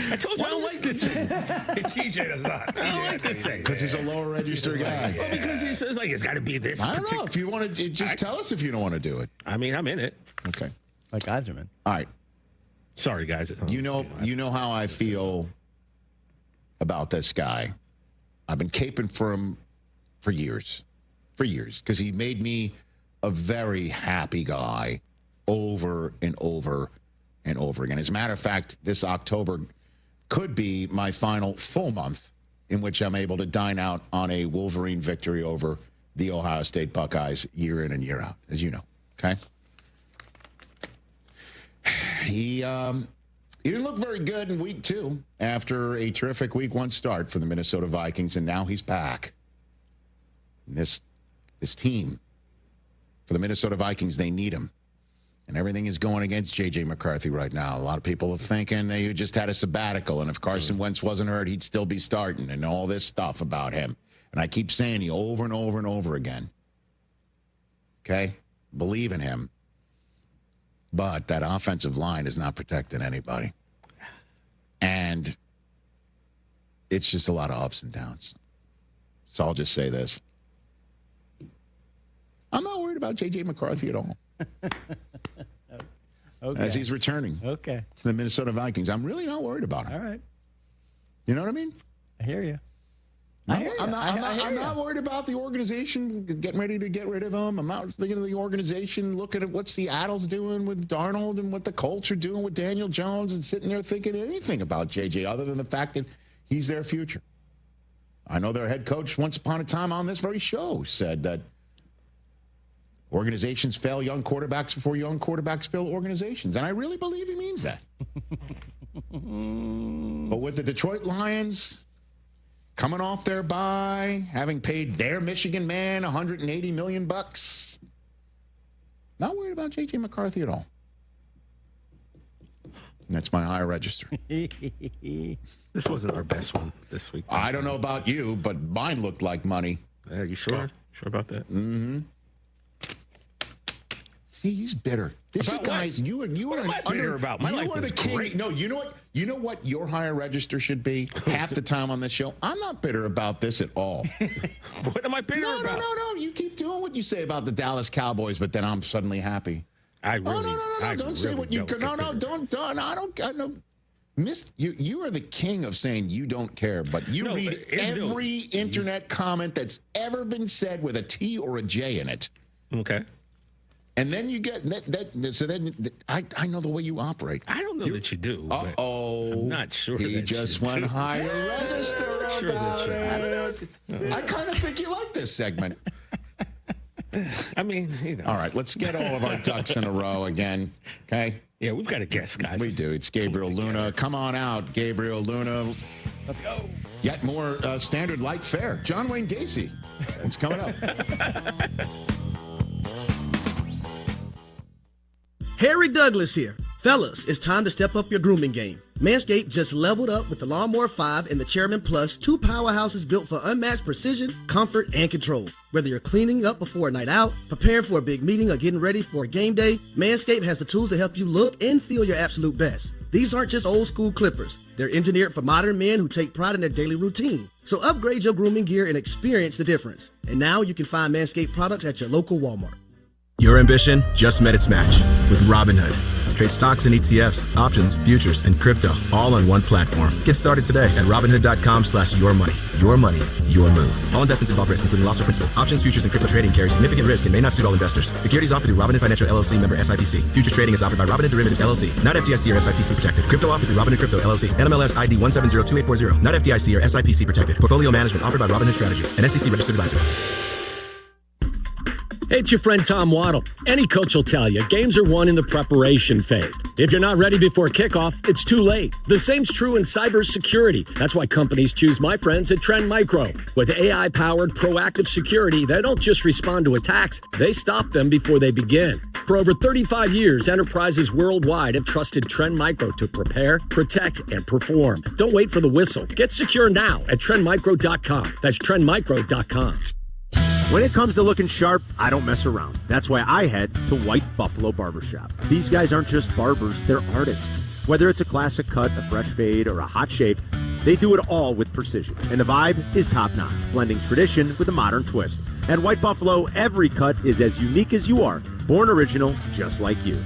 I told you I don't like this saying. TJ does not. I don't like this saying. Because he's a lower register guy. Well, because he says it's got to be this. I don't know. If you want to, just tell us if you don't want to do it. I mean, I'm in it. Okay. Like Eiserman. All right. Sorry, guys. You know how I feel about this guy. I've been caping for him for years, because he made me a very happy guy over and over and over again. As a matter of fact, this October could be my final full month in which I'm able to dine out on a Wolverine victory over the Ohio State Buckeyes year in and year out, as you know. Okay. He didn't look very good in week 2 after a terrific week 1 start for the Minnesota Vikings, and now he's back. And this team, for the Minnesota Vikings, they need him. And everything is going against J.J. McCarthy right now. A lot of people are thinking that he just had a sabbatical, and if Carson Wentz wasn't hurt, he'd still be starting, and all this stuff about him. And I keep saying it over and over and over again. Okay? Believe in him. But that offensive line is not protecting anybody. And it's just a lot of ups and downs. So I'll just say this. I'm not worried about J.J. McCarthy at all. Okay. As he's returning to the Minnesota Vikings. I'm really not worried about him. All right. You know what I mean? I hear you. I'm not worried about the organization getting ready to get rid of him. I'm not thinking of the organization looking at what Seattle's doing with Darnold and what the Colts are doing with Daniel Jones and sitting there thinking anything about JJ other than the fact that he's their future. I know their head coach once upon a time on this very show said that organizations fail young quarterbacks before young quarterbacks fail organizations. And I really believe he means that. But with the Detroit Lions coming off their bye, having paid their Michigan man $180 million, not worried about J.J. McCarthy at all. And that's my higher register. This wasn't our best one this week. I don't know about you, but mine looked like money. Are you sure? Sure about that? Mm-hmm. See, he's bitter. This About guys, what? you are What am I bitter about? My life is great. No, you know what? You know what your higher register should be half the time on this show? I'm not bitter about this at all. What am I bitter about? No. You keep doing what you say about the Dallas Cowboys, but then I'm suddenly happy. Don't say what you can. No, don't. I don't. You are the king of saying you don't care, but you read every internet comment that's ever been said with a T or a J in it. Okay. And then you get that. So then I know the way you operate. I don't know that you do. But oh, I'm not sure. He just went higher register Sure about that it. I kind of think you like this segment. I mean, All right, let's get all of our ducks in a row again. Okay. Yeah, we've got a guest, guys. We do. It's Gabriel Luna. Come on out, Gabriel Luna. Let's go. Yet more standard light fare. John Wayne Gacy. It's coming up. Harry Douglas here. Fellas, it's time to step up your grooming game. Manscaped just leveled up with the Lawnmower 5 and the Chairman Plus, two powerhouses built for unmatched precision, comfort, and control. Whether you're cleaning up before a night out, preparing for a big meeting, or getting ready for a game day, Manscaped has the tools to help you look and feel your absolute best. These aren't just old school clippers. They're engineered for modern men who take pride in their daily routine. So upgrade your grooming gear and experience the difference. And now you can find Manscaped products at your local Walmart. Your ambition just met its match with Robinhood. Trade stocks and ETFs, options, futures, and crypto all on one platform. Get started today at Robinhood.com/yourmoney. Your money, your move. All investments involve risk, including loss of principal. Options, futures, and crypto trading carry significant risk and may not suit all investors. Securities offered through Robinhood Financial LLC, member SIPC. Futures trading is offered by Robinhood Derivatives LLC, not FDIC or SIPC protected. Crypto offered through Robinhood Crypto LLC, NMLS ID 1702840, not FDIC or SIPC protected. Portfolio management offered by Robinhood Strategies, an SEC registered advisor. Hey, it's your friend Tom Waddle. Any coach will tell you, games are won in the preparation phase. If you're not ready before kickoff, it's too late. The same's true in cybersecurity. That's why companies choose my friends at Trend Micro. With AI-powered proactive security, they don't just respond to attacks, they stop them before they begin. For over 35 years, enterprises worldwide have trusted Trend Micro to prepare, protect, and perform. Don't wait for the whistle. Get secure now at TrendMicro.com. That's TrendMicro.com. When it comes to looking sharp, I don't mess around. That's why I head to White Buffalo Barbershop. These guys aren't just barbers, they're artists. Whether it's a classic cut, a fresh fade, or a hot shave, they do it all with precision. And the vibe is top-notch, blending tradition with a modern twist. At White Buffalo, every cut is as unique as you are, born original, just like you.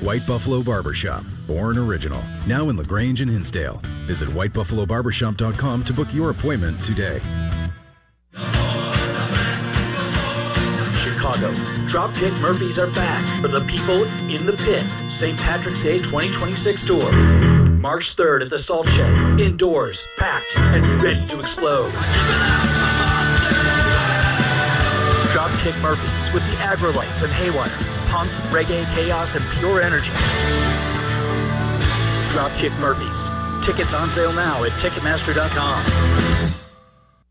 White Buffalo Barbershop, born original. Now in LaGrange and Hinsdale. Visit whitebuffalobarbershop.com to book your appointment today. Chicago. Dropkick Murphys are back for the people in the pit. St. Patrick's Day 2026 tour. March 3rd at the Salt Shed. Indoors, packed, and ready to explode. Dropkick Murphys with the Agrolites and Haywire. Punk, reggae, chaos, and pure energy. Dropkick Murphys. Tickets on sale now at Ticketmaster.com.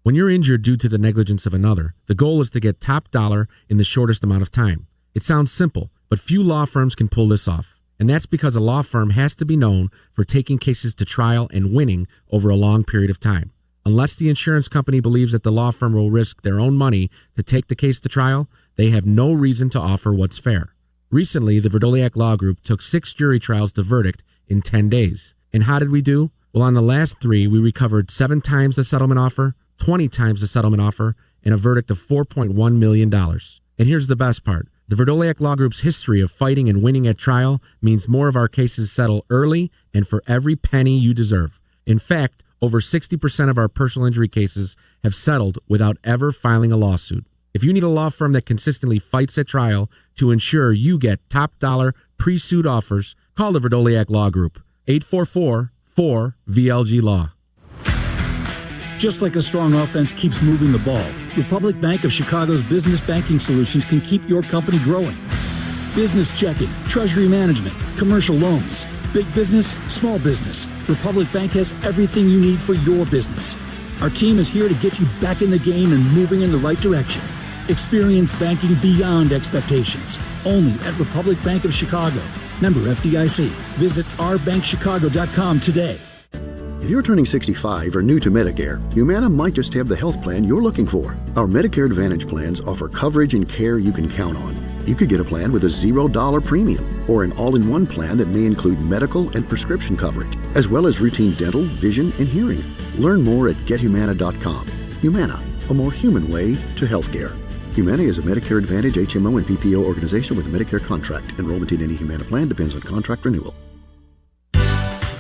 When you're injured due to the negligence of another, the goal is to get top dollar in the shortest amount of time. It sounds simple, but few law firms can pull this off. And that's because a law firm has to be known for taking cases to trial and winning over a long period of time. Unless the insurance company believes that the law firm will risk their own money to take the case to trial, they have no reason to offer what's fair. Recently, the Verdoliak Law Group took 6 jury trials to verdict in 10 days. And how did we do? Well, on the last 3, we recovered 7 times the settlement offer, 20 times the settlement offer, and a verdict of $4.1 million. And here's the best part. The Verdoliak Law Group's history of fighting and winning at trial means more of our cases settle early and for every penny you deserve. In fact, over 60% of our personal injury cases have settled without ever filing a lawsuit. If you need a law firm that consistently fights at trial to ensure you get top dollar pre-suit offers, call the Verdoliak Law Group, 844-4VLG-LAW. Just like a strong offense keeps moving the ball, Republic Bank of Chicago's business banking solutions can keep your company growing. Business checking, treasury management, commercial loans, big business, small business. Republic Bank has everything you need for your business. Our team is here to get you back in the game and moving in the right direction. Experience banking beyond expectations. Only at Republic Bank of Chicago. Member FDIC. Visit ourbankchicago.com today. If you're turning 65 or new to Medicare, Humana might just have the health plan you're looking for. Our Medicare Advantage plans offer coverage and care you can count on. You could get a plan with a $0 premium or an all-in-one plan that may include medical and prescription coverage, as well as routine dental, vision, and hearing. Learn more at gethumana.com. Humana, a more human way to healthcare. Humana is a Medicare Advantage HMO and PPO organization with a Medicare contract. Enrollment in any Humana plan depends on contract renewal.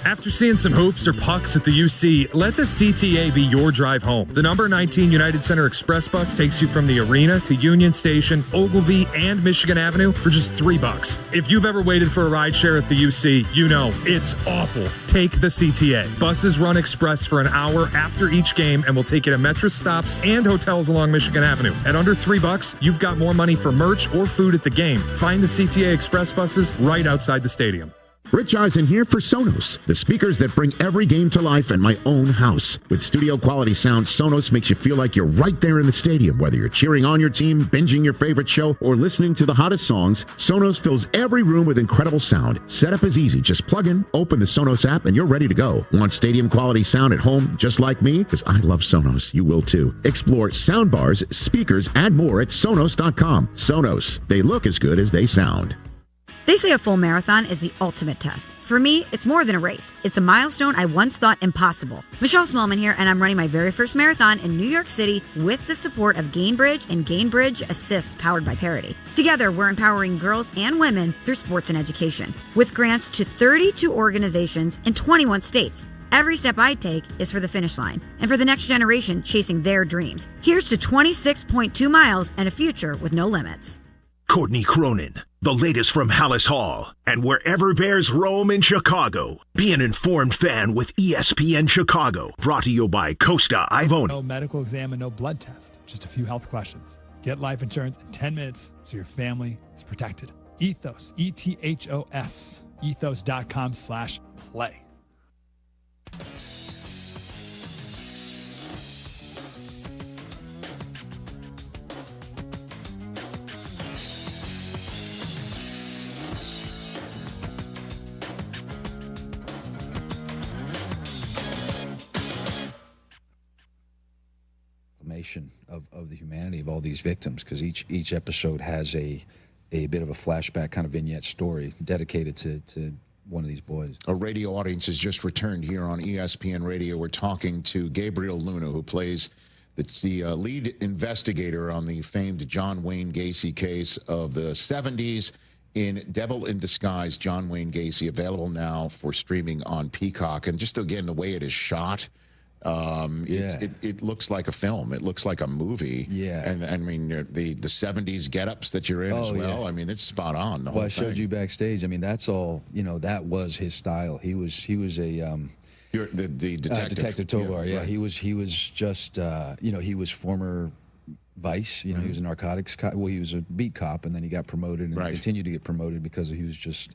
After seeing some hoops or pucks at the UC, let the CTA be your drive home. The number 19 United Center Express bus takes you from the arena to Union Station, Ogilvie, and Michigan Avenue for just $3. If you've ever waited for a ride share at the UC, you know it's awful. Take the CTA. Buses run express for an hour after each game and will take you to Metro stops and hotels along Michigan Avenue. At under $3, you've got more money for merch or food at the game. Find the CTA Express buses right outside the stadium. Rich Eisen here for Sonos, the speakers that bring every game to life in my own house. With studio quality sound, Sonos makes you feel like you're right there in the stadium. Whether you're cheering on your team, binging your favorite show, or listening to the hottest songs, Sonos fills every room with incredible sound. Setup is easy. Just plug in, open the Sonos app, and you're ready to go. Want stadium quality sound at home just like me? Because I love Sonos. You will too. Explore soundbars, speakers, and more at Sonos.com. Sonos. They look as good as they sound. They say a full marathon is the ultimate test. For me, it's more than a race. It's a milestone I once thought impossible. Michelle Smallman here, and I'm running my very first marathon in New York City with the support of Gainbridge and Gainbridge Assist, powered by Parity. Together, we're empowering girls and women through sports and education, with grants to 32 organizations in 21 states. Every step I take is for the finish line and for the next generation chasing their dreams. Here's to 26.2 miles and a future with no limits. Courtney Cronin, the latest from Hallis Hall, and wherever Bears roam in Chicago. Be an informed fan with ESPN Chicago. Brought to you by Costa Ivona. No medical exam and no blood test. Just a few health questions. Get life insurance in 10 minutes so your family is protected. Ethos, ETHOS, ethos.com/play. Of the humanity of all these victims, because each episode has a bit of a flashback kind of vignette story dedicated to one of these boys. A radio audience has just returned here on ESPN Radio. We're talking to Gabriel Luna, who plays the lead investigator on the famed John Wayne Gacy case of the 70s in Devil in Disguise, John Wayne Gacy, available now for streaming on Peacock. And just, again, the way it is shot, it looks like a film. It looks like a movie. Yeah. And I mean, the 70s get-ups that you're in as well. Yeah. I mean, it's spot on. The whole I showed you backstage. I mean, that's all, that was his style. He was a you're the detective. Detective Tovar, yeah. Right. He was just he was former Vice, he was a narcotics cop. Well, he was a beat cop, and then he got promoted and continued to get promoted because he was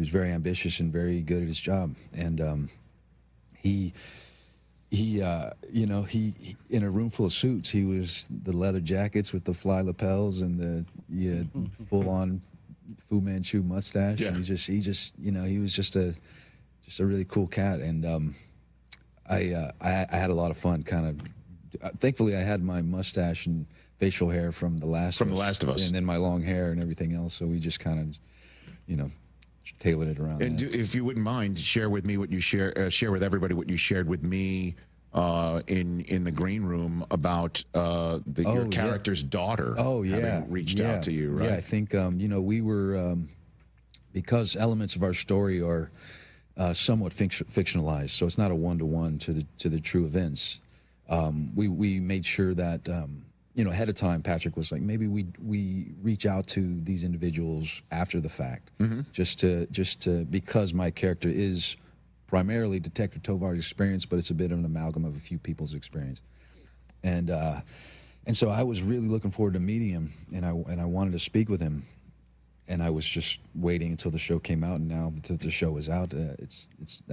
very ambitious and very good at his job. And he in a room full of suits, he was the leather jackets with the fly lapels and the full on Fu Manchu mustache. Yeah. And he was just a really cool cat. And I had a lot of fun. Kind of, thankfully, I had my mustache and facial hair from The Last of Us, and then my long hair and everything else. So we just kind of, tailored it around. And if you wouldn't mind, share with me what you share with everybody what you shared with me in the green room about your character's daughter. Oh yeah, having reached out to you, right? Yeah, I think we were because elements of our story are somewhat fictionalized, so it's not a one-to-one to the true events. We made sure that ahead of time, Patrick was like, maybe we reach out to these individuals after the fact, just to because my character is primarily Detective Tovar's experience, but it's a bit of an amalgam of a few people's experience, and so I was really looking forward to meeting him, and I wanted to speak with him, and I was just waiting until the show came out, and now that the show is out, I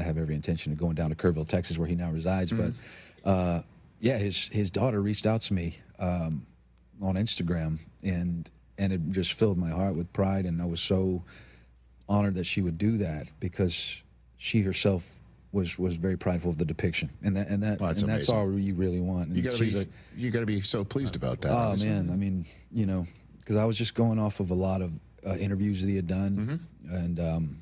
have every intention of going down to Kerrville, Texas, where he now resides, but. Yeah, his daughter reached out to me on Instagram, and it just filled my heart with pride, and I was so honored that she would do that because she herself was very prideful of the depiction, and that's all you really want. And you gotta be so pleased about that. Oh obviously. Man, I mean, because I was just going off of a lot of interviews that he had done, and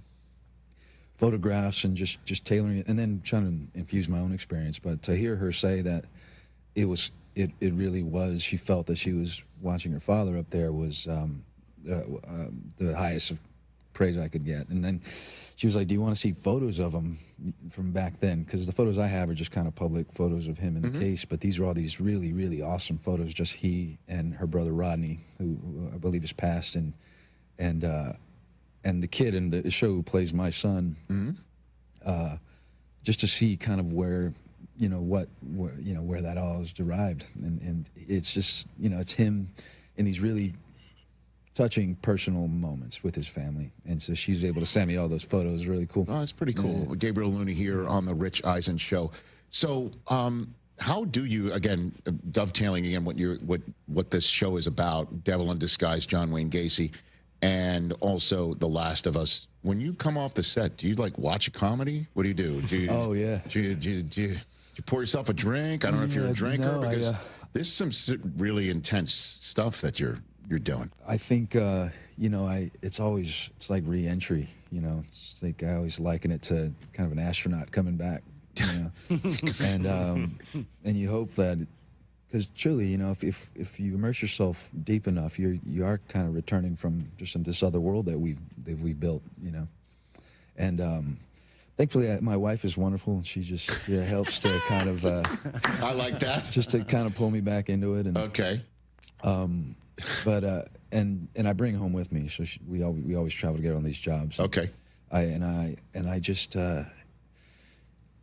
photographs, and just tailoring it, and then trying to infuse my own experience. But to hear her say that it really was, she felt that she was watching her father up there was the highest of praise I could get. And then she was like, do you want to see photos of him from back then? Because the photos I have are just kind of public photos of him in the case, but these are all these really, really awesome photos, just he and her brother Rodney, who I believe is passed, and the kid in the show who plays my son, just to see kind of where that all is derived, and it's just it's him in these really touching personal moments with his family. And so she's able to send me all those photos. Really cool. Oh, that's pretty cool. Yeah. Gabriel Looney here on the Rich Eisen Show. So, how do you, again, dovetailing again what this show is about, Devil in Disguise, John Wayne Gacy, and also The Last of Us. When you come off the set, do you like watch a comedy? What do you do? Oh yeah. Do you pour yourself a drink? I don't know if you're a drinker, because this is some really intense stuff that you're doing. I think it's like re-entry. It's like I always liken it to kind of an astronaut coming back. And you hope that, because truly, if you immerse yourself deep enough, you are kind of returning from just in this other world that we've built, and thankfully my wife is wonderful, and she just helps to kind of I like that, just to kind of pull me back into it. And okay, but and I bring home with me, so we always travel together on these jobs. Okay,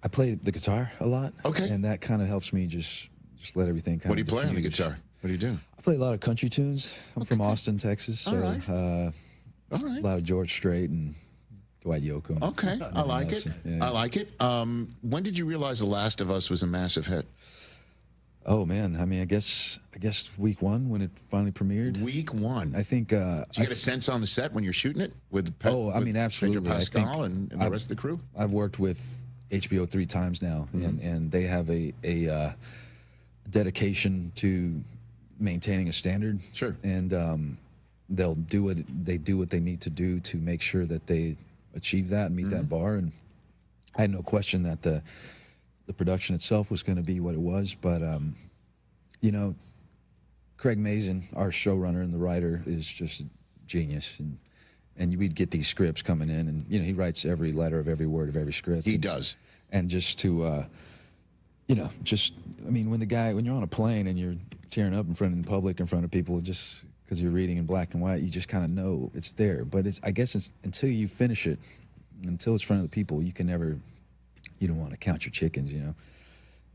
I play the guitar a lot. Okay. And that kind of helps me just let everything kind of. What do you play on the guitar? What do you do? I play a lot of country tunes. I'm from Austin, Texas. So, All right. A lot of George Strait and Dwight Yoakam. Okay. I like it. Yeah. I like it. When did you realize The Last of Us was a massive hit? Oh man, I mean, I guess week one when it finally premiered. Week one. I think. Did you get a sense on the set when you're shooting it with? Absolutely. Pedro Pascal and the rest of the crew. I've worked with HBO 3 times now, and they have a dedication to maintaining a standard. Sure. And they'll do what they need to do to make sure that they achieve that and meet that bar. And I had no question that the production itself was going to be what it was. But Craig Mazin, our showrunner and the writer, is just a genius. And we'd get these scripts coming in, and he writes every letter of every word of every script. He does. And just to, when you're on a plane and you're tearing up in front of the public, in front of people, just because you're reading in black and white, you just kind of know it's there. But until you finish it, until it's in front of the people, you don't want to count your chickens,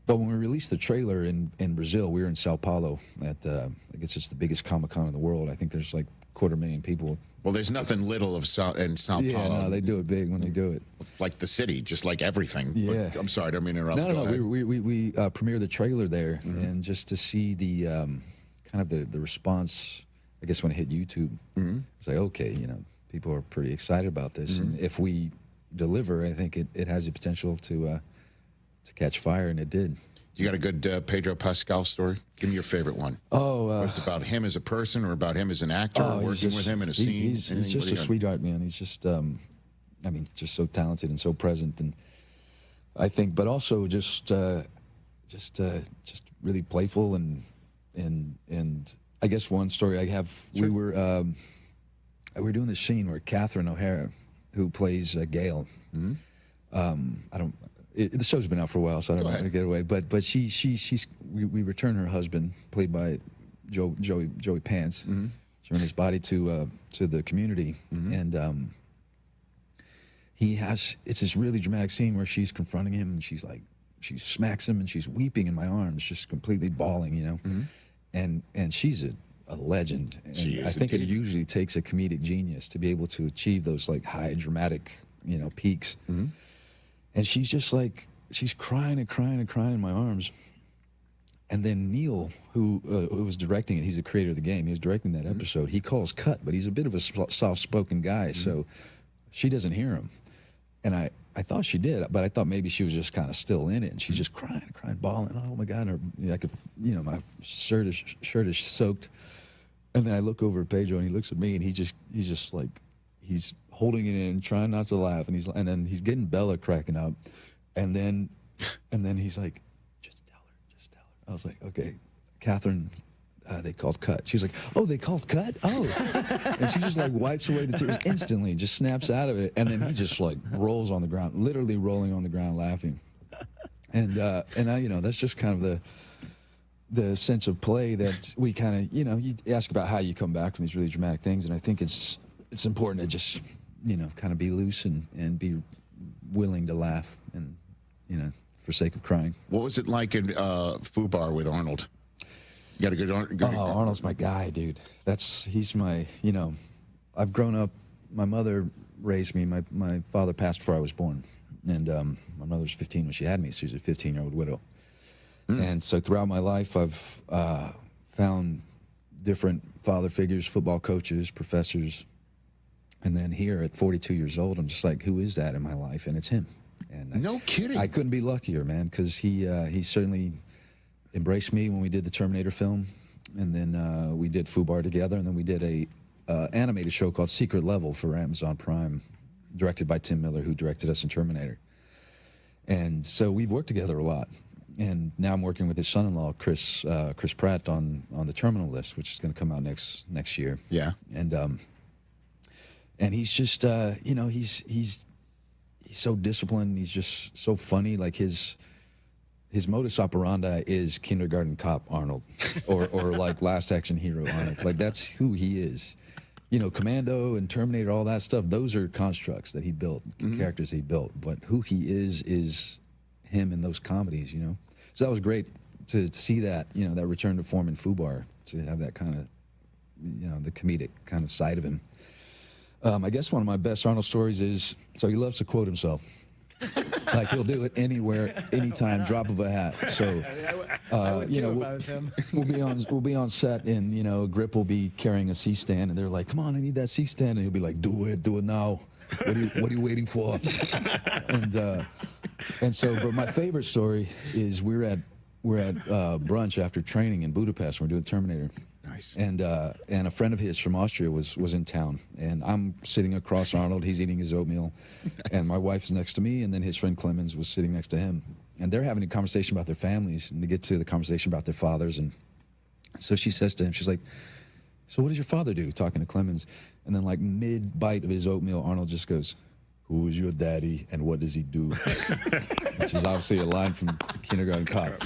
But when we released the trailer in Brazil, we were in Sao Paulo at, I guess it's the biggest Comic-Con in the world. I think there's like 250,000 people. Well, there's nothing little in Sao Paulo. Yeah, no, they do it big when they do it. Like the city, just like everything. Yeah. But I'm sorry, I don't mean to interrupt. No. We premiered the trailer there, and just to see the kind of the response, I guess when it hit YouTube, it's like, okay, people are pretty excited about this, and if we deliver, I think it has the potential to catch fire, and it did. You got a good Pedro Pascal story? Give me your favorite one. It's about him as a person, or about him as an actor, or working with him in a scene. He's just a sweetheart, man. He's just, just so talented and so present, and I think, but also just really playful, and I guess one story I have, we were doing this scene where Catherine O'Hara, who plays Gail, the show's been out for a while, so I don't want to get away. But we return her husband, played by Joey Pants, return his body to the community, and it's this really dramatic scene where she's confronting him, and she smacks him, and she's weeping in my arms, just completely bawling, and she's a legend. And I think it usually takes a comedic genius to be able to achieve those like high dramatic, peaks. And she's just like, she's crying and crying and crying in my arms. And then Neil, who was directing it, he's the creator of the game, he was directing that episode, he calls cut, but he's a bit of a soft-spoken guy, so she doesn't hear him. And I thought she did, but I thought maybe she was just kind of still in it, and she's just crying, bawling, oh my God, I could, my shirt is soaked. And then I look over at Pedro, and he looks at me, and he's just like, he's holding it in, trying not to laugh, and then he's getting Bella cracking up, and then he's like, just tell her. I was like, okay, Catherine, they called cut. She's like, oh, they called cut? Oh. And she just like wipes away the tears instantly, just snaps out of it, and then he just like rolls on the ground, literally rolling on the ground laughing. And that's just kind of the sense of play that we kind of, you ask about how you come back from these really dramatic things, and I think it's important to just, kind of be loose and be willing to laugh, and, for sake of crying. What was it like in Fubar with Arnold? You got a good. Arnold's my guy, dude. He's my. I've grown up. My mother raised me. My father passed before I was born, and my mother was 15 when she had me. So she was a 15-year-old widow. And so throughout my life, I've found different father figures, football coaches, professors. And then here at 42 years old, I'm just like, who is that in my life? And it's him. And no kidding. I couldn't be luckier, man, because he certainly embraced me when we did the Terminator film. And then we did FUBAR together. And then we did a animated show called Secret Level for Amazon Prime, directed by Tim Miller, who directed us in Terminator. And so we've worked together a lot. And now I'm working with his son-in-law, Chris Pratt, on the Terminal List, which is going to come out next year. Yeah. And he's just, he's so disciplined. He's just so funny. Like his modus operandi is kindergarten cop Arnold, or like Last Action Hero Arnold. Like that's who he is. Commando and Terminator, all that stuff. Those are constructs that he built, characters he built. But who he is him in those comedies. So that was great to see that. That return to form in FUBAR, to have that kind of, the comedic kind of side of him. I guess one of my best Arnold stories is, so he loves to quote himself. Like he'll do it anywhere, anytime, drop of a hat. So, we'll be on set, and Grip will be carrying a C-stand, and they're like, "Come on, I need that C-stand," and he'll be like, "Do it now. What are you waiting for?" And so, but my favorite story is we're at brunch after training in Budapest. We're doing Terminator. Nice. And a friend of his from Austria was in town, and I'm sitting across Arnold. He's eating his oatmeal, and my wife's next to me, and then his friend Clemens was sitting next to him, and they're having a conversation about their families, and they get to the conversation about their fathers, and so she says to him, she's like, "So what does your father do?" Talking to Clemens, and then like mid-bite of his oatmeal, Arnold just goes, "Who is your daddy and what does he do?" Which is obviously a line from Kindergarten Cop.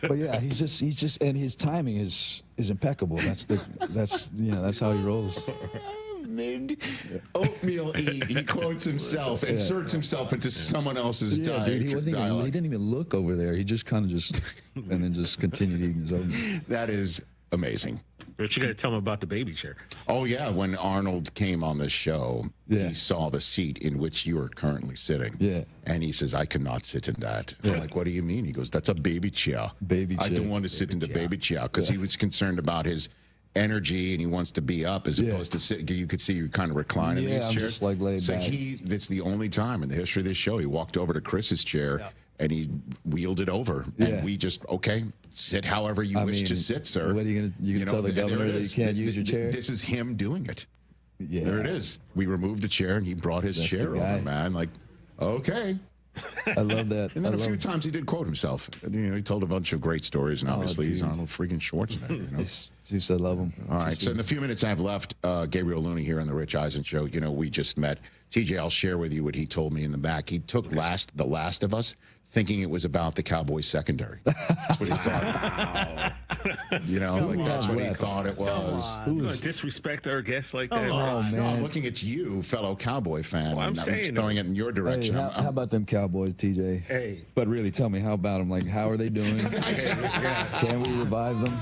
But yeah, he's just, and his timing is impeccable. That's how he rolls. Mid oatmeal eat, he quotes himself, inserts himself into someone else's diet. Dude, he didn't even look over there. He just kind of and then just continued eating his oatmeal. That is amazing. But you got to tell him about the baby chair. Oh, yeah. When Arnold came on the show, he saw the seat in which you are currently sitting. Yeah. And he says, "I cannot sit in that." I'm like, "What do you mean?" He goes, "That's a baby chair. I don't want to sit in the baby chair," because he was concerned about his energy and he wants to be up as opposed to sit. You could see you kind of recline in these chairs. Just like laid back. That's the only time in the history of this show he walked over to Chris's chair and he wheeled it over. And we just, sit however you wish to sit, sir. What are you going to tell the governor that you can't use your chair? This is him doing it. Yeah. There it is. We removed the chair and he brought his chair over, man. Like, okay. I love that. And then a few times he did quote himself. He told a bunch of great stories, and obviously he's Arnold freaking Schwarzenegger. I love him. All right, so in the few minutes I have left, Gabriel Looney here on the Rich Eisen Show. We just met. TJ, I'll share with you what he told me in the back. He took The Last of Us, thinking it was about the Cowboys secondary. That's what he thought. That's what he thought it was. You gonna disrespect our guests like that? Oh, man. No, I'm looking at you, fellow Cowboy fan. I'm throwing it in your direction. Hey, how about them Cowboys, TJ? Hey. But really, tell me, how about them? Like, how are they doing? Can we revive them?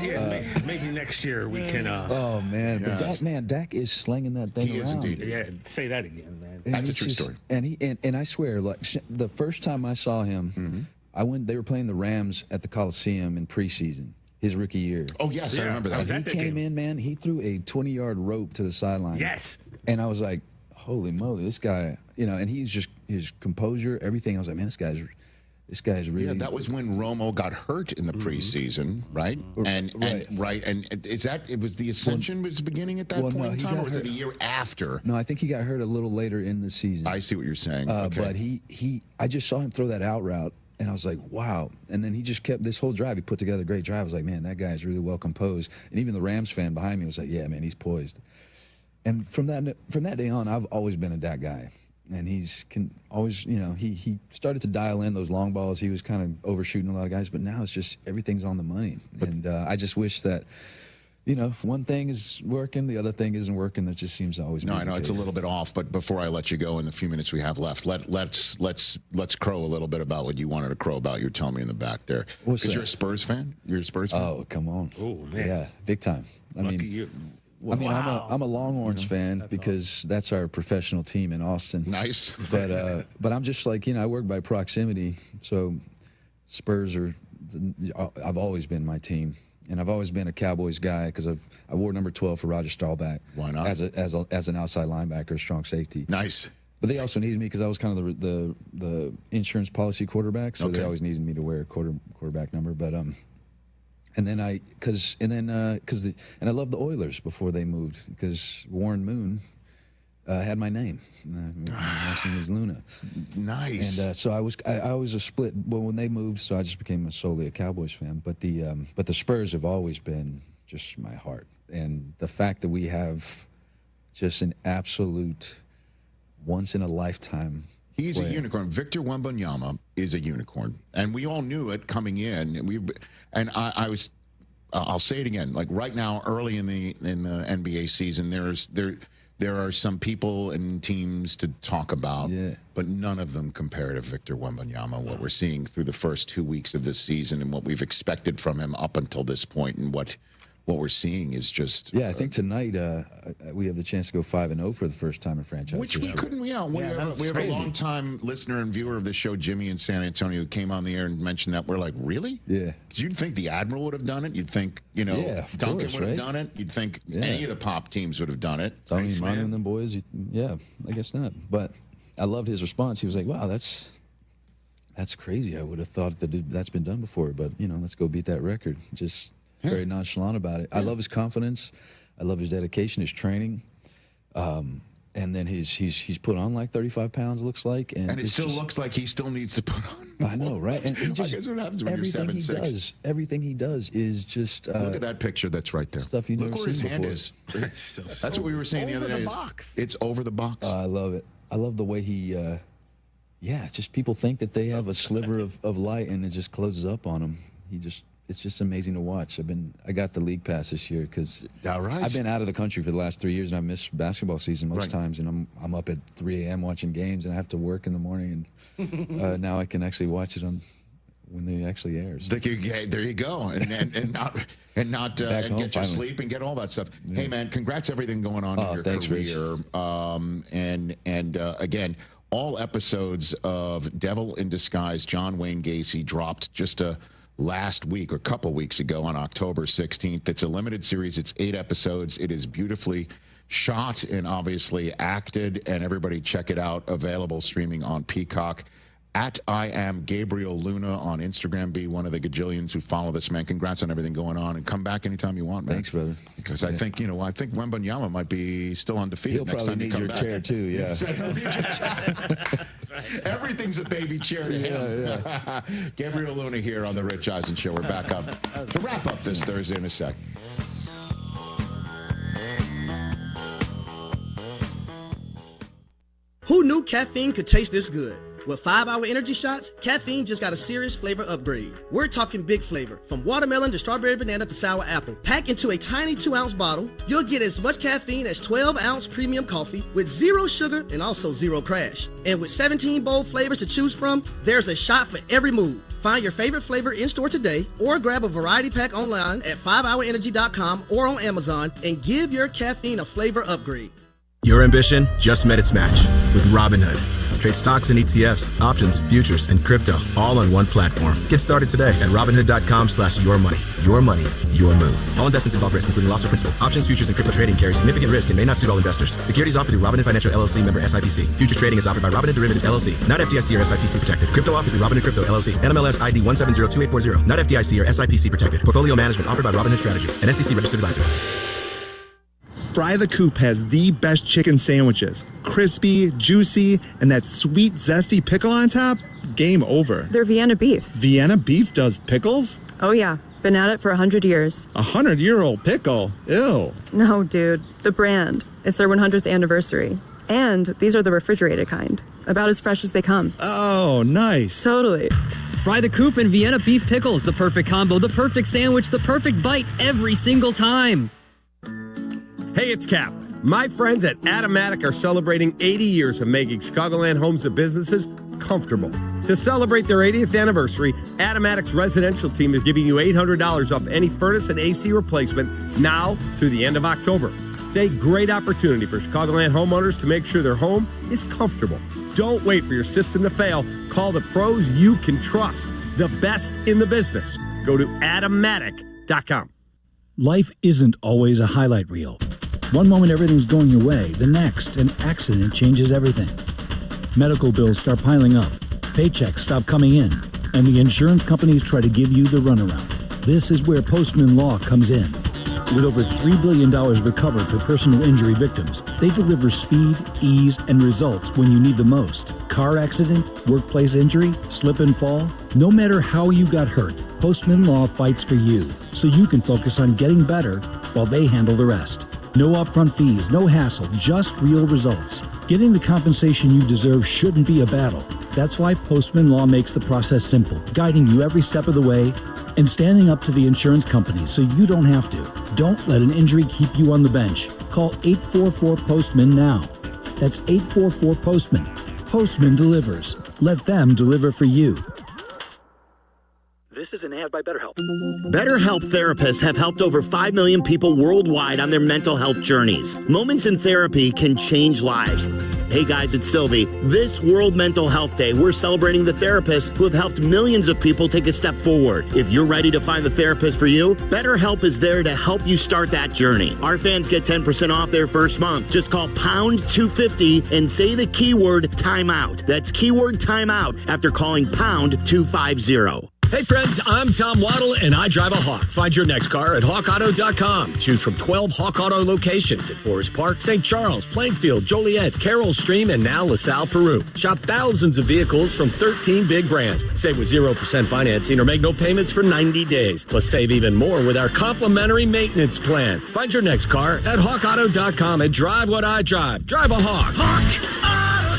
Yeah, maybe next year we can. Oh man, but Dak is slinging that thing he around. Is indeed. Yeah, say that again, man. That's a true story. And I swear, like the first time I saw him, I went. They were playing the Rams at the Coliseum in preseason, his rookie year. Oh yes, I remember that. And he came in, man. He threw a 20-yard rope to the sideline. Yes. And I was like, holy moly, this guy. And he's just his composure, everything. I was like, man, this guy's really. Yeah, that was when Romo got hurt in the preseason, right? And is that it was the Ascension was beginning at that point in time, or was it a year after? No, I think he got hurt a little later in the season. I see what you're saying. But I just saw him throw that out route, and I was like, wow. And then he just kept this whole drive. He put together a great drive. I was like, man, that guy's really well composed. And even the Rams fan behind me was like, yeah, man, he's poised. And from that day on, I've always been a Dak guy. And he's always, he started to dial in those long balls. He was kind of overshooting a lot of guys, but now it's just everything's on the money. And I just wish that, if one thing is working, the other thing isn't working. That just seems to always be No, I know the it's a case. little bit off, but before I let you go in the few minutes we have left, let's crow a little bit about what you wanted to crow about. You're telling me in the back there. What's Because that? you're a Spurs fan? You're a Spurs fan? Oh, come on. Oh, man. Yeah, big time. Lucky you. I'm a Longhorns fan because that's our professional team in Austin. Nice. But I'm just like, I work by proximity. So Spurs I've always been my team. And I've always been a Cowboys guy because I wore number 12 for Roger Staubach. Why not? As an outside linebacker, strong safety. Nice. But they also needed me because I was kind of the insurance policy quarterback, so they always needed me to wear a quarterback number. But I loved the Oilers before they moved because Warren Moon had my name. My name was Luna. Nice. And so I was a split. Well, when they moved, so I just became solely a Cowboys fan. But the Spurs have always been just my heart, and the fact that we have just an absolute once in a lifetime. He's a unicorn. Victor Wembanyama is a unicorn, and we all knew it coming in. I'll say it again. Like right now, early in the NBA season, there are some people and teams to talk about, but none of them compare to Victor Wembanyama. What we're seeing through the first 2 weeks of this season and what we've expected from him up until this point, and what we're seeing is just. Yeah, I think tonight we have the chance to go 5-0 for the first time in franchise Which we history. couldn't. We have a long-time listener and viewer of the show, Jimmy in San Antonio, who came on the air and mentioned that. We're like, really? Yeah. Because you'd think the Admiral would have done it. You'd think, of Duncan course, would have right? done it. You'd think any of the pop teams would have done it. Tony Thanks, Manu man. and them boys, I guess not. But I loved his response. He was like, wow, that's crazy. I would have thought that's been done before, but, let's go beat that record. Just very nonchalant about it. I love his confidence. I love his dedication, his training. And then he's put on like 35 pounds, looks like. And it still looks like he still needs to put on more. I know, right? And he just, I guess what happens when you're 7'6". Everything he does is just. Look at that picture that's right there. Stuff you've Look never where his seen hand before. is. That's what we were saying the other day. Over the box. It's over the box. I love it. I love the way he. Just people think that they have a sliver of light and it just closes up on them. It's just amazing to watch. I got the league pass this year because I've been out of the country for the last 3 years and I missed basketball season most times. And I'm up at 3 a.m. watching games and I have to work in the morning. And now I can actually watch it when they actually airs. There you go, and not Back home, get your finally. sleep and get all that stuff. Hey man, congrats everything going on in your thanks, career. Again, all episodes of Devil in Disguise, John Wayne Gacy, dropped just last week or a couple weeks ago on October 16th. It's a limited series. It's 8 episodes. It is beautifully shot and obviously acted, and everybody check it out. Available streaming on Peacock. At I am Gabriel Luna on Instagram. Be one of the gajillions who follow this, man. Congrats on everything going on, and come back anytime you want, man. Thanks, brother. Because I think Wembanyama might be still undefeated He'll next probably time you need come your back. chair too, yeah. Everything's a baby chair to him. Yeah. Gabriel Luna here on the Rich Eisen Show. We're back up to wrap up this Thursday in a sec. Who knew caffeine could taste this good? With 5-Hour Energy Shots, caffeine just got a serious flavor upgrade. We're talking big flavor, from watermelon to strawberry banana to sour apple. Packed into a tiny 2-ounce bottle, you'll get as much caffeine as 12-ounce premium coffee with 0 sugar and also 0 crash. And with 17 bold flavors to choose from, there's a shot for every mood. Find your favorite flavor in-store today or grab a variety pack online at 5hourenergy.com or on Amazon and give your caffeine a flavor upgrade. Your ambition just met its match with Robinhood. Trade stocks and ETFs, options, futures, and crypto all on one platform. Get started today at Robinhood.com/yourmoney. Your money, your move. All investments involve risk, including loss of principal. Options, futures, and crypto trading carry significant risk and may not suit all investors. Securities offered through Robinhood Financial LLC, member SIPC. Futures trading is offered by Robinhood Derivatives LLC, not FDIC or SIPC protected. Crypto offered through Robinhood Crypto LLC, NMLS ID 1702840, not FDIC or SIPC protected. Portfolio management offered by Robinhood Strategies, an SEC registered advisor. Fry the Coop has the best chicken sandwiches. Crispy, juicy, and that sweet, zesty pickle on top? Game over. They're Vienna beef. Vienna beef does pickles? Oh, yeah. Been at it for 100 years. 100-year-old pickle? Ew. No, dude. The brand. It's their 100th anniversary. And these are the refrigerated kind. About as fresh as they come. Oh, nice. Totally. Fry the Coop and Vienna beef pickles. The perfect combo, the perfect sandwich, the perfect bite every single time. Hey, it's Kap. My friends at Automatic are celebrating 80 years of making Chicagoland homes and businesses comfortable. To celebrate their 80th anniversary, Automatic's residential team is giving you $800 off any furnace and AC replacement now through the end of October. It's a great opportunity for Chicagoland homeowners to make sure their home is comfortable. Don't wait for your system to fail. Call the pros you can trust, the best in the business. Go to Automatic.com. Life isn't always a highlight reel. One moment everything's going your way, the next an accident changes everything. Medical bills start piling up, paychecks stop coming in, and the insurance companies try to give you the runaround. This is where Postman Law comes in. With over $3 billion recovered for personal injury victims, they deliver speed, ease, and results when you need the most. Car accident, workplace injury, slip and fall. No matter how you got hurt, Postman Law fights for you, so you can focus on getting better while they handle the rest. No upfront fees, no hassle, just real results. Getting the compensation you deserve shouldn't be a battle. That's why Postman Law makes the process simple, guiding you every step of the way and standing up to the insurance companies so you don't have to. Don't let an injury keep you on the bench. Call 844-POSTMAN now. That's 844-POSTMAN. Postman delivers. Let them deliver for you. This is an ad by BetterHelp. BetterHelp therapists have helped over 5 million people worldwide on their mental health journeys. Moments in therapy can change lives. Hey guys, it's Silvy. This World Mental Health Day, we're celebrating the therapists who have helped millions of people take a step forward. If you're ready to find the therapist for you, BetterHelp is there to help you start that journey. Our fans get 10% off their first month. Just call pound 250 and say the keyword timeout. That's keyword timeout after calling pound 250. Hey friends, I'm Tom Waddle and I drive a Hawk. Find your next car at hawkauto.com. Choose from 12 Hawk Auto locations at Forest Park, St. Charles, Plainfield, Joliet, Carroll Stream, and now LaSalle, Peru. Shop thousands of vehicles from 13 big brands. Save with 0% financing or make no payments for 90 days. Plus save even more with our complimentary maintenance plan. Find your next car at hawkauto.com and drive what I drive. Drive a Hawk.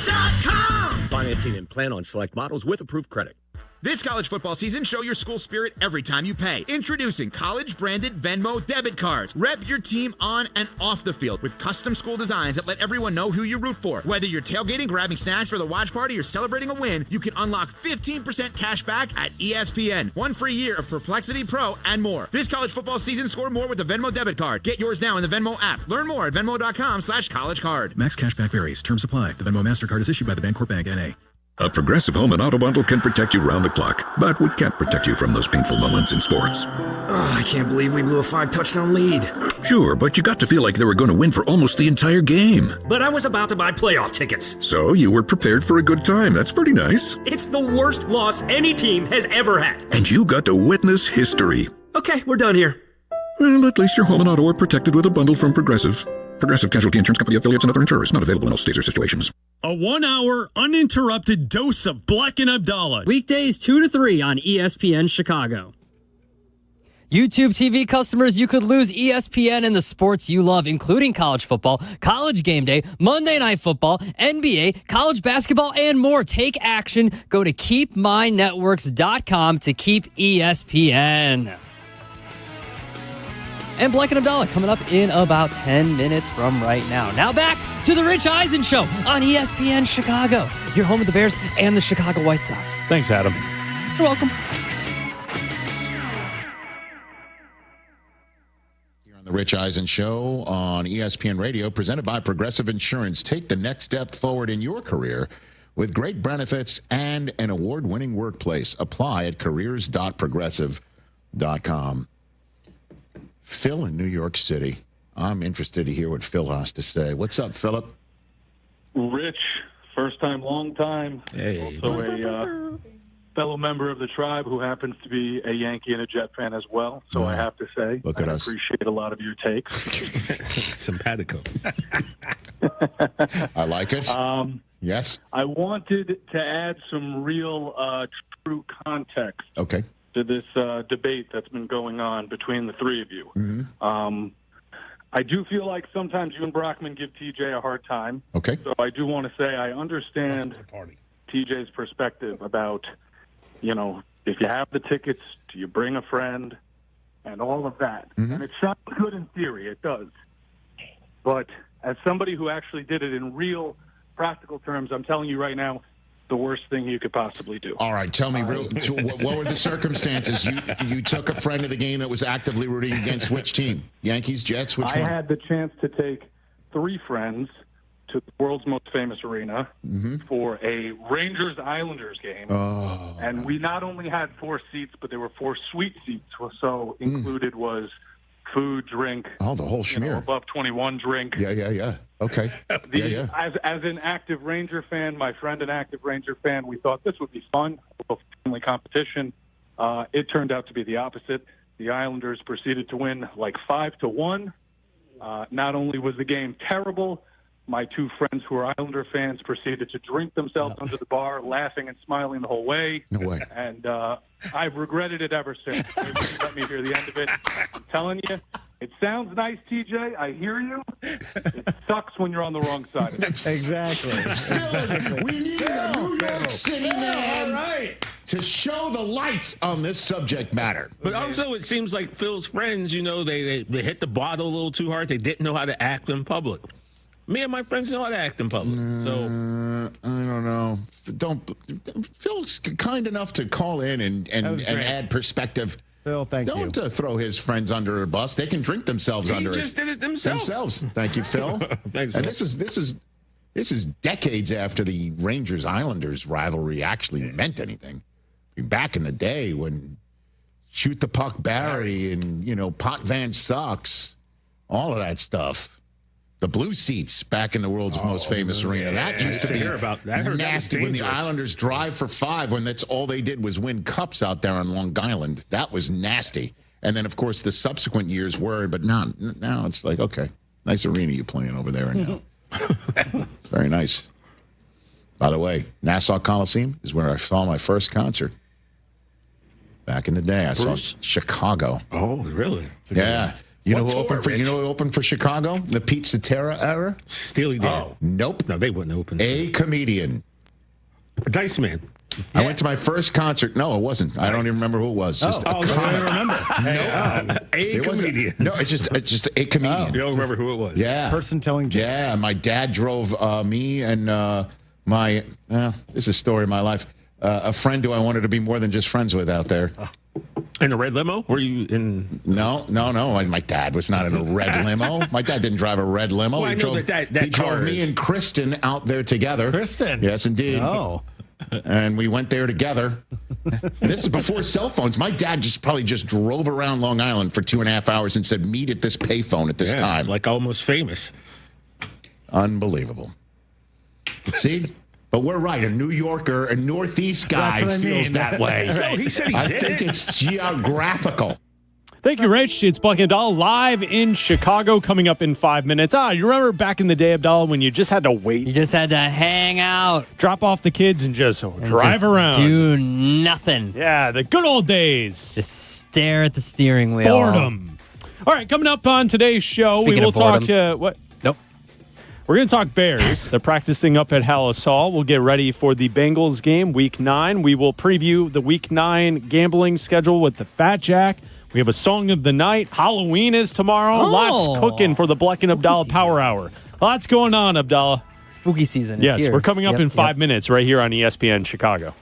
HawkAuto.com. Financing and plan on select models with approved credit. This college football season, show your school spirit every time you pay. Introducing college-branded Venmo debit cards. Rep your team on and off the field with custom school designs that let everyone know who you root for. Whether you're tailgating, grabbing snacks for the watch party, or celebrating a win, you can unlock 15% cash back at ESPN. 1 free year of Perplexity Pro and more. This college football season, score more with the Venmo debit card. Get yours now in the Venmo app. Learn more at venmo.com/collegecard. Max cashback varies. Terms apply. The Venmo MasterCard is issued by the Bancorp Bank, N.A. A Progressive Home and Auto Bundle can protect you round the clock, but we can't protect you from those painful moments in sports. Oh, I can't believe we blew a 5-touchdown lead. Sure, but you got to feel like they were going to win for almost the entire game. But I was about to buy playoff tickets. So you were prepared for a good time. That's pretty nice. It's the worst loss any team has ever had. And you got to witness history. Okay, we're done here. Well, at least your home and auto are protected with a bundle from Progressive. Progressive Casualty Insurance Company, affiliates, and other insurers. Not available in all states or situations. A 1-hour, uninterrupted dose of Bleck Abdalla. Weekdays 2 to 3 on ESPN Chicago. YouTube TV customers, you could lose ESPN and the sports you love, including college football, college game day, Monday Night Football, NBA, college basketball, and more. Take action. Go to keepmynetworks.com to keep ESPN. And Bleck Abdalla coming up in about 10 minutes from right now. Now back to the Rich Eisen Show on ESPN Chicago. Your home of the Bears and the Chicago White Sox. Thanks, Adam. You're welcome. Here on the Rich Eisen Show on ESPN Radio, presented by Progressive Insurance. Take the next step forward in your career with great benefits and an award-winning workplace. Apply at careers.progressive.com. Phil in New York City. I'm interested to hear what Phil has to say. What's up, Philip? Rich, first time, long time. Hey. Also a fellow member of the tribe who happens to be a Yankee and a Jet fan as well. So I have to say, Look at us. Appreciate a lot of your takes. Simpatico. I like it. Yes. I wanted to add some real true context. Okay. To this debate that's been going on between the three of you. Mm-hmm. I do feel like sometimes you and Brockman give TJ a hard time. Okay. So I do want to say I understand TJ's perspective about, if you have the tickets, do you bring a friend and all of that. Mm-hmm. And it sounds good in theory. It does. But as somebody who actually did it in real practical terms, I'm telling you right now, the worst thing you could possibly do. All right, tell me, what were the circumstances? You took a friend of the game that was actively rooting against which team? Yankees, Jets, which one? I had the chance to take 3 friends to the world's most famous arena for a Rangers-Islanders game. Oh. And we not only had 4 seats, but there were 4 suite seats. So included was food, drink. Oh, the whole schmear. Above 21 drink. Yeah. Okay. As an active Ranger fan, my friend an active Ranger fan, we thought this would be fun, a family competition. It turned out to be the opposite. The Islanders proceeded to win like 5-1. Not only was the game terrible, my 2 friends who are Islander fans proceeded to drink themselves under the bar, laughing and smiling the whole way. No way. And I've regretted it ever since. They wouldn't let me hear the end of it. I'm telling you, it sounds nice, TJ. I hear you. It sucks when you're on the wrong side of it. Exactly. We need a New York City man to show the lights on this subject matter. But also, it seems like Phil's friends, they hit the bottle a little too hard. They didn't know how to act in public. Me and my friends know how to act in public. So I don't know. Phil's kind enough to call in and add perspective. Phil, thank you. Don't throw his friends under a bus. They can drink themselves under it. He just did it themselves. Thank you, Phil. Thanks, and Phil. this is decades after the Rangers-Islanders rivalry actually meant anything. Back in the day when Shoot the Puck Barry and, Potvin sucks, all of that stuff. The blue seats back in the world's most famous arena. That used to be nasty when the Islanders drive for 5 when that's all they did was win cups out there on Long Island. That was nasty. And then, of course, the subsequent years were, but now it's like, okay, nice arena you're playing over there. And it's very nice. By the way, Nassau Coliseum is where I saw my first concert. Back in the day, I saw Chicago. Oh, really? Yeah. You know who opened for Chicago? The Pete Cetera era? Steely Dan. Oh. Nope. No, they wouldn't open. A comedian. Dice Man. I went to my first concert. No, it wasn't. Nice. I don't even remember who it was. Just a comic. I remember. A comedian. No, it's just a comedian. You don't remember who it was? Yeah. Person telling jokes. Yeah, my dad drove me and this is a story of my life. A friend who I wanted to be more than just friends with out there. In a red limo? Were you in? No. My dad was not in a red limo. My dad didn't drive a red limo. Well, he drove me and Kristen out there together. Kristen? Yes, indeed. Oh. And we went there together. And this is before cell phones. My dad probably just drove around Long Island for 2.5 hours and said, meet at this payphone at this time. Like Almost Famous. Unbelievable. See? But we're right. A New Yorker, a Northeast guy feels that way. No, he said he I did. think it's geographical. Thank you, Rich. It's Bleck Abdalla live in Chicago coming up in 5 minutes. You remember back in the day, Abdalla, when you just had to wait? You just had to hang out. Drop off the kids and just drive around. Do nothing. Yeah, the good old days. Just stare at the steering wheel. Boredom. All right, coming up on today's show, Speaking we will of boredom. talk... what? Nope. We're going to talk Bears. They're practicing up at Hallis Hall. We'll get ready for the Bengals game, Week 9. We will preview the Week 9 gambling schedule with the Fat Jack. We have a song of the night. Halloween is tomorrow. Lots cooking for the Bleck and Abdalla Power Hour. Lots going on, Abdalla. Spooky season is Yes, here. we're coming up in 5 minutes right here on ESPN Chicago.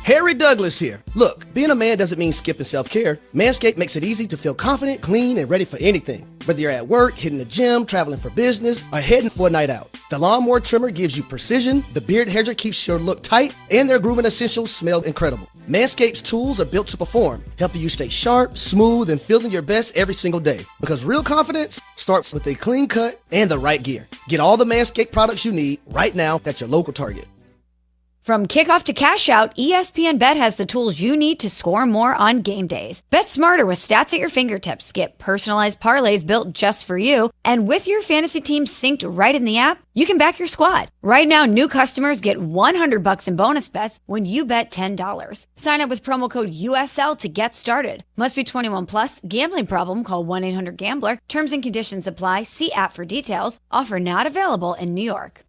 Harry Douglas here. Look, being a man doesn't mean skipping self-care. Manscaped makes it easy to feel confident, clean, and ready for anything. Whether you're at work, hitting the gym, traveling for business, or heading for a night out. The Lawnmower Trimmer gives you precision, the Beard Hedger keeps your look tight, and their grooming essentials smell incredible. Manscaped's tools are built to perform, helping you stay sharp, smooth, and feeling your best every single day. Because real confidence starts with a clean cut and the right gear. Get all the Manscaped products you need right now at your local Target. From kickoff to cash out, ESPN Bet has the tools you need to score more on game days. Bet smarter with stats at your fingertips. Get personalized parlays built just for you. And with your fantasy team synced right in the app, you can back your squad. Right now, new customers get $100 in bonus bets when you bet $10. Sign up with promo code USL to get started. Must be 21 plus. Gambling problem? Call 1-800-GAMBLER. Terms and conditions apply. See app for details. Offer not available in New York.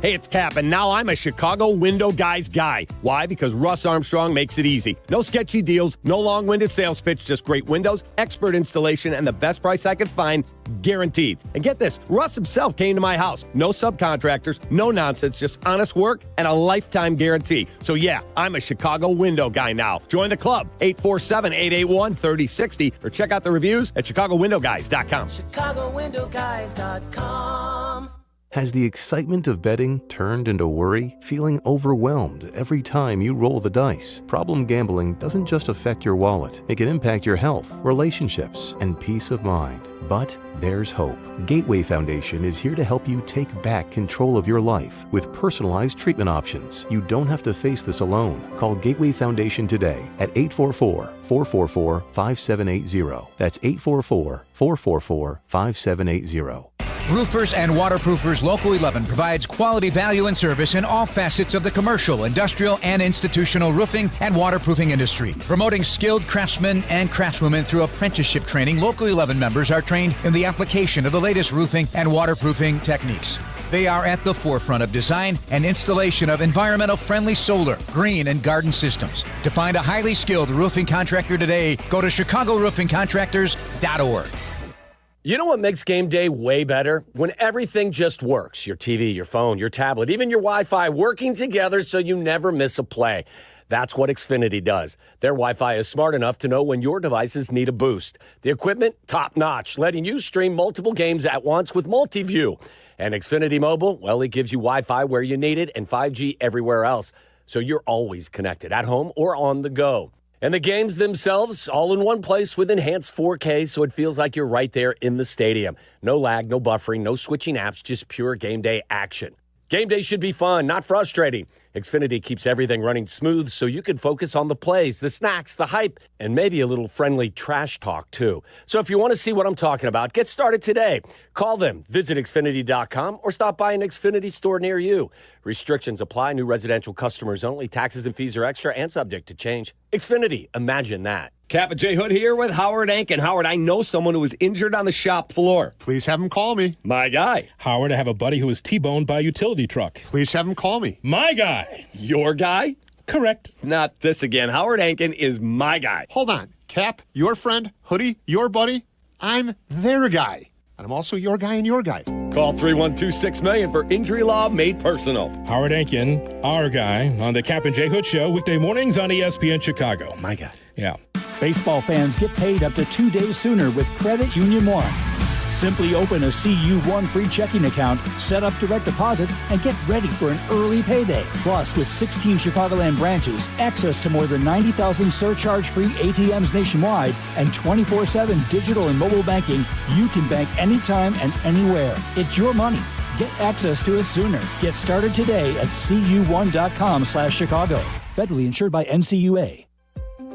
Hey, it's Kap, and now I'm a Chicago Window Guys guy. Why? Because Russ Armstrong makes it easy. No sketchy deals, no long-winded sales pitch, just great windows, expert installation, and the best price I could find, guaranteed. And get this, Russ himself came to my house. No subcontractors, no nonsense, just honest work and a lifetime guarantee. So yeah, I'm a Chicago Window Guy now. Join the club, 847-881-3060, or check out the reviews at ChicagoWindowGuys.com. ChicagoWindowGuys.com. Has the excitement of betting turned into worry? Feeling overwhelmed every time you roll the dice? Problem gambling doesn't just affect your wallet. It can impact your health, relationships, and peace of mind. But there's hope. Gateway Foundation is here to help you take back control of your life with personalized treatment options. You don't have to face this alone. Call Gateway Foundation today at 844-444-5780. That's 844-444-5780. Roofers and Waterproofers Local 11 provides quality value and service in all facets of the commercial, industrial, and institutional roofing and waterproofing industry. Promoting skilled craftsmen and craftswomen through apprenticeship training, Local 11 members are trained in the application of the latest roofing and waterproofing techniques. They are at the forefront of design and installation of environmental-friendly solar, green, and garden systems. To find a highly skilled roofing contractor today, go to ChicagoRoofingContractors.org. You know what makes game day way better? When everything just works. Your TV, your phone, your tablet, even your Wi-Fi working together so you never miss a play. That's what Xfinity does. Their Wi-Fi is smart enough to know when your devices need a boost. The equipment, top-notch, letting you stream multiple games at once with multi-view. And Xfinity Mobile, well, it gives you Wi-Fi where you need it and 5G everywhere else. So you're always connected at home or on the go. And the games themselves, all in one place with enhanced 4K, so it feels like you're right there in the stadium. No lag, no buffering, no switching apps, just pure game day action. Game day should be fun, not frustrating. Xfinity keeps everything running smooth so you can focus on the plays, the snacks, the hype, and maybe a little friendly trash talk, too. So if you want to see what I'm talking about, get started today. Call them, visit Xfinity.com, or stop by an Xfinity store near you. Restrictions apply. New residential customers only. Taxes and fees are extra and subject to change. Xfinity, imagine that. Kap J Hood here with Howard Ankin. Howard, I know someone who was injured on the shop floor. Please have him call me. My guy. Howard, I have a buddy who was T-boned by a utility truck. Please have him call me. My guy. Your guy? Correct. Not this again. Howard Ankin is my guy. Hold on. Kap, your friend, Hoodie, your buddy. I'm their guy. And I'm also your guy and your guy. Call 312-6million for injury law made personal. Howard Ankin, our guy, on the Kap and J Hood Show, weekday mornings on ESPN Chicago. My guy. Yeah. Baseball fans get paid up to 2 days sooner with Credit Union One. Simply open a CU1 free checking account, set up direct deposit, and get ready for an early payday. Plus, with 16 Chicagoland branches, access to more than 90,000 surcharge-free ATMs nationwide, and 24/7 digital and mobile banking, you can bank anytime and anywhere. It's your money. Get access to it sooner. Get started today at cu1.com/Chicago. Federally insured by NCUA.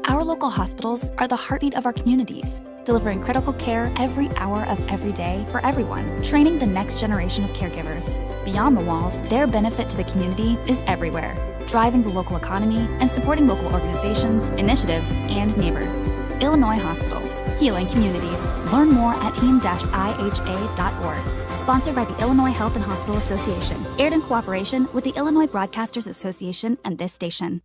Our local hospitals are the heartbeat of our communities, delivering critical care every hour of every day for everyone, training the next generation of caregivers. Beyond the walls, their benefit to the community is everywhere, driving the local economy and supporting local organizations, initiatives, and neighbors. Illinois Hospitals, healing communities. Learn more at team-iha.org. Sponsored by the Illinois Health and Hospital Association. Aired in cooperation with the Illinois Broadcasters Association and this station.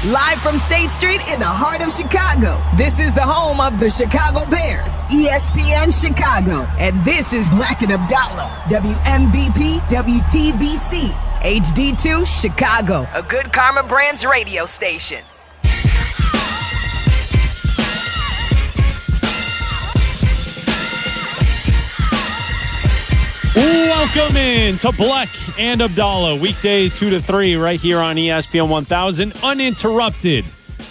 Live from State Street in the heart of Chicago, this is the home of the Chicago Bears, ESPN Chicago. And this is Bleck Abdalla, WMVP WTBC, HD2 Chicago, a Good Karma Brands radio station. Welcome in to Bleck and Abdalla, weekdays 2 to 3 right here on ESPN 1000, uninterrupted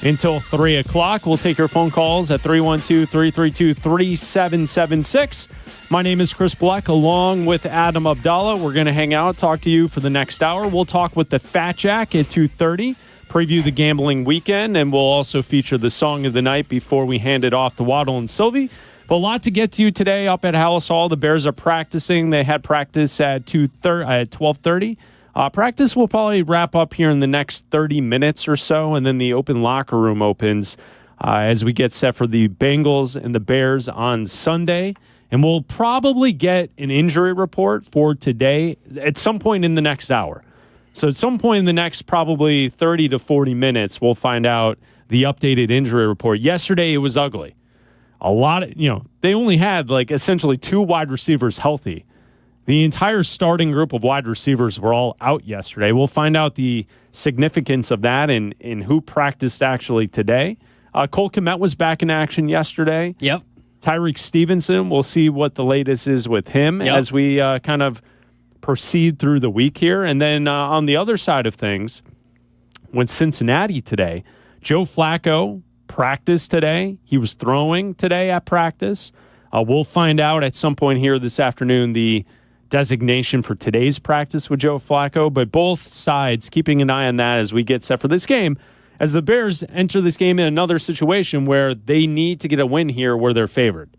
until 3 o'clock. We'll take your phone calls at 312-332-3776. My name is Chris Bleck, along with Adam Abdalla. We're going to hang out, talk to you for the next hour. We'll talk with the Fat Jack at 2:30, preview the gambling weekend, and we'll also feature the song of the night before we hand it off to Waddle and Silvy. But a lot to get to today up at Hallis Hall. The Bears are practicing. They had practice at 12:30. Practice will probably wrap up here in the next 30 minutes or so, and then the open locker room opens as we get set for the Bengals and the Bears on Sunday. And we'll probably get an injury report for today at some point in the next hour. So at some point in the next probably 30 to 40 minutes, we'll find out the updated injury report. Yesterday, it was ugly. A lot of, they only had like essentially 2 wide receivers healthy. The entire starting group of wide receivers were all out yesterday. We'll find out the significance of that and who practiced actually today. Cole Kmet was back in action yesterday. Yep. Tyreek Stevenson, we'll see what the latest is with him as we kind of proceed through the week here. And then on the other side of things, with Cincinnati today, Joe Flacco practiced today. He was throwing today at practice. We'll find out at some point here this afternoon the designation for today's practice with Joe Flacco. But both sides keeping an eye on that as we get set for this game, as the Bears enter this game in another situation where they need to get a win here where they're favored.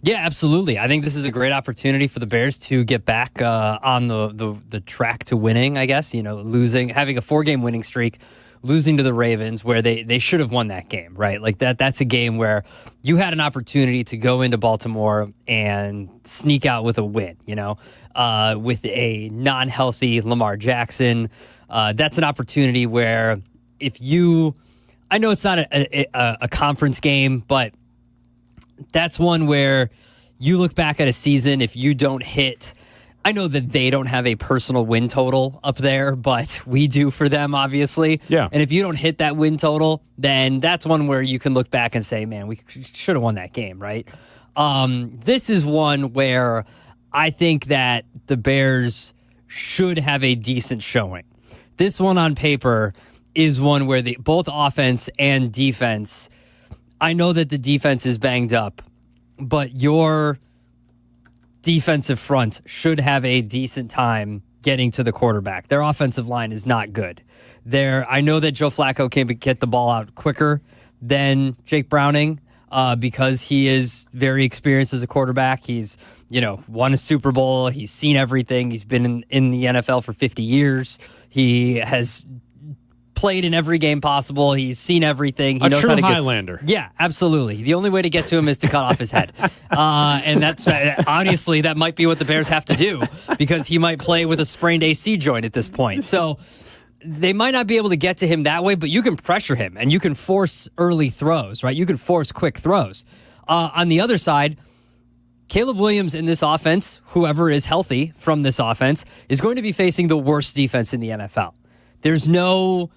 Yeah, absolutely. I think this is a great opportunity for the Bears to get back on the track to winning, I guess. Having a 4-game winning streak, losing to the Ravens where they should have won that game, right? Like that's a game where you had an opportunity to go into Baltimore and sneak out with a win, with a non-healthy Lamar Jackson. That's an opportunity where I know it's not a conference game, but that's one where you look back at a season, if you don't hit, I know that they don't have a personal win total up there, but we do for them, obviously. Yeah. And if you don't hit that win total, then that's one where you can look back and say, man, we should have won that game, right? This is one where I think that the Bears should have a decent showing. This one on paper is one where both offense and defense, I know that the defense is banged up, but your defensive front should have a decent time getting to the quarterback. Their offensive line is not good. I know that Joe Flacco can get the ball out quicker than Jake Browning because he is very experienced as a quarterback. He's, won a Super Bowl. He's seen everything. He's been in the NFL for 50 years. He has played in every game possible. He's seen everything. He knows true how to Highlander. Yeah, absolutely. The only way to get to him is to cut off his head. And that's honestly, that might be what the Bears have to do because he might play with a sprained AC joint at this point. So they might not be able to get to him that way, but you can pressure him and you can force early throws, right? You can force quick throws. On the other side, Caleb Williams in this offense, whoever is healthy from this offense, is going to be facing the worst defense in the NFL. There's no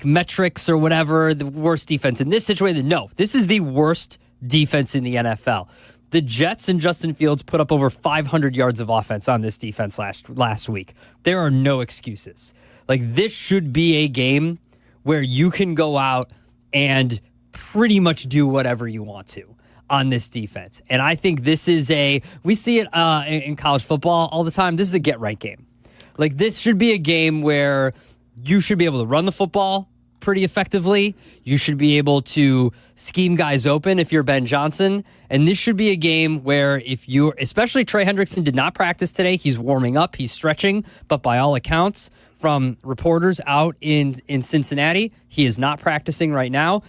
metrics or whatever, the worst defense in this situation. No, this is the worst defense in the NFL. The Jets and Justin Fields put up over 500 yards of offense on this defense last week. There are no excuses. This should be a game where you can go out and pretty much do whatever you want to on this defense. And I think this is we see it in college football all the time. This is a get-right game. This should be a game where you should be able to run the football pretty effectively. You should be able to scheme guys open if you're Ben Johnson. And this should be a game where especially Trey Hendrickson did not practice today. He's warming up. He's stretching. But by all accounts, from reporters out in Cincinnati, he is not practicing right now.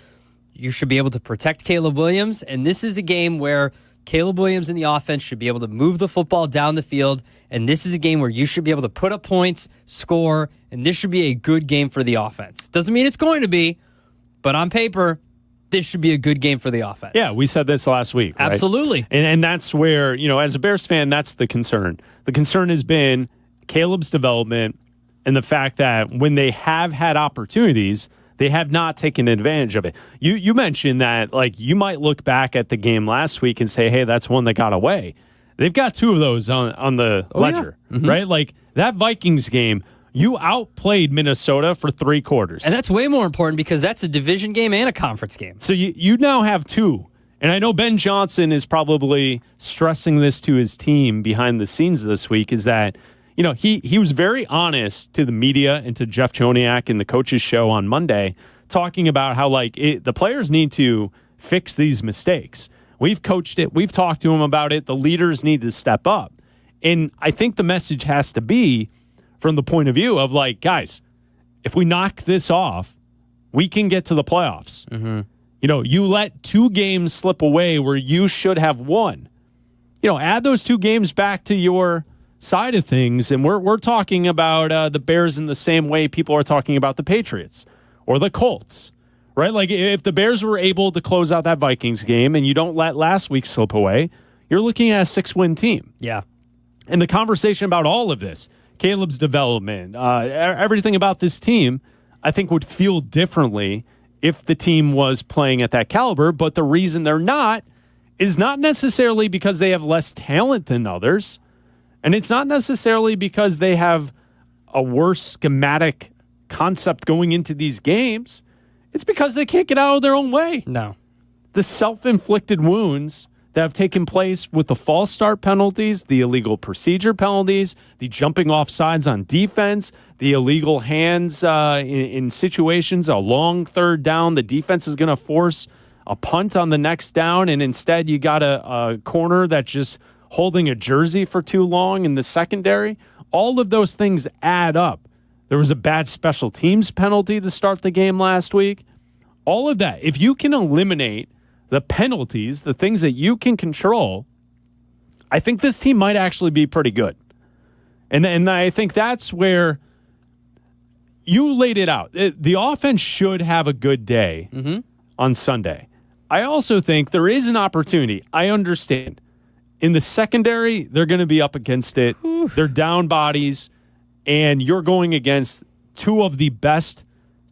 You should be able to protect Caleb Williams. And this is a game where Caleb Williams in the offense should be able to move the football down the field. And this is a game where you should be able to put up points, score, and this should be a good game for the offense. Doesn't mean it's going to be, but on paper, this should be a good game for the offense. Yeah, we said this last week. Right? Absolutely. And that's where, as a Bears fan, that's the concern. The concern has been Caleb's development and the fact that when they have had opportunities, they have not taken advantage of it. You mentioned that, you might look back at the game last week and say, hey, that's one that got away. They've got 2 of those on the ledger, yeah. Mm-hmm. right? That Vikings game, you outplayed Minnesota for 3 quarters. And that's way more important because that's a division game and a conference game. So you now have 2. And I know Ben Johnson is probably stressing this to his team behind the scenes this week, is that, he was very honest to the media and to Jeff Joniak in the coaches show on Monday, talking about how the players need to fix these mistakes. We've coached it. We've talked to them about it. The leaders need to step up. And I think the message has to be from the point of view of guys, if we knock this off, we can get to the playoffs. Mm-hmm. You let 2 games slip away where you should have won. add those two games back to your side of things, and we're talking about the Bears in the same way people are talking about the Patriots or the Colts, right? Like if the Bears were able to close out that Vikings game and you don't let last week slip away, you're looking at a 6-win team. Yeah. And the conversation about all of this, Caleb's development, everything about this team, I think would feel differently if the team was playing at that caliber. But the reason they're not is not necessarily because they have less talent than others. And it's not necessarily because they have a worse schematic concept going into these games. It's because they can't get out of their own way. No. The self-inflicted wounds that have taken place with the false start penalties, the illegal procedure penalties, the jumping off sides on defense, the illegal hands in situations, a long third down, the defense is going to force a punt on the next down, and instead you got a corner that's just holding a jersey for too long in the secondary. All of those things add up. There was a bad special teams penalty to start the game last week. All of that. If you can eliminate the penalties, the things that you can control, I think this team might actually be pretty good. And I think that's where you laid it out. The offense should have a good day on Sunday. I also think there is an opportunity. I understand. In the secondary, they're going to be up against it. They're down bodies, and you're going against two of the best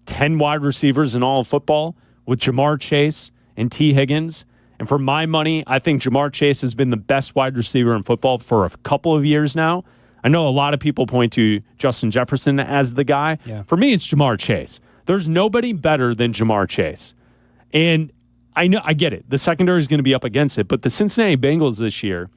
10 wide receivers in all of football with Jamar Chase and T. Higgins. And for my money, I think Jamar Chase has been the best wide receiver in football for a couple of years now. I know a lot of people point to Justin Jefferson as the guy. Yeah. For me, it's Jamar Chase. There's nobody better than Jamar Chase. And I get it. The secondary is going to be up against it. But the Cincinnati Bengals this year,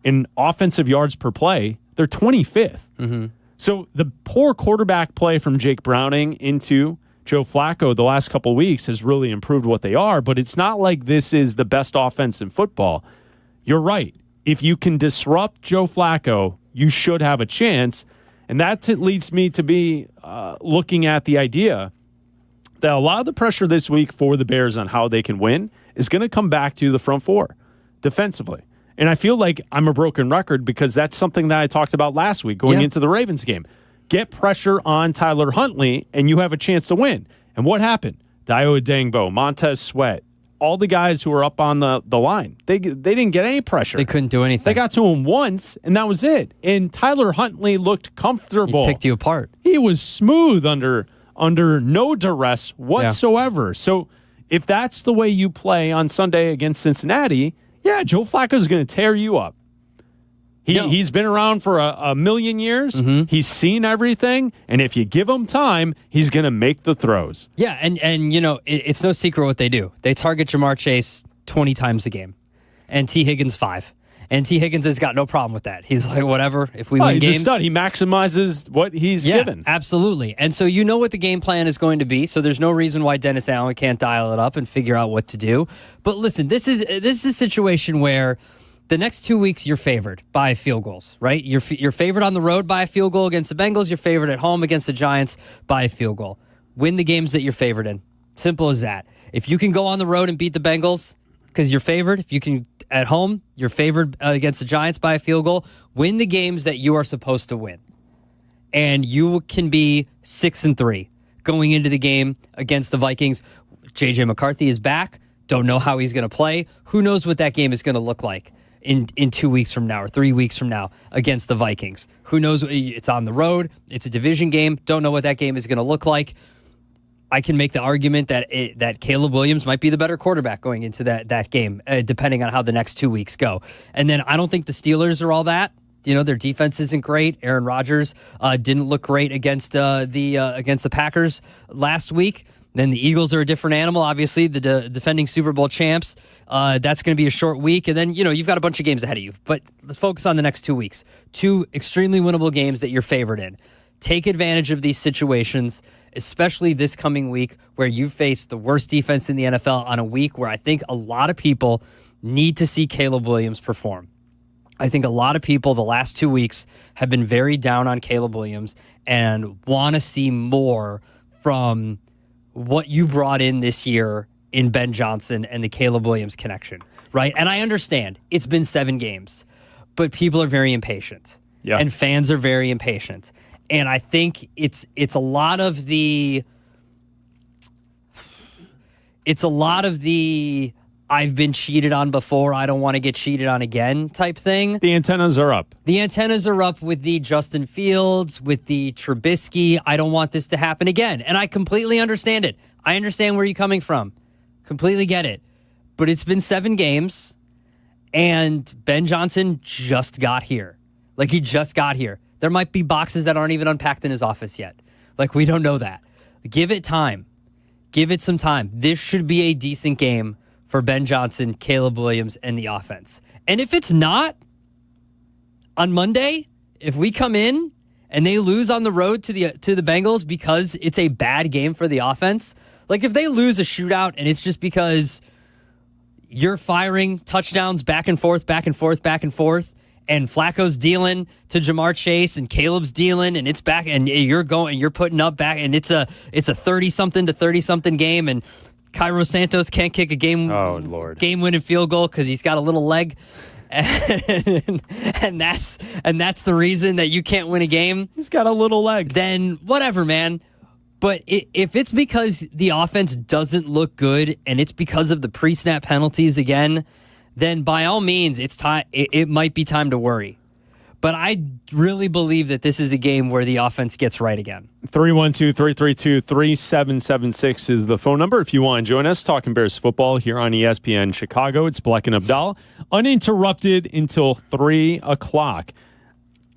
in offensive yards per play, they're 25th. So the poor quarterback play from Jake Browning into Joe Flacco the last couple of weeks has really improved what they are, but it's not like this is the best offense in football. You're right. If you can disrupt Joe Flacco, you should have a chance, and that leads me to be looking at the idea that a lot of the pressure this week for the Bears on how they can win is going to come back to the front four defensively. And I feel like I'm a broken record because that's something that I talked about last week going into the Ravens game. Get pressure on Tyler Huntley, and you have a chance to win. And what happened? Dio Adangbo, Montez Sweat, all the guys who were up on the line, they didn't get any pressure. They couldn't do anything. They got to him once, and that was it. And Tyler Huntley looked comfortable. He picked you apart. He was smooth under no duress whatsoever. So if that's the way you play on Sunday against Cincinnati, Joe Flacco's going to tear you up. He's been around for a million years. He's seen everything. And if you give him time, he's going to make the throws. Yeah, and it's no secret what they do. They target Jamar Chase 20 times a game and T. Higgins 5. And T. Higgins has got no problem with that. He's like, whatever, if we win he's games. a stud. He maximizes what he's given. Absolutely. And so you know what the game plan is going to be, so there's no reason why Dennis Allen can't dial it up and figure out what to do. But listen, this is a situation where the next 2 weeks you're favored by field goals, right? You're favored on the road by a field goal against the Bengals. You're favored at home against the Giants by a field goal. Win the games that you're favored in. Simple as that. If you can go on the road and beat the Bengals because you're favored, if you can at home, you're favored against the Giants by a field goal, win the games that you are supposed to win. And you can be 6-3 going into the game against the Vikings. J.J. McCarthy is back. Don't know how he's going to play. Who knows what that game is going to look like in 2 weeks from now or 3 weeks from now against the Vikings. Who knows? It's on the road. It's a division game. Don't know what that game is going to look like. I can make the argument that Caleb Williams might be the better quarterback going into that game, depending on how the next 2 weeks go. And then I don't think the Steelers are all that. Their defense isn't great. Aaron Rodgers didn't look great against the Packers last week. Then the Eagles are a different animal, obviously, the defending Super Bowl champs. That's going to be a short week. And then, you've got a bunch of games ahead of you. But let's focus on the next 2 weeks. 2 extremely winnable games that you're favored in. Take advantage of these situations, especially this coming week where you face the worst defense in the NFL on a week where I think a lot of people need to see Caleb Williams perform. I think a lot of people the last 2 weeks have been very down on Caleb Williams and want to see more from what you brought in this year in Ben Johnson and the Caleb Williams connection, right? And I understand it's been 7 games, but people are very impatient. Yeah. And fans are very impatient. And I think it's a lot of the I've been cheated on before, I don't want to get cheated on again type thing. The antennas are up. The antennas are up with the Justin Fields, with the Trubisky. I don't want this to happen again. And I completely understand it. I understand where you're coming from. Completely get it. But it's been 7 games, and Ben Johnson just got here. Like, he just got here. There might be boxes that aren't even unpacked in his office yet. Like, we don't know that. Give it time. Give it some time. This should be a decent game for Ben Johnson, Caleb Williams, and the offense. And if it's not, on Monday, if we come in and they lose on the road to the Bengals because it's a bad game for the offense, like if they lose a shootout and it's just because you're firing touchdowns back and forth, and Flacco's dealing to Jamar Chase and Caleb's dealing, and it's back, and you're putting up back, and it's a 30-something to 30-something game, and Cairo Santos can't kick a game-winning field goal because he's got a little leg, and that's the reason that you can't win a game. He's got a little leg. Then whatever, man. But if it's because the offense doesn't look good and it's because of the pre-snap penalties again, then by all means, it's time. It might be time to worry. But I really believe that this is a game where the offense gets right again. 312-332-3776 is the phone number if you want to join us talking Bears football here on ESPN Chicago. It's Bleck and Abdalla, uninterrupted until 3 o'clock.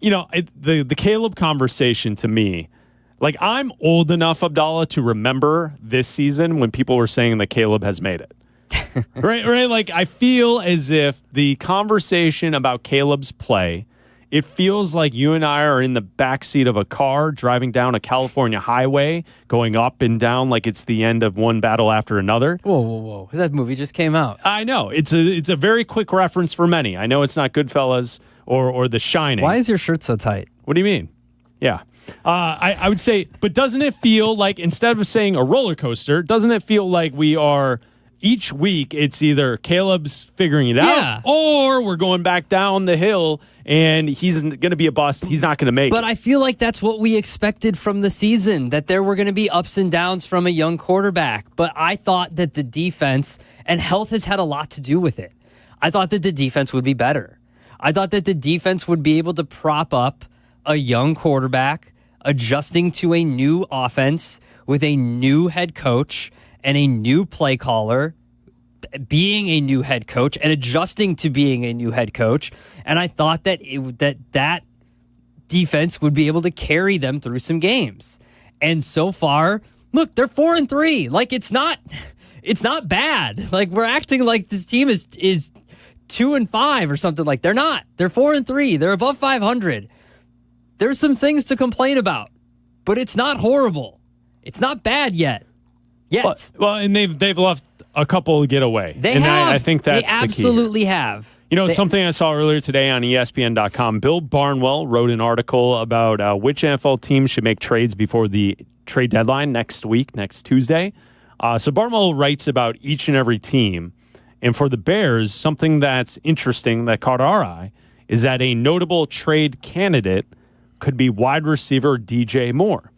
You know, the Caleb conversation to me, like, I'm old enough, Abdalla, to remember this season when people were saying that Caleb has made it. Right. Like, I feel as if the conversation about Caleb's play, it feels like you and I are in the backseat of a car driving down a California highway, going up and down like it's the end of one battle after another. Whoa. That movie just came out. I know. It's a very quick reference for many. I know it's not Goodfellas or The Shining. Why is your shirt so tight? What do you mean? Yeah. I would say, but doesn't it feel like, instead of saying a roller coaster, doesn't it feel like we are, each week, it's either Caleb's figuring it out or we're going back down the hill and he's going to be a bust. He's not going to make it. But I feel like that's what we expected from the season, that there were going to be ups and downs from a young quarterback. But I thought that the defense, and health has had a lot to do with it, I thought that the defense would be better. I thought that the defense would be able to prop up a young quarterback adjusting to a new offense with a new head coach and a new play caller, being a new head coach and adjusting to being a new head coach. And I thought that that defense would be able to carry them through some games. And so far, look, they're 4-3. Like, it's not bad. Like, we're acting like this team is 2-5 or something. Like, they're not. They're 4-3. They're above 500. There's some things to complain about, but it's not horrible. It's not bad yet. Well, and they've left a couple get away. I think that's they absolutely have. You know, something I saw earlier today on ESPN.com, Bill Barnwell wrote an article about which NFL teams should make trades before the trade deadline next Tuesday. So Barnwell writes about each and every team. And for the Bears, something that's interesting that caught our eye is that a notable trade candidate could be wide receiver DJ Moore,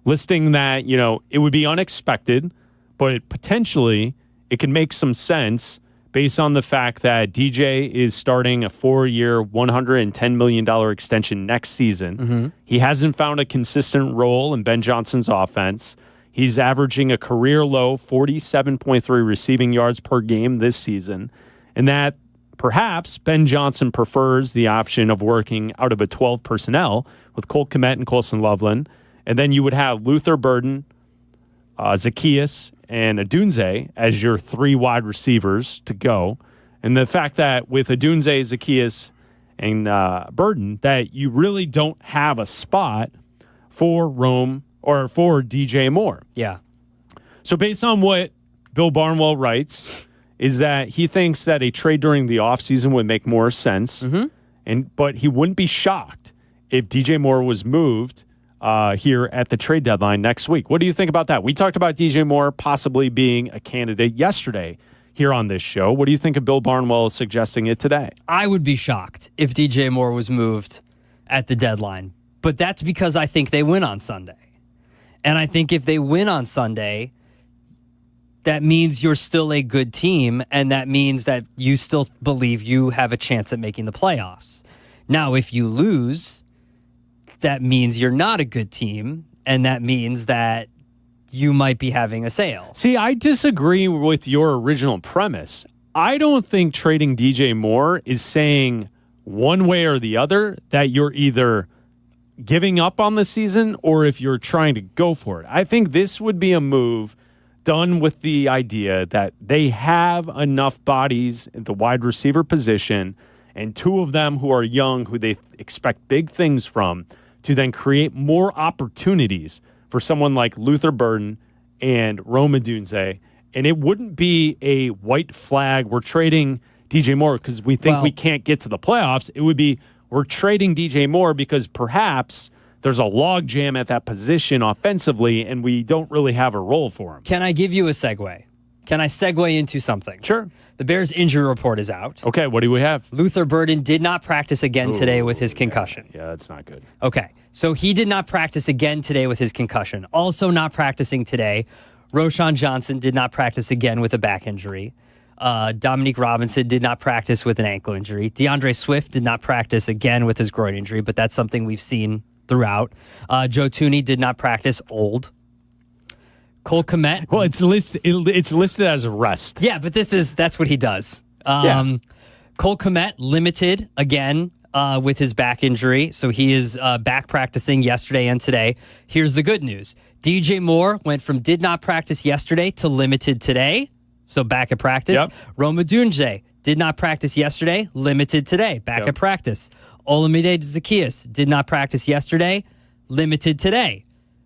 listing that, you know, it would be unexpected, but potentially it can make some sense based on the fact that DJ is starting a 4-year, $110 million extension next season. Mm-hmm. He hasn't found a consistent role in Ben Johnson's offense. He's averaging a career low 47.3 receiving yards per game this season, and that perhaps Ben Johnson prefers the option of working out of a 12 personnel with Colt Kmet and Colson Loveland. And then you would have Luther Burden, Zacchaeus, and Adunze as your 3 wide receivers to go. And the fact that with Adunze, Zacchaeus, and Burden, that you really don't have a spot for Rome or for DJ Moore. Yeah. So based on what Bill Barnwell writes, is that he thinks that a trade during the offseason would make more sense. Mm-hmm. But he wouldn't be shocked if DJ Moore was moved here at the trade deadline next week. What do you think about that? We talked about DJ Moore possibly being a candidate yesterday here on this show. What do you think of Bill Barnwell suggesting it today? I would be shocked if DJ Moore was moved at the deadline. But that's because I think they win on Sunday. And I think if they win on Sunday, that means you're still a good team, and that means that you still believe you have a chance at making the playoffs. Now, if you lose, that means you're not a good team, and that means that you might be having a sale. See, I disagree with your original premise. I don't think trading DJ Moore is saying one way or the other that you're either giving up on the season or if you're trying to go for it. I think this would be a move done with the idea that they have enough bodies at the wide receiver position and two of them who are young, who they expect big things from, to then create more opportunities for someone like Luther Burden and Rome Odunze. And it wouldn't be a white flag, we're trading DJ Moore because we think we can't get to the playoffs. It would be, we're trading DJ Moore because perhaps there's a logjam at that position offensively and we don't really have a role for him. Can I give you a segue? Can I segue into something? Sure. The Bears injury report is out. Okay, what do we have? Luther Burden did not practice again today with his concussion. Yeah, that's not good. Okay, so he did not practice again today with his concussion. Also not practicing today, Roshan Johnson did not practice again with a back injury. Dominique Robinson did not practice with an ankle injury. DeAndre Swift did not practice again with his groin injury, but that's something we've seen throughout. Joe Thuney did not practice, old. Cole Kmet. Well, it's listed as a rest. Yeah, but that's what he does. Cole Kmet limited again with his back injury, so he is back practicing yesterday and today. Here's the good news. DJ Moore went from did not practice yesterday to limited today, so back at practice. Yep. Rome Odunze did not practice yesterday, limited today, back at practice. Olamide Zaccheaus did not practice yesterday, limited today.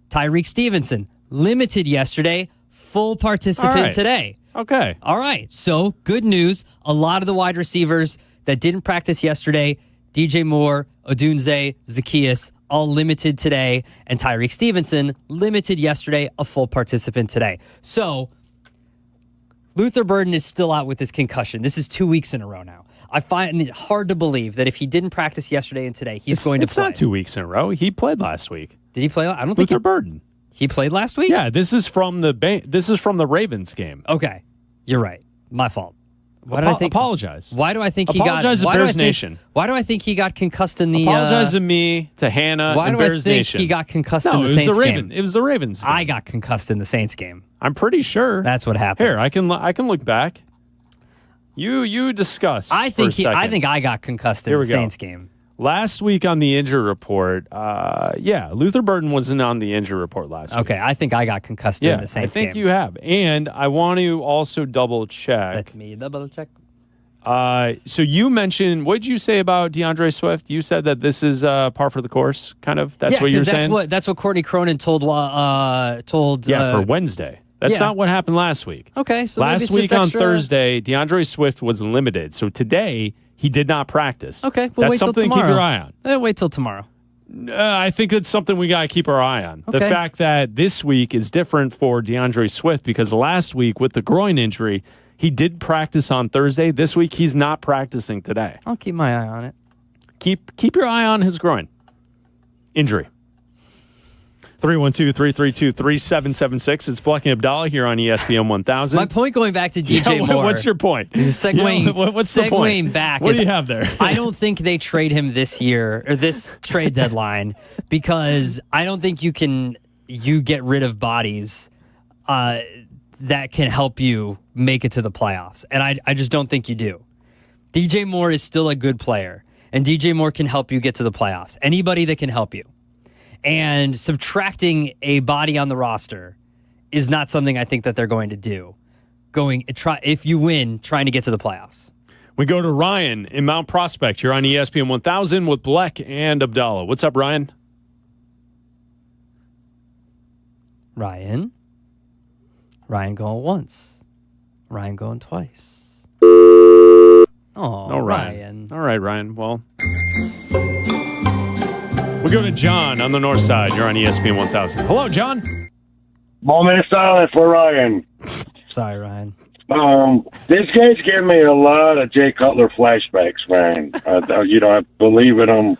Tyreek Stevenson, limited yesterday, full participant today. Okay. All right. So good news. A lot of the wide receivers that didn't practice yesterday, DJ Moore, Odunze, Zaccheaus, all limited today, and Tyreek Stevenson, limited yesterday, a full participant today. So Luther Burden is still out with his concussion. This is 2 weeks in a row now. I find it hard to believe that if he didn't practice yesterday and today, he's going to play. It's not 2 weeks in a row. He played last week. Did he play? I don't think Luther Burden. He played last week? Yeah, this is from the Ravens game. Okay. You're right. My fault. Why did I think? Apologize. Why do I think he Apologize got? to Bears Nation. Why do I think he got concussed in the? Apologize to me, to Hannah, why and do Bears I think Nation. he got concussed in the Saints game? It was the Ravens game. I got concussed in the Saints game. I'm pretty sure that's what happened. Here, I can look back. You discuss. I think I got concussed in the Saints game. Last week on the injury report, Luther Burden wasn't on the injury report last week. Okay, I think I got concussed in the Saints game. I think you have. And I want to also double check. Let me double check. So you mentioned, what did you say about DeAndre Swift? You said that this is par for the course, kind of. That's what you're saying? That's what Courtney Cronin told. For Wednesday. That's not what happened last week. Okay, so last week on Thursday, DeAndre Swift was limited. So today, he did not practice. Okay, well, that's something to keep your eye on. Wait till tomorrow. I think it's something we got to keep our eye on. Okay. The fact that this week is different for DeAndre Swift because last week with the groin injury, he did practice on Thursday. This week, he's not practicing today. I'll keep my eye on it. Keep your eye on his groin injury. 312-332-3776. It's Bleck Abdalla here on ESPN 1000. My point going back to DJ Moore. What's your point? What's the point? Back. What do you have there? I don't think they trade him this year or this trade deadline because I don't think you get rid of bodies that can help you make it to the playoffs. And I just don't think you do. DJ Moore is still a good player, and DJ Moore can help you get to the playoffs. Anybody that can help you. And subtracting a body on the roster is not something I think that they're going to do. If you win, trying to get to the playoffs. We go to Ryan in Mount Prospect. You're on ESPN 1000 with Bleck and Abdalla. What's up, Ryan? Ryan going once. Ryan going twice. Oh, Ryan. All right, Ryan. Well, we go to John on the north side. You're on ESPN 1000. Hello, John. Moment of silence for Ryan. Sorry, Ryan. This guy's giving me a lot of Jay Cutler flashbacks, man. I believe in him.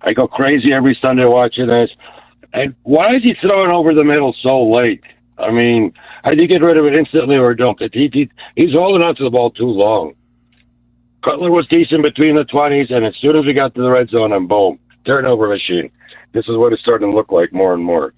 I go crazy every Sunday watching this. And why is he throwing over the middle so late? I mean, I do get rid of it instantly or don't. He's holding on to the ball too long. Cutler was decent between the 20s, and as soon as we got to the red zone, and boom, turnover machine. This is what it's starting to look like more and more.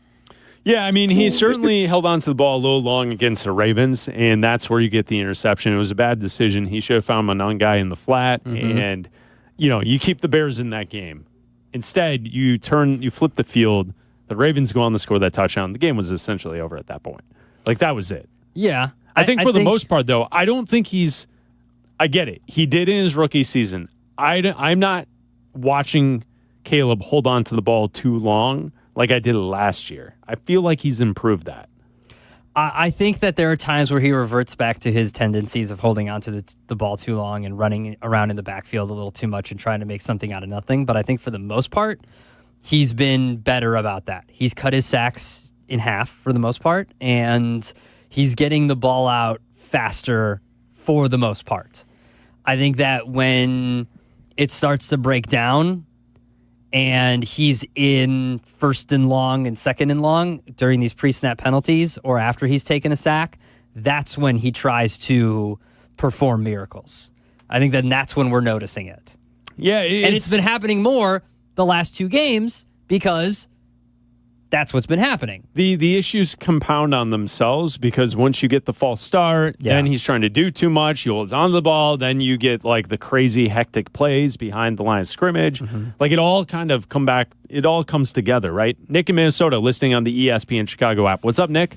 Yeah, I mean, he certainly held on to the ball a little long against the Ravens, and that's where you get the interception. It was a bad decision. He should have found a guy in the flat, and, you keep the Bears in that game. Instead, you flip the field. The Ravens go on to score that touchdown. The game was essentially over at that point. Like, that was it. Yeah. I think for the most part, though, I don't think I get it. He did in his rookie season. I'm not watching Caleb hold on to the ball too long like I did last year. I feel like he's improved that. I think that there are times where he reverts back to his tendencies of holding on to the ball too long and running around in the backfield a little too much and trying to make something out of nothing. But I think for the most part, he's been better about that. He's cut his sacks in half for the most part, and he's getting the ball out faster for the most part. I think that when it starts to break down and he's in first and long and second and long during these pre-snap penalties or after he's taken a sack, that's when he tries to perform miracles. I think that's when we're noticing it. Yeah. And it's been happening more the last two games because that's what's been happening. The issues compound on themselves because once you get the false start, then he's trying to do too much. He holds on to the ball. Then you get like the crazy hectic plays behind the line of scrimmage. Like it all kind of it all comes together, right? Nick in Minnesota listening on the ESPN Chicago app. What's up, Nick?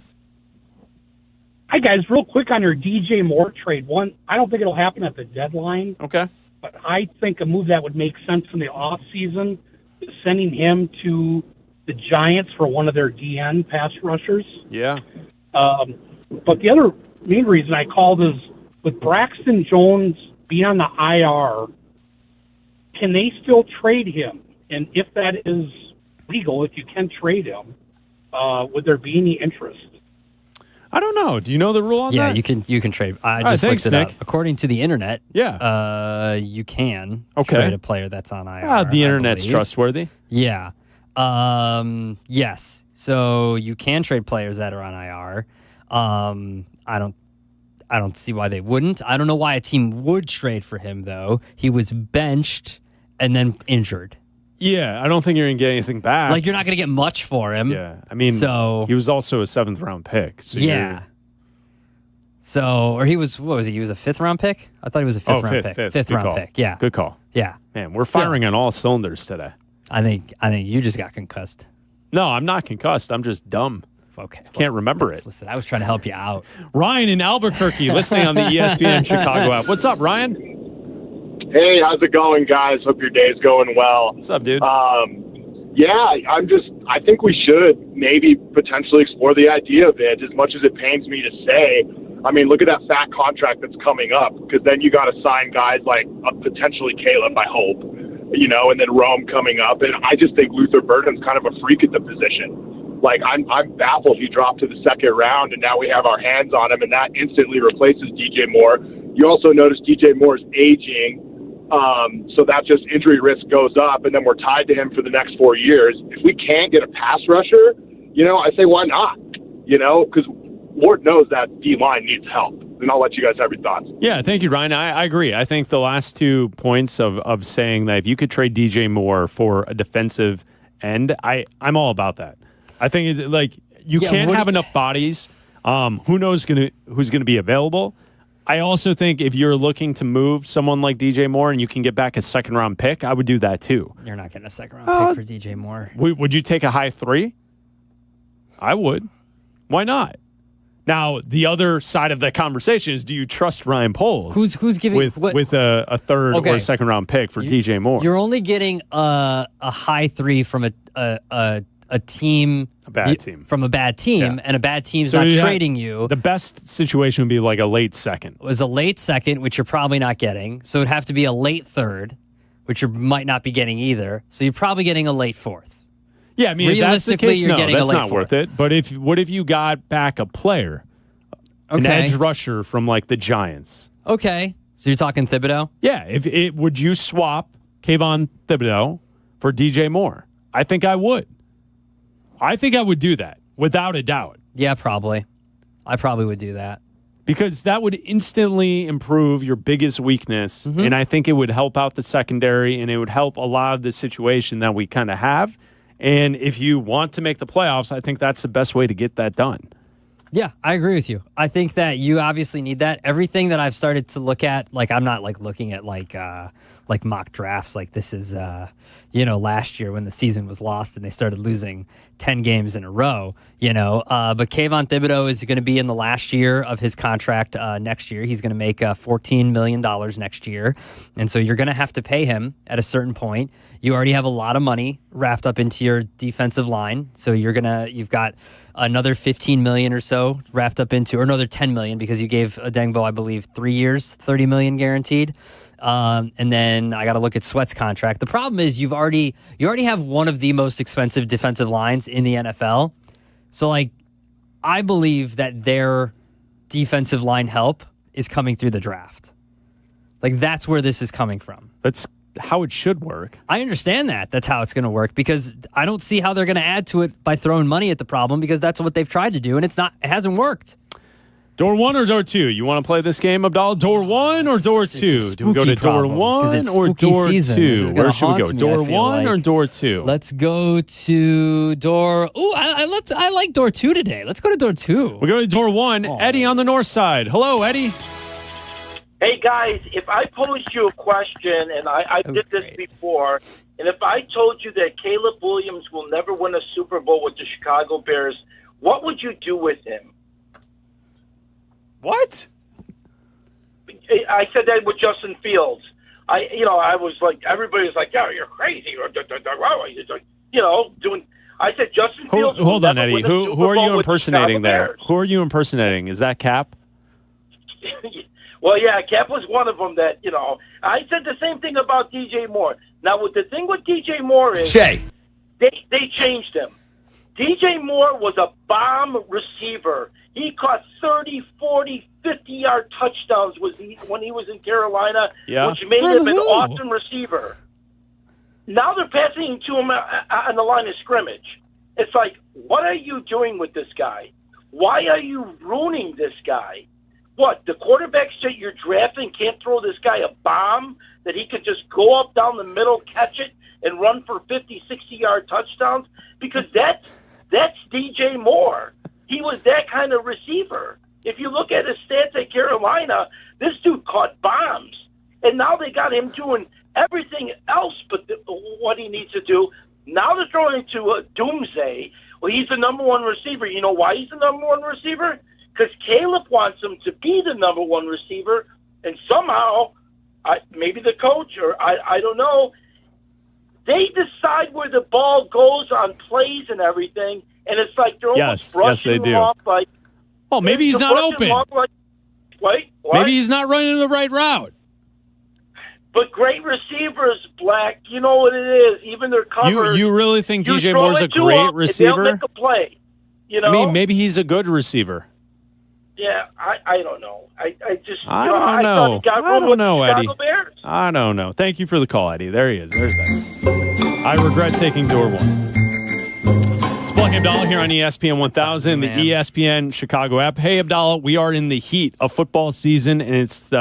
Hi, guys. Real quick on your DJ Moore trade. One, I don't think it'll happen at the deadline. Okay. But I think a move that would make sense in the offseason is sending him to the Giants for one of their DN pass rushers. Yeah. But the other main reason I called is with Braxton Jones being on the IR, can they still trade him? And if that is legal, if you can trade him, would there be any interest? I don't know. Do you know the rule on that? Yeah, you can trade. I just thanks, looked it Nick. up. According to the internet, you can trade a player that's on IR. The internet's trustworthy. Yeah. Yes. So you can trade players that are on IR. I don't see why they wouldn't. I don't know why a team would trade for him though. He was benched and then injured. Yeah, I don't think you're going to get anything back. Like you're not going to get much for him. Yeah. I mean, he was also a 7th round pick. So yeah. So, or he was, what was he? He was a 5th round pick? I thought he was a 5th round pick. 5th Good round call. pick. Yeah. Good call. Yeah. Man, we're firing on all cylinders today. I think you just got concussed. No, I'm not concussed. I'm just dumb. Okay. Can't remember it. Listen, I was trying to help you out. Ryan in Albuquerque listening on the ESPN Chicago app. What's up, Ryan? Hey, how's it going, guys? Hope your day's going well. What's up, dude? I think we should maybe potentially explore the idea of it, as much as it pains me to say. I mean, look at that fat contract that's coming up, because then you got to sign guys like potentially Caleb, I hope, and then Rome coming up. And I just think Luther Burden's kind of a freak at the position. Like, I'm baffled he dropped to the 2nd round, and now we have our hands on him, and that instantly replaces DJ Moore. You also notice DJ Moore's aging. So that just injury risk goes up, and then we're tied to him for the next 4 years. If we can't get a pass rusher, I say why not? Because Lord knows that D-line needs help. And I'll let you guys have your thoughts. Yeah, thank you, Ryan. I agree. I think the last 2 points of saying that if you could trade DJ Moore for a defensive end, I'm all about that. I think it's like you can't have enough bodies. Who knows who's gonna be available? I also think if you're looking to move someone like DJ Moore and you can get back a 2nd round pick, I would do that too. You're not getting a 2nd round pick for DJ Moore. Would you take a high 3? I would. Why not? Now, the other side of that conversation is: do you trust Ryan Poles? Who's giving with a 3rd or 2nd round pick for DJ Moore? You're only getting a high 3 from a team, a bad team, from a bad team, and a bad team's not trading you. The best situation would be like a late 2nd. It was a late 2nd, which you're probably not getting. So it'd have to be a late 3rd, which you might not be getting either. So you're probably getting a late 4th. Yeah, I mean, if that's the case, you're getting that's a late not 4th. worth it. But what if you got back a player, An edge rusher from like the Giants. Okay. So you're talking Thibodeau? Yeah. Would you swap Kayvon Thibodeau for DJ Moore? I think I would. I think I would do that without a doubt. Yeah, probably. I probably would do that. Because that would instantly improve your biggest weakness, and I think it would help out the secondary, and it would help a lot of the situation that we kind of have. And if you want to make the playoffs, I think that's the best way to get that done. Yeah, I agree with you. I think that you obviously need that. Everything that I've started to look at, like I'm not like looking at like mock drafts. Like this is, last year when the season was lost and they started losing 10 games in a row, But Kayvon Thibodeau is going to be in the last year of his contract next year. He's going to make $14 million next year. And so you're going to have to pay him at a certain point. You already have a lot of money wrapped up into your defensive line. So you've got another $15 million or so wrapped up into, or another $10 million because you gave Adengbo, I believe, 3 years, $30 million guaranteed. And then I got to look at Sweat's contract. The problem is you already have one of the most expensive defensive lines in the NFL. So I believe that their defensive line help is coming through the draft. That's where this is coming from. That's how it should work. I understand that. That's how it's going to work because I don't see how they're going to add to it by throwing money at the problem because that's what they've tried to do and it hasn't worked. Door 1 or door 2? You want to play this game, Abdalla? Door 1 or door 2? Do we go to door 1 or door 2? Where should we go? Door 1 or door 2? Let's go to door. Ooh, I like door 2 today. Let's go to door 2. We're going to door 1. Oh. Eddie on the north side. Hello, Eddie. Hey, guys, if I posed you a question, and I did this before, and if I told you that Caleb Williams will never win a Super Bowl with the Chicago Bears, what would you do with him? What? I said that with Justin Fields. I was like, everybody was like, "Yeah, you're crazy," or doing. I said Justin Fields. Hold on, Eddie. Who are you impersonating there? Who are you impersonating? Is that Cap? Well, yeah, Cap was one of them. That I said the same thing about DJ Moore. Now, the thing with DJ Moore is they changed him. DJ Moore was a bomb receiver. He caught 30, 40, 50-yard touchdowns when he was in Carolina, which made him an awesome receiver. Now they're passing to him on the line of scrimmage. It's like, what are you doing with this guy? Why are you ruining this guy? What, the quarterbacks that you're drafting can't throw this guy a bomb that he could just go up down the middle, catch it, and run for 50, 60-yard touchdowns? Because that's DJ Moore. He was that kind of receiver. If you look at his stats at Carolina, this dude caught bombs. And now they got him doing everything else but what he needs to do. Now they're throwing into doomsday. Well, he's the number one receiver. You know why he's the number one receiver? Because Caleb wants him to be the number one receiver. And somehow, maybe the coach or I don't know, they decide where the ball goes on plays and everything. And it's like they're almost brushing him off. Well, maybe he's not open. What? Maybe he's not running the right route. But great receivers, Black, you know what it is. Even their covers. You really think DJ Moore's a great receiver? They'll make a play. I mean, maybe he's a good receiver. Yeah, I don't know. I don't know, Eddie. Bears. I don't know. Thank you for the call, Eddie. There he is. There's that. I regret taking door 1. Bleck Abdalla here on ESPN 1000, the ESPN Chicago app. Hey, Abdalla, we are in the heat of football season, and it's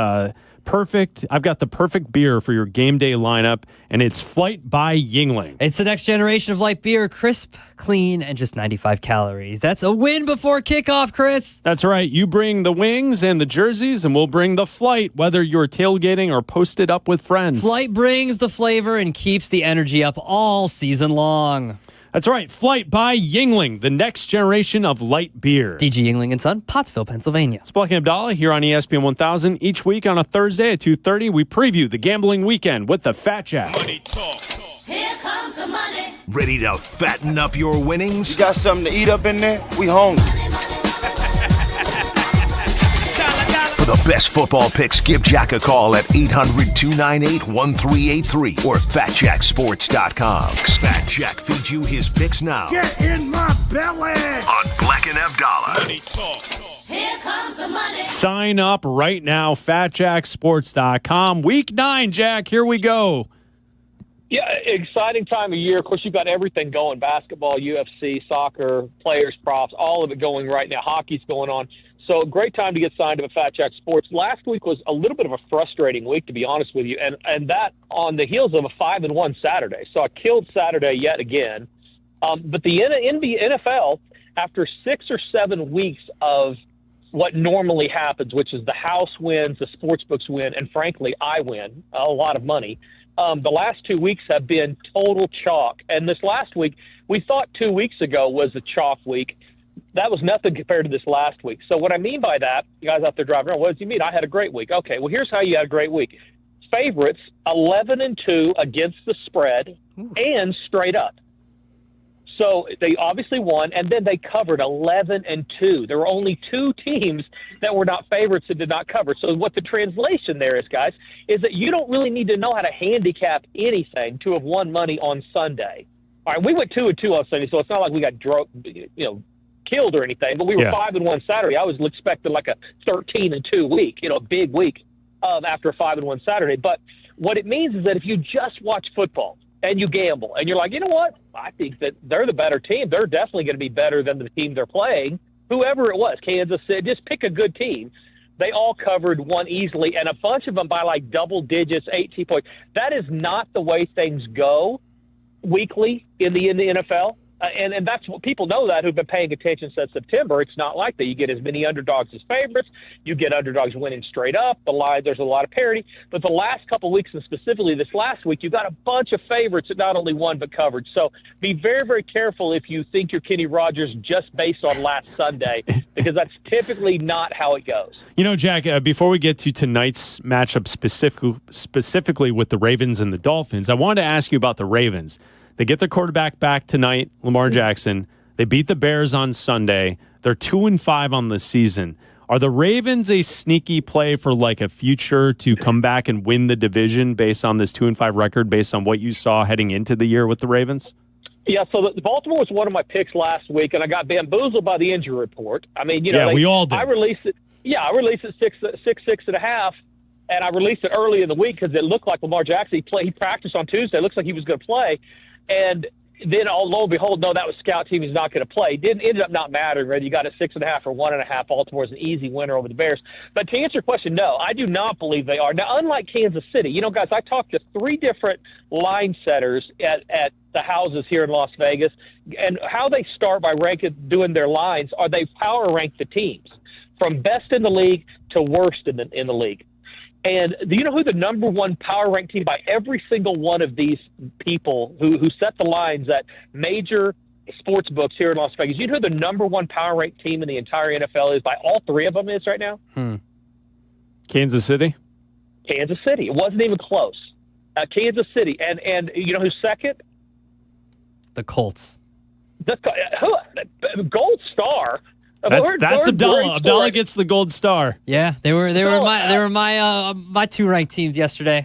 perfect. I've got the perfect beer for your game day lineup, and it's Flight by Yuengling. It's the next generation of light beer, crisp, clean, and just 95 calories. That's a win before kickoff, Chris. That's right. You bring the wings and the jerseys, and we'll bring the flight, whether you're tailgating or posted up with friends. Flight brings the flavor and keeps the energy up all season long. That's right. Flight by Yuengling, the next generation of light beer. DG Yuengling & Son, Pottsville, Pennsylvania. It's Bleck Abdalla here on ESPN 1000. Each week on a Thursday at 2:30, we preview the gambling weekend with the Fat Jack. Money talk. Here comes the money. Ready to fatten up your winnings? You got something to eat up in there? We hungry. For the best football picks, give Jack a call at 800-298-1383 or FatJackSports.com. Fat Jack feeds you his picks now. Get in my belly! On Bleck and Abdalla. Money talk. Here comes the money. Sign up right now, FatJackSports.com. Week 9, Jack, here we go. Yeah, exciting time of year. Of course, you've got everything going, basketball, UFC, soccer, players, props, all of it going right now. Hockey's going on. So great time to get signed up at Fat Jack Sports. Last week was a little bit of a frustrating week, to be honest with you, and that on the heels of a 5-1 Saturday. So I killed Saturday yet again. But the NFL, after 6 or 7 weeks of what normally happens, which is the house wins, the sports books win, and frankly, I win a lot of money. The last 2 weeks have been total chalk. And this last week, we thought 2 weeks ago was a chalk week. That was nothing compared to this last week. So what I mean by that, you guys out there driving around, what do you mean? I had a great week. Okay, well, here's how you had a great week. Favorites, 11-2 against the spread and straight up. So they obviously won, and then they covered 11-2. There were only 2 teams that were not favorites that did not cover. So what the translation there is, guys, is that you don't really need to know how to handicap anything to have won money on Sunday. All right, we went 2-2 on Sunday, so it's not like we got killed or anything, but we were 5-1 Saturday. I was expecting like a 13-2 week, a big week after a 5-1 Saturday. But what it means is that if you just watch football and you gamble and you're like, you know what, I think that they're the better team. They're definitely going to be better than the team they're playing, whoever it was, Kansas City. Just pick a good team. They all covered one easily, and a bunch of them by like double digits, 18 points. That is not the way things go weekly in the NFL. And that's what people know that who've been paying attention since September. It's not like that. You get as many underdogs as favorites. You get underdogs winning straight up. The line, there's a lot of parity. But the last couple of weeks, and specifically this last week, you got a bunch of favorites that not only won but covered. So be very, very careful if you think you're Kenny Rogers just based on last Sunday, because that's typically not how it goes. Jack, before we get to tonight's matchup specifically with the Ravens and the Dolphins, I wanted to ask you about the Ravens. They get their quarterback back tonight, Lamar Jackson. They beat the Bears on Sunday. They're 2-5 on the season. Are the Ravens a sneaky play for like a future to come back and win the division based on this 2-5 record, based on what you saw heading into the year with the Ravens? Yeah, so the Baltimore was one of my picks last week, and I got bamboozled by the injury report. I mean, we all did. I released it 6.5. And I released it early in the week because it looked like Lamar Jackson. He practiced on Tuesday. It looks like he was going to play. And then, lo and behold, no, that was scout team. He's not going to play. Ended up not mattering, right? You got a 6.5 or 1.5. Baltimore's an easy winner over the Bears. But to answer your question, no, I do not believe they are. Now, unlike Kansas City, guys, I talked to 3 different line setters at the houses here in Las Vegas, and how they start by doing their lines are they power rank the teams from best in the league to worst in the league. And do you know who the number one power ranked team by every single one of these people who set the lines at major sports books here in Las Vegas? You know who the number one power ranked team in the entire NFL is by all 3 of them is right now? Kansas City? Kansas City. It wasn't even close. Kansas City. And you know who's second? The Colts. Gold Star. That's Abdalla. Abdalla gets the gold star. Yeah, they were my 2 ranked teams yesterday.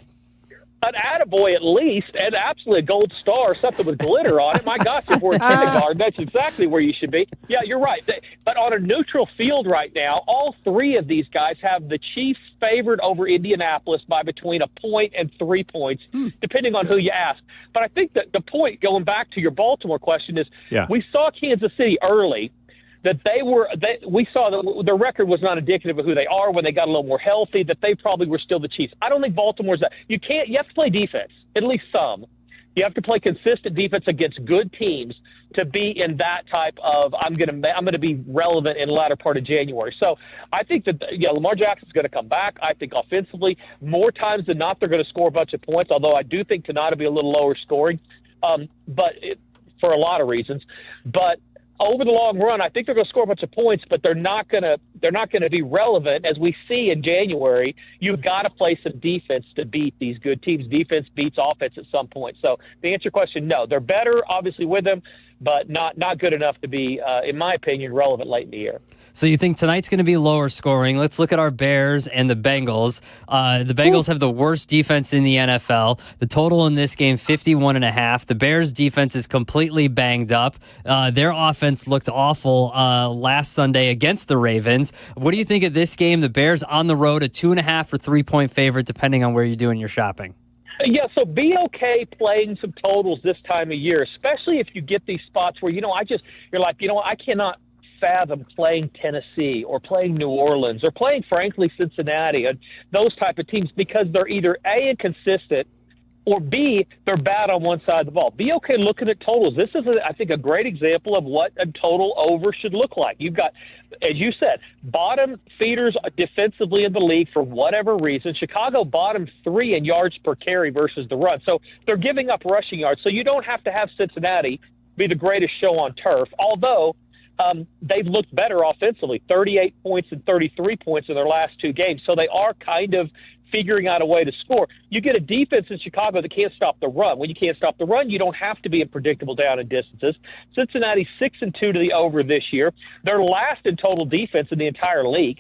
An attaboy at least, and absolutely a gold star, something with glitter on it. My gosh, if we're in kindergarten, that's exactly where you should be. Yeah, you're right. But on a neutral field right now, all 3 of these guys have the Chiefs favored over Indianapolis by between a point and 3 points, depending on who you ask. But I think that the point, going back to your Baltimore question, is we saw Kansas City early, that we saw that their record was not indicative of who they are when they got a little more healthy, that they probably were still the Chiefs. I don't think Baltimore's that. You have to play defense, at least some. You have to play consistent defense against good teams to be in that type of I'm going to be relevant in the latter part of January. So I think that Lamar Jackson's going to come back. I think offensively, more times than not, they're going to score a bunch of points, although I do think tonight will be a little lower scoring, for a lot of reasons. But over the long run, I think they're going to score a bunch of points, but they're not going to be relevant. As we see in January, you've got to play some defense to beat these good teams. Defense beats offense at some point. So to answer your question, no, they're better, obviously, with them. but not good enough to be, in my opinion, relevant late in the year. So you think tonight's going to be lower scoring. Let's look at our Bears and the Bengals. The Bengals have the worst defense in the NFL. The total in this game, 51.5. The Bears defense is completely banged up. Their offense looked awful last Sunday against the Ravens. What do you think of this game? The Bears on the road, a 2.5 or 3-point favorite, depending on where you're doing your shopping. Yeah, so be okay playing some totals this time of year, especially if you get these spots where, you're like, I cannot fathom playing Tennessee or playing New Orleans or playing, frankly, Cincinnati and those type of teams because they're either A, inconsistent, or B, they're bad on one side of the ball. Be okay looking at totals. This is, I think, a great example of what a total over should look like. You've got, as you said, bottom feeders defensively in the league for whatever reason. Chicago bottom 3 in yards per carry versus the run. So they're giving up rushing yards. So you don't have to have Cincinnati be the greatest show on turf, although they've looked better offensively, 38 points and 33 points in their last 2 games. So they are kind of figuring out a way to score. You get a defense in Chicago that can't stop the run. When you can't stop the run, you don't have to be in predictable down and distances. Cincinnati's 6-2 to the over this year. They're last in total defense in the entire league.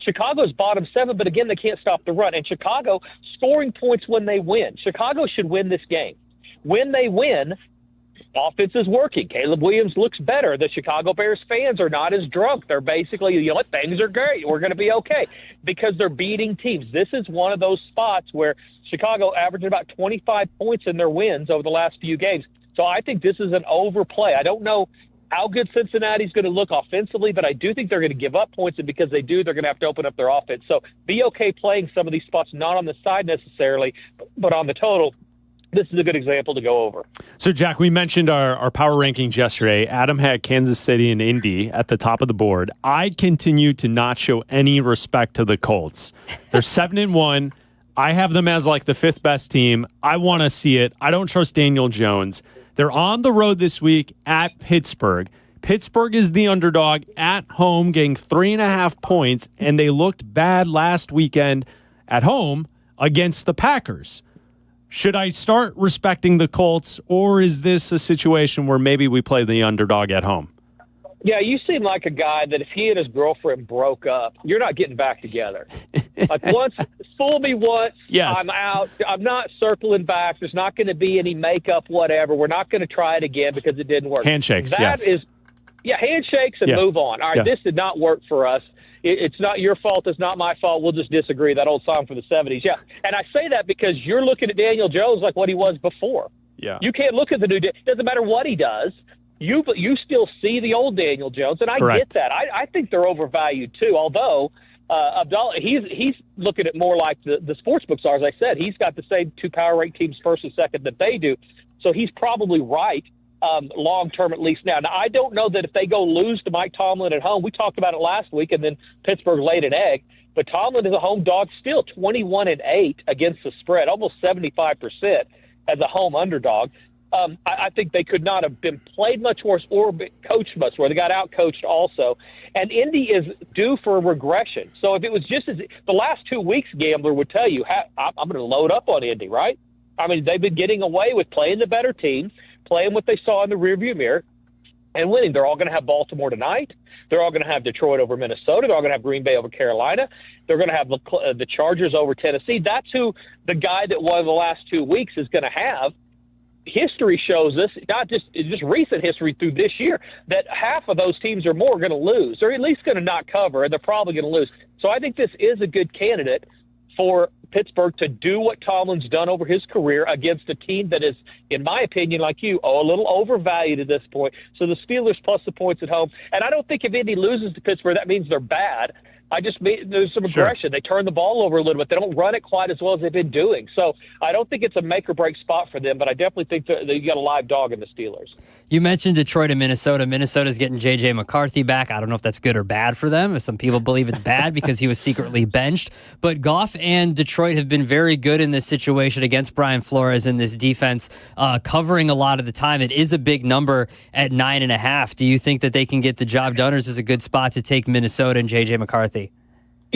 Chicago's bottom 7, but again, they can't stop the run. And Chicago scoring points when they win. Chicago should win this game. When they win, offense is working. Caleb Williams looks better. The Chicago Bears fans are not as drunk. They're basically, things are great. We're going to be okay because they're beating teams. This is one of those spots where Chicago averaged about 25 points in their wins over the last few games. So I think this is an overplay. I don't know how good Cincinnati's going to look offensively, but I do think they're going to give up points, and because they do, they're going to have to open up their offense. So be okay playing some of these spots, not on the side necessarily, but on the total. This is a good example to go over. So, Jack, we mentioned our power rankings yesterday. Adam had Kansas City and Indy at the top of the board. I continue to not show any respect to the Colts. They're 7-1. I have them as like the 5th best team. I want to see it. I don't trust Daniel Jones. They're on the road this week at Pittsburgh. Pittsburgh is the underdog at home, getting 3.5 points, and they looked bad last weekend at home against the Packers. Should I start respecting the Colts, or is this a situation where maybe we play the underdog at home? Yeah, you seem like a guy that if he and his girlfriend broke up, you're not getting back together. Like fool me once, yes. I'm out. I'm not circling back. There's not going to be any makeup, whatever. We're not going to try it again because it didn't work. Handshakes, That is, handshakes and move on. All right, this did not work for us. It's not your fault. It's not my fault. We'll just disagree. That old song from the 70s. Yeah. And I say that because you're looking at Daniel Jones like what he was before. Yeah. You can't look at the new – it doesn't matter what he does. You still see the old Daniel Jones, and I get that. I think they're overvalued too, although Abdalla, he's looking at more like the sports books are. As I said, he's got the same 2 power rank teams first and second that they do. So he's probably right. Long-term at least now. Now, I don't know that if they go lose to Mike Tomlin at home, we talked about it last week, and then Pittsburgh laid an egg, but Tomlin is a home dog still, 21-8 against the spread, almost 75% as a home underdog. I think they could not have been played much worse or coached much worse. They got out-coached also. And Indy is due for a regression. So if it was just as the last 2 weeks, Gambler would tell you, I'm going to load up on Indy, right? I mean, they've been getting away with playing the better team, playing what they saw in the rearview mirror, and winning. They're all going to have Baltimore tonight. They're all going to have Detroit over Minnesota. They're all going to have Green Bay over Carolina. They're going to have the Chargers over Tennessee. That's who the guy that won the last 2 weeks is going to have. History shows us, not just recent history through this year, that half of those teams or more are going to lose. They're at least going to not cover, and they're probably going to lose. So I think this is a good candidate for Pittsburgh to do what Tomlin's done over his career against a team that is, in my opinion, like you, a little overvalued at this point. So the Steelers plus the points at home. And I don't think if Indy loses to Pittsburgh, that means they're bad. There's some aggression. Sure. They turn the ball over a little bit. They don't run it quite as well as they've been doing. So I don't think it's a make-or-break spot for them, but I definitely think that you got a live dog in the Steelers. You mentioned Detroit and Minnesota. Minnesota's getting J.J. McCarthy back. I don't know if that's good or bad for them. Some people believe it's bad because he was secretly benched. But Goff and Detroit have been very good in this situation against Brian Flores in this defense, covering a lot of the time. It is a big number at 9.5. Do you think that they can get the job done, or is this a good spot to take Minnesota and J.J. McCarthy?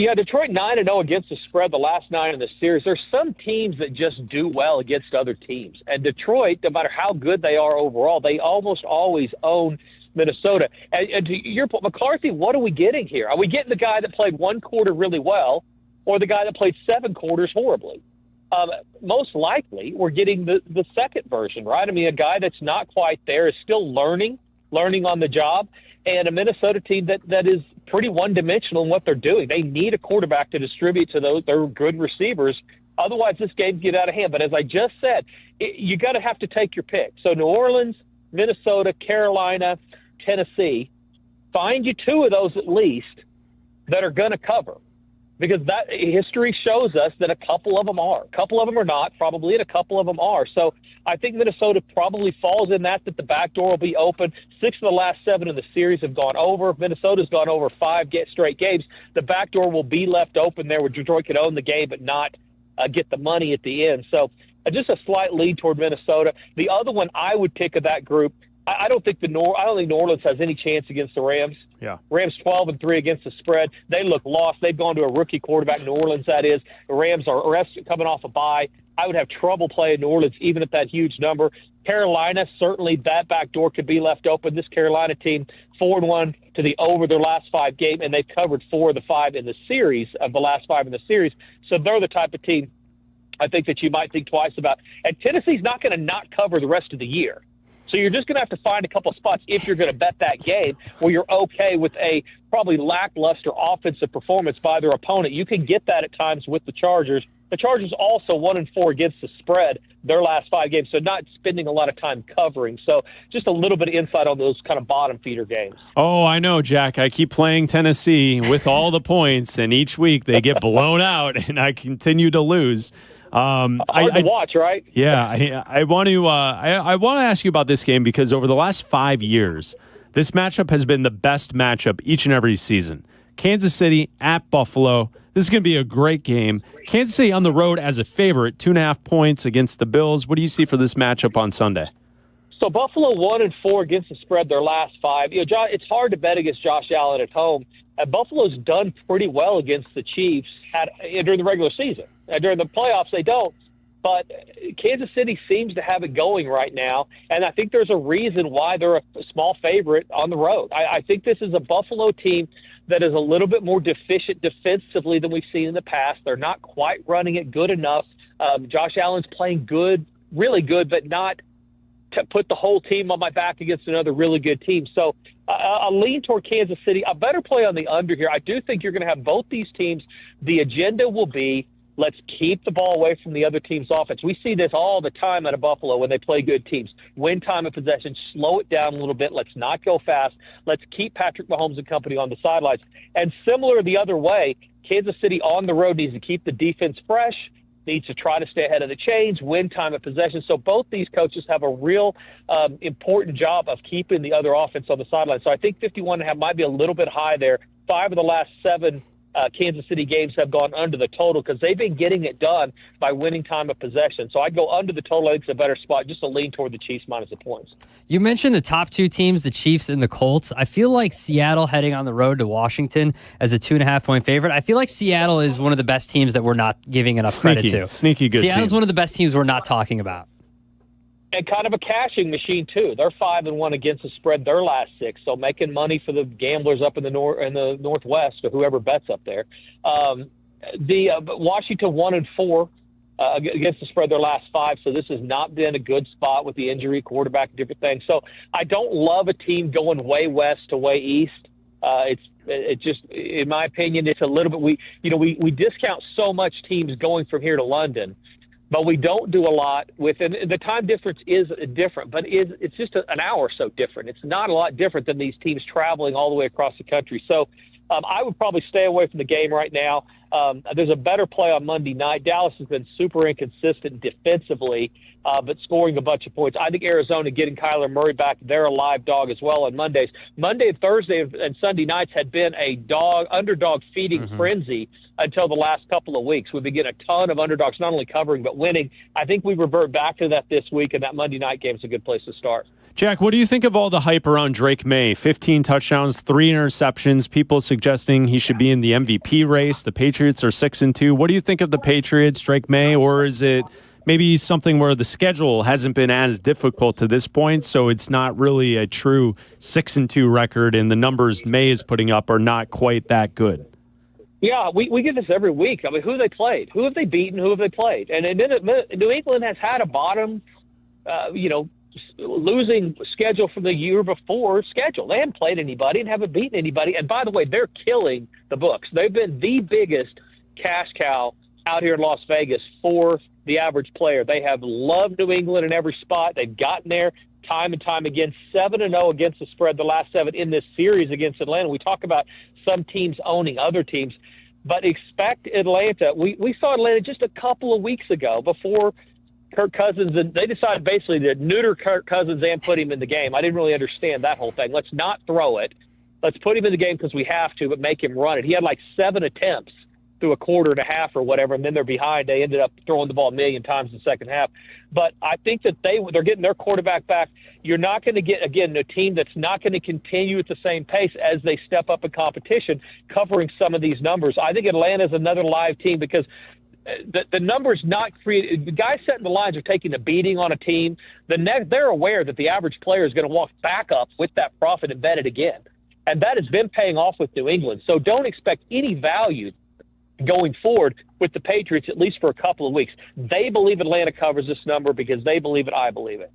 Yeah, Detroit 9-0 against the spread the last 9 in the series. There's some teams that just do well against other teams. And Detroit, no matter how good they are overall, they almost always own Minnesota. And to your point, McCarthy, what are we getting here? Are we getting the guy that played one quarter really well or the guy that played 7 quarters horribly? Most likely, we're getting the second version, right? I mean, a guy that's not quite there is still learning on the job, and a Minnesota team that is pretty one-dimensional in what they're doing. They need a quarterback to distribute to their good receivers. Otherwise, this game get out of hand. But as I just said, you got to have to take your pick. So New Orleans, Minnesota, Carolina, Tennessee, find you 2 of those at least that are going to cover. Because that history shows us that a couple of them are. A couple of them are not, probably, and a couple of them are. So I think Minnesota probably falls in that the back door will be open. 6 of the last 7 of the series have gone over. Minnesota's gone over 5 straight games. The back door will be left open there where Detroit could own the game but not get the money at the end. So just a slight lead toward Minnesota. The other one I would pick of that group, I don't think New Orleans has any chance against the Rams. Yeah. Rams 12-3 against the spread. They look lost. They've gone to a rookie quarterback, New Orleans, that is. The Rams are coming off a bye. I would have trouble playing New Orleans even at that huge number. Carolina, certainly that back door could be left open. This Carolina team, 4-1 to the over their last 5 games, and they've covered 4 of the 5 in the series, of the last 5 in the series. So they're the type of team I think that you might think twice about. And Tennessee's not going to not cover the rest of the year. So you're just going to have to find a couple spots if you're going to bet that game where you're okay with a probably lackluster offensive performance by their opponent. You can get that at times with the Chargers. The Chargers also 1-4 against the spread their last 5 games, so not spending a lot of time covering. So just a little bit of insight on those kind of bottom feeder games. Oh, I know, Jack. I keep playing Tennessee with all the points, and each week they get blown out, and I continue to lose. Hard to watch, right? Yeah, I want to ask you about this game because over the last 5 years, this matchup has been the best matchup each and every season. Kansas City at Buffalo. This is going to be a great game. Kansas City on the road as a favorite, 2.5 points against the Bills. What do you see for this matchup on Sunday? So Buffalo 1-4 against the spread their last 5. It's hard to bet against Josh Allen at home. Buffalo's done pretty well against the Chiefs during the regular season. During the playoffs, they don't. But Kansas City seems to have it going right now, and I think there's a reason why they're a small favorite on the road. I think this is a Buffalo team that is a little bit more deficient defensively than we've seen in the past. They're not quite running it good enough. Josh Allen's playing good, really good, but not to put the whole team on my back against another really good team. So I'll lean toward Kansas City. I better play on the under here. I do think you're going to have both these teams. The agenda will be, let's keep the ball away from the other team's offense. We see this all the time out of Buffalo when they play good teams. Win time of possession, slow it down a little bit. Let's not go fast. Let's keep Patrick Mahomes and company on the sidelines. And similar the other way, Kansas City on the road needs to keep the defense fresh, needs to try to stay ahead of the chains, win time of possession. So both these coaches have a real important job of keeping the other offense on the sideline. So I think 51.5 might be a little bit high there. 5 of the last 7 Kansas City games have gone under the total because they've been getting it done by winning time of possession. So I'd go under the total. I think it's a better spot, just to lean toward the Chiefs minus the points. You mentioned the top 2 teams, the Chiefs and the Colts. I feel like Seattle heading on the road to Washington as a 2.5-point favorite. I feel like Seattle is one of the best teams that we're not giving enough credit to. Sneaky good Seattle's team. one of the best teams we're not talking about. And kind of a cashing machine, too. They're 5-1 against the spread their last 6, so making money for the gamblers up in the Northwest or whoever bets up there. Washington 1-4 against the spread their last 5, so this has not been a good spot with the injury, quarterback, different things. So I don't love a team going way west to way east. It just, in my opinion, it's a little bit. We discount so much teams going from here to London. But we don't do a lot and the time difference is different, but it's just an hour or so different. It's not a lot different than these teams traveling all the way across the country. So I would probably stay away from the game right now. There's a better play on Monday night. Dallas has been super inconsistent defensively, but scoring a bunch of points. I think Arizona getting Kyler Murray back, they're a live dog as well on Mondays. Monday and Thursday and Sunday nights had been a underdog feeding frenzy until the last couple of weeks. We've been getting a ton of underdogs, not only covering but winning. I think we revert back to that this week, and that Monday night game is a good place to start. Jack, what do you think of all the hype around Drake May? 15 touchdowns, 3 interceptions, people suggesting he should be in the MVP race. The Patriots are 6-2. What do you think of the Patriots, Drake May, or is it maybe something where the schedule hasn't been as difficult to this point, so it's not really a true 6-2 record, and the numbers May is putting up are not quite that good? Yeah, we get this every week. I mean, who they played? Who have they beaten? Who have they played? And New England has had a bottom, losing schedule from the year before schedule. They haven't played anybody and haven't beaten anybody. And by the way, they're killing the books. They've been the biggest cash cow out here in Las Vegas for the average player. They have loved New England in every spot. They've gotten there time and time again, 7-0 against the spread, the last 7 in this series against Atlanta. We talk about some teams owning other teams, but expect Atlanta. We saw Atlanta just a couple of weeks ago before Kirk Cousins, and they decided basically to neuter Kirk Cousins and put him in the game. I didn't really understand that whole thing. Let's not throw it. Let's put him in the game because we have to, but make him run it. He had like 7 attempts through a quarter and a half or whatever, and then they're behind. They ended up throwing the ball a million times in the second half. But I think that they're getting their quarterback back. You're not going to get, again, a team that's not going to continue at the same pace as they step up in competition, covering some of these numbers. I think Atlanta's another live team because the numbers not created. The guys setting the lines are taking a beating on a team. They're aware that the average player is going to walk back up with that profit embedded again. And that has been paying off with New England. So don't expect any value going forward with the Patriots, at least for a couple of weeks. They believe Atlanta covers this number because they believe it. I believe it.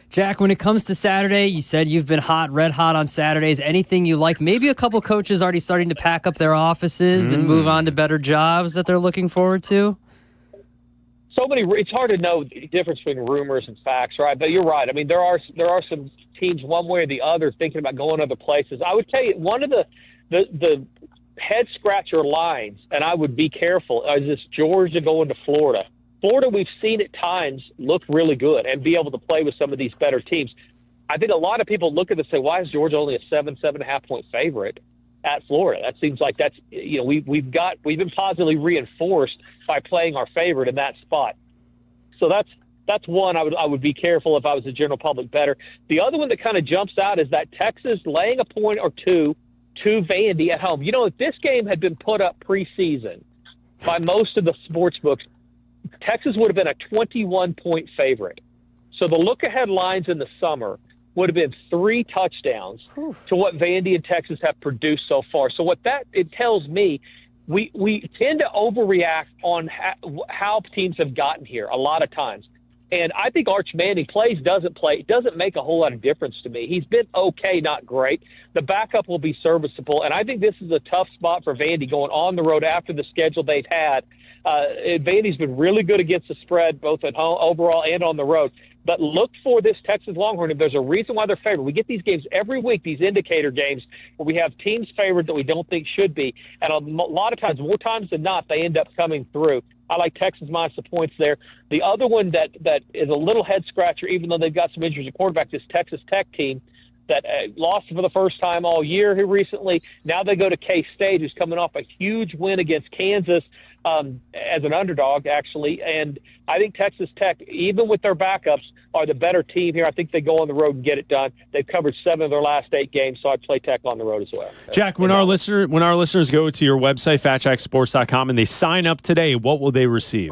Jack, when it comes to Saturday, you said you've been red hot on Saturdays. Anything you like? Maybe a couple coaches already starting to pack up their offices and move on to better jobs that they're looking forward to? It's hard to know the difference between rumors and facts, right? But you're right. I mean, there are some teams one way or the other thinking about going other places. I would tell you one of the head scratcher lines, and I would be careful, is this Georgia going to Florida. Florida, we've seen at times look really good and be able to play with some of these better teams. I think a lot of people look at this and say, why is Georgia only a 7.5 point favorite at Florida? That seems like that's, we've been positively reinforced by playing our favorite in that spot. So that's one I would be careful if I was a general public bettor. The other one that kind of jumps out is that Texas laying a point or two to Vandy at home. If this game had been put up preseason by most of the sports books, Texas would have been a 21-point favorite. So the look-ahead lines in the summer would have been 3 touchdowns to what Vandy and Texas have produced so far. So it tells me, we tend to overreact on how teams have gotten here a lot of times. And I think Arch Manning doesn't play. It doesn't make a whole lot of difference to me. He's been okay, not great. The backup will be serviceable. And I think this is a tough spot for Vandy going on the road after the schedule they've had. Vandy's been really good against the spread, both at home overall and on the road. But look for this Texas Longhorn. If there's a reason why they're favored, we get these games every week, these indicator games, where we have teams favored that we don't think should be. And a lot of times, more times than not, they end up coming through. I like Texas minus the points there. The other one that is a little head-scratcher, even though they've got some injuries at quarterback, this Texas Tech team that lost for the first time all year here recently. Now they go to K-State, who's coming off a huge win against Kansas as an underdog, actually. And I think Texas Tech, even with their backups, are the better team here. I think they go on the road and get it done. They've covered 7 of their last 8 games, so I'd play Tech on the road as well. Jack, when our listeners go to your website, fatjacksports.com, and they sign up today, what will they receive?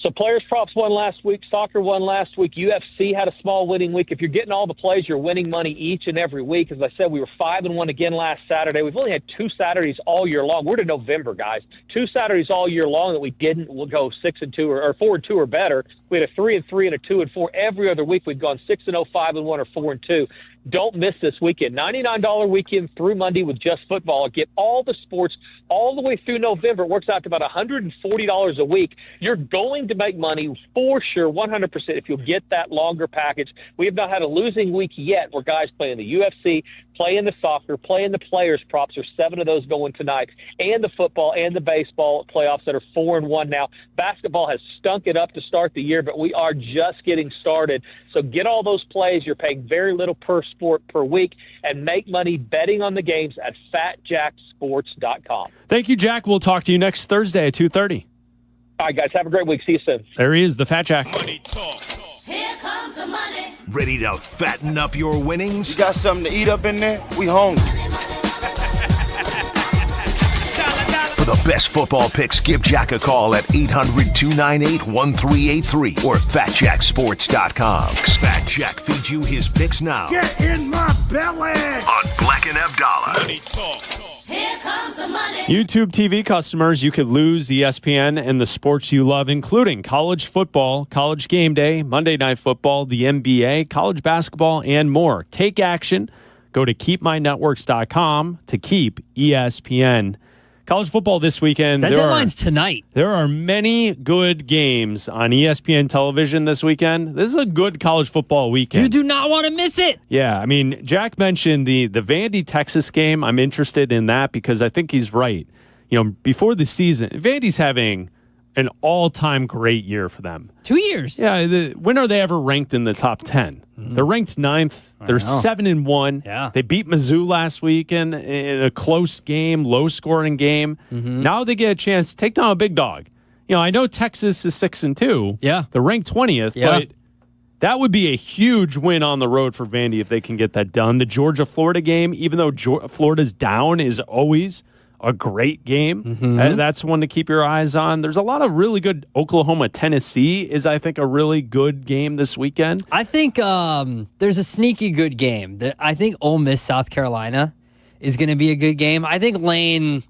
So players props won last week. Soccer won last week. UFC had a small winning week. If you're getting all the plays, you're winning money each and every week. As I said, we were 5-1 again last Saturday. We've only had 2 Saturdays all year long. We're to November, guys. 2 Saturdays all year long that we didn't go 6-2 or 4-2 or better. We had a 3-3 and a 2-4. Every other week we've gone 6-0, 5-1, or 4-2. Don't miss this weekend. $99 weekend through Monday with just football. Get all the sports all the way through November. It works out to about $140 a week. You're going to make money for sure, 100%, if you'll get that longer package. We have not had a losing week yet where guys play in the UFC, Play in the soccer, play in the players' props. There's 7 of those going tonight, and the football and the baseball playoffs that are 4-1 now. Basketball has stunk it up to start the year, but we are just getting started. So get all those plays. You're paying very little per sport per week, and make money betting on the games at FatJackSports.com. Thank you, Jack. We'll talk to you next Thursday at 2:30. All right, guys. Have a great week. See you soon. There he is, the Fat Jack. Here comes the money. Ready to fatten up your winnings? You got something to eat up in there? We hungry. For the best football picks, give Jack a call at 800-298-1383 or FatJackSports.com. Fat Jack feeds you his picks now. Get in my belly. On Bleck and Abdalla. Here comes the money. YouTube TV customers, you could lose ESPN and the sports you love, including college football, college game day, Monday Night Football, the NBA, college basketball, and more. Take action. Go to keepmynetworks.com to keep ESPN. College football this weekend. That deadline's tonight. There are many good games on ESPN television this weekend. This is a good college football weekend. You do not want to miss it. Yeah, I mean, Jack mentioned the Vandy, Texas game. I'm interested in that because I think he's right. You know, before the season, Vandy's having an all-time great year for them. 2 years. Yeah, when are they ever ranked in the top 10? They're ranked 9th. They're 7-1. Yeah. They beat Mizzou last weekend in a close game, low-scoring game. Now they get a chance to take down a big dog. You know, I know Texas is 6-2. Yeah. They're ranked 20th, but that would be a huge win on the road for Vandy if they can get that done. The Georgia-Florida game, even though Florida's down, is always a great game. That's one to keep your eyes on. There's a lot of really good Oklahoma-Tennessee is, I think, a really good game this weekend. I think there's a sneaky good game. I think Ole Miss, South Carolina is going to be a good game. I think Lane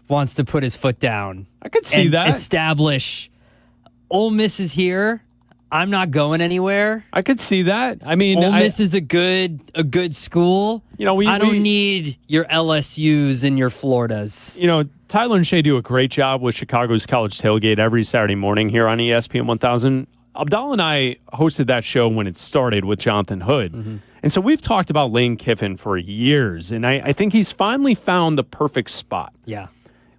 wants to put his foot down. I could see that. Establish Ole Miss is here. I'm not going anywhere. I could see that. I mean, Ole Miss is a good school. You know, I don't need your LSUs and your Floridas. You know, Tyler and Shay do a great job with Chicago's College Tailgate every Saturday morning here on ESPN 1000. Abdalla and I hosted that show when it started with Jonathan Hood. And so we've talked about Lane Kiffin for years, and I think he's finally found the perfect spot. Yeah.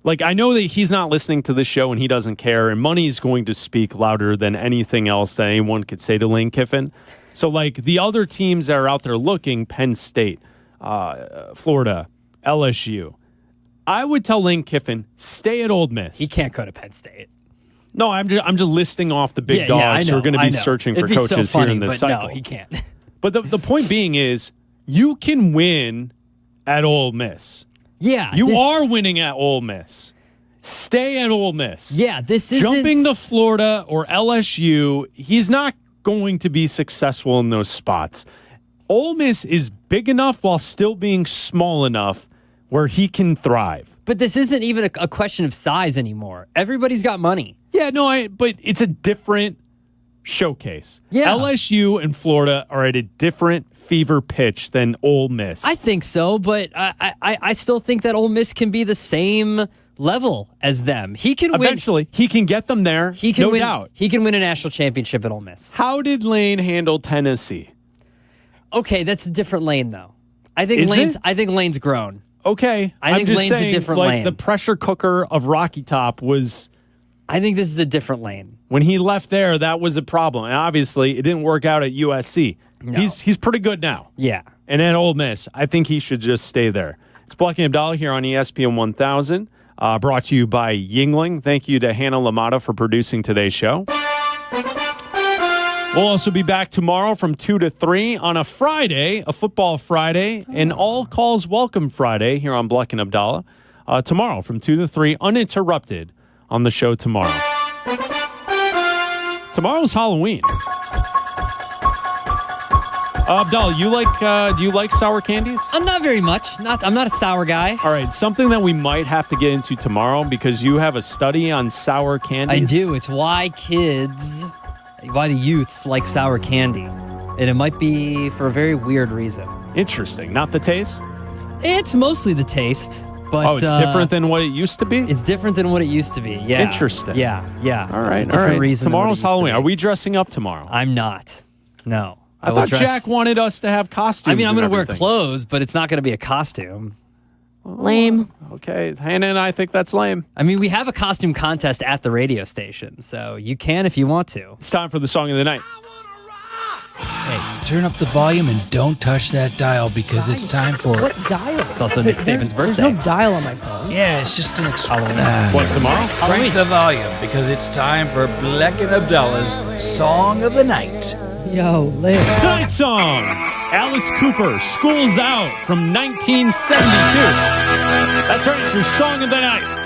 Like, I know that he's not listening to the show and he doesn't care, and money is going to speak louder than anything else that anyone could say to Lane Kiffin. So, like, the other teams that are out there looking, Penn State, Florida, LSU, I would tell Lane Kiffin, stay at Ole Miss. He can't go to Penn State. No, I'm just listing off the big dogs who are going to be searching for coaches here in this cycle. No, he can't. But the point being is, you can win at Ole Miss. Yeah. You are winning at Ole Miss. Stay at Ole Miss. Yeah, this isn't... Jumping to Florida or LSU, he's not going to be successful in those spots. Ole Miss is big enough while still being small enough where he can thrive. But this isn't even a question of size anymore. Everybody's got money. Yeah, no, but it's a different showcase. Yeah. LSU and Florida are at a different fever pitch than Ole Miss. I think so, but I still think that Ole Miss can be the same level as them. He can eventually. He can get them there. He can no win, doubt. He can win a national championship at Ole Miss. How did Lane handle Tennessee? Okay, that's a different Lane though. I think Lane's grown. Okay, I think Lane's saying, a different like, Lane. The pressure cooker of Rocky Top was. I think this is a different Lane. When he left there, that was a problem, and obviously it didn't work out at USC. No. He's pretty good now. Yeah. And at Ole Miss, I think he should just stay there. It's Bleck and Abdalla here on ESPN 1000, brought to you by Yuengling. Thank you to Hannah Lamata for producing today's show. We'll also be back tomorrow from 2 to 3 on a Friday, a football Friday, an all calls welcome Friday here on Bleck and Abdalla. Tomorrow from 2 to 3, uninterrupted on the show tomorrow. Tomorrow's Halloween. Abdalla, do you like sour candies? Not very much. I'm not a sour guy. All right, something that we might have to get into tomorrow because you have a study on sour candies. I do. It's why the youths like sour candy. And it might be for a very weird reason. Interesting. Not the taste? It's mostly the taste. But, it's different than what it used to be? It's different than what it used to be, yeah. Interesting. Yeah. All right, it's a different reason. Tomorrow's Halloween. Are we dressing up tomorrow? I'm not. No. I thought Jack wanted us to have costumes. I mean, I'm going to wear clothes, but it's not going to be a costume. Lame. Okay, Hannah and I think that's lame. I mean, we have a costume contest at the radio station, so you can if you want to. It's time for the song of the night. Hey, turn up the volume and don't touch that dial because it's time for... What dial? It's also Nick Saban's birthday. There's no dial on my phone. Yeah, it's just an... What, tomorrow? Crank the volume because it's time for Bleck Abdalla's Song of the Night. Yo, Larry. Tonight's song, Alice Cooper, School's Out from 1972. That's right, it's your song of the night.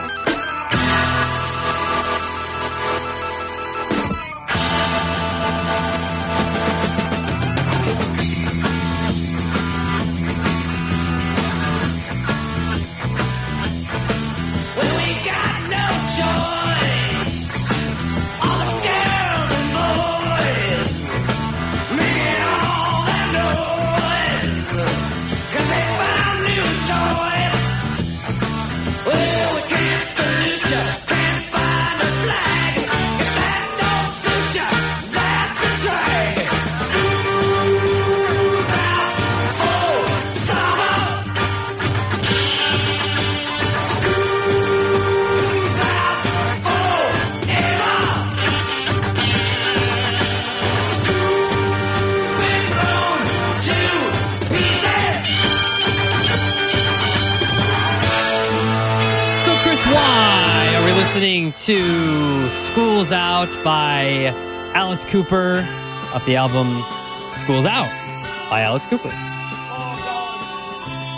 Listening to School's Out by Alice Cooper off the album School's Out by Alice Cooper.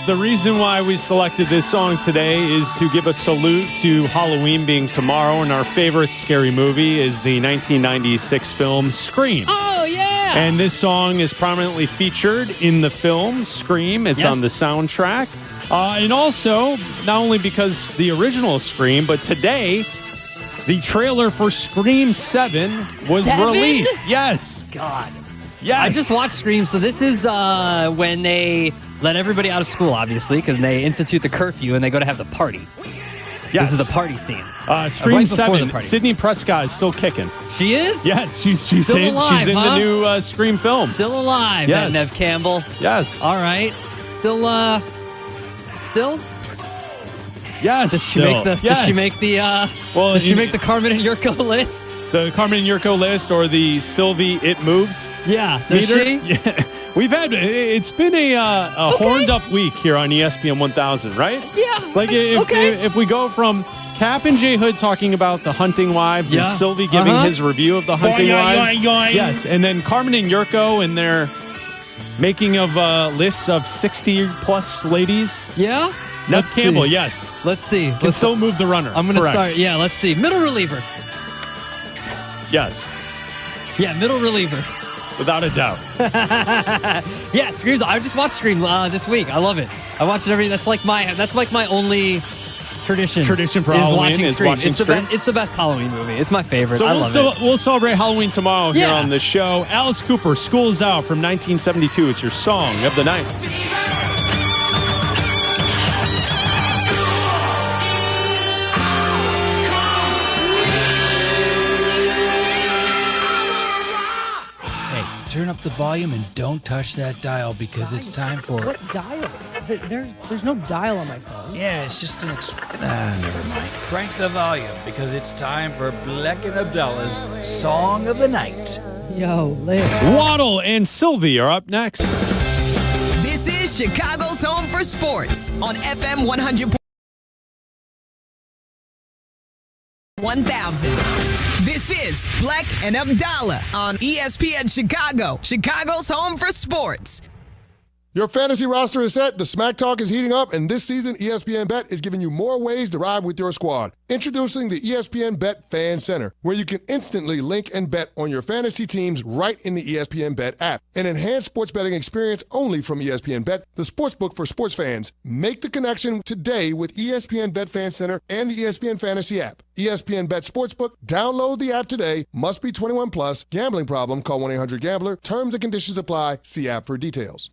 The reason why we selected this song today is to give a salute to Halloween being tomorrow, and our favorite scary movie is the 1996 film Scream. Oh, yeah! And this song is prominently featured in the film Scream. It's on the soundtrack. And also, not only because the original Scream, but today, the trailer for Scream 7 was released. Yes. God. Yes. I just watched Scream, so this is when they let everybody out of school, obviously, because they institute the curfew and they go to have the party. Yes. This is the party scene. Scream right 7, Sydney Prescott is still kicking. She is? Yes, she's still alive, she's in the new Scream film. Still alive, yes. Nev Campbell. Yes. All right. Still? Yes. Does she make the? Does she make the? Does she make the Carmen and Jurko list? The Carmen and Jurko list, or the Sylvie It Moved? Yeah. Does she? Yeah. We've had. It's been a horned up week here on ESPN 1000, right? Yeah. Like if we go from Kap and J Hood talking about the Hunting Wives and Sylvie giving his review of the Hunting Wives. Yes, and then Carmen and Jurko and their making of lists of 60-plus ladies. Yeah? Nev Campbell, yes. Let's see. Can still move the runner. I'm going to start. Yeah, let's see. Middle reliever. Yes. Yeah, middle reliever. Without a doubt. Yeah, Screams. I just watched Scream this week. I love it. I watch it that's like my only tradition. Tradition for Halloween is watching Scream. It's the best Halloween movie. It's my favorite. So I love it. We'll celebrate Halloween tomorrow here on the show. Alice Cooper, School's Out from 1972. It's your song of the night. Turn up the volume and don't touch that dial because it's time for... What dial? There's no dial on my phone. Yeah, it's just an... never mind. Crank the volume because it's time for Bleck Abdalla's Song of the Night. Yo, Larry. Waddle and Silvy are up next. This is Chicago's home for sports on FM 100. 1000. This is Bleck and Abdalla on ESPN Chicago, Chicago's home for sports. Your fantasy roster is set, the smack talk is heating up, and this season ESPN Bet is giving you more ways to ride with your squad. Introducing the ESPN Bet Fan Center, where you can instantly link and bet on your fantasy teams right in the ESPN Bet app. An enhanced sports betting experience only from ESPN Bet, the sportsbook for sports fans. Make the connection today with ESPN Bet Fan Center and the ESPN Fantasy app. ESPN Bet Sportsbook, download the app today. Must be 21 plus. Gambling problem? Call 1-800-GAMBLER. Terms and conditions apply. See app for details.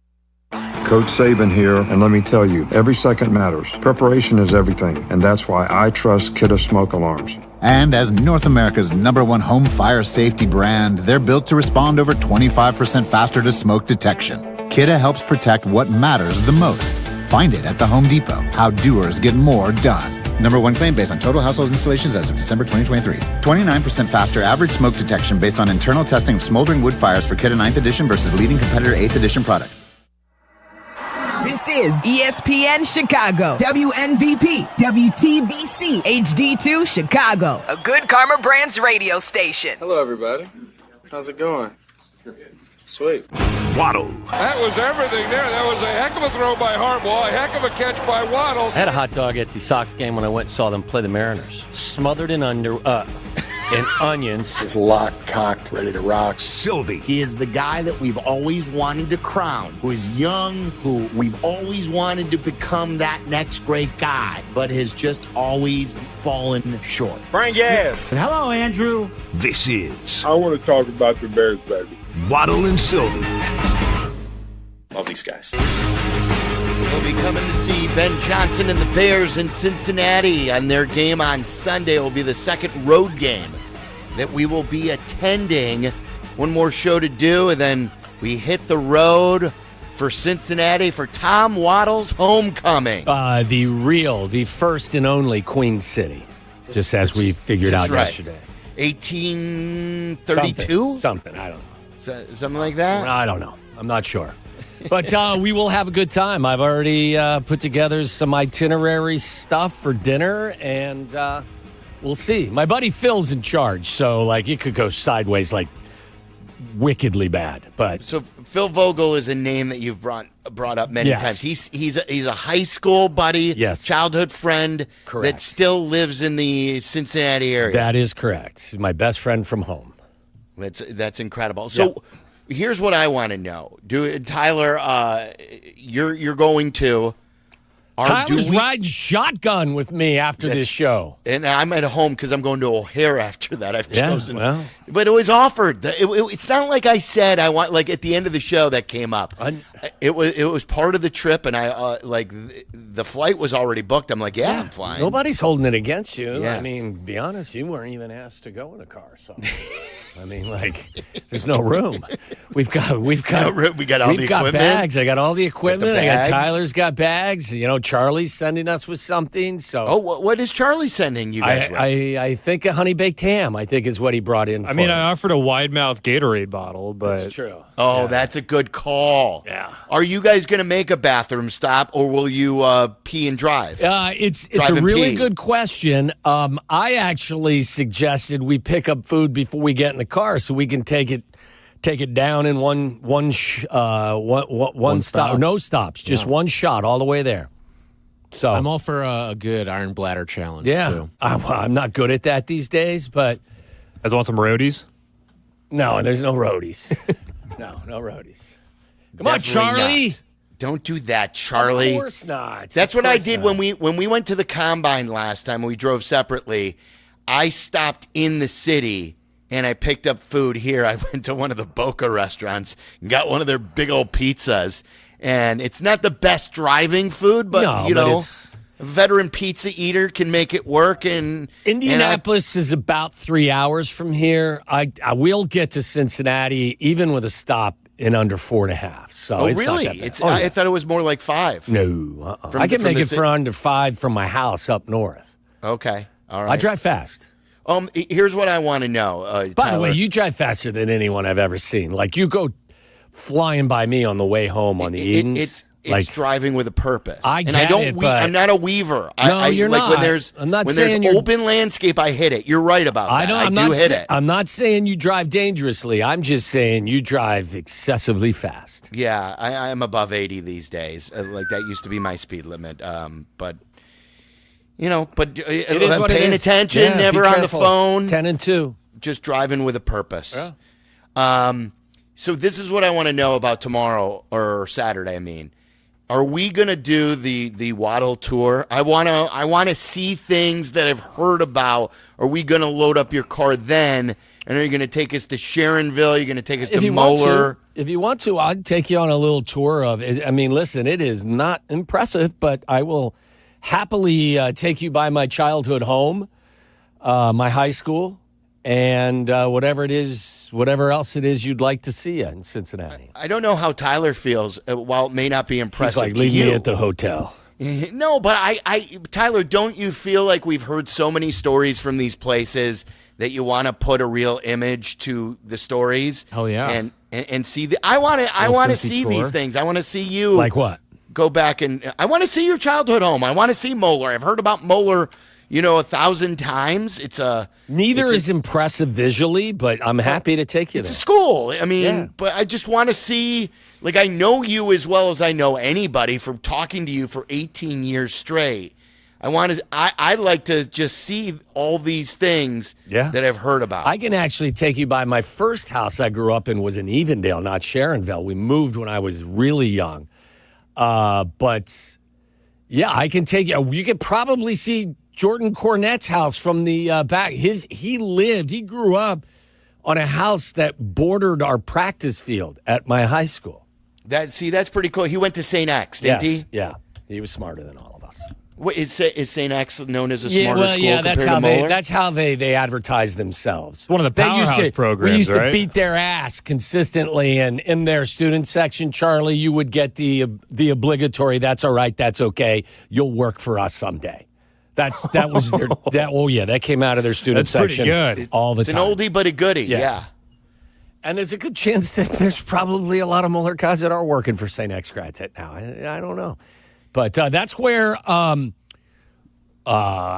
Coach Saban here, and let me tell you, every second matters. Preparation is everything, and that's why I trust Kidde Smoke Alarms. And as North America's #1 home fire safety brand, they're built to respond over 25% faster to smoke detection. Kidde helps protect what matters the most. Find it at the Home Depot. How doers get more done. #1 claim based on total household installations as of December 2023. 29% faster average smoke detection based on internal testing of smoldering wood fires for Kidde 9th edition versus leading competitor 8th edition products. This is ESPN Chicago, WNVP, WTBC, HD2 Chicago, a Good Karma Brands radio station. Hello, everybody. How's it going? Sweet. Waddle. That was everything there. That was a heck of a throw by Harbaugh, a heck of a catch by Waddle. I had a hot dog at the Sox game when I went and saw them play the Mariners. Smothered in in onions. Just locked, cocked, ready to rock. Silvy. He is the guy that we've always wanted to crown, who is young, who we've always wanted to become that next great guy, but has just always fallen short. Brian Gas. And hello, Andrew. This is I want to talk about the Bears, baby. Waddle and Silvy. Love these guys. We'll be coming to see Ben Johnson and the Bears in Cincinnati, and their game on Sunday will be the second road game that we will be attending. One more show to do, and then we hit the road for Cincinnati for Tom Waddle's homecoming. The first and only Queen City, just as we figured out yesterday. 1832? Something, I don't know. Something like that? I don't know. I'm not sure. But we will have a good time. I've already put together some itinerary stuff for dinner, and we'll see. My buddy Phil's in charge, so it could go sideways, wickedly bad. But so Phil Vogel is a name that you've brought up many times. He's a high school buddy, childhood friend that still lives in the Cincinnati area. That is correct. He's my best friend from home. That's incredible. So here's what I want to know. Tyler, you're going to. Tyler's riding shotgun with me after this show. And I'm at home because I'm going to O'Hare after that. I've chosen. Well. But it was offered. It's not like I said I want, at the end of the show that came up. It was part of the trip, and I the flight was already booked. I'm like, I'm flying. Nobody's holding it against you. Yeah. I mean, be honest, you weren't even asked to go in a car, so. I mean, there's no room. We've got all the equipment. Bags. I got all the equipment. I got Tyler's got bags. Charlie's sending us with something. So, what is Charlie sending you guys with? I think a honey baked ham. I think is what he brought in. I offered a wide mouth Gatorade bottle, but that's true. Oh, that's a good call. Yeah. Are you guys going to make a bathroom stop, or will you pee and drive? It's a really good question. I actually suggested we pick up food before we get in the car so we can take it down in one stop. No stops, just one shot all the way there. So I'm all for a good iron bladder challenge. Too. I'm not good at that these days, but you guys want some roadies? No, there's no roadies. no roadies. Come on, Charlie. Not. Don't do that, Charlie. Of course not. That's what I did when we went to the Combine last time. We drove separately. I stopped in the city and I picked up food here. I went to one of the Boca restaurants and got one of their big old pizzas. And it's not the best driving food, but a veteran pizza eater can make it work. And Indianapolis is about 3 hours from here. I will get to Cincinnati even with a stop in under 4.5. So it's really? Not that bad. I thought it was more like 5. No, I can make it for under 5 from my house up north. Okay, all right. I drive fast. Here's what I want to know. By Tyler. the way, you drive faster than anyone I've ever seen. You go flying by me on the way home on the Edens. It's driving with a purpose. I get I'm not a weaver. You're not. When there's open landscape, I hit it. You're right about that. I do hit it. I'm not saying you drive dangerously. I'm just saying you drive excessively fast. Yeah, I'm above 80 these days. That used to be my speed limit. But I'm paying attention, never on the phone. 10 and 2. Just driving with a purpose. Yeah. So this is what I want to know about tomorrow or Saturday. I mean, are we going to do the Waddle tour? I want to see things that I've heard about. Are we going to load up your car then? And are you going to take us to Sharonville? You're going to take us to Moeller? If you want to, I'd take you on a little tour of it. I mean, listen, it is not impressive, but I will happily take you by my childhood home, my high school, and whatever else it is you'd like to see in Cincinnati. I don't know how Tyler feels. While it may not be impressive, He's like, leave me at the hotel. No, but Tyler, don't you feel like we've heard so many stories from these places that you want to put a real image to the stories? Oh yeah, and see I want to see tour. These things. I want to see you. Like what? Go back and I want to see your childhood home. I want to see Moeller. I've heard about Moeller, 1,000 times. Neither is impressive visually, but I'm happy to take you there. It's a school. I mean, but I just want to see. Like, I know you as well as I know anybody from talking to you for 18 years straight. I like to just see all these things that I've heard about. I can actually take you by my first house I grew up in was in Evendale, not Sharonville. We moved when I was really young. But, yeah, I can take you. You could probably see Jordan Cornett's house from the back. He grew up on a house that bordered our practice field at my high school. That's pretty cool. He went to St. X, didn't he? Yeah, he was smarter than all of us. What, is St. X known as a smarter school? Yeah, that's how they advertise themselves. One of the powerhouse programs, we used right? to beat their ass consistently, and in their student section, Charlie, you would get the obligatory. That's all right. That's okay. You'll work for us someday. That was their. That came out of their student section. Pretty good. All the time. It's an oldie but a goodie. Yeah. And there's a good chance that there's probably a lot of Moeller guys that are working for St. X grads now. I don't know. But that's where I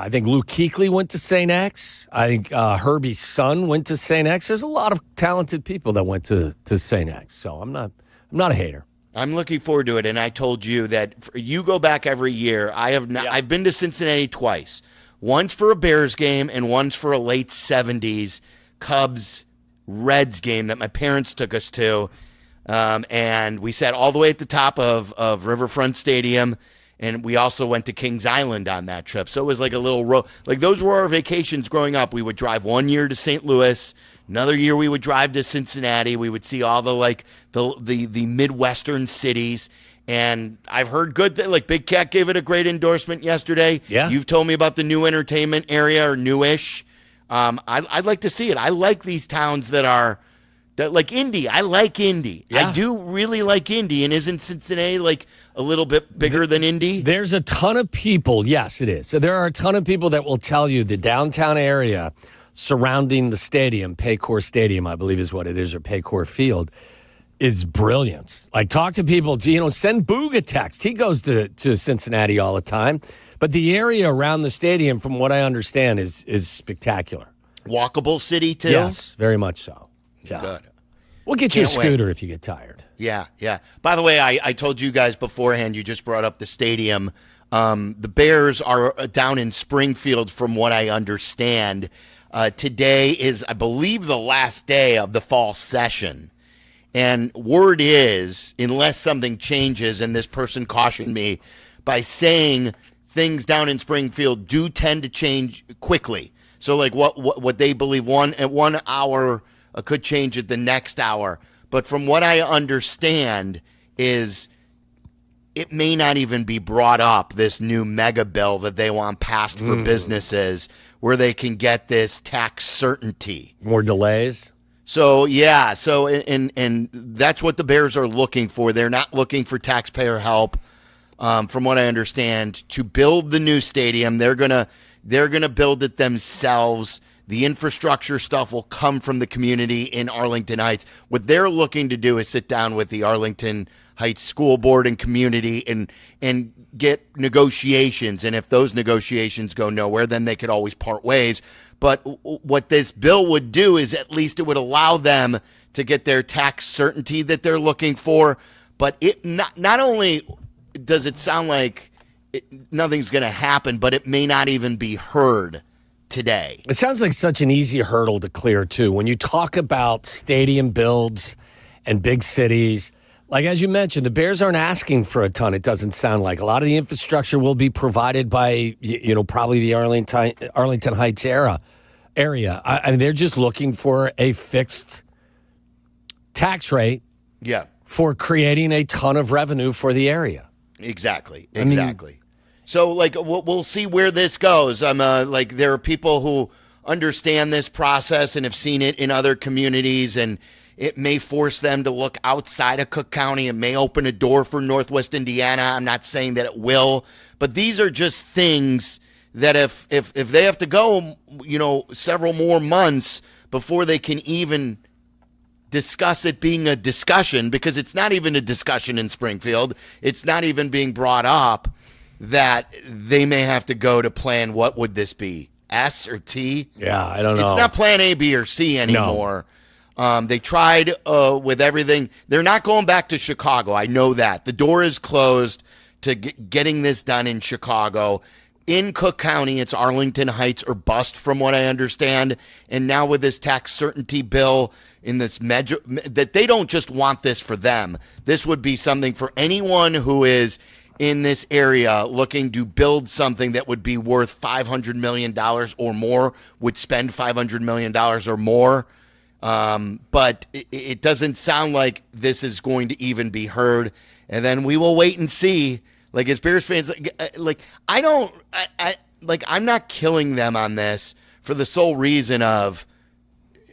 think Luke Kuechly went to St. X. I think Herbie's son went to St. X. There's a lot of talented people that went to St. X. So I'm not a hater. I'm looking forward to it. And I told you that you go back every year. I've been to Cincinnati twice. Once for a Bears game and once for a late 70s Cubs Reds game that my parents took us to. And we sat all the way at the top of Riverfront Stadium. And we also went to Kings Island on that trip. So it was like a little like those were our vacations growing up. We would drive one year to St. Louis. Another year we would drive to Cincinnati. We would see all the Midwestern cities. And I've heard good things. Like Big Cat gave it a great endorsement yesterday. Yeah. You've told me about the new entertainment area or newish. I'd like to see it. I like these towns that like Indy. I like Indy. Yeah. I do really like Indy. And isn't Cincinnati like a little bit bigger than Indy? There's a ton of people. Yes, it is. So there are a ton of people that will tell you the downtown area surrounding the stadium, Paycor Stadium, I believe is what it is, or Paycor Field, is brilliant. Like, talk to people. Send Boog a text. He goes to Cincinnati all the time. But the area around the stadium, from what I understand, is spectacular. Walkable city, too? Yes, very much so. Yeah. Good. We'll get you a scooter if you get tired. Yeah. By the way, I told you guys beforehand, you just brought up the stadium. The Bears are down in Springfield, from what I understand. Today is, I believe, the last day of the fall session. And word is, unless something changes, and this person cautioned me by saying things down in Springfield do tend to change quickly. So like what they believe at 1 hour could change at the next hour. But from what I understand is it may not even be brought up, this new mega bill that they want passed for businesses where they can get this tax certainty. More delays? So, yeah. So, and that's what the Bears are looking for. They're not looking for taxpayer help. From what I understand, to build the new stadium, they're gonna build it themselves. The infrastructure stuff will come from the community in Arlington Heights. What they're looking to do is sit down with the Arlington Heights School Board and community and get negotiations. And if those negotiations go nowhere, then they could always part ways. But what this bill would do is at least it would allow them to get their tax certainty that they're looking for. But it not only does it sound like nothing's going to happen, but it may not even be heard today. It sounds like such an easy hurdle to clear, too. When you talk about stadium builds and big cities, like as you mentioned, the Bears aren't asking for a ton, it doesn't sound like. A lot of the infrastructure will be provided by, probably the Arlington Heights area. I mean, they're just looking for a fixed tax rate Yeah. For creating a ton of revenue for the area. Exactly. So, like, we'll see where this goes. Like, there are people who understand this process and have seen it in other communities, and it may force them to look outside of Cook County. It may open a door for Northwest Indiana. I'm not saying that it will, but these are just things that if they have to go, several more months before they can even discuss it being a discussion, because it's not even a discussion in Springfield. It's not even being brought up, that they may have to go to plan, what would this be? S or T? Yeah, I don't know. It's not plan A, B, or C anymore. No. They tried with everything. They're not going back to Chicago. I know that. The door is closed to getting this done in Chicago. In Cook County, it's Arlington Heights or bust, from what I understand. And now with this tax certainty bill in this that they don't just want this for them. This would be something for anyone who is in this area looking to build something that would be worth $500 million or more, would spend $500 million or more. But it doesn't sound like this is going to even be heard. And then we will wait and see. Like, as Bears fans, I'm not killing them on this for the sole reason of,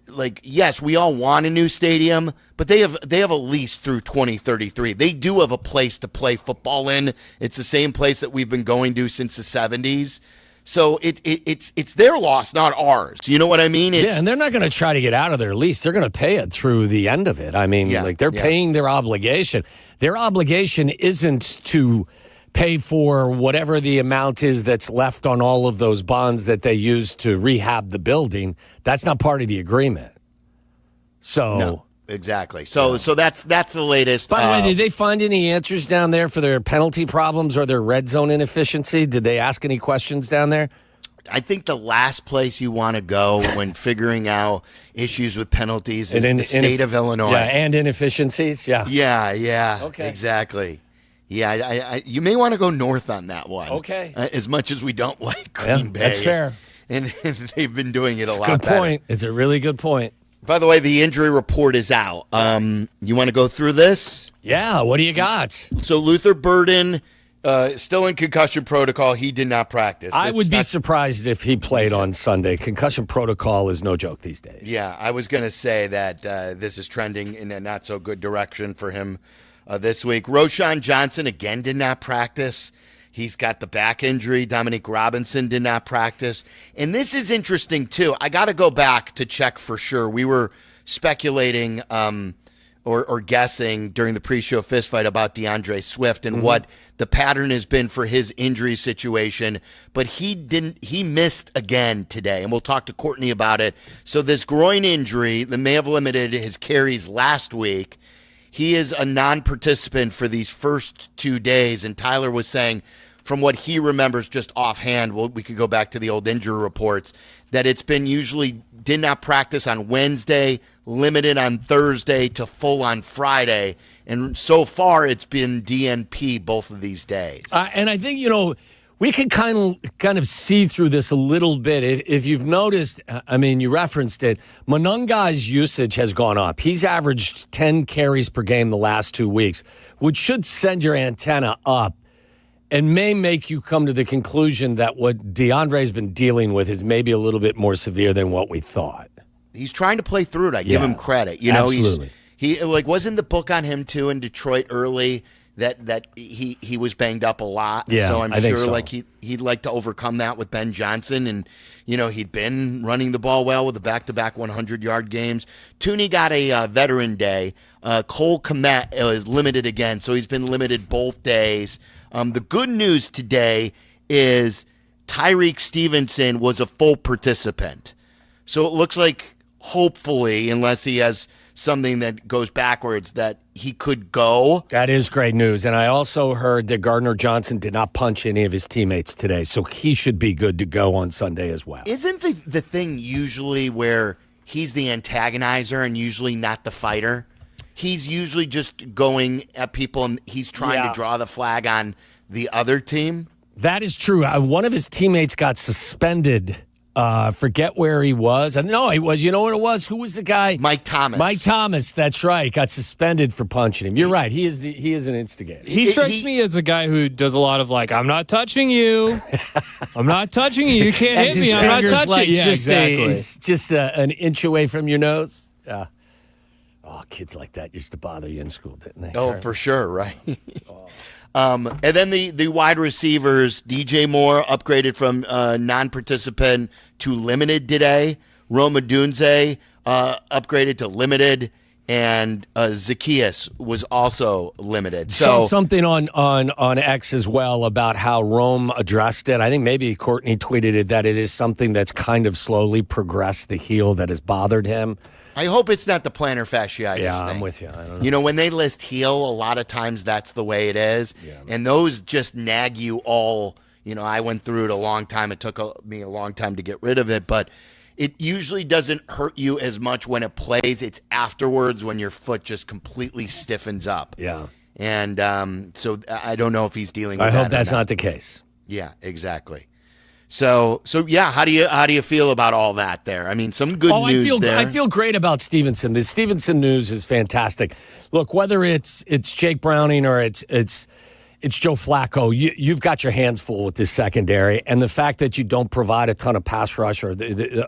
like, yes, we all want a new stadium, but they have a lease through 2033. They do have a place to play football in. It's the same place that we've been going to since the 70s. So it's their loss, not ours. You know what I mean? And they're not going to try to get out of their lease. They're going to pay it through the end of it. I mean, they're paying their obligation. Their obligation isn't to pay for whatever the amount is that's left on all of those bonds that they use to rehab the building. That's not part of the agreement. So no, exactly. So that's the latest. By the way, did they find any answers down there for their penalty problems or their red zone inefficiency? Did they ask any questions down there? I think the last place you want to go when figuring out issues with penalties is the state of Illinois. Yeah, and inefficiencies. Yeah. Yeah. Okay. Exactly. Yeah, you may want to go north on that one. Okay. As much as we don't like Green Bay. That's fair. And they've been doing it a lot better. Good point. Better. It's a really good point. By the way, the injury report is out. You want to go through this? Yeah, what do you got? So Luther Burden, still in concussion protocol. He did not practice. I would be surprised if he played on Sunday. Concussion protocol is no joke these days. Yeah, I was going to say that this is trending in a not-so-good direction for him this week. Roshan Johnson, again, did not practice. He's got the back injury. Dominique Robinson did not practice. And this is interesting, too. I got to go back to check for sure. We were speculating or guessing during the pre-show fistfight about DeAndre Swift and what the pattern has been for his injury situation. But he missed again today, and we'll talk to Courtney about it. So this groin injury that may have limited his carries last week, he is a non-participant for these first 2 days. And Tyler was saying, from what he remembers just offhand, we could go back to the old injury reports, that it's been usually did not practice on Wednesday, limited on Thursday to full on Friday. And so far it's been DNP both of these days. And I think, we can kind of see through this a little bit. If you've noticed, I mean, you referenced it, Monungai's usage has gone up. He's averaged 10 carries per game the last 2 weeks, which should send your antenna up and may make you come to the conclusion that what DeAndre's been dealing with is maybe a little bit more severe than what we thought. He's trying to play through it. I give him credit. Absolutely. He wasn't the book on him too in Detroit early that he was banged up a lot. Yeah, so I'm I think sure so. like he'd like to overcome that with Ben Johnson, and he'd been running the ball well with the back-to-back 100-yard games. Tooney got a veteran day. Cole Kmet is limited again, so he's been limited both days. The good news today is Tyreek Stevenson was a full participant. So it looks like, hopefully, unless he has something that goes backwards, that he could go. That is great news. And I also heard that Gardner Johnson did not punch any of his teammates today, so he should be good to go on Sunday as well. Isn't the thing usually where he's the antagonizer and usually not the fighter? He's usually just going at people and he's trying to draw the flag on the other team. That is true. One of his teammates got suspended Forget where he was. No, he was. You know what it was? Who was the guy? Mike Thomas. Mike Thomas. That's right. Got suspended for punching him. You're right. He is an instigator. He strikes me as a guy who does a lot of I'm not touching you. I'm not touching you. You can't hit me. I'm not touching you. Yeah, exactly. Just an inch away from your nose. Yeah. Oh, kids like that used to bother you in school, didn't they? Oh, for sure, right. And then the wide receivers, DJ Moore upgraded from non-participant to limited today. Rome Odunze upgraded to limited, and Zacchaeus was also limited. So something on X as well about how Rome addressed it. I think maybe Courtney tweeted it that it is something that's kind of slowly progressed the heel that has bothered him. I hope it's not the plantar fasciitis Yeah, thing. I'm with you. I don't know. You know, when they list heel, a lot of times that's the way it is. Yeah. And those just nag you all. You know, I went through it a long time. It took me a long time to get rid of it. But it usually doesn't hurt you as much when it plays. It's afterwards when your foot just completely stiffens up. Yeah. And so I don't know if he's dealing with I that. hope that's not the case. Yeah, exactly. So yeah, how do you feel about all that there? I mean, some good news there. I feel great about Stevenson. The Stevenson news is fantastic. Look, whether it's Jake Browning or it's Joe Flacco, you've got your hands full with this secondary, and the fact that you don't provide a ton of pass rush or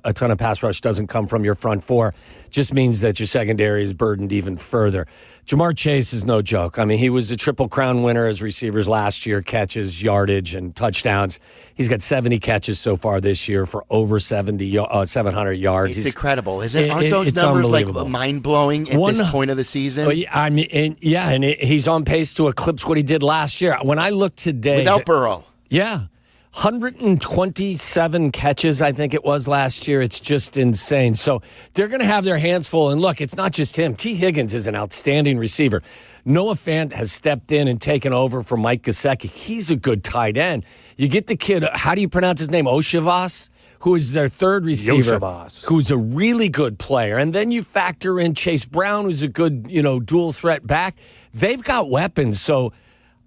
a ton of pass rush doesn't come from your front four just means that your secondary is burdened even further. Jamar Chase is no joke. I mean, he was a Triple Crown winner as receivers last year, catches, yardage, and touchdowns. He's got 70 catches so far this year for over 700 yards. It's incredible, isn't it? Aren't those numbers mind-blowing at this point of the season? I mean, and he's on pace to eclipse what he did last year. When I look today... Without Burrow. Yeah. 127 catches, I think it was last year. It's just insane. So they're going to have their hands full. And look, it's not just him. T. Higgins is an outstanding receiver. Noah Fant has stepped in and taken over for Mike Gesicki. He's a good tight end. You get the kid, how do you pronounce his name? Oshivas, who is their third receiver, who's a really good player. And then you factor in Chase Brown, who's a good, dual threat back. They've got weapons. So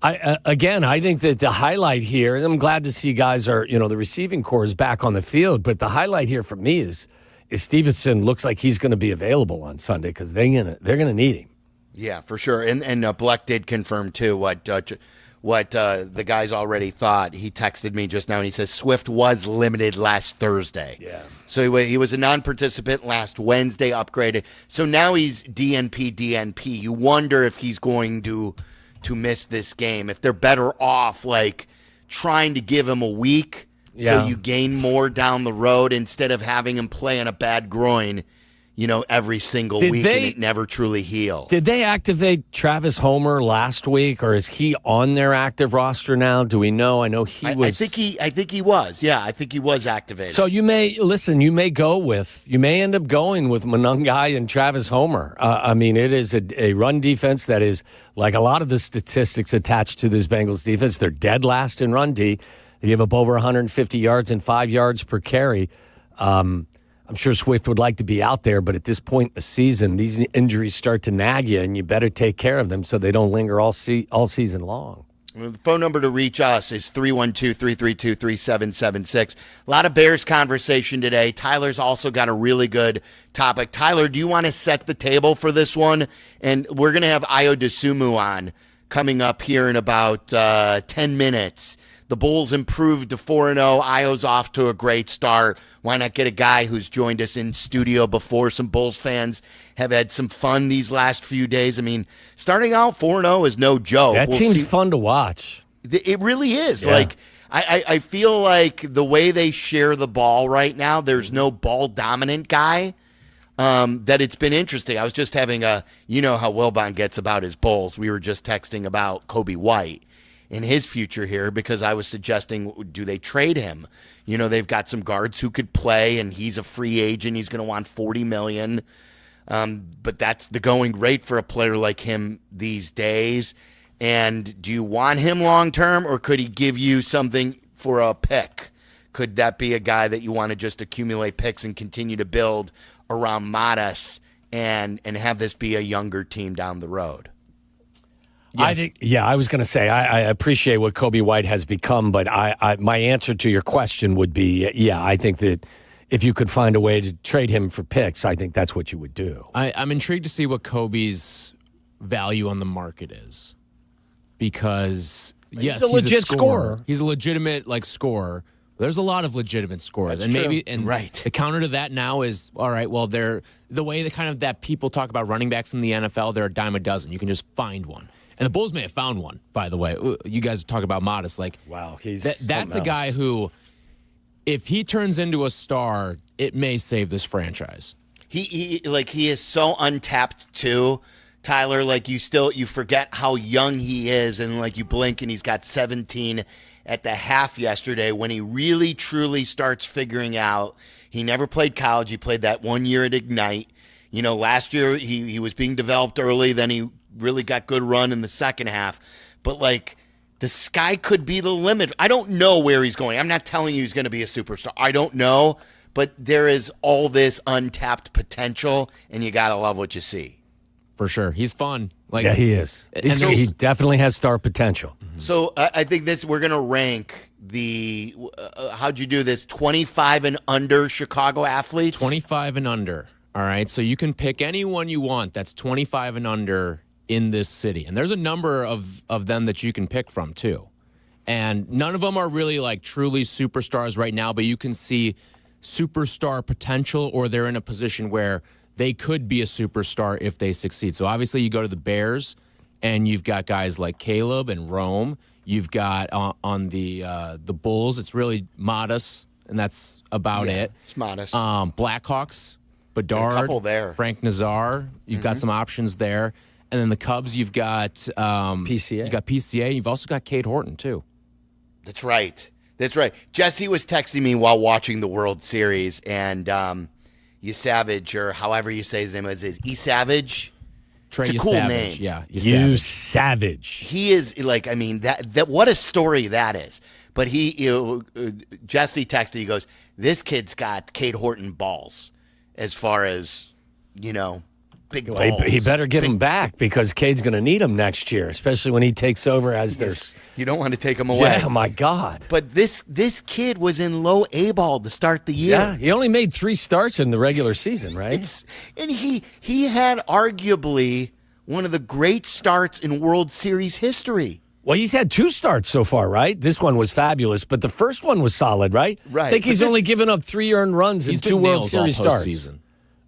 I think that the highlight here, and I'm glad to see guys are, the receiving core is back on the field, but the highlight here for me is Stevenson looks like he's going to be available on Sunday because they're gonna need him. Yeah, for sure. And Bleck did confirm too what the guys already thought. He texted me just now and he says Swift was limited last Thursday. Yeah. So he was a non-participant last Wednesday, upgraded. So now he's DNP. You wonder if he's going to miss this game, if they're better off trying to give him a week so you gain more down the road instead of having him play on a bad groin, every single week and it never truly heal. Did they activate Travis Homer last week, or is he on their active roster now? Do we know? I know he was. I think he was. Yeah, I think he was activated. So you may end up going with Monangai and Travis Homer. I mean, it is a run defense that is like a lot of the statistics attached to this Bengals defense. They're dead last in run D. They give up over 150 yards and 5 yards per carry. I'm sure Swift would like to be out there, but at this point in the season, these injuries start to nag you, and you better take care of them so they don't linger all season long. The phone number to reach us is 312-332-3776. A lot of Bears conversation today. Tyler's also got a really good topic. Tyler, do you want to set the table for this one? And we're going to have Ayo Dosunmu on coming up here in about 10 minutes. The Bulls improved to 4-0. Ayo's off to a great start. Why not get a guy who's joined us in studio before? Some Bulls fans have had some fun these last few days. I mean, starting out 4-0 is no joke. That team's fun to watch. It really is. Yeah. I feel like the way they share the ball right now, there's no ball-dominant guy. That it's been interesting. I was just having how Wilbon gets about his Bulls. We were just texting about Kobe White in his future here because I was suggesting, do they trade him? They've got some guards who could play, and he's a free agent. He's going to want $40 million. But that's the going rate for a player like him these days. And do you want him long-term, or could he give you something for a pick? Could that be a guy that you want to just accumulate picks and continue to build around Matas and have this be a younger team down the road? Yes. I was going to say, I appreciate what Kobe White has become, but my answer to your question would be, I think that if you could find a way to trade him for picks, I think that's what you would do. I'm intrigued to see what Kobe's value on the market is, because yes, he's a legit scorer. He's a legitimate scorer. There's a lot of legitimate scorers, That's true. The counter to that now is, all right, well, they're the way that people talk about running backs in the NFL, they're a dime a dozen. You can just find one. And the Bulls may have found one, by the way. You guys talk about Modest. Wow, that's a guy who, if he turns into a star, it may save this franchise. He is so untapped too, Tyler. You forget how young he is, and you blink and he's got 17 at the half yesterday when he really truly starts figuring out. He never played college. He played that 1 year at Ignite. Last year he was being developed early, then he really got good run in the second half. But the sky could be the limit. I don't know where he's going. I'm not telling you he's going to be a superstar. I don't know, but there is all this untapped potential, and you got to love what you see. For sure. He's fun. Yeah, he is. He definitely has star potential. So I think we're going to rank the how'd you do this? 25 and under Chicago athletes? 25 and under. All right. So you can pick anyone you want that's 25 and under in this city. And there's a number of them that you can pick from too. And none of them are really truly superstars right now, but you can see superstar potential, or they're in a position where they could be a superstar if they succeed. So obviously you go to the Bears and you've got guys like Caleb and Rome. You've got on the Bulls, it's really Modest, and that's about it. It's Modest. Blackhawks, Bedard, a couple there. Frank Nazar. You've got some options there. And then the Cubs, you've got PCA. You've got PCA. You've also got Cade Horton, too. That's right. Jesse was texting me while watching the World Series, and Savage, or however you say his name, is Savage? Trey it's a cool Savage. name. Yeah, you Savage. He is that what a story that is. But Jesse texted, he goes, this kid's got Cade Horton balls as far as, big balls. He better give him back, because Cade's going to need him next year, especially when he takes over as their. You don't want to take him away. Yeah, my God. But this kid was in low A ball to start the year. Yeah, he only made 3 starts in the regular season, right? And he had arguably one of the great starts in World Series history. Well, he's had 2 starts so far, right? This one was fabulous, but the first one was solid, right? Right. I think he's only given up 3 earned runs in 2 World Series starts.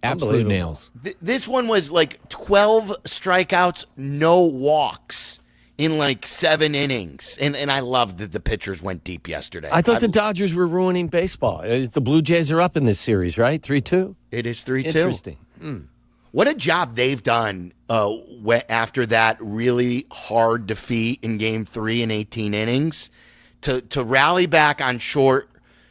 Absolute nails. This one was 12 strikeouts, no walks in 7 innings. And I loved that the pitchers went deep yesterday. I thought the Dodgers were ruining baseball. The Blue Jays are up in this series, right? 3-2? It is 3-2. Interesting. What a job they've done after that really hard defeat in Game 3 in 18 innings to rally back on short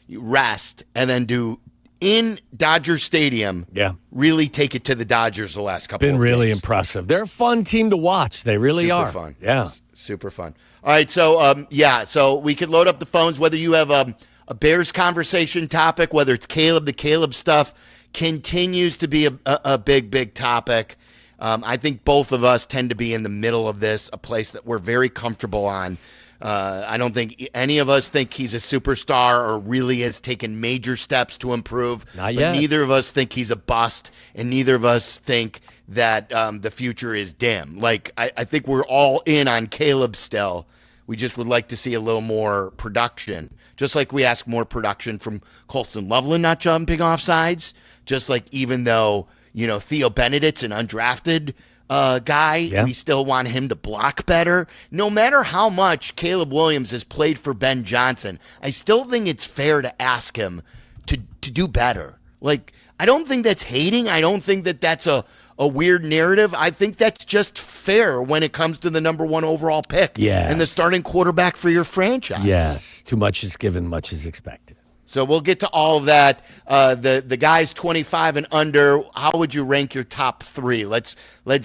rest and then do in Dodger Stadium. Yeah. Really take it to the Dodgers the last couple of Been really games. impressive. They're a fun team to watch. They really Super are. Fun. Yeah. Super fun. All right, so we could load up the phones, whether you have a Bears conversation topic, whether it's the Caleb stuff continues to be a big topic. I think both of us tend to be in the middle of this, a place that we're very comfortable on. I don't think any of us think he's a superstar or really has taken major steps to improve. Not yet. But neither of us think he's a bust, and neither of us think that the future is dim. I think we're all in on Caleb still. We just would like to see a little more production. Just like we ask more production from Colston Loveland not jumping off sides. Just like even though, Theo Benedict's an undrafted guy, we still want him to block better. No matter how much Caleb Williams has played for Ben Johnson, I still think it's fair to ask him to do better. I don't think that's hating. I don't think that that's a weird narrative. I think that's just fair when it comes to the number 1 overall pick and the starting quarterback for your franchise. Yes, too much is given, much is expected. So we'll get to all of that. The guys 25 and under, how would you rank your top 3? Let's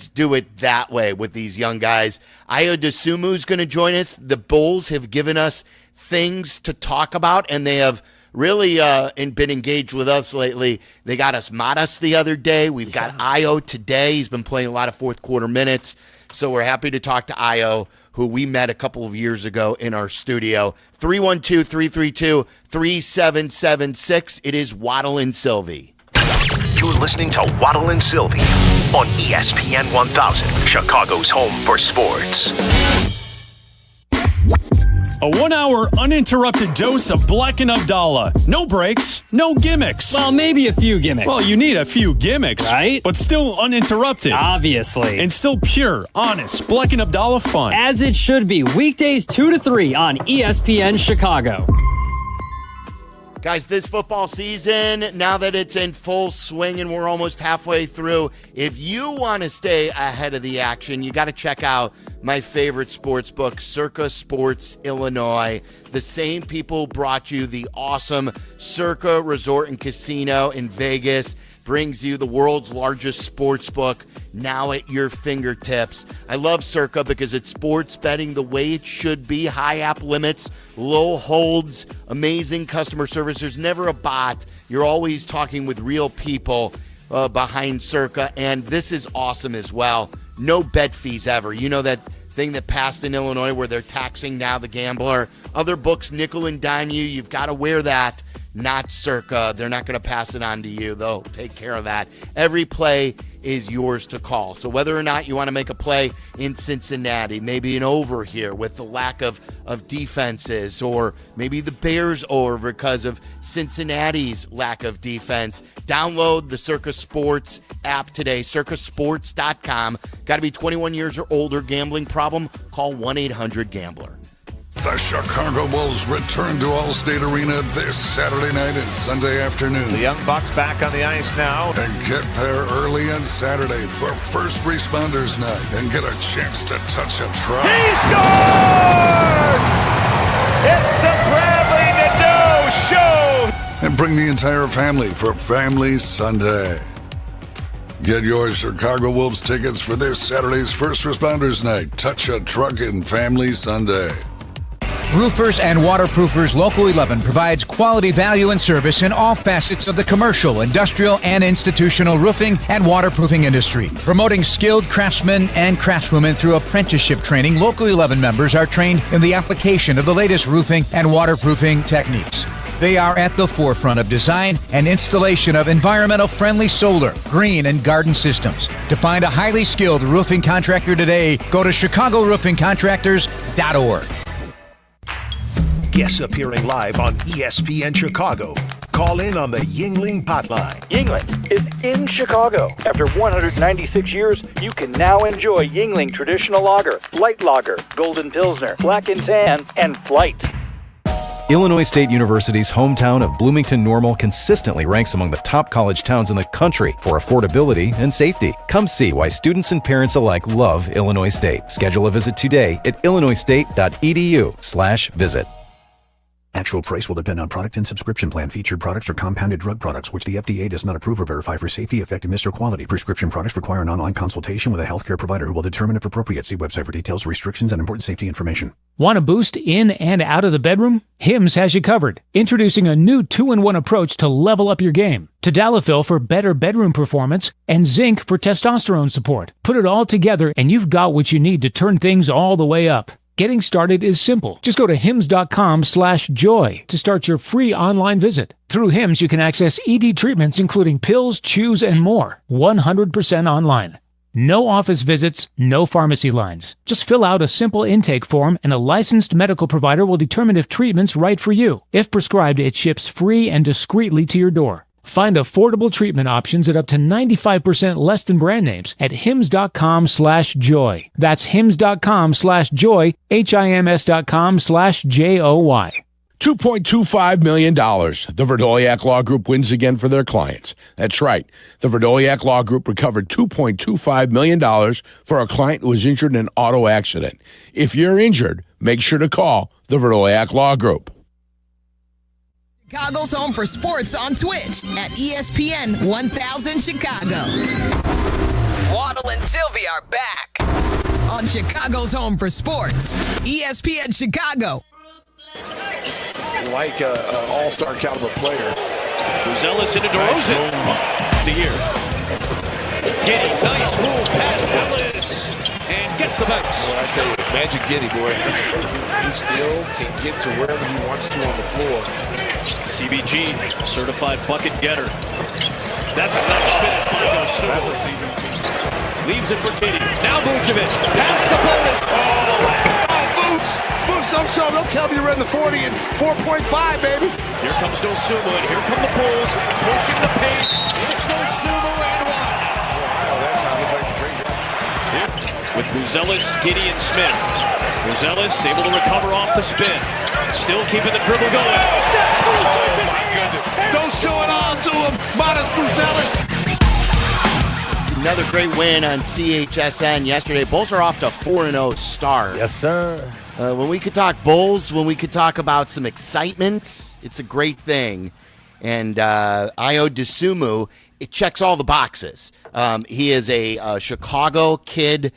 do it that way with these young guys. Ayo Dosunmu's going to join us. The Bulls have given us things to talk about, and they have really been engaged with us lately. They got us Modest the other day. We've got Ayo today. He's been playing a lot of fourth quarter minutes. So we're happy to talk to Ayo, who we met a couple of years ago in our studio. 312-332-3776. It is Waddle and Silvy. You're listening to Waddle and Silvy on ESPN 1000, Chicago's home for sports. A 1 hour uninterrupted dose of Bleck Abdalla. No breaks, no gimmicks. Well, maybe a few gimmicks. Well, you need a few gimmicks, right? But still uninterrupted. Obviously. And still pure, honest Bleck Abdalla fun. As it should be. Weekdays 2 to 3 on ESPN Chicago. Guys, this football season, now that it's in full swing and we're almost halfway through, if you want to stay ahead of the action, you got to check out my favorite sports book, Circa Sports Illinois. The same people brought you the awesome Circa Resort and Casino in Vegas, brings you the world's largest sports book now at your fingertips. I love Circa because it's sports betting the way it should be. High app limits, low holds, amazing customer service. There's never a bot. You're always talking with real people behind Circa, and this is awesome as well. No bet fees ever. You know that thing that passed in Illinois where they're taxing now the gambler. Other books nickel and dime you. You've got to wear that. Not Circa. They're not going to pass it on to you. They'll take care of that. Every play is yours to call. So whether or not you want to make a play in Cincinnati, maybe an over here with the lack of defenses, or maybe the Bears over because of Cincinnati's lack of defense, download the Circa Sports app today, circasports.com. Got to be 21 years or older. Gambling problem? Call 1-800-GAMBLER. The Chicago Bulls return to Allstate Arena this Saturday night and Sunday afternoon. The Young Bucks back on the ice now. And get there early on Saturday for First Responders Night and get a chance to touch a truck. He scores! It's the Bradley Nadeau Show! And bring the entire family for Family Sunday. Get your Chicago Wolves tickets for this Saturday's First Responders Night, Touch a Truck and Family Sunday. Roofers and Waterproofers Local 11 provides quality value and service in all facets of the commercial, industrial, and institutional roofing and waterproofing industry. Promoting skilled craftsmen and craftswomen through apprenticeship training, Local 11 members are trained in the application of the latest roofing and waterproofing techniques. They are at the forefront of design and installation of environmental-friendly solar, green, and garden systems. To find a highly skilled roofing contractor today, go to ChicagoRoofingContractors.org. Guests appearing live on ESPN Chicago. Call in on the Yuengling hotline. Yuengling is in Chicago. After 196 years, you can now enjoy Yuengling Traditional Lager, Light Lager, Golden Pilsner, Black and Tan, and Flight. Illinois State University's hometown of Bloomington Normal consistently ranks among the top college towns in the country for affordability and safety. Come see why students and parents alike love Illinois State. Schedule a visit today at illinoisstate.edu/visit. Actual price will depend on product and subscription plan. Featured products are compounded drug products, which the FDA does not approve or verify for safety, effectiveness, or quality. Prescription products require an online consultation with a healthcare provider who will determine if appropriate. See website for details, restrictions, and important safety information. Want a boost in and out of the bedroom? Hims has you covered. Introducing a new 2-in-1 approach to level up your game. Tadalafil for better bedroom performance and zinc for testosterone support. Put it all together and you've got what you need to turn things all the way up. Getting started is simple. Just go to hims.com/joy to start your free online visit. Through Hims, you can access ED treatments including pills, chews, and more. 100% online. No office visits, no pharmacy lines. Just fill out a simple intake form and a licensed medical provider will determine if treatment's right for you. If prescribed, it ships free and discreetly to your door. Find affordable treatment options at up to 95% less than brand names at hims.com/joy. That's hims.com/joy, HIMS.com/JOY. $2.25 million. The Verdoliak Law Group wins again for their clients. That's right. The Verdoliak Law Group recovered $2.25 million for a client who was injured in an auto accident. If you're injured, make sure to call the Verdoliak Law Group. Chicago's home for sports on Twitch at ESPN 1000 Chicago. Waddle and Silvy are back on Chicago's home for sports, ESPN Chicago. Like an all-star caliber player. Ellis into DeRozan. The year. Getting nice move past Ellis. And Gets the bounce. Well, I tell you, Magic Giddy, boy. He still can get to wherever he wants to on the floor. CBG, certified bucket getter. That's a nice finish by Dosunmu. That's a CBG. Leaves it for Giddy. Now Vucevic. Pass Sabonis. Boots! Boots, don't show. They'll tell me to run the 40 and 4.5, baby. Here comes Dosunmu, and here come the Bulls. Pushing the pace. It's Dosunmu and one. That's how he plays a great job. Here with Buzelis, Giddy, and Smith. Buzelis able to recover off the spin. Still keeping the dribble going. Steps through, switches hands. Don't show it all to him. Modest Buzelis. Another great win on CHSN yesterday. Bulls are off to 4-0 start. Yes, sir. When we could talk Bulls, when we could talk about some excitement, it's a great thing. And Ayo Dosunmu, it checks all the boxes. He is a Chicago kid,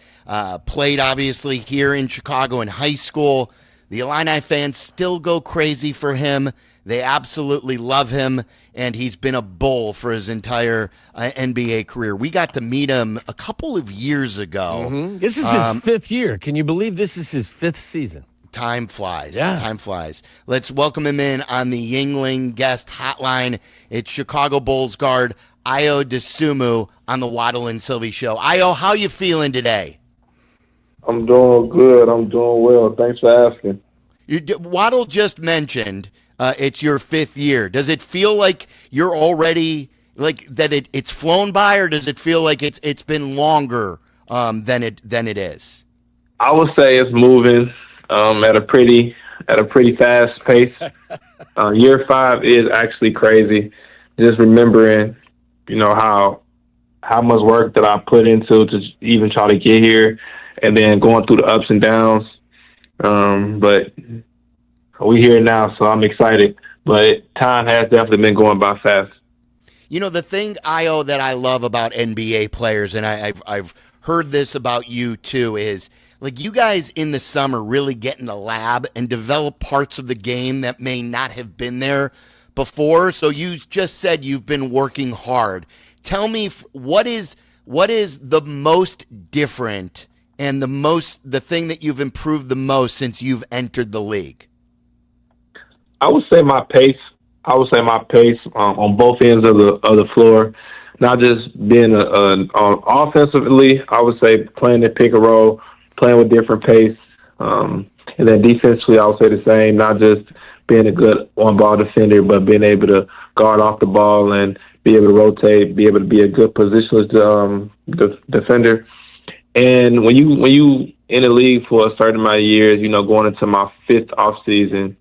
played obviously here in Chicago in high school. The Illini fans still go crazy for him. They absolutely love him, and he's been a Bull for his entire NBA career. We got to meet him a couple of years ago. Mm-hmm. This is his fifth year. Can you believe this is his fifth season? Time flies. Yeah. Time flies. Let's welcome him in on the Yuengling guest hotline. It's Chicago Bulls guard Ayo Dosunmu on the Waddle and Silvy Show. Ayo, how you feeling today? I'm doing good. I'm doing well. Thanks for asking. Waddle just mentioned it's your fifth year. Does it feel like you're already like that? It's flown by, or does it feel like it's been longer than it is? I would say it's moving at a pretty fast pace. Year 5 is actually crazy. Just remembering, how much work that I put into to even try to get here, and then going through the ups and downs. But we're here now, so I'm excited. But time has definitely been going by fast. The thing, Ayo, that I love about NBA players, and I've heard this about you too, is like you guys in the summer really get in the lab and develop parts of the game that may not have been there before. So you just said you've been working hard. Tell me what is the most different and the thing that you've improved the most since you've entered the league? I would say my pace. On both ends of the floor, not just being offensively. I would say playing the pick and roll, playing with different pace, and then defensively, I would say the same. Not just being a good on-ball defender, but being able to guard off the ball and be able to rotate, be able to be a good positionless defender. And when you in the league for a certain amount of years, going into my 5th off season,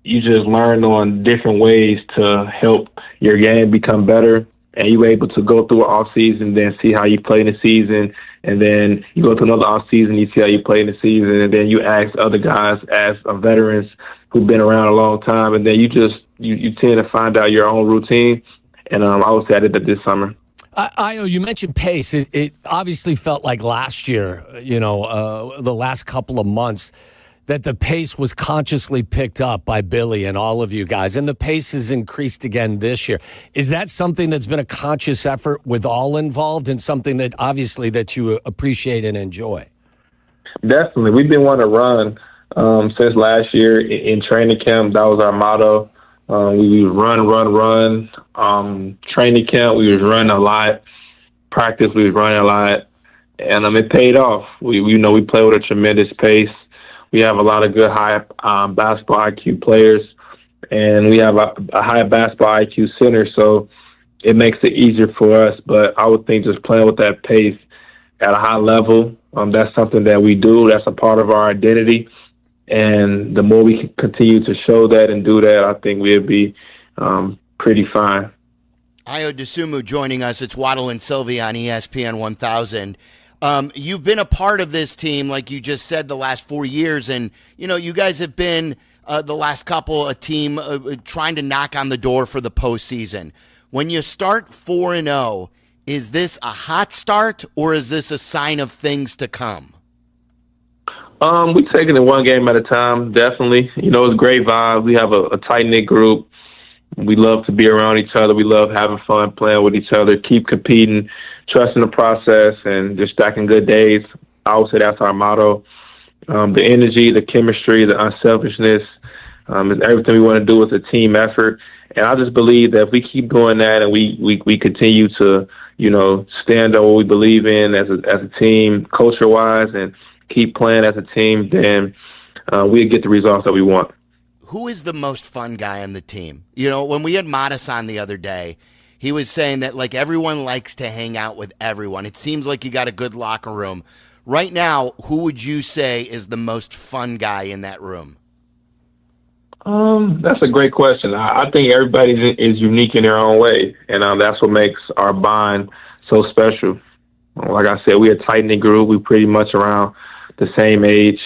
you just learn on different ways to help your game become better, and you're able to go through an off season, then see how you play in the season, and then you go to another off season, you see how you play in the season, and then you ask other guys, veterans who've been around a long time, and then you tend to find out your own routine. And I would say I did that this summer. Ayo, you mentioned pace. It obviously felt like last year, the last couple of months, that the pace was consciously picked up by Billy and all of you guys, and the pace has increased again this year. Is that something that's been a conscious effort with all involved, and something that obviously that you appreciate and enjoy? Definitely. We've been wanting to run since last year in training camp. That was our motto. We run. Training camp, we was running a lot. Practice, we was running a lot. And it paid off. We play with a tremendous pace. We have a lot of good high basketball IQ players, and we have a high basketball IQ center, so it makes it easier for us. But I would think just playing with that pace at a high level, that's something that we do. That's a part of our identity. And the more we can continue to show that and do that, I think we'll be pretty fine. Ayo Dosunmu joining us. It's Waddle and Silvy on ESPN 1000. You've been a part of this team, like you just said, the last 4 years. And, you guys have been the last couple, a team trying to knock on the door for the postseason. When you start 4-0, is this a hot start, or is this a sign of things to come? We're taking it one game at a time, definitely. It's a great vibe. We have a tight-knit group. We love to be around each other. We love having fun, playing with each other, keep competing, trusting the process and just stacking good days. I would say that's our motto. The energy, the chemistry, the unselfishness is everything we want to do with a team effort. And I just believe that if we keep doing that and we continue to, stand on what we believe in as a team, culture-wise, and keep playing as a team, then we'll get the results that we want. Who is the most fun guy on the team? When we had Modis on the other day, he was saying that, like, everyone likes to hang out with everyone. It seems like you got a good locker room. Right now, who would you say is the most fun guy in that room? That's a great question. I think everybody is unique in their own way, and that's what makes our bond so special. Like I said, we're a tight-knit group. We're pretty much around the same age,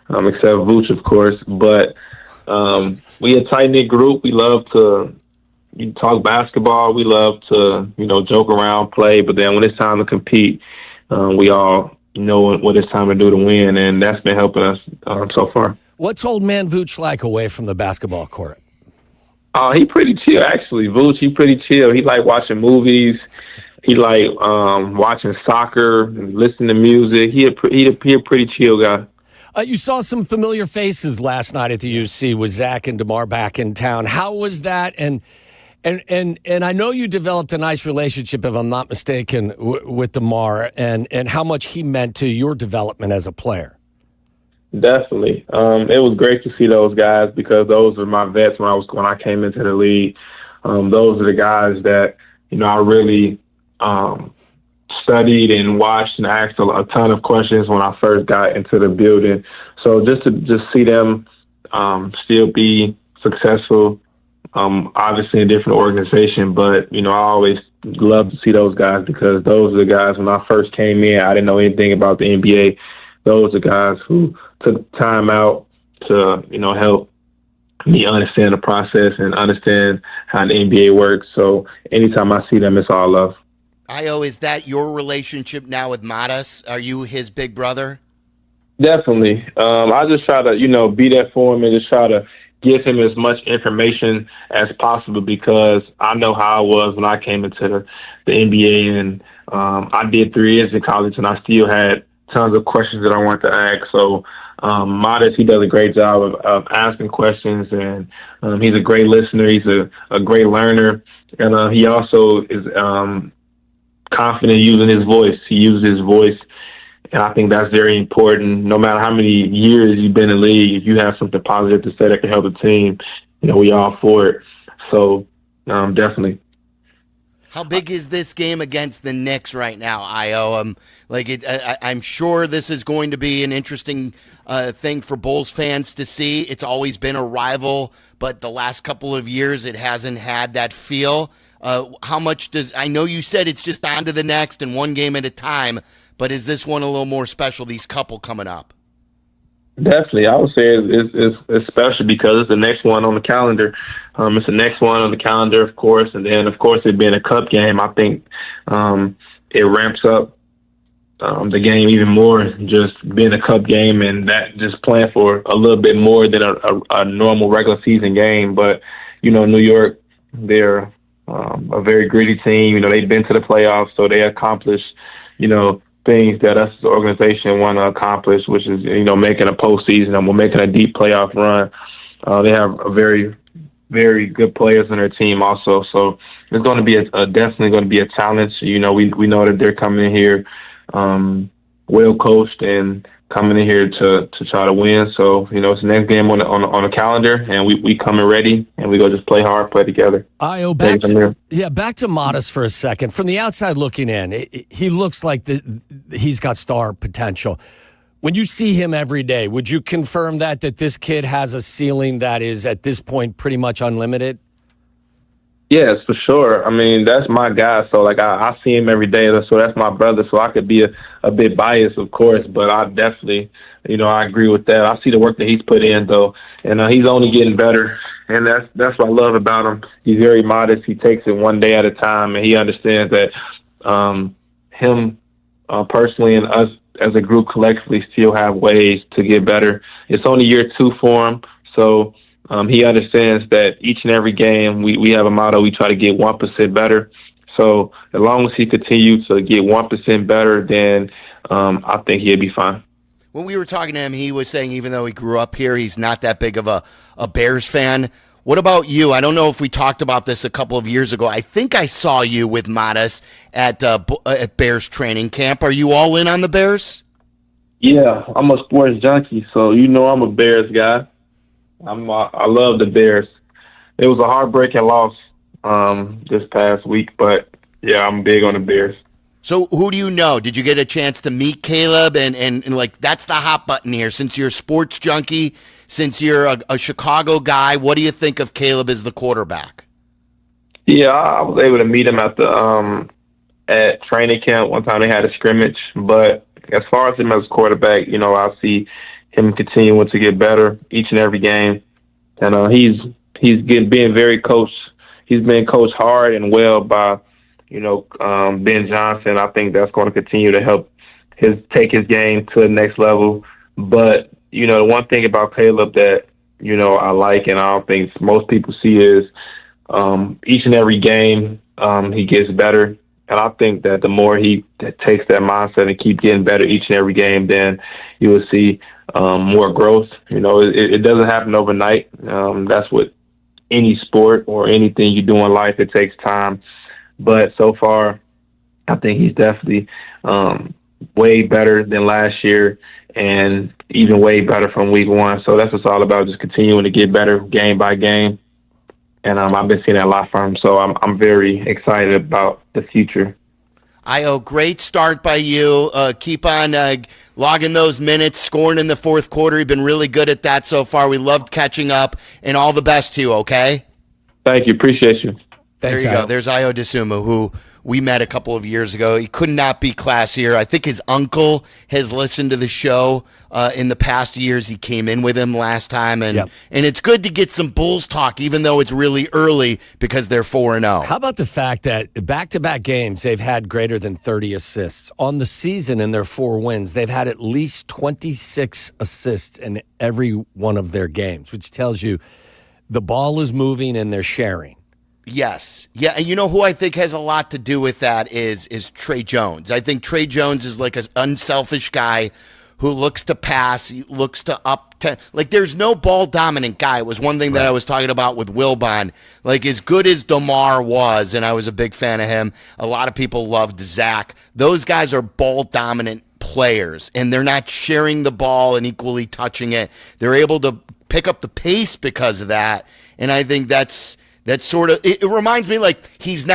except Vooch, of course. But we're a tight-knit group. We love to talk basketball. We love to, joke around, play. But then when it's time to compete, we all know what it's time to do to win, and that's been helping us so far. What's old man Vooch like away from the basketball court? He pretty chill, actually. Vooch, he pretty chill. He like watching movies. He like watching soccer, listening to music. He a pretty chill guy. You saw some familiar faces last night at the UC with Zach and DeMar back in town. How was that? And I know you developed a nice relationship, if I'm not mistaken, with DeMar, and how much he meant to your development as a player. Definitely. It was great to see those guys because those were my vets when I came into the league. Those are the guys that, I really studied and watched and asked a ton of questions when I first got into the building. So just to see them still be successful, obviously in a different organization, but, I always love to see those guys because those are the guys when I first came in, I didn't know anything about the NBA. Those are guys who took time out to, help me understand the process and understand how the NBA works. So anytime I see them, it's all love. Is that your relationship now with Modis? Are you his big brother? Definitely. I just try to, be there for him and just try to give him as much information as possible because I know how I was when I came into the NBA, and I did 3 years in college and I still had tons of questions that I want to ask. So Modis, he does a great job of asking questions, and he's a great listener. He's a great learner, and he also is confident using his voice. He uses his voice, and I think that's very important. No matter how many years you've been in the league, if you have something positive to say that can help the team, we all for it. So definitely. How big is this game against the Knicks right now, Io? I'm sure this is going to be an interesting thing for Bulls fans to see. It's always been a rival, but the last couple of years it hasn't had that feel. How much I know you said it's just on to the next and one game at a time, but is this one a little more special, these couple coming up? Definitely. I would say it's special because it's the next one on the calendar. It's the next one on the calendar, of course, and then, of course, it being a cup game, I think it ramps up the game even more, just being a cup game and that just playing for a little bit more than a normal regular season game. But, New York, they're a very gritty team. They've been to the playoffs, so they accomplished, things that us as an organization want to accomplish, which is, making a postseason and we're making a deep playoff run. They have a very, very good players on their team also. So it's going to be definitely going to be a challenge. We know that they're coming in here well coached and coming in here to try to win. So, it's the next game on the calendar, and we coming ready, and we go just play hard, play together. Io, back to Modis for a second. From the outside looking in, he looks like he's got star potential. When you see him every day, would you confirm that this kid has a ceiling that is at this point pretty much unlimited? Yes, for sure. I mean, that's my guy. So, I see him every day. So that's my brother. So I could be a bit biased, of course, but I definitely, I agree with that. I see the work that he's put in, though, and he's only getting better. And that's what I love about him. He's very modest. He takes it one day at a time, and he understands that him personally and us as a group collectively still have ways to get better. It's only year 2 for him, so he understands that each and every game we have a motto. We try to get 1% better. So as long as he continues to get 1% better, then I think he'll be fine. When we were talking to him, he was saying even though he grew up here, he's not that big of a Bears fan. What about you? I don't know if we talked about this a couple of years ago. I think I saw you with Mattis at Bears training camp. Are you all in on the Bears? Yeah, I'm a sports junkie, so I'm a Bears guy. I love the Bears. It was a heartbreaking loss this past week, but yeah, I'm big on the Bears. So who do you know? Did you get a chance to meet Caleb? And like, that's the hot button here. Since you're a sports junkie, since you're a Chicago guy, what do you think of Caleb as the quarterback? Yeah, I was able to meet him at training camp. One time they had a scrimmage, but as far as him as a quarterback, I see him continuing to get better each and every game. And he's being very coached. He's been coached hard and well by Ben Johnson. I think that's going to continue to help take his game to the next level. But, the one thing about Caleb that, I like and I don't think most people see is each and every game he gets better. And I think that the more he takes that mindset and keep getting better each and every game, then you will see more growth. It doesn't happen overnight. That's what any sport or anything you do in life, it takes time. But so far, I think he's definitely way better than last year and even way better from week one. So that's what's all about, just continuing to get better game by game. And I've been seeing that a lot from him. So I'm very excited about the future. Great start by you. Keep on logging those minutes, scoring in the fourth quarter. You've been really good at that so far. We loved catching up, and all the best to you, okay? Thank you. Appreciate you. Thanks, there you go. There's Io DeSumo, who we met a couple of years ago. He could not be classier. I think his uncle has listened to the show in the past years. He came in with him last time, and it's good to get some Bulls talk, even though it's really early because they're 4-0. How about the fact that back-to-back games, they've had greater than 30 assists. On the season in their 4 wins, they've had at least 26 assists in every one of their games, which tells you the ball is moving and they're sharing. Yes. Yeah, and you know who I think has a lot to do with that is Trey Jones. I think Trey Jones is like an unselfish guy who looks to pass, he looks to there's no ball dominant guy. It was one thing that I was talking about with Wilbon. Like, as good as DeMar was, and I was a big fan of him, a lot of people loved Zach. Those guys are ball dominant players, and they're not sharing the ball and equally touching it. They're able to pick up the pace because of that, and I think that's sort of, it reminds me, like, he's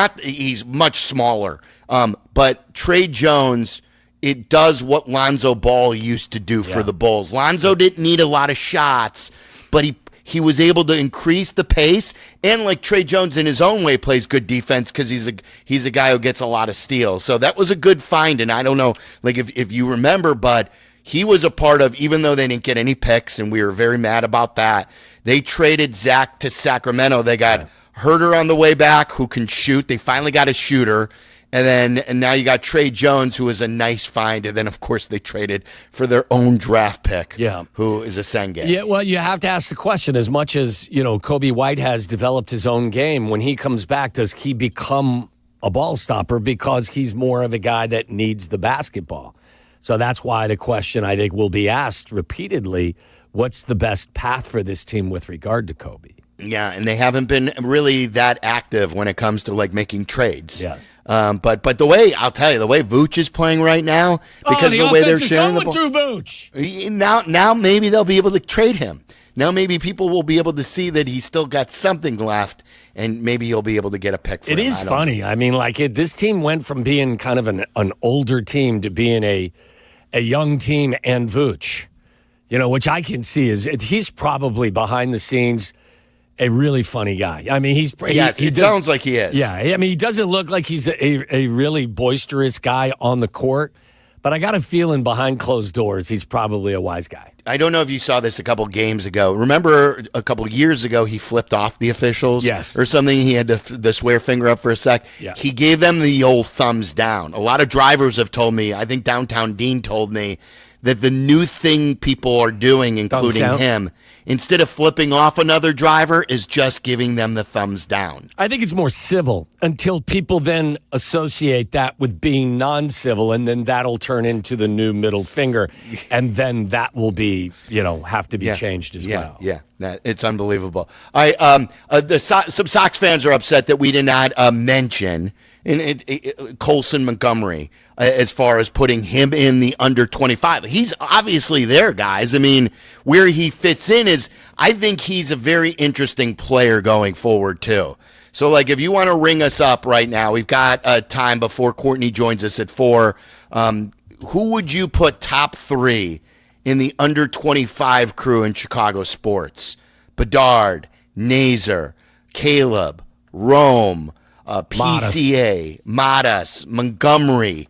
much smaller. But Trey Jones, it does what Lonzo Ball used to do for the Bulls. Lonzo didn't need a lot of shots, but he was able to increase the pace. And like Trey Jones in his own way plays good defense because he's a guy who gets a lot of steals. So that was a good find. And I don't know, like, if you remember, but he was a part of, even though they didn't get any picks, and we were very mad about that, they traded Zach to Sacramento. They got Herter on the way back, who can shoot. They finally got a shooter. And now you got Trey Jones, who is a nice find. And then, of course, they traded for their own draft pick, who is a Senge. Yeah, well, you have to ask the question, as much as, Kobe White has developed his own game, when he comes back, does he become a ball stopper because he's more of a guy that needs the basketball? So that's why the question, I think, will be asked repeatedly, what's the best path for this team with regard to Kobe? Yeah, and they haven't been really that active when it comes to, like, making trades. Yes. But the way, I'll tell you, the way Vooch is playing right now, because the way they're sharing the ball, through Vooch. Now maybe they'll be able to trade him. Now maybe people will be able to see that he's still got something left, and maybe he'll be able to get a pick for him. It is funny. I mean, like, this team went from being kind of an older team to being a young team and Vooch, which I can see is he's probably behind the scenes a really funny guy. I mean, it sounds like he is. Yeah, I mean, he doesn't look like he's a really boisterous guy on the court, but I got a feeling behind closed doors, he's probably a wise guy. I don't know if you saw this a couple games ago. Remember a couple years ago, he flipped off the officials? Yes. Or something. He had the swear finger up for a sec. Yeah. He gave them the old thumbs down. A lot of drivers have told me, I think Downtown Dean told me, that the new thing people are doing, including him, instead of flipping off another driver, is just giving them the thumbs down. I think it's more civil until people then associate that with being non-civil, and then that'll turn into the new middle finger, and then that will be, have to be changed as well. Yeah, it's unbelievable. Some Sox fans are upset that we did not mention Colson Montgomery as far as putting him in the under 25. He's obviously there, guys. I mean, where he fits in is, I think he's a very interesting player going forward too. So, if you want to ring us up right now, we've got time before Courtney joins us at 4. Who would you put top 3 in the under 25 crew in Chicago sports? Bedard, Nazer, Caleb, Rome, PCA, Matas, Montgomery,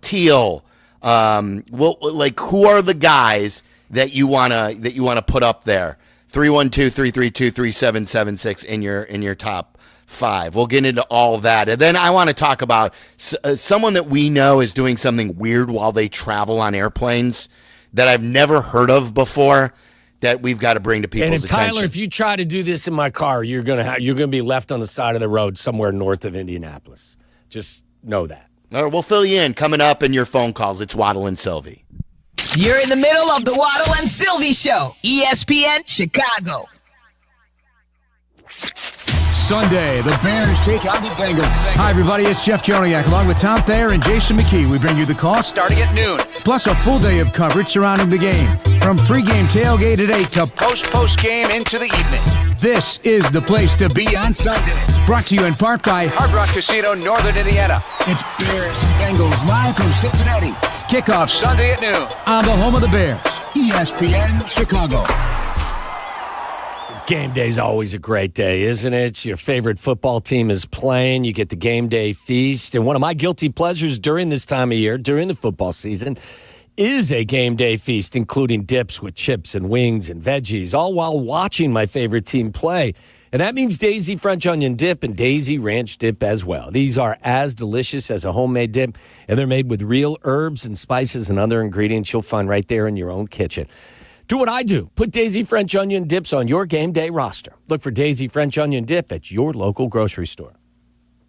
Teal. Who are the guys that you wanna put up there? 312-332-3776 in your top 5. We'll get into all of that, and then I want to talk about someone that we know is doing something weird while they travel on airplanes that I've never heard of before, that we've got to bring to people's attention. And Tyler, if you try to do this in my car, you're gonna be left on the side of the road somewhere north of Indianapolis. Just know that. All right, we'll fill you in coming up in your phone calls. It's Waddle and Silvy. You're in the middle of the Waddle and Silvy Show, ESPN Chicago. Sunday, the Bears take on the Bengals. Hi, everybody. It's Jeff Joniak along with Tom Thayer and Jason McKee. We bring you the call starting at noon, plus a full day of coverage surrounding the game. From pregame tailgate at 8 to post-game into the evening. This is the place to be on Sundays. Brought to you in part by Hard Rock Casino, Northern Indiana. It's Bears and Bengals live from Cincinnati. Kickoff Sunday at noon on the home of the Bears, ESPN Chicago. Game day is always a great day, isn't it? Your favorite football team is playing. You get the game day feast. And one of my guilty pleasures during this time of year, during the football season, is a game day feast, including dips with chips and wings and veggies, all while watching my favorite team play. And that means Daisy French Onion Dip and Daisy Ranch Dip as well. These are as delicious as a homemade dip, and they're made with real herbs and spices and other ingredients you'll find right there in your own kitchen. Do what I do. Put Daisy French Onion Dips on your game day roster. Look for Daisy French Onion Dip at your local grocery store.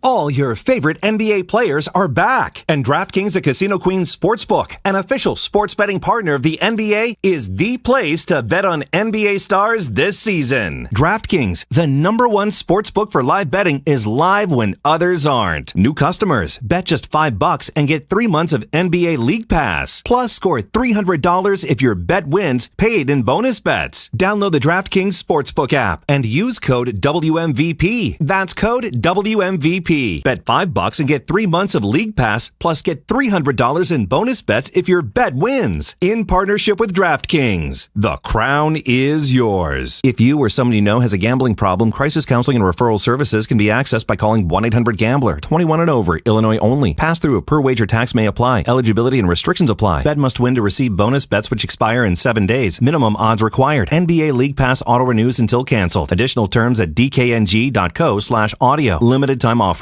All your favorite NBA players are back, and DraftKings, a Casino Queen sportsbook, an official sports betting partner of the NBA, is the place to bet on NBA stars this season. DraftKings, the #1 sportsbook for live betting, is live when others aren't. New customers, bet just $5 and get 3 months of NBA League Pass. Plus, score $300 if your bet wins, paid in bonus bets. Download the DraftKings Sportsbook app and use code WMVP. That's code WMVP. Bet $5 and get 3 months of League Pass, plus get $300 in bonus bets if your bet wins. In partnership with DraftKings, the crown is yours. If you or somebody you know has a gambling problem, crisis counseling and referral services can be accessed by calling 1-800-GAMBLER. 21 and over, Illinois only. Pass-through or per-wager tax may apply. Eligibility and restrictions apply. Bet must win to receive bonus bets which expire in 7 days. Minimum odds required. NBA League Pass auto renews until canceled. Additional terms at dkng.co/audio. Limited time offer.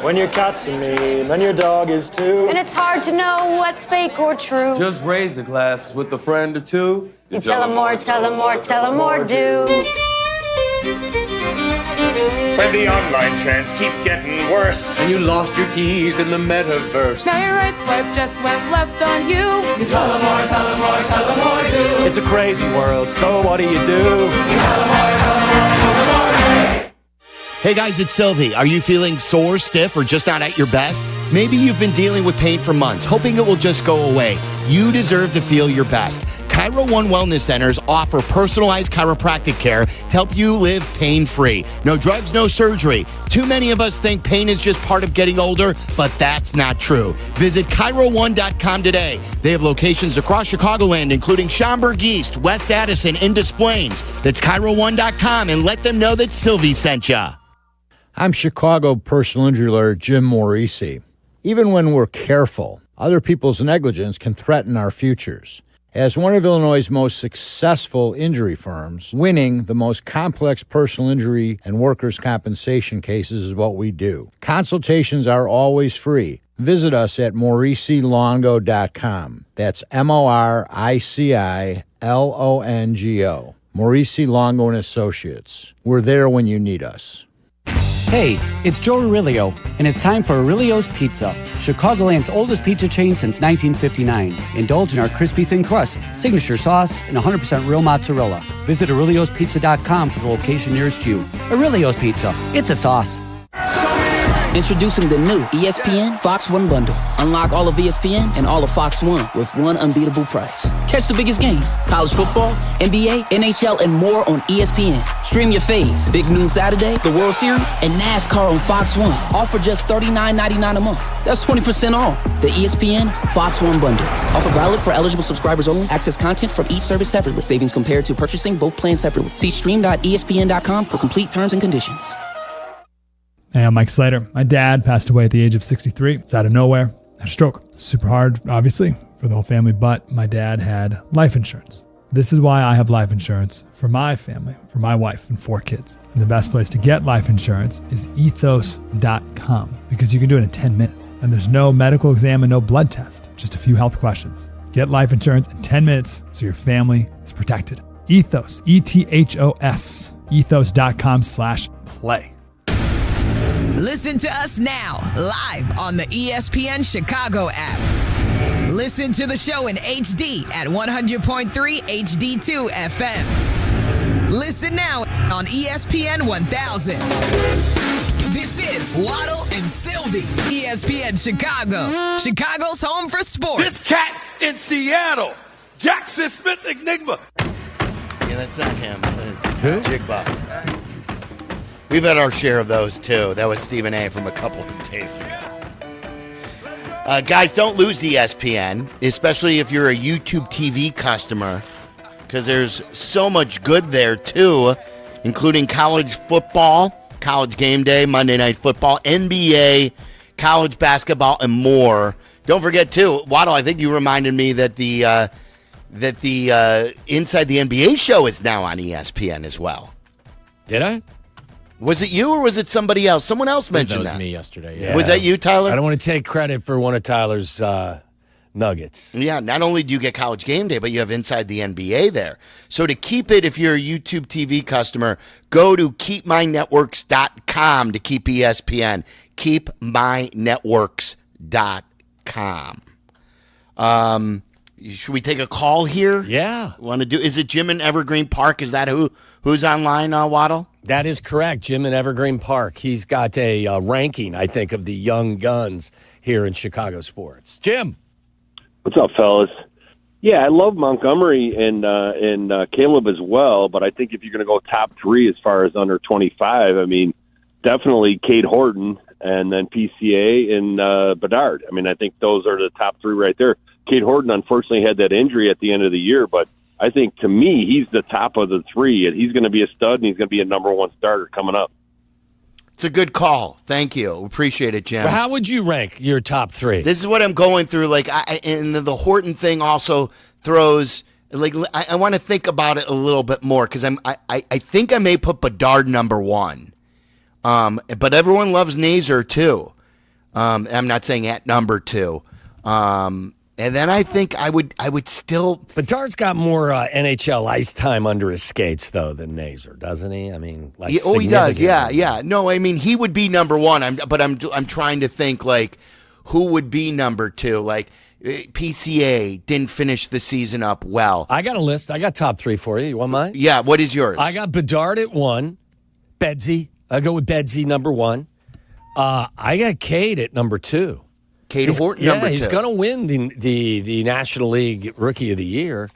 When your cat's a meme and your dog is too. And it's hard to know what's fake or true. Just raise a glass with a friend or two. You tell them more, tell them more, tell them more, do. When the online trends keep getting worse. And you lost your keys in the metaverse. Now your right swipe just went left on you. You tell them more, tell them more, tell them more, do. It's a crazy world, so what do? You tell them more, tell them more, tell them more, hey. Hey guys, it's Silvy. Are you feeling sore, stiff, or just not at your best? Maybe you've been dealing with pain for months, hoping it will just go away. You deserve to feel your best. Cairo One Wellness Centers offer personalized chiropractic care to help you live pain-free. No drugs, no surgery. Too many of us think pain is just part of getting older, but that's not true. Visit Cairo1.com today. They have locations across Chicagoland, including Schaumburg East, West Addison, and Des Plaines. That's Cairo1.com, and let them know that Silvy sent you. I'm Chicago personal injury lawyer Jim Morisi. Even when we're careful, other people's negligence can threaten our futures. As one of Illinois' most successful injury firms, winning the most complex personal injury and workers' compensation cases is what we do. Consultations are always free. Visit us at mauricilongo.com. That's MORICILONGO. Maurici Longo and Associates. We're there when you need us. Hey, it's Joe Aurelio, and it's time for Aurelio's Pizza, Chicagoland's oldest pizza chain since 1959. Indulge in our crispy thin crust, signature sauce, and 100% real mozzarella. Visit Aurelio'sPizza.com for the location nearest you. Aurelio's Pizza, it's a sauce. Introducing the new ESPN Fox One bundle. Unlock all of ESPN and all of Fox One with one unbeatable price. Catch the biggest games, college football, NBA, NHL, and more on ESPN. Stream your faves, Big Noon Saturday, the World Series, and NASCAR on Fox One. All for just $39.99 a month. That's 20% off. The ESPN Fox One bundle. Offer valid for eligible subscribers only. Access content from each service separately. Savings compared to purchasing both plans separately. See stream.espn.com for complete terms and conditions. Hey, I'm Mike Slater. My dad passed away at the age of 63. It's out of nowhere. Had a stroke. Super hard, obviously, for the whole family, but my dad had life insurance. This is why I have life insurance for my family, for my wife and 4 kids. And the best place to get life insurance is ethos.com because you can do it in 10 minutes. And there's no medical exam and no blood test, just a few health questions. Get life insurance in 10 minutes so your family is protected. Ethos, ETHOS, ethos.com/play. Listen to us now, live on the ESPN Chicago app. Listen to the show in HD at 100.3 HD2 FM. Listen now on ESPN 1000. This is Waddle and Silvy, ESPN Chicago, Chicago's home for sports. This cat in Seattle, Jackson Smith Enigma. Yeah, that's not him. It's Jigba. We've had our share of those, too. That was Stephen A. from a couple of days ago. Guys, don't lose ESPN, especially if you're a YouTube TV customer, because there's so much good there, too, including college football, college game day, Monday Night Football, NBA, college basketball, and more. Don't forget, too, Waddle, I think you reminded me that the Inside the NBA show is now on ESPN as well. Did I? Was it you or was it somebody else? Someone else mentioned that. That was me yesterday. Yeah. Was that you, Tyler? I don't want to take credit for one of Tyler's nuggets. Yeah, not only do you get College Game Day, but you have Inside the NBA there. So to keep it, if you're a YouTube TV customer, go to keepmynetworks.com to keep ESPN. Keepmynetworks.com. Should we take a call here? Yeah. Is it Jim in Evergreen Park? Is that who's online, Waddle? That is correct, Jim in Evergreen Park. He's got a ranking, I think, of the young guns here in Chicago sports. Jim. What's up, fellas? Yeah, I love Montgomery and Caleb as well, but I think if you're going to go top 3 as far as under 25, I mean, definitely Cade Horton and then PCA and Bedard. I mean, I think those are the top 3 right there. Cade Horton, unfortunately, had that injury at the end of the year, but I think, to me, he's the top of the 3, and he's going to be a stud, and he's going to be a number 1 starter coming up. It's a good call. Thank you. Appreciate it, Jim. Well, how would you rank your top 3? This is what I'm going through. And the Horton thing also throws. I want to think about it a little bit more because I think I may put Bedard number 1. But everyone loves Nazer too. I'm not saying at number 2. And then I think I would still. Bedard's got more NHL ice time under his skates though than Nazer, doesn't he? I mean, he does. Yeah. No, I mean he would be number 1. I'm trying to think who would be number 2. PCA didn't finish the season up well. I got a list. I got top 3 for you. You want mine? Yeah. What is yours? I got Bedard at 1. Bedsy. I go with Bedsy number 1. I got Cade at number 2. Cade Horton number 2. He's going to win the National League Rookie of the Year.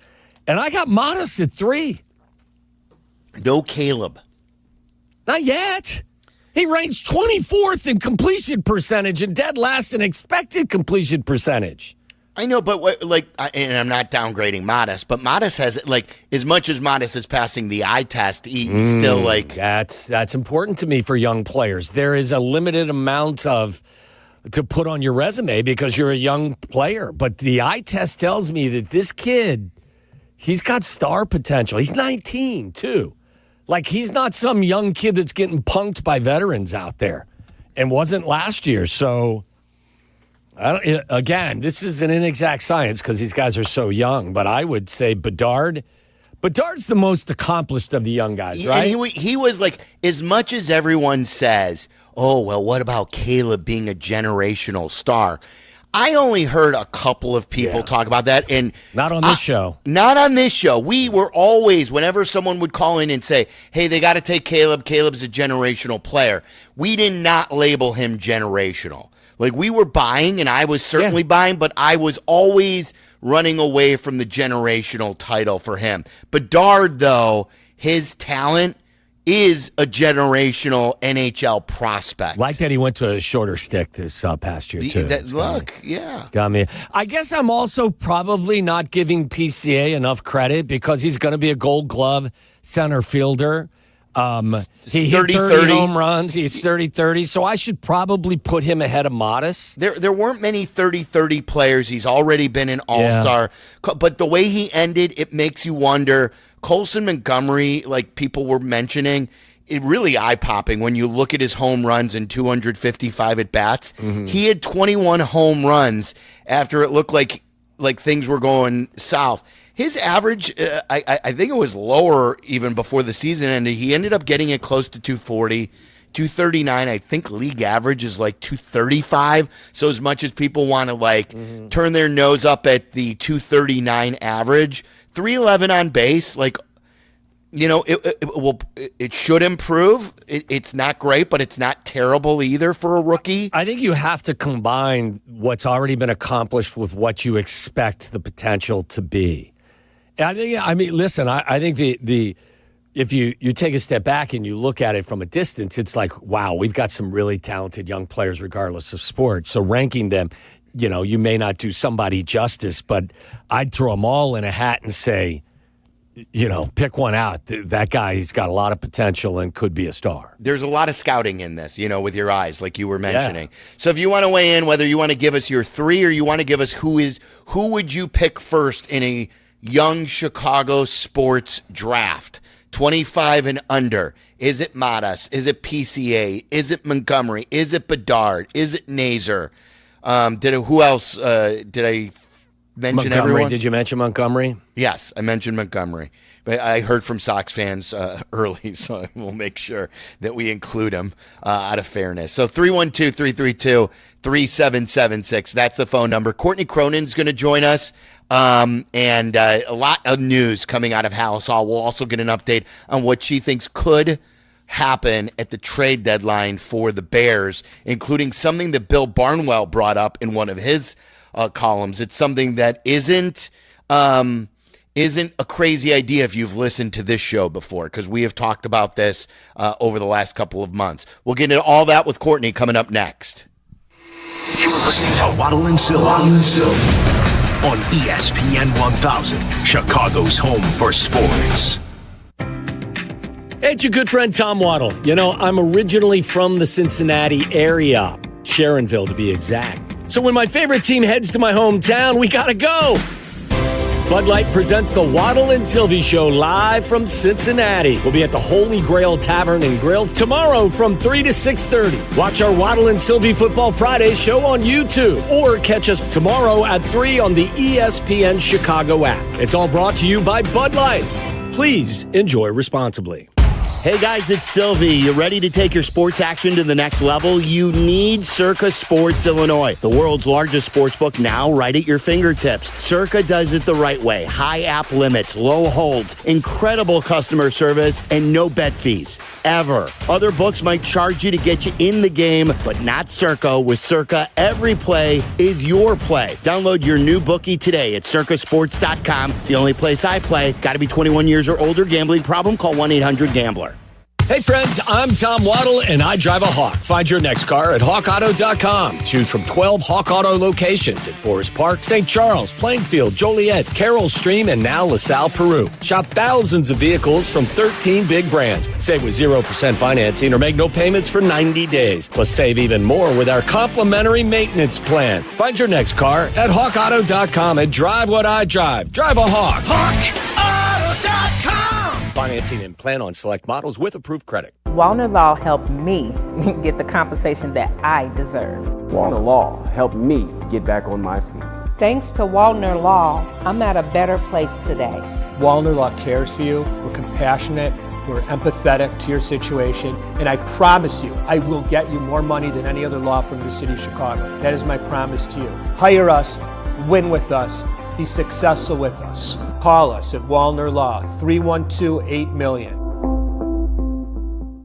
And I got Modest at 3. No Caleb. Not yet. He ranks 24th in completion percentage and dead last in expected completion percentage. I know, but and I'm not downgrading Modest, but Modest has as much as Modest is passing the eye test, he's still that's important to me for young players. There is a limited amount to put on your resume because you're a young player, but the eye test tells me that this kid, he's got star potential. He's 19 too. He's not some young kid that's getting punked by veterans out there, and wasn't last year. So Again, this is an inexact science because these guys are so young, but I would say Bedard. Bedard's the most accomplished of the young guys, right? And he was like, as much as everyone says, oh, well, what about Caleb being a generational star? I only heard a couple of people talk about that. And not on this show. Not on this show. We were always, whenever someone would call in and say, hey, they got to take Caleb. Caleb's a generational player. We did not label him generational. Like, we were buying, and I was certainly buying, but I was always running away from the generational title for him. Bedard, though, his talent is a generational NHL prospect. Like that he went to a shorter stick this past year, too. Got me. I guess I'm also probably not giving PCA enough credit because he's going to be a Gold Glove center fielder. He hit 30 home runs. He's 30-30, so I should probably put him ahead of Modest. There weren't many 30-30 players. He's already been an all-star. But the way he ended, it makes you wonder. Colson Montgomery, like people were mentioning, it really eye-popping when you look at his home runs and 255 at-bats. Mm-hmm. He had 21 home runs after it looked like things were going south. His average, I think it was lower even before the season ended. He ended up getting it close to 240, 239. I think league average is like 235. So as much as people want to turn their nose up at the 239 average, 311 on base, it should improve. It's not great, but it's not terrible either for a rookie. I think you have to combine what's already been accomplished with what you expect the potential to be. I think if you take a step back and you look at it from a distance, it's like, wow, we've got some really talented young players regardless of sport. So ranking them, you may not do somebody justice, but I'd throw them all in a hat and say, pick one out. That guy, he's got a lot of potential and could be a star. There's a lot of scouting in this, with your eyes, like you were mentioning. Yeah. So if you want to weigh in, whether you want to give us your three or you want to give us who would you pick first in a young Chicago sports draft, 25 and under. Is it Matas? Is it PCA? Is it Montgomery? Is it Bedard? Is it Nazer? Who else did I mention? Everyone? Did you mention Montgomery? Yes, I mentioned Montgomery. But I heard from Sox fans early, so we'll make sure that we include him out of fairness. So 312-332-3776. That's the phone number. Courtney Cronin's going to join us. And a lot of news coming out of Hallis Hall. We'll also get an update on what she thinks could happen at the trade deadline for the Bears, including something that Bill Barnwell brought up in one of his columns. It's something that isn't a crazy idea if you've listened to this show before, because we have talked about this over the last couple of months. We'll get into all that with Courtney coming up next. You're listening to Waddle and Silvy on ESPN 1000, Chicago's home for sports. Hey, it's your good friend Tom Waddle. I'm originally from the Cincinnati area, Sharonville to be exact. So when my favorite team heads to my hometown, we gotta go. Bud Light presents the Waddle and Silvy Show live from Cincinnati. We'll be at the Holy Grail Tavern and Grill tomorrow from 3 to 6:30. Watch our Waddle and Silvy Football Friday show on YouTube or catch us tomorrow at 3 on the ESPN Chicago app. It's all brought to you by Bud Light. Please enjoy responsibly. Hey guys, it's Silvy. You ready to take your sports action to the next level? You need Circa Sports Illinois, the world's largest sportsbook, now right at your fingertips. Circa does it the right way. High app limits, low holds, incredible customer service, and no bet fees, ever. Other books might charge you to get you in the game, but not Circa. With Circa, every play is your play. Download your new bookie today at circasports.com. It's the only place I play. Got to be 21 years or older. Gambling problem? Call 1-800-GAMBLER. Hey friends, I'm Tom Waddle and I drive a Hawk. Find your next car at hawkauto.com. Choose from 12 Hawk Auto locations at Forest Park, St. Charles, Plainfield, Joliet, Carroll Stream, and now LaSalle, Peru. Shop thousands of vehicles from 13 big brands. Save with 0% financing or make no payments for 90 days. Plus save even more with our complimentary maintenance plan. Find your next car at hawkauto.com and drive what I drive. Drive a Hawk. HawkAuto.com. Financing and plan on select models with approved credit. Wallner Law helped me get the compensation that I deserve. Wallner Law helped me get back on my feet. Thanks to Wallner Law, I'm at a better place today. Wallner Law cares for you. We're compassionate. We're empathetic to your situation. And I promise you, I will get you more money than any other law firm in the city of Chicago. That is my promise to you. Hire us, win with us, be successful with us. Call us at Wallner Law, 312-8-million.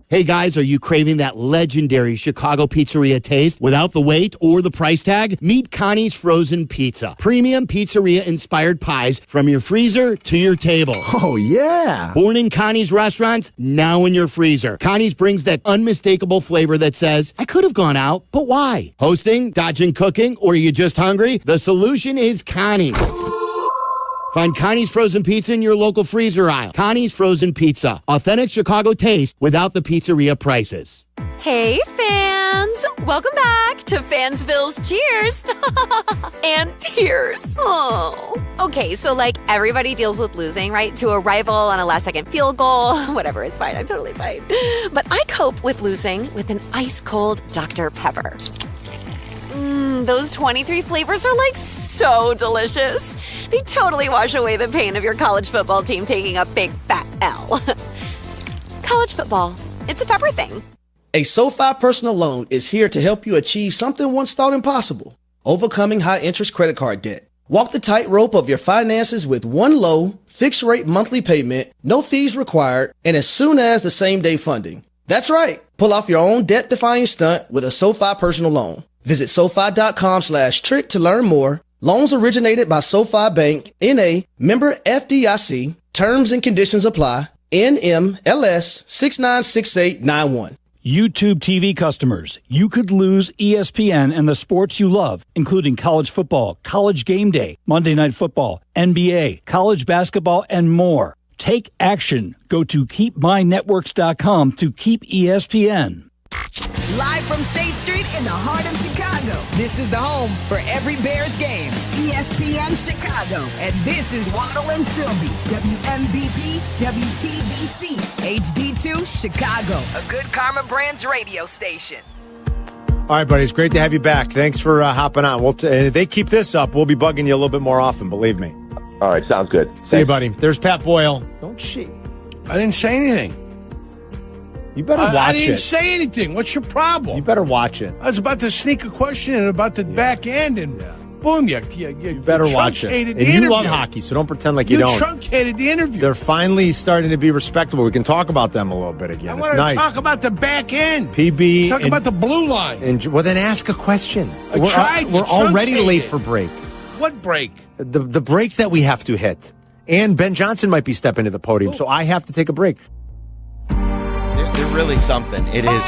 Hey guys, are you craving that legendary Chicago pizzeria taste without the wait or the price tag? Meet Connie's Frozen Pizza. Premium pizzeria-inspired pies from your freezer to your table. Oh, yeah. Born in Connie's restaurants, now in your freezer. Connie's brings that unmistakable flavor that says, I could have gone out, but why? Hosting, dodging cooking, or are you just hungry? The solution is Connie's. Find Connie's Frozen Pizza in your local freezer aisle. Connie's Frozen Pizza. Authentic Chicago taste without the pizzeria prices. Hey, fans! Welcome back to Fansville's Cheers and Tears. Oh. Okay, so like everybody deals with losing, right? To a rival on a last-second field goal. Whatever, it's fine. I'm totally fine. But I cope with losing with an ice-cold Dr. Pepper. Those 23 flavors are like so delicious. They totally wash away the pain of your college football team taking a big fat L. College football, it's a pepper thing. A SoFi personal loan is here to help you achieve something once thought impossible: overcoming high interest credit card debt. Walk the tightrope of your finances with one low, fixed rate monthly payment, no fees required, and as soon as the same day funding. That's right. Pull off your own debt-defying stunt with a SoFi personal loan. Visit SoFi.com/trick to learn more. Loans originated by SoFi Bank, N.A., member FDIC. Terms and conditions apply. NMLS 696891. YouTube TV customers, you could lose ESPN and the sports you love, including college football, college game day, Monday Night Football, NBA, college basketball, and more. Take action. Go to keepmynetworks.com to keep ESPN. Live from State Street in the heart of Chicago, this is the home for every Bears game. ESPN Chicago. And this is Waddle and Silvy, WMVP, WTBC, HD2, Chicago, a good Karma Brands radio station. All right, buddy, it's great to have you back. Thanks for hopping on. If they keep this up, we'll be bugging you a little bit more often, believe me. All right, sounds good. See you, buddy. There's Pat Boyle. Don't she? I didn't say anything. You better watch it. I didn't say anything. What's your problem? You better watch it. I was about to sneak a question in about the back end, and boom, you better watch it. And you love hockey, so don't pretend like you don't. You truncated the interview. They're finally starting to be respectable. We can talk about them a little bit again. I want to talk about the back end. PB. Talk about the blue line. Well, then ask a question. We're already late for break. What break? The break that we have to hit. And Ben Johnson might be stepping to the podium, so I have to take a break. They're really something. It is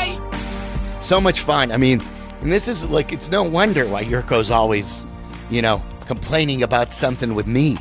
so much fun. I mean, and this is like, it's no wonder why Yurko's always, complaining about something with me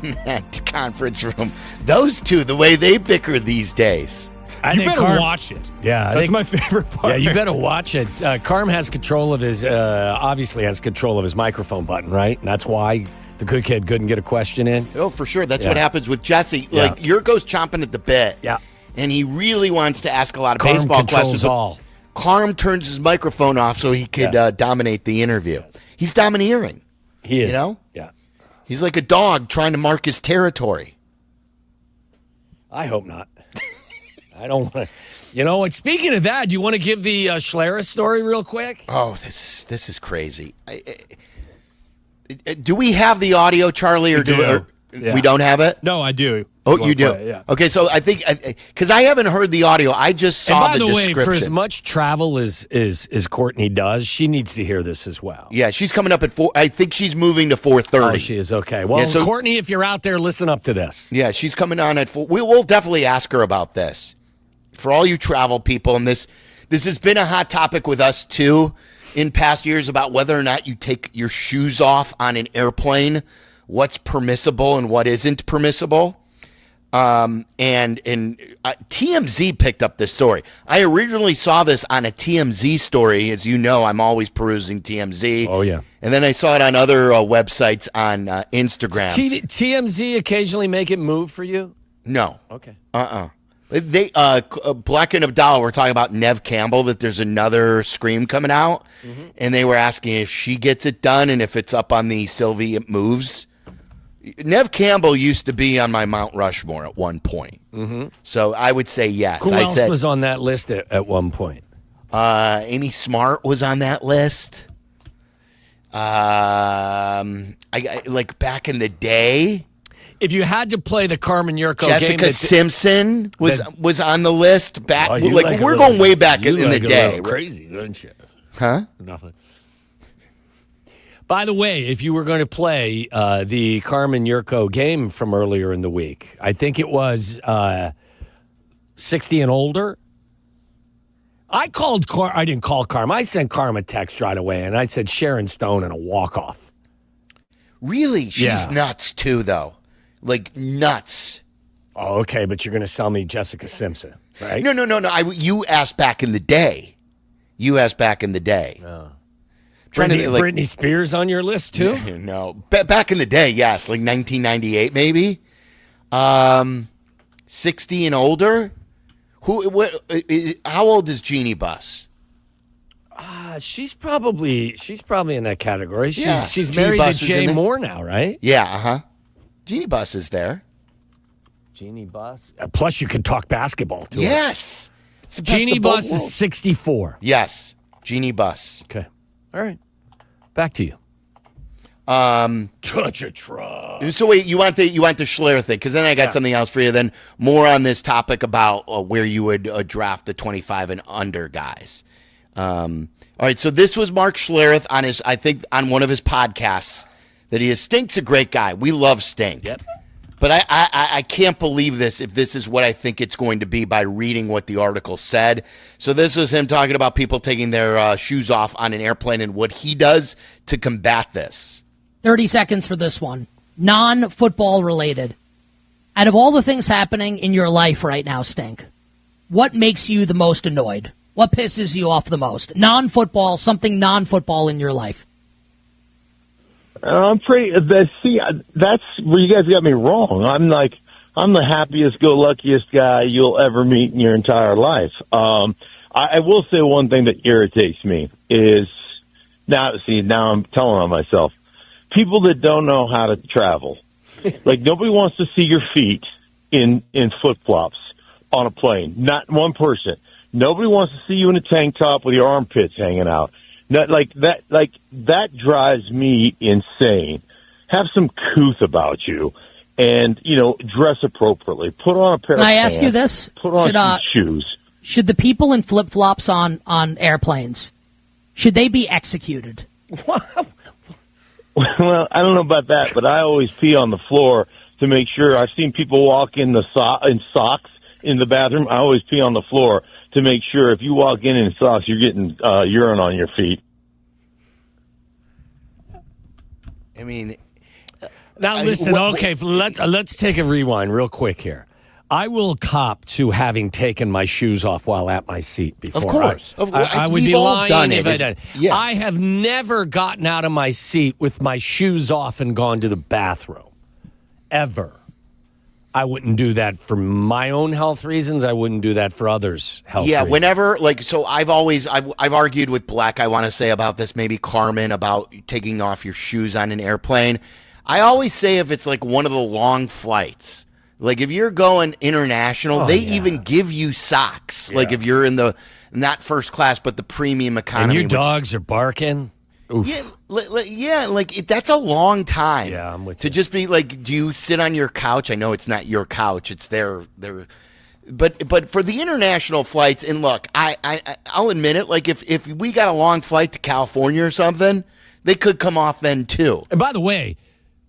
in that conference room. Those two, the way they bicker these days. You better watch it. Yeah. That's my favorite part. Yeah, you better watch it. Carm has control of his, obviously has control of his microphone button, right? And that's why the good kid couldn't get a question in. Oh, for sure. That's what happens with Jesse. Like, Yurko's chomping at the bit. Yeah. And he really wants to ask a lot of Carm baseball questions. All. Carm turns his microphone off so he could dominate the interview. He's domineering. He is. Yeah. He's like a dog trying to mark his territory. I hope not. I don't want to. Speaking of that, do you want to give the Schlereth story real quick? Oh, this is crazy. Do we have the audio, Charlie, or we don't have it? No, I do. Oh, you do? Yeah. Okay, so I think, because I haven't heard the audio, I just saw the description. And by the way, for as much travel as Courtney does, she needs to hear this as well. Yeah, she's coming up at 4. I think she's moving to 4:30. Oh, she is? Okay. Well, Courtney, if you're out there, listen up to this. Yeah, she's coming on at 4. We'll definitely ask her about this. For all you travel people, and this has been a hot topic with us, too, in past years, about whether or not you take your shoes off on an airplane, what's permissible and what isn't permissible. And TMZ picked up this story. I originally saw this on a TMZ story. As you know, I'm always perusing TMZ. Oh, yeah. And then I saw it on other websites on Instagram. TMZ occasionally make it move for you? No. Okay. They Bleck and Abdalla were talking about Nev Campbell, that there's another Scream coming out, and they were asking if she gets it done and if it's up on the Silvy It Moves. Nev Campbell used to be on my Mount Rushmore at one point, so I would say yes. Who else was on that list at one point? Amy Smart was on that list. I like back in the day. If you had to play the Carmen Jurko game, Jessica Simpson was on the list back. Like we're going way back in the day. Crazy, don't you? Huh? Nothing. By the way, if you were going to play the Carmen Jurko game from earlier in the week, I think it was 60 and older. I didn't call Carm. I sent Carm a text right away, and I said Sharon Stone and a walk-off. Really? She's nuts, too, though. Like, nuts. Oh, okay, but you're going to sell me Jessica Simpson, right? No. You asked back in the day. No. Britney Spears on your list, too? No. Back in the day, yes. Like 1998, maybe. 60 and older? How old is Jeannie Buss? She's probably in that category. She's Jeannie married Buss to Jay is in Moore now, right? Yeah, Jeannie Buss is there. Jeannie Buss. Plus, you could talk basketball to her. Yes. Jeannie Buss is 64. Yes. Jeannie Buss. Okay. All right. Back to you. Touch a truck. So wait, you want the Schler thing? Because then I got something else for you. Then more on this topic about where you would draft the 25 and under guys. All right. So this was Mark Schlereth on one of his podcasts that he is. Stink's a great guy. We love Stink. Yep. But I can't believe this if this is what I think it's going to be by reading what the article said. So this was him talking about people taking their shoes off on an airplane and what he does to combat this. 30 seconds for this one. Non-football related. Out of all the things happening in your life right now, Stink, what makes you the most annoyed? What pisses you off the most? Non-football, something non-football in your life. I'm pretty. That's where you guys got me wrong. I'm the happiest, go luckiest guy you'll ever meet in your entire life. I will say one thing that irritates me is now I'm telling on myself. People that don't know how to travel, like nobody wants to see your feet in flip flops on a plane. Not one person. Nobody wants to see you in a tank top with your armpits hanging out. That drives me insane. Have some couth about you, and dress appropriately. Put on a pair of pants. Can I ask you this? Put on some shoes. Should the people in flip flops on airplanes, should they be executed? Well, I don't know about that, but I always pee on the floor to make sure. I've seen people walk in in socks in the bathroom. I always pee on the floor to make sure if you walk in socks, you're getting urine on your feet. I mean, now listen. Okay, let's take a rewind real quick here. I will cop to having taken my shoes off while at my seat before. Of course. I would be lying if I did. Yeah. I have never gotten out of my seat with my shoes off and gone to the bathroom. Ever. I wouldn't do that for my own health reasons. I wouldn't do that for others' health reasons. Yeah, whenever, so I've argued with Bleck, I want to say about this, maybe Carmen, about taking off your shoes on an airplane. I always say if it's like one of the long flights, like if you're going international, they even give you socks. Yeah. Like if you're in not first class, but the premium economy. And your dogs are barking. Oof. Yeah, that's a long time. Yeah, I'm with you. To just be like, do you sit on your couch? I know it's not your couch; it's their. But for the international flights, and look, I'll admit it. Like if we got a long flight to California or something, they could come off then too. And by the way,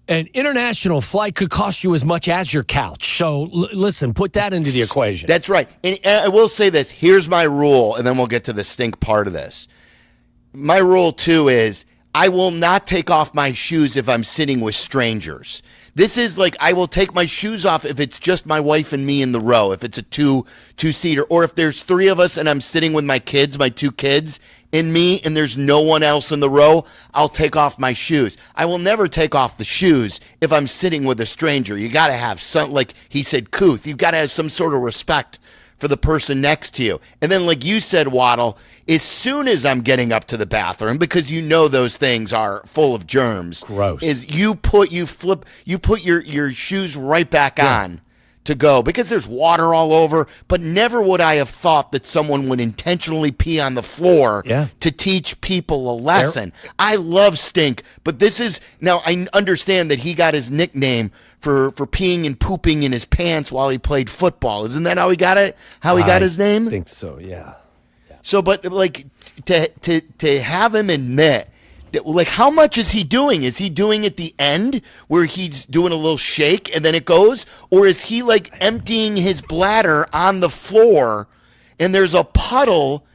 an international flight could cost you as much as your couch. So listen, put that into the equation. That's right. And I will say this. Here's my rule, and then we'll get to the stink part of this. My rule, too, is I will not take off my shoes if I'm sitting with strangers. This is like I will take my shoes off if it's just my wife and me in the row, if it's a two-seater, or if there's 3 of us and I'm sitting with my kids, my 2 kids, and me, and there's no one else in the row, I'll take off my shoes. I will never take off the shoes if I'm sitting with a stranger. You got to have some, like he said, couth. You've got to have some sort of respect for the person next to you. And then like you said, Waddle, as soon as I'm getting up to the bathroom, because you know those things are full of germs. Gross. Is you put your shoes right back on to go, because there's water all over, but never would I have thought that someone would intentionally pee on the floor to teach people a lesson. I love Stink, but this is, now I understand that he got his nickname for peeing and pooping in his pants while he played football. Isn't that how he got it? How he got his name? I think so, yeah. So, but like to have him admit that, like, how much is he doing? Is he doing at the end where he's doing a little shake and then it goes, or is he like emptying his bladder on the floor and there's a puddle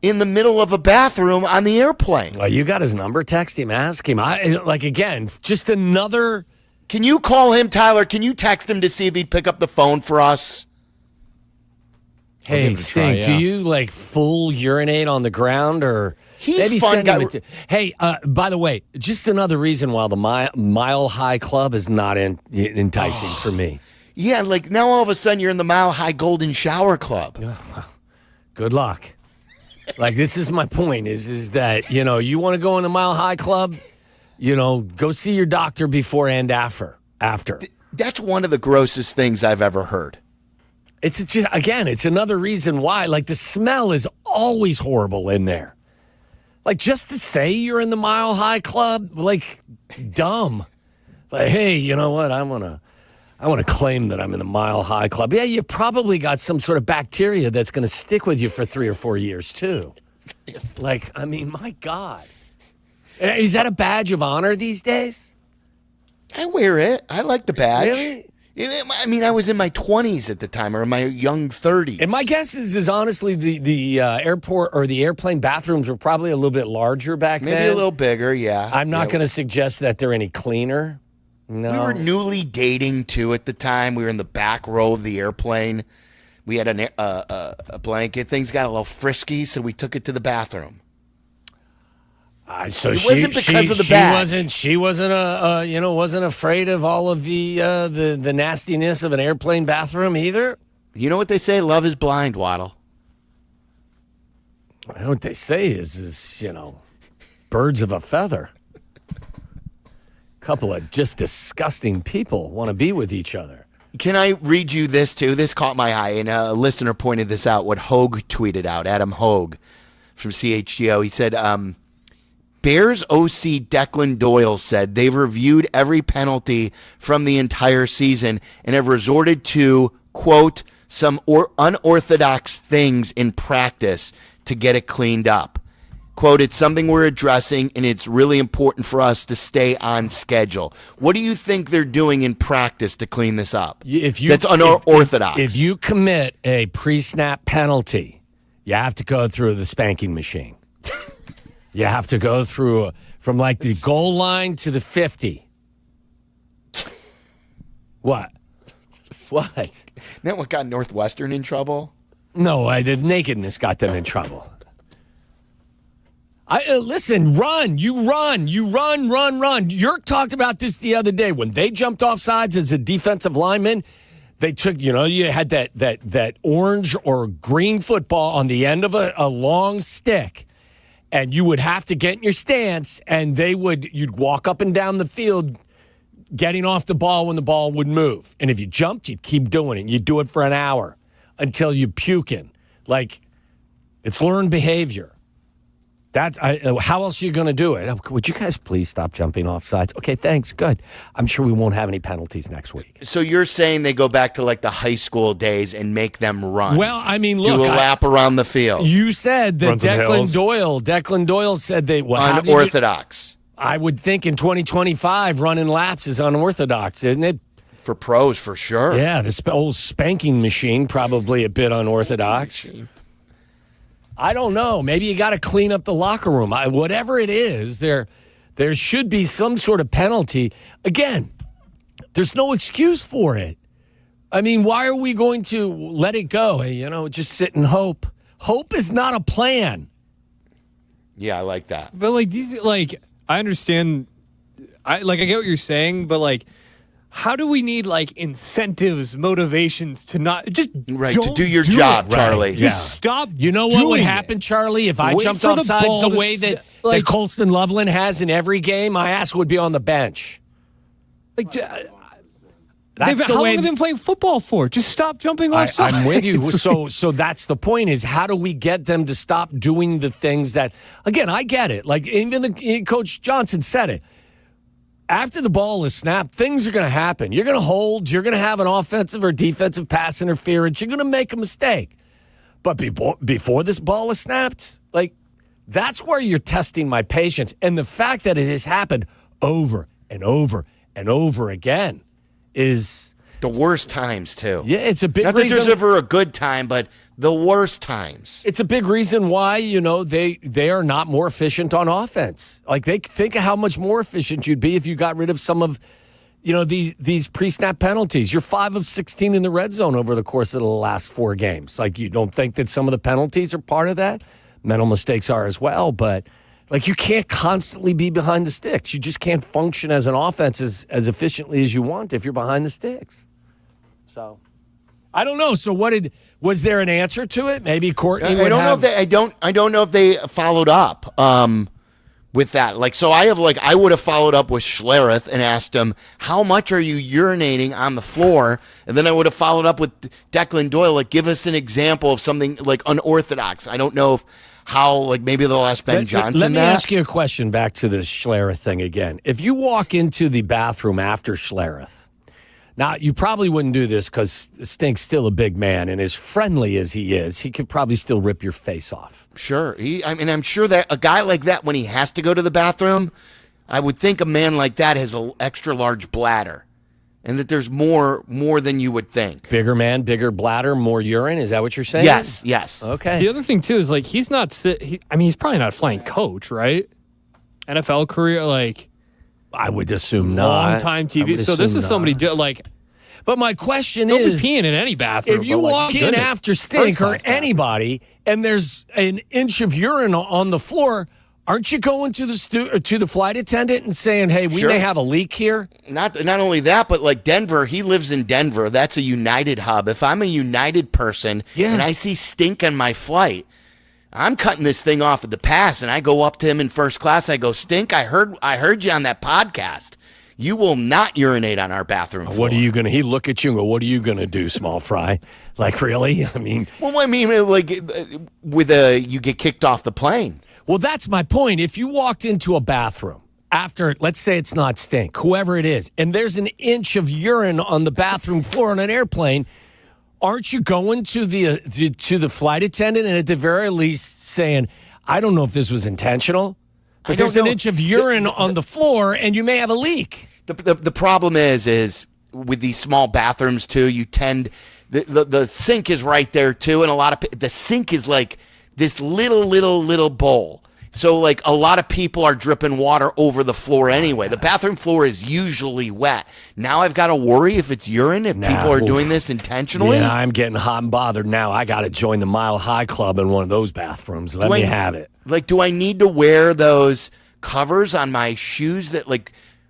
in the middle of a bathroom on the airplane? Well, you got his number. Text him, ask him. Again, just another. Can you call him, Tyler? Can you text him to see if he'd pick up the phone for us? Hey, Stink, do you like full urinate on the ground, or he's maybe fun send guy. him hey, by the way, just another reason why the Mile High Club is not enticing for me. Yeah, like now all of a sudden you're in the Mile High Golden Shower Club. Good luck. Like, this is my point, is that, you want to go in the Mile High Club, go see your doctor before and after. That's one of the grossest things I've ever heard. It's just, again, it's another reason why, like, the smell is always horrible in there. Like, just to say you're in the Mile High Club, like, dumb. Like, hey, you know what? I want to claim that I'm in the Mile High Club. Yeah, you probably got some sort of bacteria that's going to stick with you for 3 or 4 years, too. Like, I mean, my God. Is that a badge of honor these days? I wear it. I like the badge. Really? I mean, I was in my 20s at the time, or in my young 30s. And my guess is honestly the airport or the airplane bathrooms were probably a little bit larger back then. Maybe a little bigger, yeah. I'm not going to suggest that they're any cleaner. No. We were newly dating, too, at the time. We were in the back row of the airplane. We had a blanket. Things got a little frisky, so we took it to the bathroom. So it wasn't because of the badge. She wasn't wasn't afraid of all of the nastiness of an airplane bathroom either. You know what they say? Love is blind, Waddle. I know what they say is birds of a feather. Couple of just disgusting people want to be with each other. Can I read you this too? This caught my eye, and a listener pointed this out. What Hogue tweeted out, Adam Hogue from CHGO. He said, Bears OC Declan Doyle said they've reviewed every penalty from the entire season and have resorted to, quote, some unorthodox things in practice to get it cleaned up. Quote, it's something we're addressing, and it's really important for us to stay on schedule. What do you think they're doing in practice to clean this up? That's unorthodox. If you commit a pre-snap penalty, you have to go through the spanking machine. You have to go through from like the goal line to the 50. What? What? Isn't that what got Northwestern in trouble? No, the nakedness got them in trouble. Listen, run. Run. Yerk talked about this the other day. When they jumped off sides as a defensive lineman, they took, you had that orange or green football on the end of a long stick. And you would have to get in your stance, and you'd walk up and down the field getting off the ball when the ball would move. And if you jumped, you'd keep doing it. You'd do it for an hour until you're puking. Like, it's learned behavior. How else are you going to do it? Would you guys please stop jumping off sides? Okay, thanks. Good. I'm sure we won't have any penalties next week. So you're saying they go back to like the high school days and make them run? Well, I mean, look. Do a lap around the field. You said that Declan Doyle said they unorthodox. I would think in 2025, running laps is unorthodox, isn't it? For pros, for sure. Yeah, the old spanking machine, probably a bit unorthodox. I don't know. Maybe you got to clean up the locker room. Whatever it is, there should be some sort of penalty. Again, There's no excuse for it. I mean, why are we going to let it go? Hey, just sit and hope. Hope is not a plan. Yeah, I like that. But I understand. I get what you're saying, but how do we need incentives, motivations to not just to do your job, Charlie? Right. Just stop. You know what would happen, Charlie, if I jumped off sides the way that Colston Loveland has in every game? My ass would be on the bench. How long have they been playing football for? Just stop jumping off sides. I'm with you. So that's the point, is how do we get them to stop doing the things that, again, I get it. Even Coach Johnson said it. After the ball is snapped, things are going to happen. You're going to hold. You're going to have an offensive or defensive pass interference. You're going to make a mistake. But before this ball is snapped, that's where you're testing my patience. And the fact that it has happened over and over and over again is the worst times too. Yeah, it's a big reason. Not that there's ever a good time, but the worst times. It's a big reason why they are not more efficient on offense. They think of how much more efficient you'd be if you got rid of some of these pre-snap penalties. You're 5 of 16 in the red zone over the course of the last 4 games. You don't think that some of the penalties are part of that? Mental mistakes are as well, but you can't constantly be behind the sticks. You just can't function as an offense as efficiently as you want if you're behind the sticks. So, I don't know. So, was there an answer to it? Maybe Courtney would have. I don't know if they followed up with that. I would have followed up with Schlereth and asked him, how much are you urinating on the floor? And then I would have followed up with Declan Doyle, give us an example of something unorthodox. I don't know if maybe they'll ask Ben Johnson. Let me ask you a question back to the Schlereth thing again. If you walk into the bathroom after Schlereth, now you probably wouldn't do this because Stink's still a big man, and as friendly as he is, he could probably still rip your face off. Sure. I'm sure that a guy like that, when he has to go to the bathroom, I would think a man like that has an extra large bladder. And that there's more than you would think. Bigger man, bigger bladder, more urine. Is that what you're saying? Yes. Okay. The other thing too is he's not. He's probably not a flying coach, right? NFL career, I would assume not. Long time TV. So this is somebody But my question don't is, be peeing in any bathroom. If you walk in after Stink or anybody, and there's an inch of urine on the floor, aren't you going to the flight attendant and saying, "Hey, we may have a leak here"? Not only that, but Denver, he lives in Denver. That's a United hub. If I'm a United person and I see Stink on my flight, I'm cutting this thing off at the pass, and I go up to him in first class. I go, Stink, I heard you on that podcast. You will not urinate on our bathroom floor. What are you gonna? He look at you and go, "What are you gonna do, small fry?" Really? You get kicked off the plane. Well, that's my point. If you walked into a bathroom after, let's say it's not Stink, whoever it is, and there's an inch of urine on the bathroom floor on an airplane, aren't you going to the flight attendant and at the very least saying, "I don't know if this was intentional, but there's an inch of urine on the floor and you may have a leak"? The problem is with these small bathrooms too, you tend the sink is right there too, and the sink is this little bowl. So a lot of people are dripping water over the floor anyway. The bathroom floor is usually wet. Now I've got to worry if it's urine, if people are doing this intentionally. Yeah, I'm getting hot and bothered now. I got to join the Mile High Club in one of those bathrooms. Let me have it. Do I need to wear those covers on my shoes that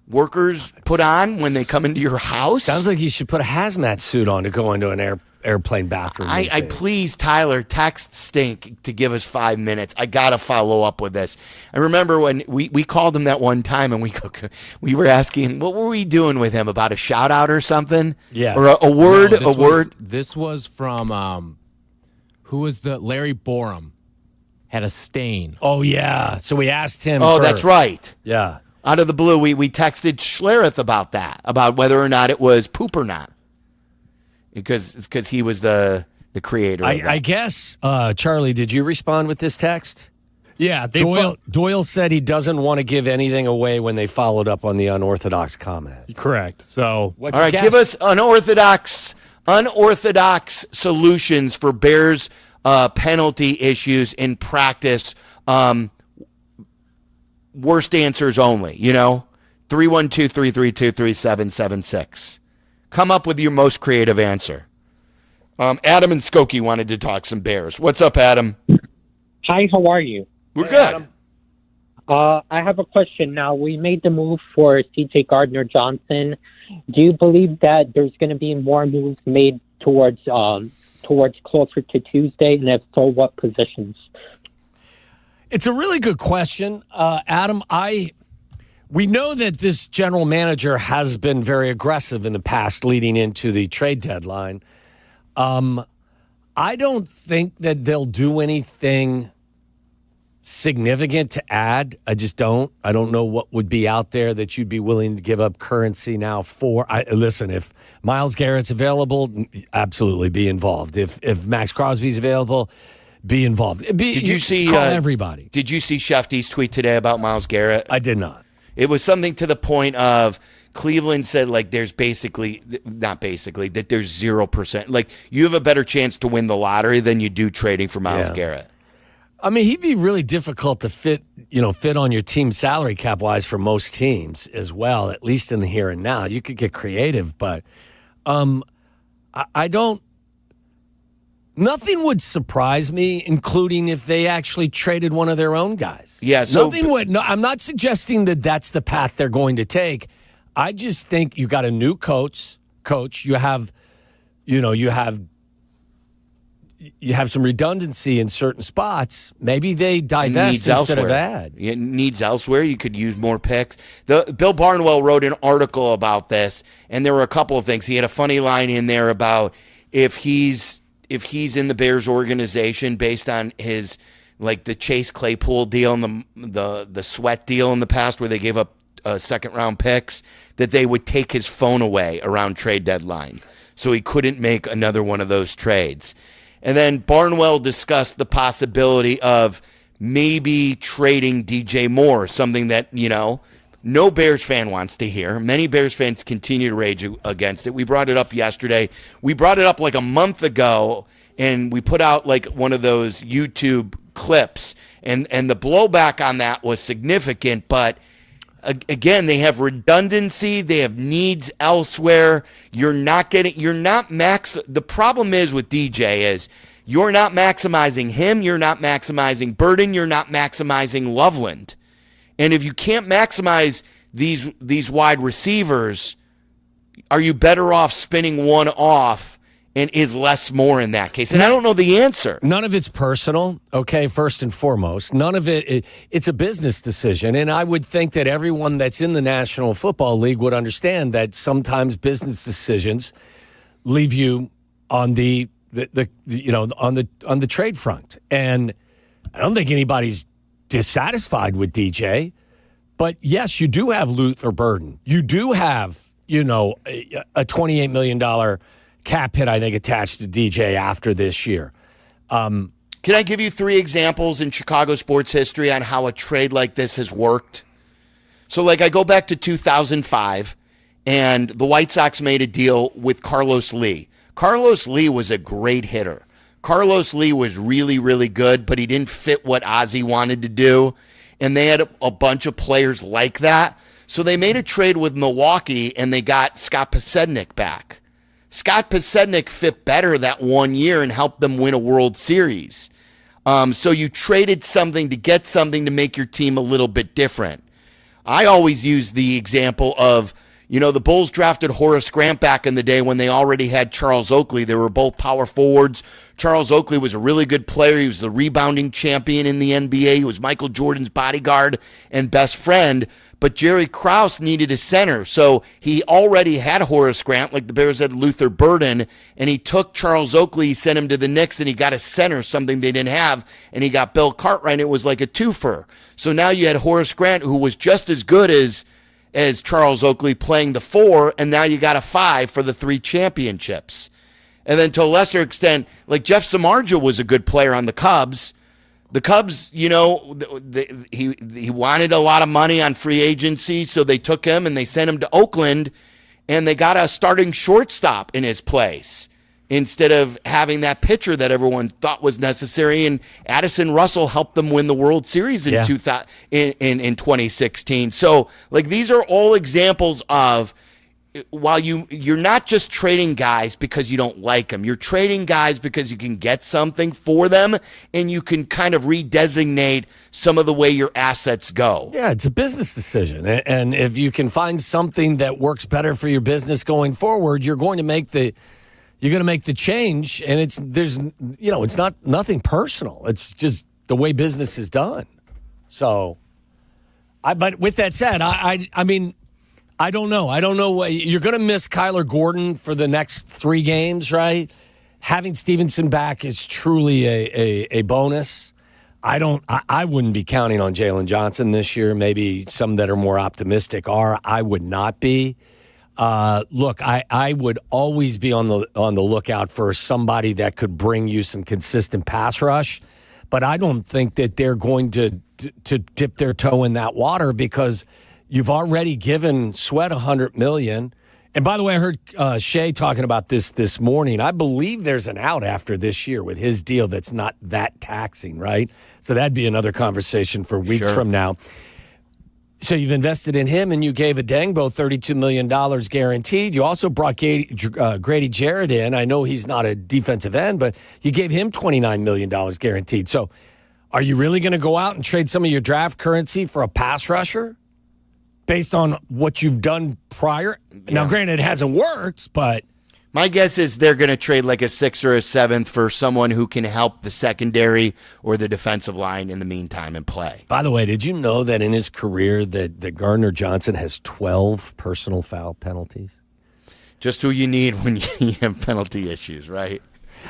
workers put on when they come into your house? Sounds like you should put a hazmat suit on to go into an airplane bathroom. I please, Tyler, text Stink to give us 5 minutes. I got to follow up with this. I remember when we called him that one time and we were asking, what were we doing with him, about a shout out or something? Yeah. Or a word, word. This was from, who was Larry Borum had a stain. Oh, yeah. So we asked him. Oh, that's right. Yeah. Out of the blue, we texted Schlereth about that, about whether or not it was poop or not. Because he was the creator. I guess, Charlie, did you respond with this text? Yeah. Doyle said he doesn't want to give anything away when they followed up on the unorthodox comment. Correct. So, all right, give us unorthodox solutions for Bears penalty issues in practice. Worst answers only, 312-332-3776. Come up with your most creative answer. Adam and Skokie wanted to talk some Bears. What's up, Adam? Hi, how are you? We're good. I have a question now. We made the move for C.J. Gardner-Johnson. Do you believe that there's going to be more moves made towards closer to Tuesday? And if so, what positions? It's a really good question, Adam. We know that this general manager has been very aggressive in the past leading into the trade deadline. I don't think that they'll do anything significant to add. I just don't. I don't know what would be out there that you'd be willing to give up currency now for. Listen, if Myles Garrett's available, absolutely be involved. If Max Crosby's available, be involved. Did you see call everybody? Did you see Shefty's tweet today about Myles Garrett? I did not. It was something to the point of Cleveland said, like, there's that there's 0%. Like, you have a better chance to win the lottery than you do trading for Myles Garrett. I mean, he'd be really difficult to fit on your team salary cap wise for most teams as well, at least in the here and now. You could get creative, but I don't. Nothing would surprise me, including if they actually traded one of their own guys. Yeah, so nothing would. No, I'm not suggesting that that's the path they're going to take. I just think you got a new coach. You have some redundancy in certain spots. Maybe they divest instead of add. It needs elsewhere. You could use more picks. Bill Barnwell wrote an article about this, and there were a couple of things. He had a funny line in there about if he's in the Bears organization based on his, like, the Chase Claypool deal and the Sweat deal in the past where they gave up second-round picks, that they would take his phone away around trade deadline. So he couldn't make another one of those trades. And then Barnwell discussed the possibility of maybe trading DJ Moore, something that, no Bears fan wants to hear. Many Bears fans continue to rage against it. We brought it up yesterday. We brought it up like a month ago, and we put out like one of those YouTube clips, and the blowback on that was significant. But again, they have redundancy. They have needs elsewhere. The problem is with DJ is you're not maximizing him. You're not maximizing Burden. You're not maximizing Loveland. And if you can't maximize these wide receivers, are you better off spinning one off, and is less more in that case? And I don't know the answer. None of it's personal, okay, first and foremost. None of it's a business decision. And I would think that everyone that's in the National Football League would understand that sometimes business decisions leave you on the trade front. And I don't think anybody's dissatisfied with DJ, but yes, you do have Luther Burden. You do have, a $28 million cap hit, I think, attached to DJ after this year. Can I give you 3 examples in Chicago sports history on how a trade like this has worked? So, I go back to 2005, and the White Sox made a deal with Carlos Lee. Carlos Lee was a great hitter. Carlos Lee was really, really good, but he didn't fit what Ozzie wanted to do. And they had a bunch of players like that. So they made a trade with Milwaukee, and they got Scott Pasednik back. Scott Pasednik fit better that 1 year and helped them win a World Series. So you traded something to get something to make your team a little bit different. I always use the example of, the Bulls drafted Horace Grant back in the day when they already had Charles Oakley. They were both power forwards. Charles Oakley was a really good player. He was the rebounding champion in the NBA. He was Michael Jordan's bodyguard and best friend. But Jerry Krause needed a center. So he already had Horace Grant, like the Bears had Luther Burden, and he took Charles Oakley, he sent him to the Knicks, and he got a center, something they didn't have, and he got Bill Cartwright. It was like a twofer. So now you had Horace Grant, who was just as good as Charles Oakley playing the 4, and now you got a 5 for the 3 championships. And then to a lesser extent, like Jeff Samardzija was a good player on the Cubs. The Cubs, he wanted a lot of money on free agency, so they took him and they sent him to Oakland, and they got a starting shortstop in his place. instead of having that pitcher that everyone thought was necessary. And Addison Russell helped them win the World Series in 2016. So, like, these are all examples of, while you're not just trading guys because you don't like them, you're trading guys because you can get something for them, and you can kind of redesignate some of the way your assets go. Yeah, it's a business decision. And if you can find something that works better for your business going forward, you're going to make the change. And it's not nothing personal. It's just the way business is done. So, but with that said, I mean, I don't know. I don't know. You're going to miss Kyler Gordon for the next 3 games, right? Having Stevenson back is truly a bonus. I wouldn't be counting on Jalen Johnson this year. Maybe some that are more optimistic are. I would not be. Look, I would always be on the lookout for somebody that could bring you some consistent pass rush, but I don't think that they're going to dip their toe in that water because you've already given Sweat $100 million. And by the way, I heard Shea talking about this morning. I believe there's an out after this year with his deal that's not that taxing, right? So that'd be another conversation for weeks from now. So you've invested in him, and you gave Adengbo $32 million guaranteed. You also brought Grady Jarrett in. I know he's not a defensive end, but you gave him $29 million guaranteed. So are you really going to go out and trade some of your draft currency for a pass rusher based on what you've done prior? Yeah. Now, granted, it hasn't worked, but my guess is they're going to trade like a 6th or a 7th for someone who can help the secondary or the defensive line in the meantime and play. By the way, did you know that in his career that Gardner Johnson has 12 personal foul penalties? Just who you need when you have penalty issues, right?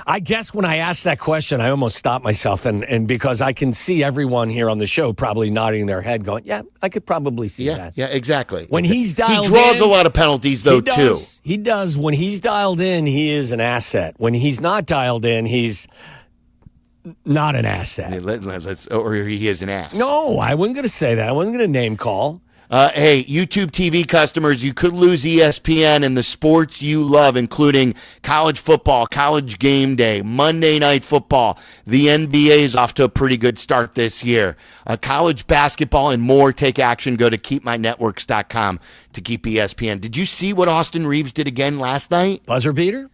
I guess when I asked that question, I almost stopped myself, and because I can see everyone here on the show probably nodding their head going, yeah, I could probably see that. Yeah, exactly. When he's dialed in. He draws a lot of penalties, though, too. He does. When he's dialed in, he is an asset. When he's not dialed in, he's not an asset. Or he is an ass. No, I wasn't going to say that. I wasn't going to name call. Hey, YouTube TV customers, you could lose ESPN and the sports you love, including college football, college game day, Monday night football. The NBA is off to a pretty good start this year. College basketball and more. Take action. Go to keepmynetworks.com to keep ESPN. Did you see what Austin Reeves did again last night? Buzzer beater?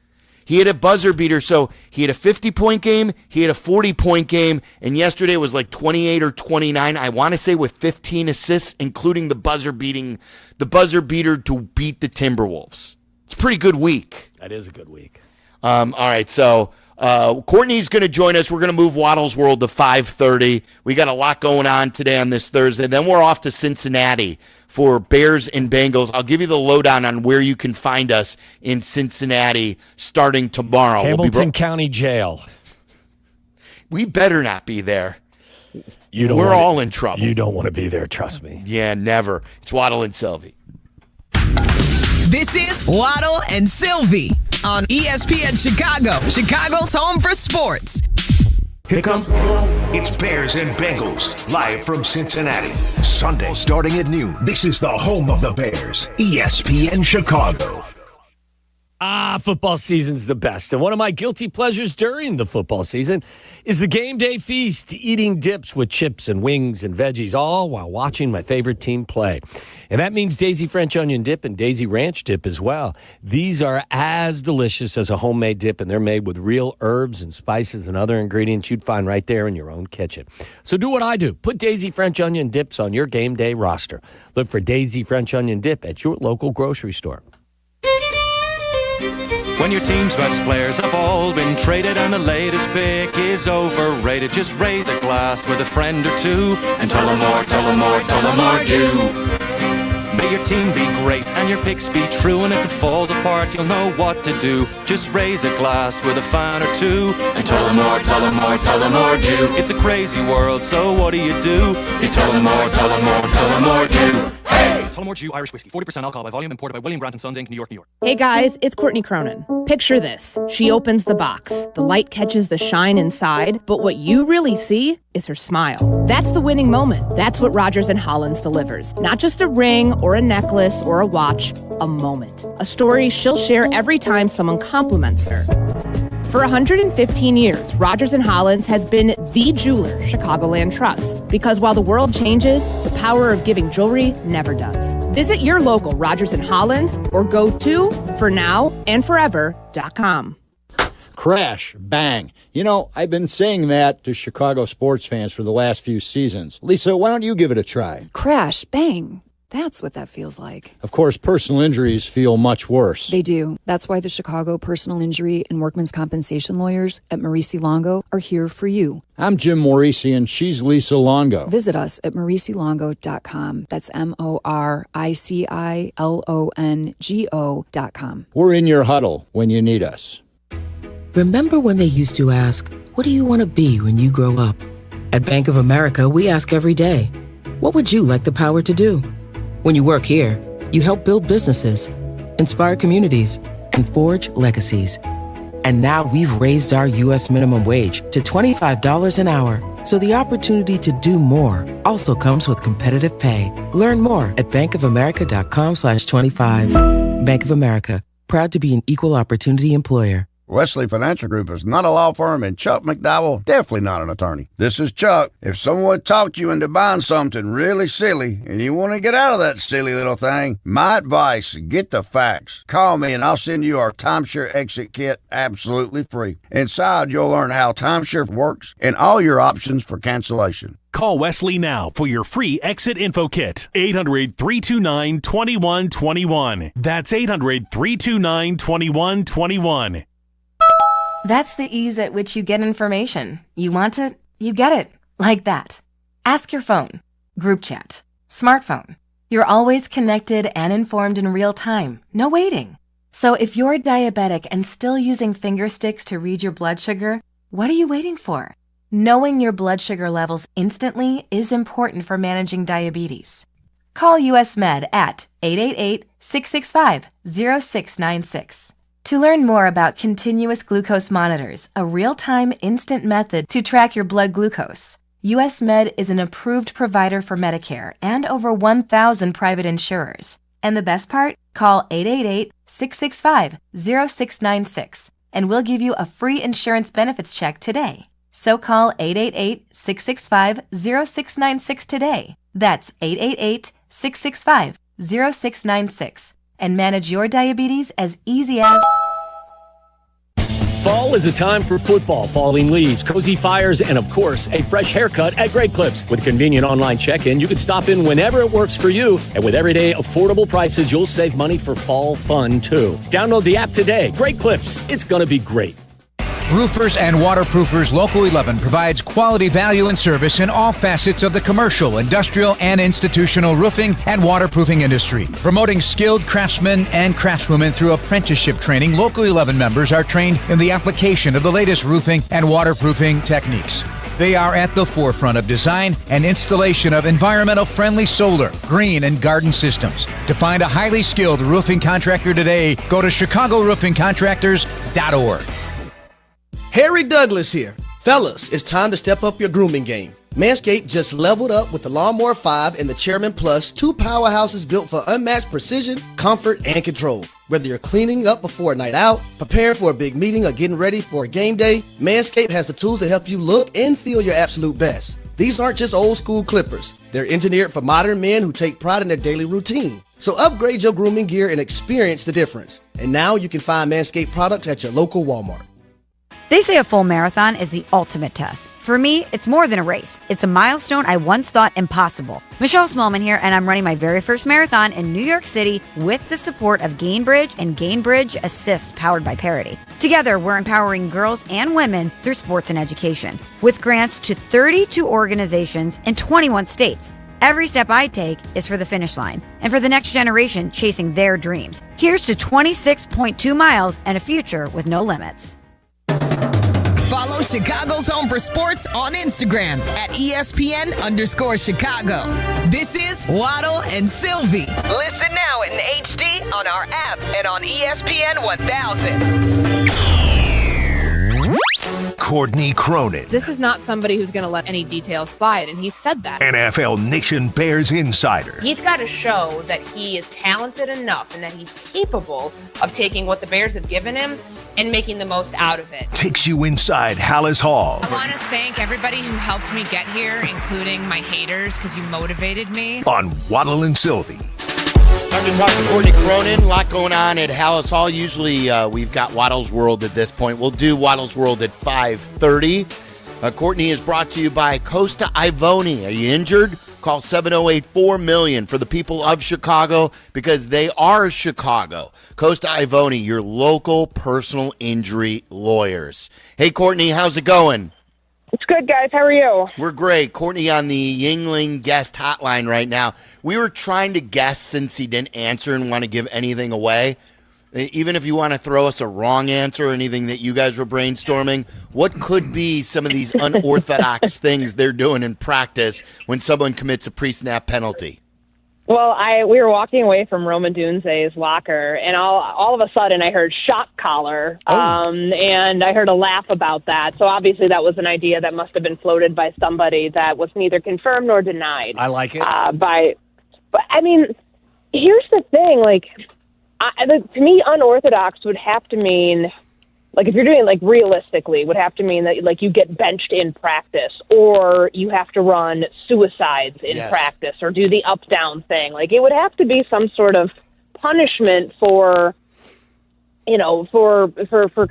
He had a buzzer beater, so he had a 50-point game, he had a 40-point game, and yesterday was like 28 or 29, I want to say with 15 assists, including the buzzer beater to beat the Timberwolves. It's a pretty good week. That is a good week. All right, so Courtney's going to join us. We're going to move Waddle's World to 5:30. We got a lot going on today on this Thursday. Then we're off to Cincinnati for Bears and Bengals. I'll give you the lowdown on where you can find us in Cincinnati starting tomorrow. Hamilton County Jail. We better not be there. We're all in trouble. You don't want to be there, trust me. Yeah, never. It's Waddle and Silvy. This is Waddle and Silvy on ESPN Chicago, Chicago's home for sports. Here comes it's Bears and Bengals, live from Cincinnati. Sunday, starting at noon. This is the home of the Bears, ESPN Chicago. Football season's the best. And one of my guilty pleasures during the football season is the game day feast, eating dips with chips and wings and veggies, all while watching my favorite team play. And that means Daisy French onion dip and Daisy ranch dip as well. These are as delicious as a homemade dip, and they're made with real herbs and spices and other ingredients you'd find right there in your own kitchen. So do what I do. Put Daisy French onion dips on your game day roster. Look for Daisy French onion dip at your local grocery store. When your team's best players have all been traded and the latest pick is overrated, just raise a glass with a friend or two and tell them more, tell them more, tell them more do. May your team be great and your picks be true, and if it falls apart, you'll know what to do. Just raise a glass with a fan or two and tell them more, tell them more, tell them more do. It's a crazy world, so what do? You tell them more, tell them more, tell them more do. Hey! Tullamore Jew Irish Whiskey. 40% alcohol by volume. Imported by William Grant & Sons Inc., New York, New York. Hey guys, it's Courtney Cronin. Picture this. She opens the box. The light catches the shine inside, but what you really see is her smile. That's the winning moment. That's what Rogers & Hollins delivers. Not just a ring or a necklace or a watch, a moment. A story she'll share every time someone compliments her. For 115 years, Rogers & Hollins has been the jeweler Chicagoland trusts. Because while the world changes, the power of giving jewelry never does. Visit your local Rogers & Hollins or go to fornowandforever.com. Crash, bang. You know, I've been saying that to Chicago sports fans for the last few seasons. Lisa, why don't you give it a try? Crash, bang. That's what that feels like. Of course, personal injuries feel much worse. They do. That's why the Chicago Personal Injury and Workman's Compensation lawyers at Maurice Longo are here for you. I'm Jim Maurice, and she's Lisa Longo. Visit us at mauricilongo.com. That's MORICILONGO.com. We're in your huddle when you need us. Remember when they used to ask, what do you want to be when you grow up? At Bank of America, we ask every day, what would you like the power to do? When you work here, you help build businesses, inspire communities, and forge legacies. And now we've raised our U.S. minimum wage to $25 an hour. So the opportunity to do more also comes with competitive pay. Learn more at bankofamerica.com/25. Bank of America, proud to be an equal opportunity employer. Wesley Financial Group is not a law firm, and Chuck McDowell definitely not an attorney. This is Chuck. If someone talked you into buying something really silly and you want to get out of that silly little thing, my advice, get the facts. Call me and I'll send you our timeshare exit kit absolutely free. Inside, you'll learn how timeshare works and all your options for cancellation. Call Wesley now for your free exit info kit. 800-329-2121. That's 800-329-2121. That's the ease at which you get information. You want it, you get it. Like that. Ask your phone. Group chat. Smartphone. You're always connected and informed in real time. No waiting. So if you're diabetic and still using finger sticks to read your blood sugar, what are you waiting for? Knowing your blood sugar levels instantly is important for managing diabetes. Call US Med at 888-665-0696. To learn more about continuous glucose monitors, a real-time instant method to track your blood glucose, US Med is an approved provider for Medicare and over 1,000 private insurers. And the best part? Call 888-665-0696 and we'll give you a free insurance benefits check today. So call 888-665-0696 today. That's 888-665-0696. And manage your diabetes as easy as... Fall is a time for football, falling leaves, cozy fires, and of course, a fresh haircut at Great Clips. With convenient online check-in, you can stop in whenever it works for you. And with everyday affordable prices, you'll save money for fall fun, too. Download the app today. Great Clips. It's going to be great. Roofers and Waterproofers Local 11 provides quality value and service in all facets of the commercial, industrial, and institutional roofing and waterproofing industry. Promoting skilled craftsmen and craftswomen through apprenticeship training, Local 11 members are trained in the application of the latest roofing and waterproofing techniques. They are at the forefront of design and installation of environmental-friendly solar, green, and garden systems. To find a highly skilled roofing contractor today, go to ChicagoRoofingContractors.org. Harry Douglas here. Fellas, it's time to step up your grooming game. Manscaped just leveled up with the Lawnmower 5 and the Chairman Plus, two powerhouses built for unmatched precision, comfort, and control. Whether you're cleaning up before a night out, preparing for a big meeting, or getting ready for a game day, Manscaped has the tools to help you look and feel your absolute best. These aren't just old school clippers. They're engineered for modern men who take pride in their daily routine. So upgrade your grooming gear and experience the difference. And now you can find Manscaped products at your local Walmart. They say a full marathon is the ultimate test. For me, it's more than a race. It's a milestone I once thought impossible. Michelle Smallman here, and I'm running my very first marathon in New York City with the support of Gainbridge and Gainbridge Assists powered by Parity. Together, we're empowering girls and women through sports and education with grants to 32 organizations in 21 states. Every step I take is for the finish line and for the next generation chasing their dreams. Here's to 26.2 miles and a future with no limits. Follow Chicago's Home for Sports on Instagram at ESPN_Chicago. This is Waddle and Silvy. Listen now in HD on our app and on ESPN 1000. Courtney Cronin, This is not somebody who's going to let any details slide, and he said that. NFL Nation Bears insider. He's got to show that he is talented enough and that he's capable of taking what the Bears have given him and making the most out of it. Takes you inside Hallis Hall I want to thank everybody who helped me get here, including my haters, because you motivated me. on Waddle and Silvy. Time to talk to Courtney Cronin. A lot going on at Hallis Hall. Usually we've got Waddle's World at this point. We'll do Waddle's World at 5:30. Courtney is brought to you by Costa Ivone. Are you injured? Call 708-4-MILLION for the people of Chicago, because they are Chicago. Costa Ivone, your local personal injury lawyers. Hey, Courtney, how's it going? It's good, guys. How are you? We're great. Courtney on the Yuengling guest hotline right now. We were trying to guess, since he didn't answer and want to give anything away. Even if you want to throw us a wrong answer or anything that you guys were brainstorming, what could be some of these unorthodox things they're doing in practice when someone commits a pre-snap penalty? Well, we were walking away from Roman Dunze's locker, and all of a sudden I heard shock collar, and I heard a laugh about that. So obviously that was an idea that must have been floated by somebody that was neither confirmed nor denied. I like it. But I mean, here's the thing: like, to me, unorthodox would have to mean, like, if you're doing, like, realistically, would have to mean that, like, you get benched in practice, or you have to run suicides in practice, or do the up-down thing. Like, it would have to be some sort of punishment for, you know, for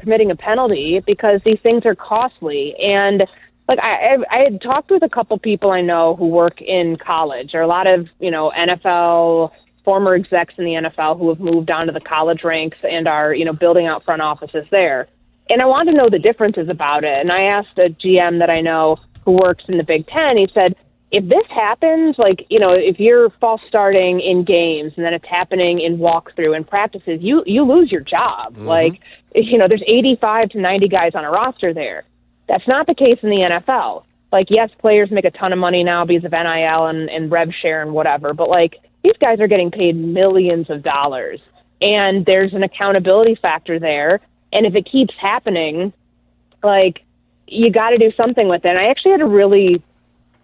committing a penalty, because these things are costly. And, like, I had talked with a couple people I know who work in college. There are a lot of, you know, NFL former execs in the NFL who have moved on to the college ranks and are, you know, building out front offices there. And I wanted to know the differences about it. And I asked a GM that I know who works in the Big Ten. He said, if this happens, like, you know, if you're false starting in games and then it's happening in walkthrough and practices, you lose your job. Mm-hmm. Like, you know, there's 85 to 90 guys on a roster there. That's not the case in the NFL. Like, yes, players make a ton of money now because of NIL and rev share and whatever, but, like, these guys are getting paid millions of dollars, and there's an accountability factor there. And if it keeps happening, like, you got to do something with it. And I actually had a really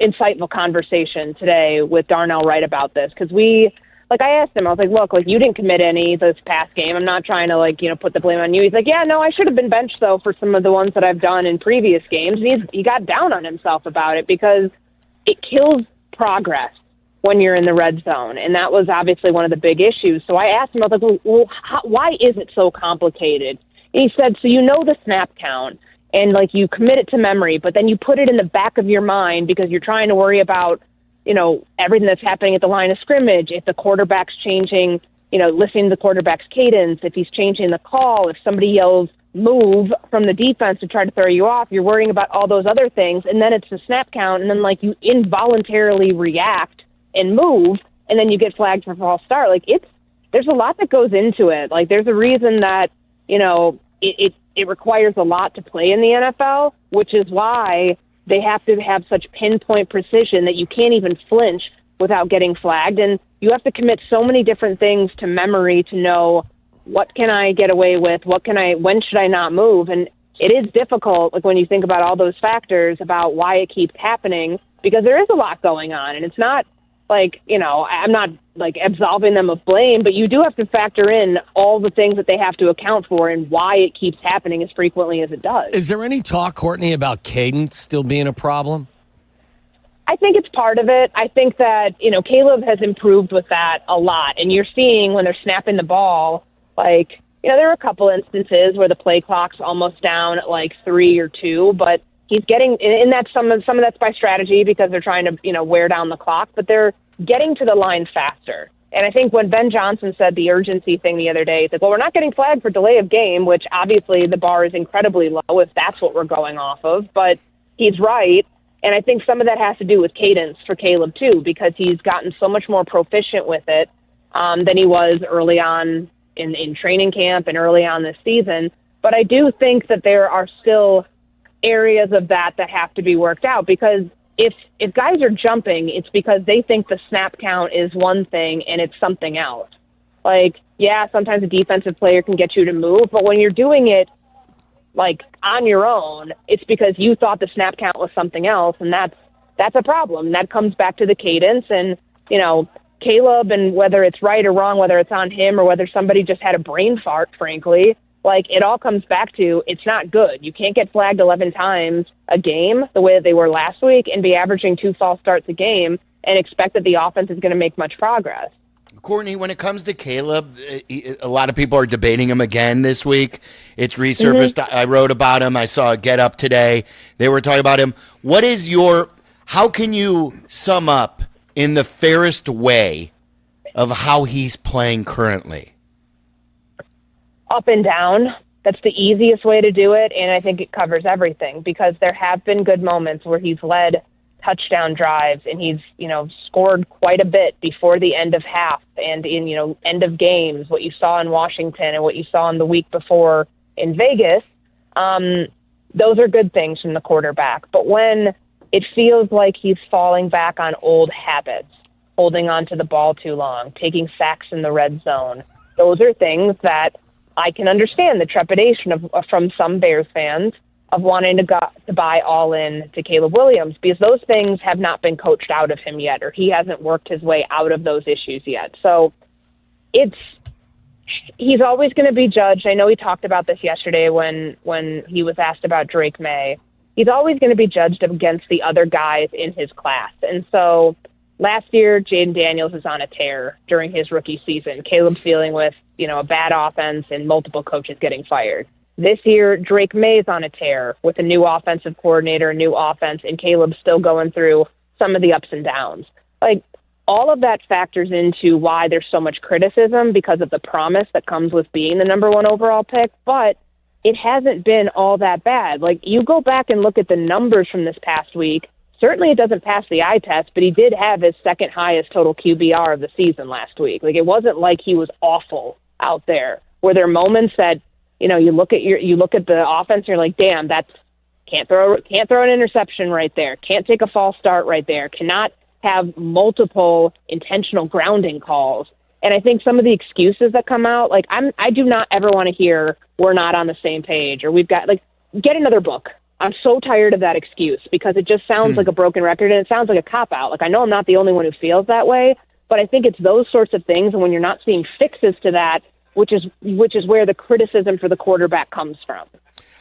insightful conversation today with Darnell Wright about this, because I asked him, I was like, look, like, you didn't commit any this past game. I'm not trying to, like, you know, put the blame on you. He's like, yeah, no, I should have been benched, though, for some of the ones that I've done in previous games. And he got down on himself about it, because it kills progress when you're in the red zone. And that was obviously one of the big issues. So I asked him, I was like, well, why is it so complicated? And he said, so you know the snap count, and, like, you commit it to memory, but then you put it in the back of your mind because you're trying to worry about, you know, everything that's happening at the line of scrimmage, if the quarterback's changing, you know, listening to the quarterback's cadence, if he's changing the call, if somebody yells move from the defense to try to throw you off, you're worrying about all those other things. And then it's the snap count, and then, like, you involuntarily react and move, and then you get flagged for false start. Like, there's a lot that goes into it. Like, there's a reason that, you know, it requires a lot to play in the NFL, which is why they have to have such pinpoint precision that you can't even flinch without getting flagged. And you have to commit so many different things to memory to know, what can I get away with? When should I not move? And it is difficult, like, when you think about all those factors about why it keeps happening, because there is a lot going on, and it's not, like, you know, I'm not, like, absolving them of blame, but you do have to factor in all the things that they have to account for and why it keeps happening as frequently as it does. Is there any talk, Courtney, about cadence still being a problem? I think it's part of it. I think that, you know, Caleb has improved with that a lot. And you're seeing when they're snapping the ball, like, you know, there are a couple instances where the play clock's almost down at, like, 3 or 2, but he's getting, and that's some of that's by strategy because they're trying to, you know, wear down the clock, but they're getting to the line faster. And I think when Ben Johnson said the urgency thing the other day, he's like, well, we're not getting flagged for delay of game, which obviously the bar is incredibly low if that's what we're going off of. But he's right. And I think some of that has to do with cadence for Caleb, too, because he's gotten so much more proficient with it than he was early on in training camp and early on this season. But I do think that there are still areas of that have to be worked out, because if guys are jumping, it's because they think the snap count is one thing and it's something else. Like, yeah, sometimes a defensive player can get you to move, but when you're doing it like on your own, it's because you thought the snap count was something else, and that's a problem. That comes back to the cadence, and Caleb, and whether it's right or wrong, whether it's on him or whether somebody just had a brain fart, frankly, like, it all comes back to it's not good. You can't get flagged 11 times a game the way that they were last week and be averaging 2 false starts a game and expect that the offense is going to make much progress. Courtney, when it comes to Caleb, a lot of people are debating him again this week. It's resurfaced. Mm-hmm. I wrote about him. I saw a Get Up today. They were talking about him. How can you sum up in the fairest way of how he's playing currently? Up and down. That's the easiest way to do it, and I think it covers everything, because there have been good moments where he's led touchdown drives and he's, scored quite a bit before the end of half and in, end of games, what you saw in Washington and what you saw in the week before in Vegas. Those are good things from the quarterback. But when it feels like he's falling back on old habits, holding on to the ball too long, taking sacks in the red zone, those are things that I can understand the trepidation from some Bears fans of wanting to buy all in to Caleb Williams, because those things have not been coached out of him yet, or he hasn't worked his way out of those issues yet. So he's always going to be judged. I know he talked about this yesterday when he was asked about Drake May. He's always going to be judged against the other guys in his class. And so last year, Jaden Daniels is on a tear during his rookie season. Caleb's dealing with, a bad offense and multiple coaches getting fired. This year, Drake May's on a tear with a new offensive coordinator, a new offense, and Caleb's still going through some of the ups and downs. Like, all of that factors into why there's so much criticism, because of the promise that comes with being the number 1 overall pick, but it hasn't been all that bad. Like, you go back and look at the numbers from this past week, certainly it doesn't pass the eye test, but he did have his second highest total QBR of the season last week. Like, it wasn't like he was awful out there. Were there moments that, you look at the offense and you're like, damn, that's can't throw an interception right there, can't take a false start right there, cannot have multiple intentional grounding calls. And I think some of the excuses that come out, like, I do not ever want to hear we're not on the same page, or we've got, like, get another book. I'm so tired of that excuse, because it just sounds like a broken record, and it sounds like a cop-out. Like, I know I'm not the only one who feels that way, but I think it's those sorts of things, and when you're not seeing fixes to that, which is where the criticism for the quarterback comes from.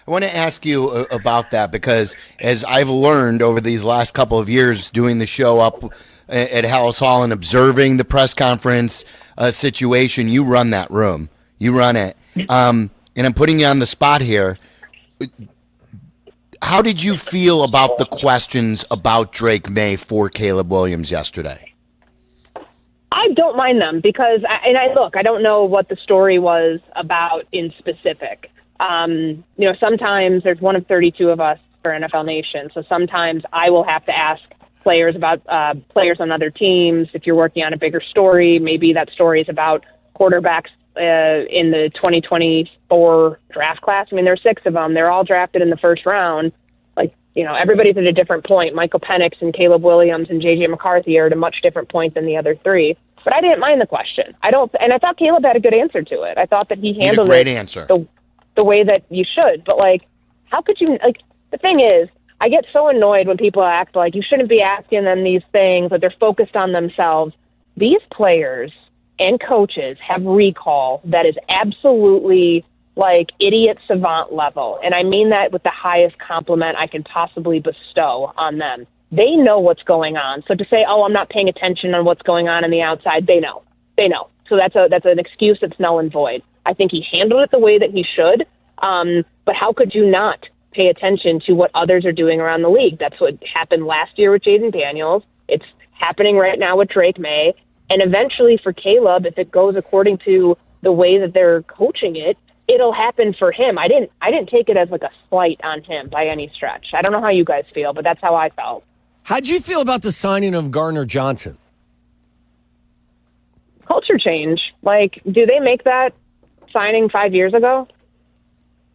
I want to ask you about that, because as I've learned over these last couple of years doing the show up at Hallis Hall and observing the press conference situation, you run that room. You run it. And I'm putting you on the spot here. How did you feel about the questions about Drake May for Caleb Williams yesterday? I don't mind them, because I don't know what the story was about in specific. Sometimes there's one of 32 of us for NFL Nation, so sometimes I will have to ask players about players on other teams. If you're working on a bigger story, maybe that story is about quarterbacks in the 2024 draft class. I mean, there's 6 of them. They're all drafted in the first round. Like, everybody's at a different point. Michael Penix and Caleb Williams and J.J. McCarthy are at a much different point than the other 3. But I didn't mind the question. I thought Caleb had a good answer to it. I thought that he handled great answer. The way that you should. But, like, how could you, like, the thing is, I get so annoyed when people act like you shouldn't be asking them these things, that they're focused on themselves. These players and coaches have recall that is absolutely, like, idiot savant level. And I mean that with the highest compliment I can possibly bestow on them. They know what's going on. So to say, oh, I'm not paying attention on what's going on the outside, they know. They know. So that's an excuse that's null and void. I think he handled it the way that he should. But how could you not pay attention to what others are doing around the league? That's what happened last year with Jaden Daniels. It's happening right now with Drake May. And eventually for Caleb, if it goes according to the way that they're coaching it, it'll happen for him. I didn't take it as like a slight on him by any stretch. I don't know how you guys feel, but that's how I felt. How'd you feel about the signing of Gardner Johnson? Culture change. Like, do they make that signing 5 years ago?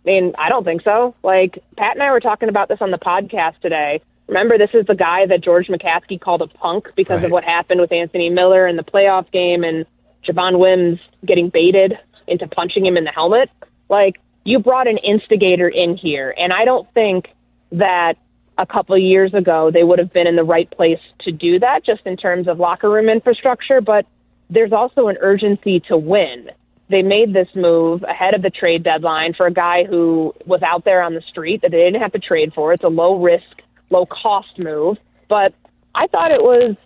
I mean, I don't think so. Like, Pat and I were talking about this on the podcast today. Remember, this is the guy that George McCaskey called a punk because of what happened with Anthony Miller in the playoff game and Javon Wims getting baited into punching him in the helmet. Like, you brought an instigator in here, and I don't think that a couple of years ago they would have been in the right place to do that, just in terms of locker room infrastructure, but there's also an urgency to win. They made this move ahead of the trade deadline for a guy who was out there on the street that they didn't have to trade for. It's a low-risk, low-cost move, but I thought it was,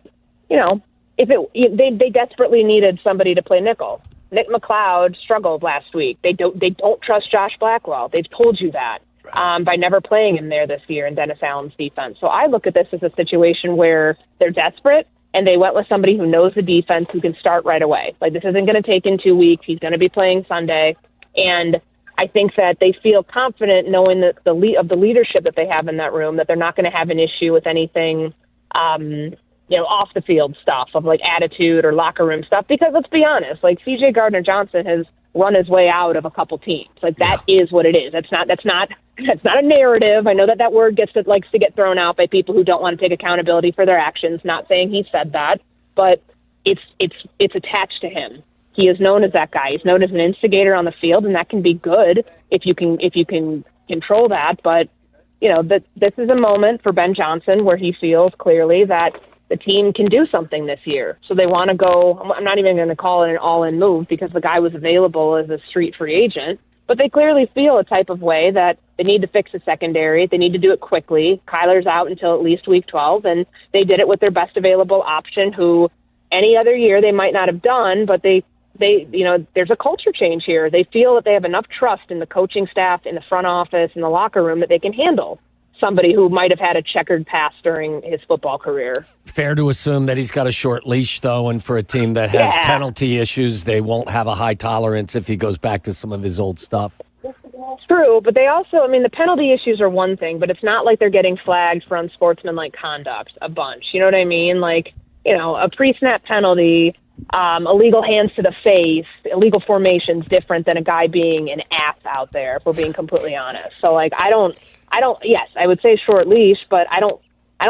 you know, they desperately needed somebody to play nickel. Nick McLeod struggled last week. They don't trust Josh Blackwell. They've told you that by never playing him there this year in Dennis Allen's defense. So I look at this as a situation where they're desperate, and they went with somebody who knows the defense, who can start right away. Like, this isn't going to take in 2 weeks. He's going to be playing Sunday, and I think that they feel confident knowing that the leadership that they have in that room, that they're not going to have an issue with anything, off the field stuff of like attitude or locker room stuff. Because let's be honest, like CJ Gardner-Johnson has run his way out of a couple teams. Like that is what it is. That's not a narrative. I know that word likes to get thrown out by people who don't want to take accountability for their actions. Not saying he said that, but it's attached to him. He is known as that guy. He's known as an instigator on the field, and that can be good if you can control that. But this is a moment for Ben Johnson where he feels clearly that the team can do something this year. So they want to go. I'm not even going to call it an all-in move because the guy was available as a street free agent. But they clearly feel a type of way that they need to fix the secondary. They need to do it quickly. Kyler's out until at least week 12, and they did it with their best available option, who any other year they might not have done, but they there's a culture change here. They feel that they have enough trust in the coaching staff, in the front office, in the locker room that they can handle somebody who might have had a checkered past during his football career. Fair to assume that he's got a short leash, though, and for a team that has penalty issues, they won't have a high tolerance if he goes back to some of his old stuff. True, but they also, the penalty issues are one thing, but it's not like they're getting flagged for unsportsmanlike conduct a bunch. You know what I mean? Like, a pre-snap penalty, illegal hands to the face, illegal formations different than a guy being an ass out there, if we're being completely honest. So, like, yes, I would say short leash, but I don't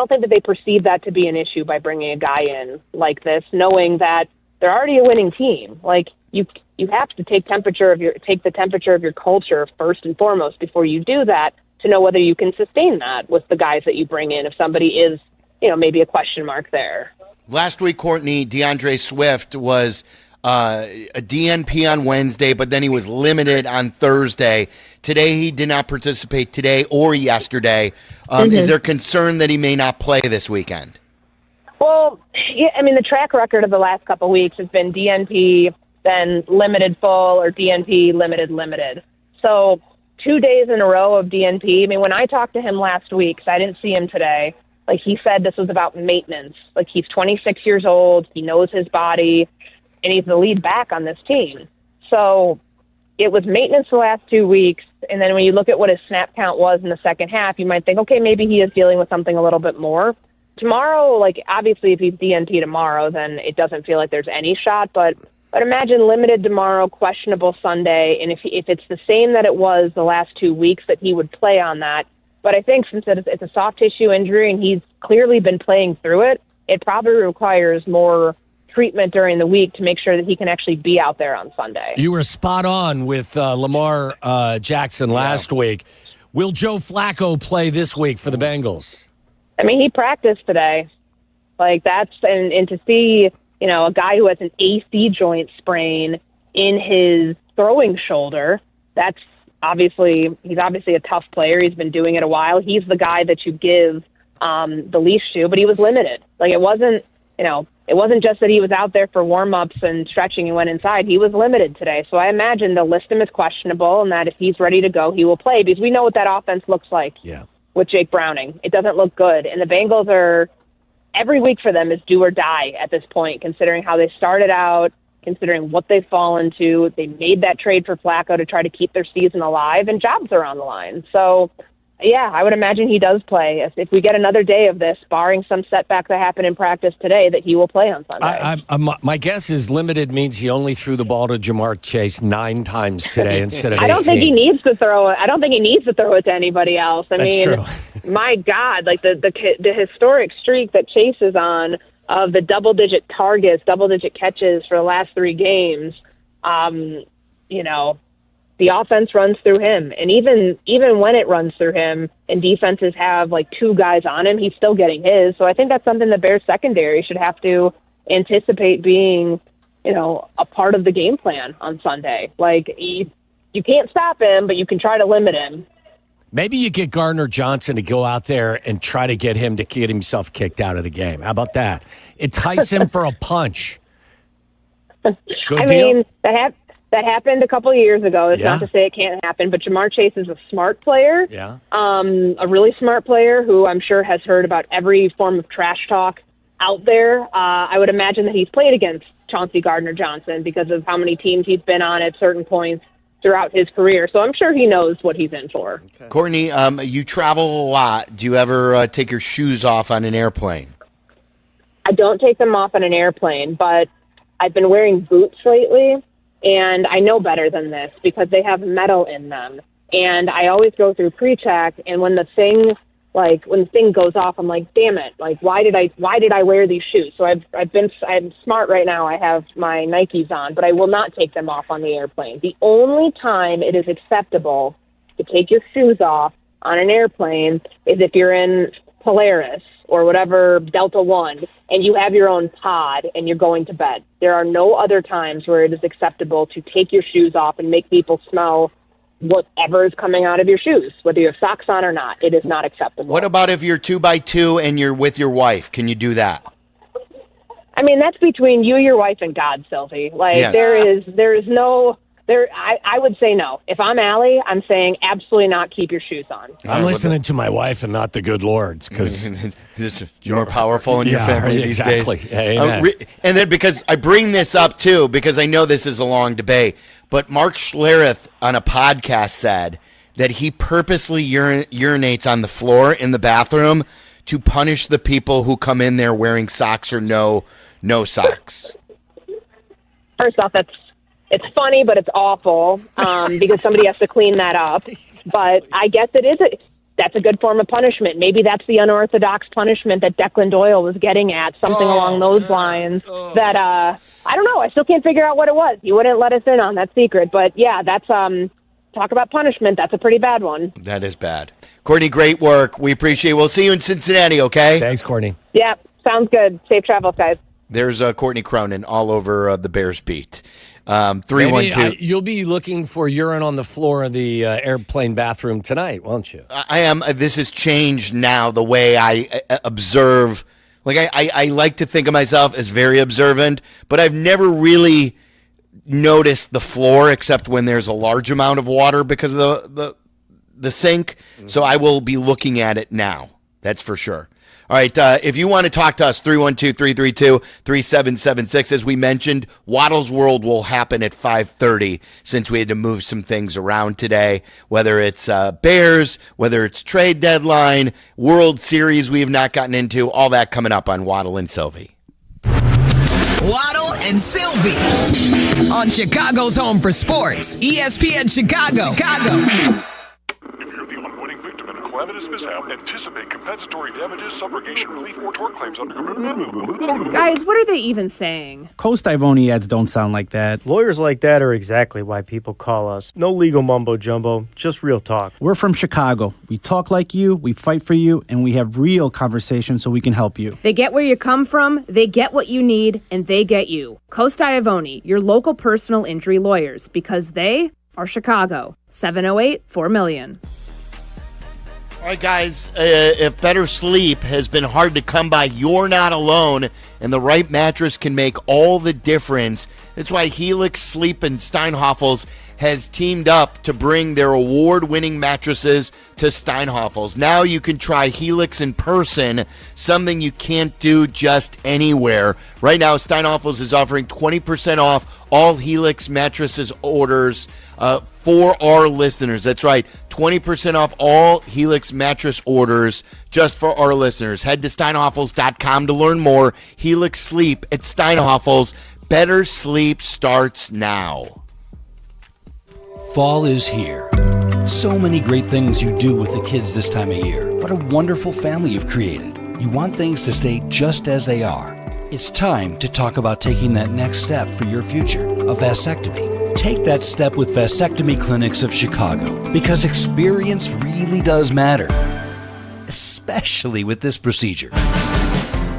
think that they perceive that to be an issue by bringing a guy in like this, knowing that they're already a winning team. Like, you have to take the temperature of your culture first and foremost before you do that, to know whether you can sustain that with the guys that you bring in. If somebody is, maybe a question mark there. Last week, Courtney, DeAndre Swift was a DNP on Wednesday, but then he was limited on Thursday. Today, he did not participate today or yesterday. Is there concern that he may not play this weekend? Well, yeah, the track record of the last couple of weeks has been DNP, then limited full, or DNP limited. So 2 days in a row of DNP. When I talked to him last week, so I didn't see him today, like, he said this was about maintenance. Like, he's 26 years old, he knows his body, and he's the lead back on this team. So it was maintenance the last 2 weeks, and then when you look at what his snap count was in the second half, you might think, okay, maybe he is dealing with something a little bit more. Tomorrow, like, obviously if he's DNP tomorrow, then it doesn't feel like there's any shot, but imagine limited tomorrow, questionable Sunday, and if it's the same that it was the last 2 weeks, that he would play on that. But I think since it's a soft tissue injury and he's clearly been playing through it, it probably requires more treatment during the week to make sure that he can actually be out there on Sunday. You were spot on with Lamar Jackson last week. Will Joe Flacco play this week for the Bengals? He practiced today. Like, and to see, a guy who has an AC joint sprain in his throwing shoulder, he's obviously a tough player. He's been doing it a while. He's the guy that you give the leash to, but he was limited. Like, it wasn't just that he was out there for warm-ups and stretching and went inside. He was limited today. So I imagine they'll list him as questionable, and that if he's ready to go, he will play, because we know what that offense looks like with Jake Browning. It doesn't look good. And the Bengals every week for them is do or die at this point, considering how they started out, considering what they've fallen to. They made that trade for Flacco to try to keep their season alive, and jobs are on the line. So Yeah, I would imagine he does play. If we get another day of this, barring some setback that happened in practice today, that he will play on Sunday. My guess is limited means he only threw the ball to Jamar Chase 9 times today instead of 18. I don't think he needs to throw it. I don't think he needs to throw it to anybody else. I mean, true. My God, like the historic streak that Chase is on of the double-digit targets, double-digit catches for the last 3 games, the offense runs through him. And even when it runs through him and defenses have like 2 guys on him, he's still getting his. So I think that's something the Bears secondary should have to anticipate being, a part of the game plan on Sunday. Like, you can't stop him, but you can try to limit him. Maybe you get Gardner Johnson to go out there and try to get him to get himself kicked out of the game. How about that? Entice him for a punch. Good deal? Mean, that happened a couple of years ago. It's not to say it can't happen, but Jamar Chase is a smart player. Yeah. A really smart player who I'm sure has heard about every form of trash talk out there. I would imagine that he's played against Chauncey Gardner-Johnson because of how many teams he's been on at certain points throughout his career. So I'm sure he knows what he's in for. Okay. Courtney, you travel a lot. Do you ever take your shoes off on an airplane? I don't take them off on an airplane, but I've been wearing boots lately. And I know better than this because they have metal in them. And I always go through pre-check, and when the thing goes off, I'm like, damn it! Like, why did I wear these shoes? So I'm smart right now. I have my Nikes on, but I will not take them off on the airplane. The only time it is acceptable to take your shoes off on an airplane is if you're in Polaris or whatever, Delta One, and you have your own pod and you're going to bed. There are no other times where it is acceptable to take your shoes off and make people smell whatever is coming out of your shoes, whether you have socks on or not. It is not acceptable. What about if you're 2x2 and you're with your wife? Can you do that? I mean, that's between you, your wife, and God, Silvy. Like, yes. there is no... I would say no. If I'm Allie, I'm saying absolutely not. Keep your shoes on. I'm listening to my wife and not the good Lord because you're more powerful in your family these days. Amen. And then because I bring this up too, because I know this is a long debate, but Mark Schlereth on a podcast said that he purposely urinates on the floor in the bathroom to punish the people who come in there wearing socks or no socks. First off, it's funny, but it's awful because somebody has to clean that up. But I guess that's a good form of punishment. Maybe that's the unorthodox punishment that Declan Doyle was getting at, something along those lines. That I don't know. I still can't figure out what it was. He wouldn't let us in on that secret. But yeah, that's talk about punishment. That's a pretty bad one. That is bad. Courtney, great work. We appreciate it. We'll see you in Cincinnati, okay? Thanks, Courtney. Yeah, sounds good. Safe travels, guys. There's Courtney Cronin all over the Bears beat. 312. You'll be looking for urine on the floor of the airplane bathroom tonight, won't you? I am. This has changed now the way I observe. Like I like to think of myself as very observant, but I've never really noticed the floor except when there's a large amount of water because of the sink. Mm-hmm. So I will be looking at it now. That's for sure. All right, if you want to talk to us, 312-332-3776. As we mentioned, Waddle's World will happen at 5:30 since we had to move some things around today, whether it's Bears, whether it's trade deadline, World Series we have not gotten into, all that coming up on Waddle and Silvy. Waddle and Silvy on Chicago's home for sports, ESPN Chicago. If you're the unwitting victim in a calamitous mishap, anticipate compensatory damages, subrogation relief, or tort claims under... Guys, what are they even saying? Coast-Ivoni ads don't sound like that. Lawyers like that are exactly why people call us. No legal mumbo-jumbo, just real talk. We're from Chicago. We talk like you, we fight for you, and we have real conversations so we can help you. They get where you come from, they get what you need, and they get you. Coast-Ivoni, your local personal injury lawyers, because they are Chicago. 708-4million. All right, guys, if better sleep has been hard to come by, you're not alone, and the right mattress can make all the difference. That's why Helix Sleep and Steinhofels has teamed up to bring their award-winning mattresses to Steinhofels. Now you can try Helix in person, something you can't do just anywhere. Right now, Steinhofels is offering 20% off all Helix mattresses orders for our listeners. That's right, 20% off all Helix mattress orders just for our listeners. Head to steinhoffels.com to learn more. Helix Sleep at Steinhoffels. Better sleep starts now. Fall is here. So many great things you do with the kids this time of year. What a wonderful family you've created. You want things to stay just as they are. It's time to talk about taking that next step for your future, a vasectomy. Take that step with Vasectomy Clinics of Chicago, because experience really does matter, especially with this procedure.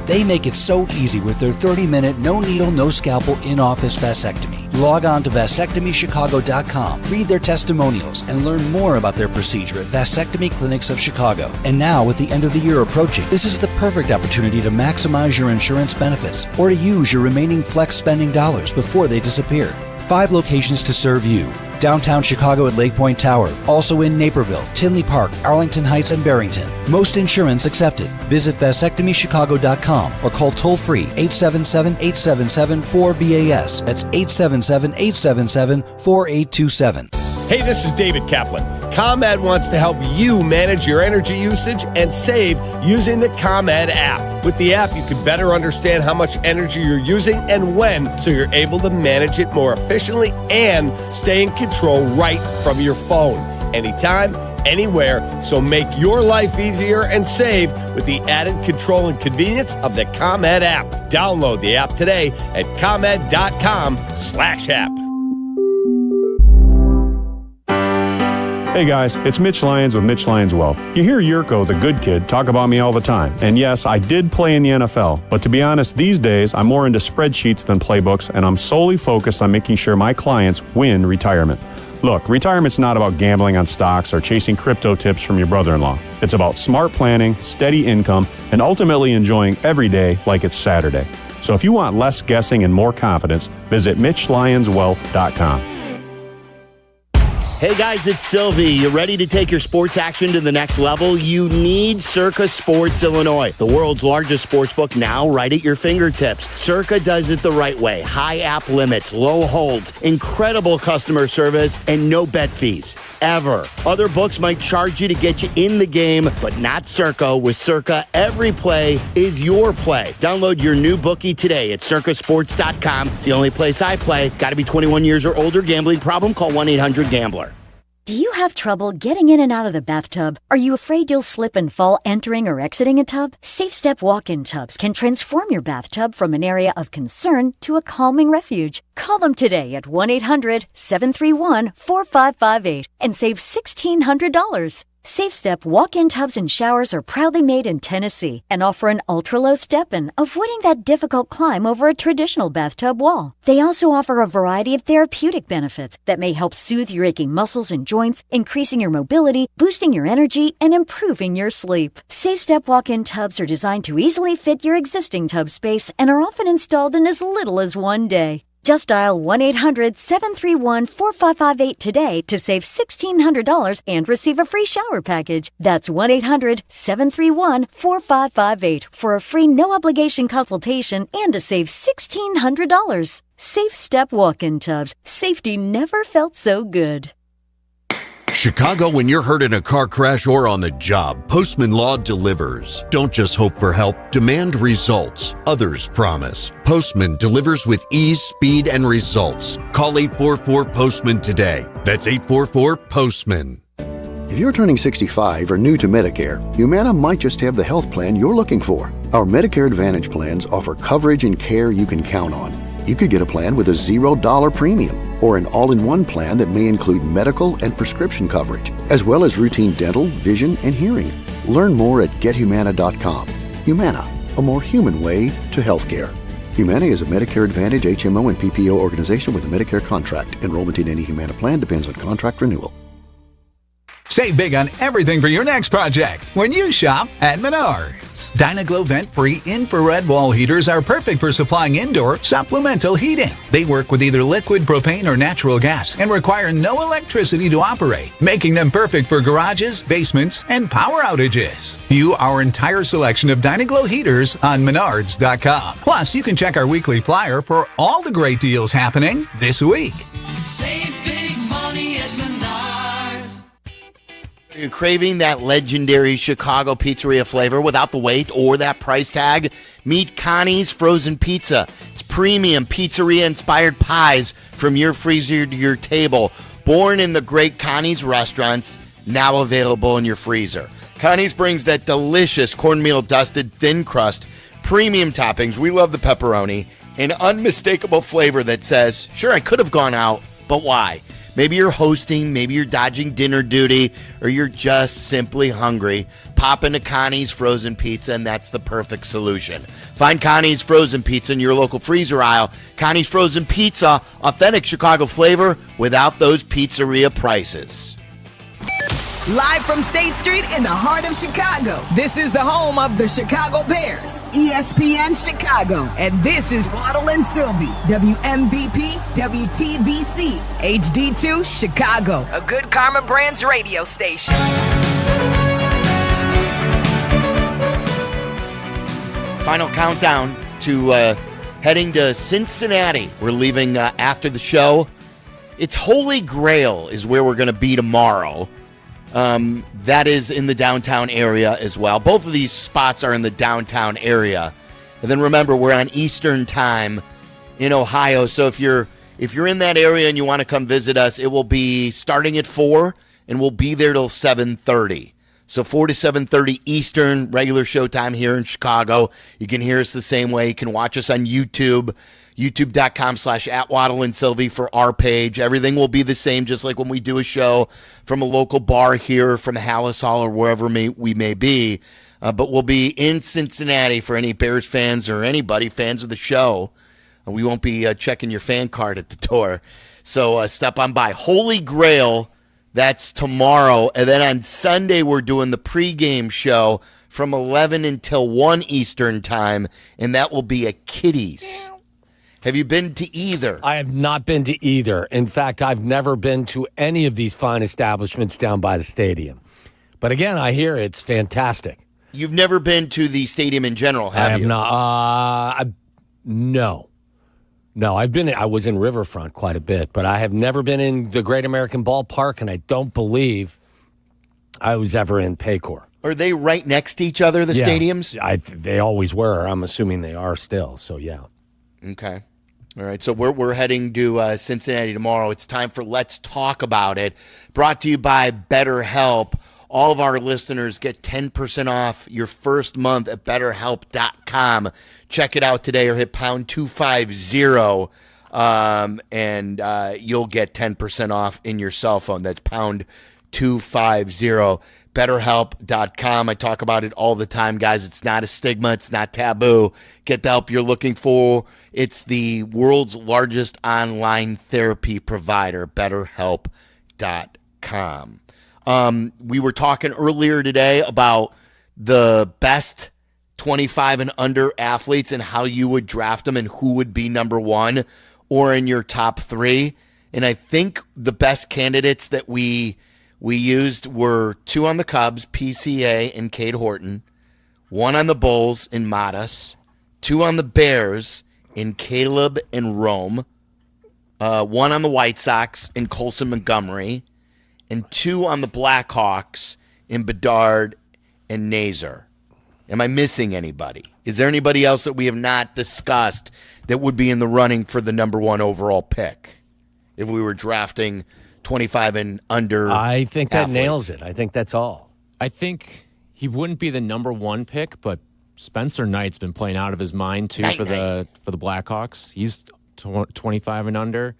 They make it so easy with their 30-minute, no needle, no scalpel, in-office vasectomy. Log on to vasectomychicago.com, read their testimonials, and learn more about their procedure at Vasectomy Clinics of Chicago. And now, with the end of the year approaching, this is the perfect opportunity to maximize your insurance benefits or to use your remaining flex spending dollars before they disappear. 5 locations to serve you. Downtown Chicago at Lake Point Tower, also in Naperville, Tinley Park, Arlington Heights, and Barrington. Most insurance accepted. Visit vasectomychicago.com or call toll-free 877-877-4BAS. That's 877-877-4827. Hey, this is David Kaplan. ComEd wants to help you manage your energy usage and save using the ComEd app. With the app, you can better understand how much energy you're using and when, so you're able to manage it more efficiently and stay in control right from your phone. Anytime, anywhere, so make your life easier and save with the added control and convenience of the ComEd app. Download the app today at ComEd.com/app. Hey guys, it's Mitch Lyons with Mitch Lyons Wealth. You hear Yurko, the good kid, talk about me all the time. And yes, I did play in the NFL. But to be honest, these days, I'm more into spreadsheets than playbooks, and I'm solely focused on making sure my clients win retirement. Look, retirement's not about gambling on stocks or chasing crypto tips from your brother-in-law. It's about smart planning, steady income, and ultimately enjoying every day like it's Saturday. So if you want less guessing and more confidence, visit MitchLyonsWealth.com. Hey guys, it's Silvy. You ready to take your sports action to the next level? You need Circa Sports Illinois, the world's largest sports book, now right at your fingertips. Circa does it the right way. High app limits, low holds, incredible customer service, and no bet fees. Ever. Other books might charge you to get you in the game, but not Circa. With Circa, every play is your play. Download your new bookie today at circasports.com. It's the only place I play. Got to be 21 years or older. Gambling problem? Call 1-800-GAMBLER. Do you have trouble getting in and out of the bathtub? Are you afraid you'll slip and fall entering or exiting a tub? Safe Step walk-in tubs can transform your bathtub from an area of concern to a calming refuge. Call them today at 1-800-731-4558 and save $1,600. Safe Step walk-in tubs and showers are proudly made in Tennessee and offer an ultra-low step-in, avoiding that difficult climb over a traditional bathtub wall. They also offer a variety of therapeutic benefits that may help soothe your aching muscles and joints, increasing your mobility, boosting your energy, and improving your sleep. Safe Step walk-in tubs are designed to easily fit your existing tub space and are often installed in as little as one day. Just dial 1-800-731-4558 today to save $1,600 and receive a free shower package. That's 1-800-731-4558 for a free no-obligation consultation and to save $1,600. Safe Step walk-in tubs. Safety never felt so good. Chicago, when you're hurt in a car crash or on the job, Postman Law delivers. Don't just hope for help, demand results. Others promise. Postman delivers with ease, speed, and results. Call 844-POSTMAN today. That's 844-POSTMAN. If you're turning 65 or new to Medicare, Humana might just have the health plan you're looking for. Our Medicare Advantage plans offer coverage and care you can count on. You could get a plan with a $0 premium or an all-in-one plan that may include medical and prescription coverage, as well as routine dental, vision, and hearing. Learn more at gethumana.com. Humana, a more human way to healthcare. Humana is a Medicare Advantage HMO and PPO organization with a Medicare contract. Enrollment in any Humana plan depends on contract renewal. Save big on everything for your next project when you shop at Menards. Dynaglow vent-free infrared wall heaters are perfect for supplying indoor supplemental heating. They work with either liquid propane or natural gas and require no electricity to operate, making them perfect for garages, basements, and power outages. View our entire selection of Dynaglow heaters on Menards.com. Plus, you can check our weekly flyer for all the great deals happening this week. Save big money You're craving that legendary Chicago pizzeria flavor without the wait or that price tag? Meet Connie's Frozen Pizza. It's premium pizzeria-inspired pies from your freezer to your table. Born in the great Connie's restaurants, now available in your freezer. Connie's brings that delicious cornmeal-dusted thin crust, premium toppings, we love the pepperoni, an unmistakable flavor that says, sure, I could have gone out, but why? Maybe you're hosting, maybe you're dodging dinner duty, or you're just simply hungry. Pop into Connie's Frozen Pizza, and that's the perfect solution. Find Connie's Frozen Pizza in your local freezer aisle. Connie's Frozen Pizza, authentic Chicago flavor without those pizzeria prices. Live from State Street in the heart of Chicago, this is the home of the Chicago Bears, ESPN Chicago. And this is Waddle and Silvy, WMVP, WTBC, HD2, Chicago, a good Karma Brands radio station. Final countdown to heading to Cincinnati. We're leaving after the show. It's Holy Grail is where we're going to be tomorrow. That is in the downtown area as well. Both of these spots are in the downtown area. And then remember, we're on Eastern time in Ohio. So if you're in that area and you want to come visit us, it will be starting at 4 and we'll be there till 7:30. So 4 to 7:30 Eastern, regular showtime here in Chicago. You can hear us the same way. You can watch us on YouTube. YouTube.com/@WaddleandSilvy for our page. Everything will be the same, just like when we do a show from a local bar here, from Hallis Hall, or wherever we may be. But we'll be in Cincinnati for any Bears fans or anybody fans of the show. We won't be checking your fan card at the door. So step on by. Holy Grail, that's tomorrow. And then on Sunday, we're doing the pregame show from 11 until 1 Eastern time, and that will be at Kitty's. Have you been to either? I have not been to either. In fact, I've never been to any of these fine establishments down by the stadium. But again, I hear it's fantastic. You've never been to the stadium in general, have you? I have not. No. No, I was in Riverfront quite a bit, but I have never been in the Great American Ballpark, and I don't believe I was ever in Paycor. Are they right next to each other, the stadiums? They always were. I'm assuming they are still, so yeah. Okay. All right, so we're heading to Cincinnati tomorrow. It's time for Let's Talk About It, brought to you by BetterHelp. All of our listeners get 10% off your first month at BetterHelp.com. Check it out today or hit pound 250, and you'll get 10% off in your cell phone. That's pound 250. BetterHelp.com. I talk about it all the time, guys. It's not a stigma. It's not taboo. Get the help you're looking for. It's the world's largest online therapy provider, BetterHelp.com. We were talking earlier today about the best 25 and under athletes and how you would draft them and who would be number one or in your top three. And I think the best candidates that we used were 2 on the Cubs, PCA and Cade Horton, 1 on the Bulls in Matas, 2 on the Bears in Caleb and Rome, 1 on the White Sox in Colson Montgomery, and 2 on the Blackhawks in Bedard and Nazar. Am I missing anybody? Is there anybody else that we have not discussed that would be in the running for the number 1 overall pick if we were drafting 25 and under? I think that athletes? nails it. I think that's all. I think he wouldn't be the number 1 pick, but Spencer Knight's been playing out of his mind too for the Blackhawks. He's 25 and under.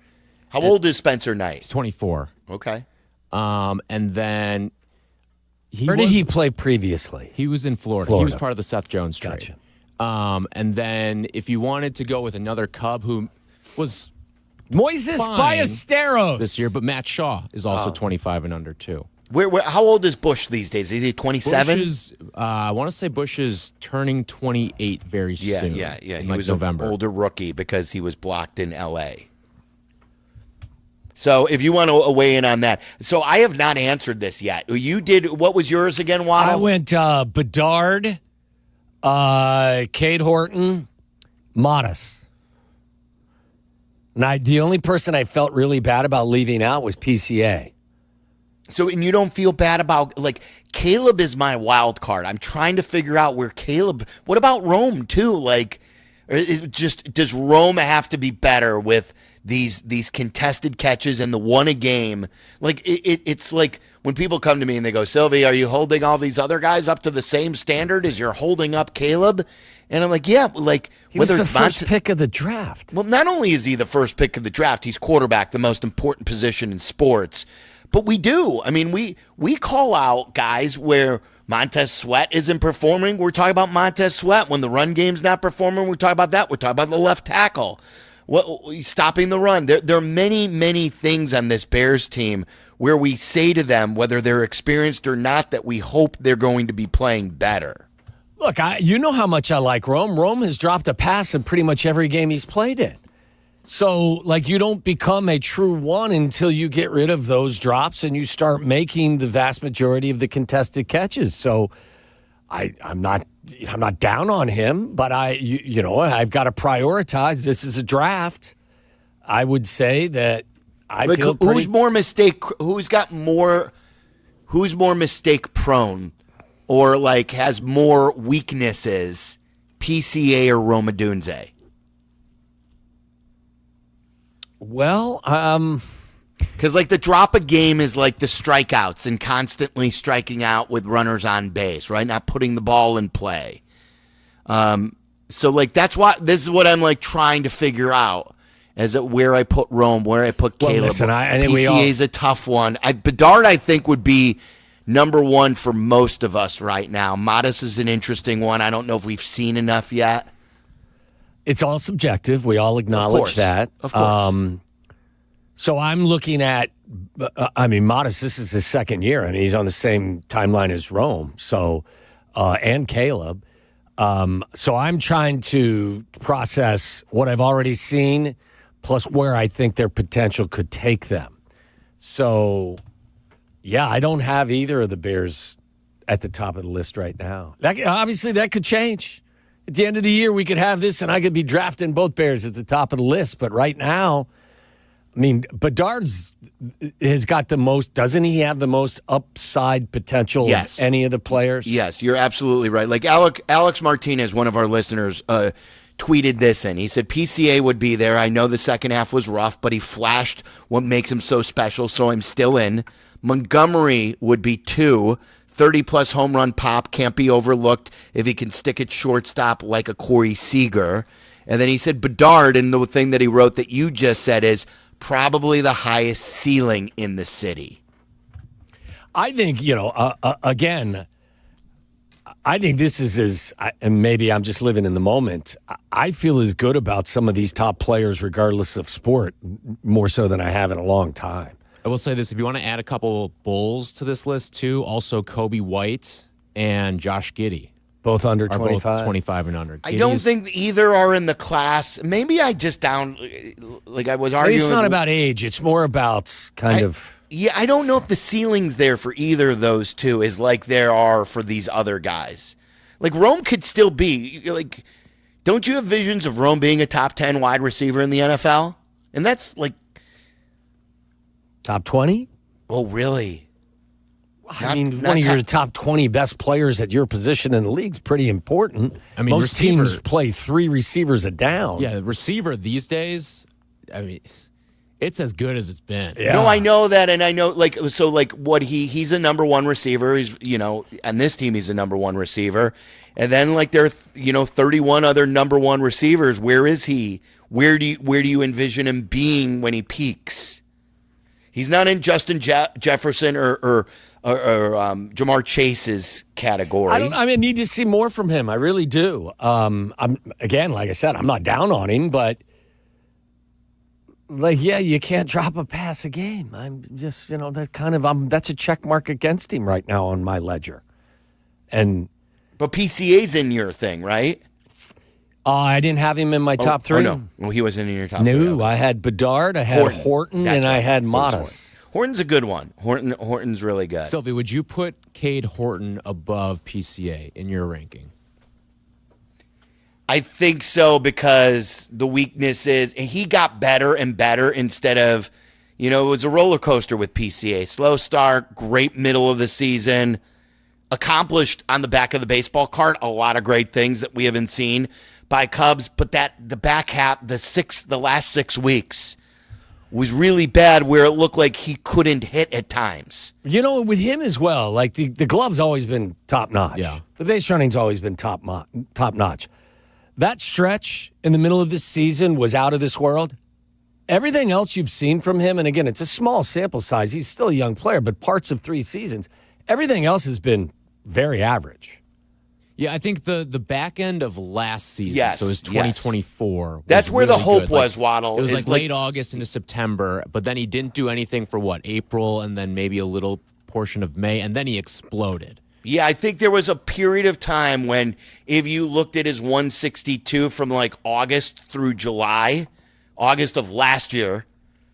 How old is Spencer Knight? He's 24. Okay. And then where did he play previously? He was in Florida. He was part of the Seth Jones trade. Gotcha. And then if you wanted to go with another Cub who was Moises Ballesteros this year, but Matt Shaw is also 25 and under too. How old is Bush these days? Is he 27? I want to say Bush is turning 28 very soon. Yeah. He like was November. an older rookie because he was blocked in L.A. So if you want to weigh in on that. So I have not answered this yet. You did. What was yours again, Waddle? I went Bedard, Cade Horton, Matas. And the only person I felt really bad about leaving out was PCA. So, and you don't feel bad about, like, Caleb is my wild card. I'm trying to figure out where Caleb, what about Rome too? Like, does Rome have to be better with these contested catches and the one a game? Like, it's like when people come to me and they go, Silvy, are you holding all these other guys up to the same standard as you're holding up Caleb? And I'm like, yeah, like, he was the first pick of the draft. Well, not only is he the first pick of the draft, he's quarterback, the most important position in sports. But we do. I mean, we call out guys where Montez Sweat isn't performing. We're talking about Montez Sweat. When the run game's not performing, we're talking about that. We're talking about the left tackle. Stopping the run. There are many, many things on this Bears team where we say to them, whether they're experienced or not, that we hope they're going to be playing better. Look, you know how much I like Rome. Rome has dropped a pass in pretty much every game he's played in. So, like, you don't become a true one until you get rid of those drops and you start making the vast majority of the contested catches. So, I'm not down on him, but I've got to prioritize. This is a draft. I would say that feel pretty. Who's more mistake prone, or like has more weaknesses, PCA or Rome Odunze? Well, because like the drop a game is like the strikeouts and constantly striking out with runners on base, right? Not putting the ball in play. So like this is what I'm like trying to figure out, as where I put Rome, where I put Caleb. Listen, I think PCA is a tough one. Bedard, I think, would be number one for most of us right now. Modest is an interesting one. I don't know if we've seen enough yet. It's all subjective. We all acknowledge that. Of course. So I'm looking at, Modest, this is his second year. I mean, he's on the same timeline as Rome, and Caleb. So I'm trying to process what I've already seen, plus where I think their potential could take them. So, yeah, I don't have either of the Bears at the top of the list right now. Obviously, that could change. At the end of the year, we could have this, and I could be drafting both Bears at the top of the list. But right now, I mean, Bedard's has got the most, doesn't he have the most upside potential of any of the players? Yes, you're absolutely right. Like Alex Martinez, one of our listeners, tweeted this in. He said, PCA would be there. I know the second half was rough, but he flashed what makes him so special, so I'm still in. Montgomery would be 2. 30-plus home run pop, can't be overlooked if he can stick at shortstop like a Corey Seager. And then he said Bedard, and the thing that he wrote that you just said is probably the highest ceiling in the city. I think, again, I think this is and maybe I'm just living in the moment. I feel as good about some of these top players, regardless of sport, more so than I have in a long time. I will say this, if you want to add a couple Bulls to this list too, also Kobe White and Josh Giddey. Both under 25? Both 25 and under. I don't think either are in the class. Maybe I just I was arguing. It's not about age. It's more about Yeah, I don't know if the ceiling's there for either of those two is like there are for these other guys. Like Rome could still be, like, don't you have visions of Rome being a top 10 wide receiver in the NFL? And that's like, top 20? Oh, really? One of your top 20 best players at your position in the league is pretty important. I mean, most teams play 3 receivers a down. Yeah, the receiver these days, I mean, it's as good as it's been. Yeah. No, I know that, and I know, what he's a number one receiver. He's, on this team, he's a number one receiver. And then, there are, 31 other number one receivers. Where is he? Where do you envision him being when he peaks? He's not in Justin Jefferson or Jamar Chase's category. I need to see more from him. I really do. I'm again, like I said, I'm not down on him, but you can't drop a pass a game. I'm just, that's a check mark against him right now on my ledger. But PCA's in your thing, right? I didn't have him in my top 3. Oh, no. Well, he wasn't in your top 3. No, I had Bedard, I had Horton, and I had Modest. Horton's a good one. Horton's really good. Sylvie, would you put Cade Horton above PCA in your ranking? I think so, because the weakness is he got better and better instead of You know, it was a roller coaster with PCA. Slow start, great middle of the season, accomplished on the back of the baseball card a lot of great things that we haven't seen by Cubs, but the back half, the last 6 weeks was really bad where it looked like he couldn't hit at times. You know, with him as well, like the glove's always been top notch. Yeah. The base running's always been top notch. That stretch in the middle of this season was out of this world. Everything else you've seen from him, and again, it's a small sample size. He's still a young player, but parts of 3 seasons, everything else has been very average. Yeah, I think the back end of last season, Yes, so it was 2024. That's where the really hope good. was, Waddle. It was is like late August into September, but then he didn't do anything for April, and then maybe a little portion of May, and then he exploded. Yeah, I think there was a period of time when if you looked at his 162 from like August through July, August of last year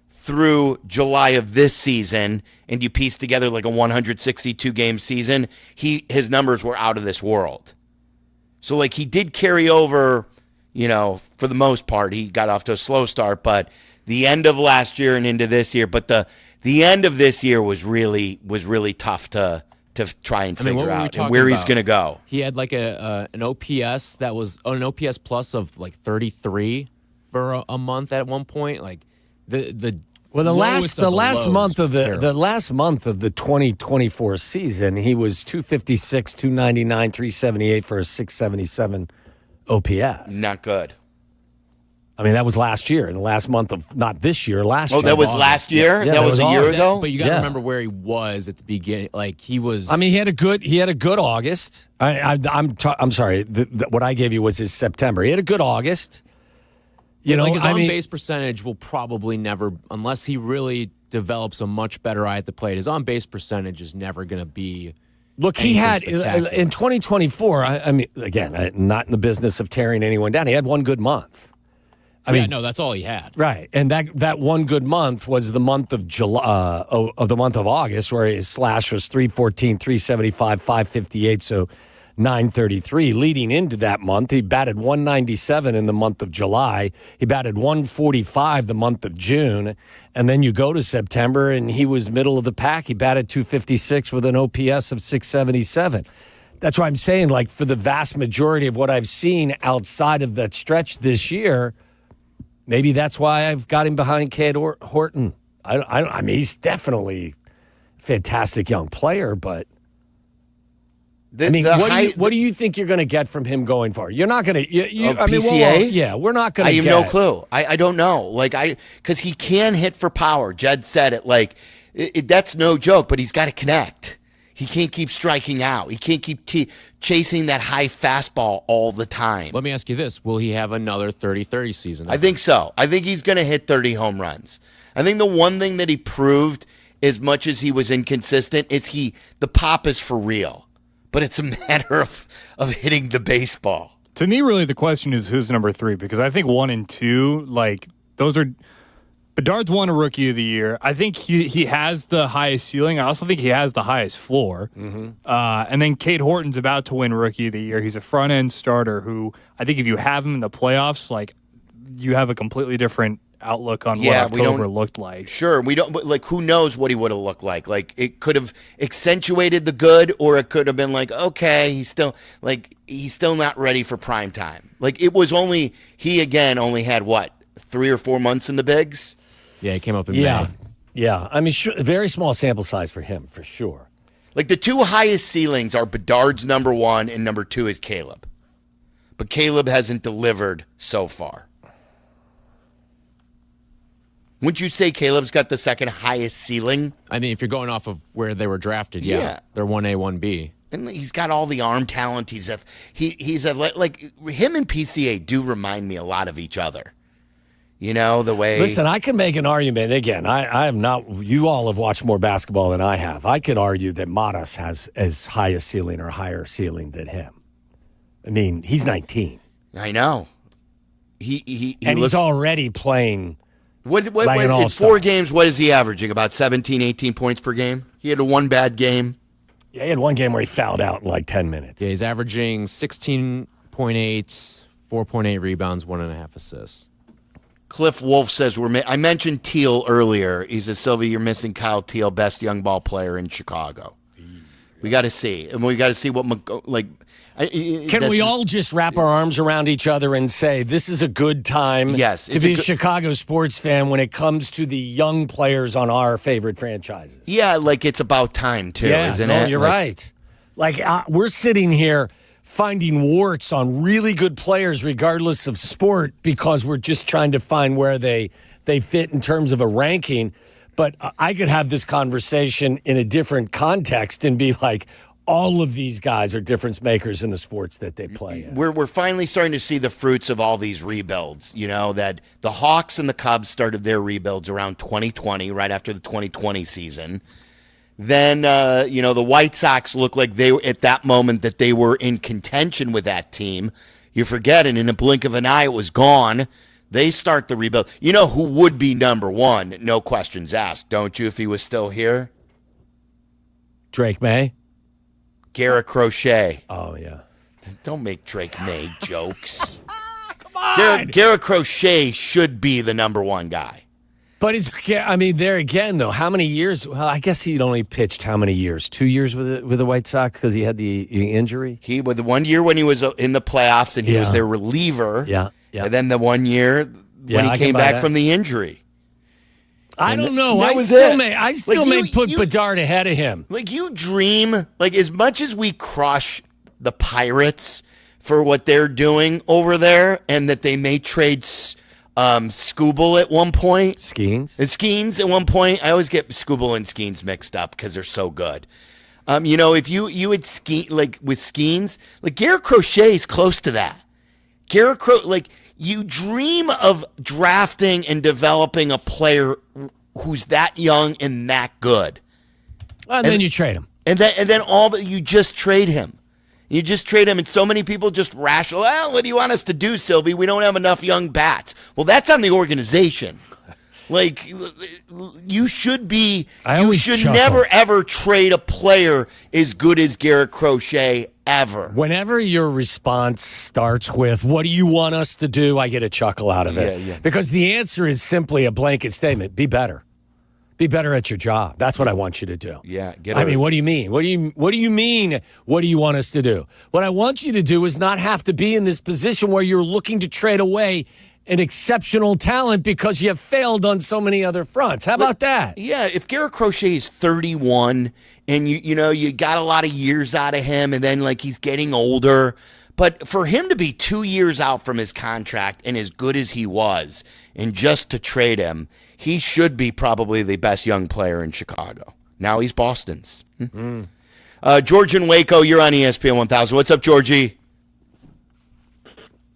through July of this season, and you piece together like a 162-game season, his numbers were out of this world. So, like, he did carry over, you know, for the most part. He got off to a slow start, but the end of last year and into this year. But the end of this year was really tough to try and figure out and where he's going to go. He had like an OPS that was an OPS plus of like 33 for a month at one point. Like the last month of the 2024 season, he was 256, 299, 378 for a 677 OPS. Not good. I mean, that was last year, in the last month of, not this year, last year. Oh, that was last year? Yeah, that was a year ago? But you got to remember where he was at the beginning. Like, he was... I mean, he had a good August. I'm sorry. What I gave you was his September. He had a good August. You know, his on-base percentage will probably never, unless he really develops a much better eye at the plate, his on-base percentage is never going to be... Look, he had, in 2024, I mean, again, not in the business of tearing anyone down, he had one good month. I mean, no, that's all he had. Right, and that one good month was the month of July, of the month of August, where his slash was 314, 375, 558, so 933. Leading into that month, he batted 197 in the month of July. He batted 145 the month of June, and then you go to September, and he was middle of the pack. He batted 256 with an OPS of 677. That's why I'm saying, like, for the vast majority of what I've seen outside of that stretch this year, maybe that's why I've got him behind Cade Horton. I mean, he's definitely a fantastic young player, but what do you think you're going to get from him going forward? You're not going to. PCA? We're not going to. I have no clue. I don't know. Because he can hit for power. Jed said it. Like, that's no joke. But he's got to connect. He can't keep striking out. He can't keep chasing that high fastball all the time. Let me ask you this. Will he have another 30-30 season? I think so. I think he's going to hit 30 home runs. I think the one thing that he proved, as much as he was inconsistent, is the pop is for real. But it's a matter of hitting the baseball. To me, really, the question is who's number 3, because I think 1 and 2, like, those are... Bedard's won a Rookie of the Year. I think he has the highest ceiling. I also think he has the highest floor. Mm-hmm. And then Cade Horton's about to win Rookie of the Year. He's a front-end starter who I think if you have him in the playoffs, like, you have a completely different outlook on what October looked like. Sure, we don't. But like, who knows what he would have looked like? Like, it could have accentuated the good, or it could have been like, okay, he's still not ready for prime time. Like, it was only had what, 3 or 4 months in the bigs. Yeah, he came up in May. Yeah. I mean, very small sample size for him, for sure. Like, the 2 highest ceilings are Bedard's number 1 and number 2 is Caleb. But Caleb hasn't delivered so far. Wouldn't you say Caleb's got the second highest ceiling? I mean, if you're going off of where they were drafted, yeah. They're 1A, 1B. And he's got all the arm talent. He's like him and PCA do remind me a lot of each other. You know, the way... Listen, I can make an argument. Again, I have not... You all have watched more basketball than I have. I could argue that Matas has as high a ceiling or higher ceiling than him. I mean, he's 19. I know. He's already playing... in 4 games, what is he averaging? About 17, 18 points per game? He had one bad game. Yeah, he had one game where he fouled out in like 10 minutes. Yeah, he's averaging 16.8, 4.8 rebounds, 1.5 assists. Cliff Wolf says I mentioned Teal earlier. He says, Silvy, you're missing Kyle Teal, best young ball player in Chicago. We got to see, and we got to see what Can we all just wrap our arms around each other and say this is a good time to be a Chicago sports fan when it comes to the young players on our favorite franchises? Yeah, like it's about time too, isn't it? You're right. Like we're sitting here finding warts on really good players regardless of sport because we're just trying to find where they fit in terms of a ranking. But I could have this conversation in a different context and be like, all of these guys are difference makers in the sports that they play in. We're finally starting to see the fruits of all these rebuilds. You know, that the Hawks and the Cubs started their rebuilds around 2020, right after the 2020 season. Then, the White Sox looked like they at that moment that they were in contention with that team. You forget, and in a blink of an eye, it was gone. They start the rebuild. You know who would be number one? No questions asked, don't you, if he was still here? Drake May? Garrett Crochet. Oh, yeah. Don't make Drake May jokes. Come on! Garrett Crochet should be the number one guy. But there again, though, how many years? Well, I guess he'd only pitched how many years? 2 years with the White Sox because he had the injury? He with the 1 year when he was in the playoffs and he was their reliever. Yeah. And then the 1 year when he came back from the injury. I don't know. I still may put Bedard ahead of him. Like, you dream, like, as much as we crush the Pirates for what they're doing over there and that they may trade Skubal at one point. Skeens at one point. I always get Skubal and Skeens mixed up because they're so good. If you had like with Skeens, like Garrett Crochet is close to that. You dream of drafting and developing a player who's that young and that good. And then you trade him. And then you just trade him. You just trade him, and so many people just rational. Well, what do you want us to do, Silvy? We don't have enough young bats. Well, that's on the organization. Like, you should be. You should never ever trade a player as good as Garrett Crochet ever. Whenever your response starts with "What do you want us to do?" I get a chuckle out of it. Yeah. Because the answer is simply a blanket statement: be better. Be better at your job. That's what I want you to do. Yeah. What do you mean? What do you mean? What do you want us to do? What I want you to do is not have to be in this position where you're looking to trade away an exceptional talent because you have failed on so many other fronts. How about that? Yeah, if Garrett Crochet is 31 and you got a lot of years out of him and then like he's getting older, but for him to be 2 years out from his contract and as good as he was and just to trade him, he should be probably the best young player in Chicago. Now he's Boston's. George in Waco, you're on ESPN 1000. What's up, Georgie?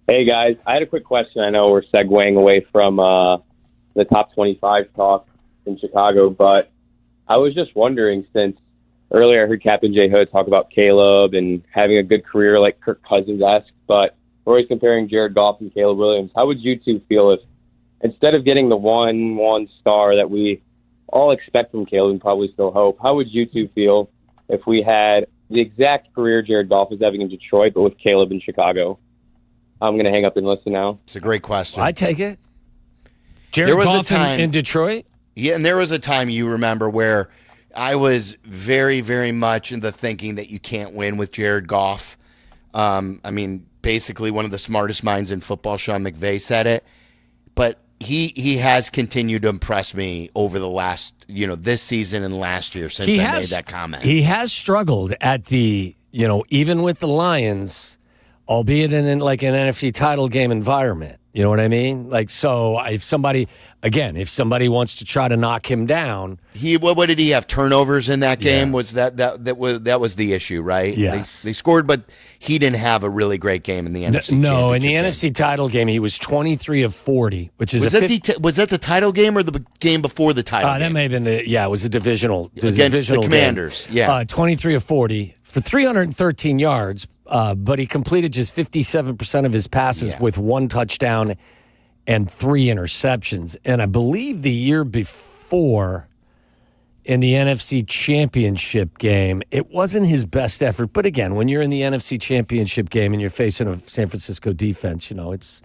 Hey, guys. I had a quick question. I know we're segueing away from the top 25 talk in Chicago, but I was just wondering, since earlier I heard Captain J Hood talk about Caleb and having a good career like Kirk Cousins-esque, but we're always comparing Jared Goff and Caleb Williams. How would you two feel if, instead of getting the one star that we all expect from Caleb and probably still hope, how would you two feel if we had the exact career Jared Goff is having in Detroit, but with Caleb in Chicago? I'm going to hang up and listen now. It's a great question. I take it. Jared Goff in Detroit? Yeah, and there was a time, you remember, where I was very, very much in the thinking that you can't win with Jared Goff. Basically one of the smartest minds in football, Sean McVay, said it. But he has continued to impress me over the last, this season and last year since I made that comment. He has struggled at the, even with the Lions, albeit in an NFC title game environment. You know what I mean? Like, so if somebody wants to try to knock him down, what did he have? Turnovers in that game? Was that was the issue, right? Yes. They scored, but he didn't have a really great game in the NFC. No, in the NFC title game, he was 23 of 40, which is was that the title game or the game before the title game? That may have been it was a divisional against the Commanders. Game. Yeah, 23 of 40 for 313 yards. But he completed just 57% of his passes with one touchdown and 3 interceptions. And I believe the year before in the NFC Championship game, it wasn't his best effort. But again, when you're in the NFC Championship game and you're facing a San Francisco defense, it's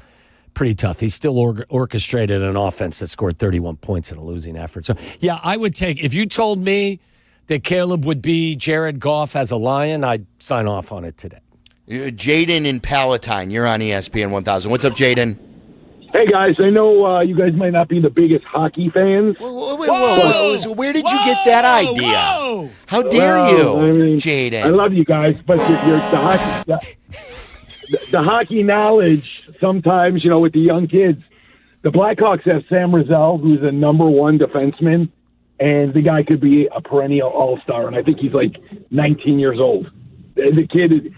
pretty tough. He still orchestrated an offense that scored 31 points in a losing effort. So, yeah, I would take, if you told me that Caleb would be Jared Goff as a Lion, I'd sign off on it today. Jaden in Palatine, you're on ESPN 1000. What's up, Jaden? Hey, guys, I know you guys might not be the biggest hockey fans. Whoa. Where did you get that idea? How dare you, Jaden? I love you guys, but the hockey knowledge sometimes, with the young kids. The Blackhawks have Sam Rizzo, who's a number one defenseman, and the guy could be a perennial all-star, and I think he's like 19 years old. The kid,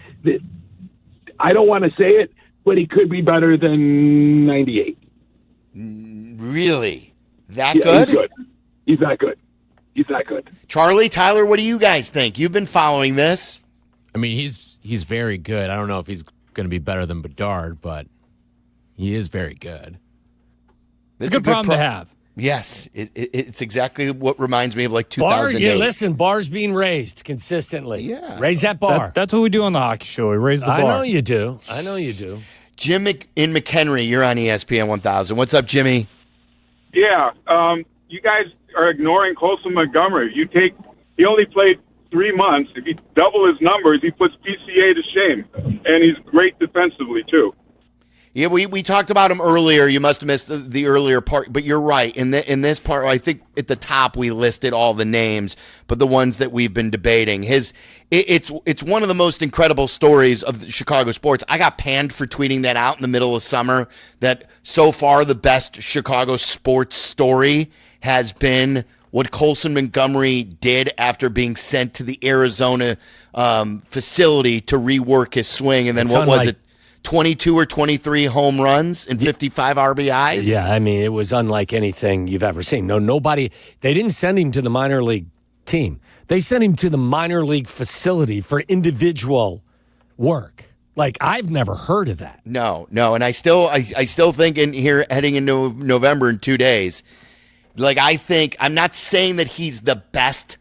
I don't want to say it, but he could be better than 98. Really? That good? He's good. He's that good. Charlie, Tyler, what do you guys think? You've been following this. I mean, he's very good. I don't know if he's going to be better than Bedard, but he is very good. It's a good problem to have. Yes, it's exactly what reminds me of like 2008. Bar's being raised consistently. Yeah. Raise that bar. That's what we do on the hockey show. We raise the bar. I know you do. Jim in McHenry, you're on ESPN 1000. What's up, Jimmy? Yeah, you guys are ignoring Colson Montgomery. He only played 3 months. If you double his numbers, he puts PCA to shame, and he's great defensively too. Yeah, we talked about him earlier. You must have missed the earlier part, but you're right. In this part, I think at the top we listed all the names, but the ones that we've been debating. It's one of the most incredible stories of Chicago sports. I got panned for tweeting that out in the middle of summer, that so far the best Chicago sports story has been what Colson Montgomery did after being sent to the Arizona facility to rework his swing. And then was it? 22 or 23 home runs and 55 RBIs? Yeah, I mean, it was unlike anything you've ever seen. Nobody, they didn't send him to the minor league team. They sent him to the minor league facility for individual work. Like, I've never heard of that. No, and I still think in here heading into November in 2 days, like I'm not saying that he's the best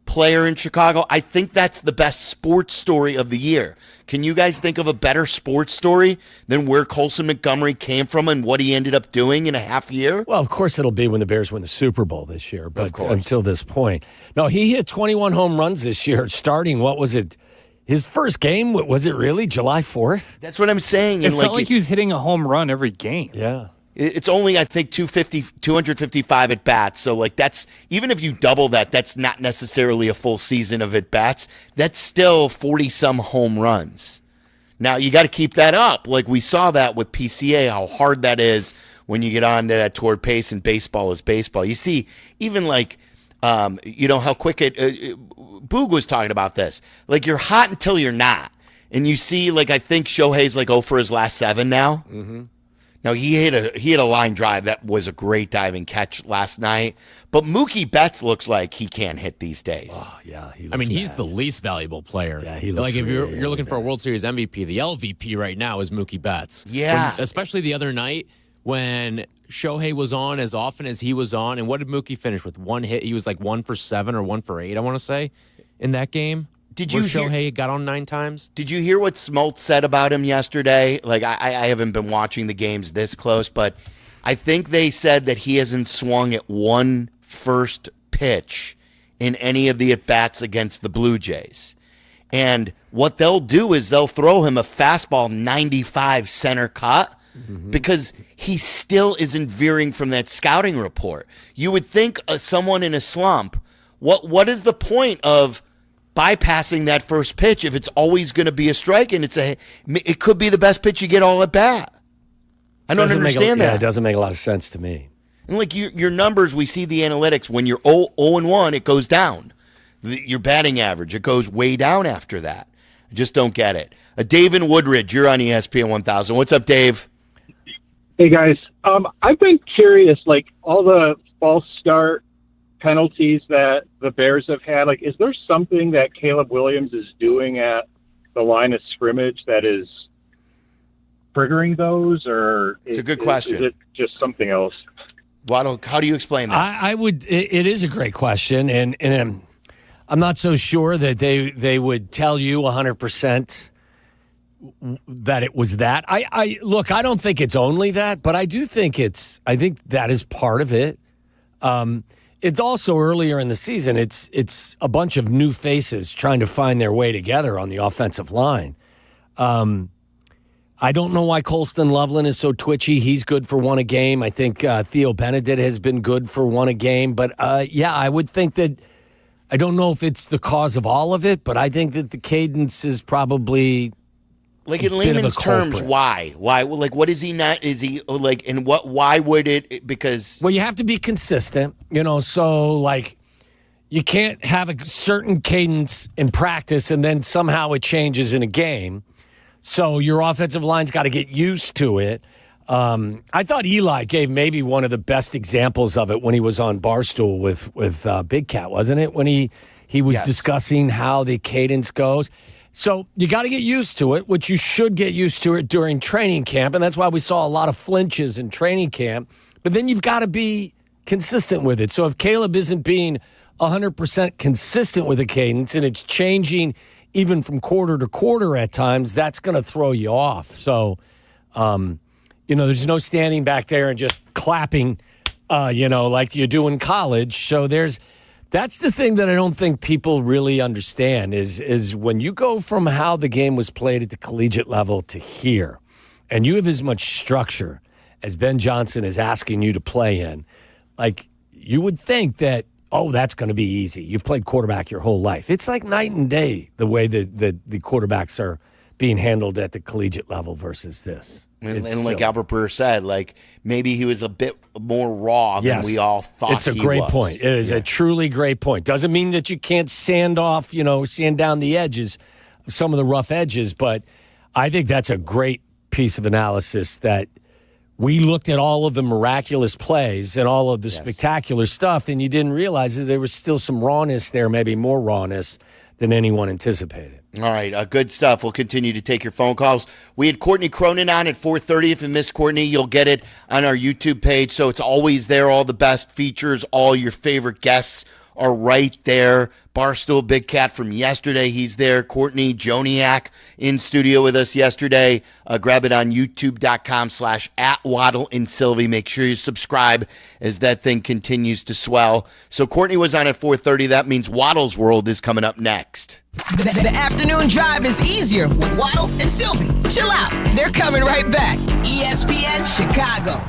player in Chicago. I think that's the best sports story of the year. Can you guys think of a better sports story than where Colson Montgomery came from and what he ended up doing in a half year? Well, of course it'll be when the Bears win the Super Bowl this year, but until this point. No, he hit 21 home runs this year starting, what was it? His first game, was it really July 4th? That's what I'm saying. It felt like he was hitting a home run every game. Yeah. It's only, I think, 255 at bats. So, like, that's, even if you double that, that's not necessarily a full season of at bats. That's still 40-some home runs. Now, you got to keep that up. Like, we saw that with PCA, how hard that is when you get on to that toward pace, and baseball is baseball. You see, even like, how quick Boog was talking about this. Like, you're hot until you're not. And you see, like, I think Shohei's like 0 for his last 7 now. Mm-hmm. Now, he hit a line drive that was a great diving catch last night. But Mookie Betts looks like he can't hit these days. Oh, yeah. He's the least valuable player. Yeah, he looks like if you're really looking for a World Series MVP, the LVP right now is Mookie Betts. Yeah. Especially the other night when Shohei was on as often as he was on. And what did Mookie finish with? 1 hit? He was like 1 for 7 or 1 for 8, I want to say, in that game. Shohei got on 9 times? Did you hear what Smoltz said about him yesterday? Like, I haven't been watching the games this close, but I think they said that he hasn't swung at one first pitch in any of the at-bats against the Blue Jays. And what they'll do is they'll throw him a fastball 95 center cut because he still isn't veering from that scouting report. You would think someone in a slump, what is the point of bypassing that first pitch if it's always going to be a strike and it could be the best pitch you get all at bat? I don't understand that. Yeah, it doesn't make a lot of sense to me. And like your numbers, we see the analytics. When you're 0-1, it goes down. Your batting average, it goes way down after that. I just don't get it. Dave in Woodridge, you're on ESPN 1000. What's up, Dave? Hey, guys. I've been curious, like all the false start penalties that the Bears have had, like, is there something that Caleb Williams is doing at the line of scrimmage that is triggering those, or it's a good question. Is it just something else? Waddle, how do you explain that? It is a great question, and I'm not so sure that they would tell you 100% that it was that. I look, I don't think it's only that, but I do think I think that is part of it. It's also earlier in the season. It's a bunch of new faces trying to find their way together on the offensive line. I don't know why Colston Loveland is so twitchy. He's good for one a game. I think Theo Benedict has been good for one a game. But, I would think that I don't know if it's the cause of all of it, but I think that the cadence is probably like in layman's terms. Why? Like, what is he not? Is he like, and what? Why would it? Because you have to be consistent. So like you can't have a certain cadence in practice and then somehow it changes in a game. So your offensive line's got to get used to it. I thought Eli gave maybe one of the best examples of it when he was on Barstool with Big Cat, wasn't it? When he was discussing how the cadence goes. So you got to get used to it, which you should get used to it during training camp, and that's why we saw a lot of flinches in training camp. But then you've got to be consistent with it. So if Caleb isn't being 100% consistent with the cadence and it's changing even from quarter to quarter at times, that's going to throw you off. So, there's no standing back there and just clapping, like you do in college. So that's the thing that I don't think people really understand is when you go from how the game was played at the collegiate level to here, and you have as much structure as Ben Johnson is asking you to play in, like you would think that, that's going to be easy. You've played quarterback your whole life. It's like night and day the way that the quarterbacks are being handled at the collegiate level versus this. And like Albert Breer said, like maybe he was a bit more raw than we all thought he was. It's a great point. It is a truly great point. Doesn't mean that you can't sand down the edges, some of the rough edges, but I think that's a great piece of analysis that we looked at all of the miraculous plays and all of the spectacular stuff, and you didn't realize that there was still some rawness there, maybe more rawness than anyone anticipated. All right, good stuff. We'll continue to take your phone calls. We had Courtney Cronin on at 4:30. If you missed Courtney, you'll get it on our YouTube page, so it's always there. All the best features, all your favorite guests are right there. Barstool Big Cat from yesterday, he's there. Courtney Joniak in studio with us yesterday. Grab it on youtube.com/@Waddle and Silvy. Make sure you subscribe as that thing continues to swell. So Courtney was on at 4:30. That means Waddle's World is coming up next. The afternoon drive is easier with Waddle and Silvy. Chill out. They're coming right back. ESPN Chicago.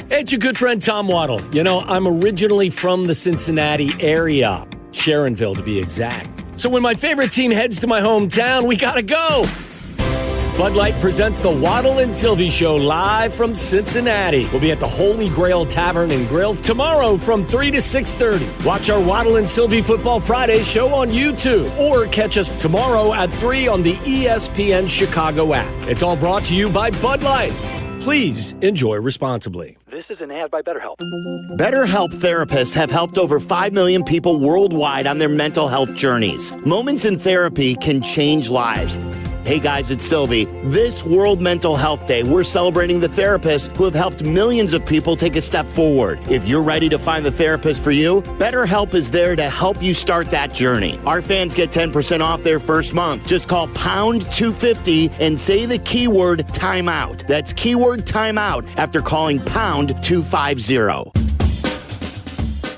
Hey, it's your good friend Tom Waddle. I'm originally from the Cincinnati area, Sharonville to be exact. So when my favorite team heads to my hometown, we gotta go. Bud Light presents the Waddle and Silvy Show live from Cincinnati. We'll be at the Holy Grail Tavern and Grill tomorrow from 3 to 6:30. Watch our Waddle and Silvy Football Friday show on YouTube or catch us tomorrow at 3 on the ESPN Chicago app. It's all brought to you by Bud Light. Please enjoy responsibly. This is an ad by BetterHelp. BetterHelp therapists have helped over 5 million people worldwide on their mental health journeys. Moments in therapy can change lives. Hey guys, it's Silvy. This World Mental Health Day, we're celebrating the therapists who have helped millions of people take a step forward. If you're ready to find the therapist for you, BetterHelp is there to help you start that journey. Our fans get 10% off their first month. Just call pound 250 and say the keyword timeout. That's keyword timeout after calling pound 250.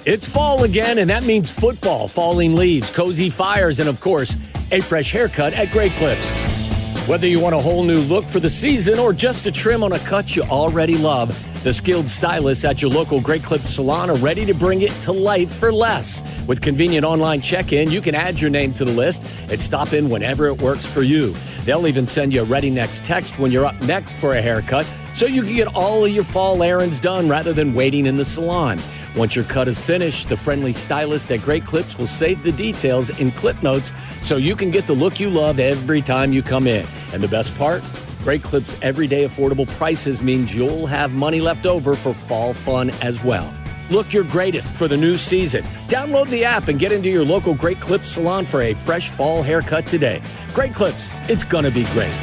It's fall again, and that means football, falling leaves, cozy fires, and of course, a fresh haircut at Great Clips. Whether you want a whole new look for the season or just a trim on a cut you already love, the skilled stylists at your local Great Clips salon are ready to bring it to life for less. With convenient online check-in, you can add your name to the list and stop in whenever it works for you. They'll even send you a ready next text when you're up next for a haircut, so you can get all of your fall errands done rather than waiting in the salon. Once your cut is finished, the friendly stylist at Great Clips will save the details in clip notes so you can get the look you love every time you come in. And the best part? Great Clips' everyday affordable prices means you'll have money left over for fall fun as well. Look your greatest for the new season. Download the app and get into your local Great Clips salon for a fresh fall haircut today. Great Clips, it's gonna be great.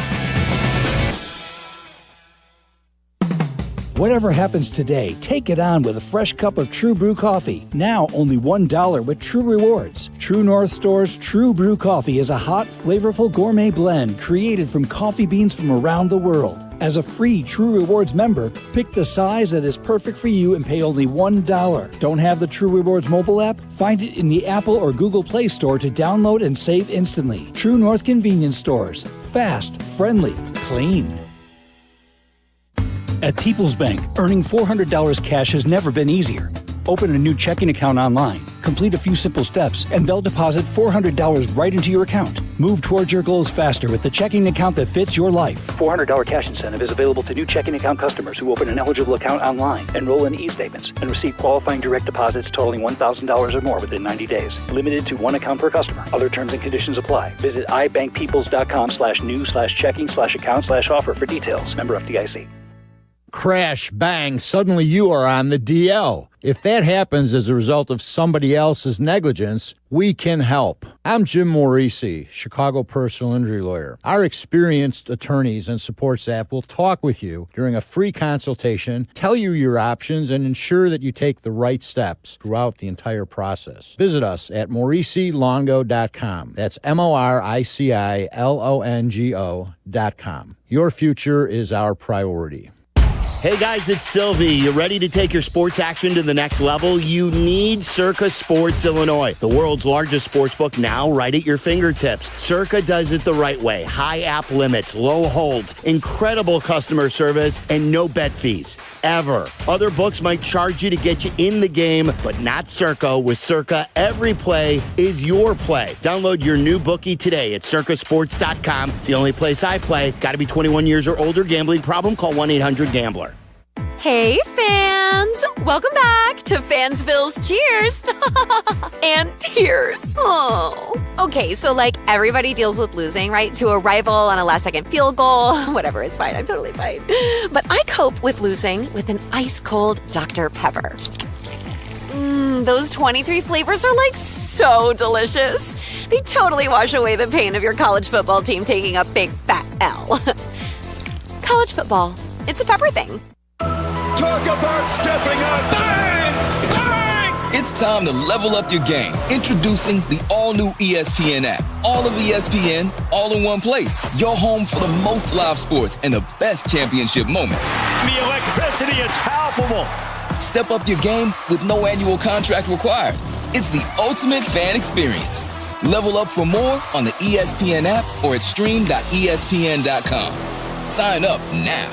Whatever happens today, take it on with a fresh cup of True Brew coffee. Now only $1 with True Rewards. True North Store's True Brew coffee is a hot, flavorful gourmet blend created from coffee beans from around the world. As a free True Rewards member, pick the size that is perfect for you and pay only $1. Don't have the True Rewards mobile app? Find it in the Apple or Google Play Store to download and save instantly. True North Convenience Stores. Fast, friendly, clean. At People's Bank, earning $400 cash has never been easier. Open a new checking account online, complete a few simple steps, and they'll deposit $400 right into your account. Move towards your goals faster with the checking account that fits your life. $400 cash incentive is available to new checking account customers who open an eligible account online, enroll in e-statements, and receive qualifying direct deposits totaling $1,000 or more within 90 days. Limited to one account per customer. Other terms and conditions apply. Visit ibankpeoples.com/new/checking/account/offer for details. Member FDIC. Crash, bang, suddenly you are on the DL. If that happens as a result of somebody else's negligence, we can help. I'm Jim Morisi, Chicago personal injury lawyer. Our experienced attorneys and support staff will talk with you during a free consultation, tell you your options, and ensure that you take the right steps throughout the entire process. Visit us at MorisiLongo.com. That's MoriciLongo.com. Your future is our priority. Hey guys, it's Silvy. You ready to take your sports action to the next level? You need Circa Sports Illinois, the world's largest sportsbook, now right at your fingertips. Circa does it the right way. High app limits, low holds, incredible customer service, and no bet fees. Ever. Other books might charge you to get you in the game, but not Circa. With Circa, every play is your play. Download your new bookie today at circasports.com. It's the only place I play. Got to be 21 years or older. Gambling problem? Call 1-800-GAMBLER. Hey, fans! Welcome back to Fansville's Cheers and Tears. Oh. Okay, so everybody deals with losing, right? To a rival on a last-second field goal. Whatever, it's fine. I'm totally fine. But I cope with losing with an ice-cold Dr. Pepper. Those 23 flavors are so delicious. They totally wash away the pain of your college football team taking a big fat L. College football. It's a pepper thing. Talk about stepping up! Bang! Bang! It's time to level up your game. Introducing the all-new ESPN app. All of ESPN, all in one place. Your home for the most live sports and the best championship moments. The electricity is palpable. Step up your game with no annual contract required. It's the ultimate fan experience. Level up for more on the ESPN app or at stream.espn.com. Sign up now.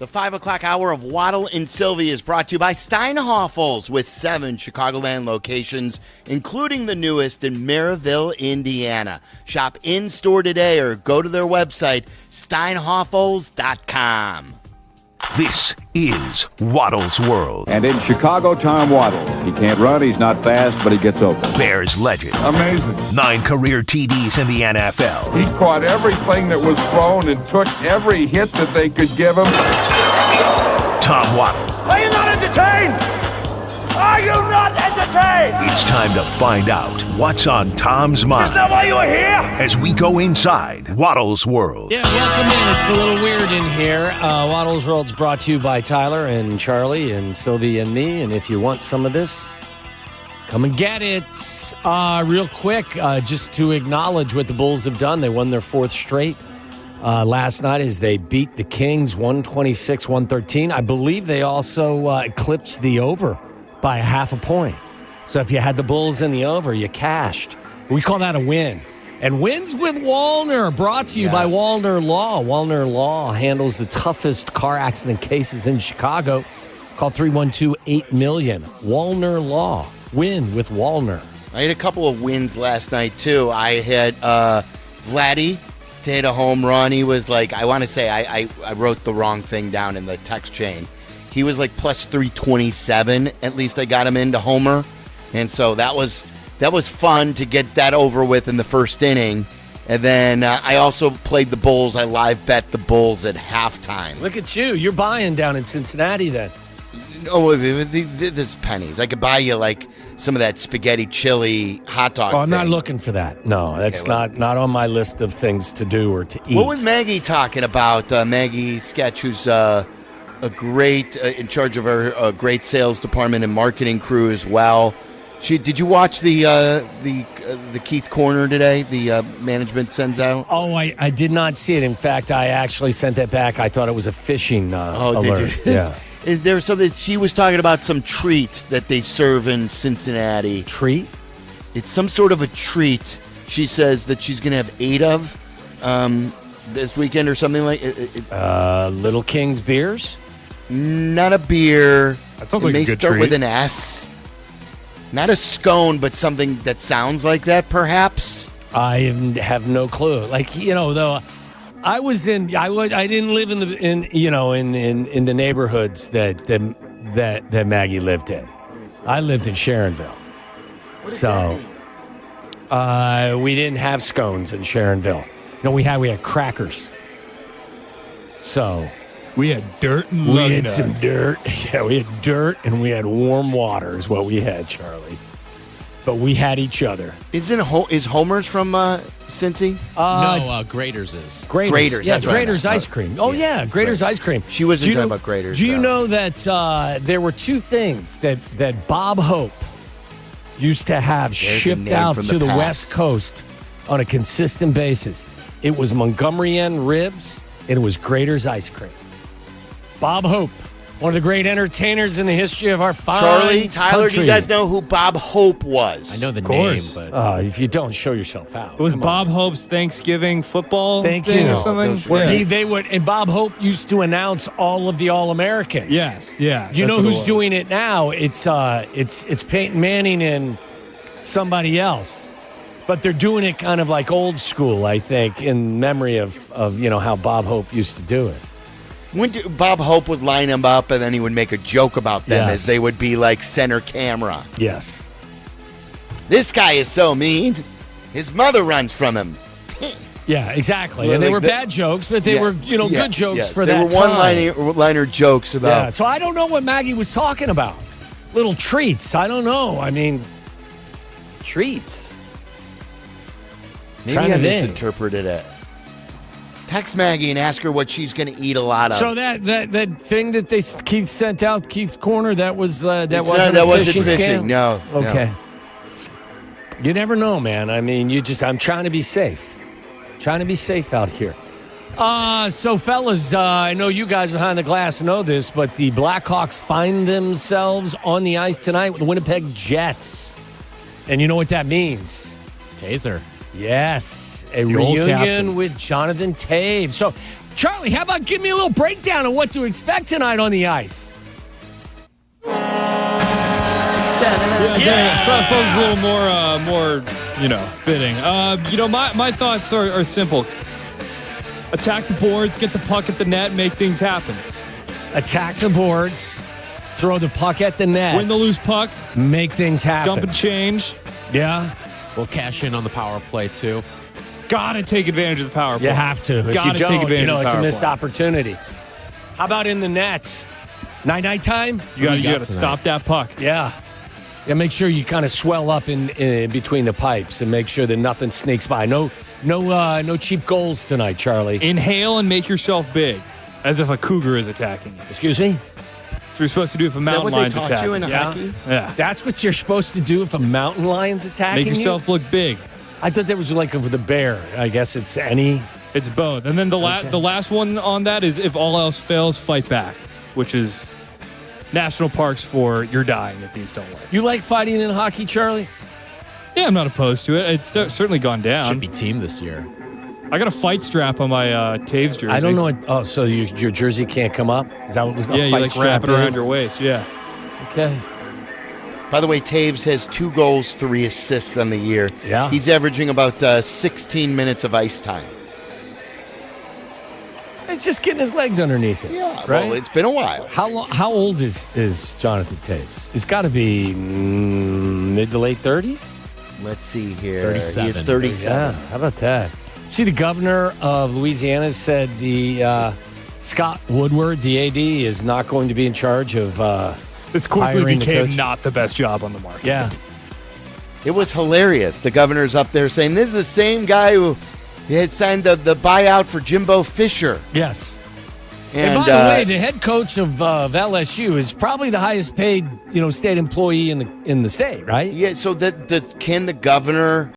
The 5 o'clock hour of Waddle and Silvy is brought to you by Steinhoffels with 7 Chicagoland locations, including the newest in Maryville, Indiana. Shop in-store today or go to their website, steinhoffels.com. This is Waddle's World. And in Chicago, Tom Waddle. He can't run, he's not fast, but he gets open. Bears legend. Amazing. 9 career TDs in the NFL. He caught everything that was thrown and took every hit that they could give him. Tom Waddle. Are you not entertained? Are you not entertained? It's time to find out what's on Tom's mind. Is that why you were here? As we go inside Waddle's World. Yeah, welcome in. It's a little weird in here. Waddle's World's brought to you by Tyler and Charlie and Sylvie and me. And if you want some of this, come and get it. Real quick, just to acknowledge what the Bulls have done. They won their 4th straight last night as they beat the Kings 126-113. I believe they also eclipsed the over by 0.5 point. So if you had the Bulls in the over, you cashed. We call that a win. And Wins with Wallner, brought to you by Wallner Law. Wallner Law handles the toughest car accident cases in Chicago. Call 312-8-MILLION. Wallner Law. Win with Wallner. I had a couple of wins last night, too. I had Vladdy to hit a home run. He was I want to say, I wrote the wrong thing down in the text chain. He was plus 327. At least I got him into homer. And so that was fun to get that over with in the first inning. And then I also played the Bulls. I live bet the Bulls at halftime. Look at you. You're buying down in Cincinnati then. Oh, there's pennies. I could buy you some of that spaghetti chili hot dog. Oh, I'm not looking for that. No, that's not on my list of things to do or to eat. What was Maggie talking about? Maggie Sketch, who's a great in charge of our great sales department and marketing crew as well. Did you watch the Keith Corner today? The management sends out. Oh, I did not see it. In fact, I actually sent that back. I thought it was a fishing alert. Did you? Yeah. There was something she was talking about, some treat that they serve in Cincinnati. Treat? It's some sort of a treat. She says that she's going to have 8 of this weekend or something like it. Little King's beers? Not a beer. That sounds it like may a good start treat. with an S. Not a scone, but something that sounds like that, perhaps. I have no clue. Like, though, I didn't live in the neighborhoods that Maggie lived in. I lived in Sharonville. So we didn't have scones in Sharonville. No, we had crackers. So we had dirt and we lug had nuts. some dirt. Yeah, we had dirt and we had warm water is what we had, Charlie. But we had each other. Is Homer's from Cincy? No, Grader's is. Grader's, Yeah, that's right. Grader's ice cream. Oh, yeah, Grader's ice cream. She wasn't talking about Grader's. Do you though. know that there were 2 things that Bob Hope used to have a shipped name out from to the the past. West Coast on a consistent basis? It was Montgomery End ribs, and it was Grader's ice cream. Bob Hope, one of the great entertainers in the history of our fine Charlie, Tyler, country. do you guys know who Bob Hope was? I know the Of name, course. but If you don't, show yourself out. It was Come on. Bob Hope's Thanksgiving football Thank thing you. or something? Those- Where Yeah. they would, and Bob Hope used to announce all of the All-Americans. Yes, yeah. You that's know what it who's was. doing it now? It's Peyton Manning and somebody else. But they're doing it kind of like old school, I think, in memory of how Bob Hope used to do it. Bob Hope would line them up, and then he would make a joke about them Yes. as they would be like center camera. Yes. This guy is so mean. His mother runs from him. Yeah, exactly. Well, And they like were the- bad jokes, but they Yeah, were, yeah, good jokes yeah. for they that were time. one-liner jokes about. Yeah, so I don't know what Maggie was talking about. Little treats. I don't know. I mean, treats. Maybe Trying I to think. misinterpreted it. Text Maggie and ask her what she's going to eat a lot of. So that thing that Keith sent out, Keith's Corner, that wasn't a wasn't fishing fishing. scam? No. Okay. You never know, man. I mean, I'm trying to be safe. Trying to be safe out here. So, fellas, I know you guys behind the glass know this, but the Blackhawks find themselves on the ice tonight with the Winnipeg Jets. And you know what that means? Taser. Yes, a The old reunion captain. with Jonathan Taves. So, Charlie, how about give me a little breakdown of what to expect tonight on the ice? Yeah, I thought it was a little more fitting. My thoughts are simple. Attack the boards, get the puck at the net, make things happen. Attack the boards, throw the puck at the net. Win the loose puck, make things happen. dump and change. Yeah. We'll cash in on the power play, too. Gotta take advantage of the power play. You have to. If you Gotta don't, take advantage of the it's a power missed play. opportunity. How about in the nets? Night time? You gotta tonight? stop that puck. Yeah. Yeah, make sure you kind of swell up in between the pipes and make sure that nothing sneaks by. No cheap goals tonight, Charlie. Inhale and make yourself big, as if a cougar is attacking you. Excuse me? That's what you're supposed to do if a Is that mountain what they lion's taught attacking you in Yeah. hockey? Yeah. That's what you're supposed to do if a mountain lion's attacking Make yourself look big. you? I thought that was like with the bear. I guess it's any. It's both. And then the last one on that is if all else fails, fight back, which is national parks for you're dying if these don't work. You like fighting in hockey, Charlie? Yeah, I'm not opposed to it. It's certainly gone down. Should be team this year. I got a fight strap on my Taves jersey. I don't know. So your jersey can't come up? Is that what a Yeah, you fight like wrap it around is? your waist. Yeah. Okay. By the way, Taves has 2 goals, 3 assists on the year. Yeah. He's averaging about 16 minutes of ice time. It's just getting his legs underneath it. Yeah, right. well, it's been a while. How old is Jonathan Taves? He's got to be mid to late 30s. Let's see here. 37. He is 37. Yeah, how about that? See, the governor of Louisiana said the Scott Woodward, the AD, is not going to be in charge of This quickly hiring the became coach. not the best job on the market. Yeah. It was hilarious. The governor's up there saying, this is the same guy who had signed the buyout for Jimbo Fisher. Yes. And by the way, the head coach of LSU is probably the highest paid, state employee in the state, right? Yeah. So can the governor